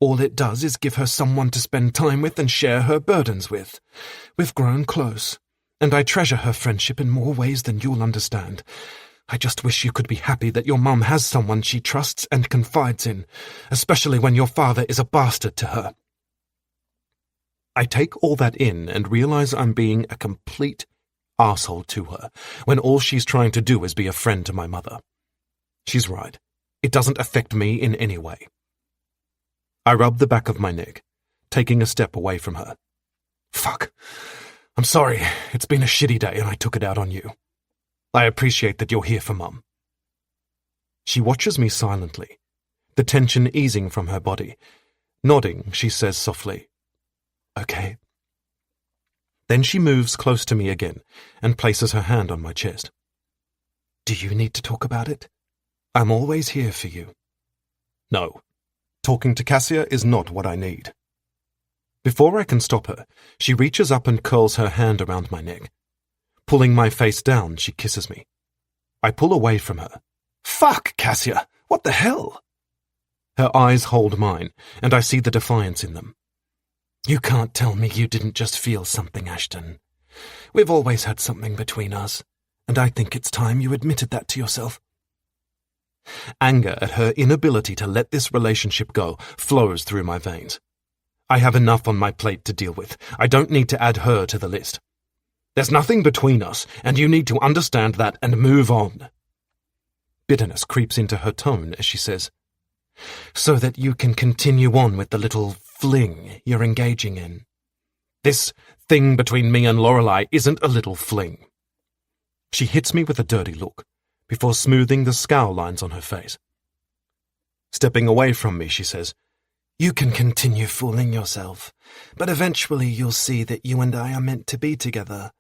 All it does is give her someone to spend time with and share her burdens with. We've grown close, and I treasure her friendship in more ways than you'll understand. I just wish you could be happy that your mum has someone she trusts and confides in, especially when your father is a bastard to her. I take all that in and realize I'm being a complete arsehole to her, when all she's trying to do is be a friend to my mother. She's right. It doesn't affect me in any way. I rub the back of my neck, taking a step away from her. Fuck. I'm sorry. It's been a shitty day and I took it out on you. I appreciate that you're here for Mum. She watches me silently, the tension easing from her body. Nodding, she says softly, Okay. Then she moves close to me again and places her hand on my chest. Do you need to talk about it? I'm always here for you. No. Talking to Cassia is not what I need. Before I can stop her, she reaches up and curls her hand around my neck. Pulling my face down, she kisses me. I pull away from her. Fuck, Cassia! What the hell? Her eyes hold mine, and I see the defiance in them. You can't tell me you didn't just feel something, Ashton. We've always had something between us, and I think it's time you admitted that to yourself. Anger at her inability to let this relationship go flows through my veins. I have enough on my plate to deal with. I don't need to add her to the list. There's nothing between us, and you need to understand that and move on. Bitterness creeps into her tone as she says, so that you can continue on with the little fling you're engaging in. This thing between me and Lorelei isn't a little fling. She hits me with a dirty look, before smoothing the scowl lines on her face. Stepping away from me, she says, you can continue fooling yourself, but eventually you'll see that you and I are meant to be together.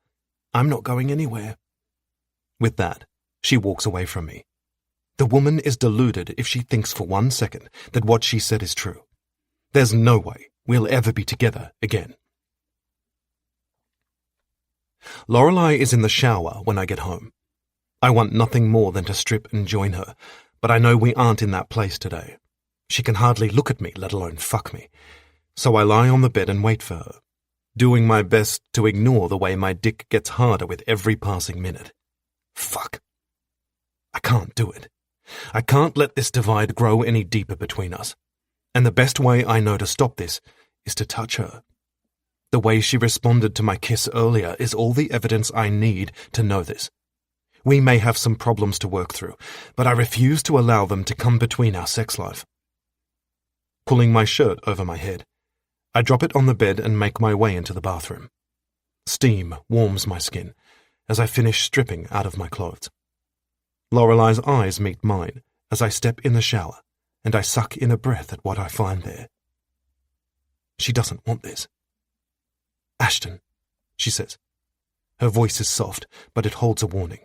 I'm not going anywhere. With that, she walks away from me. The woman is deluded if she thinks for 1 second that what she said is true. There's no way we'll ever be together again. Lorelei is in the shower when I get home. I want nothing more than to strip and join her, but I know we aren't in that place today. She can hardly look at me, let alone fuck me. So I lie on the bed and wait for her, doing my best to ignore the way my dick gets harder with every passing minute. Fuck. I can't do it. I can't let this divide grow any deeper between us. And the best way I know to stop this is to touch her. The way she responded to my kiss earlier is all the evidence I need to know this. We may have some problems to work through, but I refuse to allow them to come between our sex life. Pulling my shirt over my head, I drop it on the bed and make my way into the bathroom. Steam warms my skin as I finish stripping out of my clothes. Lorelei's eyes meet mine as I step in the shower, and I suck in a breath at what I find there. She doesn't want this. Ashton, she says. Her voice is soft, but it holds a warning.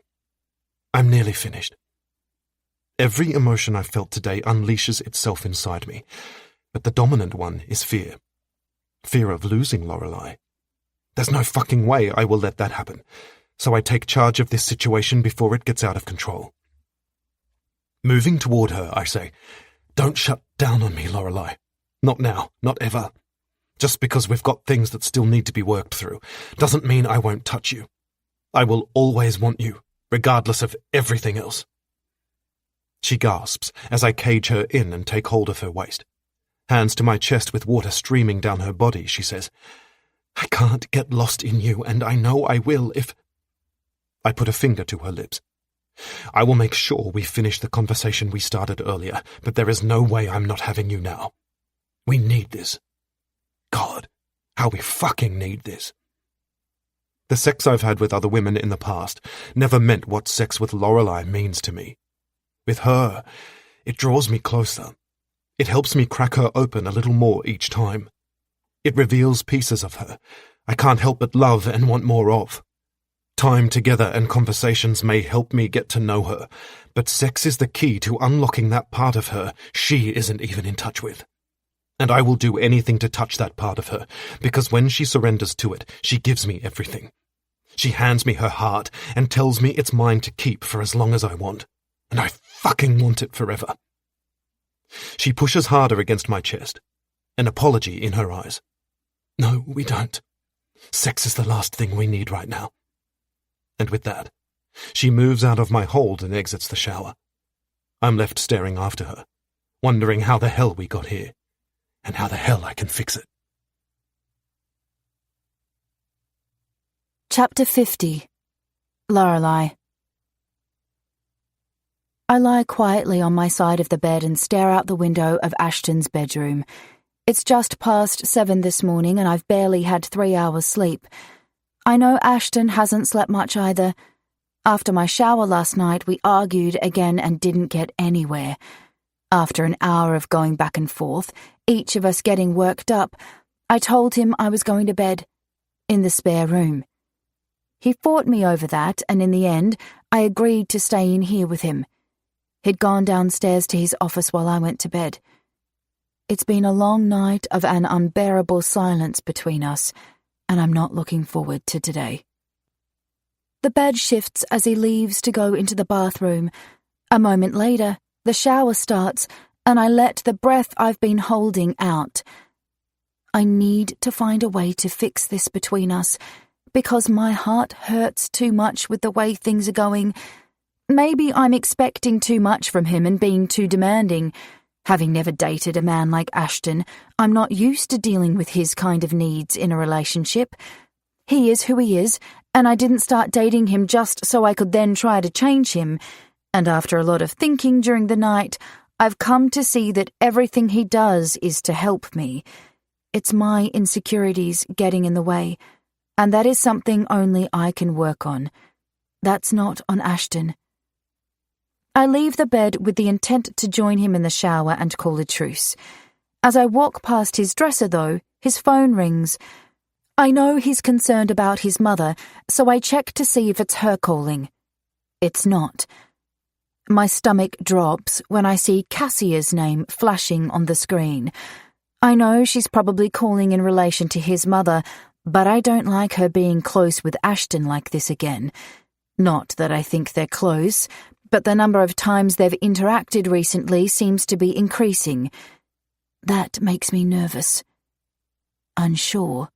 I'm nearly finished. Every emotion I felt today unleashes itself inside me, but the dominant one is fear. Fear of losing Lorelei. There's no fucking way I will let that happen, so I take charge of this situation before it gets out of control. Moving toward her, I say, don't shut down on me, Lorelei. Not now, not ever. Just because we've got things that still need to be worked through doesn't mean I won't touch you. I will always want you, regardless of everything else. She gasps as I cage her in and take hold of her waist. Hands to my chest with water streaming down her body, she says, I can't get lost in you, and I know I will if... I put a finger to her lips. I will make sure we finish the conversation we started earlier, but there is no way I'm not having you now. We need this. God, how we fucking need this. The sex I've had with other women in the past never meant what sex with Lorelei means to me. With her, it draws me closer. It helps me crack her open a little more each time. It reveals pieces of her I can't help but love and want more of. Time together and conversations may help me get to know her, but sex is the key to unlocking that part of her she isn't even in touch with. And I will do anything to touch that part of her, because when she surrenders to it, she gives me everything. She hands me her heart and tells me it's mine to keep for as long as I want. And I fucking want it forever. She pushes harder against my chest, an apology in her eyes. No, we don't. Sex is the last thing we need right now. And with that, she moves out of my hold and exits the shower. I'm left staring after her, wondering how the hell we got here, and how the hell I can fix it. Chapter 50. Lorelei. I lie quietly on my side of the bed and stare out the window of Ashton's bedroom. It's just past 7 this morning and I've barely had 3 hours sleep. I know Ashton hasn't slept much either. After my shower last night, we argued again and didn't get anywhere. After an hour of going back and forth, each of us getting worked up, I told him I was going to bed. in the spare room. He fought me over that, and in the end, I agreed to stay in here with him. He'd gone downstairs to his office while I went to bed. It's been a long night of an unbearable silence between us, and I'm not looking forward to today. The bed shifts as he leaves to go into the bathroom. A moment later, the shower starts, and I let the breath I've been holding out. I need to find a way to fix this between us, because my heart hurts too much with the way things are going. Maybe I'm expecting too much from him and being too demanding. Having never dated a man like Ashton, I'm not used to dealing with his kind of needs in a relationship. He is who he is, and I didn't start dating him just so I could then try to change him. And after a lot of thinking during the night, I've come to see that everything he does is to help me. It's my insecurities getting in the way, and that is something only I can work on. That's not on Ashton. I leave the bed with the intent to join him in the shower and call a truce. As I walk past his dresser, though, his phone rings. I know he's concerned about his mother, so I check to see if it's her calling. It's not. My stomach drops when I see Cassia's name flashing on the screen. I know she's probably calling in relation to his mother, but I don't like her being close with Ashton like this again. Not that I think they're close, but the number of times they've interacted recently seems to be increasing. That makes me nervous. Unsure.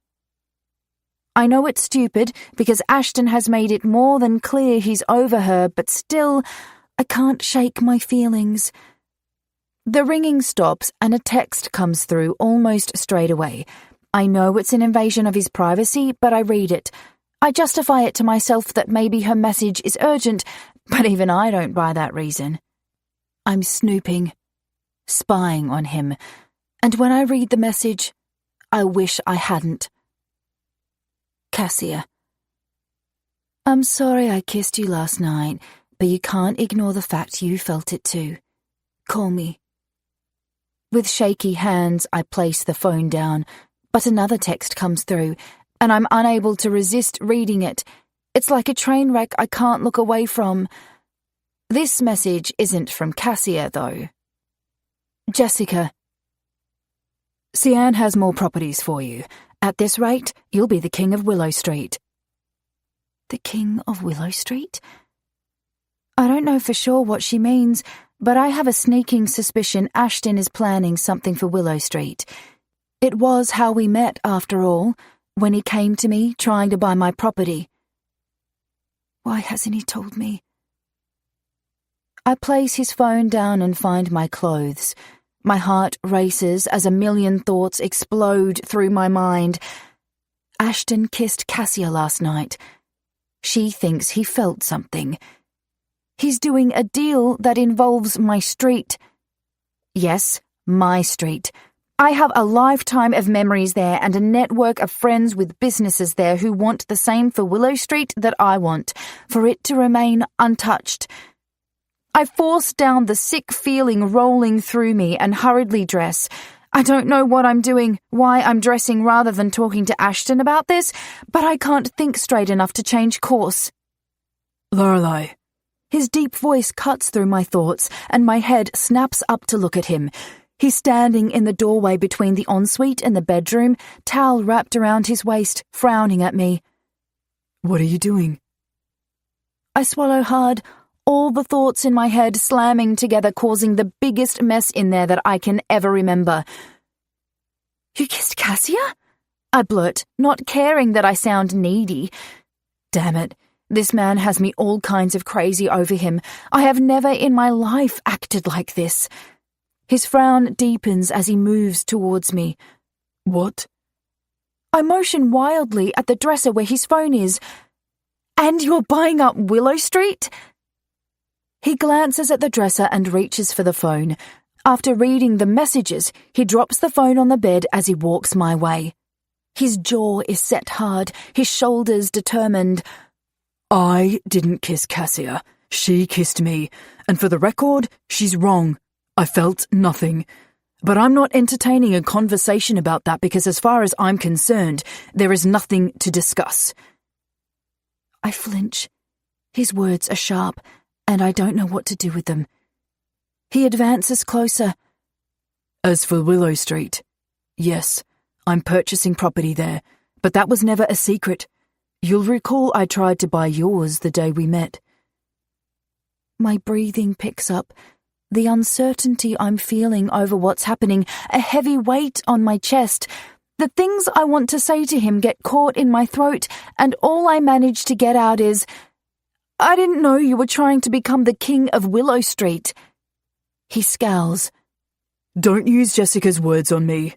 I know it's stupid because Ashton has made it more than clear he's over her, but still, I can't shake my feelings. The ringing stops and a text comes through almost straight away. I know it's an invasion of his privacy, but I read it. I justify it to myself that maybe her message is urgent, but even I don't buy that reason. I'm snooping, spying on him, and when I read the message, I wish I hadn't. Cassia. I'm sorry I kissed you last night, but you can't ignore the fact you felt it too. Call me. With shaky hands, I place the phone down, but another text comes through, and I'm unable to resist reading it. It's like a train wreck I can't look away from. This message isn't from Cassia, though. Jessica. Sian has more properties for you. At this rate, you'll be the king of Willow Street. The king of Willow Street? I don't know for sure what she means, but I have a sneaking suspicion Ashton is planning something for Willow Street. It was how we met, after all, when he came to me trying to buy my property. Why hasn't he told me? I place his phone down and find my clothes. My heart races as a million thoughts explode through my mind. Ashton kissed Cassia last night. She thinks he felt something. He's doing a deal that involves my street. Yes, my street. I have a lifetime of memories there and a network of friends with businesses there who want the same for Willow Street that I want, for it to remain untouched. I force down the sick feeling rolling through me and hurriedly dress. I don't know what I'm doing, why I'm dressing rather than talking to Ashton about this, but I can't think straight enough to change course. Lorelei. His deep voice cuts through my thoughts, and my head snaps up to look at him. He's standing in the doorway between the ensuite and the bedroom, towel wrapped around his waist, frowning at me. What are you doing? I swallow hard, all the thoughts in my head slamming together, causing the biggest mess in there that I can ever remember. You kissed Cassia? I blurt, not caring that I sound needy. Damn it, this man has me all kinds of crazy over him. I have never in my life acted like this. His frown deepens as he moves towards me. What? I motion wildly at the dresser where his phone is. And you're buying up Willow Street? He glances at the dresser and reaches for the phone. After reading the messages, he drops the phone on the bed as he walks my way. His jaw is set hard, his shoulders determined. I didn't kiss Cassia. She kissed me. And for the record, she's wrong. I felt nothing. But I'm not entertaining a conversation about that because as far as I'm concerned, there is nothing to discuss. I flinch. His words are sharp, and I don't know what to do with them. He advances closer. As for Willow Street, yes, I'm purchasing property there, but that was never a secret. You'll recall I tried to buy yours the day we met. My breathing picks up. The uncertainty I'm feeling over what's happening, a heavy weight on my chest. The things I want to say to him get caught in my throat, and all I manage to get out is, "I didn't know you were trying to become the king of Willow Street." He scowls. Don't use Jessica's words on me.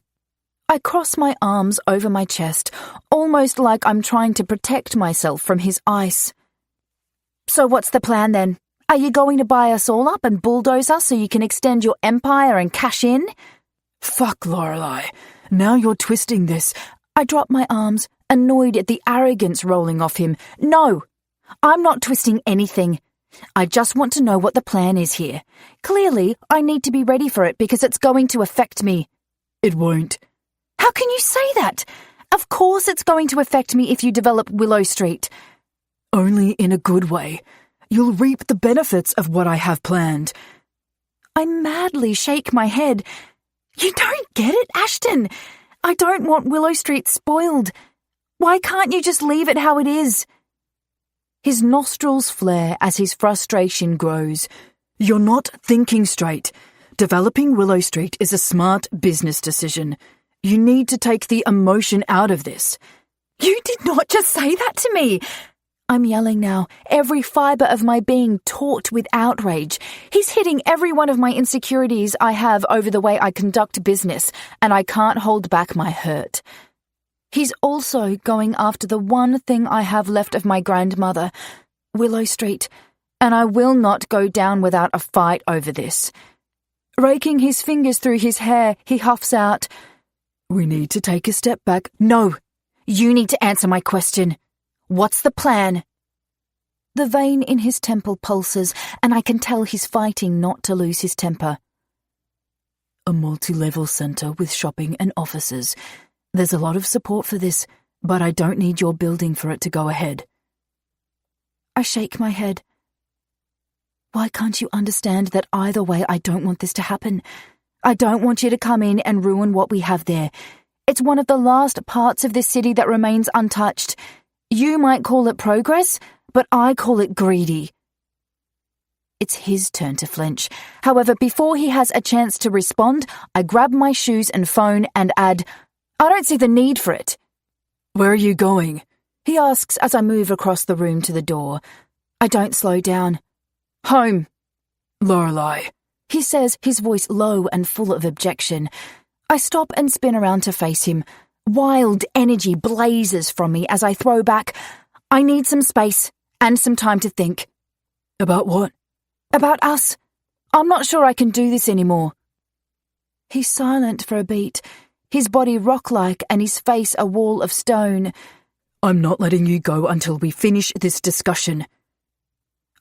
I cross my arms over my chest, almost like I'm trying to protect myself from his ice. "So what's the plan then? Are you going to buy us all up and bulldoze us so you can extend your empire and cash in?" Fuck, Lorelei. Now you're twisting this. I drop my arms, annoyed at the arrogance rolling off him. "No, I'm not twisting anything. I just want to know what the plan is here. Clearly, I need to be ready for it because it's going to affect me." It won't. "How can you say that? Of course it's going to affect me if you develop Willow Street." Only in a good way. You'll reap the benefits of what I have planned. I madly shake my head. "You don't get it, Ashton. I don't want Willow Street spoiled. Why can't you just leave it how it is?" His nostrils flare as his frustration grows. You're not thinking straight. Developing Willow Street is a smart business decision. You need to take the emotion out of this. "You did not just say that to me." I'm yelling now, every fibre of my being taut with outrage. He's hitting every one of my insecurities I have over the way I conduct business, and I can't hold back my hurt. He's also going after the one thing I have left of my grandmother, Willow Street, and I will not go down without a fight over this. Raking his fingers through his hair, he huffs out, "We need to take a step back." "No, you need to answer my question. What's the plan?" The vein in his temple pulses, and I can tell he's fighting not to lose his temper. A multi-level centre with shopping and offices. There's a lot of support for this, but I don't need your building for it to go ahead. I shake my head. Why can't you understand that either way I don't want this to happen? I don't want you to come in and ruin what we have there. It's one of the last parts of this city that remains untouched. You might call it progress, but I call it greedy. It's his turn to flinch. However, before he has a chance to respond, I grab my shoes and phone and add, "I don't see the need for it." "Where are you going?" he asks as I move across the room to the door. I don't slow down. "Home." "Lorelei," he says, his voice low and full of objection. I stop and spin around to face him. Wild energy blazes from me as I throw back, "I need some space and some time to think." "About what?" "About us. I'm not sure I can do this anymore." He's silent for a beat, his body rock-like and his face a wall of stone. "I'm not letting you go until we finish this discussion."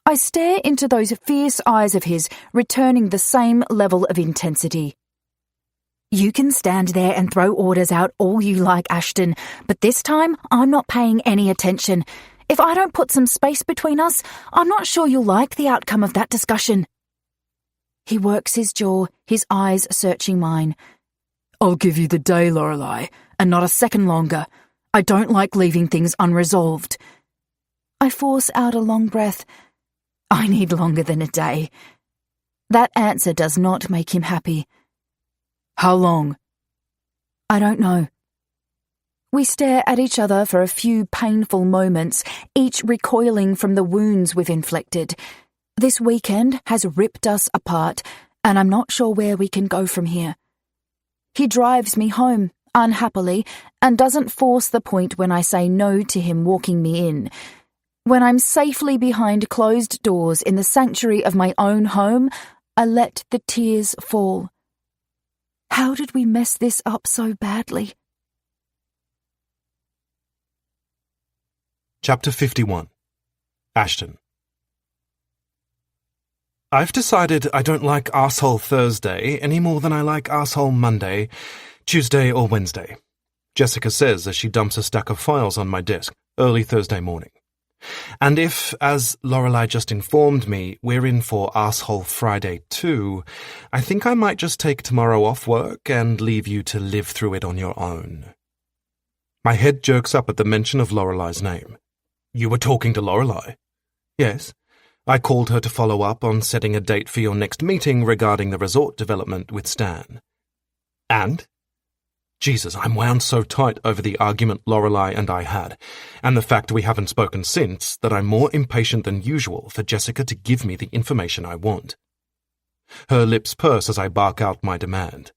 I stare into those fierce eyes of his, returning the same level of intensity. "You can stand there and throw orders out all you like, Ashton, but this time I'm not paying any attention. If I don't put some space between us, I'm not sure you'll like the outcome of that discussion." He works his jaw, his eyes searching mine. "I'll give you the day, Lorelei, and not a second longer. I don't like leaving things unresolved." I force out a long breath. I need longer than a day. That answer does not make him happy. "How long?" I don't know. We stare at each other for a few painful moments, each recoiling from the wounds we've inflicted. This weekend has ripped us apart, and I'm not sure where we can go from here. He drives me home, unhappily, and doesn't force the point when I say no to him walking me in. When I'm safely behind closed doors in the sanctuary of my own home, I let the tears fall. How did we mess this up so badly? Chapter 51. Ashton. I've decided I don't like Arsehole Thursday any more than I like Arsehole Monday, Tuesday or Wednesday, Jessica says as she dumps a stack of files on my desk early Thursday morning. And if, as Lorelei just informed me, we're in for Arsehole Friday too, I think I might just take tomorrow off work and leave you to live through it on your own. My head jerks up at the mention of Lorelei's name. You were talking to Lorelei? Yes. I called her to follow up on setting a date for your next meeting regarding the resort development with Stan. And? Jesus, I'm wound so tight over the argument Lorelei and I had, and the fact we haven't spoken since, that I'm more impatient than usual for Jessica to give me the information I want. Her lips purse as I bark out my demand.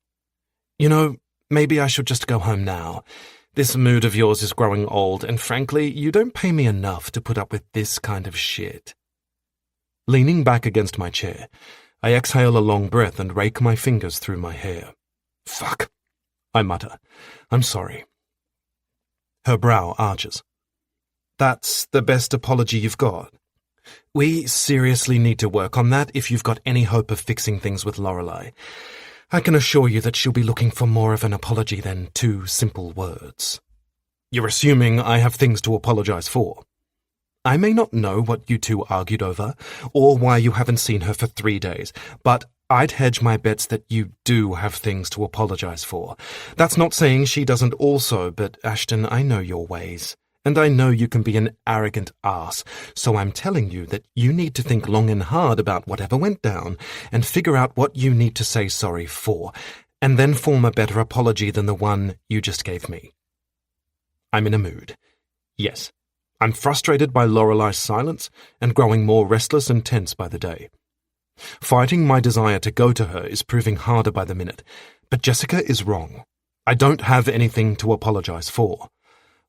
You know, maybe I should just go home now. This mood of yours is growing old, and frankly, you don't pay me enough to put up with this kind of shit. Leaning back against my chair, I exhale a long breath and rake my fingers through my hair. Fuck, I mutter. I'm sorry. Her brow arches. That's the best apology you've got. We seriously need to work on that if you've got any hope of fixing things with Lorelei. I can assure you that she'll be looking for more of an apology than 2 simple words. You're assuming I have things to apologize for. I may not know what you two argued over, or why you haven't seen her for 3 days, but I'd hedge my bets that you do have things to apologize for. That's not saying she doesn't also, but Ashton, I know your ways, and I know you can be an arrogant ass, so I'm telling you that you need to think long and hard about whatever went down, and figure out what you need to say sorry for, and then form a better apology than the one you just gave me. I'm in a mood. Yes. I'm frustrated by Lorelei's silence and growing more restless and tense by the day. Fighting my desire to go to her is proving harder by the minute, but Jessica is wrong. I don't have anything to apologize for.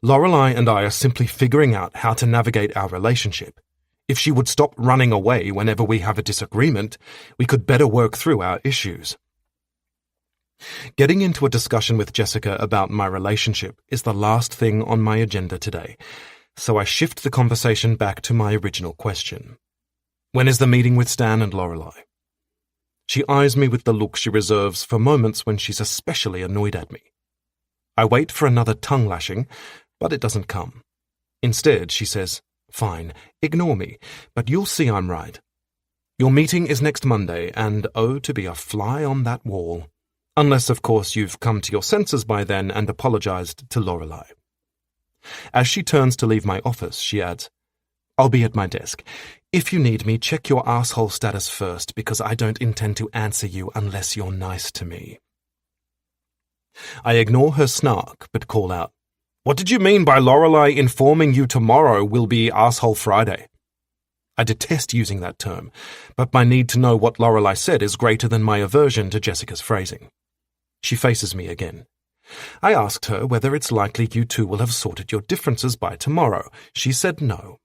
Lorelei and I are simply figuring out how to navigate our relationship. If she would stop running away whenever we have a disagreement, we could better work through our issues. Getting into a discussion with Jessica about my relationship is the last thing on my agenda today, so I shift the conversation back to my original question. When is the meeting with Stan and Lorelei? She eyes me with the look she reserves for moments when she's especially annoyed at me. I wait for another tongue lashing, but it doesn't come. Instead, she says, Fine, ignore me, but you'll see I'm right. Your meeting is next Monday, and oh, to be a fly on that wall. Unless, of course, you've come to your senses by then and apologized to Lorelei. As she turns to leave my office, she adds, I'll be at my desk. If you need me, check your asshole status first, because I don't intend to answer you unless you're nice to me. I ignore her snark, but call out, What did you mean by Lorelei informing you tomorrow will be Asshole Friday? I detest using that term, but my need to know what Lorelei said is greater than my aversion to Jessica's phrasing. She faces me again. I asked her whether it's likely you two will have sorted your differences by tomorrow. She said no.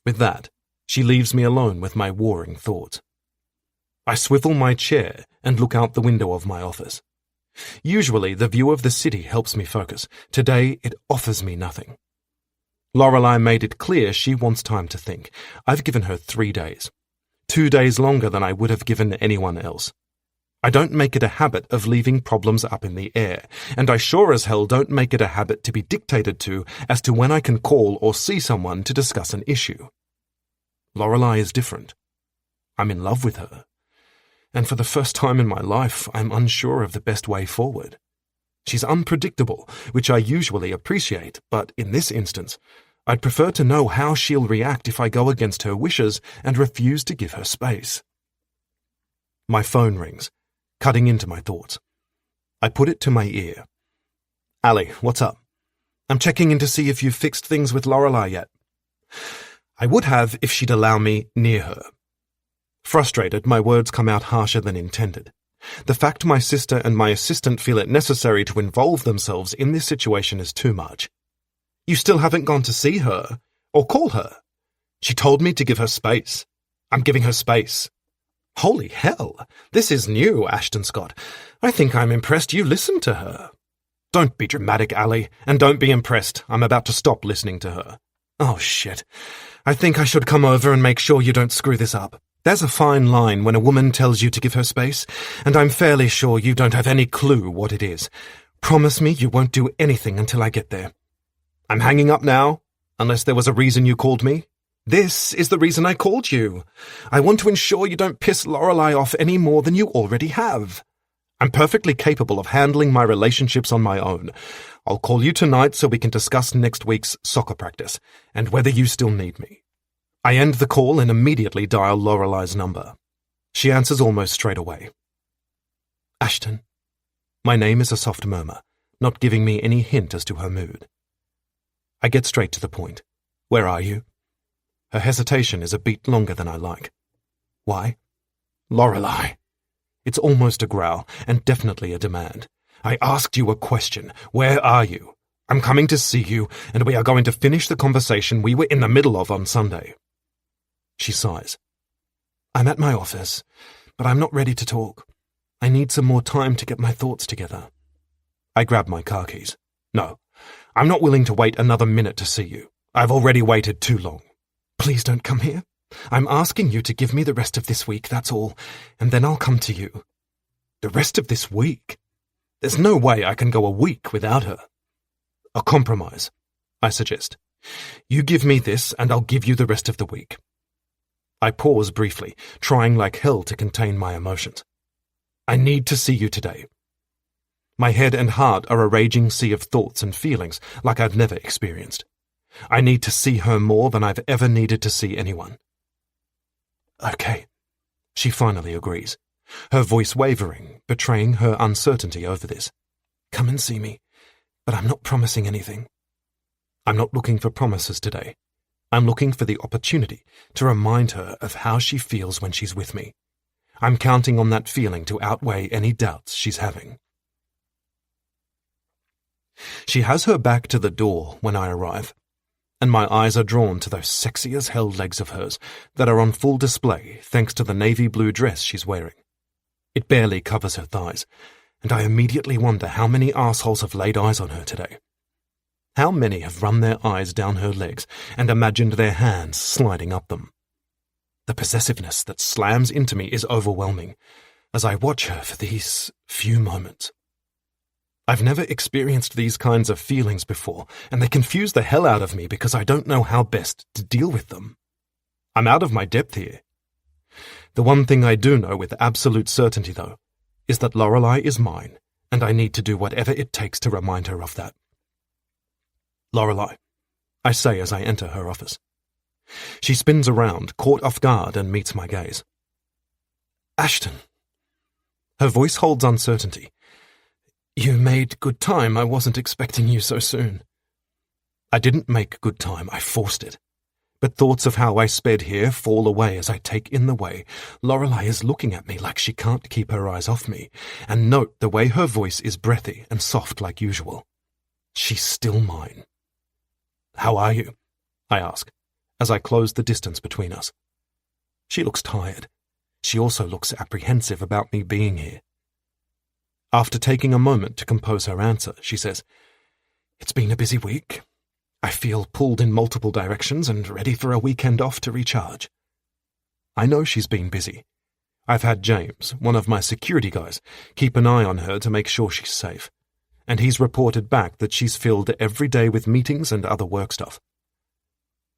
With that, she leaves me alone with my warring thoughts. I swivel my chair and look out the window of my office. Usually, the view of the city helps me focus. Today, it offers me nothing. Lorelei made it clear she wants time to think. I've given her 3 days. 2 days longer than I would have given anyone else. I don't make it a habit of leaving problems up in the air, and I sure as hell don't make it a habit to be dictated to as to when I can call or see someone to discuss an issue. Lorelei is different. I'm in love with her, and for the first time in my life, I'm unsure of the best way forward. She's unpredictable, which I usually appreciate, but in this instance, I'd prefer to know how she'll react if I go against her wishes and refuse to give her space. My phone rings, cutting into my thoughts. I put it to my ear. Ali, what's up? I'm checking in to see if you've fixed things with Lorelei yet. I would have if she'd allow me near her. Frustrated, my words come out harsher than intended. The fact my sister and my assistant feel it necessary to involve themselves in this situation is too much. You still haven't gone to see her, or call her. She told me to give her space. I'm giving her space. Holy hell, this is new, Ashton Scott. I think I'm impressed you listened to her. Don't be dramatic, Ali, and don't be impressed. I'm about to stop listening to her. Oh, shit. I think I should come over and make sure you don't screw this up. There's a fine line when a woman tells you to give her space, and I'm fairly sure you don't have any clue what it is. Promise me you won't do anything until I get there. I'm hanging up now, unless there was a reason you called me. This is the reason I called you. I want to ensure you don't piss Lorelei off any more than you already have. I'm perfectly capable of handling my relationships on my own. I'll call you tonight so we can discuss next week's soccer practice, and whether you still need me. I end the call and immediately dial Lorelei's number. She answers almost straight away. Ashton. My name is a soft murmur, not giving me any hint as to her mood. I get straight to the point. Where are you? Her hesitation is a beat longer than I like. Why? Lorelei. It's almost a growl, and definitely a demand. I asked you a question. Where are you? I'm coming to see you, and we are going to finish the conversation we were in the middle of on Sunday. She sighs. I'm at my office, but I'm not ready to talk. I need some more time to get my thoughts together. I grab my car keys. No, I'm not willing to wait another minute to see you. I've already waited too long. Please don't come here. I'm asking you to give me the rest of this week, that's all, and then I'll come to you. The rest of this week? There's no way I can go a week without her. A compromise, I suggest. You give me this, and I'll give you the rest of the week. I pause briefly, trying like hell to contain my emotions. I need to see you today. My head and heart are a raging sea of thoughts and feelings like I've never experienced. I need to see her more than I've ever needed to see anyone. Okay, she finally agrees, her voice wavering, betraying her uncertainty over this. Come and see me, but I'm not promising anything. I'm not looking for promises today. I'm looking for the opportunity to remind her of how she feels when she's with me. I'm counting on that feeling to outweigh any doubts she's having. She has her back to the door when I arrive, and my eyes are drawn to those sexy as hell legs of hers that are on full display thanks to the navy blue dress she's wearing. It barely covers her thighs, and I immediately wonder how many assholes have laid eyes on her today. How many have run their eyes down her legs and imagined their hands sliding up them? The possessiveness that slams into me is overwhelming as I watch her for these few moments. I've never experienced these kinds of feelings before, and they confuse the hell out of me because I don't know how best to deal with them. I'm out of my depth here. The one thing I do know with absolute certainty, though, is that Lorelei is mine, and I need to do whatever it takes to remind her of that. Lorelei, I say as I enter her office. She spins around, caught off guard, and meets my gaze. Ashton. Her voice holds uncertainty. You made good time. I wasn't expecting you so soon. I didn't make good time. I forced it. But thoughts of how I sped here fall away as I take in the way Lorelei is looking at me like she can't keep her eyes off me, and note the way her voice is breathy and soft like usual. She's still mine. How are you? I ask, as I close the distance between us. She looks tired. She also looks apprehensive about me being here. After taking a moment to compose her answer, she says, It's been a busy week. I feel pulled in multiple directions and ready for a weekend off to recharge. I know she's been busy. I've had James, one of my security guys, keep an eye on her to make sure she's safe, and he's reported back that she's filled every day with meetings and other work stuff.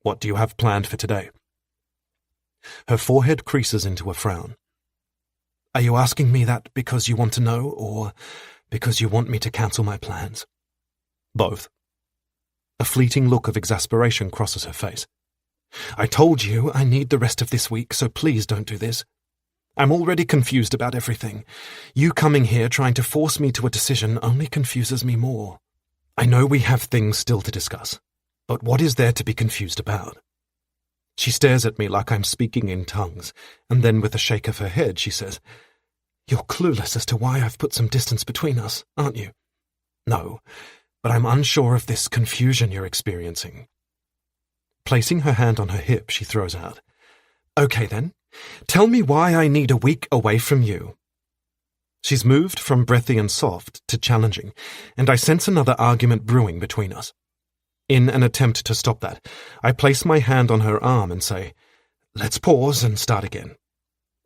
What do you have planned for today? Her forehead creases into a frown. Are you asking me that because you want to know, or because you want me to cancel my plans? Both. A fleeting look of exasperation crosses her face. I told you I need the rest of this week, so please don't do this. I'm already confused about everything. You coming here trying to force me to a decision only confuses me more. I know we have things still to discuss, but what is there to be confused about? She stares at me like I'm speaking in tongues, and then with a shake of her head she says, You're clueless as to why I've put some distance between us, aren't you? No, but I'm unsure of this confusion you're experiencing. Placing her hand on her hip, she throws out, Okay then, tell me why I need a week away from you. She's moved from breathy and soft to challenging, and I sense another argument brewing between us. In an attempt to stop that, I place my hand on her arm and say, Let's pause and start again.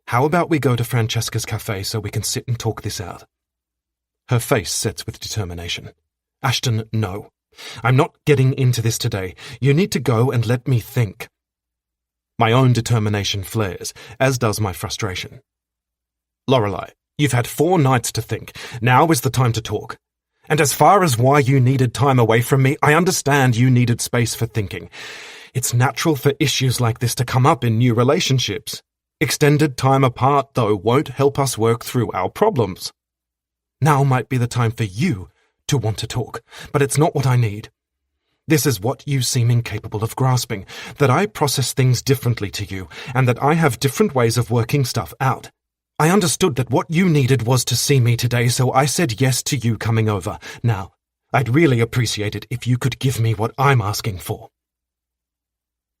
How about we go to Francesca's cafe so we can sit and talk this out? Her face sets with determination. Ashton, no. I'm not getting into this today. You need to go and let me think. My own determination flares, as does my frustration. Lorelei, you've had 4 nights to think. Now is the time to talk. And as far as why you needed time away from me, I understand you needed space for thinking. It's natural for issues like this to come up in new relationships. Extended time apart, though, won't help us work through our problems. Now might be the time for you to want to talk, but it's not what I need. This is what you seem incapable of grasping, that I process things differently to you, and that I have different ways of working stuff out. I understood that what you needed was to see me today, so I said yes to you coming over. Now, I'd really appreciate it if you could give me what I'm asking for.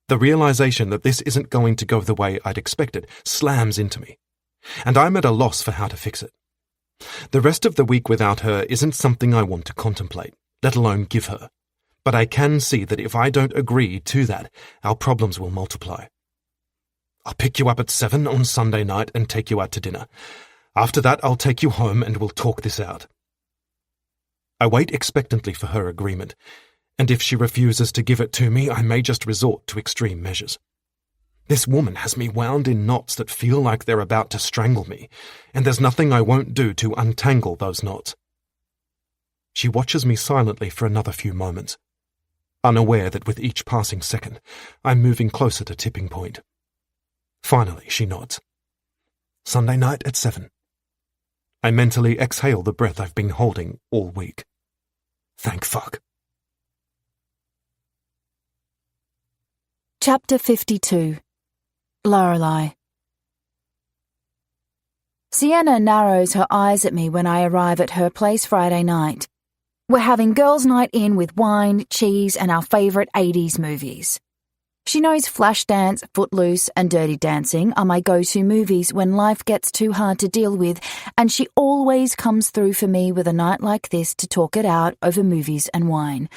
The realization that this isn't going to go the way I'd expected slams into me, and I'm at a loss for how to fix it. The rest of the week without her isn't something I want to contemplate, let alone give her. But I can see that if I don't agree to that, our problems will multiply. I'll pick you up at 7 on Sunday night and take you out to dinner. After that, I'll take you home and we'll talk this out. I wait expectantly for her agreement, and if she refuses to give it to me, I may just resort to extreme measures. This woman has me wound in knots that feel like they're about to strangle me, and there's nothing I won't do to untangle those knots. She watches me silently for another few moments, unaware that with each passing second, I'm moving closer to tipping point. Finally, she nods. Sunday night at 7. I mentally exhale the breath I've been holding all week. Thank fuck. Chapter 52. Lorelei. Sienna narrows her eyes at me when I arrive at her place Friday night. We're having girls' night in with wine, cheese, and our favourite 80s movies. She knows Flashdance, Footloose, and Dirty Dancing are my go-to movies when life gets too hard to deal with, and she always comes through for me with a night like this to talk it out over movies and wine.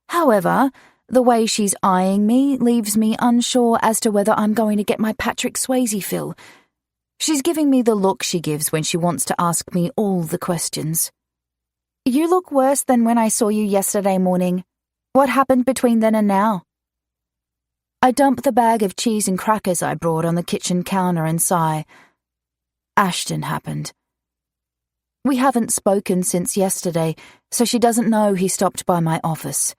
However, the way she's eyeing me leaves me unsure as to whether I'm going to get my Patrick Swayze fill. She's giving me the look she gives when she wants to ask me all the questions. You look worse than when I saw you yesterday morning. What happened between then and now? I dump the bag of cheese and crackers I brought on the kitchen counter and sigh. Ashton happened. We haven't spoken since yesterday, so she doesn't know he stopped by my office.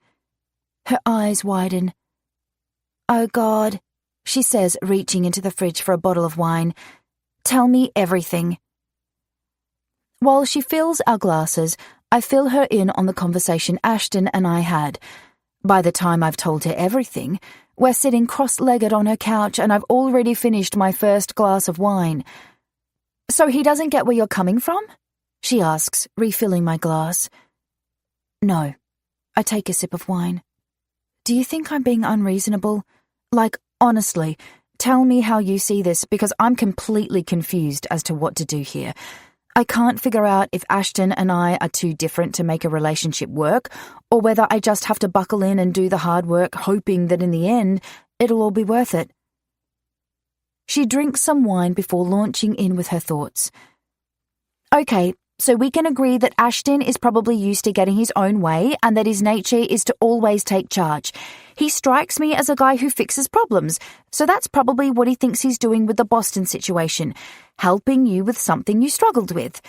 Her eyes widen. Oh God, she says, reaching into the fridge for a bottle of wine. Tell me everything. While she fills our glasses, I fill her in on the conversation Ashton and I had. By the time I've told her everything, we're sitting cross-legged on her couch and I've already finished my first glass of wine. So he doesn't get where you're coming from? She asks, refilling my glass. No. I take a sip of wine. Do you think I'm being unreasonable? Like, honestly, tell me how you see this because I'm completely confused as to what to do here. I can't figure out if Ashton and I are too different to make a relationship work, or whether I just have to buckle in and do the hard work, hoping that in the end, it'll all be worth it. She drinks some wine before launching in with her thoughts. Okay, so we can agree that Ashton is probably used to getting his own way and that his nature is to always take charge. He strikes me as a guy who fixes problems, so that's probably what he thinks he's doing with the Boston situation, helping you with something you struggled with.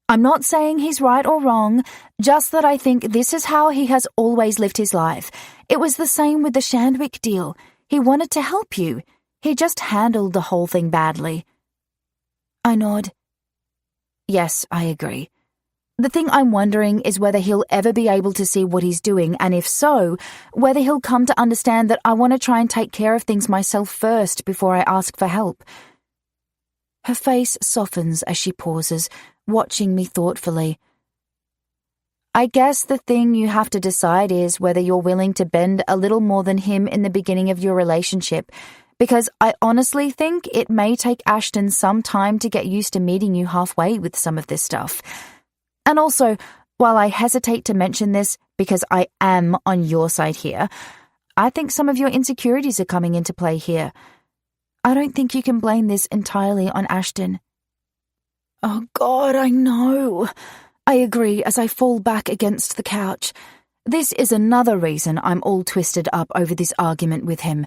I'm not saying he's right or wrong, just that I think this is how he has always lived his life. It was the same with the Shandwick deal. He wanted to help you. He just handled the whole thing badly. I nod. Yes, I agree. The thing I'm wondering is whether he'll ever be able to see what he's doing, and if so, whether he'll come to understand that I want to try and take care of things myself first before I ask for help. Her face softens as she pauses, watching me thoughtfully. I guess the thing you have to decide is whether you're willing to bend a little more than him in the beginning of your relationship, because I honestly think it may take Ashton some time to get used to meeting you halfway with some of this stuff. And also, while I hesitate to mention this because I am on your side here, I think some of your insecurities are coming into play here. I don't think you can blame this entirely on Ashton. Oh God, I know. I agree as I fall back against the couch. This is another reason I'm all twisted up over this argument with him.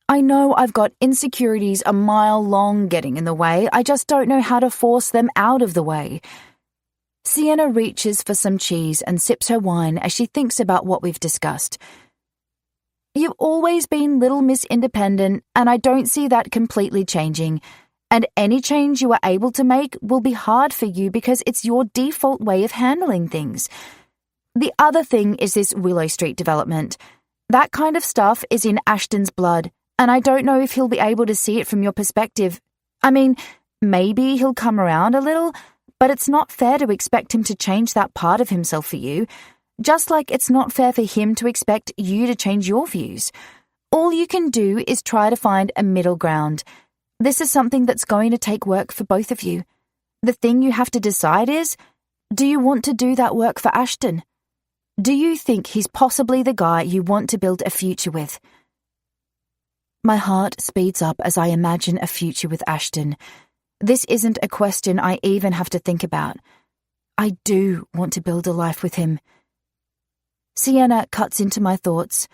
I know I've got insecurities a mile long getting in the way, I just don't know how to force them out of the way. Sienna reaches for some cheese and sips her wine as she thinks about what we've discussed. You've always been Little Miss Independent, and I don't see that completely changing. And any change you are able to make will be hard for you because it's your default way of handling things. The other thing is this Willow Street development. That kind of stuff is in Ashton's blood, and I don't know if he'll be able to see it from your perspective. I mean, maybe he'll come around a little, but it's not fair to expect him to change that part of himself for you, just like it's not fair for him to expect you to change your views. All you can do is try to find a middle ground. This is something that's going to take work for both of you. The thing you have to decide is, do you want to do that work for Ashton? Do you think he's possibly the guy you want to build a future with? My heart speeds up as I imagine a future with Ashton. This isn't a question I even have to think about. I do want to build a life with him. Sienna cuts into my thoughts.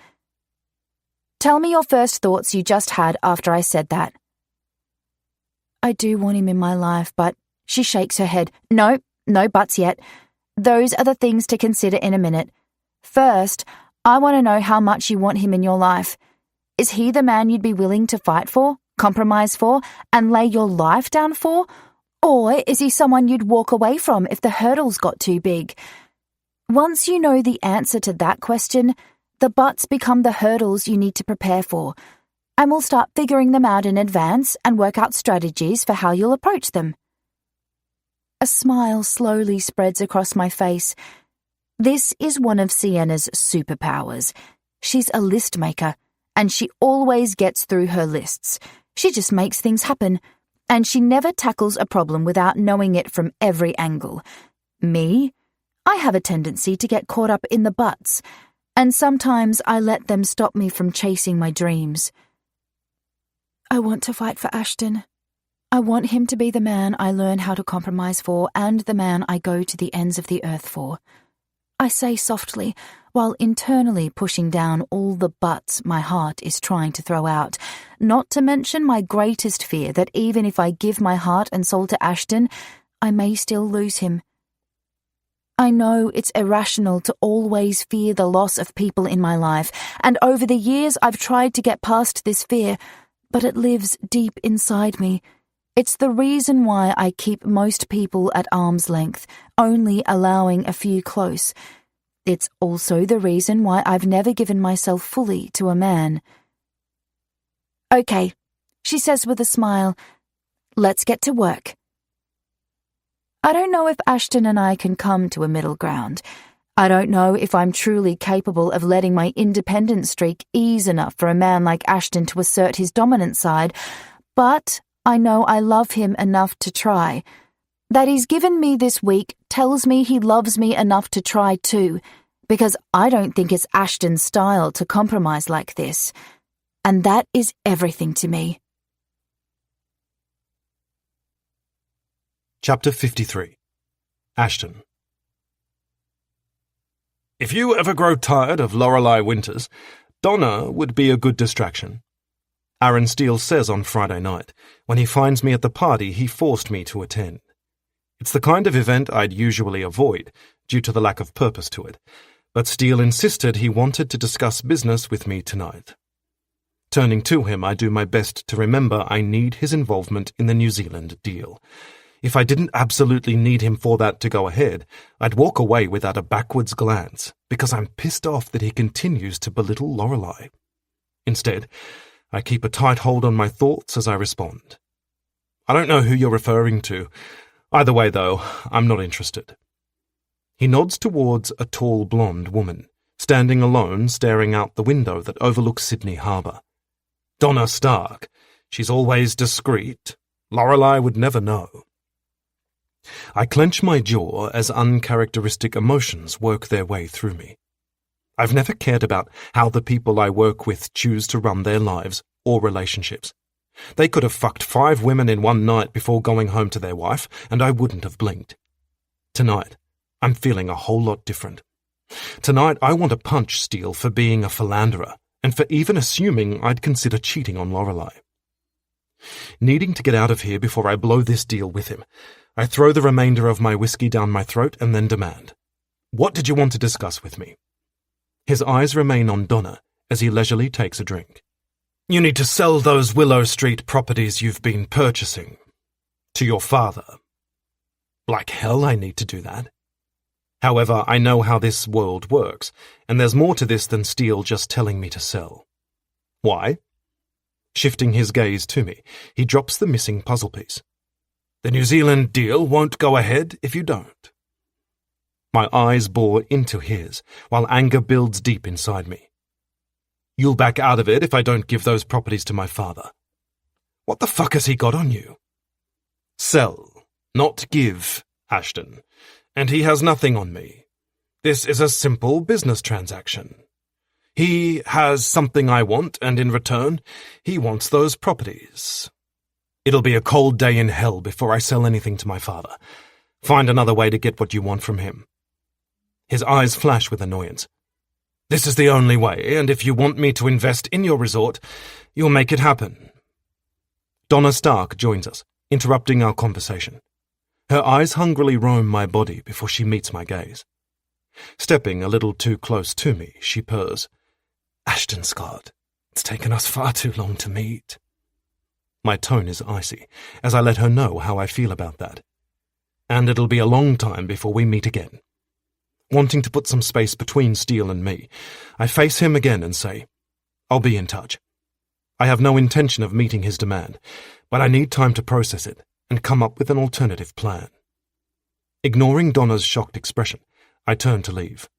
Tell me your first thoughts you just had after I said that. I do want him in my life, but she shakes her head. No buts yet. Those are the things to consider in a minute. First, I want to know how much you want him in your life. Is he the man you'd be willing to fight for, compromise for, and lay your life down for? Or is he someone you'd walk away from if the hurdles got too big? Once you know the answer to that question, the buts become the hurdles you need to prepare for, and we'll start figuring them out in advance and work out strategies for how you'll approach them. A smile slowly spreads across my face. This is one of Sienna's superpowers. She's a list maker, and she always gets through her lists. She just makes things happen, and she never tackles a problem without knowing it from every angle. Me? I have a tendency to get caught up in the buts, and sometimes I let them stop me from chasing my dreams. I want to fight for Ashton. I want him to be the man I learn how to compromise for and the man I go to the ends of the earth for. I say softly, while internally pushing down all the buts my heart is trying to throw out, not to mention my greatest fear that even if I give my heart and soul to Ashton, I may still lose him. I know it's irrational to always fear the loss of people in my life, and over the years I've tried to get past this fear, but it lives deep inside me. It's the reason why I keep most people at arm's length, only allowing a few close. It's also the reason why I've never given myself fully to a man. Okay, she says with a smile, let's get to work. I don't know if Ashton and I can come to a middle ground. I don't know if I'm truly capable of letting my independent streak ease enough for a man like Ashton to assert his dominant side, but I know I love him enough to try. That he's given me this week tells me he loves me enough to try too, because I don't think it's Ashton's style to compromise like this. And that is everything to me. Chapter 53. Ashton. If you ever grow tired of Lorelei Winters, Donna would be a good distraction. Aaron Steele says on Friday night, when he finds me at the party he forced me to attend. It's the kind of event I'd usually avoid, due to the lack of purpose to it, but Steele insisted he wanted to discuss business with me tonight. Turning to him, I do my best to remember I need his involvement in the New Zealand deal. If I didn't absolutely need him for that to go ahead, I'd walk away without a backwards glance, because I'm pissed off that he continues to belittle Lorelei. Instead, I keep a tight hold on my thoughts as I respond. I don't know who you're referring to. Either way, though, I'm not interested. He nods towards a tall blonde woman, standing alone staring out the window that overlooks Sydney Harbour. Donna Stark. She's always discreet. Lorelei would never know. I clench my jaw as uncharacteristic emotions work their way through me. I've never cared about how the people I work with choose to run their lives or relationships. They could have fucked 5 women in one night before going home to their wife, and I wouldn't have blinked. Tonight, I'm feeling a whole lot different. Tonight, I want to punch Steele for being a philanderer, and for even assuming I'd consider cheating on Lorelei. Needing to get out of here before I blow this deal with him, I throw the remainder of my whiskey down my throat and then demand, "What did you want to discuss with me?" His eyes remain on Donna as he leisurely takes a drink. "You need to sell those Willow Street properties you've been purchasing. To your father." Like hell I need to do that. However, I know how this world works, and there's more to this than Steele just telling me to sell. Why? Shifting his gaze to me, he drops the missing puzzle piece. "The New Zealand deal won't go ahead if you don't." My eyes bore into his, while anger builds deep inside me. "You'll back out of it if I don't give those properties to my father." "What the fuck has he got on you?" "Sell, not give, Ashton. And he has nothing on me. This is a simple business transaction. He has something I want, and in return, he wants those properties. It'll be a cold day in hell before I sell anything to my father. Find another way to get what you want from him." His eyes flash with annoyance. "This is the only way, and if you want me to invest in your resort, you'll make it happen." Donna Stark joins us, interrupting our conversation. Her eyes hungrily roam my body before she meets my gaze. Stepping a little too close to me, she purrs, "Ashton Scott, it's taken us far too long to meet." My tone is icy, as I let her know how I feel about that. And it'll be a long time before we meet again. Wanting to put some space between Steele and me, I face him again and say, "I'll be in touch." I have no intention of meeting his demand, but I need time to process it and come up with an alternative plan. Ignoring Donna's shocked expression, I turn to leave.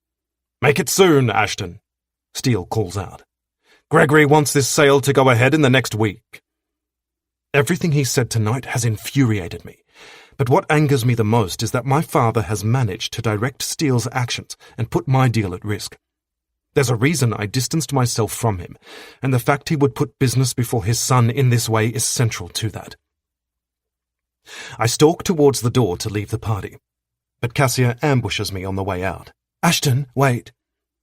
"Make it soon, Ashton," Steele calls out. "Gregory wants this sale to go ahead in the next week." Everything he said tonight has infuriated me, but what angers me the most is that my father has managed to direct Steele's actions and put my deal at risk. There's a reason I distanced myself from him, and the fact he would put business before his son in this way is central to that. I stalk towards the door to leave the party, but Cassia ambushes me on the way out. "Ashton, wait,"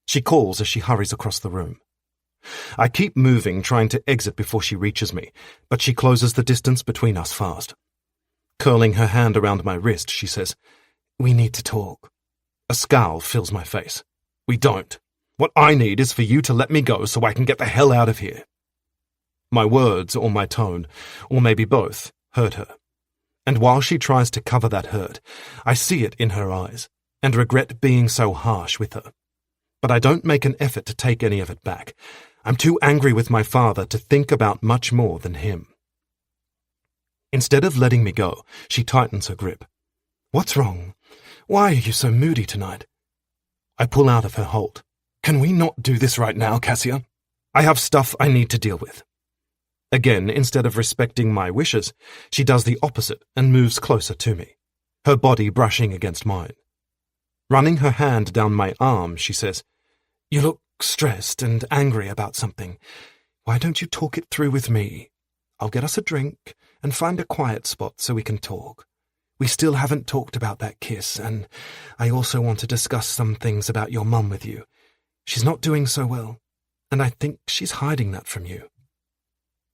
she calls as she hurries across the room. I keep moving, trying to exit before she reaches me, but she closes the distance between us fast. Curling her hand around my wrist, she says, "We need to talk." A scowl fills my face. "We don't. What I need is for you to let me go so I can get the hell out of here." My words, or my tone, or maybe both, hurt her. And while she tries to cover that hurt, I see it in her eyes, and regret being so harsh with her. But I don't make an effort to take any of it back. I'm too angry with my father to think about much more than him. Instead of letting me go, she tightens her grip. "What's wrong? Why are you so moody tonight?" I pull out of her hold. "Can we not do this right now, Cassia? I have stuff I need to deal with." Again, instead of respecting my wishes, she does the opposite and moves closer to me, her body brushing against mine. Running her hand down my arm, she says, "You look stressed and angry about something. Why don't you talk it through with me? I'll get us a drink and find a quiet spot so we can talk. We still haven't talked about that kiss, and I also want to discuss some things about your mum with you. She's not doing so well, and I think she's hiding that from you."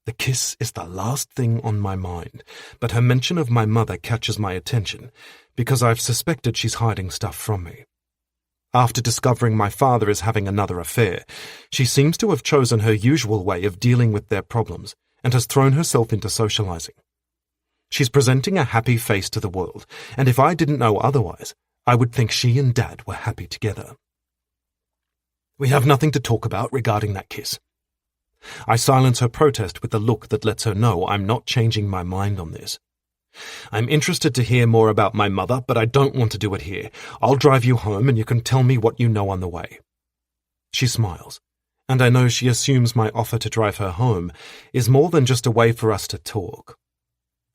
The kiss is the last thing on my mind, but her mention of my mother catches my attention, because I've suspected she's hiding stuff from me. After discovering my father is having another affair, she seems to have chosen her usual way of dealing with their problems and has thrown herself into socializing. She's presenting a happy face to the world, and if I didn't know otherwise, I would think she and Dad were happy together. "We have nothing to talk about regarding that kiss." I silence her protest with a look that lets her know I'm not changing my mind on this. "I'm interested to hear more about my mother, but I don't want to do it here. I'll drive you home and you can tell me what you know on the way." She smiles, and I know she assumes my offer to drive her home is more than just a way for us to talk.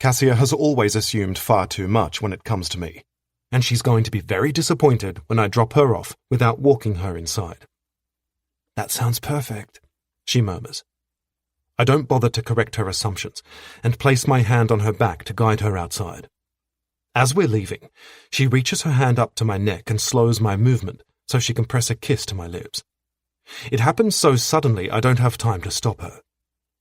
Cassia has always assumed far too much when it comes to me, and she's going to be very disappointed when I drop her off without walking her inside. "That sounds perfect," she murmurs. I don't bother to correct her assumptions, and place my hand on her back to guide her outside. As we're leaving, she reaches her hand up to my neck and slows my movement so she can press a kiss to my lips. It happens so suddenly I don't have time to stop her.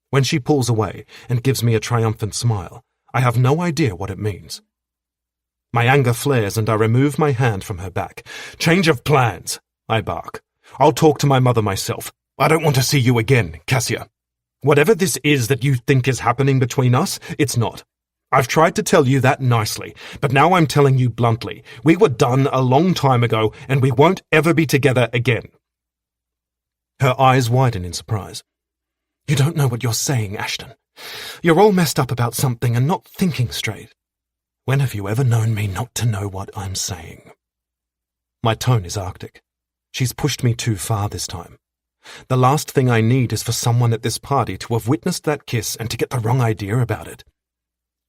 When she pulls away and gives me a triumphant smile, I have no idea what it means. My anger flares and I remove my hand from her back. "Change of plans," I bark. "I'll talk to my mother myself. I don't want to see you again, Cassia. Whatever this is that you think is happening between us, it's not. I've tried to tell you that nicely, but now I'm telling you bluntly. We were done a long time ago, and we won't ever be together again." Her eyes widen in surprise. "You don't know what you're saying, Ashton. You're all messed up about something and not thinking straight. When have you ever known me not to know what I'm saying?" My tone is arctic. She's pushed me too far this time. The last thing I need is for someone at this party to have witnessed that kiss and to get the wrong idea about it.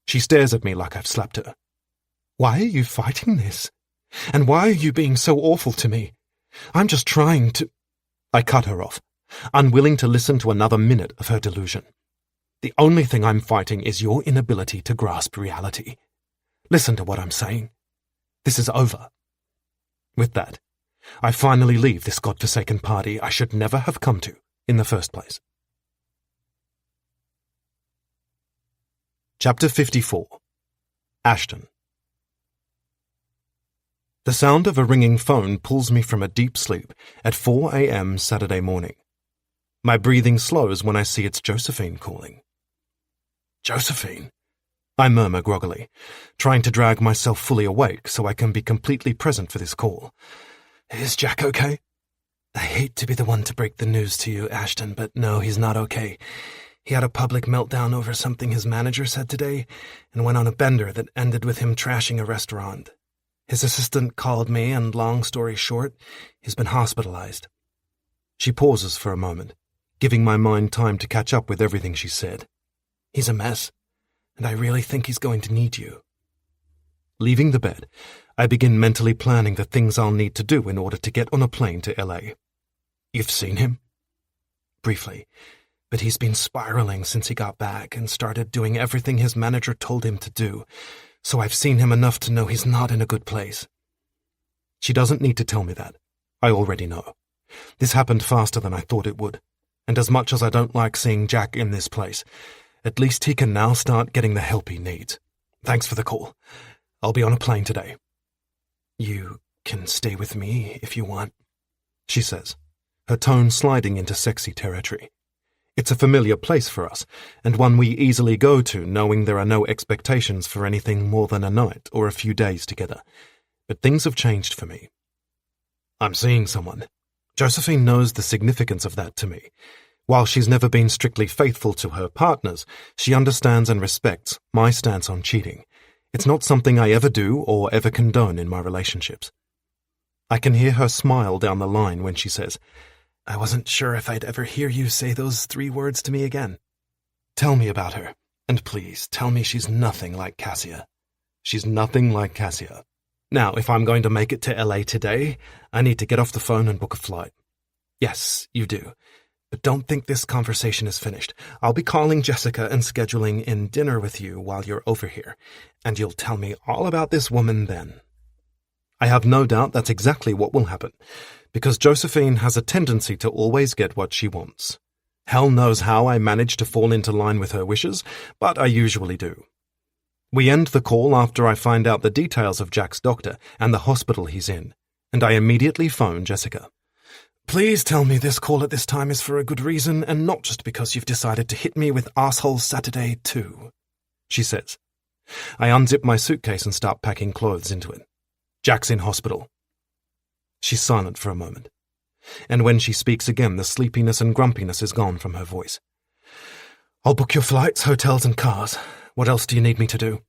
She stares at me like I've slapped her. "Why are you fighting this? And why are you being so awful to me? I'm just trying to—" I cut her off, unwilling to listen to another minute of her delusion. "The only thing I'm fighting is your inability to grasp reality. Listen to what I'm saying. This is over." With that, I finally leave this godforsaken party I should never have come to in the first place. Chapter 54. Ashton. The sound of a ringing phone pulls me from a deep sleep at 4 a.m. Saturday morning. My breathing slows when I see it's Josephine calling. "Josephine?" I murmur groggily, trying to drag myself fully awake so I can be completely present for this call. "Is Jack okay?" "I hate to be the one to break the news to you, Ashton, but no, he's not okay. He had a public meltdown over something his manager said today and went on a bender that ended with him trashing a restaurant. His assistant called me, and long story short, he's been hospitalized." She pauses for a moment, giving my mind time to catch up with everything she said. "He's a mess, and I really think he's going to need you." Leaving the bed, I begin mentally planning the things I'll need to do in order to get on a plane to LA. "You've seen him?" "Briefly, but he's been spiraling since he got back and started doing everything his manager told him to do, so I've seen him enough to know he's not in a good place." She doesn't need to tell me that. I already know. This happened faster than I thought it would, and as much as I don't like seeing Jack in this place, at least he can now start getting the help he needs. "Thanks for the call. I'll be on a plane today." "You can stay with me if you want," she says, her tone sliding into sexy territory. It's a familiar place for us, and one we easily go to knowing there are no expectations for anything more than a night or a few days together. But things have changed for me. I'm seeing someone. Josephine knows the significance of that to me. While she's never been strictly faithful to her partners, she understands and respects my stance on cheating. It's not something I ever do or ever condone in my relationships. I can hear her smile down the line when she says, "I wasn't sure if I'd ever hear you say those 3 words to me again." Tell me about her, and please tell me she's nothing like Cassia. She's nothing like Cassia. Now, if I'm going to make it to LA today, I need to get off the phone and book a flight. Yes, you do. But don't think this conversation is finished. I'll be calling Jessica and scheduling in dinner with you while you're over here, and you'll tell me all about this woman then. I have no doubt that's exactly what will happen, because Josephine has a tendency to always get what she wants. Hell knows how I manage to fall into line with her wishes, but I usually do. We end the call after I find out the details of Jack's doctor and the hospital he's in, and I immediately phone Jessica. "Please tell me this call at this time is for a good reason and not just because you've decided to hit me with Asshole Saturday too," she says. I unzip my suitcase and start packing clothes into it. "Jack's in hospital." She's silent for a moment, and when she speaks again, the sleepiness and grumpiness is gone from her voice. "I'll book your flights, hotels, and cars. What else do you need me to do?"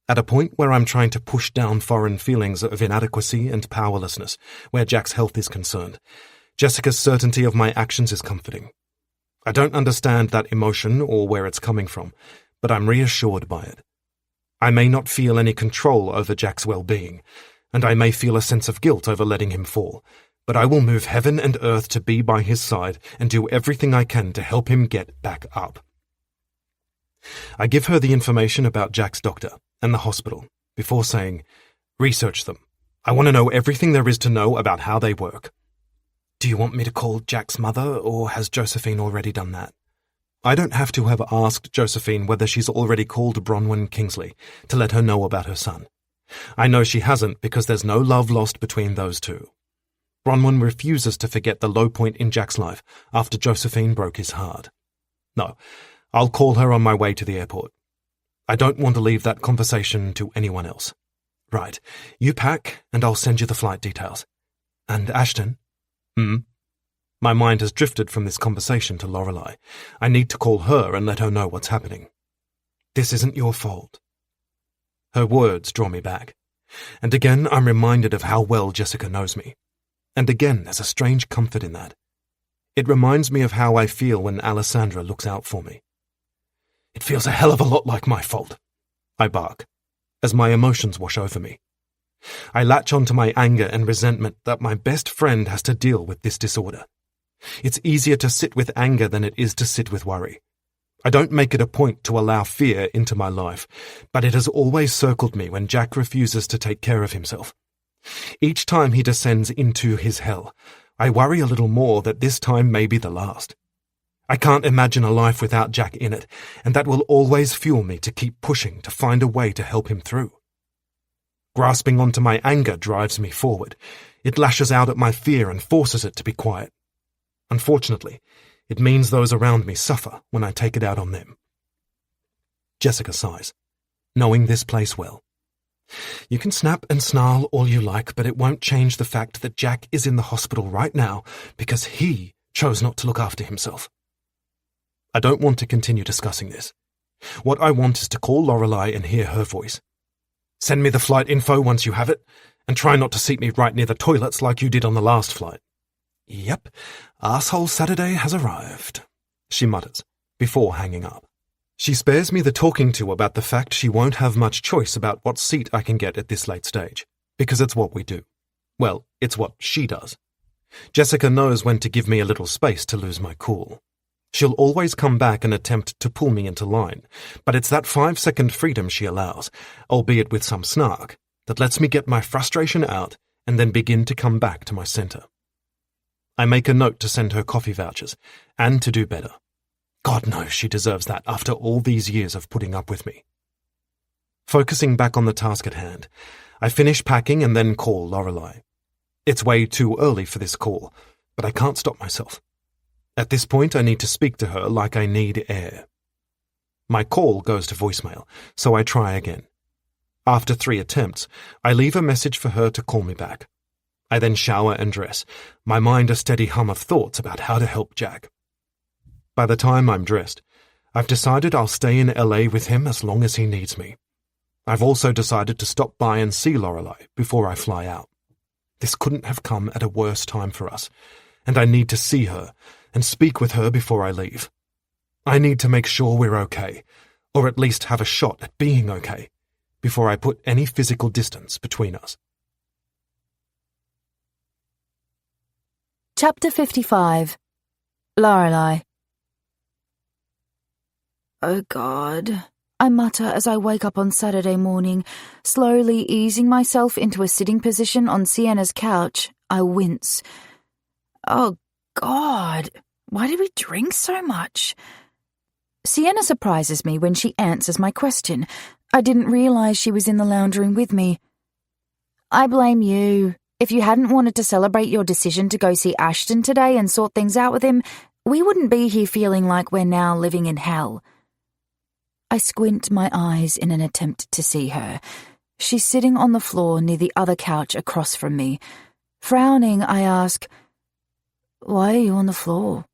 At a point where I'm trying to push down foreign feelings of inadequacy and powerlessness, where Jack's health is concerned, Jessica's certainty of my actions is comforting. I don't understand that emotion or where it's coming from, but I'm reassured by it. I may not feel any control over Jack's well-being, and I may feel a sense of guilt over letting him fall, but I will move heaven and earth to be by his side and do everything I can to help him get back up. I give her the information about Jack's doctor and the hospital before saying, research them. I want to know everything there is to know about how they work. Do you want me to call Jack's mother, or has Josephine already done that? I don't have to have asked Josephine whether she's already called Bronwyn Kingsley to let her know about her son. I know she hasn't because there's no love lost between those two. Bronwyn refuses to forget the low point in Jack's life after Josephine broke his heart. No, I'll call her on my way to the airport. I don't want to leave that conversation to anyone else. Right, you pack and I'll send you the flight details. And Ashton? My mind has drifted from this conversation to Lorelei. I need to call her and let her know what's happening. This isn't your fault. Her words draw me back. And again I'm reminded of how well Jessica knows me. And again there's a strange comfort in that. It reminds me of how I feel when Alessandra looks out for me. It feels a hell of a lot like my fault, I bark, as my emotions wash over me. I latch onto my anger and resentment that my best friend has to deal with this disorder. It's easier to sit with anger than it is to sit with worry. I don't make it a point to allow fear into my life, but it has always circled me when Jack refuses to take care of himself. Each time he descends into his hell, I worry a little more that this time may be the last. I can't imagine a life without Jack in it, and that will always fuel me to keep pushing to find a way to help him through. Grasping onto my anger drives me forward. It lashes out at my fear and forces it to be quiet. Unfortunately, it means those around me suffer when I take it out on them. Jessica sighs, knowing this place well. You can snap and snarl all you like, but it won't change the fact that Jack is in the hospital right now because he chose not to look after himself. I don't want to continue discussing this. What I want is to call Lorelei and hear her voice. Send me the flight info once you have it, and try not to seat me right near the toilets like you did on the last flight. Yep, Arsehole Saturday has arrived, she mutters, before hanging up. She spares me the talking to about the fact she won't have much choice about what seat I can get at this late stage, because it's what we do. Well, it's what she does. Jessica knows when to give me a little space to lose my cool. She'll always come back and attempt to pull me into line, but it's that 5-second freedom she allows, albeit with some snark, that lets me get my frustration out and then begin to come back to my center. I make a note to send her coffee vouchers, and to do better. God knows she deserves that after all these years of putting up with me. Focusing back on the task at hand, I finish packing and then call Lorelei. It's way too early for this call, but I can't stop myself. At this point, I need to speak to her like I need air. My call goes to voicemail, so I try again. After 3 attempts, I leave a message for her to call me back. I then shower and dress, my mind a steady hum of thoughts about how to help Jack. By the time I'm dressed, I've decided I'll stay in LA with him as long as he needs me. I've also decided to stop by and see Lorelei before I fly out. This couldn't have come at a worse time for us, and I need to see her and speak with her before I leave. I need to make sure we're okay, or at least have a shot at being okay, before I put any physical distance between us. Chapter 55. Lorelei. Oh God, I mutter as I wake up on Saturday morning, slowly easing myself into a sitting position on Sienna's couch. I wince. Oh God, why did we drink so much? Sienna surprises me when she answers my question. I didn't realise she was in the lounge room with me. I blame you. If you hadn't wanted to celebrate your decision to go see Ashton today and sort things out with him, we wouldn't be here feeling like we're now living in hell. I squint my eyes in an attempt to see her. She's sitting on the floor near the other couch across from me. Frowning, I ask, "Why are you on the floor?"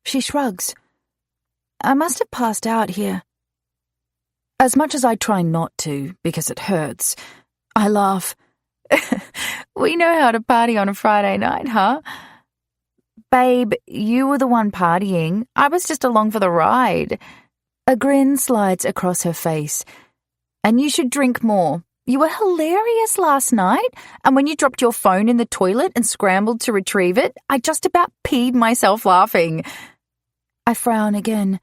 She shrugs. "I must have passed out here." As much as I try not to, because it hurts, I laugh. "We know how to party on a Friday night, huh?" "Babe, you were the one partying. I was just along for the ride." A grin slides across her face. "And you should drink more. You were hilarious last night, and when you dropped your phone in the toilet and scrambled to retrieve it, I just about peed myself laughing. I frown again.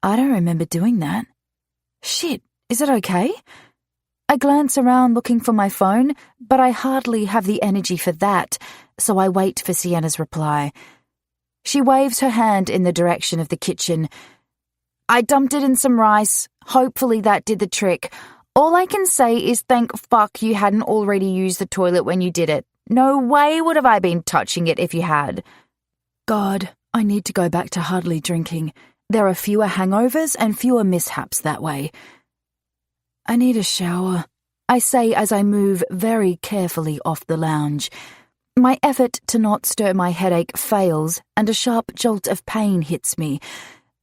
I don't remember doing that. Shit, is it okay? I glance around looking for my phone, but I hardly have the energy for that, so I wait for Sienna's reply. She waves her hand in the direction of the kitchen. I dumped it in some rice. Hopefully that did the trick. All I can say is thank fuck you hadn't already used the toilet when you did it. No way would have I been touching it if you had. God, I need to go back to hardly drinking. There are fewer hangovers and fewer mishaps that way. I need a shower, I say as I move very carefully off the lounge. My effort to not stir my headache fails, and a sharp jolt of pain hits me.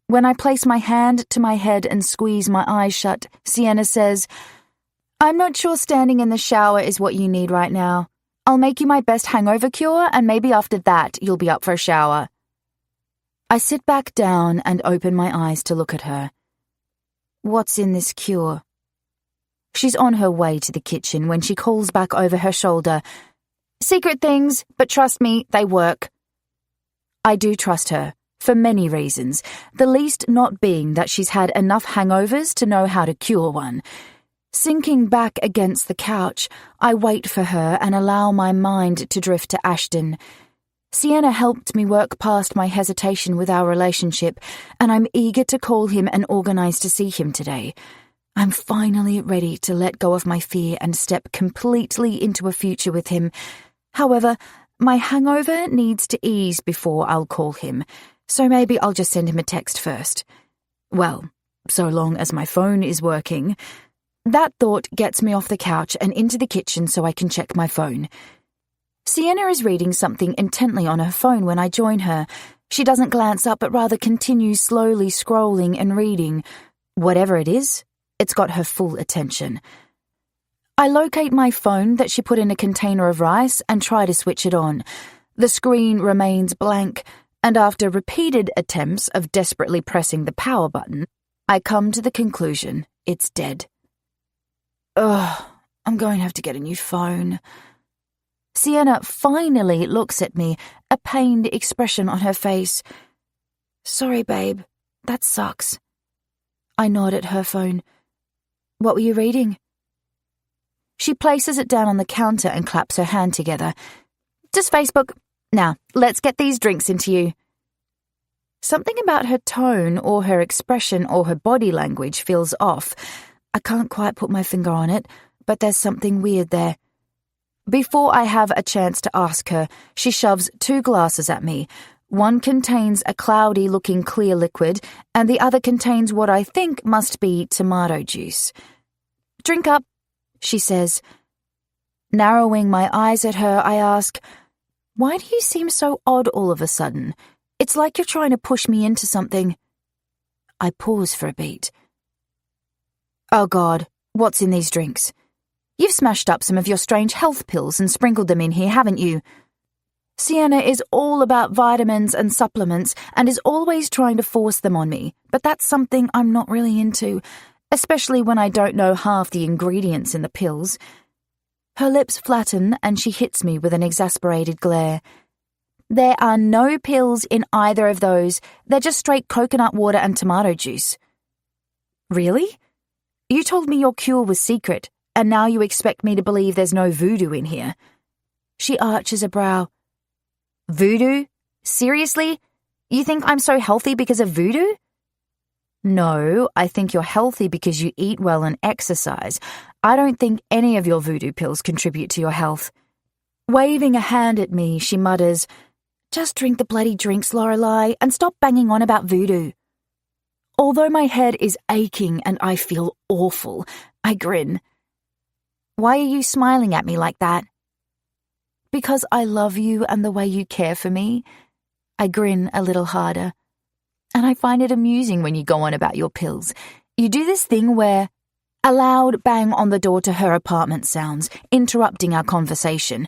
When I place my hand to my head and squeeze my eyes shut, Sienna says, I'm not sure standing in the shower is what you need right now. I'll make you my best hangover cure, and maybe after that you'll be up for a shower. I sit back down and open my eyes to look at her. What's in this cure? She's on her way to the kitchen when she calls back over her shoulder, Secret things, but trust me, they work. I do trust her, for many reasons, the least not being that she's had enough hangovers to know how to cure one. Sinking back against the couch, I wait for her and allow my mind to drift to Ashton. Sienna helped me work past my hesitation with our relationship, and I'm eager to call him and organise to see him today. I'm finally ready to let go of my fear and step completely into a future with him. However, my hangover needs to ease before I'll call him, so maybe I'll just send him a text first. Well, so long as my phone is working. That thought gets me off the couch and into the kitchen so I can check my phone. Sienna is reading something intently on her phone when I join her. She doesn't glance up but rather continues slowly scrolling and reading. Whatever it is, it's got her full attention. I locate my phone that she put in a container of rice and try to switch it on. The screen remains blank, and after repeated attempts of desperately pressing the power button, I come to the conclusion it's dead. Ugh, I'm going to have to get a new phone. Sienna finally looks at me, a pained expression on her face. Sorry, babe, that sucks. I nod at her phone. What were you reading? She places it down on the counter and claps her hand together. Just Facebook. Now, let's get these drinks into you. Something about her tone or her expression or her body language feels off. I can't quite put my finger on it, but there's something weird there. Before I have a chance to ask her, she shoves 2 glasses at me. One contains a cloudy-looking clear liquid, and the other contains what I think must be tomato juice. Drink up, she says. Narrowing my eyes at her, I ask, why do you seem so odd all of a sudden? It's like you're trying to push me into something. I pause for a beat. Oh God, what's in these drinks? You've smashed up some of your strange health pills and sprinkled them in here, haven't you? Sienna is all about vitamins and supplements and is always trying to force them on me, but that's something I'm not really into, especially when I don't know half the ingredients in the pills. Her lips flatten and she hits me with an exasperated glare. There are no pills in either of those. They're just straight coconut water and tomato juice. Really? You told me your cure was secret, and now you expect me to believe there's no voodoo in here. She arches a brow. Voodoo? Seriously? You think I'm so healthy because of voodoo? No, I think you're healthy because you eat well and exercise. I don't think any of your voodoo pills contribute to your health. Waving a hand at me, she mutters, Just drink the bloody drinks, Lorelei, and stop banging on about voodoo. Although my head is aching and I feel awful, I grin. Why are you smiling at me like that? Because I love you and the way you care for me. I grin a little harder. And I find it amusing when you go on about your pills. You do this thing where a loud bang on the door to her apartment sounds, interrupting our conversation.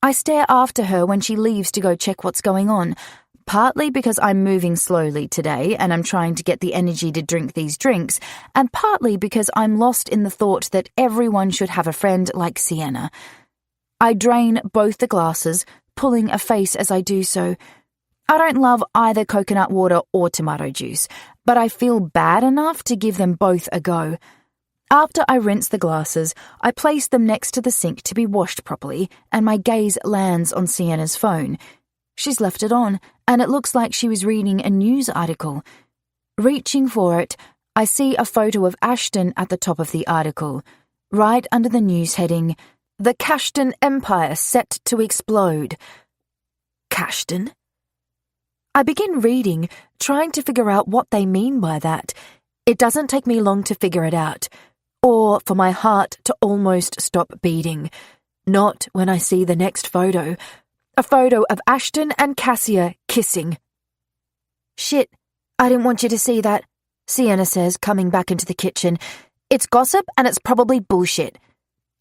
I stare after her when she leaves to go check what's going on, partly because I'm moving slowly today and I'm trying to get the energy to drink these drinks, and partly because I'm lost in the thought that everyone should have a friend like Sienna. I drain both the glasses, pulling a face as I do so. I don't love either coconut water or tomato juice, but I feel bad enough to give them both a go. After I rinse the glasses, I place them next to the sink to be washed properly, and my gaze lands on Sienna's phone. She's left it on, and it looks like she was reading a news article. Reaching for it, I see a photo of Ashton at the top of the article, right under the news heading, "The Cashton Empire Set to Explode." Cashton? I begin reading, trying to figure out what they mean by that. It doesn't take me long to figure it out, or for my heart to almost stop beating. Not when I see the next photo. A photo of Ashton and Cassia kissing. "Shit, I didn't want you to see that," Sienna says, coming back into the kitchen. "It's gossip and it's probably bullshit."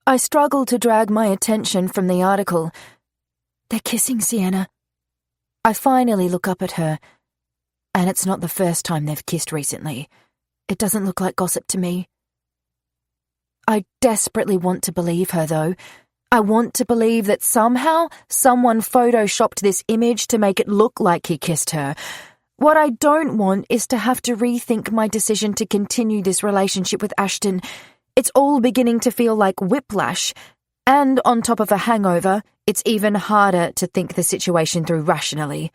I struggle to drag my attention from the article. "They're kissing, Sienna." I finally look up at her, and it's not the first time they've kissed recently. It doesn't look like gossip to me. I desperately want to believe her, though. I want to believe that somehow someone photoshopped this image to make it look like he kissed her. What I don't want is to have to rethink my decision to continue this relationship with Ashton. It's all beginning to feel like whiplash. And on top of a hangover, it's even harder to think the situation through rationally.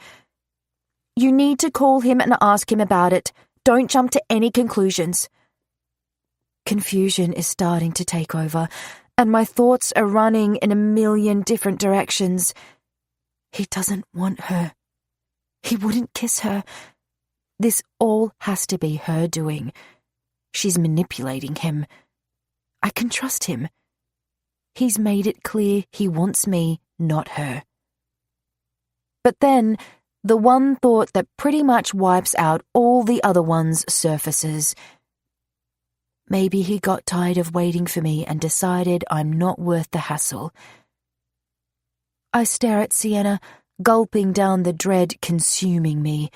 "You need to call him and ask him about it. Don't jump to any conclusions." Confusion is starting to take over, and my thoughts are running in a million different directions. He doesn't want her. He wouldn't kiss her. This all has to be her doing. She's manipulating him. I can trust him. He's made it clear he wants me, not her. But then, the one thought that pretty much wipes out all the other ones surfaces. Maybe he got tired of waiting for me and decided I'm not worth the hassle. I stare at Sienna, gulping down the dread consuming me.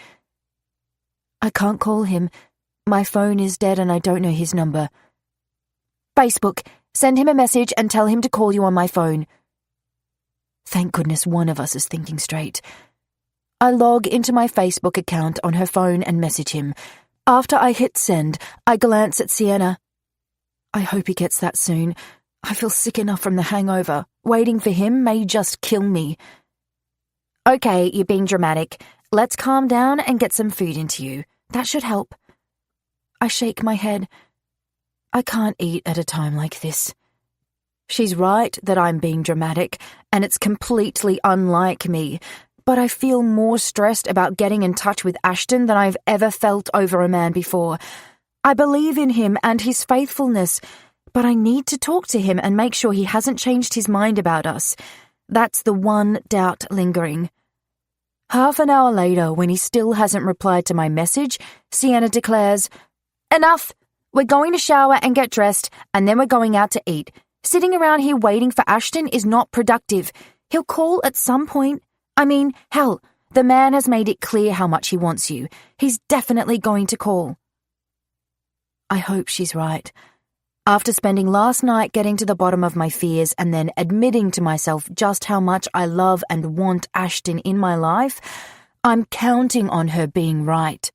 I can't call him. My phone is dead and I don't know his number. "Facebook, send him a message and tell him to call you on my phone." Thank goodness one of us is thinking straight. I log into my Facebook account on her phone and message him. After I hit send, I glance at Sienna. I hope he gets that soon. I feel sick enough from the hangover. Waiting for him may just kill me. "Okay, you're being dramatic. Let's calm down and get some food into you. That should help." I shake my head. I can't eat at a time like this. She's right that I'm being dramatic, and it's completely unlike me, but I feel more stressed about getting in touch with Ashton than I've ever felt over a man before. I believe in him and his faithfulness, but I need to talk to him and make sure he hasn't changed his mind about us. That's the one doubt lingering. Half an hour later, when he still hasn't replied to my message, Sienna declares, "Enough! We're going to shower and get dressed, and then we're going out to eat. Sitting around here waiting for Ashton is not productive. He'll call at some point. I mean, hell, the man has made it clear how much he wants you. He's definitely going to call." I hope she's right. After spending last night getting to the bottom of my fears and then admitting to myself just how much I love and want Ashton in my life, I'm counting on her being right.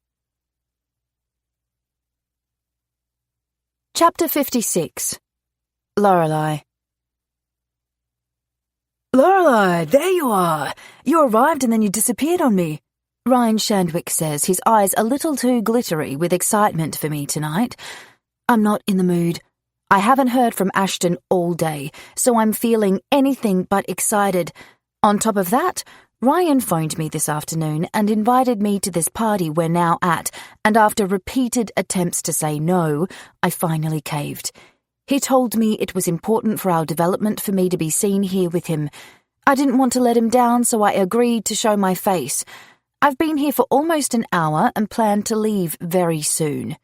Chapter 56. Lorelei. "Lorelei, there you are! You arrived and then you disappeared on me," Ryan Shandwick says, his eyes a little too glittery with excitement for me tonight. I'm not in the mood. I haven't heard from Ashton all day, so I'm feeling anything but excited. On top of that, Ryan phoned me this afternoon and invited me to this party we're now at, and after repeated attempts to say no, I finally caved. He told me it was important for our development for me to be seen here with him. I didn't want to let him down, so I agreed to show my face. I've been here for almost an hour and plan to leave very soon.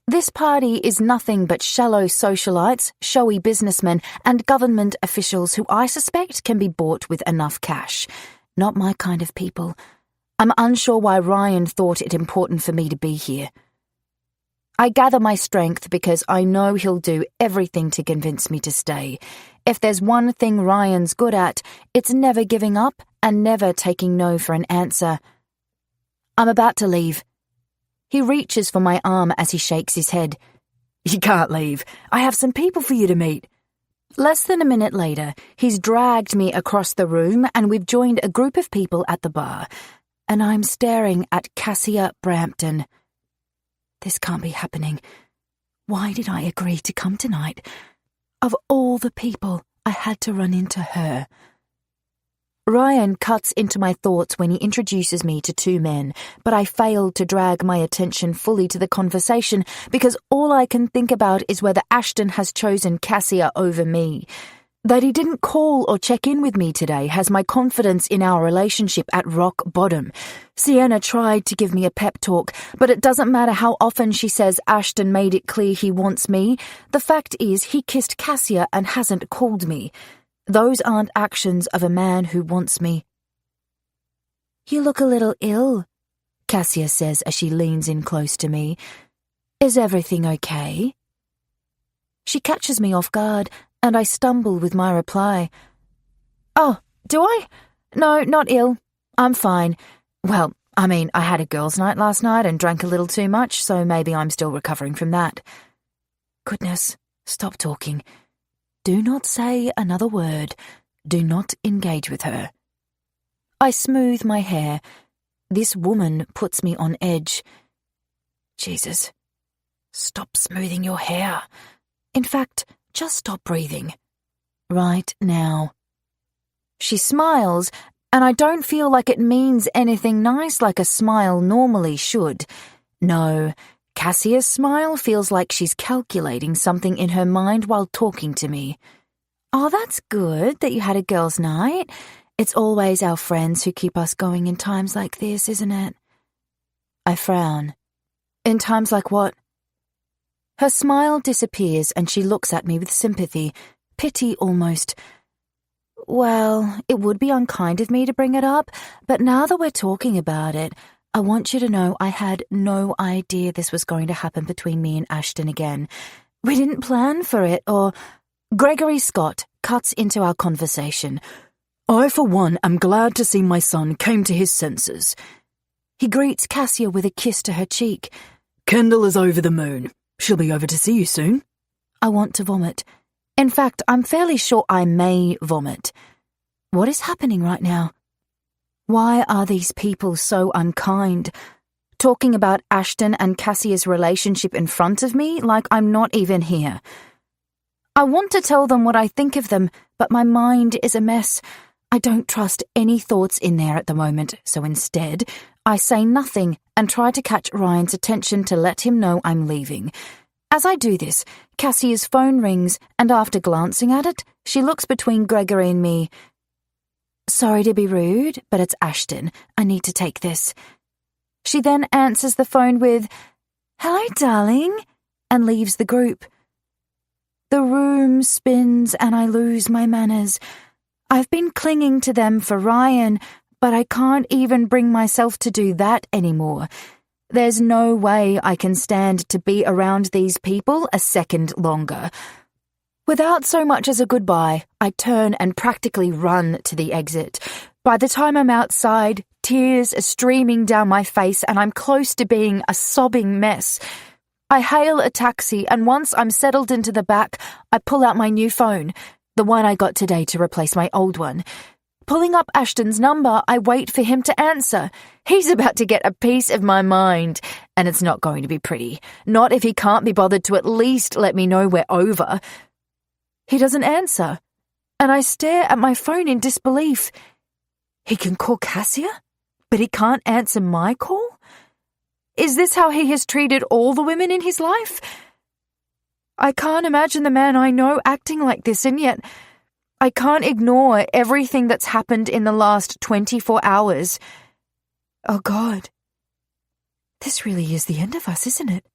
This party is nothing but shallow socialites, showy businessmen, and government officials who I suspect can be bought with enough cash. Not my kind of people. I'm unsure why Ryan thought it important for me to be here. I gather my strength because I know he'll do everything to convince me to stay. If there's one thing Ryan's good at, it's never giving up and never taking no for an answer. I'm about to leave. He reaches for my arm as he shakes his head. You can't leave. I have some people for you to meet. Less than a minute later, he's dragged me across the room and we've joined a group of people at the bar. And I'm staring at Cassia Brampton. This can't be happening. Why did I agree to come tonight? Of all the people, I had to run into her. Ryan cuts into my thoughts when he introduces me to two men, but I failed to drag my attention fully to the conversation because all I can think about is whether Ashton has chosen Cassia over me. That he didn't call or check in with me today has my confidence in our relationship at rock bottom. Sienna tried to give me a pep talk, but it doesn't matter how often she says Ashton made it clear he wants me. The fact is he kissed Cassia and hasn't called me. Those aren't actions of a man who wants me. You look a little ill, Cassia says as she leans in close to me. Is everything okay? She catches me off guard, and I stumble with my reply. Oh, do I? No, not ill. I'm fine. Well, I had a girls' night last night and drank a little too much, so maybe I'm still recovering from that. Goodness, stop talking. Do not say another word. Do not engage with her. I smooth my hair. This woman puts me on edge. Jesus, stop smoothing your hair. In fact, just stop breathing. Right now. She smiles, and I don't feel like it means anything nice like a smile normally should. No, Cassia's smile feels like she's calculating something in her mind while talking to me. Oh, that's good that you had a girls' night. It's always our friends who keep us going in times like this, isn't it? I frown. In times like what? Her smile disappears and she looks at me with sympathy, pity almost. Well, it would be unkind of me to bring it up, but now that we're talking about it, I want you to know I had no idea this was going to happen between me and Ashton again. We didn't plan for it, or... Gregory Scott cuts into our conversation. I, for one, am glad to see my son came to his senses. He greets Cassia with a kiss to her cheek. Kendall is over the moon. She'll be over to see you soon. I want to vomit. In fact, I'm fairly sure I may vomit. What is happening right now? Why are these people so unkind? Talking about Ashton and Cassia's relationship in front of me like I'm not even here. I want to tell them what I think of them, but my mind is a mess. I don't trust any thoughts in there at the moment, so instead, I say nothing and try to catch Ryan's attention to let him know I'm leaving. As I do this, Cassia's phone rings, and after glancing at it, she looks between Gregory and me. Sorry to be rude, but it's Ashton. I need to take this. She then answers the phone with, Hello, darling, and leaves the group. The room spins and I lose my manners. I've been clinging to them for Ryan, but I can't even bring myself to do that anymore. There's no way I can stand to be around these people a second longer. Without so much as a goodbye, I turn and practically run to the exit. By the time I'm outside, tears are streaming down my face and I'm close to being a sobbing mess. I hail a taxi, and once I'm settled into the back, I pull out my new phone, the one I got today to replace my old one. Pulling up Ashton's number, I wait for him to answer. He's about to get a piece of my mind, and it's not going to be pretty. Not if he can't be bothered to at least let me know we're over. He doesn't answer, and I stare at my phone in disbelief. He can call Cassia, but he can't answer my call? Is this how he has treated all the women in his life? I can't imagine the man I know acting like this, and yet I can't ignore everything that's happened in the last 24 hours. Oh God, this really is the end of us, isn't it?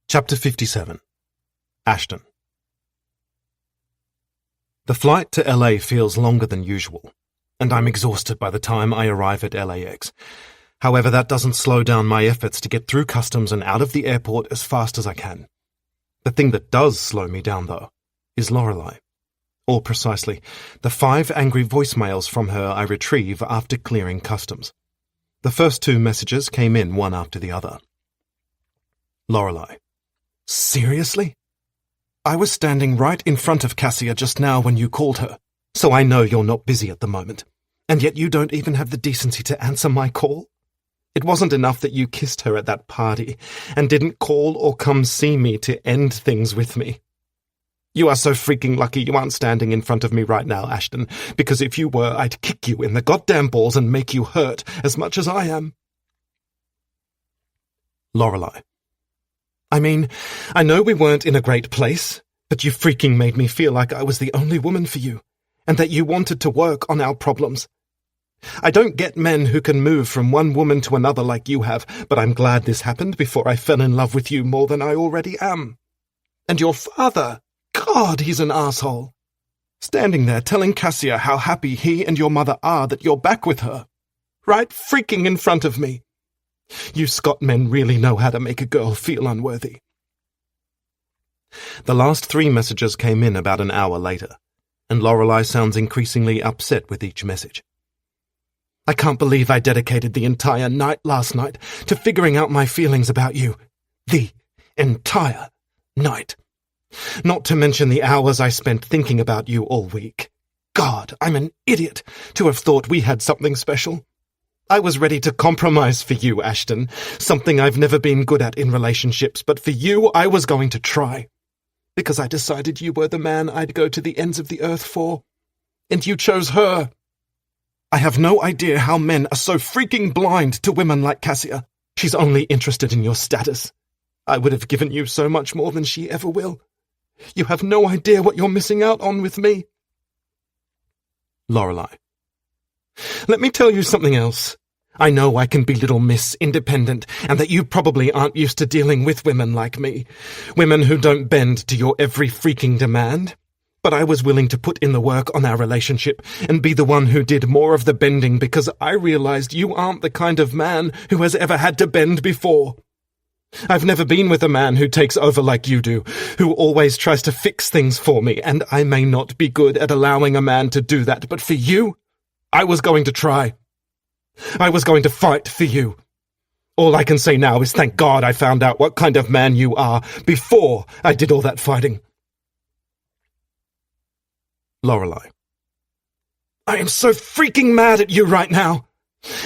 Chapter 57. Ashton. The flight to LA feels longer than usual. and I'm exhausted by the time I arrive at LAX. However, that doesn't slow down my efforts to get through customs and out of the airport as fast as I can. The thing that does slow me down, though, is Lorelei. Or precisely, the 5 angry voicemails from her I retrieve after clearing customs. The first 2 messages came in one after the other. Lorelei. Seriously? I was standing right in front of Cassia just now when you called her, so I know you're not busy at the moment, and yet you don't even have the decency to answer my call? It wasn't enough that you kissed her at that party and didn't call or come see me to end things with me. You are so freaking lucky you aren't standing in front of me right now, Ashton, because if you were, I'd kick you in the goddamn balls and make you hurt as much as I am. Lorelei. I mean, I know we weren't in a great place, but you freaking made me feel like I was the only woman for you, and that you wanted to work on our problems. I don't get men who can move from one woman to another like you have, but I'm glad this happened before I fell in love with you more than I already am. And your father, God, he's an asshole. Standing there telling Cassia how happy he and your mother are that you're back with her. Right freaking in front of me. You Scot men really know how to make a girl feel unworthy. The last 3 messages came in about an hour later, and Lorelei sounds increasingly upset with each message. I can't believe I dedicated the entire night last night to figuring out my feelings about you. The entire night. Not to mention the hours I spent thinking about you all week. God, I'm an idiot to have thought we had something special. I was ready to compromise for you, Ashton, something I've never been good at in relationships, but for you I was going to try. Because I decided you were the man I'd go to the ends of the earth for. And you chose her. I have no idea how men are so freaking blind to women like Cassia. She's only interested in your status. I would have given you so much more than she ever will. You have no idea what you're missing out on with me. Lorelei. Let me tell you something else. I know I can be little Miss Independent, and that you probably aren't used to dealing with women like me. Women who don't bend to your every freaking demand. But I was willing to put in the work on our relationship and be the one who did more of the bending because I realized you aren't the kind of man who has ever had to bend before. I've never been with a man who takes over like you do, who always tries to fix things for me, and I may not be good at allowing a man to do that, but for you, I was going to try. I was going to fight for you. All I can say now is thank God I found out what kind of man you are before I did all that fighting. Lorelei. I am so freaking mad at you right now.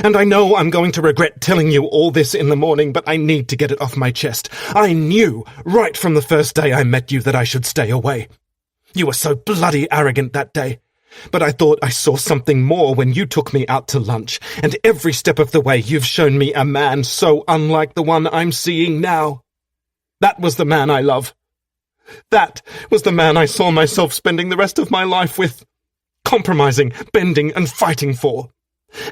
And I know I'm going to regret telling you all this in the morning, but I need to get it off my chest. I knew right from the first day I met you that I should stay away. You were so bloody arrogant that day. But I thought I saw something more when you took me out to lunch, and every step of the way you've shown me a man so unlike the one I'm seeing now. That was the man I love. That was the man I saw myself spending the rest of my life with, compromising, bending, and fighting for.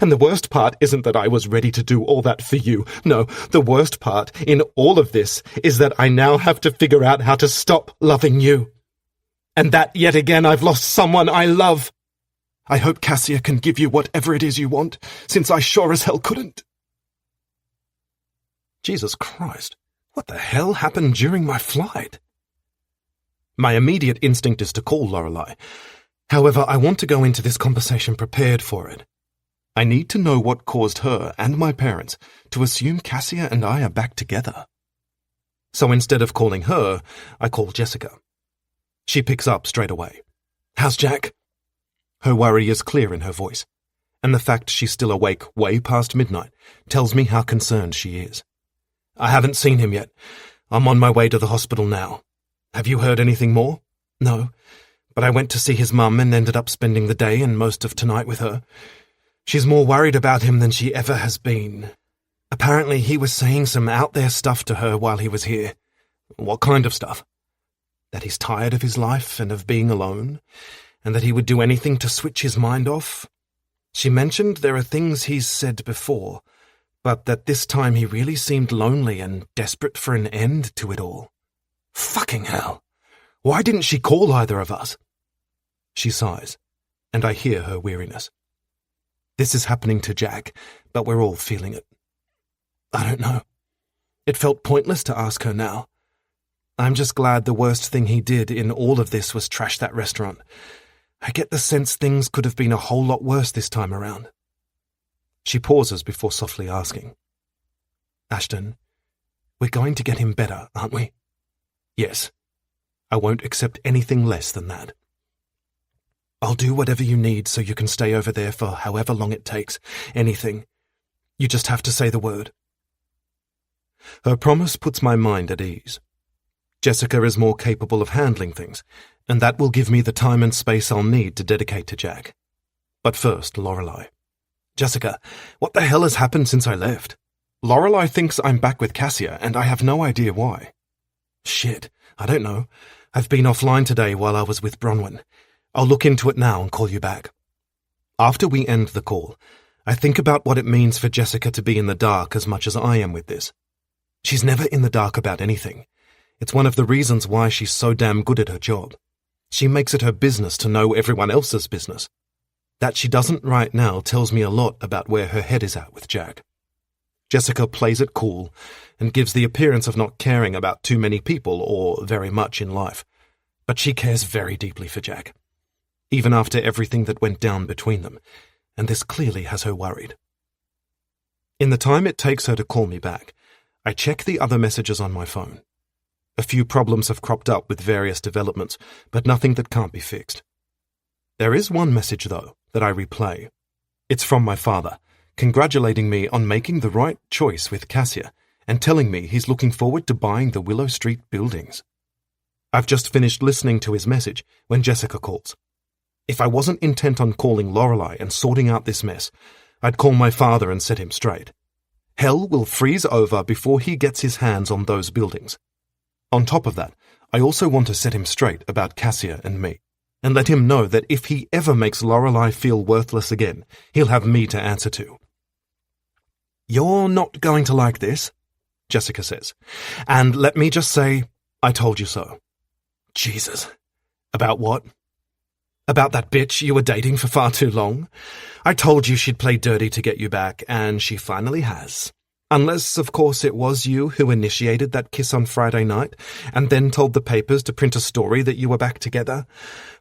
And the worst part isn't that I was ready to do all that for you. No, the worst part in all of this is that I now have to figure out how to stop loving you. And that, yet again, I've lost someone I love. I hope Cassia can give you whatever it is you want, since I sure as hell couldn't. Jesus Christ, what the hell happened during my flight? My immediate instinct is to call Lorelei. However, I want to go into this conversation prepared for it. I need to know what caused her and my parents to assume Cassia and I are back together. So instead of calling her, I call Jessica. She picks up straight away. How's Jack? Her worry is clear in her voice, and the fact she's still awake way past midnight tells me how concerned she is. I haven't seen him yet. I'm on my way to the hospital now. Have you heard anything more? No, but I went to see his mum and ended up spending the day and most of tonight with her. She's more worried about him than she ever has been. Apparently he was saying some out-there stuff to her while he was here. What kind of stuff? That he's tired of his life and of being alone, and that he would do anything to switch his mind off. She mentioned there are things he's said before, but that this time he really seemed lonely and desperate for an end to it all. Fucking hell! Why didn't she call either of us? She sighs, and I hear her weariness. This is happening to Jack, but we're all feeling it. I don't know. It felt pointless to ask her now. I'm just glad the worst thing he did in all of this was trash that restaurant. I get the sense things could have been a whole lot worse this time around. She pauses before softly asking, Ashton, we're going to get him better, aren't we? Yes. I won't accept anything less than that. I'll do whatever you need so you can stay over there for however long it takes. Anything. You just have to say the word. Her promise puts my mind at ease. Jessica is more capable of handling things, and that will give me the time and space I'll need to dedicate to Jack. But first, Lorelei. Jessica, what the hell has happened since I left? Lorelei thinks I'm back with Cassia, and I have no idea why. Shit, I don't know. I've been offline today while I was with Bronwyn. I'll look into it now and call you back. After we end the call, I think about what it means for Jessica to be in the dark as much as I am with this. She's never in the dark about anything. It's one of the reasons why she's so damn good at her job. She makes it her business to know everyone else's business. That she doesn't right now tells me a lot about where her head is at with Jack. Jessica plays it cool and gives the appearance of not caring about too many people or very much in life. But she cares very deeply for Jack, even after everything that went down between them, and this clearly has her worried. In the time it takes her to call me back, I check the other messages on my phone. A few problems have cropped up with various developments, but nothing that can't be fixed. There is one message, though, that I replay. It's from my father, congratulating me on making the right choice with Cassia and telling me he's looking forward to buying the Willow Street buildings. I've just finished listening to his message when Jessica calls. If I wasn't intent on calling Lorelei and sorting out this mess, I'd call my father and set him straight. Hell will freeze over before he gets his hands on those buildings. On top of that, I also want to set him straight about Cassia and me, and let him know that if he ever makes Lorelei feel worthless again, he'll have me to answer to. You're not going to like this, Jessica says, and let me just say, I told you so. Jesus. About what? About that bitch you were dating for far too long? I told you she'd play dirty to get you back, and she finally has. Unless, of course, it was you who initiated that kiss on Friday night, and then told the papers to print a story that you were back together.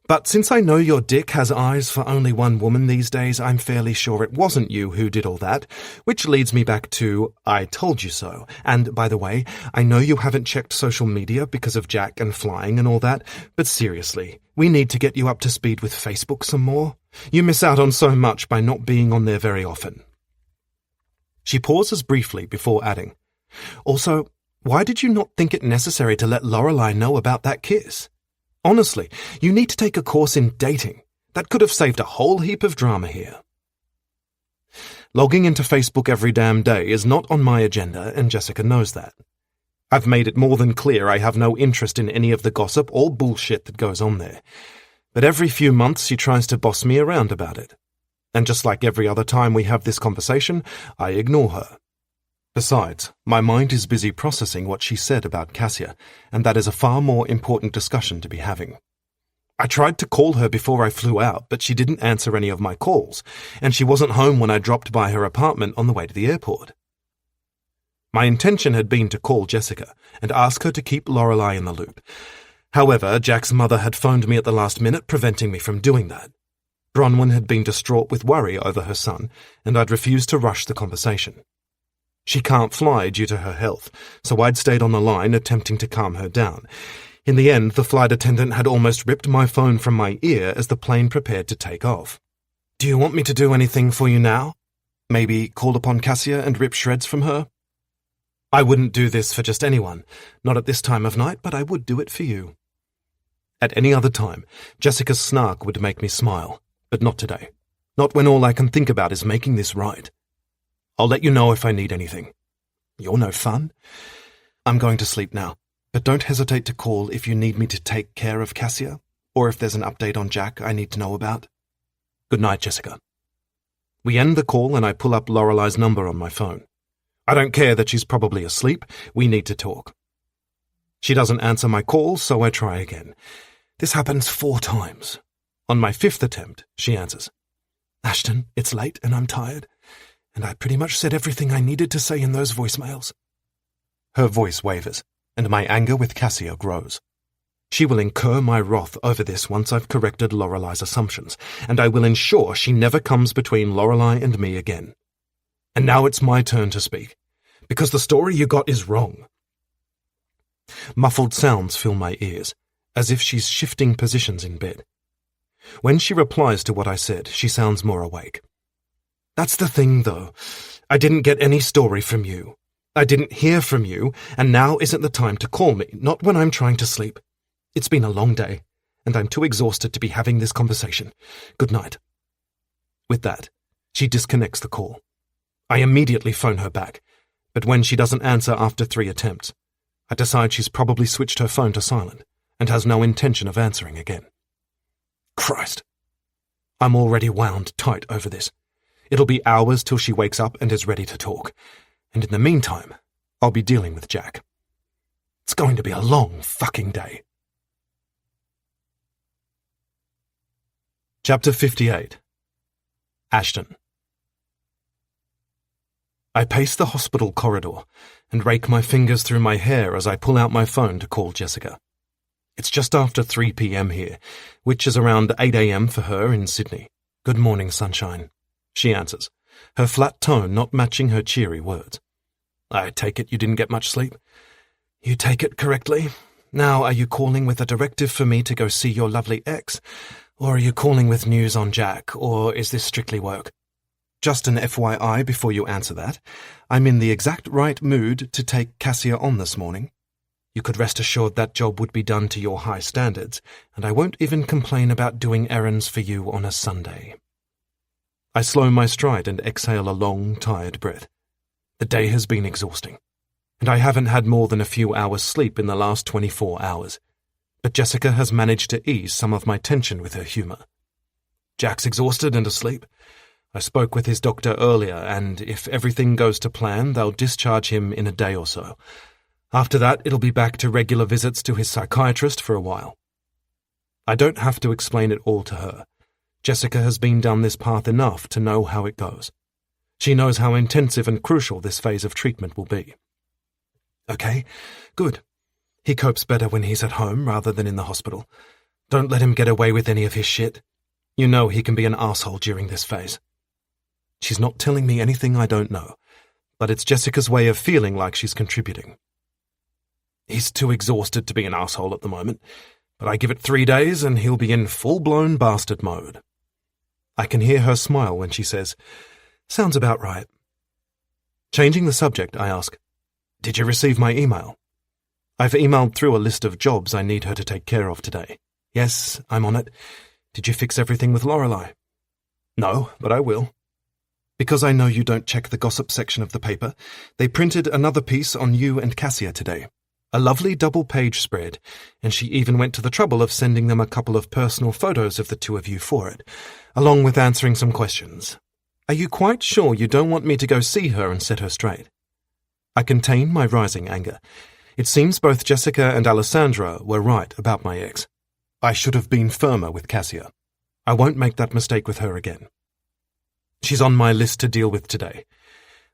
But since I know your dick has eyes for only one woman these days, I'm fairly sure it wasn't you who did all that, which leads me back to, I told you so. And, by the way, I know you haven't checked social media because of Jack and flying and all that, but seriously, we need to get you up to speed with Facebook some more. You miss out on so much by not being on there very often. She pauses briefly before adding, also, why did you not think it necessary to let Lorelei know about that kiss? Honestly, you need to take a course in dating. That could have saved a whole heap of drama here. Logging into Facebook every damn day is not on my agenda, and Jessica knows that. I've made it more than clear I have no interest in any of the gossip or bullshit that goes on there. But every few months she tries to boss me around about it. And just like every other time we have this conversation, I ignore her. Besides, my mind is busy processing what she said about Cassia, and that is a far more important discussion to be having. I tried to call her before I flew out, but she didn't answer any of my calls, and she wasn't home when I dropped by her apartment on the way to the airport. My intention had been to call Jessica and ask her to keep Lorelei in the loop. However, Jack's mother had phoned me at the last minute, preventing me from doing that. Bronwyn had been distraught with worry over her son, and I'd refused to rush the conversation. She can't fly due to her health, so I'd stayed on the line attempting to calm her down. In the end, the flight attendant had almost ripped my phone from my ear as the plane prepared to take off. Do you want me to do anything for you now? Maybe call upon Cassia and rip shreds from her? I wouldn't do this for just anyone, not at this time of night, but I would do it for you. At any other time, Jessica's snark would make me smile. But not today. Not when all I can think about is making this right. I'll let you know if I need anything. You're no fun. I'm going to sleep now, but don't hesitate to call if you need me to take care of Cassia, or if there's an update on Jack I need to know about. Good night, Jessica. We end the call and I pull up Lorelei's number on my phone. I don't care that she's probably asleep. We need to talk. She doesn't answer my call, so I try again. This happens 4 times. On my 5th attempt, she answers. Ashton, it's late and I'm tired, and I pretty much said everything I needed to say in those voicemails. Her voice wavers, and my anger with Cassia grows. She will incur my wrath over this once I've corrected Lorelei's assumptions, and I will ensure she never comes between Lorelei and me again. And now it's my turn to speak, because the story you got is wrong. Muffled sounds fill my ears, as if she's shifting positions in bed. When she replies to what I said, she sounds more awake. That's the thing, though. I didn't get any story from you. I didn't hear from you, and now isn't the time to call me, not when I'm trying to sleep. It's been a long day, and I'm too exhausted to be having this conversation. Good night. With that, she disconnects the call. I immediately phone her back, but when she doesn't answer after 3 attempts, I decide she's probably switched her phone to silent and has no intention of answering again. Christ. I'm already wound tight over this. It'll be hours till she wakes up and is ready to talk, and in the meantime, I'll be dealing with Jack. It's going to be a long fucking day. Chapter 58. Ashton. I pace the hospital corridor and rake my fingers through my hair as I pull out my phone to call Jessica. It's just after 3 p.m. here, which is around 8 a.m. for her in Sydney. Good morning, sunshine, she answers, her flat tone not matching her cheery words. I take it you didn't get much sleep? You take it correctly. Now, are you calling with a directive for me to go see your lovely ex? Or are you calling with news on Jack, or is this strictly work? Just an FYI before you answer that, I'm in the exact right mood to take Cassia on this morning. You could rest assured that job would be done to your high standards, and I won't even complain about doing errands for you on a Sunday. I slow my stride and exhale a long, tired breath. The day has been exhausting, and I haven't had more than a few hours sleep in the last 24 hours. But Jessica has managed to ease some of my tension with her humour. Jack's exhausted and asleep. I spoke with his doctor earlier, and if everything goes to plan, they'll discharge him in a day or so. After that, it'll be back to regular visits to his psychiatrist for a while. I don't have to explain it all to her. Jessica has been down this path enough to know how it goes. She knows how intensive and crucial this phase of treatment will be. Okay, good. He copes better when he's at home rather than in the hospital. Don't let him get away with any of his shit. You know he can be an asshole during this phase. She's not telling me anything I don't know, but it's Jessica's way of feeling like she's contributing. He's too exhausted to be an asshole at the moment, but I give it 3 days and he'll be in full-blown bastard mode. I can hear her smile when she says, "Sounds about right." Changing the subject, I ask, "Did you receive my email?" I've emailed through a list of jobs I need her to take care of today. Yes, I'm on it. Did you fix everything with Lorelei? No, but I will. Because I know you don't check the gossip section of the paper, they printed another piece on you and Cassia today. A lovely double-page spread, and she even went to the trouble of sending them a couple of personal photos of the two of you for it, along with answering some questions. Are you quite sure you don't want me to go see her and set her straight? I contain my rising anger. It seems both Jessica and Alessandra were right about my ex. I should have been firmer with Cassia. I won't make that mistake with her again. She's on my list to deal with today.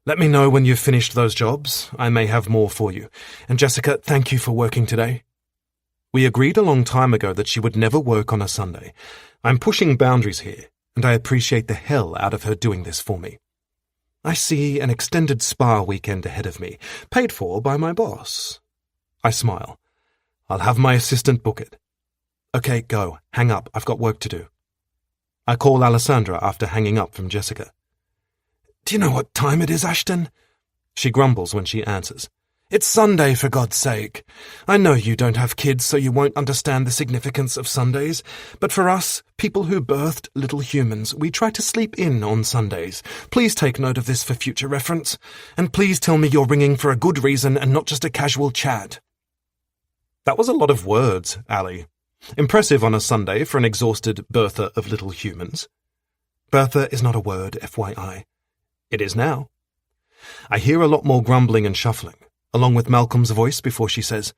Let me know when you've finished those jobs. I may have more for you. And Jessica, thank you for working today. We agreed a long time ago that she would never work on a Sunday. I'm pushing boundaries here, and I appreciate the hell out of her doing this for me. I see an extended spa weekend ahead of me, paid for by my boss. I smile. I'll have my assistant book it. Okay, go. Hang up. I've got work to do. I call Alessandra after hanging up from Jessica. Do you know what time it is, Ashton? She grumbles when she answers. It's Sunday, for God's sake. I know you don't have kids, so you won't understand the significance of Sundays, but for us, people who birthed little humans, we try to sleep in on Sundays. Please take note of this for future reference, and please tell me you're ringing for a good reason and not just a casual chat. That was a lot of words, Ali. Impressive on a Sunday for an exhausted birther of little humans. Birther is not a word, FYI. It is now. I hear a lot more grumbling and shuffling, along with Malcolm's voice before she says,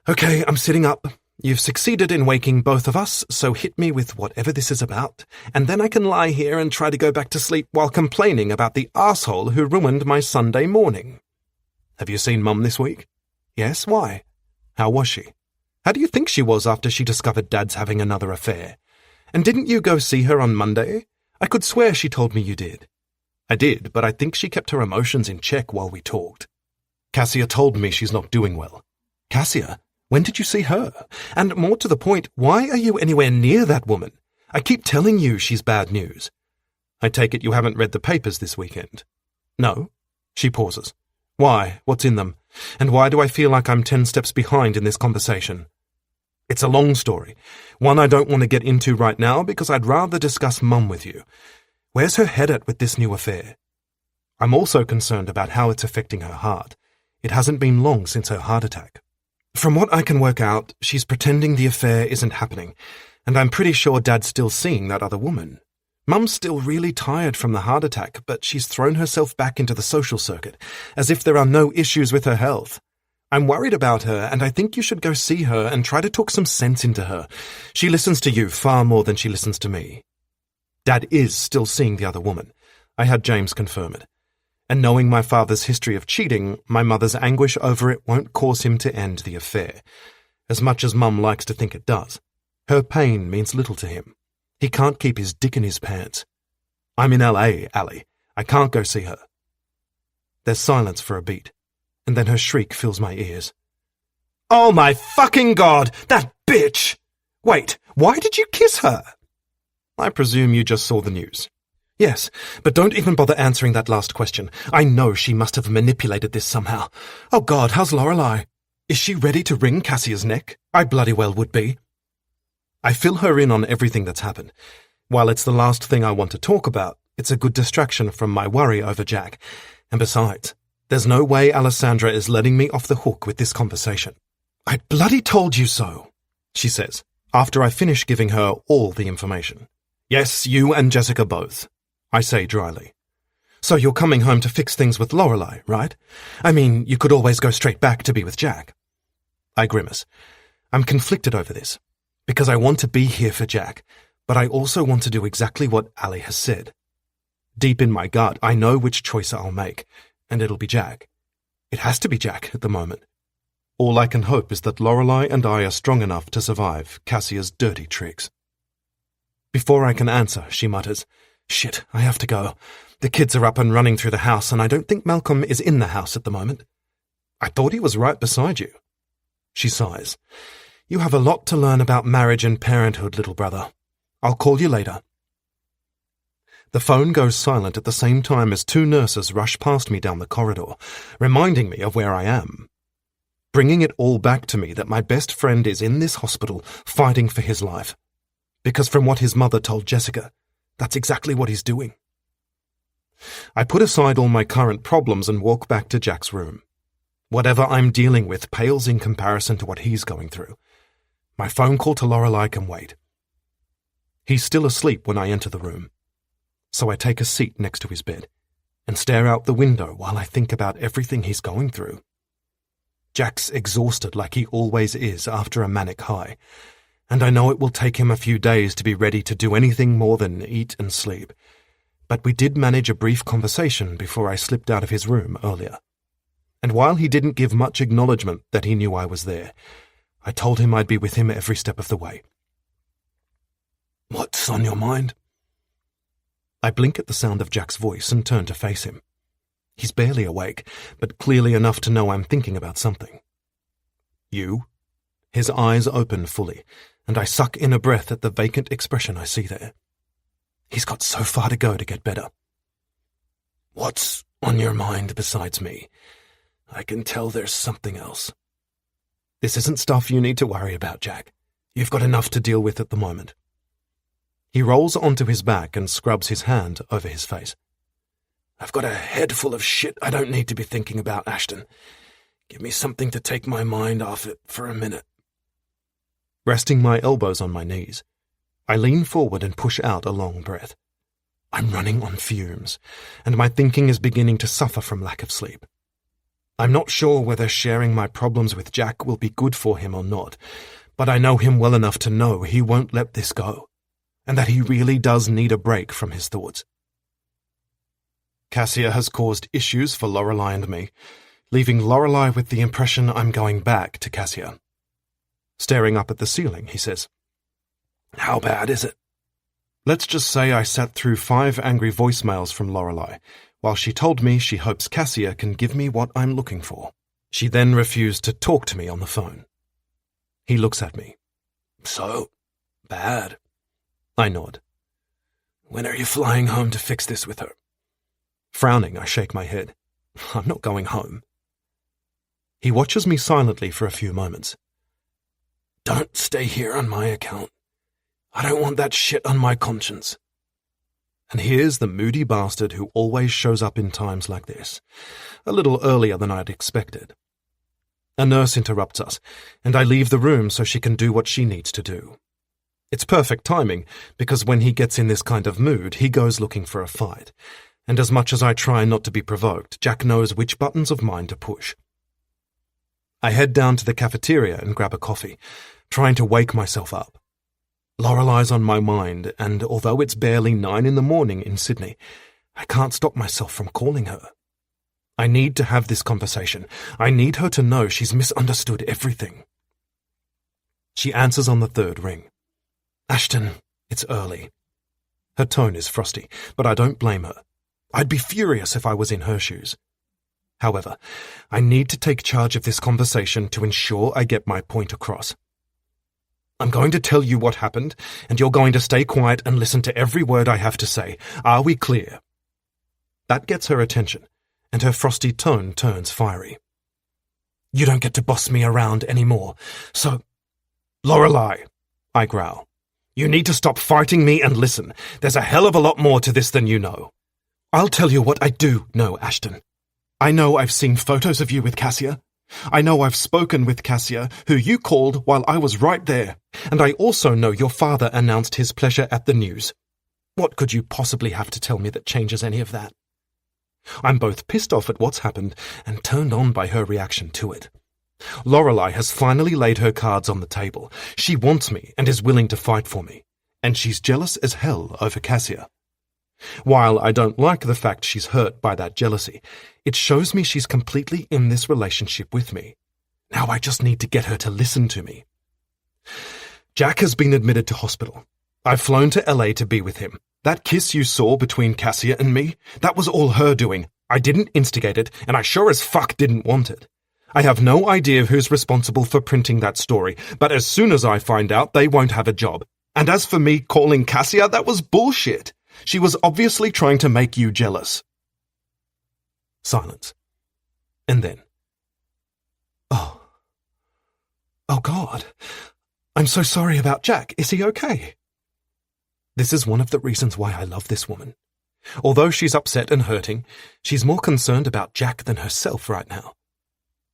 Okay, I'm sitting up. You've succeeded in waking both of us, so hit me with whatever this is about, and then I can lie here and try to go back to sleep while complaining about the arsehole who ruined my Sunday morning. Have you seen Mum this week? Yes, why? How was she? How do you think she was after she discovered Dad's having another affair? And didn't you go see her on Monday? I could swear she told me you did. I did, but I think she kept her emotions in check while we talked. Cassia told me she's not doing well. Cassia? When did you see her? And more to the point, why are you anywhere near that woman? I keep telling you she's bad news. I take it you haven't read the papers this weekend. No? She pauses. Why? What's in them? And why do I feel like I'm 10 steps behind in this conversation? It's a long story, one I don't want to get into right now because I'd rather discuss Mum with you. Where's her head at with this new affair? I'm also concerned about how it's affecting her heart. It hasn't been long since her heart attack. From what I can work out, she's pretending the affair isn't happening, and I'm pretty sure Dad's still seeing that other woman. Mum's still really tired from the heart attack, but she's thrown herself back into the social circuit, as if there are no issues with her health. I'm worried about her, and I think you should go see her and try to talk some sense into her. She listens to you far more than she listens to me. Dad is still seeing the other woman. I had James confirm it. And knowing my father's history of cheating, my mother's anguish over it won't cause him to end the affair, as much as Mum likes to think it does. Her pain means little to him. He can't keep his dick in his pants. I'm in LA, Allie. I can't go see her. There's silence for a beat, and then her shriek fills my ears. Oh my fucking God! That bitch! Wait, why did you kiss her? I presume you just saw the news. Yes, but don't even bother answering that last question. I know she must have manipulated this somehow. Oh God, how's Lorelei? Is she ready to wring Cassia's neck? I bloody well would be. I fill her in on everything that's happened. While it's the last thing I want to talk about, it's a good distraction from my worry over Jack. And besides, there's no way Alessandra is letting me off the hook with this conversation. I bloody told you so, she says, after I finish giving her all the information. Yes, you and Jessica both, I say dryly. So you're coming home to fix things with Lorelei, right? I mean, you could always go straight back to be with Jack. I grimace. I'm conflicted over this, because I want to be here for Jack, but I also want to do exactly what Allie has said. Deep in my gut, I know which choice I'll make, and it'll be Jack. It has to be Jack at the moment. All I can hope is that Lorelei and I are strong enough to survive Cassia's dirty tricks. Before I can answer, she mutters, Shit, I have to go. The kids are up and running through the house, and I don't think Malcolm is in the house at the moment. I thought he was right beside you. She sighs. You have a lot to learn about marriage and parenthood, little brother. I'll call you later. The phone goes silent at the same time as 2 nurses rush past me down the corridor, reminding me of where I am. Bringing it all back to me that my best friend is in this hospital fighting for his life. Because from what his mother told Jessica, that's exactly what he's doing. I put aside all my current problems and walk back to Jack's room. Whatever I'm dealing with pales in comparison to what he's going through. My phone call to Lorelei can wait. He's still asleep when I enter the room, so I take a seat next to his bed and stare out the window while I think about everything he's going through. Jack's exhausted like he always is after a manic high, and I know it will take him a few days to be ready to do anything more than eat and sleep. But we did manage a brief conversation before I slipped out of his room earlier. And while he didn't give much acknowledgement that he knew I was there, I told him I'd be with him every step of the way. What's on your mind? I blink at the sound of Jack's voice and turn to face him. He's barely awake, but clearly enough to know I'm thinking about something. You? His eyes open fully, and I suck in a breath at the vacant expression I see there. He's got so far to go to get better. What's on your mind besides me? I can tell there's something else. This isn't stuff you need to worry about, Jack. You've got enough to deal with at the moment. He rolls onto his back and scrubs his hand over his face. I've got a head full of shit I don't need to be thinking about, Ashton. Give me something to take my mind off it for a minute. Resting my elbows on my knees, I lean forward and push out a long breath. I'm running on fumes, and my thinking is beginning to suffer from lack of sleep. I'm not sure whether sharing my problems with Jack will be good for him or not, but I know him well enough to know he won't let this go, and that he really does need a break from his thoughts. Cassia has caused issues for Lorelei and me, leaving Lorelei with the impression I'm going back to Cassia. Staring up at the ceiling, he says, "How bad is it?" Let's just say I sat through 5 angry voicemails from Lorelei, while she told me she hopes Cassia can give me what I'm looking for. She then refused to talk to me on the phone. He looks at me. "So bad?" I nod. "When are you flying home to fix this with her?" Frowning, I shake my head. "I'm not going home." He watches me silently for a few moments. "Don't stay here on my account. I don't want that shit on my conscience." And here's the moody bastard who always shows up in times like this, a little earlier than I'd expected. A nurse interrupts us, and I leave the room so she can do what she needs to do. It's perfect timing, because when he gets in this kind of mood, he goes looking for a fight. And as much as I try not to be provoked, Jack knows which buttons of mine to push. I head down to the cafeteria and grab a coffee, trying to wake myself up. Lorelei's on my mind, and although it's barely 9 in the morning in Sydney, I can't stop myself from calling her. I need to have this conversation. I need her to know she's misunderstood everything. She answers on the 3rd ring. "Ashton, it's early." Her tone is frosty, but I don't blame her. I'd be furious if I was in her shoes. However, I need to take charge of this conversation to ensure I get my point across. "I'm going to tell you what happened, and you're going to stay quiet and listen to every word I have to say. Are we clear?" That gets her attention, and her frosty tone turns fiery. "You don't get to boss me around anymore, so—" "Lorelei," I growl. "You need to stop fighting me and listen. There's a hell of a lot more to this than you know." "I'll tell you what I do know, Ashton. I know I've seen photos of you with Cassia. I know I've spoken with Cassia, who you called while I was right there. And I also know your father announced his pleasure at the news. What could you possibly have to tell me that changes any of that?" I'm both pissed off at what's happened and turned on by her reaction to it. Lorelei has finally laid her cards on the table. She wants me and is willing to fight for me. And she's jealous as hell over Cassia. While I don't like the fact she's hurt by that jealousy, it shows me she's completely in this relationship with me. Now I just need to get her to listen to me. Jack has been admitted to hospital. I've flown to LA to be with him. That kiss you saw between Cassia and me, that was all her doing. I didn't instigate it, and I sure as fuck didn't want it. I have no idea who's responsible for printing that story, but as soon as I find out, they won't have a job. And as for me calling Cassia, that was bullshit. She was obviously trying to make you jealous." Silence. And then, Oh God. I'm so sorry about Jack. Is he okay?" This is one of the reasons why I love this woman. Although she's upset and hurting, she's more concerned about Jack than herself right now.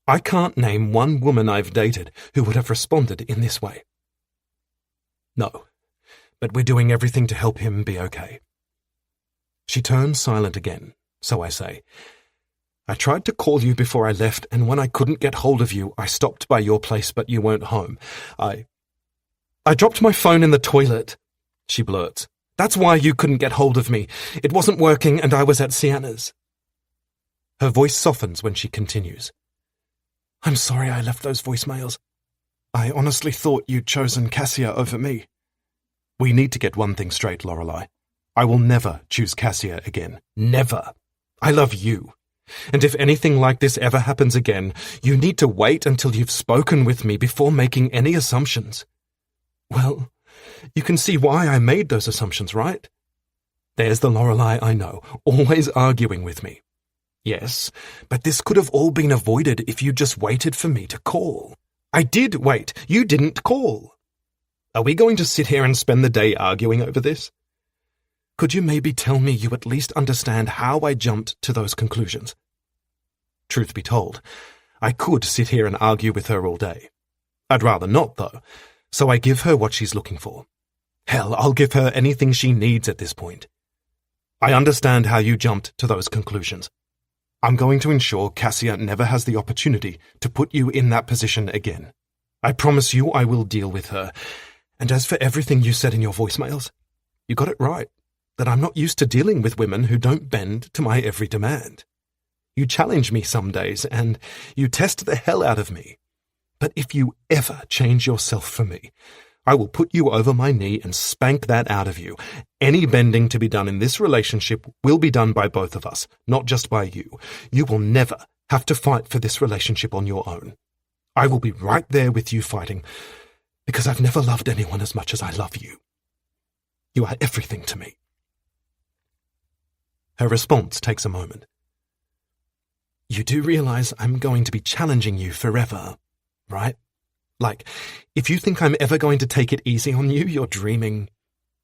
I can't name one woman I've dated who would have responded in this way. "No, but we're doing everything to help him be okay." She turns silent again, so I say, "I tried to call you before I left, and when I couldn't get hold of you, I stopped by your place, but you weren't home. I dropped my phone in the toilet," she blurts. "That's why you couldn't get hold of me. It wasn't working, and I was at Sienna's." Her voice softens when she continues. "I'm sorry I left those voicemails. I honestly thought you'd chosen Cassia over me." We need to get one thing straight, Lorelei. I will never choose Cassia again. Never. I love you. And if anything like this ever happens again, you need to wait until you've spoken with me before making any assumptions. Well, you can see why I made those assumptions, right? There's the Lorelei I know, always arguing with me. Yes, but this could have all been avoided if you just waited for me to call. I did wait. You didn't call. Are we going to sit here and spend the day arguing over this? Could you maybe tell me you at least understand how I jumped to those conclusions? Truth be told, I could sit here and argue with her all day. I'd rather not, though, so I give her what she's looking for. Hell, I'll give her anything she needs at this point. I understand how you jumped to those conclusions. I'm going to ensure Cassia never has the opportunity to put you in that position again. I promise you I will deal with her. And as for everything you said in your voicemails, you got it right, that I'm not used to dealing with women who don't bend to my every demand. You challenge me some days, and you test the hell out of me. But if you ever change yourself for me, I will put you over my knee and spank that out of you. Any bending to be done in this relationship will be done by both of us, not just by you. You will never have to fight for this relationship on your own. I will be right there with you fighting, because I've never loved anyone as much as I love you. You are everything to me. Her response takes a moment. You do realize I'm going to be challenging you forever, right? Like, if you think I'm ever going to take it easy on you, you're dreaming.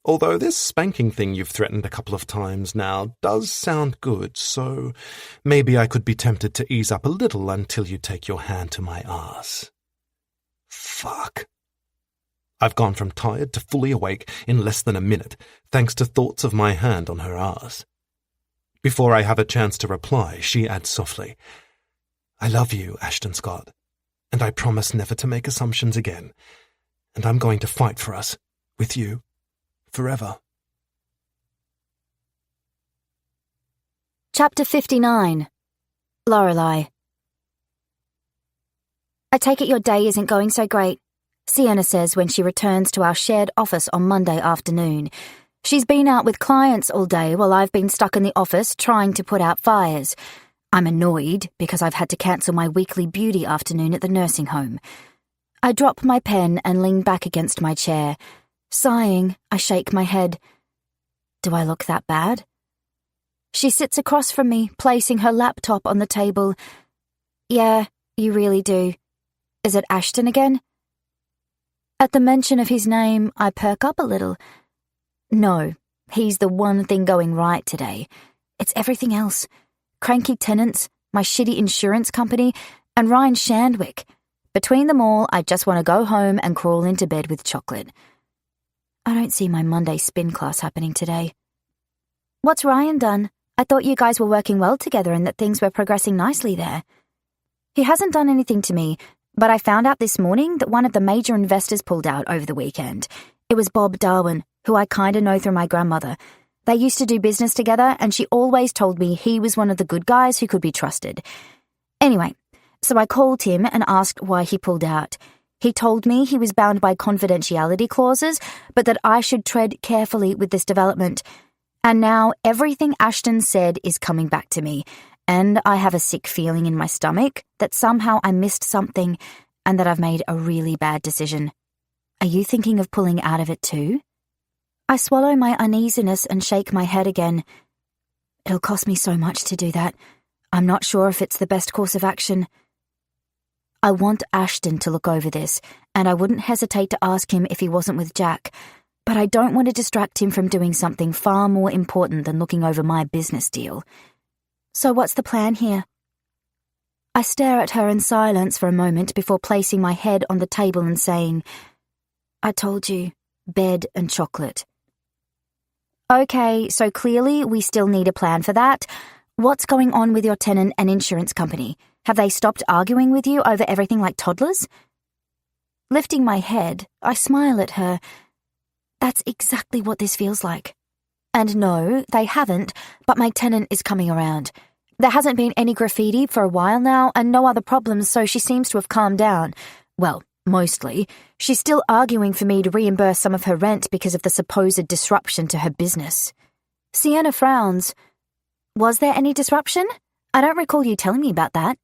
Although this spanking thing you've threatened a couple of times now does sound good, so maybe I could be tempted to ease up a little until you take your hand to my arse. Fuck. I've gone from tired to fully awake in less than a minute, thanks to thoughts of my hand on her arse. Before I have a chance to reply, she adds softly, I love you, Ashton Scott, and I promise never to make assumptions again, and I'm going to fight for us, with you, forever. Chapter 59. Lorelei. I take it your day isn't going so great, Sienna says when she returns to our shared office on Monday afternoon. She's been out with clients all day while I've been stuck in the office trying to put out fires. I'm annoyed because I've had to cancel my weekly beauty afternoon at the nursing home. I drop my pen and lean back against my chair. Sighing, I shake my head. Do I look that bad? She sits across from me, placing her laptop on the table. Yeah, you really do. Is it Ashton again? At the mention of his name, I perk up a little. No, he's the one thing going right today. It's everything else. Cranky tenants, my shitty insurance company, and Ryan Shandwick. Between them all, I just want to go home and crawl into bed with chocolate. I don't see my Monday spin class happening today. What's Ryan done? I thought you guys were working well together and that things were progressing nicely there. He hasn't done anything to me, but I found out this morning that one of the major investors pulled out over the weekend. It was Bob Darwin, who I kinda know through my grandmother. They used to do business together, and she always told me he was one of the good guys who could be trusted. Anyway, so I called him and asked why he pulled out. He told me he was bound by confidentiality clauses, but that I should tread carefully with this development. And now everything Ashton said is coming back to me, and I have a sick feeling in my stomach that somehow I missed something and that I've made a really bad decision. Are you thinking of pulling out of it too? I swallow my uneasiness and shake my head again. It'll cost me so much to do that. I'm not sure if it's the best course of action. I want Ashton to look over this, and I wouldn't hesitate to ask him if he wasn't with Jack, but I don't want to distract him from doing something far more important than looking over my business deal. So what's the plan here? I stare at her in silence for a moment before placing my head on the table and saying, I told you, bed and chocolate. Okay, so clearly we still need a plan for that. What's going on with your tenant and insurance company? Have they stopped arguing with you over everything like toddlers? Lifting my head, I smile at her. That's exactly what this feels like. And no, they haven't, but my tenant is coming around. There hasn't been any graffiti for a while now and no other problems, so she seems to have calmed down. Well, mostly. She's still arguing for me to reimburse some of her rent because of the supposed disruption to her business. Sienna frowns. Was there any disruption? I don't recall you telling me about that.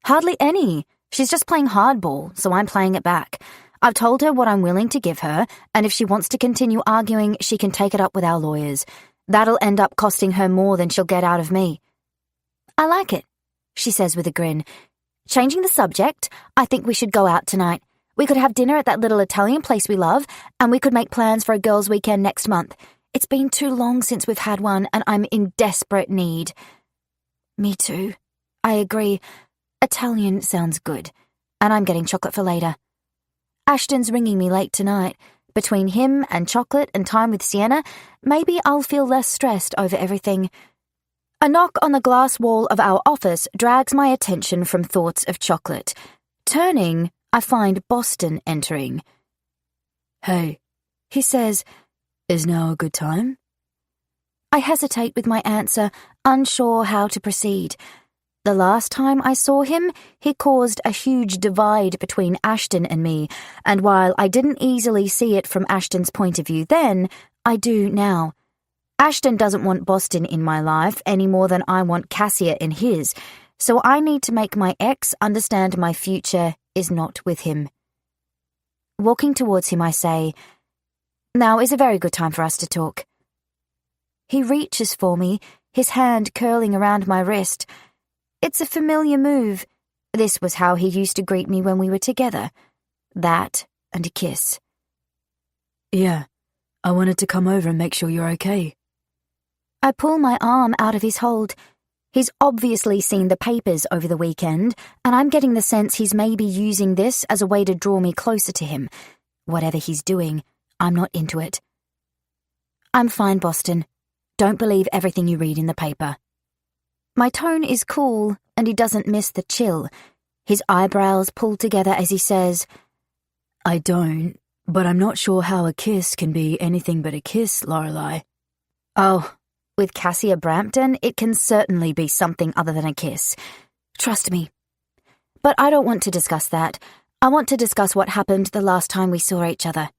Hardly any. She's just playing hardball, so I'm playing it back. I've told her what I'm willing to give her, and if she wants to continue arguing, she can take it up with our lawyers. That'll end up costing her more than she'll get out of me. I like it, she says with a grin. Changing the subject, I think we should go out tonight. We could have dinner at that little Italian place we love, and we could make plans for a girls' weekend next month. It's been too long since we've had one, and I'm in desperate need. Me too. I agree. Italian sounds good, and I'm getting chocolate for later. Ashton's ringing me late tonight. Between him and chocolate and time with Sienna, maybe I'll feel less stressed over everything. A knock on the glass wall of our office drags my attention from thoughts of chocolate. Turning, I find Boston entering. "Hey," He says, "is now a good time?" I hesitate with my answer, unsure how to proceed. The last time I saw him, he caused a huge divide between Ashton and me, and while I didn't easily see it from Ashton's point of view then, I do now. Ashton doesn't want Boston in my life any more than I want Cassia in his, so I need to make my ex understand my future is not with him. Walking towards him, I say, "Now is a very good time for us to talk." He reaches for me, his hand curling around my wrist. It's a familiar move. This was how he used to greet me when we were together. That and a kiss. "Yeah, I wanted to come over and make sure you're okay." I pull my arm out of his hold. He's obviously seen the papers over the weekend, and I'm getting the sense he's maybe using this as a way to draw me closer to him. Whatever he's doing, I'm not into it. "I'm fine, Boston. Don't believe everything you read in the paper." My tone is cool, and he doesn't miss the chill. His eyebrows pull together as he says, "I don't, but I'm not sure how a kiss can be anything but a kiss, Lorelei." "Oh, with Cassia Brampton, it can certainly be something other than a kiss. Trust me. But I don't want to discuss that. I want to discuss what happened the last time we saw each other."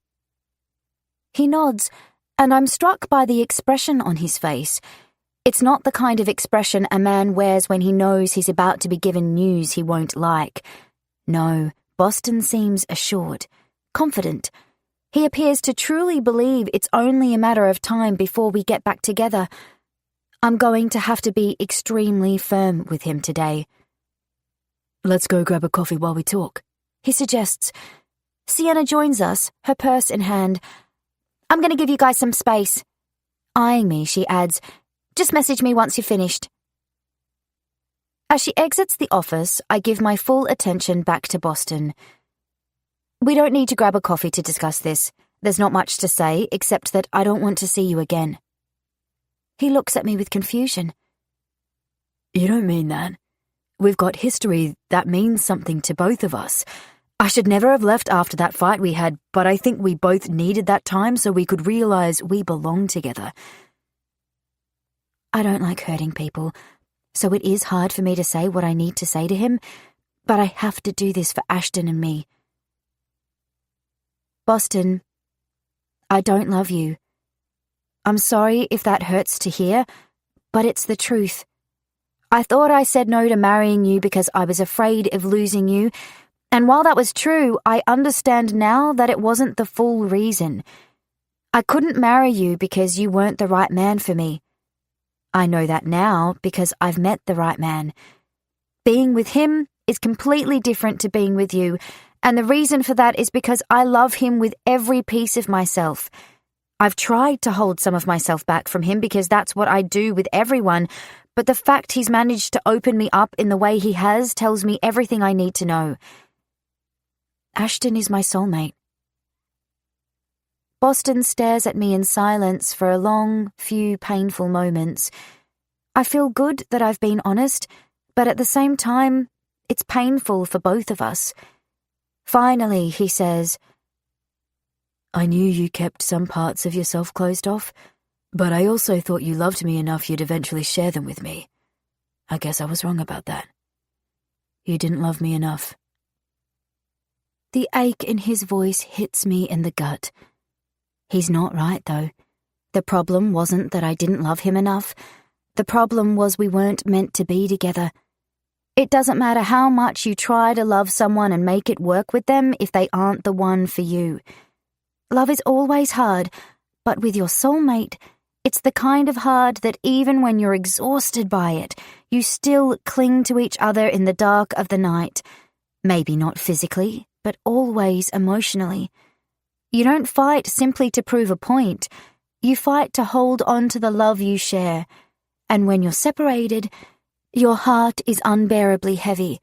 He nods, and I'm struck by the expression on his face. It's not the kind of expression a man wears when he knows he's about to be given news he won't like. No, Boston seems assured, confident. He appears to truly believe it's only a matter of time before we get back together. I'm going to have to be extremely firm with him today. "Let's go grab a coffee while we talk," he suggests. Sienna joins us, her purse in hand. "I'm going to give you guys some space." Eyeing me, she adds, "Just message me once you're finished." As she exits the office, I give my full attention back to Boston. "We don't need to grab a coffee to discuss this. There's not much to say, except that I don't want to see you again." He looks at me with confusion. "You don't mean that. We've got history that means something to both of us. I should never have left after that fight we had, but I think we both needed that time so we could realize we belong together." I don't like hurting people, so it is hard for me to say what I need to say to him, but I have to do this for Ashton and me. "Boston, I don't love you. I'm sorry if that hurts to hear, but it's the truth. I thought I said no to marrying you because I was afraid of losing you, and while that was true, I understand now that it wasn't the full reason. I couldn't marry you because you weren't the right man for me. I know that now because I've met the right man. Being with him is completely different to being with you, and the reason for that is because I love him with every piece of myself. I've tried to hold some of myself back from him because that's what I do with everyone, but the fact he's managed to open me up in the way he has tells me everything I need to know. Ashton is my soulmate." Boston stares at me in silence for a long, few painful moments. I feel good that I've been honest, but at the same time, it's painful for both of us. Finally, he says, "I knew you kept some parts of yourself closed off, but I also thought you loved me enough you'd eventually share them with me. I guess I was wrong about that. You didn't love me enough." The ache in his voice hits me in the gut. He's not right, though. The problem wasn't that I didn't love him enough. The problem was we weren't meant to be together. It doesn't matter how much you try to love someone and make it work with them if they aren't the one for you. Love is always hard, but with your soulmate, it's the kind of hard that even when you're exhausted by it, you still cling to each other in the dark of the night. Maybe not physically, but always emotionally. You don't fight simply to prove a point. You fight to hold on to the love you share. And when you're separated, your heart is unbearably heavy.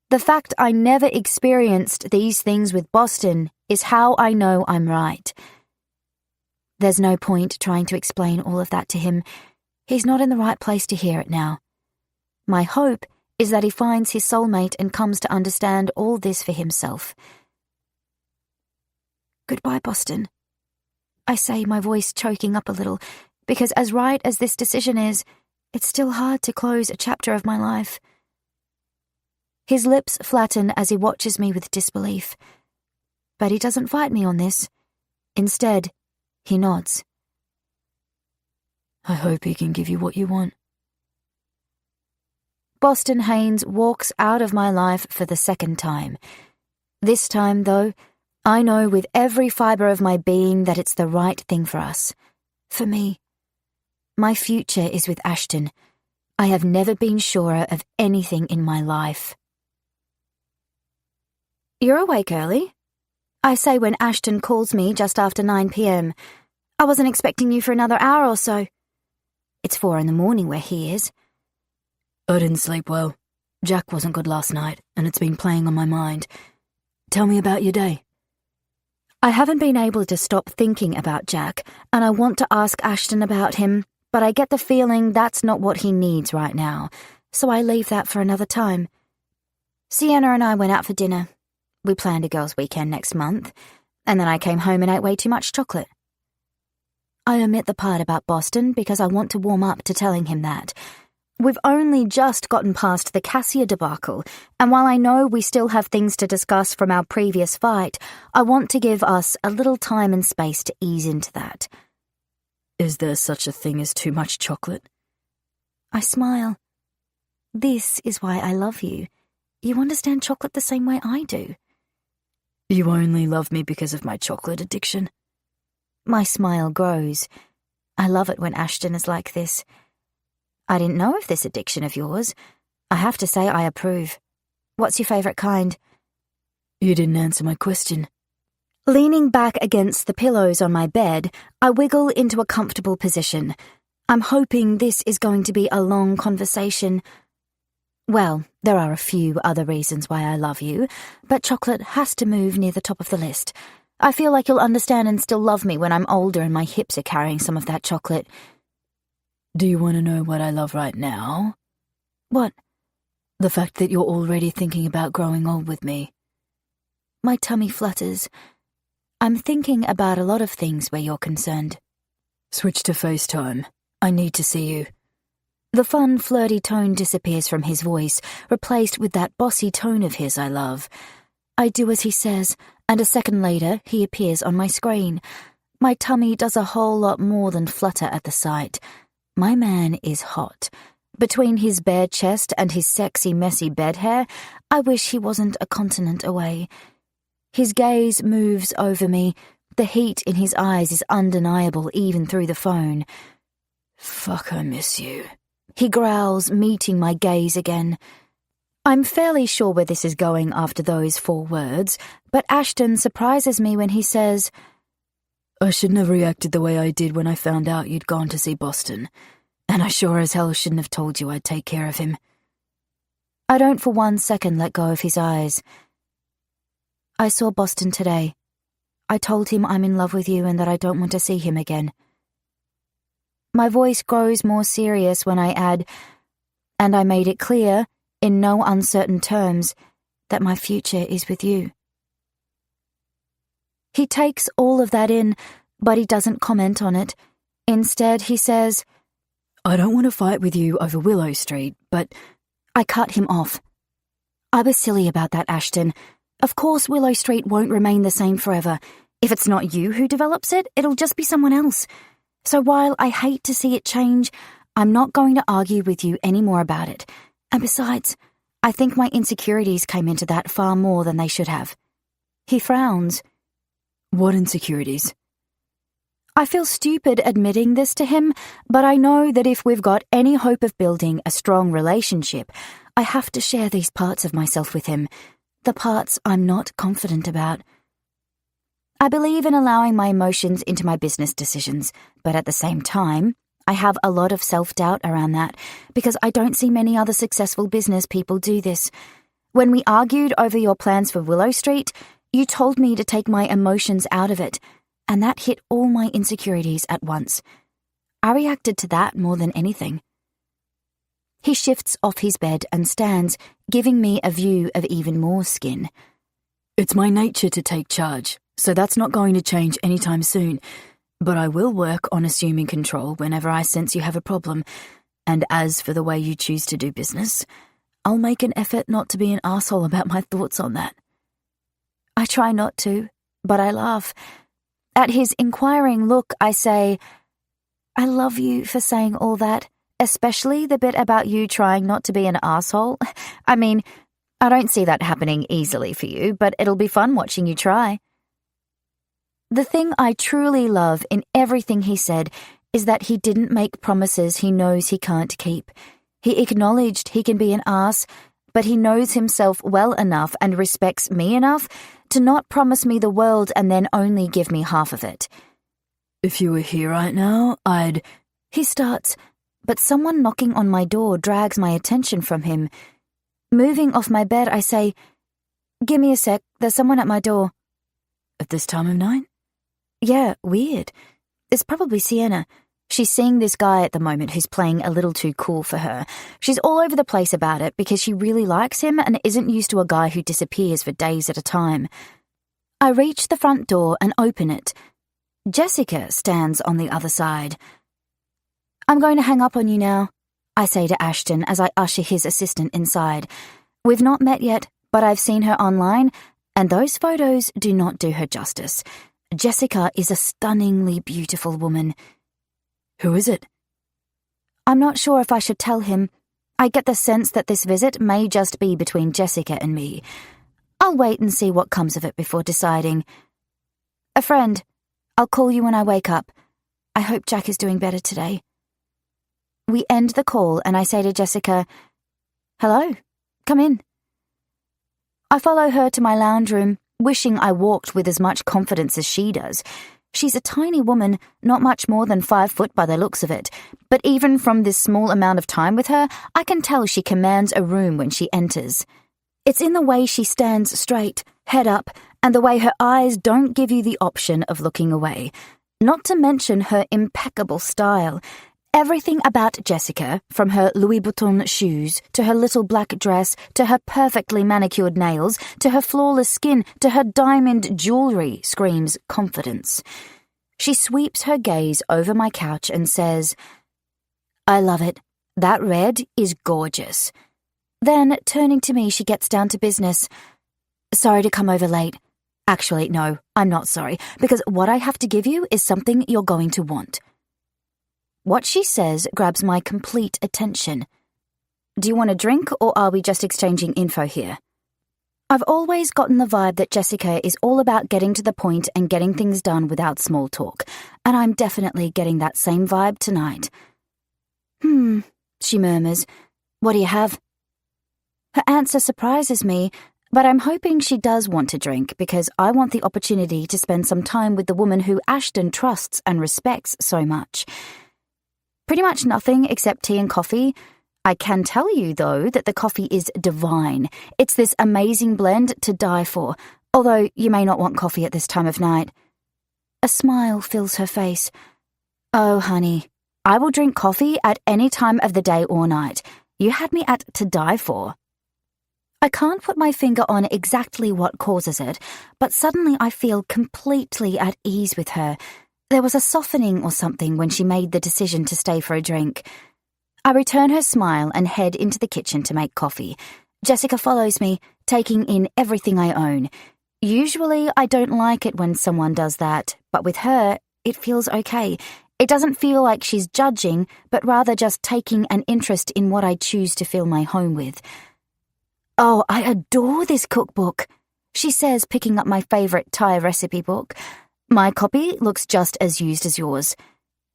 The fact I never experienced these things with Boston is how I know I'm right. There's no point trying to explain all of that to him. He's not in the right place to hear it now. My hope is that he finds his soulmate and comes to understand all this for himself. Goodbye, Boston. I say, my voice choking up a little, because as right as this decision is, it's still hard to close a chapter of my life. His lips flatten as he watches me with disbelief. But he doesn't fight me on this. Instead, he nods. I hope he can give you what you want. Boston Haynes walks out of my life for the second time. This time, though, I know with every fibre of my being that it's the right thing for us. For me. My future is with Ashton. I have never been surer of anything in my life. You're awake early? I say when Ashton calls me just after 9 p.m. I wasn't expecting you for another hour or so. It's 4 a.m. where he is. I didn't sleep well. Jack wasn't good last night, and it's been playing on my mind. Tell me about your day. I haven't been able to stop thinking about Jack, and I want to ask Ashton about him, but I get the feeling that's not what he needs right now, so I leave that for another time. Sienna and I went out for dinner. We planned a girls' weekend next month, and then I came home and ate way too much chocolate. I omit the part about Boston because I want to warm up to telling him that. We've only just gotten past the Cassia debacle, and while I know we still have things to discuss from our previous fight, I want to give us a little time and space to ease into that. Is there such a thing as too much chocolate? I smile. This is why I love you. You understand chocolate the same way I do. You only love me because of my chocolate addiction. My smile grows. I love it when Ashton is like this. I didn't know of this addiction of yours. I have to say I approve. What's your favourite kind? You didn't answer my question. Leaning back against the pillows on my bed, I wiggle into a comfortable position. I'm hoping this is going to be a long conversation. Well, there are a few other reasons why I love you, but chocolate has to move near the top of the list. I feel like you'll understand and still love me when I'm older and my hips are carrying some of that chocolate. Do you want to know what I love right now? What? The fact that you're already thinking about growing old with me. My tummy flutters. I'm thinking about a lot of things where you're concerned. Switch to FaceTime. I need to see you. The fun, flirty tone disappears from his voice, replaced with that bossy tone of his I love. I do as he says, and a second later he appears on my screen. My tummy does a whole lot more than flutter at the sight. My man is hot. Between his bare chest and his sexy, messy bed hair, I wish he wasn't a continent away. His gaze moves over me. The heat in his eyes is undeniable even through the phone. Fuck, I miss you. He growls, meeting my gaze again. I'm fairly sure where this is going after those 4 words, but Ashton surprises me when he says, I shouldn't have reacted the way I did when I found out you'd gone to see Boston, and I sure as hell shouldn't have told you I'd take care of him. I don't for 1 second let go of his eyes. I saw Boston today. I told him I'm in love with you and that I don't want to see him again. My voice grows more serious when I add, and I made it clear, in no uncertain terms, that my future is with you. He takes all of that in, but he doesn't comment on it. Instead, he says, I don't want to fight with you over Willow Street, but I cut him off. I was silly about that, Ashton. Of course Willow Street won't remain the same forever. If it's not you who develops it, it'll just be someone else. So while I hate to see it change, I'm not going to argue with you any more about it. And besides, I think my insecurities came into that far more than they should have. He frowns. What insecurities? I feel stupid admitting this to him, but I know that if we've got any hope of building a strong relationship, I have to share these parts of myself with him, the parts I'm not confident about. I believe in allowing my emotions into my business decisions, but at the same time, I have a lot of self-doubt around that because I don't see many other successful business people do this. When we argued over your plans for Willow Street, you told me to take my emotions out of it, and that hit all my insecurities at once. I reacted to that more than anything. He shifts off his bed and stands, giving me a view of even more skin. It's my nature to take charge, so that's not going to change anytime soon. But I will work on assuming control whenever I sense you have a problem. And as for the way you choose to do business, I'll make an effort not to be an arsehole about my thoughts on that. I try not to, but I laugh. At his inquiring look, I say, I love you for saying all that, especially the bit about you trying not to be an arsehole. I mean, I don't see that happening easily for you, but it'll be fun watching you try. The thing I truly love in everything he said is that he didn't make promises he knows he can't keep. He acknowledged he can be an arse, but he knows himself well enough and respects me enough to not promise me the world and then only give me half of it. If you were here right now, I'd... He starts, but someone knocking on my door drags my attention from him. Moving off my bed, I say, Give me a sec, there's someone at my door. At this time of night? Yeah, weird. It's probably Sienna. She's seeing this guy at the moment who's playing a little too cool for her. She's all over the place about it because she really likes him and isn't used to a guy who disappears for days at a time. I reach the front door and open it. Jessica stands on the other side. I'm going to hang up on you now, I say to Ashton as I usher his assistant inside. We've not met yet, but I've seen her online, and those photos do not do her justice. Jessica is a stunningly beautiful woman. Who is it? I'm not sure if I should tell him. I get the sense that this visit may just be between Jessica and me. I'll wait and see what comes of it before deciding. A friend. I'll call you when I wake up. I hope Jack is doing better today. We end the call and I say to Jessica, Hello, come in. I follow her to my lounge room, wishing I walked with as much confidence as she does. She's a tiny woman, not much more than 5 foot by the looks of it, but even from this small amount of time with her, I can tell she commands a room when she enters. It's in the way she stands straight, head up, and the way her eyes don't give you the option of looking away. Not to mention her impeccable style. Everything about Jessica, from her Louis Vuitton shoes, to her little black dress, to her perfectly manicured nails, to her flawless skin, to her diamond jewelry, screams confidence. She sweeps her gaze over my couch and says, I love it. That red is gorgeous. Then, turning to me, she gets down to business. Sorry to come over late. Actually, no, I'm not sorry, because what I have to give you is something you're going to want. What she says grabs my complete attention. Do you want a drink, or are we just exchanging info here? I've always gotten the vibe that Jessica is all about getting to the point and getting things done without small talk, and I'm definitely getting that same vibe tonight. She murmurs. What do you have? Her answer surprises me, but I'm hoping she does want to drink because I want the opportunity to spend some time with the woman who Ashton trusts and respects so much. Pretty much nothing except tea and coffee. I can tell you, though, that the coffee is divine. It's this amazing blend to die for, although you may not want coffee at this time of night. A smile fills her face. Oh, honey, I will drink coffee at any time of the day or night. You had me at to die for. I can't put my finger on exactly what causes it, but suddenly I feel completely at ease with her. There was a softening or something when she made the decision to stay for a drink. I return her smile and head into the kitchen to make coffee. Jessica follows me, taking in everything I own. Usually, I don't like it when someone does that, but with her, it feels okay. It doesn't feel like she's judging, but rather just taking an interest in what I choose to fill my home with. Oh, I adore this cookbook, she says, picking up my favourite Thai recipe book. My copy looks just as used as yours.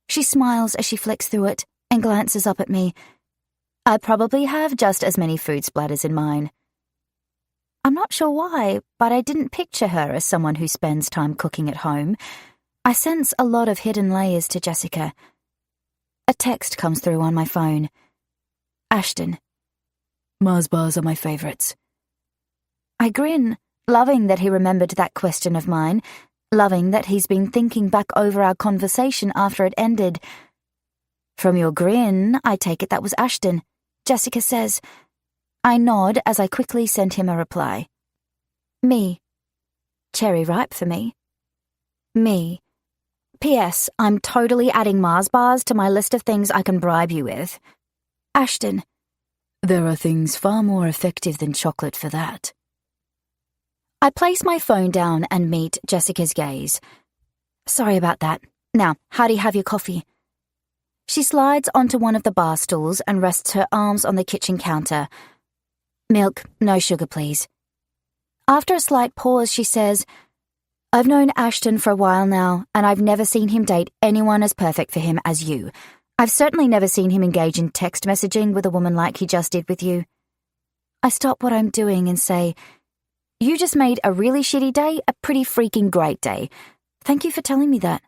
She smiles as she flicks through it and glances up at me. I probably have just as many food splatters in mine. I'm not sure why, but I didn't picture her as someone who spends time cooking at home. I sense a lot of hidden layers to Jessica. A text comes through on my phone. Ashton. Mars bars are my favourites. I grin, loving that he remembered that question of mine, loving that he's been thinking back over our conversation after it ended. From your grin, I take it that was Ashton. Jessica says. I nod as I quickly send him a reply. Me. Cherry ripe for me. Me. P.S. I'm totally adding Mars bars to my list of things I can bribe you with. Ashton. There are things far more effective than chocolate for that. I place my phone down and meet Jessica's gaze. Sorry about that. Now, how do you have your coffee? She slides onto one of the bar stools and rests her arms on the kitchen counter. Milk, no sugar, please. After a slight pause, she says, I've known Ashton for a while now, and I've never seen him date anyone as perfect for him as you. I've certainly never seen him engage in text messaging with a woman like he just did with you. I stop what I'm doing and say, You just made a really shitty day a pretty freaking great day. Thank you for telling me that.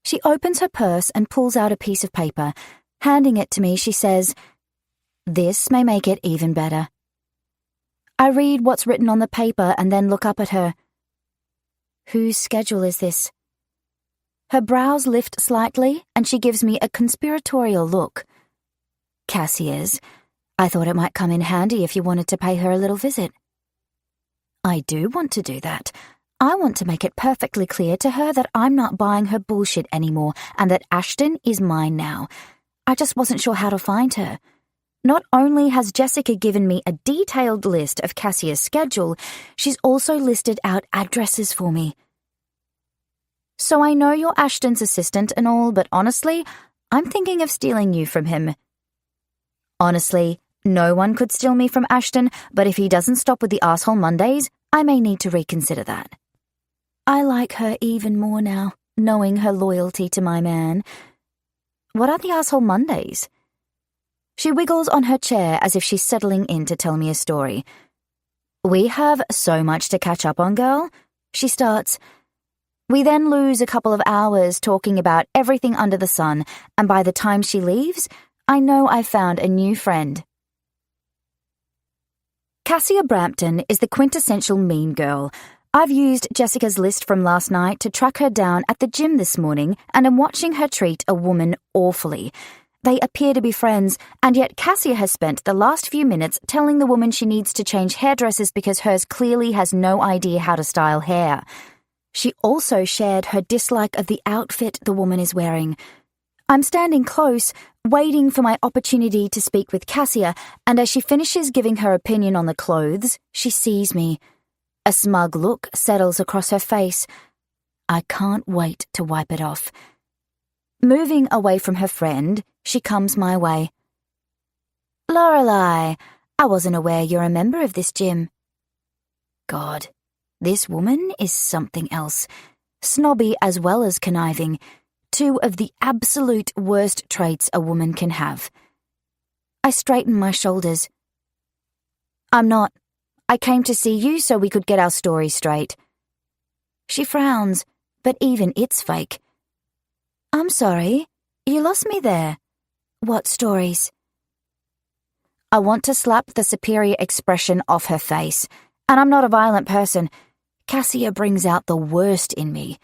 She opens her purse and pulls out a piece of paper. Handing it to me, she says, This may make it even better. I read what's written on the paper and then look up at her. Whose schedule is this? Her brows lift slightly and she gives me a conspiratorial look. Cassia's. I thought it might come in handy if you wanted to pay her a little visit. I do want to do that. I want to make it perfectly clear to her that I'm not buying her bullshit anymore and that Ashton is mine now. I just wasn't sure how to find her. Not only has Jessica given me a detailed list of Cassia's schedule, she's also listed out addresses for me. So I know you're Ashton's assistant and all, but honestly, I'm thinking of stealing you from him. Honestly, no one could steal me from Ashton, but if he doesn't stop with the asshole Mondays, I may need to reconsider that. I like her even more now, knowing her loyalty to my man. What are the asshole Mondays? She wiggles on her chair as if she's settling in to tell me a story. We have so much to catch up on, girl. She starts. We then lose a couple of hours talking about everything under the sun, and by the time she leaves, I know I've found a new friend. Cassia Brampton is the quintessential mean girl. I've used Jessica's list from last night to track her down at the gym this morning and am watching her treat a woman awfully. They appear to be friends, and yet Cassia has spent the last few minutes telling the woman she needs to change hairdressers because hers clearly has no idea how to style hair. She also shared her dislike of the outfit the woman is wearing. I'm standing close, waiting for my opportunity to speak with Cassia, and as she finishes giving her opinion on the clothes, she sees me. A smug look settles across her face. I can't wait to wipe it off. Moving away from her friend, she comes my way. Lorelei, I wasn't aware you're a member of this gym. God, this woman is something else. Snobby as well as conniving. Two of the absolute worst traits a woman can have. I straighten my shoulders. I'm not. I came to see you so we could get our story straight. She frowns, but even it's fake. I'm sorry, you lost me there. What stories? I want to slap the superior expression off her face, and I'm not a violent person. Cassia brings out the worst in me.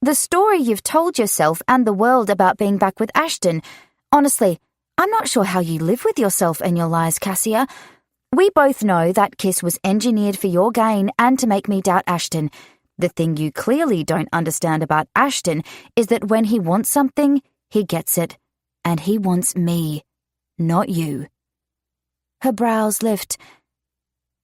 The story you've told yourself and the world about being back with Ashton. Honestly, I'm not sure how you live with yourself and your lies, Cassia. We both know that kiss was engineered for your gain and to make me doubt Ashton. The thing you clearly don't understand about Ashton is that when he wants something, he gets it. And he wants me, not you. Her brows lift.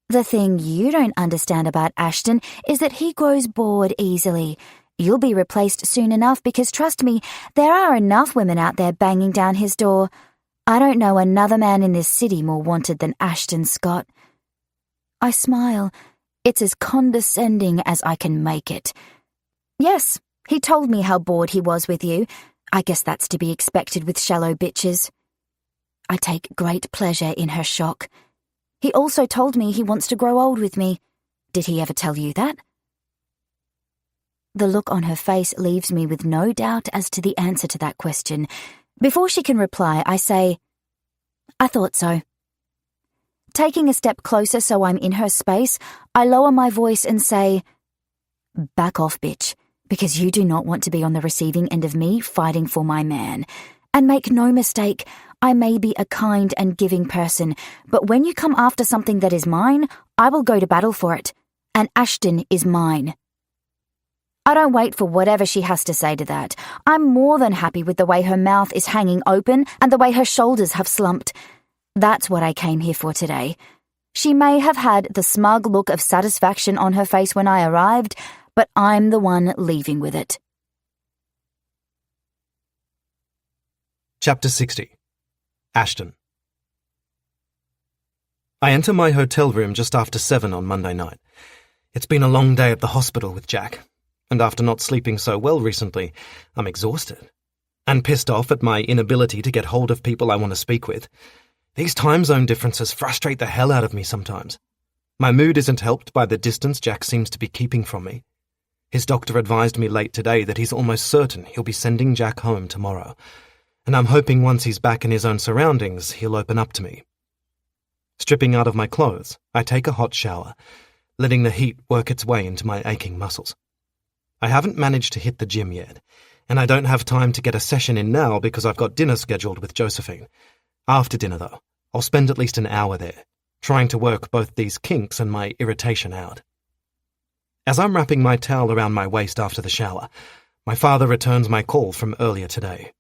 The thing you don't understand about Ashton is that he grows bored easily. You'll be replaced soon enough because, trust me, there are enough women out there banging down his door. I don't know another man in this city more wanted than Ashton Scott. I smile. It's as condescending as I can make it. Yes, he told me how bored he was with you. I guess that's to be expected with shallow bitches. I take great pleasure in her shock. He also told me he wants to grow old with me. Did he ever tell you that? The look on her face leaves me with no doubt as to the answer to that question. Before she can reply, I say, I thought so. Taking a step closer so I'm in her space, I lower my voice and say, Back off, bitch, because you do not want to be on the receiving end of me fighting for my man. And make no mistake, I may be a kind and giving person, but when you come after something that is mine, I will go to battle for it. And Ashton is mine. I don't wait for whatever she has to say to that. I'm more than happy with the way her mouth is hanging open and the way her shoulders have slumped. That's what I came here for today. She may have had the smug look of satisfaction on her face when I arrived, but I'm the one leaving with it. Chapter 60. Ashton. I enter my hotel room just after 7 on Monday night. It's been a long day at the hospital with Jack, and after not sleeping so well recently, I'm exhausted and pissed off at my inability to get hold of people I want to speak with. These time zone differences frustrate the hell out of me sometimes. My mood isn't helped by the distance Jack seems to be keeping from me. His doctor advised me late today that he's almost certain he'll be sending Jack home tomorrow, and I'm hoping once he's back in his own surroundings, he'll open up to me. Stripping out of my clothes, I take a hot shower, letting the heat work its way into my aching muscles. I haven't managed to hit the gym yet, and I don't have time to get a session in now because I've got dinner scheduled with Josephine. After dinner, though, I'll spend at least an hour there, trying to work both these kinks and my irritation out. As I'm wrapping my towel around my waist after the shower, my father returns my call from earlier today.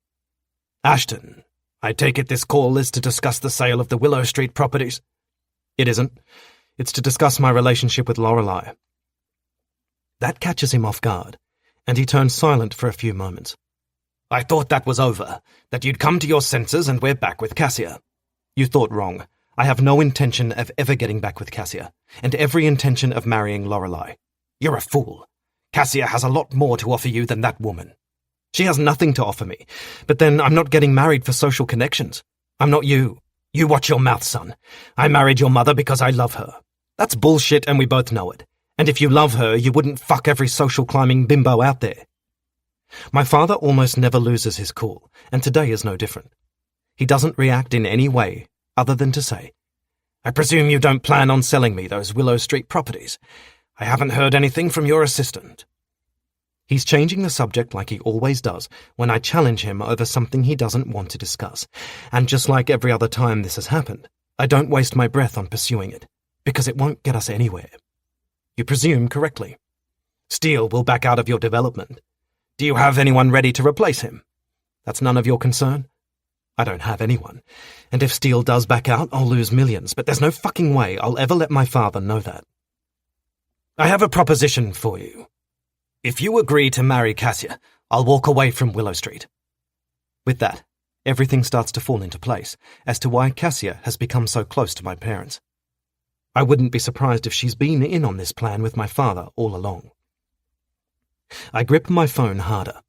"Ashton, I take it this call is to discuss the sale of the Willow Street properties?" "It isn't. It's to discuss my relationship with Lorelei." That catches him off guard, and he turns silent for a few moments. "I thought that was over, that you'd come to your senses and we're back with Cassia." "You thought wrong. I have no intention of ever getting back with Cassia, and every intention of marrying Lorelei." "You're a fool. Cassia has a lot more to offer you than that woman." "She has nothing to offer me, but then I'm not getting married for social connections. I'm not you. You watch your mouth, son. I married your mother because I love her. That's bullshit and we both know it. And if you love her, you wouldn't fuck every social climbing bimbo out there." My father almost never loses his cool, and today is no different. He doesn't react in any way other than to say, "I presume you don't plan on selling me those Willow Street properties. I haven't heard anything from your assistant." He's changing the subject like he always does when I challenge him over something he doesn't want to discuss, and just like every other time this has happened, I don't waste my breath on pursuing it, because it won't get us anywhere. "You presume correctly. Steele will back out of your development. Do you have anyone ready to replace him?" "That's none of your concern." "I don't have anyone, and if Steele does back out, I'll lose millions, but there's no fucking way I'll ever let my father know that." "I have a proposition for you. If you agree to marry Cassia, I'll walk away from Willow Street." With that, everything starts to fall into place as to why Cassia has become so close to my parents. I wouldn't be surprised if she's been in on this plan with my father all along. I grip my phone harder.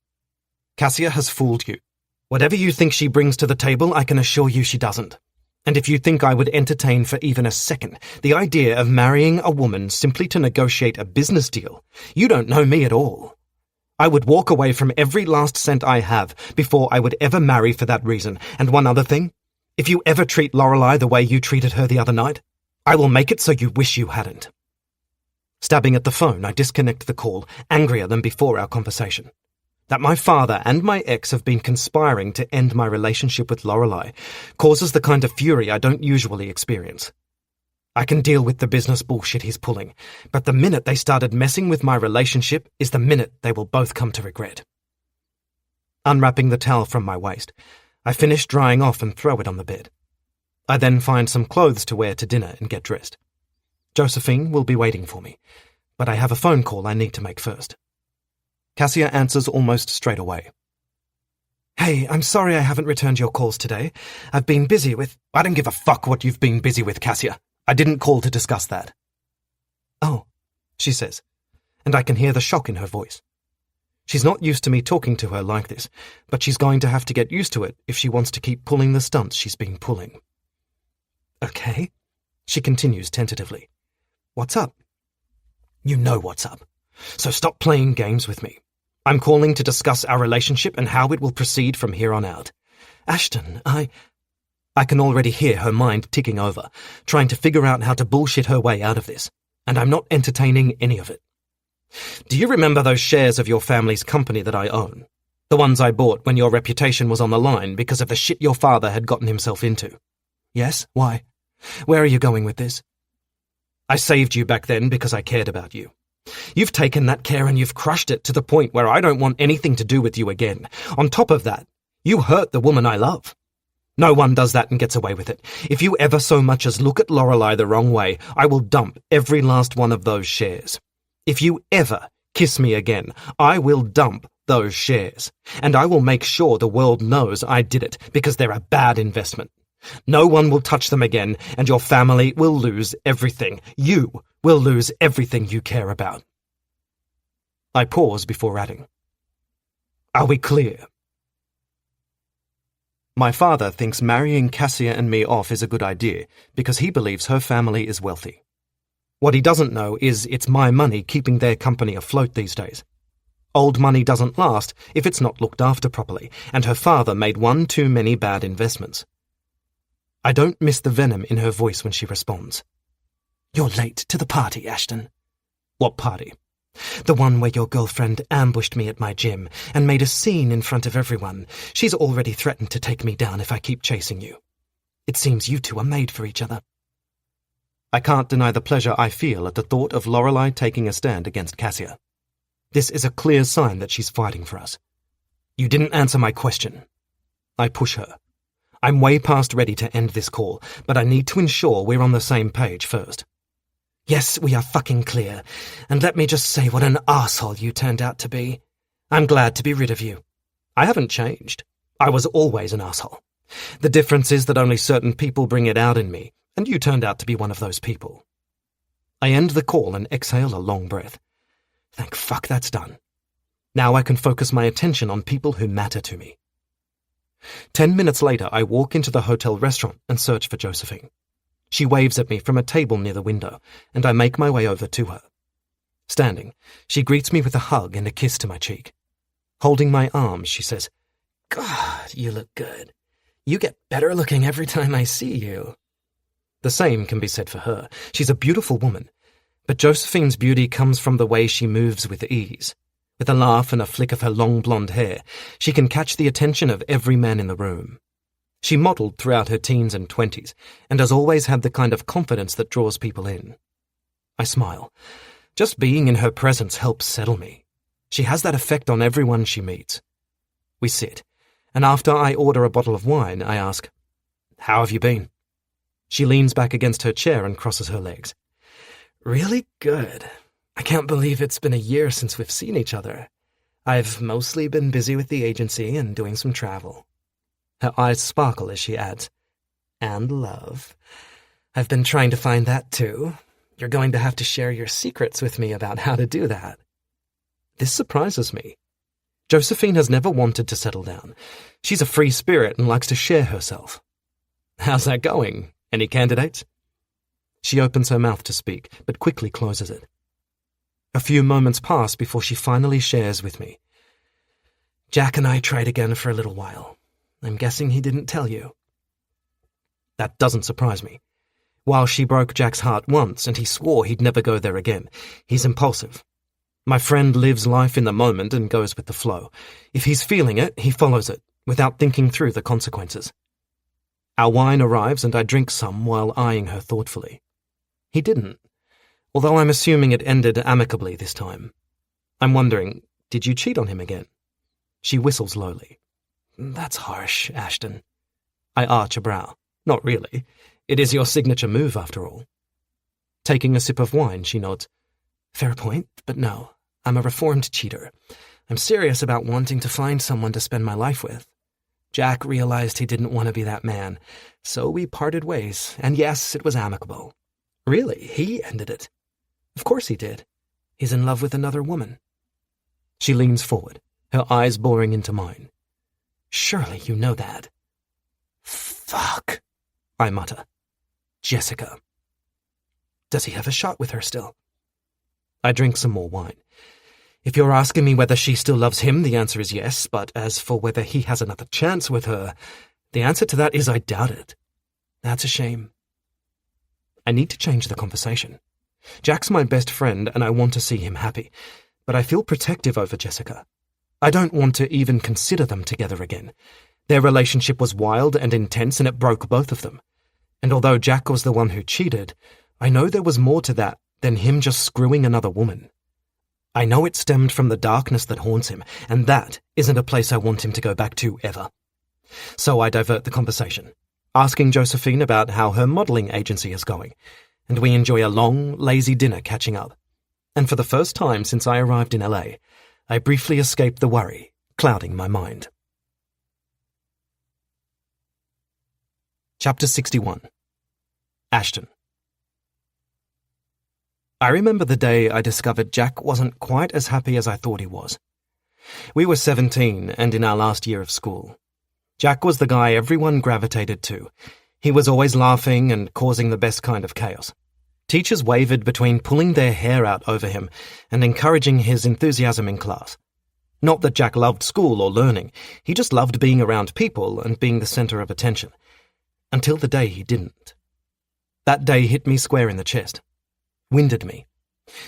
"Cassia has fooled you. Whatever you think she brings to the table, I can assure you she doesn't. And if you think I would entertain for even a second the idea of marrying a woman simply to negotiate a business deal, you don't know me at all. I would walk away from every last cent I have before I would ever marry for that reason. And one other thing, if you ever treat Lorelei the way you treated her the other night, I will make it so you wish you hadn't." Stabbing at the phone, I disconnect the call, angrier than before our conversation. That my father and my ex have been conspiring to end my relationship with Lorelei causes the kind of fury I don't usually experience. I can deal with the business bullshit he's pulling, but the minute they started messing with my relationship is the minute they will both come to regret. Unwrapping the towel from my waist, I finish drying off and throw it on the bed. I then find some clothes to wear to dinner and get dressed. Josephine will be waiting for me, but I have a phone call I need to make first. Cassia answers almost straight away. "Hey, I'm sorry I haven't returned your calls today. I've been busy with—" "I don't give a fuck what you've been busy with, Cassia. I didn't call to discuss that." "Oh," she says, and I can hear the shock in her voice. She's not used to me talking to her like this, but she's going to have to get used to it if she wants to keep pulling the stunts she's been pulling. "Okay," she continues tentatively. "What's up?" "You know what's up. So stop playing games with me. I'm calling to discuss our relationship and how it will proceed from here on out." "Ashton, I can already hear her mind ticking over, trying to figure out how to bullshit her way out of this, and I'm not entertaining any of it. "Do you remember those shares of your family's company that I own? The ones I bought when your reputation was on the line because of the shit your father had gotten himself into. Yes? Why? Where are you going with this? I saved you back then because I cared about you. You've taken that care and you've crushed it to the point where I don't want anything to do with you again. On top of that, you hurt the woman I love. No one does that and gets away with it. If you ever so much as look at Lorelei the wrong way, I will dump every last one of those shares. If you ever kiss me again, I will dump those shares. And I will make sure the world knows I did it because they're a bad investment. No one will touch them again, and your family will lose everything. You will lose everything you care about. I pause before adding, are we clear? My father thinks marrying Cassia and me off is a good idea because he believes her family is wealthy. What he doesn't know is it's my money keeping their company afloat these days. Old money doesn't last if it's not looked after properly, and her father made one too many bad investments. I don't miss the venom in her voice when she responds. You're late to the party, Ashton. What party? The one where your girlfriend ambushed me at my gym and made a scene in front of everyone. She's already threatened to take me down if I keep chasing you. It seems you two are made for each other. I can't deny the pleasure I feel at the thought of Lorelei taking a stand against Cassia. This is a clear sign that she's fighting for us. You didn't answer my question. I push her. I'm way past ready to end this call, but I need to ensure we're on the same page first. Yes, we are fucking clear, and let me just say what an arsehole you turned out to be. I'm glad to be rid of you. I haven't changed. I was always an arsehole. The difference is that only certain people bring it out in me, and you turned out to be one of those people. I end the call and exhale a long breath. Thank fuck that's done. Now I can focus my attention on people who matter to me. 10 minutes later, I walk into the hotel restaurant and search for Josephine. She waves at me from a table near the window, and I make my way over to her. Standing, she greets me with a hug and a kiss to my cheek. Holding my arm, she says, God, you look good. You get better looking every time I see you. The same can be said for her. She's a beautiful woman, but Josephine's beauty comes from the way she moves with ease. With a laugh and a flick of her long blonde hair, she can catch the attention of every man in the room. She modelled throughout her teens and 20s, and has always had the kind of confidence that draws people in. I smile. Just being in her presence helps settle me. She has that effect on everyone she meets. We sit, and after I order a bottle of wine, I ask, How have you been? She leans back against her chair and crosses her legs. Really good. I can't believe it's been a year since we've seen each other. I've mostly been busy with the agency and doing some travel. Her eyes sparkle as she adds, And love. I've been trying to find that too. You're going to have to share your secrets with me about how to do that. This surprises me. Josephine has never wanted to settle down. She's a free spirit and likes to share herself. How's that going? Any candidates? She opens her mouth to speak, but quickly closes it. A few moments pass before she finally shares with me. Jack and I tried again for a little while. I'm guessing he didn't tell you. That doesn't surprise me. While she broke Jack's heart once and he swore he'd never go there again, he's impulsive. My friend lives life in the moment and goes with the flow. If he's feeling it, he follows it, without thinking through the consequences. Our wine arrives and I drink some while eyeing her thoughtfully. He didn't, although I'm assuming it ended amicably this time. I'm wondering, did you cheat on him again? She whistles lowly. That's harsh, Ashton. I arch a brow. Not really. It is your signature move, after all. Taking a sip of wine, she nods. Fair point, but no. I'm a reformed cheater. I'm serious about wanting to find someone to spend my life with. Jack realized he didn't want to be that man, so we parted ways, and yes, it was amicable. Really, he ended it. Of course he did. He's in love with another woman. She leans forward, her eyes boring into mine. Surely you know that. Fuck, I mutter. Jessica. Does he have a shot with her still? I drink some more wine. If you're asking me whether she still loves him, the answer is yes, but as for whether he has another chance with her, the answer to that is I doubt it. That's a shame. I need to change the conversation. Jack's my best friend and I want to see him happy, but I feel protective over Jessica. I don't want to even consider them together again. Their relationship was wild and intense, and it broke both of them. And although Jack was the one who cheated, I know there was more to that than him just screwing another woman. I know it stemmed from the darkness that haunts him, and that isn't a place I want him to go back to ever. So I divert the conversation, asking Josephine about how her modelling agency is going, and we enjoy a long, lazy dinner catching up. And for the first time since I arrived in LA, I briefly escape the worry clouding my mind. Chapter 61. Ashton. I remember the day I discovered Jack wasn't quite as happy as I thought he was. We were 17 and in our last year of school. Jack was the guy everyone gravitated to. He was always laughing and causing the best kind of chaos. Teachers wavered between pulling their hair out over him and encouraging his enthusiasm in class. Not that Jack loved school or learning, he just loved being around people and being the centre of attention. Until the day he didn't. That day hit me square in the chest. Winded me.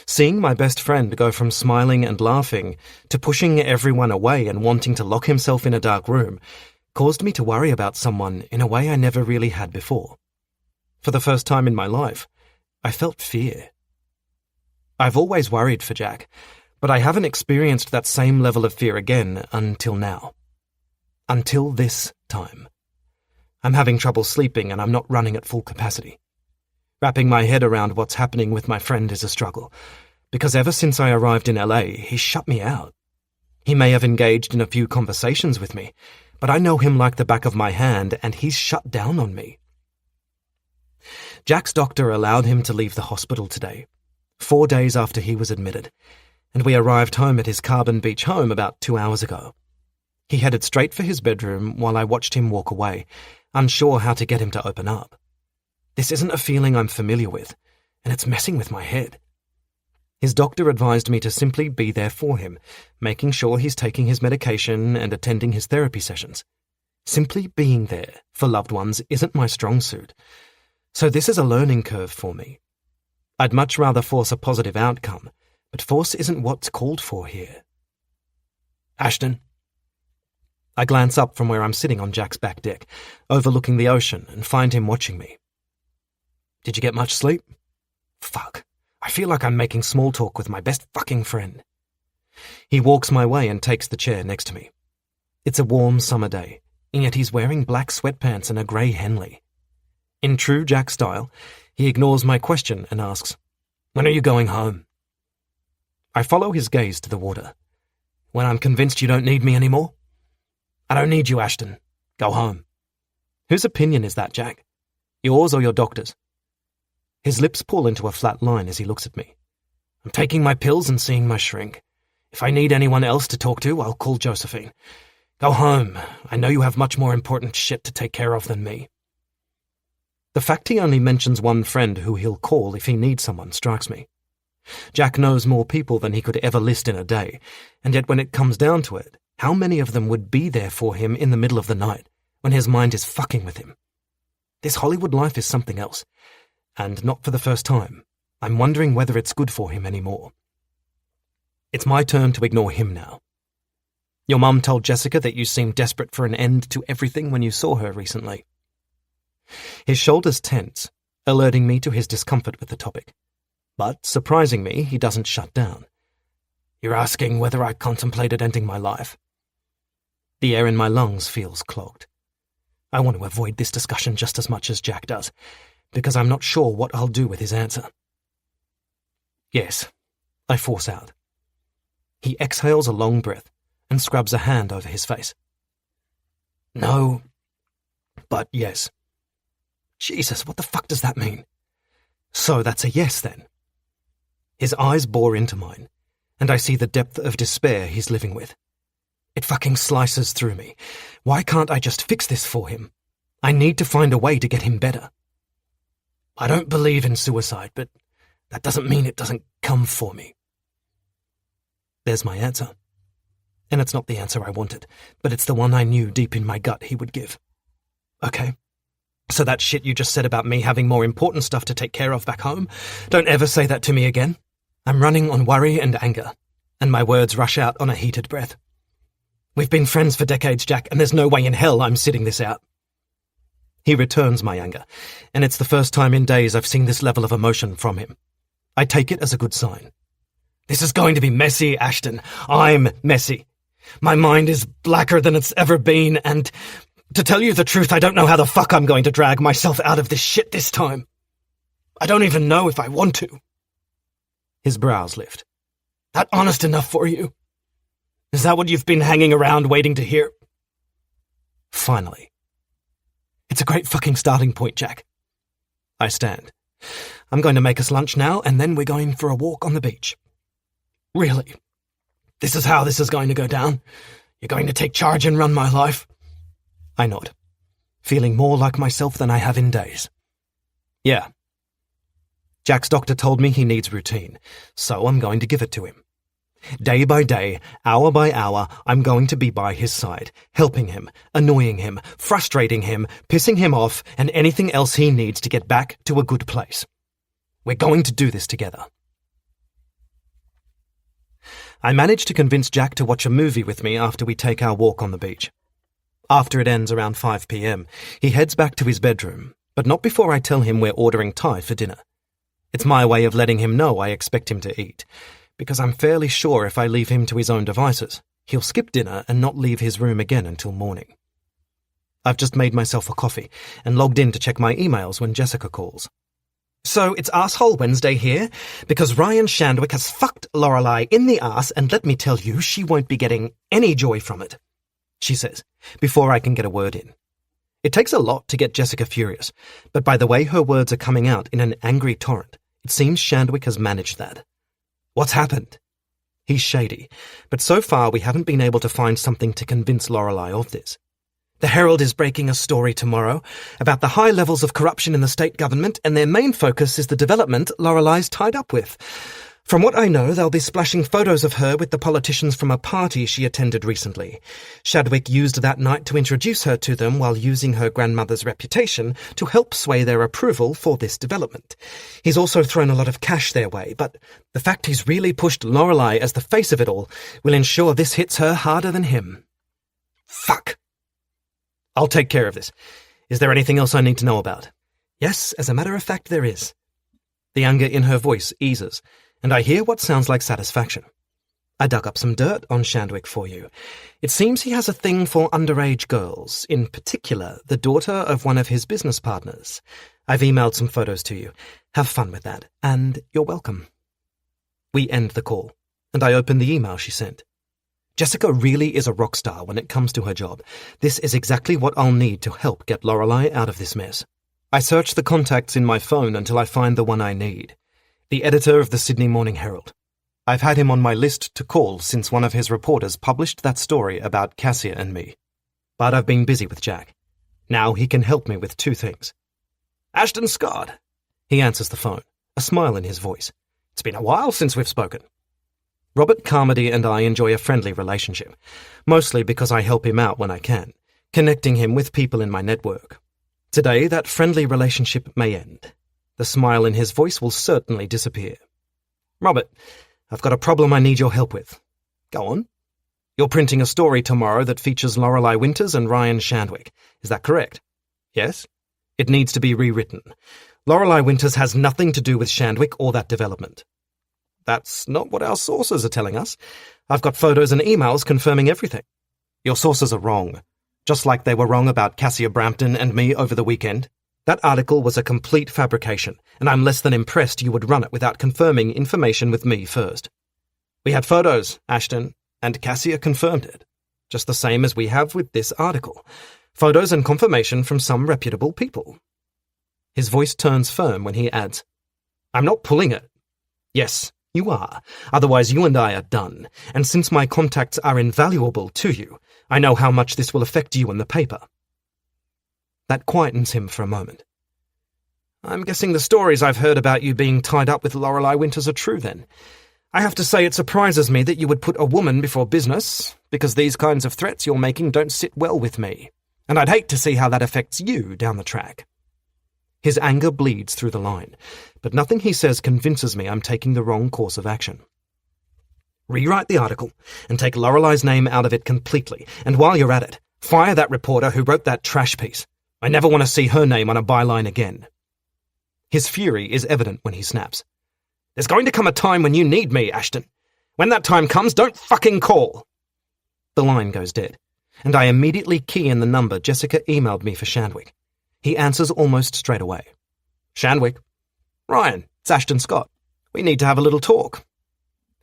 Seeing my best friend go from smiling and laughing to pushing everyone away and wanting to lock himself in a dark room caused me to worry about someone in a way I never really had before. For the first time in my life, I felt fear. I've always worried for Jack, but I haven't experienced that same level of fear again until now. Until this time. I'm having trouble sleeping and I'm not running at full capacity. Wrapping my head around what's happening with my friend is a struggle, because ever since I arrived in LA, he's shut me out. He may have engaged in a few conversations with me, but I know him like the back of my hand and he's shut down on me. Jack's doctor allowed him to leave the hospital today, 4 days after he was admitted, and we arrived home at his Carbon Beach home about 2 hours ago. He headed straight for his bedroom while I watched him walk away, unsure how to get him to open up. This isn't a feeling I'm familiar with, and it's messing with my head. His doctor advised me to simply be there for him, making sure he's taking his medication and attending his therapy sessions. Simply being there for loved ones isn't my strong suit, so this is a learning curve for me. I'd much rather force a positive outcome, but force isn't what's called for here. Ashton. I glance up from where I'm sitting on Jack's back deck, overlooking the ocean, and find him watching me. Did you get much sleep? Fuck. I feel like I'm making small talk with my best fucking friend. He walks my way and takes the chair next to me. It's a warm summer day, and yet he's wearing black sweatpants and a grey Henley. In true Jack style, he ignores my question and asks, "When are you going home?" I follow his gaze to the water. "When I'm convinced you don't need me anymore?" "I don't need you, Ashton. Go home." Whose opinion is that, Jack? Yours or your doctor's? His lips pull into a flat line as he looks at me. "I'm taking my pills and seeing my shrink. If I need anyone else to talk to, I'll call Josephine. Go home. I know you have much more important shit to take care of than me." The fact he only mentions one friend who he'll call if he needs someone strikes me. Jack knows more people than he could ever list in a day, and yet when it comes down to it, how many of them would be there for him in the middle of the night, when his mind is fucking with him? This Hollywood life is something else, and not for the first time, I'm wondering whether it's good for him anymore. It's my turn to ignore him now. "Your mum told Jessica that you seemed desperate for an end to everything when you saw her recently." His shoulders tense, alerting me to his discomfort with the topic. But, surprising me, he doesn't shut down. "You're asking whether I contemplated ending my life?" The air in my lungs feels clogged. I want to avoid this discussion just as much as Jack does, because I'm not sure what I'll do with his answer. "Yes," I force out. He exhales a long breath and scrubs a hand over his face. "No, but yes." Jesus, what the fuck does that mean? So that's a yes, then. His eyes bore into mine, and I see the depth of despair he's living with. It fucking slices through me. Why can't I just fix this for him? I need to find a way to get him better. I don't believe in suicide, but that doesn't mean it doesn't come for me. There's my answer. And it's not the answer I wanted, but it's the one I knew deep in my gut he would give. Okay. So that shit you just said about me having more important stuff to take care of back home, don't ever say that to me again. I'm running on worry and anger, and my words rush out on a heated breath. We've been friends for decades, Jack, and there's no way in hell I'm sitting this out. He returns my anger, and it's the first time in days I've seen this level of emotion from him. I take it as a good sign. This is going to be messy, Ashton. I'm messy. My mind is blacker than it's ever been, and to tell you the truth, I don't know how the fuck I'm going to drag myself out of this shit this time. I don't even know if I want to. His brows lift. That honest enough for you? Is that what you've been hanging around waiting to hear? Finally. It's a great fucking starting point, Jack. I stand. I'm going to make us lunch now, and then we're going for a walk on the beach. Really? This is how this is going to go down? You're going to take charge and run my life? I nod, feeling more like myself than I have in days. Yeah. Jack's doctor told me he needs routine, so I'm going to give it to him. Day by day, hour by hour, I'm going to be by his side, helping him, annoying him, frustrating him, pissing him off, and anything else he needs to get back to a good place. We're going to do this together. I manage to convince Jack to watch a movie with me after we take our walk on the beach. After it ends around 5 p.m, he heads back to his bedroom, but not before I tell him we're ordering Thai for dinner. It's my way of letting him know I expect him to eat, because I'm fairly sure if I leave him to his own devices, he'll skip dinner and not leave his room again until morning. I've just made myself a coffee and logged in to check my emails when Jessica calls. So it's Asshole Wednesday here, because Ryan Shandwick has fucked Lorelei in the ass, and let me tell you, she won't be getting any joy from it, she says, before I can get a word in. It takes a lot to get Jessica furious, but by the way her words are coming out in an angry torrent, it seems Shandwick has managed that. What's happened? He's shady, but so far we haven't been able to find something to convince Lorelei of this. The Herald is breaking a story tomorrow about the high levels of corruption in the state government, and their main focus is the development Lorelei's tied up with. From what I know, they'll be splashing photos of her with the politicians from a party she attended recently. Shandwick used that night to introduce her to them while using her grandmother's reputation to help sway their approval for this development. He's also thrown a lot of cash their way, but the fact he's really pushed Lorelei as the face of it all will ensure this hits her harder than him. Fuck! I'll take care of this. Is there anything else I need to know about? Yes, as a matter of fact, there is. The anger in her voice eases, and I hear what sounds like satisfaction. I dug up some dirt on Shandwick for you. It seems he has a thing for underage girls, in particular the daughter of one of his business partners. I've emailed some photos to you. Have fun with that, and you're welcome. We end the call, and I open the email she sent. Jessica really is a rock star when it comes to her job. This is exactly what I'll need to help get Lorelei out of this mess. I search the contacts in my phone until I find the one I need. The editor of the Sydney Morning Herald. I've had him on my list to call since one of his reporters published that story about Cassia and me. But I've been busy with Jack. Now he can help me with two things. Ashton Scott. He answers the phone, a smile in his voice. It's been a while since we've spoken. Robert Carmody and I enjoy a friendly relationship, mostly because I help him out when I can, connecting him with people in my network. Today, that friendly relationship may end. The smile in his voice will certainly disappear. Robert, I've got a problem I need your help with. Go on. You're printing a story tomorrow that features Lorelei Winters and Ryan Shandwick. Is that correct? Yes? It needs to be rewritten. Lorelei Winters has nothing to do with Shandwick or that development. That's not what our sources are telling us. I've got photos and emails confirming everything. Your sources are wrong, just like they were wrong about Cassia Brampton and me over the weekend. That article was a complete fabrication, and I'm less than impressed you would run it without confirming information with me first. We had photos, Ashton, and Cassia confirmed it, just the same as we have with this article. Photos and confirmation from some reputable people. His voice turns firm when he adds, I'm not pulling it. Yes, you are. Otherwise you and I are done, and since my contacts are invaluable to you, I know how much this will affect you and the paper. That quietens him for a moment. I'm guessing the stories I've heard about you being tied up with Lorelei Winters are true then. I have to say it surprises me that you would put a woman before business, because these kinds of threats you're making don't sit well with me, and I'd hate to see how that affects you down the track. His anger bleeds through the line, but nothing he says convinces me I'm taking the wrong course of action. Rewrite the article and take Lorelei's name out of it completely, and while you're at it, fire that reporter who wrote that trash piece. I never want to see her name on a byline again. His fury is evident when he snaps. There's going to come a time when you need me, Ashton. When that time comes, don't fucking call. The line goes dead, and I immediately key in the number Jessica emailed me for Shandwick. He answers almost straight away. Shandwick. Ryan, it's Ashton Scott. We need to have a little talk.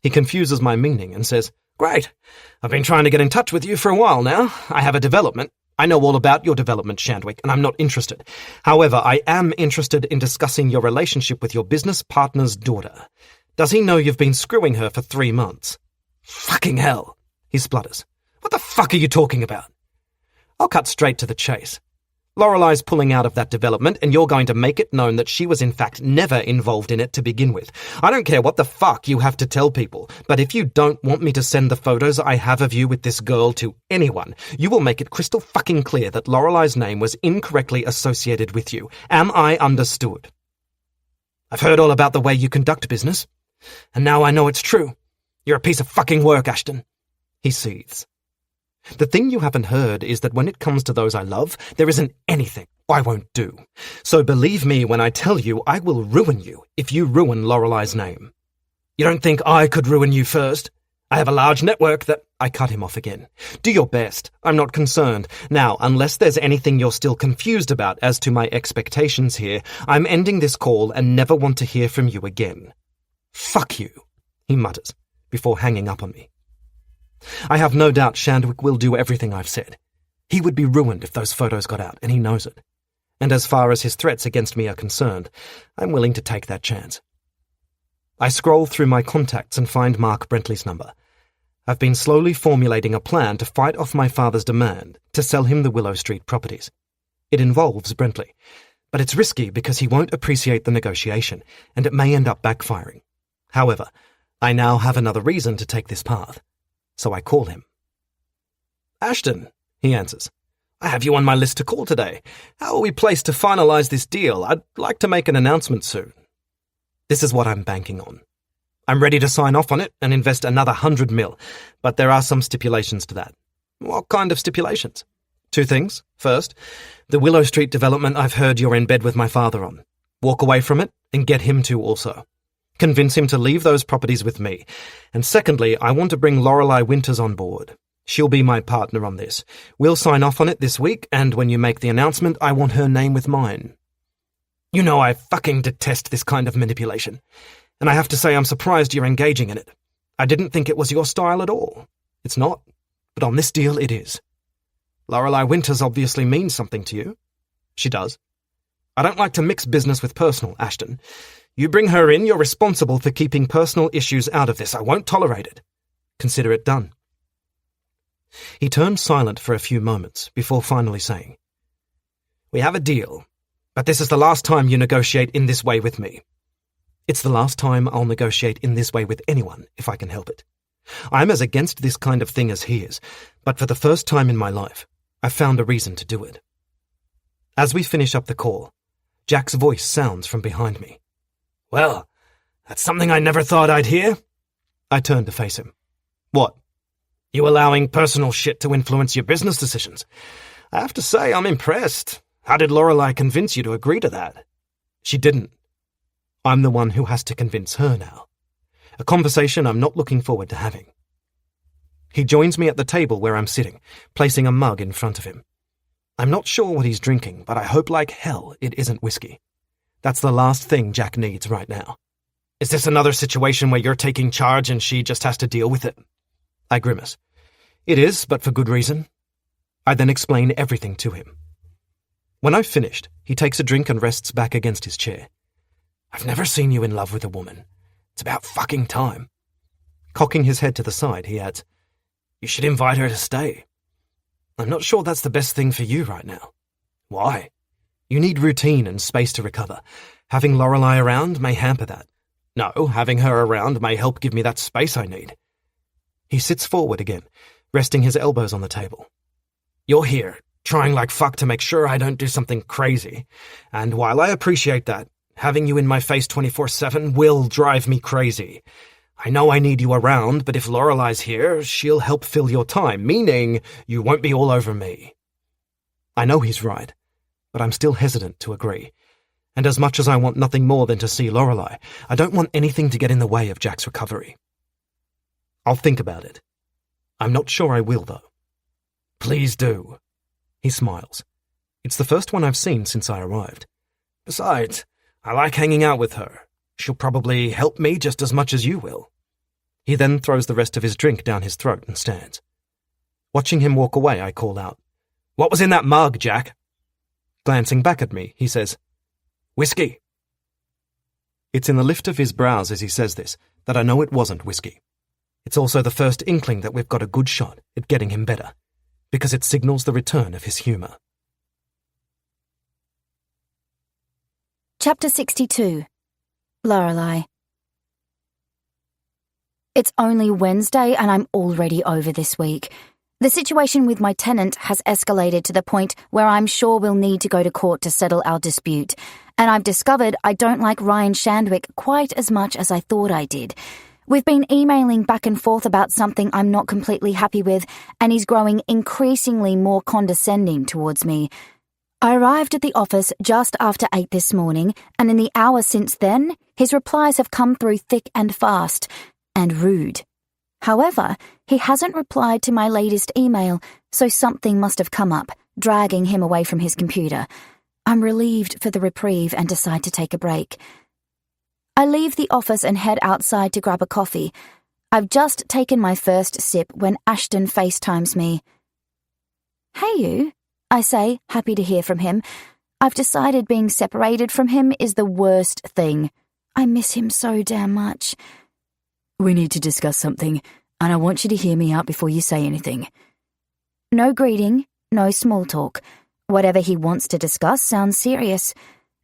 He confuses my meaning and says, Great. I've been trying to get in touch with you for a while now. I have a development. I know all about your development, Shandwick, and I'm not interested. However, I am interested in discussing your relationship with your business partner's daughter. Does he know you've been screwing her for 3 months? Fucking hell, he splutters. What the fuck are you talking about? I'll cut straight to the chase. Lorelei's pulling out of that development, and you're going to make it known that she was in fact never involved in it to begin with. I don't care what the fuck you have to tell people, but if you don't want me to send the photos I have of you with this girl to anyone, you will make it crystal fucking clear that Lorelei's name was incorrectly associated with you. Am I understood? I've heard all about the way you conduct business, and now I know it's true. You're a piece of fucking work, Ashton. He seethes. The thing you haven't heard is that when it comes to those I love, there isn't anything I won't do. So believe me when I tell you I will ruin you if you ruin Lorelei's name. You don't think I could ruin you first? I have a large network that... I cut him off again. Do your best. I'm not concerned. Now, unless there's anything you're still confused about as to my expectations here, I'm ending this call and never want to hear from you again. Fuck you, he mutters, before hanging up on me. I have no doubt Shandwick will do everything I've said. He would be ruined if those photos got out, and he knows it. And as far as his threats against me are concerned, I'm willing to take that chance. I scroll through my contacts and find Mark Brentley's number. I've been slowly formulating a plan to fight off my father's demand to sell him the Willow Street properties. It involves Brentley, but it's risky because he won't appreciate the negotiation, and it may end up backfiring. However, I now have another reason to take this path. So I call him. Ashton, he answers. I have you on my list to call today. How are we placed to finalize this deal? I'd like to make an announcement soon. This is what I'm banking on. I'm ready to sign off on it and invest another 100 mil, but there are some stipulations to that. What kind of stipulations? 2 things. First, the Willow Street development I've heard you're in bed with my father on. Walk away from it and get him to also. Convince him to leave those properties with me. And secondly, I want to bring Lorelei Winters on board. She'll be my partner on this. We'll sign off on it this week, and when you make the announcement, I want her name with mine. You know I fucking detest this kind of manipulation. And I have to say I'm surprised you're engaging in it. I didn't think it was your style at all. It's not, but on this deal it is. Lorelei Winters obviously means something to you. She does. I don't like to mix business with personal, Ashton. You bring her in, you're responsible for keeping personal issues out of this. I won't tolerate it. Consider it done. He turned silent for a few moments before finally saying, We have a deal, but this is the last time you negotiate in this way with me. It's the last time I'll negotiate in this way with anyone, if I can help it. I'm as against this kind of thing as he is, but for the first time in my life, I've found a reason to do it. As we finish up the call, Jack's voice sounds from behind me. Well, that's something I never thought I'd hear. I turn to face him. What? You allowing personal shit to influence your business decisions? I have to say, I'm impressed. How did Lorelei convince you to agree to that? She didn't. I'm the one who has to convince her now. A conversation I'm not looking forward to having. He joins me at the table where I'm sitting, placing a mug in front of him. I'm not sure what he's drinking, but I hope like hell it isn't whiskey. That's the last thing Jack needs right now. Is this another situation where you're taking charge and she just has to deal with it? I grimace. It is, but for good reason. I then explain everything to him. When I've finished, he takes a drink and rests back against his chair. I've never seen you in love with a woman. It's about fucking time. Cocking his head to the side, he adds, You should invite her to stay. I'm not sure that's the best thing for you right now. Why? You need routine and space to recover. Having Lorelei around may hamper that. No, having her around may help give me that space I need. He sits forward again, resting his elbows on the table. You're here, trying like fuck to make sure I don't do something crazy. And while I appreciate that, having you in my face 24/7 will drive me crazy. I know I need you around, but if Lorelei's here, she'll help fill your time, meaning you won't be all over me. I know he's right, but I'm still hesitant to agree. And as much as I want nothing more than to see Lorelei, I don't want anything to get in the way of Jack's recovery. I'll think about it. I'm not sure I will, though. Please do. He smiles. It's the first one I've seen since I arrived. Besides, I like hanging out with her. She'll probably help me just as much as you will. He then throws the rest of his drink down his throat and stands. Watching him walk away, I call out, "What was in that mug, Jack?" Glancing back at me, he says, "Whiskey." It's in the lift of his brows as he says this that I know it wasn't whiskey. It's also the first inkling that we've got a good shot at getting him better, because it signals the return of his humour. Chapter 62. Lorelei. It's only Wednesday and I'm already over this week. The situation with my tenant has escalated to the point where I'm sure we'll need to go to court to settle our dispute, and I've discovered I don't like Ryan Shandwick quite as much as I thought I did. We've been emailing back and forth about something I'm not completely happy with, and he's growing increasingly more condescending towards me. I arrived at the office just after 8 this morning, and in the hour since then, his replies have come through thick and fast, and rude. However, he hasn't replied to my latest email, so something must have come up, dragging him away from his computer. I'm relieved for the reprieve and decide to take a break. I leave the office and head outside to grab a coffee. I've just taken my first sip when Ashton FaceTimes me. "Hey you," I say, happy to hear from him. I've decided being separated from him is the worst thing. I miss him so damn much. We need to discuss something, and I want you to hear me out before you say anything. No greeting, no small talk. Whatever he wants to discuss sounds serious.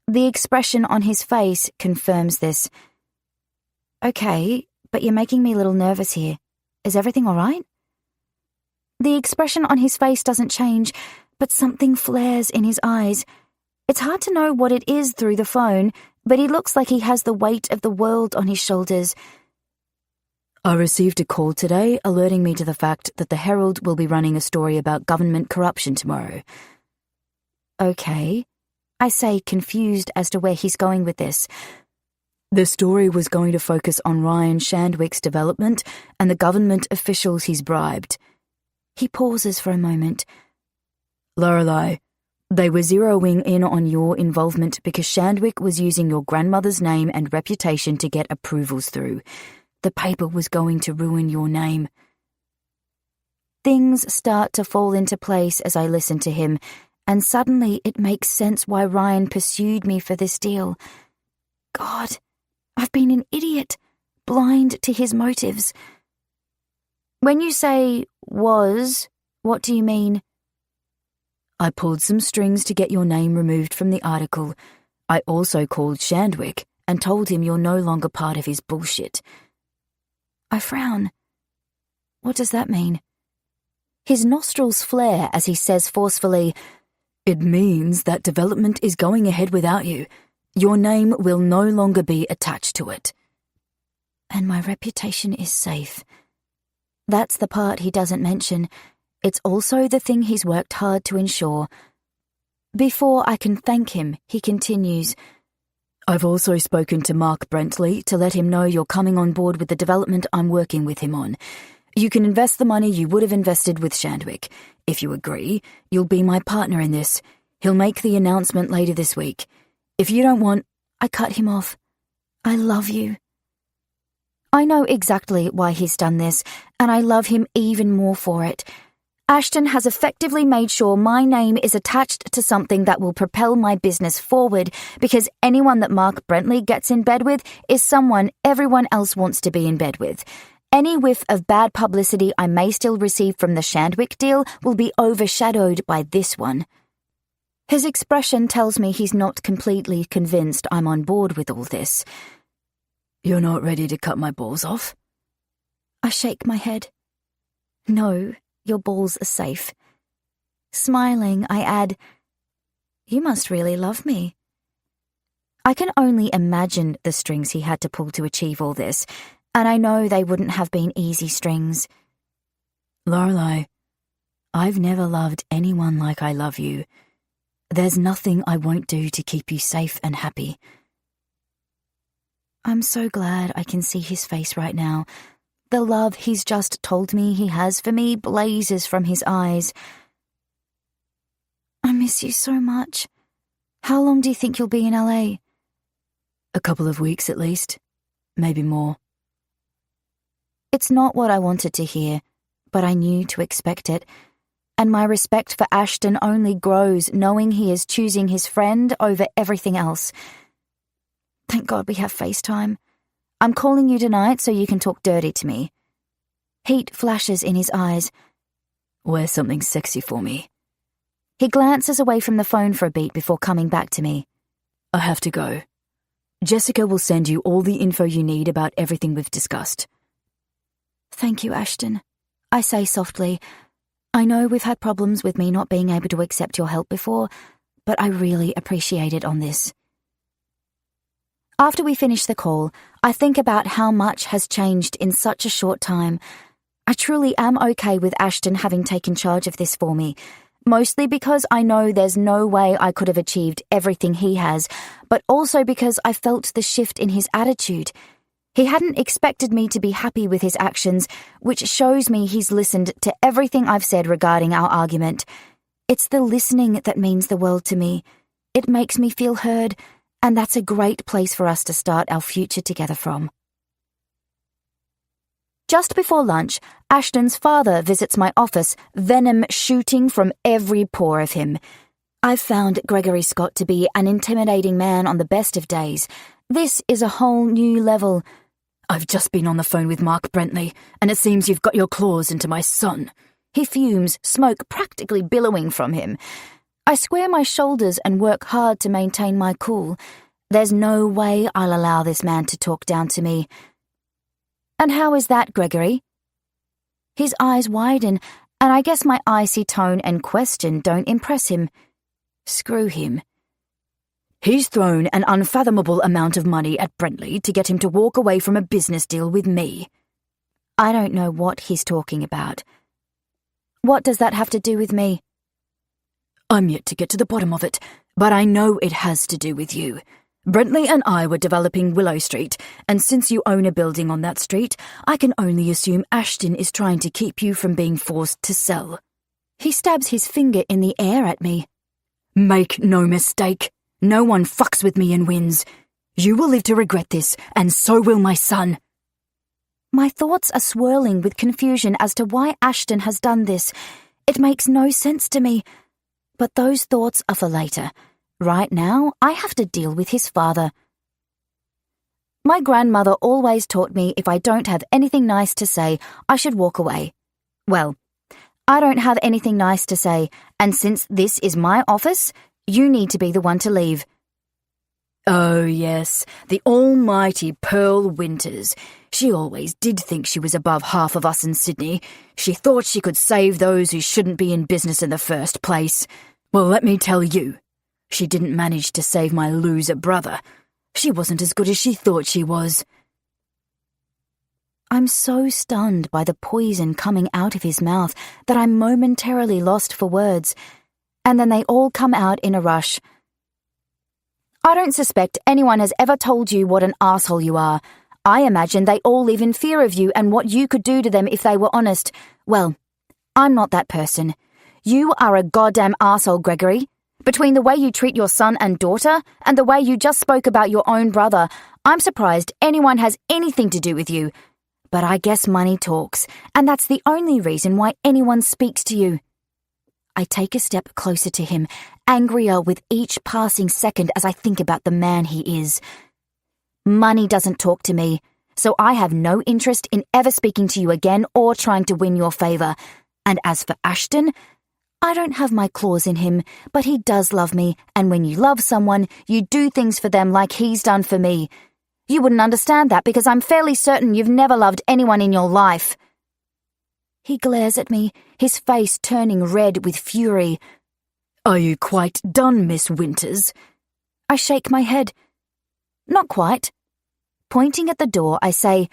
The expression on his face confirms this. Okay, but you're making me a little nervous here. Is everything all right? The expression on his face doesn't change, but something flares in his eyes. It's hard to know what it is through the phone, but he looks like he has the weight of the world on his shoulders. I received a call today alerting me to the fact that the Herald will be running a story about government corruption tomorrow. Okay, I say, confused as to where he's going with this. The story was going to focus on Ryan Shandwick's development and the government officials he's bribed. He pauses for a moment. Lorelei, they were zeroing in on your involvement because Shandwick was using your grandmother's name and reputation to get approvals through. The paper was going to ruin your name. Things start to fall into place as I listen to him, and suddenly it makes sense why Ryan pursued me for this deal. God, I've been an idiot, blind to his motives. When you say was, what do you mean? I pulled some strings to get your name removed from the article. I also called Shandwick and told him you're no longer part of his bullshit. I frown. What does that mean? His nostrils flare as he says forcefully, "It means that development is going ahead without you. Your name will no longer be attached to it." And my reputation is safe. That's the part he doesn't mention. It's also the thing he's worked hard to ensure. Before I can thank him, he continues, "I've also spoken to Mark Brentley to let him know you're coming on board with the development I'm working with him on. You can invest the money you would have invested with Shandwick. If you agree, you'll be my partner in this. He'll make the announcement later this week. If you don't want..." I cut him off. "I love you." I know exactly why he's done this, and I love him even more for it. Ashton has effectively made sure my name is attached to something that will propel my business forward, because anyone that Mark Brentley gets in bed with is someone everyone else wants to be in bed with. Any whiff of bad publicity I may still receive from the Shandwick deal will be overshadowed by this one. His expression tells me he's not completely convinced I'm on board with all this. "You're not ready to cut my balls off?" I shake my head. "No, your balls are safe." Smiling, I add, "You must really love me." I can only imagine the strings he had to pull to achieve all this, And I know they wouldn't have been easy strings. Lorelei, I've never loved anyone like I love you. There's nothing I won't do to keep you safe and happy. I'm so glad I can see his face right now. The love he's just told me he has for me blazes from his eyes. I miss you so much. How long do you think you'll be in LA? A couple of weeks at least, maybe more. It's not what I wanted to hear, but I knew to expect it. And my respect for Ashton only grows knowing he is choosing his friend over everything else. Thank God we have FaceTime. I'm calling you tonight so you can talk dirty to me. Heat flashes in his eyes. Wear something sexy for me. He glances away from the phone for a beat before coming back to me. I have to go. Jessica will send you all the info you need about everything we've discussed. Thank you, Ashton. I say softly. I know we've had problems with me not being able to accept your help before, but I really appreciate it on this. After we finish the call, I think about how much has changed in such a short time. I truly am okay with Ashton having taken charge of this for me, mostly because I know there's no way I could have achieved everything he has, but also because I felt the shift in his attitude. He hadn't expected me to be happy with his actions, which shows me he's listened to everything I've said regarding our argument. It's the listening that means the world to me. It makes me feel heard, and that's a great place for us to start our future together from. Just before lunch, Ashton's father visits my office, venom shooting from every pore of him. I've found Gregory Scott to be an intimidating man on the best of days. This is a whole new level. I've just been on the phone with Mark Brentley, and it seems you've got your claws into my son. He fumes, smoke practically billowing from him. I square my shoulders and work hard to maintain my cool. There's no way I'll allow this man to talk down to me. And how is that, Gregory? His eyes widen, and I guess my icy tone and question don't impress him. Screw him. He's thrown an unfathomable amount of money at Brentley to get him to walk away from a business deal with me. I don't know what he's talking about. What does that have to do with me? I'm yet to get to the bottom of it, but I know it has to do with you. Brentley and I were developing Willow Street, and since you own a building on that street, I can only assume Ashton is trying to keep you from being forced to sell. He stabs his finger in the air at me. Make no mistake. No one fucks with me and wins. You will live to regret this, and so will my son. My thoughts are swirling with confusion as to why Ashton has done this. It makes no sense to me. But those thoughts are for later. Right now, I have to deal with his father. My grandmother always taught me if I don't have anything nice to say, I should walk away. Well, I don't have anything nice to say, and since this is my office, you need to be the one to leave. Oh, yes, the almighty Pearl Winters. She always did think she was above half of us in Sydney. She thought she could save those who shouldn't be in business in the first place. Well, let me tell you, she didn't manage to save my loser brother. She wasn't as good as she thought she was. I'm so stunned by the poison coming out of his mouth that I'm momentarily lost for words, and then they all come out in a rush. I don't suspect anyone has ever told you what an asshole you are. I imagine they all live in fear of you and what you could do to them if they were honest. Well, I'm not that person. You are a goddamn asshole, Gregory. Between the way you treat your son and daughter and the way you just spoke about your own brother, I'm surprised anyone has anything to do with you. But I guess money talks, and that's the only reason why anyone speaks to you. I take a step closer to him, angrier with each passing second as I think about the man he is. Money doesn't talk to me, so I have no interest in ever speaking to you again or trying to win your favour. And as for Ashton, I don't have my claws in him, but he does love me, and when you love someone, you do things for them like he's done for me. You wouldn't understand that because I'm fairly certain you've never loved anyone in your life. He glares at me, his face turning red with fury. Are you quite done, Miss Winters? I shake my head. Not quite. Pointing at the door, I say,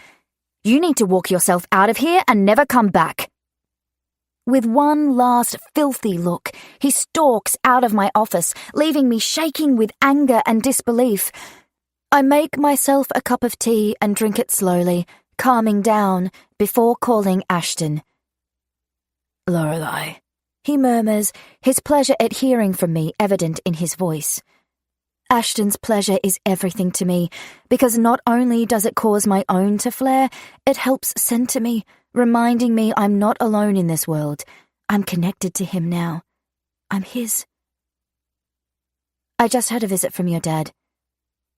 You need to walk yourself out of here and never come back." With one last filthy look, he stalks out of my office, leaving me shaking with anger and disbelief. I make myself a cup of tea and drink it slowly, calming down before calling Ashton. "Lorelei," he murmurs, his pleasure at hearing from me evident in his voice. Ashton's pleasure is everything to me, because not only does it cause my own to flare, it helps center me, reminding me I'm not alone in this world. I'm connected to him now. I'm his. "I just had a visit from your dad.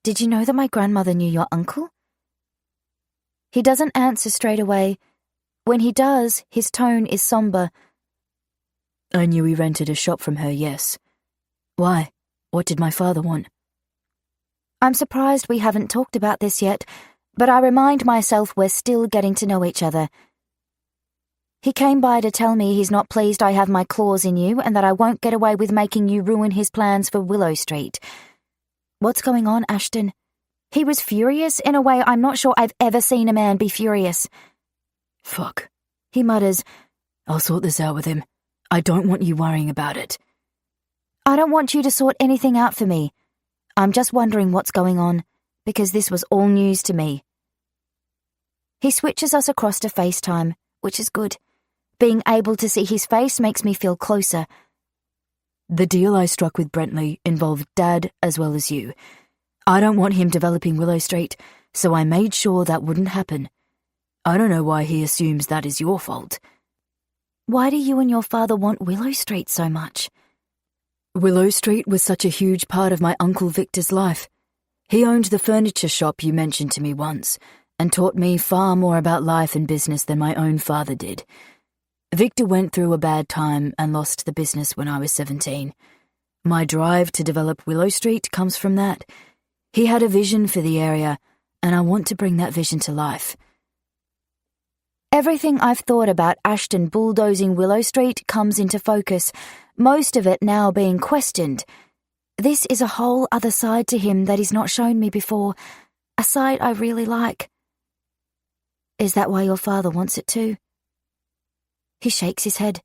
Did you know that my grandmother knew your uncle?" He doesn't answer straight away. When he does, his tone is somber. "I knew he rented a shop from her, yes. Why? What did my father want?" I'm surprised we haven't talked about this yet, but I remind myself we're still getting to know each other. He came by to tell me he's not pleased I have my claws in you and that I won't get away with making you ruin his plans for Willow Street. What's going on, Ashton? He was furious in a way I'm not sure I've ever seen a man be furious. "Fuck," he mutters. "I'll sort this out with him. I don't want you worrying about it." I don't want you to sort anything out for me. I'm just wondering what's going on, because this was all news to me. He switches us across to FaceTime, which is good. Being able to see his face makes me feel closer. "The deal I struck with Brentley involved Dad as well as you. I don't want him developing Willow Street, so I made sure that wouldn't happen. I don't know why he assumes that is your fault." Why do you and your father want Willow Street so much? Willow Street was such a huge part of my Uncle Victor's life. He owned the furniture shop you mentioned to me once, and taught me far more about life and business than my own father did. Victor went through a bad time and lost the business when I was 17. My drive to develop Willow Street comes from that. He had a vision for the area, and I want to bring that vision to life. Everything I've thought about Ashton bulldozing Willow Street comes into focus, most of it now being questioned. This is a whole other side to him that he's not shown me before, a side I really like. Is that why your father wants it too? He shakes his head.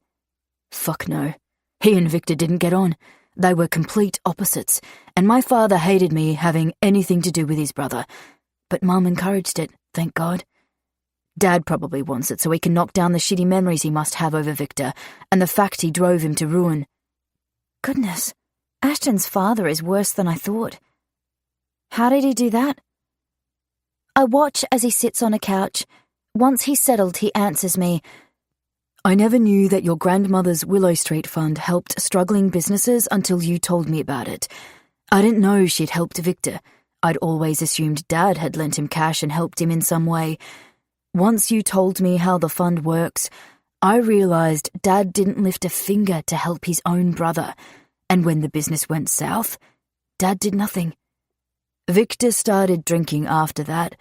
Fuck no. He and Victor didn't get on. They were complete opposites, and my father hated me having anything to do with his brother. But Mum encouraged it, thank God. Dad probably wants it so he can knock down the shitty memories he must have over Victor, and the fact he drove him to ruin. Goodness, Ashton's father is worse than I thought. How did he do that? I watch as he sits on a couch. Once he's settled, he answers me. I never knew that your grandmother's Willow Street fund helped struggling businesses until you told me about it. I didn't know she'd helped Victor. I'd always assumed Dad had lent him cash and helped him in some way. Once you told me how the fund works, I realized Dad didn't lift a finger to help his own brother, and when the business went south, Dad did nothing. Victor started drinking after that,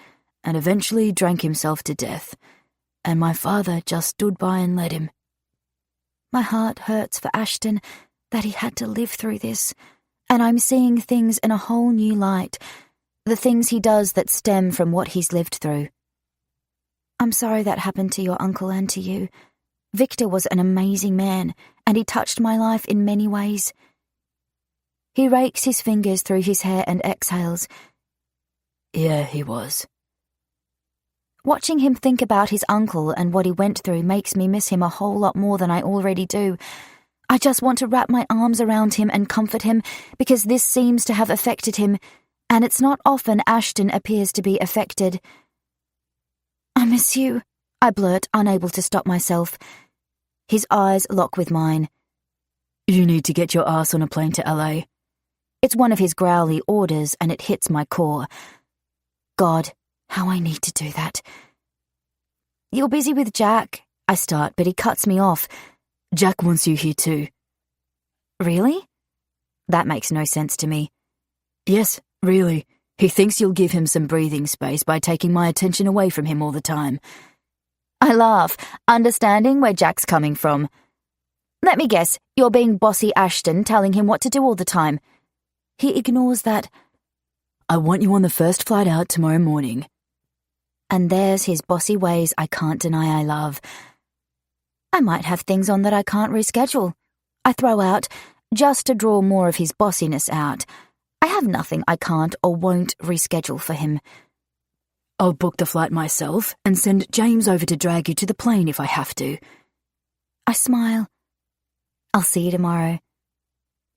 and eventually drank himself to death, and my father just stood by and let him. My heart hurts for Ashton, that he had to live through this, and I'm seeing things in a whole new light, the things he does that stem from what he's lived through. I'm sorry that happened to your uncle and to you. Victor was an amazing man, and he touched my life in many ways. He rakes his fingers through his hair and exhales. Yeah, he was. Watching him think about his uncle and what he went through makes me miss him a whole lot more than I already do. I just want to wrap my arms around him and comfort him, because this seems to have affected him, and it's not often Ashton appears to be affected. I miss you, I blurt, unable to stop myself. His eyes lock with mine. You need to get your ass on a plane to LA. It's one of his growly orders, and it hits my core. God, how I need to do that. You're busy with Jack, I start, but he cuts me off. Jack wants you here too. Really? That makes no sense to me. Yes, really. He thinks you'll give him some breathing space by taking my attention away from him all the time. I laugh, understanding where Jack's coming from. Let me guess, you're being bossy Ashton, telling him what to do all the time. He ignores that. I want you on the first flight out tomorrow morning. and there's his bossy ways I can't deny I love. I might have things on that I can't reschedule. I throw out, just to draw more of his bossiness out. I have nothing I can't or won't reschedule for him. I'll book the flight myself and send James over to drag you to the plane if I have to. I smile. I'll see you tomorrow.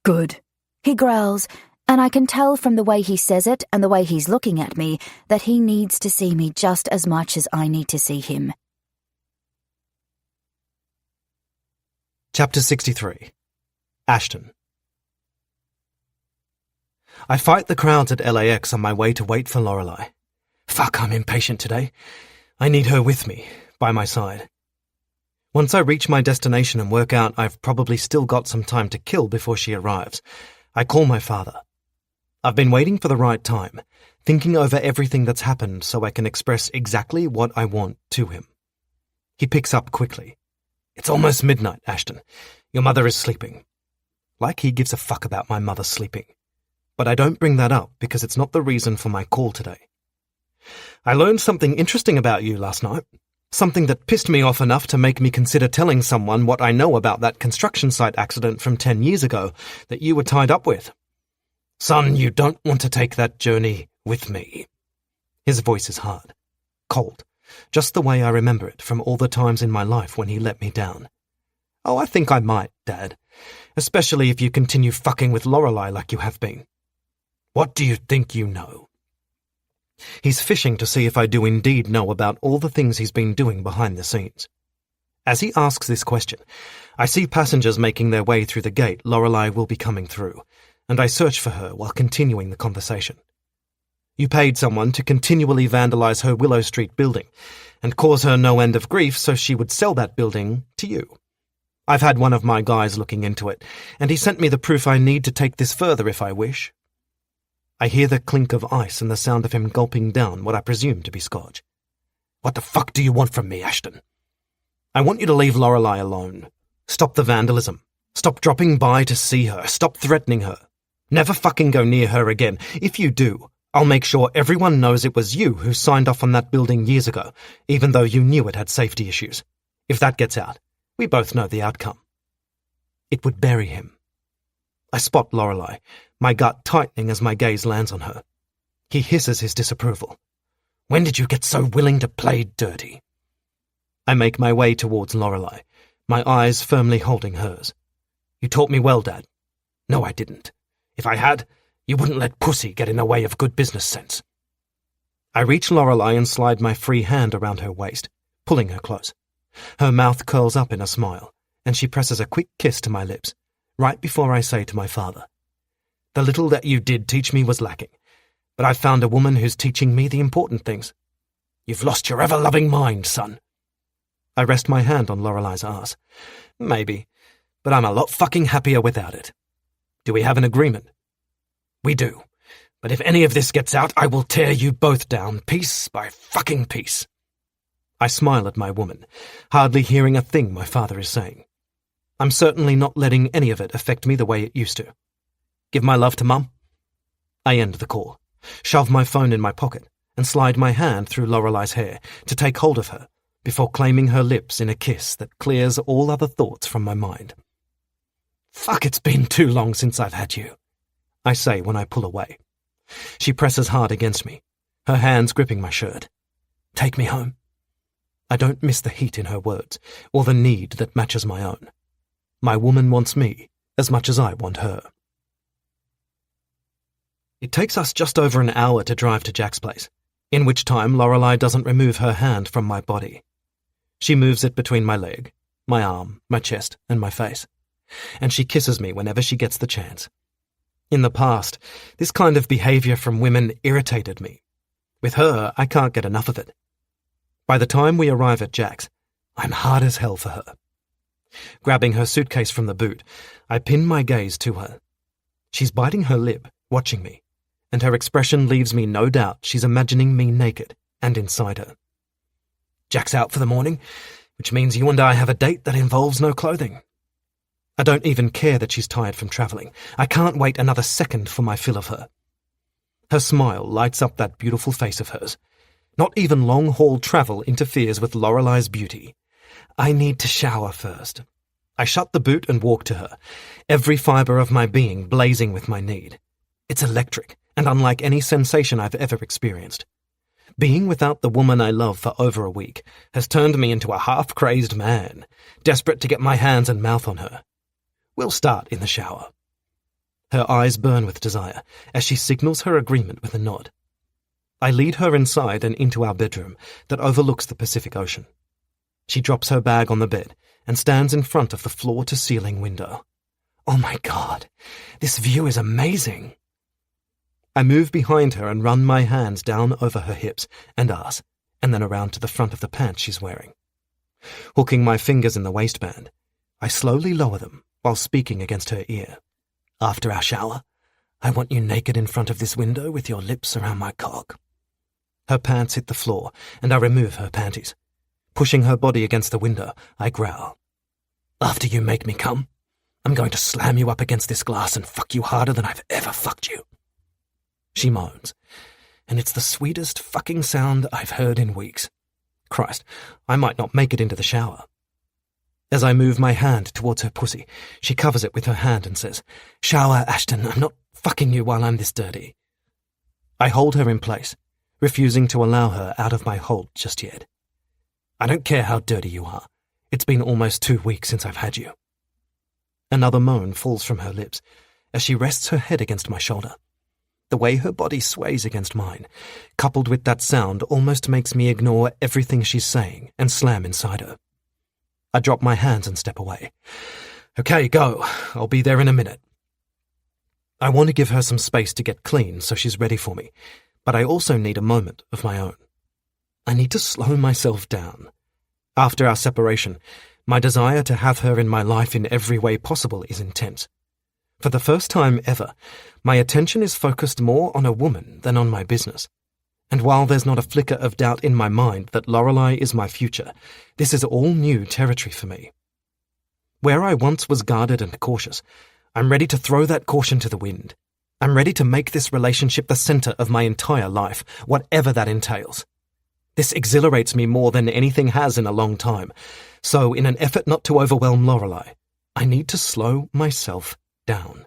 Good. He growls, and I can tell from the way he says it and the way he's looking at me that he needs to see me just as much as I need to see him. Chapter 63. Ashton. I fight the crowds at LAX on my way to wait for Lorelei. Fuck, I'm impatient today. I need her with me, by my side. Once I reach my destination and work out I've probably still got some time to kill before she arrives, I call my father. I've been waiting for the right time, thinking over everything that's happened so I can express exactly what I want to him. He picks up quickly. It's almost midnight, Ashton. Your mother is sleeping. Like he gives a fuck about my mother sleeping. But I don't bring that up because it's not the reason for my call today. I learned something interesting about you last night. Something that pissed me off enough to make me consider telling someone what I know about that construction site accident from 10 years ago that you were tied up with. Son, you don't want to take that journey with me. His voice is hard, cold, just the way I remember it from all the times in my life when he let me down. Oh, I think I might, Dad, especially if you continue fucking with Lorelei like you have been. What do you think you know? He's fishing to see if I do indeed know about all the things he's been doing behind the scenes. As he asks this question, I see passengers making their way through the gate Lorelei will be coming through, and I search for her while continuing the conversation. You paid someone to continually vandalize her Willow Street building and cause her no end of grief so she would sell that building to you. I've had one of my guys looking into it, and he sent me the proof I need to take this further if I wish. I hear the clink of ice and the sound of him gulping down what I presume to be scotch. What the fuck do you want from me, Ashton? I want you to leave Lorelei alone. Stop the vandalism. Stop dropping by to see her. Stop threatening her. Never fucking go near her again. If you do, I'll make sure everyone knows it was you who signed off on that building years ago, even though you knew it had safety issues. If that gets out, we both know the outcome. It would bury him. I spot Lorelei, my gut tightening as my gaze lands on her. He hisses his disapproval. When did you get so willing to play dirty? I make my way towards Lorelei, my eyes firmly holding hers. You taught me well, Dad. No, I didn't. If I had, you wouldn't let pussy get in the way of good business sense. I reach Lorelei and slide my free hand around her waist, pulling her close. Her mouth curls up in a smile, and she presses a quick kiss to my lips, right before I say to my father, the little that you did teach me was lacking, but I've found a woman who's teaching me the important things. You've lost your ever-loving mind, son. I rest my hand on Lorelei's arse. Maybe, but I'm a lot fucking happier without it. Do we have an agreement? We do, but if any of this gets out, I will tear you both down, piece by fucking piece. I smile at my woman, hardly hearing a thing my father is saying. I'm certainly not letting any of it affect me the way it used to. Give my love to Mum. I end the call, shove my phone in my pocket, and slide my hand through Lorelei's hair to take hold of her before claiming her lips in a kiss that clears all other thoughts from my mind. Fuck, it's been too long since I've had you, I say when I pull away. She presses hard against me, her hands gripping my shirt. Take me home. I don't miss the heat in her words, or the need that matches my own. My woman wants me as much as I want her. It takes us just over an hour to drive to Jack's place, in which time Lorelei doesn't remove her hand from my body. She moves it between my leg, my arm, my chest, and my face, and she kisses me whenever she gets the chance. In the past, this kind of behavior from women irritated me. With her, I can't get enough of it. By the time we arrive at Jack's, I'm hard as hell for her. Grabbing her suitcase from the boot, I pin my gaze to her. She's biting her lip, watching me, and her expression leaves me no doubt she's imagining me naked and inside her. Jack's out for the morning, which means you and I have a date that involves no clothing. I don't even care that she's tired from travelling. I can't wait another second for my fill of her. Her smile lights up that beautiful face of hers. Not even long-haul travel interferes with Lorelei's beauty. I need to shower first. I shut the boot and walk to her, every fibre of my being blazing with my need. It's electric and unlike any sensation I've ever experienced. Being without the woman I love for over a week has turned me into a half-crazed man, desperate to get my hands and mouth on her. We'll start in the shower. Her eyes burn with desire as she signals her agreement with a nod. I lead her inside and into our bedroom that overlooks the Pacific Ocean. She drops her bag on the bed and stands in front of the floor-to-ceiling window. Oh my God, this view is amazing. I move behind her and run my hands down over her hips and ass, and then around to the front of the pants she's wearing. Hooking my fingers in the waistband, I slowly lower them while speaking against her ear. After our shower, I want you naked in front of this window with your lips around my cock. Her pants hit the floor, and I remove her panties. Pushing her body against the window, I growl. After you make me come, I'm going to slam you up against this glass and fuck you harder than I've ever fucked you. She moans, and it's the sweetest fucking sound I've heard in weeks. Christ, I might not make it into the shower. As I move my hand towards her pussy, she covers it with her hand and says, "Shower, Ashton, I'm not fucking you while I'm this dirty." I hold her in place, refusing to allow her out of my hold just yet. I don't care how dirty you are. It's been almost 2 weeks since I've had you. Another moan falls from her lips as she rests her head against my shoulder. The way her body sways against mine, coupled with that sound, almost makes me ignore everything she's saying and slam inside her. I drop my hands and step away. Okay, go. I'll be there in a minute. I want to give her some space to get clean so she's ready for me, but I also need a moment of my own. I need to slow myself down. After our separation, my desire to have her in my life in every way possible is intense. For the first time ever, my attention is focused more on a woman than on my business. And while there's not a flicker of doubt in my mind that Lorelei is my future, this is all new territory for me. Where I once was guarded and cautious, I'm ready to throw that caution to the wind. I'm ready to make this relationship the center of my entire life, whatever that entails. This exhilarates me more than anything has in a long time, so in an effort not to overwhelm Lorelei, I need to slow myself down.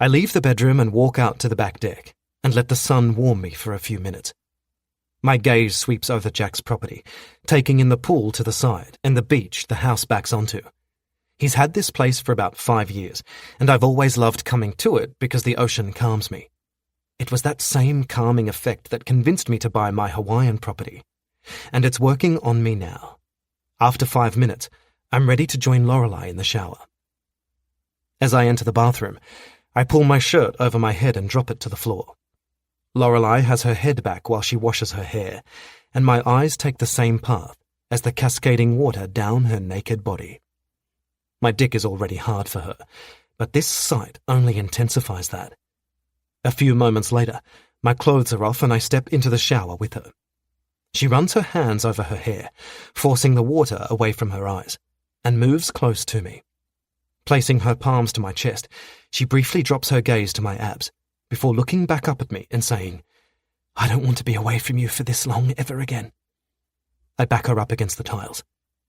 I leave the bedroom and walk out to the back deck and let the sun warm me for a few minutes. My gaze sweeps over Jack's property, taking in the pool to the side and the beach the house backs onto. He's had this place for about 5 years, and I've always loved coming to it because the ocean calms me. It was that same calming effect that convinced me to buy my Hawaiian property, and it's working on me now. After 5 minutes, I'm ready to join Lorelei in the shower. As I enter the bathroom, I pull my shirt over my head and drop it to the floor. Lorelei has her head back while she washes her hair, and my eyes take the same path as the cascading water down her naked body. My dick is already hard for her, but this sight only intensifies that. A few moments later, my clothes are off and I step into the shower with her. She runs her hands over her hair, forcing the water away from her eyes, and moves close to me. Placing her palms to my chest, she briefly drops her gaze to my abs, before looking back up at me and saying, "I don't want to be away from you for this long ever again." I back her up against the tiles.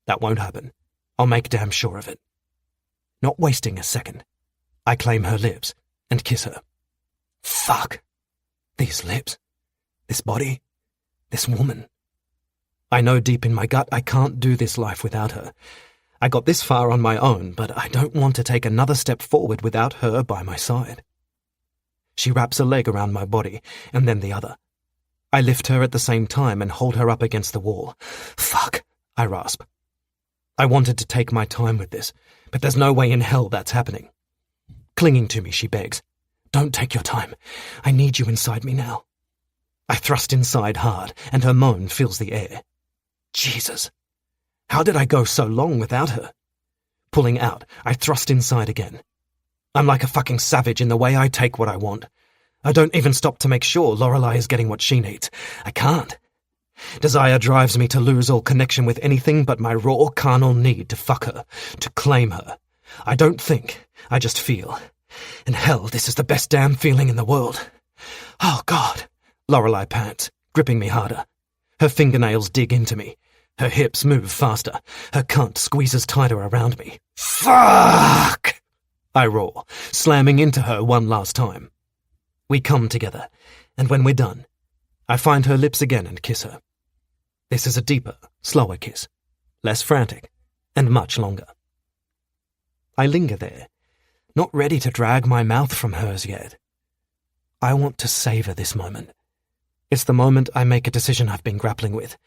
That won't happen. I'll make damn sure of it. Not wasting a second, I claim her lips and kiss her. Fuck. These lips. This body. This woman. I know deep in my gut I can't do this life without her. I got this far on my own, but I don't want to take another step forward without her by my side. She wraps a leg around my body, and then the other. I lift her at the same time and hold her up against the wall. Fuck, I rasp. I wanted to take my time with this, but there's no way in hell that's happening. Clinging to me, she begs, "Don't take your time. I need you inside me now." I thrust inside hard, and her moan fills the air. Jesus. How did I go so long without her? Pulling out, I thrust inside again. I'm like a fucking savage in the way I take what I want. I don't even stop to make sure Lorelei is getting what she needs. I can't. Desire drives me to lose all connection with anything but my raw carnal need to fuck her, to claim her. I don't think, I just feel. And hell, this is the best damn feeling in the world. Oh, God, Lorelei pants, gripping me harder. Her fingernails dig into me. Her hips move faster. Her cunt squeezes tighter around me. Fuck! I roar, slamming into her one last time. We come together, and when we're done, I find her lips again and kiss her. This is a deeper, slower kiss, less frantic, and much longer. I linger there, not ready to drag my mouth from hers yet. I want to savor this moment. It's the moment I make a decision I've been grappling with,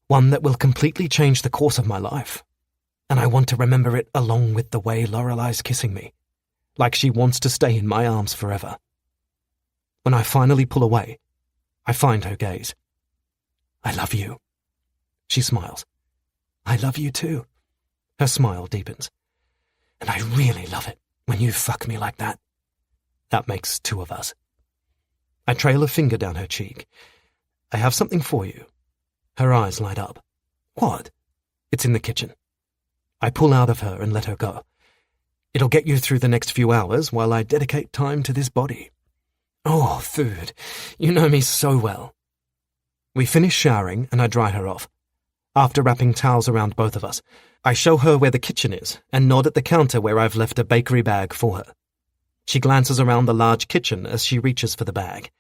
one that will completely change the course of my life, and I want to remember it along with the way Lorelei's kissing me, like she wants to stay in my arms forever. When I finally pull away, I find her gaze. I love you. She smiles. I love you too. Her smile deepens. And I really love it when you fuck me like that. That makes two of us. I trail a finger down her cheek. I have something for you. Her eyes light up. What? It's in the kitchen. I pull out of her and let her go. It'll get you through the next few hours while I dedicate time to this body. Oh, food. You know me so well. We finish showering and I dry her off. After wrapping towels around both of us, I show her where the kitchen is and nod at the counter where I've left a bakery bag for her. She glances around the large kitchen as she reaches for the bag.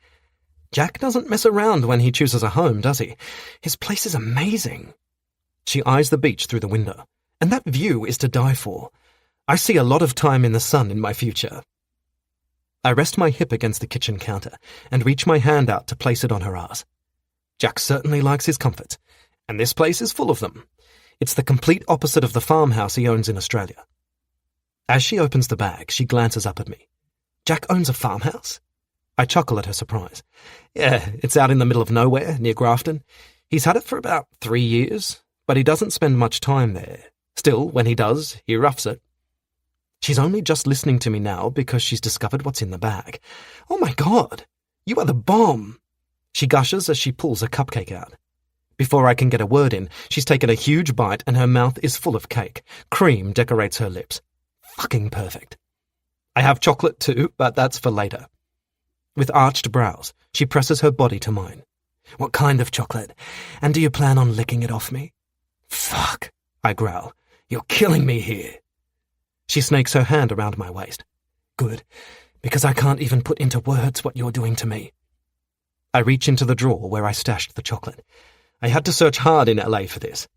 Jack doesn't mess around when he chooses a home, does he? His place is amazing. She eyes the beach through the window, and that view is to die for. I see a lot of time in the sun in my future. I rest my hip against the kitchen counter and reach my hand out to place it on her ass. Jack certainly likes his comforts, and this place is full of them. It's the complete opposite of the farmhouse he owns in Australia. As she opens the bag, she glances up at me. Jack owns a farmhouse? I chuckle at her surprise. Yeah, it's out in the middle of nowhere, near Grafton. He's had it for about 3 years, but he doesn't spend much time there. Still, when he does, he roughs it. She's only just listening to me now because she's discovered what's in the bag. Oh my God, you are the bomb! She gushes as she pulls a cupcake out. Before I can get a word in, she's taken a huge bite and her mouth is full of cake. Cream decorates her lips. Fucking perfect. I have chocolate too, but that's for later. With arched brows, she presses her body to mine. What kind of chocolate? And do you plan on licking it off me? Fuck, I growl. You're killing me here. She snakes her hand around my waist. Good, because I can't even put into words what you're doing to me. I reach into the drawer where I stashed the chocolate. I had to search hard in LA for this.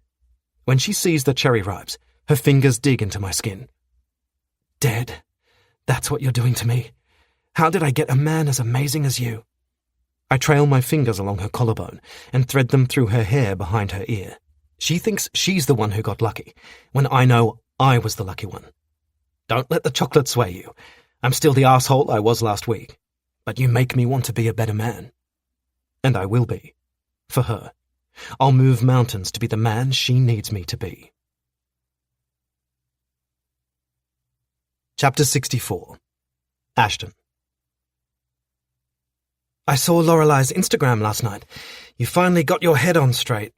When she sees the cherry ripes, her fingers dig into my skin. Dead. That's what you're doing to me. How did I get a man as amazing as you? I trail my fingers along her collarbone and thread them through her hair behind her ear. She thinks she's the one who got lucky, when I know I was the lucky one. Don't let the chocolate sway you. I'm still the asshole I was last week, but you make me want to be a better man. And I will be. For her. I'll move mountains to be the man she needs me to be. Chapter 64. Ashton. I saw Lorelei's Instagram last night. You finally got your head on straight.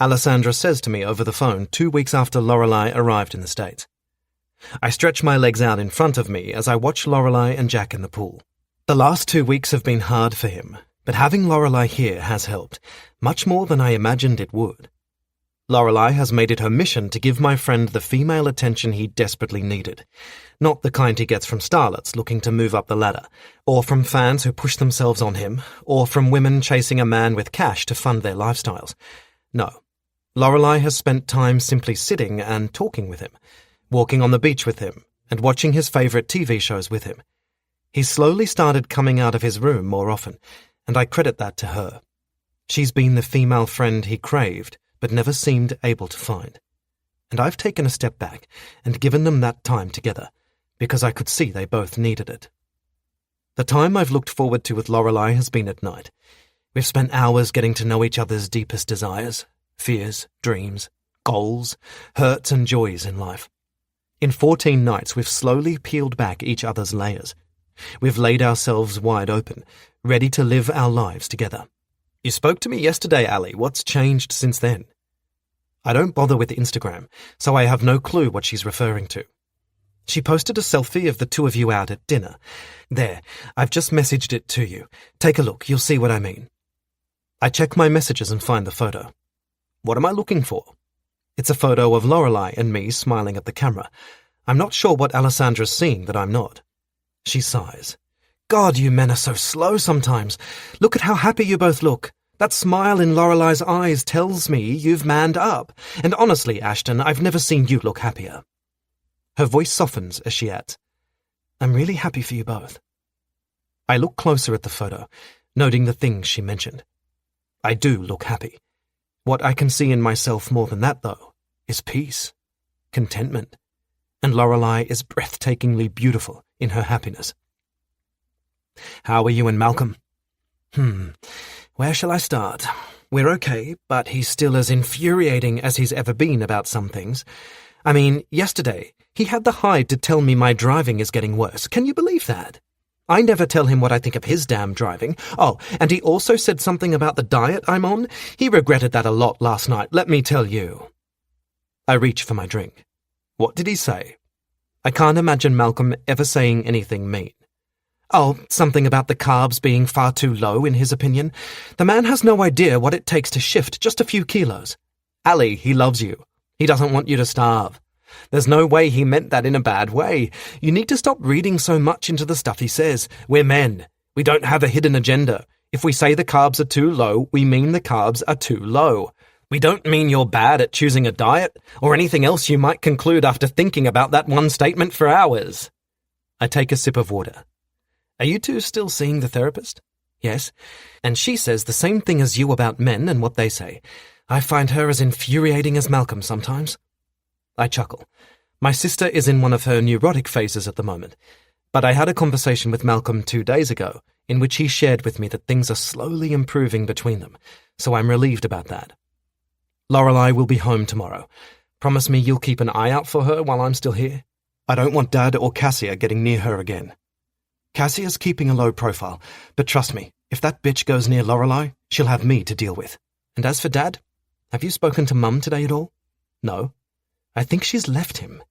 Alessandra says to me over the phone 2 weeks after Lorelei arrived in the States. I stretch my legs out in front of me as I watch Lorelei and Jack in the pool. The last 2 weeks have been hard for him, but having Lorelei here has helped, much more than I imagined it would. Lorelei has made it her mission to give my friend the female attention he desperately needed, not the kind he gets from starlets looking to move up the ladder, or from fans who push themselves on him, or from women chasing a man with cash to fund their lifestyles. No, Lorelei has spent time simply sitting and talking with him, walking on the beach with him, and watching his favourite TV shows with him. He's slowly started coming out of his room more often, and I credit that to her. She's been the female friend he craved, but never seemed able to find. And I've taken a step back and given them that time together, because I could see they both needed it. The time I've looked forward to with Lorelei has been at night. We've spent hours getting to know each other's deepest desires, fears, dreams, goals, hurts and joys in life. In 14 nights, we've slowly peeled back each other's layers. We've laid ourselves wide open, ready to live our lives together. You spoke to me yesterday, Ali. What's changed since then? I don't bother with Instagram, so I have no clue what she's referring to. She posted a selfie of the two of you out at dinner. There, I've just messaged it to you. Take a look, you'll see what I mean. I check my messages and find the photo. What am I looking for? It's a photo of Lorelei and me smiling at the camera. I'm not sure what Alessandra's seeing that I'm not. She sighs. God, you men are so slow sometimes. Look at how happy you both look. That smile in Lorelei's eyes tells me you've manned up. And honestly, Ashton, I've never seen you look happier. Her voice softens as she adds, I'm really happy for you both. I look closer at the photo, noting the things she mentioned. I do look happy. What I can see in myself more than that, though, is peace, contentment, and Lorelei is breathtakingly beautiful in her happiness. How are you and Malcolm? Where shall I start? We're okay, but he's still as infuriating as he's ever been about some things. I mean, yesterday, he had the hide to tell me my driving is getting worse. Can you believe that? I never tell him what I think of his damn driving. Oh, and he also said something about the diet I'm on. He regretted that a lot last night, let me tell you. I reach for my drink. What did he say? I can't imagine Malcolm ever saying anything mean. Oh, something about the carbs being far too low, in his opinion. The man has no idea what it takes to shift just a few kilos. Ali, he loves you. He doesn't want you to starve. There's no way he meant that in a bad way. You need to stop reading so much into the stuff he says. We're men. We don't have a hidden agenda. If we say the carbs are too low, we mean the carbs are too low. We don't mean you're bad at choosing a diet, or anything else you might conclude after thinking about that one statement for hours. I take a sip of water. Are you two still seeing the therapist? Yes. And she says the same thing as you about men and what they say. I find her as infuriating as Malcolm sometimes. I chuckle. My sister is in one of her neurotic phases at the moment, but I had a conversation with Malcolm 2 days ago in which he shared with me that things are slowly improving between them, so I'm relieved about that. Lorelei will be home tomorrow. Promise me you'll keep an eye out for her while I'm still here. I don't want Dad or Cassia getting near her again. Cassia's keeping a low profile, but trust me, if that bitch goes near Lorelei, she'll have me to deal with. And as for Dad, have you spoken to Mum today at all? No. I think she's left him.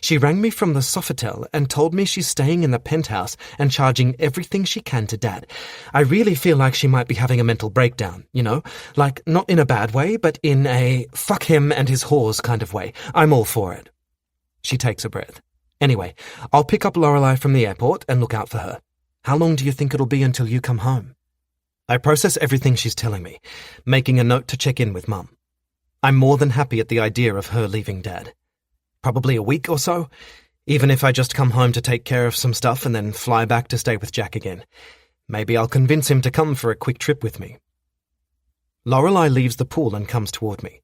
She rang me from the Sofitel and told me she's staying in the penthouse and charging everything she can to Dad. I really feel like she might be having a mental breakdown, you know? Like, not in a bad way, but in a fuck him and his whores kind of way. I'm all for it. She takes a breath. Anyway, I'll pick up Lorelei from the airport and look out for her. How long do you think it'll be until you come home? I process everything she's telling me, making a note to check in with Mum. I'm more than happy at the idea of her leaving Dad. Probably a week or so, even if I just come home to take care of some stuff and then fly back to stay with Jack again. Maybe I'll convince him to come for a quick trip with me. Lorelei leaves the pool and comes toward me.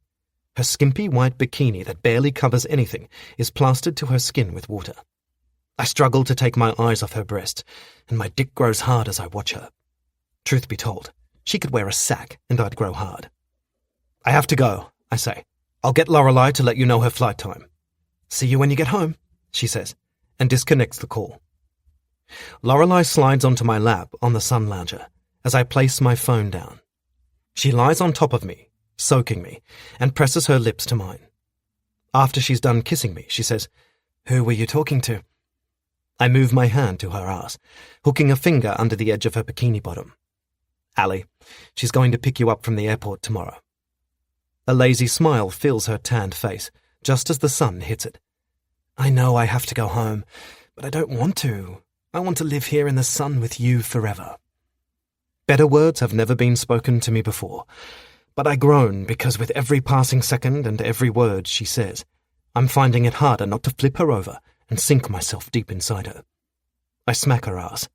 Her skimpy white bikini that barely covers anything is plastered to her skin with water. I struggle to take my eyes off her breast, and my dick grows hard as I watch her. Truth be told, she could wear a sack and I'd grow hard. I have to go, I say. I'll get Lorelei to let you know her flight time. See you when you get home, she says, and disconnects the call. Lorelei slides onto my lap on the sun lounger as I place my phone down. She lies on top of me, soaking me, and presses her lips to mine. After she's done kissing me, she says, "Who were you talking to?" I move my hand to her ass, hooking a finger under the edge of her bikini bottom. "Ali, she's going to pick you up from the airport tomorrow." A lazy smile fills her tanned face, just as the sun hits it. "I know I have to go home, but I don't want to. I want to live here in the sun with you forever." Better words have never been spoken to me before, but I groan because with every passing second and every word she says, I'm finding it harder not to flip her over and sink myself deep inside her. I smack her ass.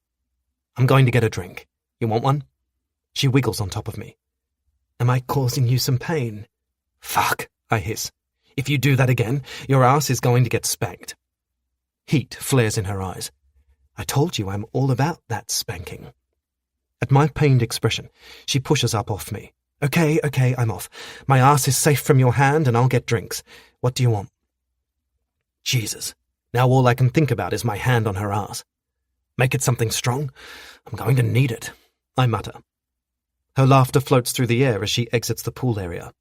"I'm going to get a drink. You want one?" She wiggles on top of me. "Am I causing you some pain?" "Fuck," I hiss. "If you do that again, your ass is going to get spanked." Heat flares in her eyes. "I told you I'm all about that spanking." At my pained expression, she pushes up off me. Okay, I'm off. My ass is safe from your hand and I'll get drinks. What do you want?" Jesus. Now all I can think about is my hand on her ass. "Make it something strong. I'm going to need it," I mutter. Her laughter floats through the air as she exits the pool area.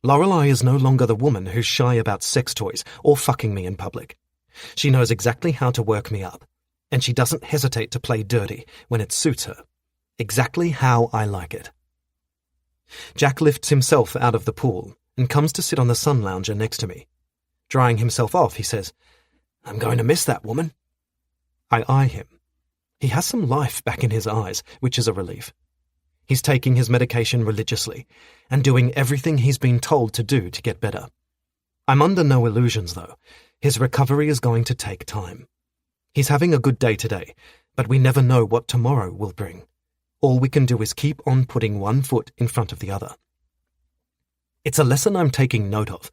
Lorelei is no longer the woman who's shy about sex toys or fucking me in public. She knows exactly how to work me up, and she doesn't hesitate to play dirty when it suits her. Exactly how I like it. Jack lifts himself out of the pool and comes to sit on the sun lounger next to me. Drying himself off, he says, "I'm going to miss that woman." I eye him. He has some life back in his eyes, which is a relief. He's taking his medication religiously and doing everything he's been told to do to get better. I'm under no illusions, though. His recovery is going to take time. He's having a good day today, but we never know what tomorrow will bring. All we can do is keep on putting one foot in front of the other. It's a lesson I'm taking note of,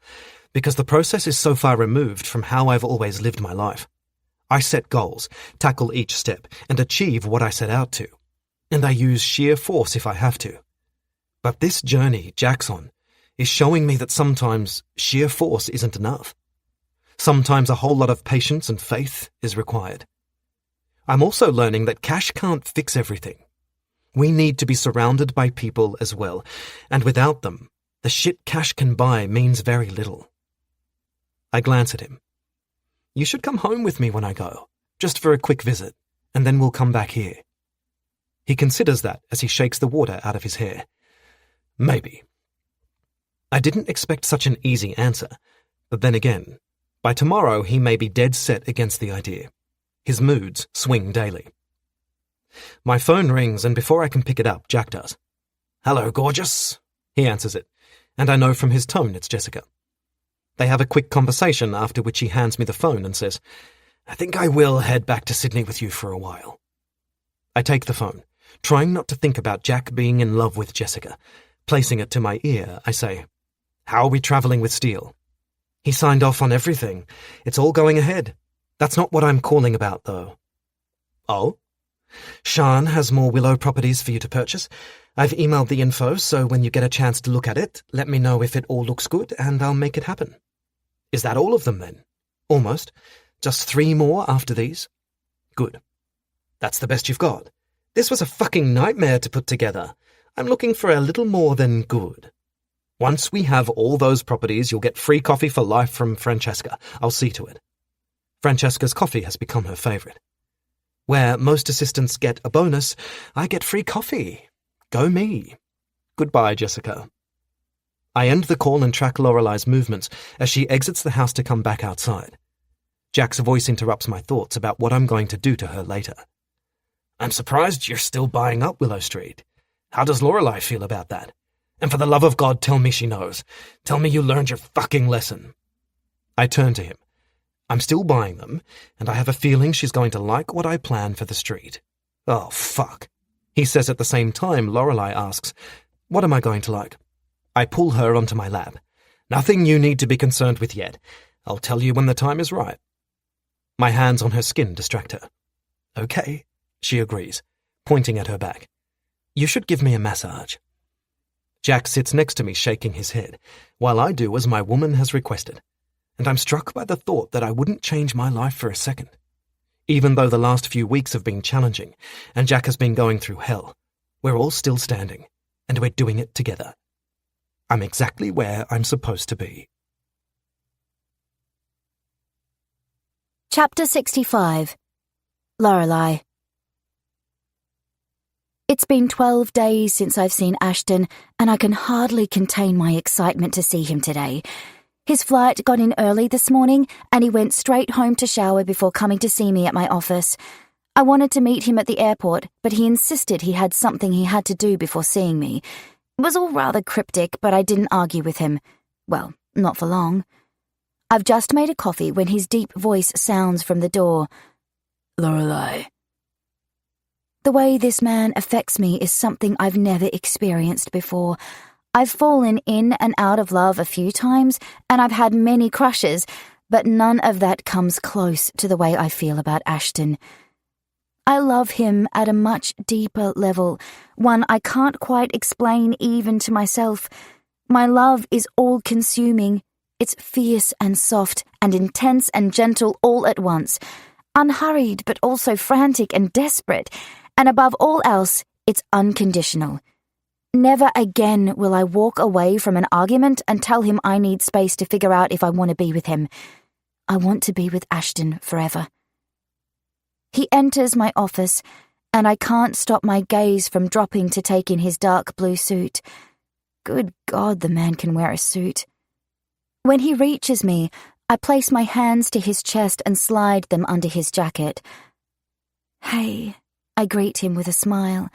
because the process is so far removed from how I've always lived my life. I set goals, tackle each step, and achieve what I set out to, and I use sheer force if I have to. But this journey Jack's on is showing me that sometimes sheer force isn't enough. Sometimes a whole lot of patience and faith is required. I'm also learning that cash can't fix everything. We need to be surrounded by people as well, and without them, the shit cash can buy means very little. I glance at him. "You should come home with me when I go, just for a quick visit, and then we'll come back here." He considers that as he shakes the water out of his hair. Maybe. I didn't expect such an easy answer, but then again, by tomorrow he may be dead set against the idea. His moods swing daily. My phone rings, and before I can pick it up, Jack does. "Hello, gorgeous," he answers it, and I know from his tone it's Jessica. They have a quick conversation, after which he hands me the phone and says, "I think I will head back to Sydney with you for a while." I take the phone, trying not to think about Jack being in love with Jessica. Placing it to my ear, I say, "How are we travelling with Steele?" "He signed off on everything. It's all going ahead. That's not what I'm calling about, though." "Oh?" "Sean has more Willow properties for you to purchase. I've emailed the info, so when you get a chance to look at it, let me know if it all looks good, and I'll make it happen." "Is that all of them, then?" "Almost. Just 3 more after these." "Good. That's the best you've got. This was a fucking nightmare to put together. I'm looking for a little more than good. Once we have all those properties, you'll get free coffee for life from Francesca. I'll see to it." Francesca's coffee has become her favourite. Where most assistants get a bonus, I get free coffee. Go me. Goodbye, Jessica. I end the call and track Lorelei's movements as she exits the house to come back outside. Jack's voice interrupts my thoughts about what I'm going to do to her later. "I'm surprised you're still buying up Willow Street. How does Lorelei feel about that? And for the love of God, tell me she knows. Tell me you learned your fucking lesson." I turn to him. I'm still buying them, and I have a feeling she's going to like what I plan for the street. "Oh, fuck," he says at the same time Lorelei asks, "What am I going to like?" I pull her onto my lap. "Nothing you need to be concerned with yet. I'll tell you when the time is right." My hands on her skin distract her. "Okay," she agrees, pointing at her back. "You should give me a massage." Jack sits next to me shaking his head, while I do as my woman has requested, and I'm struck by the thought that I wouldn't change my life for a second. Even though the last few weeks have been challenging, and Jack has been going through hell, we're all still standing, and we're doing it together. I'm exactly where I'm supposed to be. Chapter 65. Lorelei. It's been 12 days since I've seen Ashton, and I can hardly contain my excitement to see him today. His flight got in early this morning, and he went straight home to shower before coming to see me at my office. I wanted to meet him at the airport, but he insisted he had something he had to do before seeing me. It was all rather cryptic, but I didn't argue with him. Well, not for long. I've just made a coffee when his deep voice sounds from the door. "Lorelei." The way this man affects me is something I've never experienced before. I've fallen in and out of love a few times, and I've had many crushes, but none of that comes close to the way I feel about Ashton. I love him at a much deeper level, one I can't quite explain even to myself. My love is all-consuming. It's fierce and soft and intense and gentle all at once, unhurried but also frantic and desperate, and above all else, it's unconditional. Never again will I walk away from an argument and tell him I need space to figure out if I want to be with him. I want to be with Ashton forever. He enters my office, and I can't stop my gaze from dropping to take in his dark blue suit. Good God, the man can wear a suit. When he reaches me, I place my hands to his chest and slide them under his jacket. Hey, I greet him with a smile.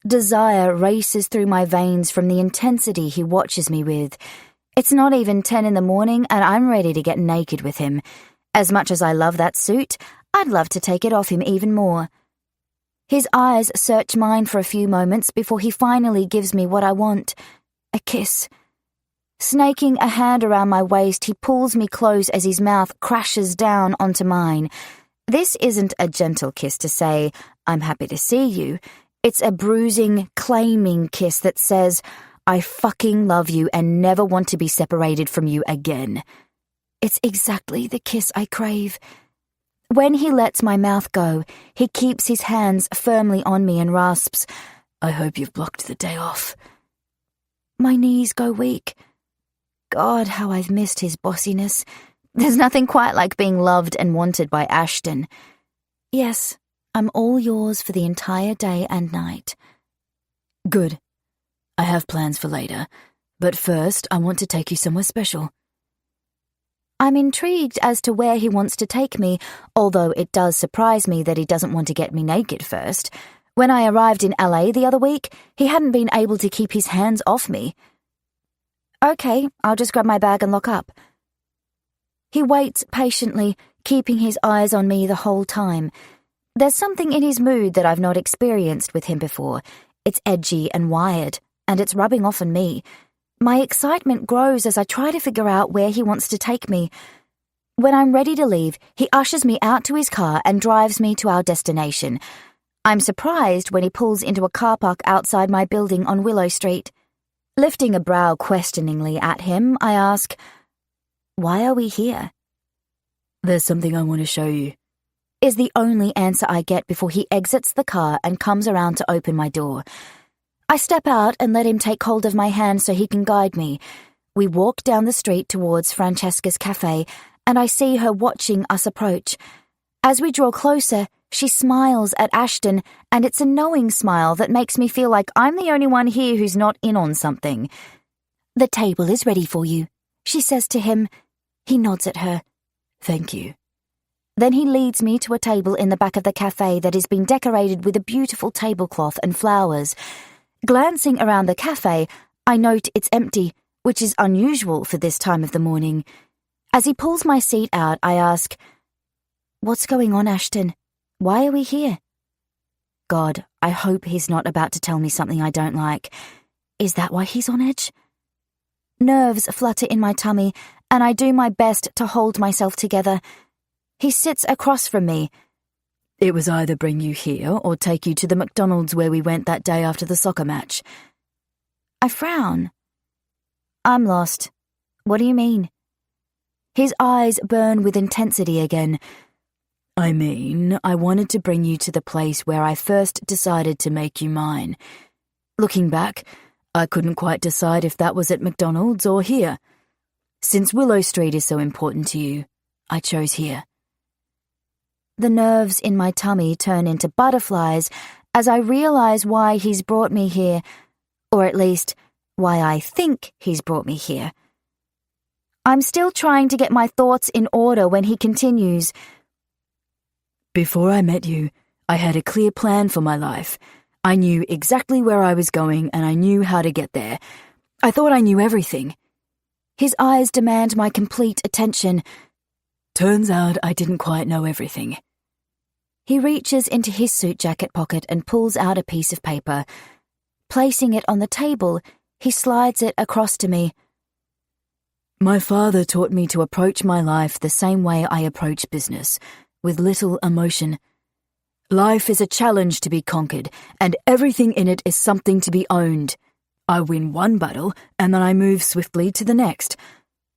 Desire races through my veins from the intensity he watches me with. It's not even 10 in the morning and I'm ready to get naked with him. As much as I love that suit, I'd love to take it off him even more. His eyes search mine for a few moments before he finally gives me what I want, a kiss. Snaking a hand around my waist, he pulls me close as his mouth crashes down onto mine. This isn't a gentle kiss to say, I'm happy to see you. It's a bruising, claiming kiss that says, I fucking love you and never want to be separated from you again. It's exactly the kiss I crave. When he lets my mouth go, he keeps his hands firmly on me and rasps, I hope you've blocked the day off. My knees go weak. God, how I've missed his bossiness. There's nothing quite like being loved and wanted by Ashton. Yes, I'm all yours for the entire day and night. Good. I have plans for later, but first I want to take you somewhere special. I'm intrigued as to where he wants to take me, although it does surprise me that he doesn't want to get me naked first. When I arrived in LA the other week, he hadn't been able to keep his hands off me. Okay, I'll just grab my bag and lock up. He waits patiently, keeping his eyes on me the whole time. There's something in his mood that I've not experienced with him before. It's edgy and wired, and it's rubbing off on me. My excitement grows as I try to figure out where he wants to take me. When I'm ready to leave, he ushers me out to his car and drives me to our destination. I'm surprised when he pulls into a car park outside my building on Willow Street. Lifting a brow questioningly at him, I ask, why are we here? There's something I want to show you, is the only answer I get before he exits the car and comes around to open my door. I step out and let him take hold of my hand so he can guide me. We walk down the street towards Francesca's cafe, and I see her watching us approach. As we draw closer, she smiles at Ashton, and it's a knowing smile that makes me feel like I'm the only one here who's not in on something. The table is ready for you, she says to him. He nods at her. Thank you. Then he leads me to a table in the back of the cafe that has been decorated with a beautiful tablecloth and flowers. Glancing around the cafe, I note it's empty, which is unusual for this time of the morning. As he pulls my seat out, I ask, what's going on, Ashton? Why are we here? God, I hope he's not about to tell me something I don't like. Is that why he's on edge? Nerves flutter in my tummy, and I do my best to hold myself together. He sits across from me. It was either bring you here or take you to the McDonald's where we went that day after the soccer match. I frown. I'm lost. What do you mean? His eyes burn with intensity again. I mean, I wanted to bring you to the place where I first decided to make you mine. Looking back, I couldn't quite decide if that was at McDonald's or here. Since Willow Street is so important to you, I chose here. The nerves in my tummy turn into butterflies as I realize why he's brought me here, or at least why I think he's brought me here. I'm still trying to get my thoughts in order when he continues. Before I met you, I had a clear plan for my life. I knew exactly where I was going and I knew how to get there. I thought I knew everything. His eyes demand my complete attention. Turns out I didn't quite know everything. He reaches into his suit jacket pocket and pulls out a piece of paper. Placing it on the table, he slides it across to me. My father taught me to approach my life the same way I approach business, with little emotion. Life is a challenge to be conquered, and everything in it is something to be owned. I win one battle, and then I move swiftly to the next.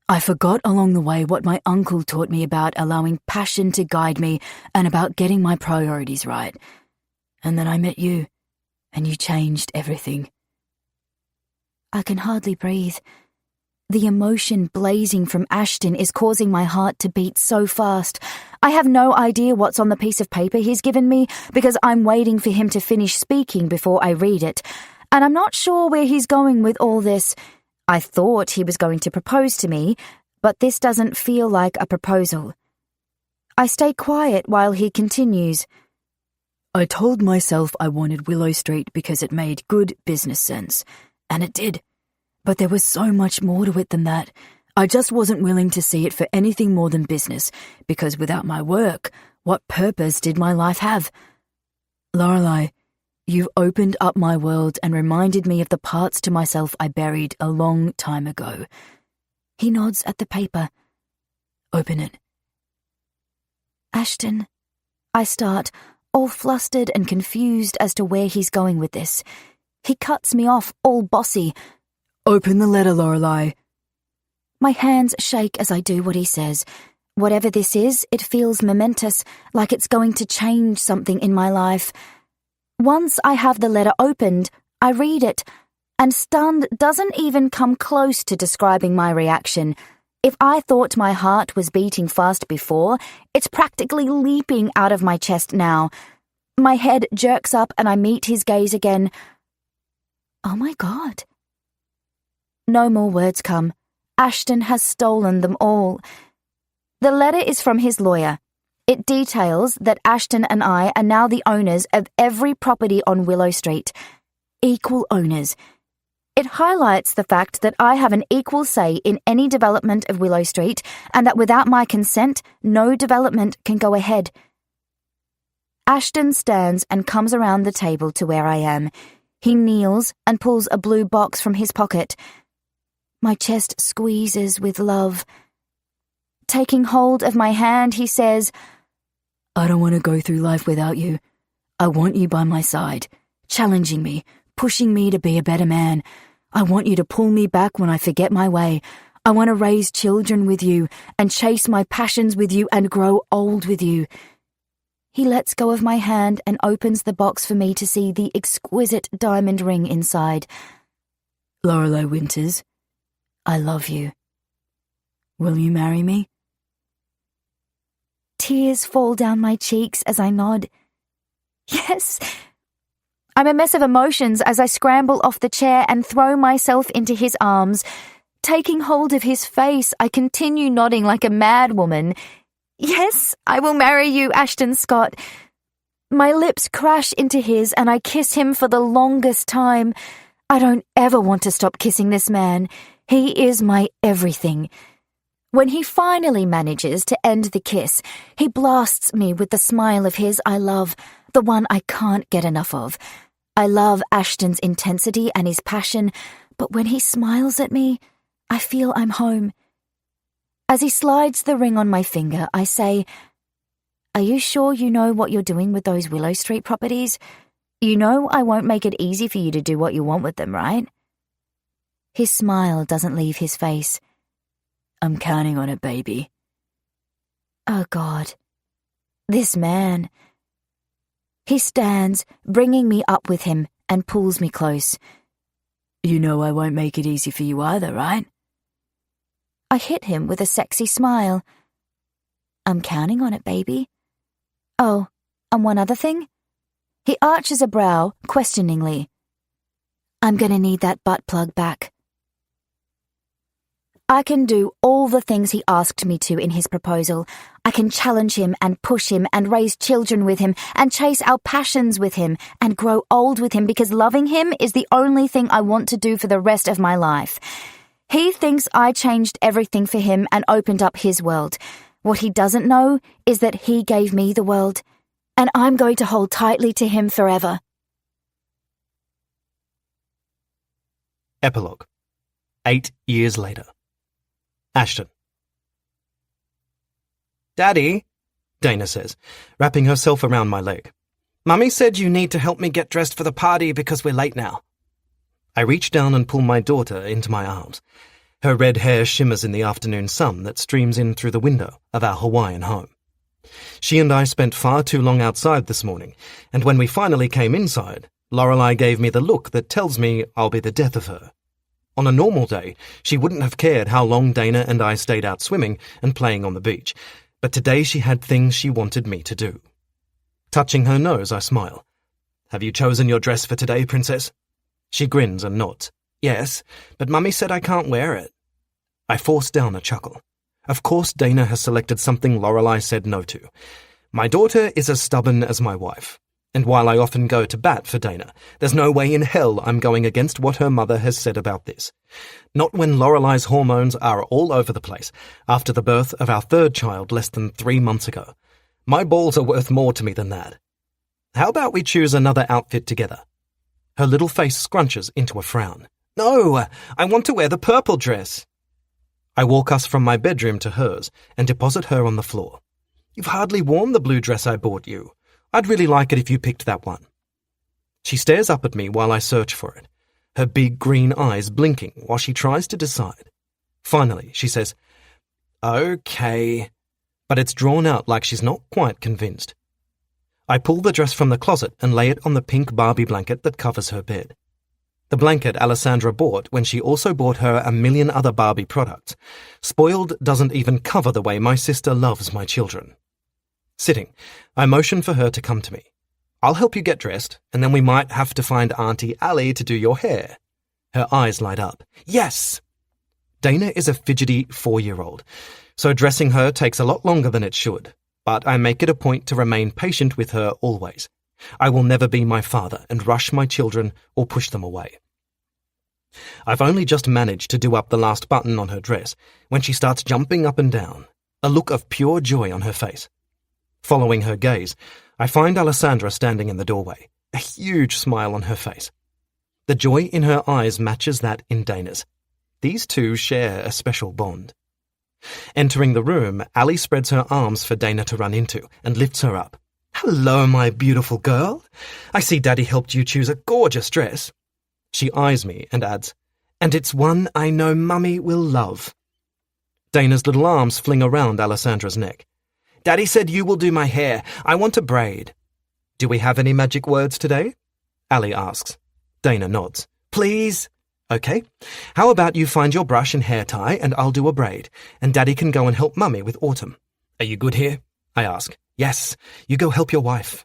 I forgot along the way what my uncle taught me about allowing passion to guide me and about getting my priorities right. And then I met you, and you changed everything. I can hardly breathe. The emotion blazing from Ashton is causing my heart to beat so fast. I have no idea what's on the piece of paper he's given me because I'm waiting for him to finish speaking before I read it. and I'm not sure where he's going with all this. I thought he was going to propose to me, but this doesn't feel like a proposal. I stay quiet while he continues. I told myself I wanted Willow Street because it made good business sense, and it did. But there was so much more to it than that. I just wasn't willing to see it for anything more than business, because without my work, what purpose did my life have? Lorelei, you've opened up my world and reminded me of the parts to myself I buried a long time ago. He nods at the paper. Open it. Ashton, I start, all flustered and confused as to where he's going with this. He cuts me off, all bossy. Open the letter, Lorelei. My hands shake as I do what he says. Whatever this is, it feels momentous, like it's going to change something in my life. Once I have the letter opened, I read it, and stunned doesn't even come close to describing my reaction. If I thought my heart was beating fast before, it's practically leaping out of my chest now. My head jerks up and I meet his gaze again. Oh my God. No more words come. Ashton has stolen them all. The letter is from his lawyer. It details that Ashton and I are now the owners of every property on Willow Street. Equal owners. It highlights the fact that I have an equal say in any development of Willow Street, and that without my consent, no development can go ahead. Ashton stands and comes around the table to where I am. He kneels and pulls a blue box from his pocket. My chest squeezes with love. Taking hold of my hand, he says, I don't want to go through life without you. I want you by my side, challenging me, pushing me to be a better man. I want you to pull me back when I forget my way. I want to raise children with you and chase my passions with you and grow old with you. He lets go of my hand and opens the box for me to see the exquisite diamond ring inside. Lorelei Winters, I love you. Will you marry me? Tears fall down my cheeks as I nod. Yes. I'm a mess of emotions as I scramble off the chair and throw myself into his arms. Taking hold of his face, I continue nodding like a mad woman. Yes, I will marry you, Ashton Scott. My lips crash into his and I kiss him for the longest time. I don't ever want to stop kissing this man. He is my everything. When he finally manages to end the kiss, he blasts me with the smile of his I love, the one I can't get enough of. I love Ashton's intensity and his passion, but when he smiles at me, I feel I'm home. As he slides the ring on my finger, I say, Are you sure you know what you're doing with those Willow Street properties? You know I won't make it easy for you to do what you want with them, right? His smile doesn't leave his face. I'm counting on it, baby. Oh, God. This man. He stands, bringing me up with him, and pulls me close. You know I won't make it easy for you either, right? I hit him with a sexy smile. I'm counting on it, baby. Oh, and one other thing? He arches a brow, questioningly. I'm gonna need that butt plug back. I can do all the things he asked me to in his proposal. I can challenge him and push him and raise children with him and chase our passions with him and grow old with him because loving him is the only thing I want to do for the rest of my life. He thinks I changed everything for him and opened up his world. What he doesn't know is that he gave me the world, and I'm going to hold tightly to him forever. Epilogue. 8 years later. Ashton. Daddy, Dana says, wrapping herself around my leg. Mummy said you need to help me get dressed for the party because we're late now. I reach down and pull my daughter into my arms. Her red hair shimmers in the afternoon sun that streams in through the window of our Hawaiian home. She and I spent far too long outside this morning, and when we finally came inside, Lorelei gave me the look that tells me I'll be the death of her. On a normal day, she wouldn't have cared how long Dana and I stayed out swimming and playing on the beach, but today she had things she wanted me to do. Touching her nose, I smile. Have you chosen your dress for today, Princess? She grins and nods. Yes, but Mummy said I can't wear it. I force down a chuckle. Of course Dana has selected something Lorelei said no to. My daughter is as stubborn as my wife, and while I often go to bat for Dana, there's no way in hell I'm going against what her mother has said about this. Not when Lorelei's hormones are all over the place after the birth of our third child less than 3 months ago. My balls are worth more to me than that. How about we choose another outfit together? Her little face scrunches into a frown. No, I want to wear the purple dress. I walk us from my bedroom to hers and deposit her on the floor. You've hardly worn the blue dress I bought you. I'd really like it if you picked that one. She stares up at me while I search for it, her big green eyes blinking while she tries to decide. Finally, she says, Okay, but it's drawn out like she's not quite convinced. I pull the dress from the closet and lay it on the pink Barbie blanket that covers her bed. The blanket Alessandra bought when she also bought her a million other Barbie products. Spoiled doesn't even cover the way my sister loves my children. Sitting, I motion for her to come to me. I'll help you get dressed, and then we might have to find Auntie Allie to do your hair. Her eyes light up. Yes! Dana is a fidgety 4-year-old, so dressing her takes a lot longer than it should, but I make it a point to remain patient with her always. I will never be my father and rush my children or push them away. I've only just managed to do up the last button on her dress when she starts jumping up and down, a look of pure joy on her face. Following her gaze, I find Alessandra standing in the doorway, a huge smile on her face. The joy in her eyes matches that in Dana's. These two share a special bond. Entering the room, Allie spreads her arms for Dana to run into and lifts her up. Hello, my beautiful girl. I see Daddy helped you choose a gorgeous dress. She eyes me and adds, and it's one I know Mummy will love. Dana's little arms fling around Alessandra's neck. Daddy said you will do my hair. I want a braid. Do we have any magic words today? Allie asks. Dana nods. Please. Okay. How about you find your brush and hair tie and I'll do a braid, and Daddy can go and help Mummy with Autumn. Are you good here? I ask. Yes. You go help your wife.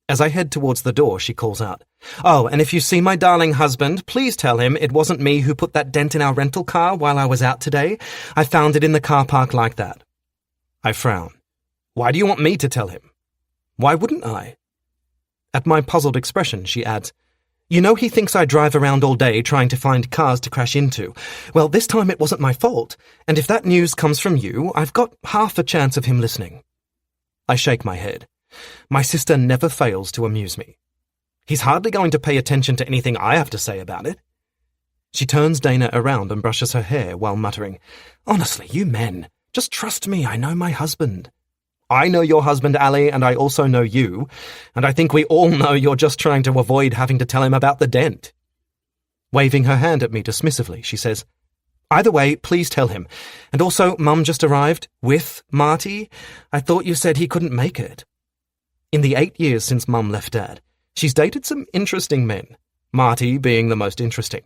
As I head towards the door, she calls out, Oh, and if you see my darling husband, please tell him it wasn't me who put that dent in our rental car while I was out today. I found it in the car park like that. I frown. Why do you want me to tell him? Why wouldn't I? At my puzzled expression, she adds, You know he thinks I drive around all day trying to find cars to crash into. Well, this time it wasn't my fault, and if that news comes from you, I've got half a chance of him listening. I shake my head. My sister never fails to amuse me. He's hardly going to pay attention to anything I have to say about it. She turns Dana around and brushes her hair while muttering, Honestly, you men, just trust me, I know my husband. I know your husband, Allie, and I also know you, and I think we all know you're just trying to avoid having to tell him about the dent. Waving her hand at me dismissively, she says, Either way, please tell him. And also, Mum just arrived with Marty. I thought you said he couldn't make it. In the 8 years since Mum left Dad, she's dated some interesting men, Marty being the most interesting.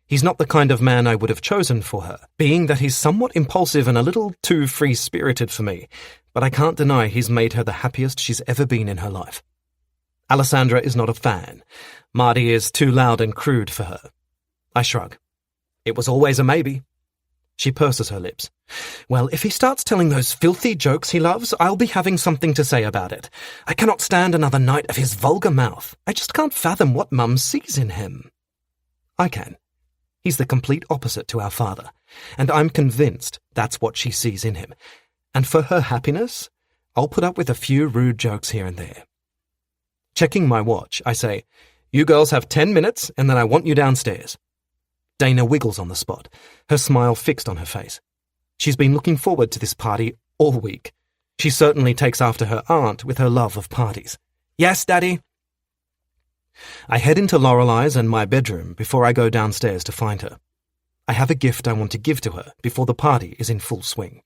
He's not the kind of man I would have chosen for her, being that he's somewhat impulsive and a little too free-spirited for me, but I can't deny he's made her the happiest she's ever been in her life. Alessandra is not a fan. Marty is too loud and crude for her. I shrug. It was always a maybe. She purses her lips. Well, if he starts telling those filthy jokes he loves, I'll be having something to say about it. I cannot stand another night of his vulgar mouth. I just can't fathom what Mum sees in him. I can. He's the complete opposite to our father, and I'm convinced that's what she sees in him. And for her happiness, I'll put up with a few rude jokes here and there. Checking my watch, I say, You girls have 10 minutes, and then I want you downstairs. Dana wiggles on the spot, her smile fixed on her face. She's been looking forward to this party all week. She certainly takes after her aunt with her love of parties. Yes, Daddy? I head into Lorelei's and my bedroom before I go downstairs to find her. I have a gift I want to give to her before the party is in full swing.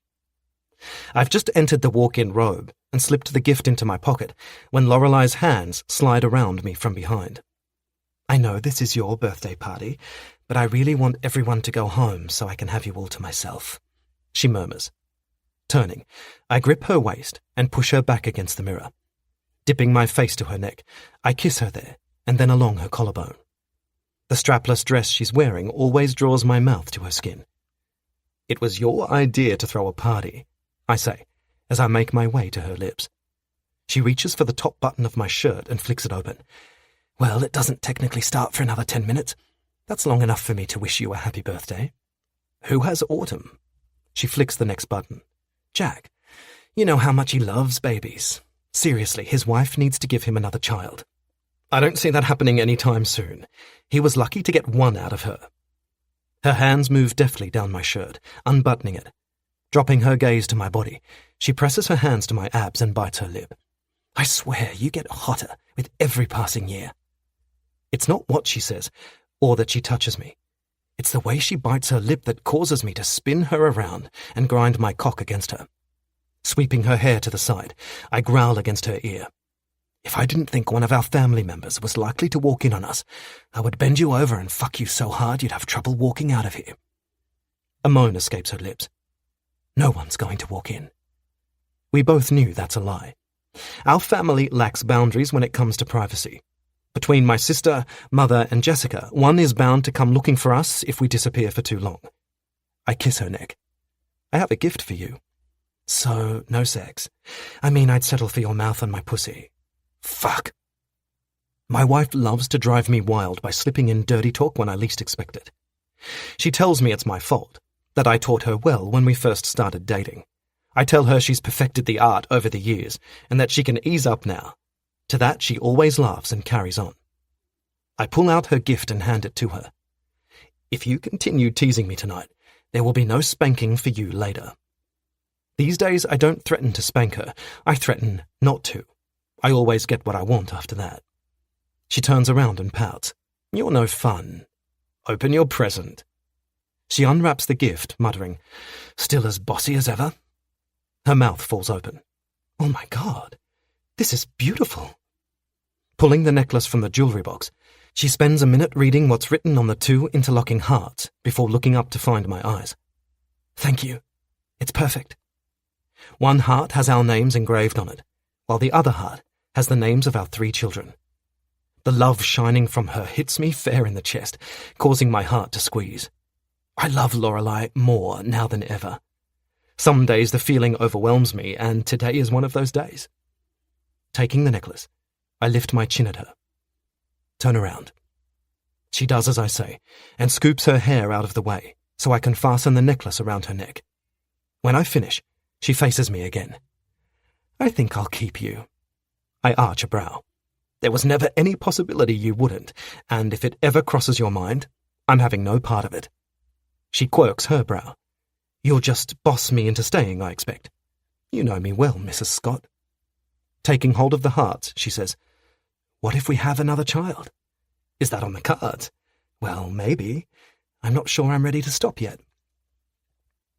I've just entered the walk-in robe and slipped the gift into my pocket when Lorelei's hands slide around me from behind. I know this is your birthday party, but I really want everyone to go home so I can have you all to myself, she murmurs. Turning, I grip her waist and push her back against the mirror. Dipping my face to her neck, I kiss her there and then along her collarbone. The strapless dress she's wearing always draws my mouth to her skin. "It was your idea to throw a party," I say, as I make my way to her lips. She reaches for the top button of my shirt and flicks it open. "Well, it doesn't technically start for another 10 minutes. That's long enough for me to wish you a happy birthday." "Who has autumn?" She flicks the next button. "Jack. You know how much he loves babies. Seriously, his wife needs to give him another child. I don't see that happening anytime soon. He was lucky to get one out of her." Her hands move deftly down my shirt, unbuttoning it. Dropping her gaze to my body, she presses her hands to my abs and bites her lip. "I swear you get hotter with every passing year." It's not what she says, or that she touches me. It's the way she bites her lip that causes me to spin her around and grind my cock against her. Sweeping her hair to the side, I growl against her ear. "If I didn't think one of our family members was likely to walk in on us, I would bend you over and fuck you so hard you'd have trouble walking out of here." A moan escapes her lips. No one's going to walk in. We both knew that's a lie. Our family lacks boundaries when it comes to privacy. Between my sister, mother, and Jessica, one is bound to come looking for us if we disappear for too long. I kiss her neck. "I have a gift for you." "So, no sex? I mean, I'd settle for your mouth on my pussy." Fuck. My wife loves to drive me wild by slipping in dirty talk when I least expect it. She tells me it's my fault, that I taught her well when we first started dating. I tell her she's perfected the art over the years and that she can ease up now. To that, she always laughs and carries on. I pull out her gift and hand it to her. "If you continue teasing me tonight, there will be no spanking for you later." These days, I don't threaten to spank her. I threaten not to. I always get what I want after that. She turns around and pouts. "You're no fun. Open your present." She unwraps the gift, muttering, "Still as bossy as ever?" Her mouth falls open. "Oh my God, this is beautiful." Pulling the necklace from the jewelry box, she spends a minute reading what's written on the 2 interlocking hearts before looking up to find my eyes. "Thank you. It's perfect." One heart has our names engraved on it, while the other heart has the names of our 3 children. The love shining from her hits me fair in the chest, causing my heart to squeeze. I love Lorelei more now than ever. Some days the feeling overwhelms me, and today is one of those days. Taking the necklace, I lift my chin at her. "Turn around." She does as I say, and scoops her hair out of the way, so I can fasten the necklace around her neck. When I finish, she faces me again. "I think I'll keep you." I arch a brow. "There was never any possibility you wouldn't, and if it ever crosses your mind, I'm having no part of it." She quirks her brow. "You'll just boss me into staying, I expect." "You know me well, Mrs. Scott." Taking hold of the hearts, she says, "What if we have another child?" "Is that on the cards?" "Well, maybe. I'm not sure I'm ready to stop yet."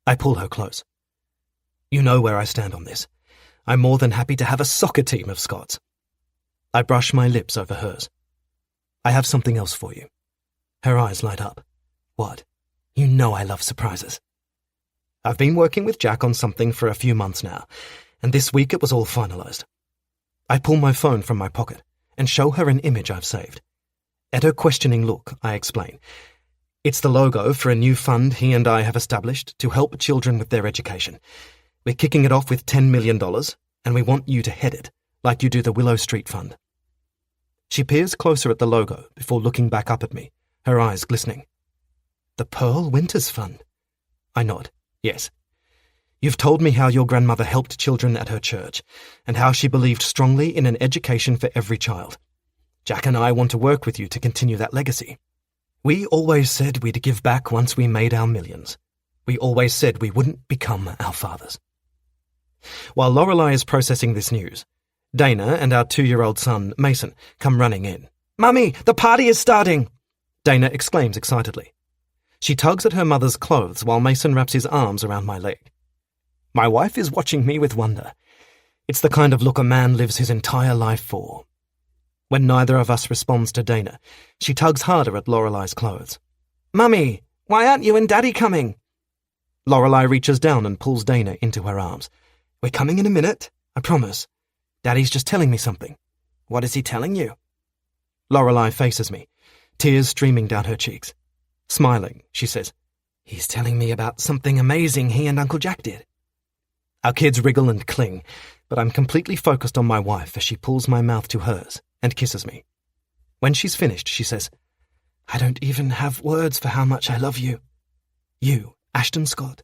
I pull her close. "You know where I stand on this. I'm more than happy to have a soccer team of Scotts." I brush my lips over hers. "I have something else for you." Her eyes light up. "What?" "You know I love surprises." "I've been working with Jack on something for a few months now, and this week it was all finalized." I pull my phone from my pocket and show her an image I've saved. At her questioning look, I explain. "It's the logo for a new fund he and I have established to help children with their education. We're kicking it off with $10 million, and we want you to head it, like you do the Willow Street Fund." She peers closer at the logo before looking back up at me, her eyes glistening. "The Pearl Winters Fund?" I nod. "Yes. You've told me how your grandmother helped children at her church, and how she believed strongly in an education for every child. Jack and I want to work with you to continue that legacy. We always said we'd give back once we made our millions. We always said we wouldn't become our fathers." While Lorelei is processing this news, Dana and our 2-year-old son, Mason, come running in. "Mummy, the party is starting!" Dana exclaims excitedly. She tugs at her mother's clothes while Mason wraps his arms around my leg. My wife is watching me with wonder. It's the kind of look a man lives his entire life for. When neither of us responds to Dana, she tugs harder at Lorelei's clothes. "Mummy, why aren't you and Daddy coming?" Lorelei reaches down and pulls Dana into her arms. "We're coming in a minute, I promise. Daddy's just telling me something." "What is he telling you?" Lorelei faces me, tears streaming down her cheeks. Smiling, she says, "He's telling me about something amazing he and Uncle Jack did." Our kids wriggle and cling, but I'm completely focused on my wife as she pulls my mouth to hers and kisses me. When she's finished, she says, "I don't even have words for how much I love you. You, Ashton Scott,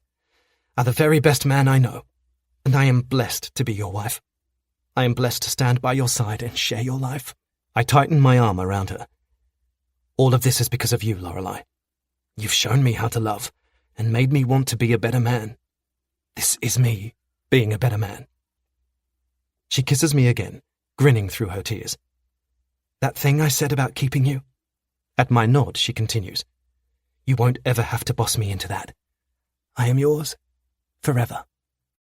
are the very best man I know, and I am blessed to be your wife. I am blessed to stand by your side and share your life." I tighten my arm around her. "All of this is because of you, Lorelei. You've shown me how to love and made me want to be a better man. This is me being a better man." She kisses me again, grinning through her tears. "That thing I said about keeping you?" At my nod, she continues, "You won't ever have to boss me into that. I am yours forever."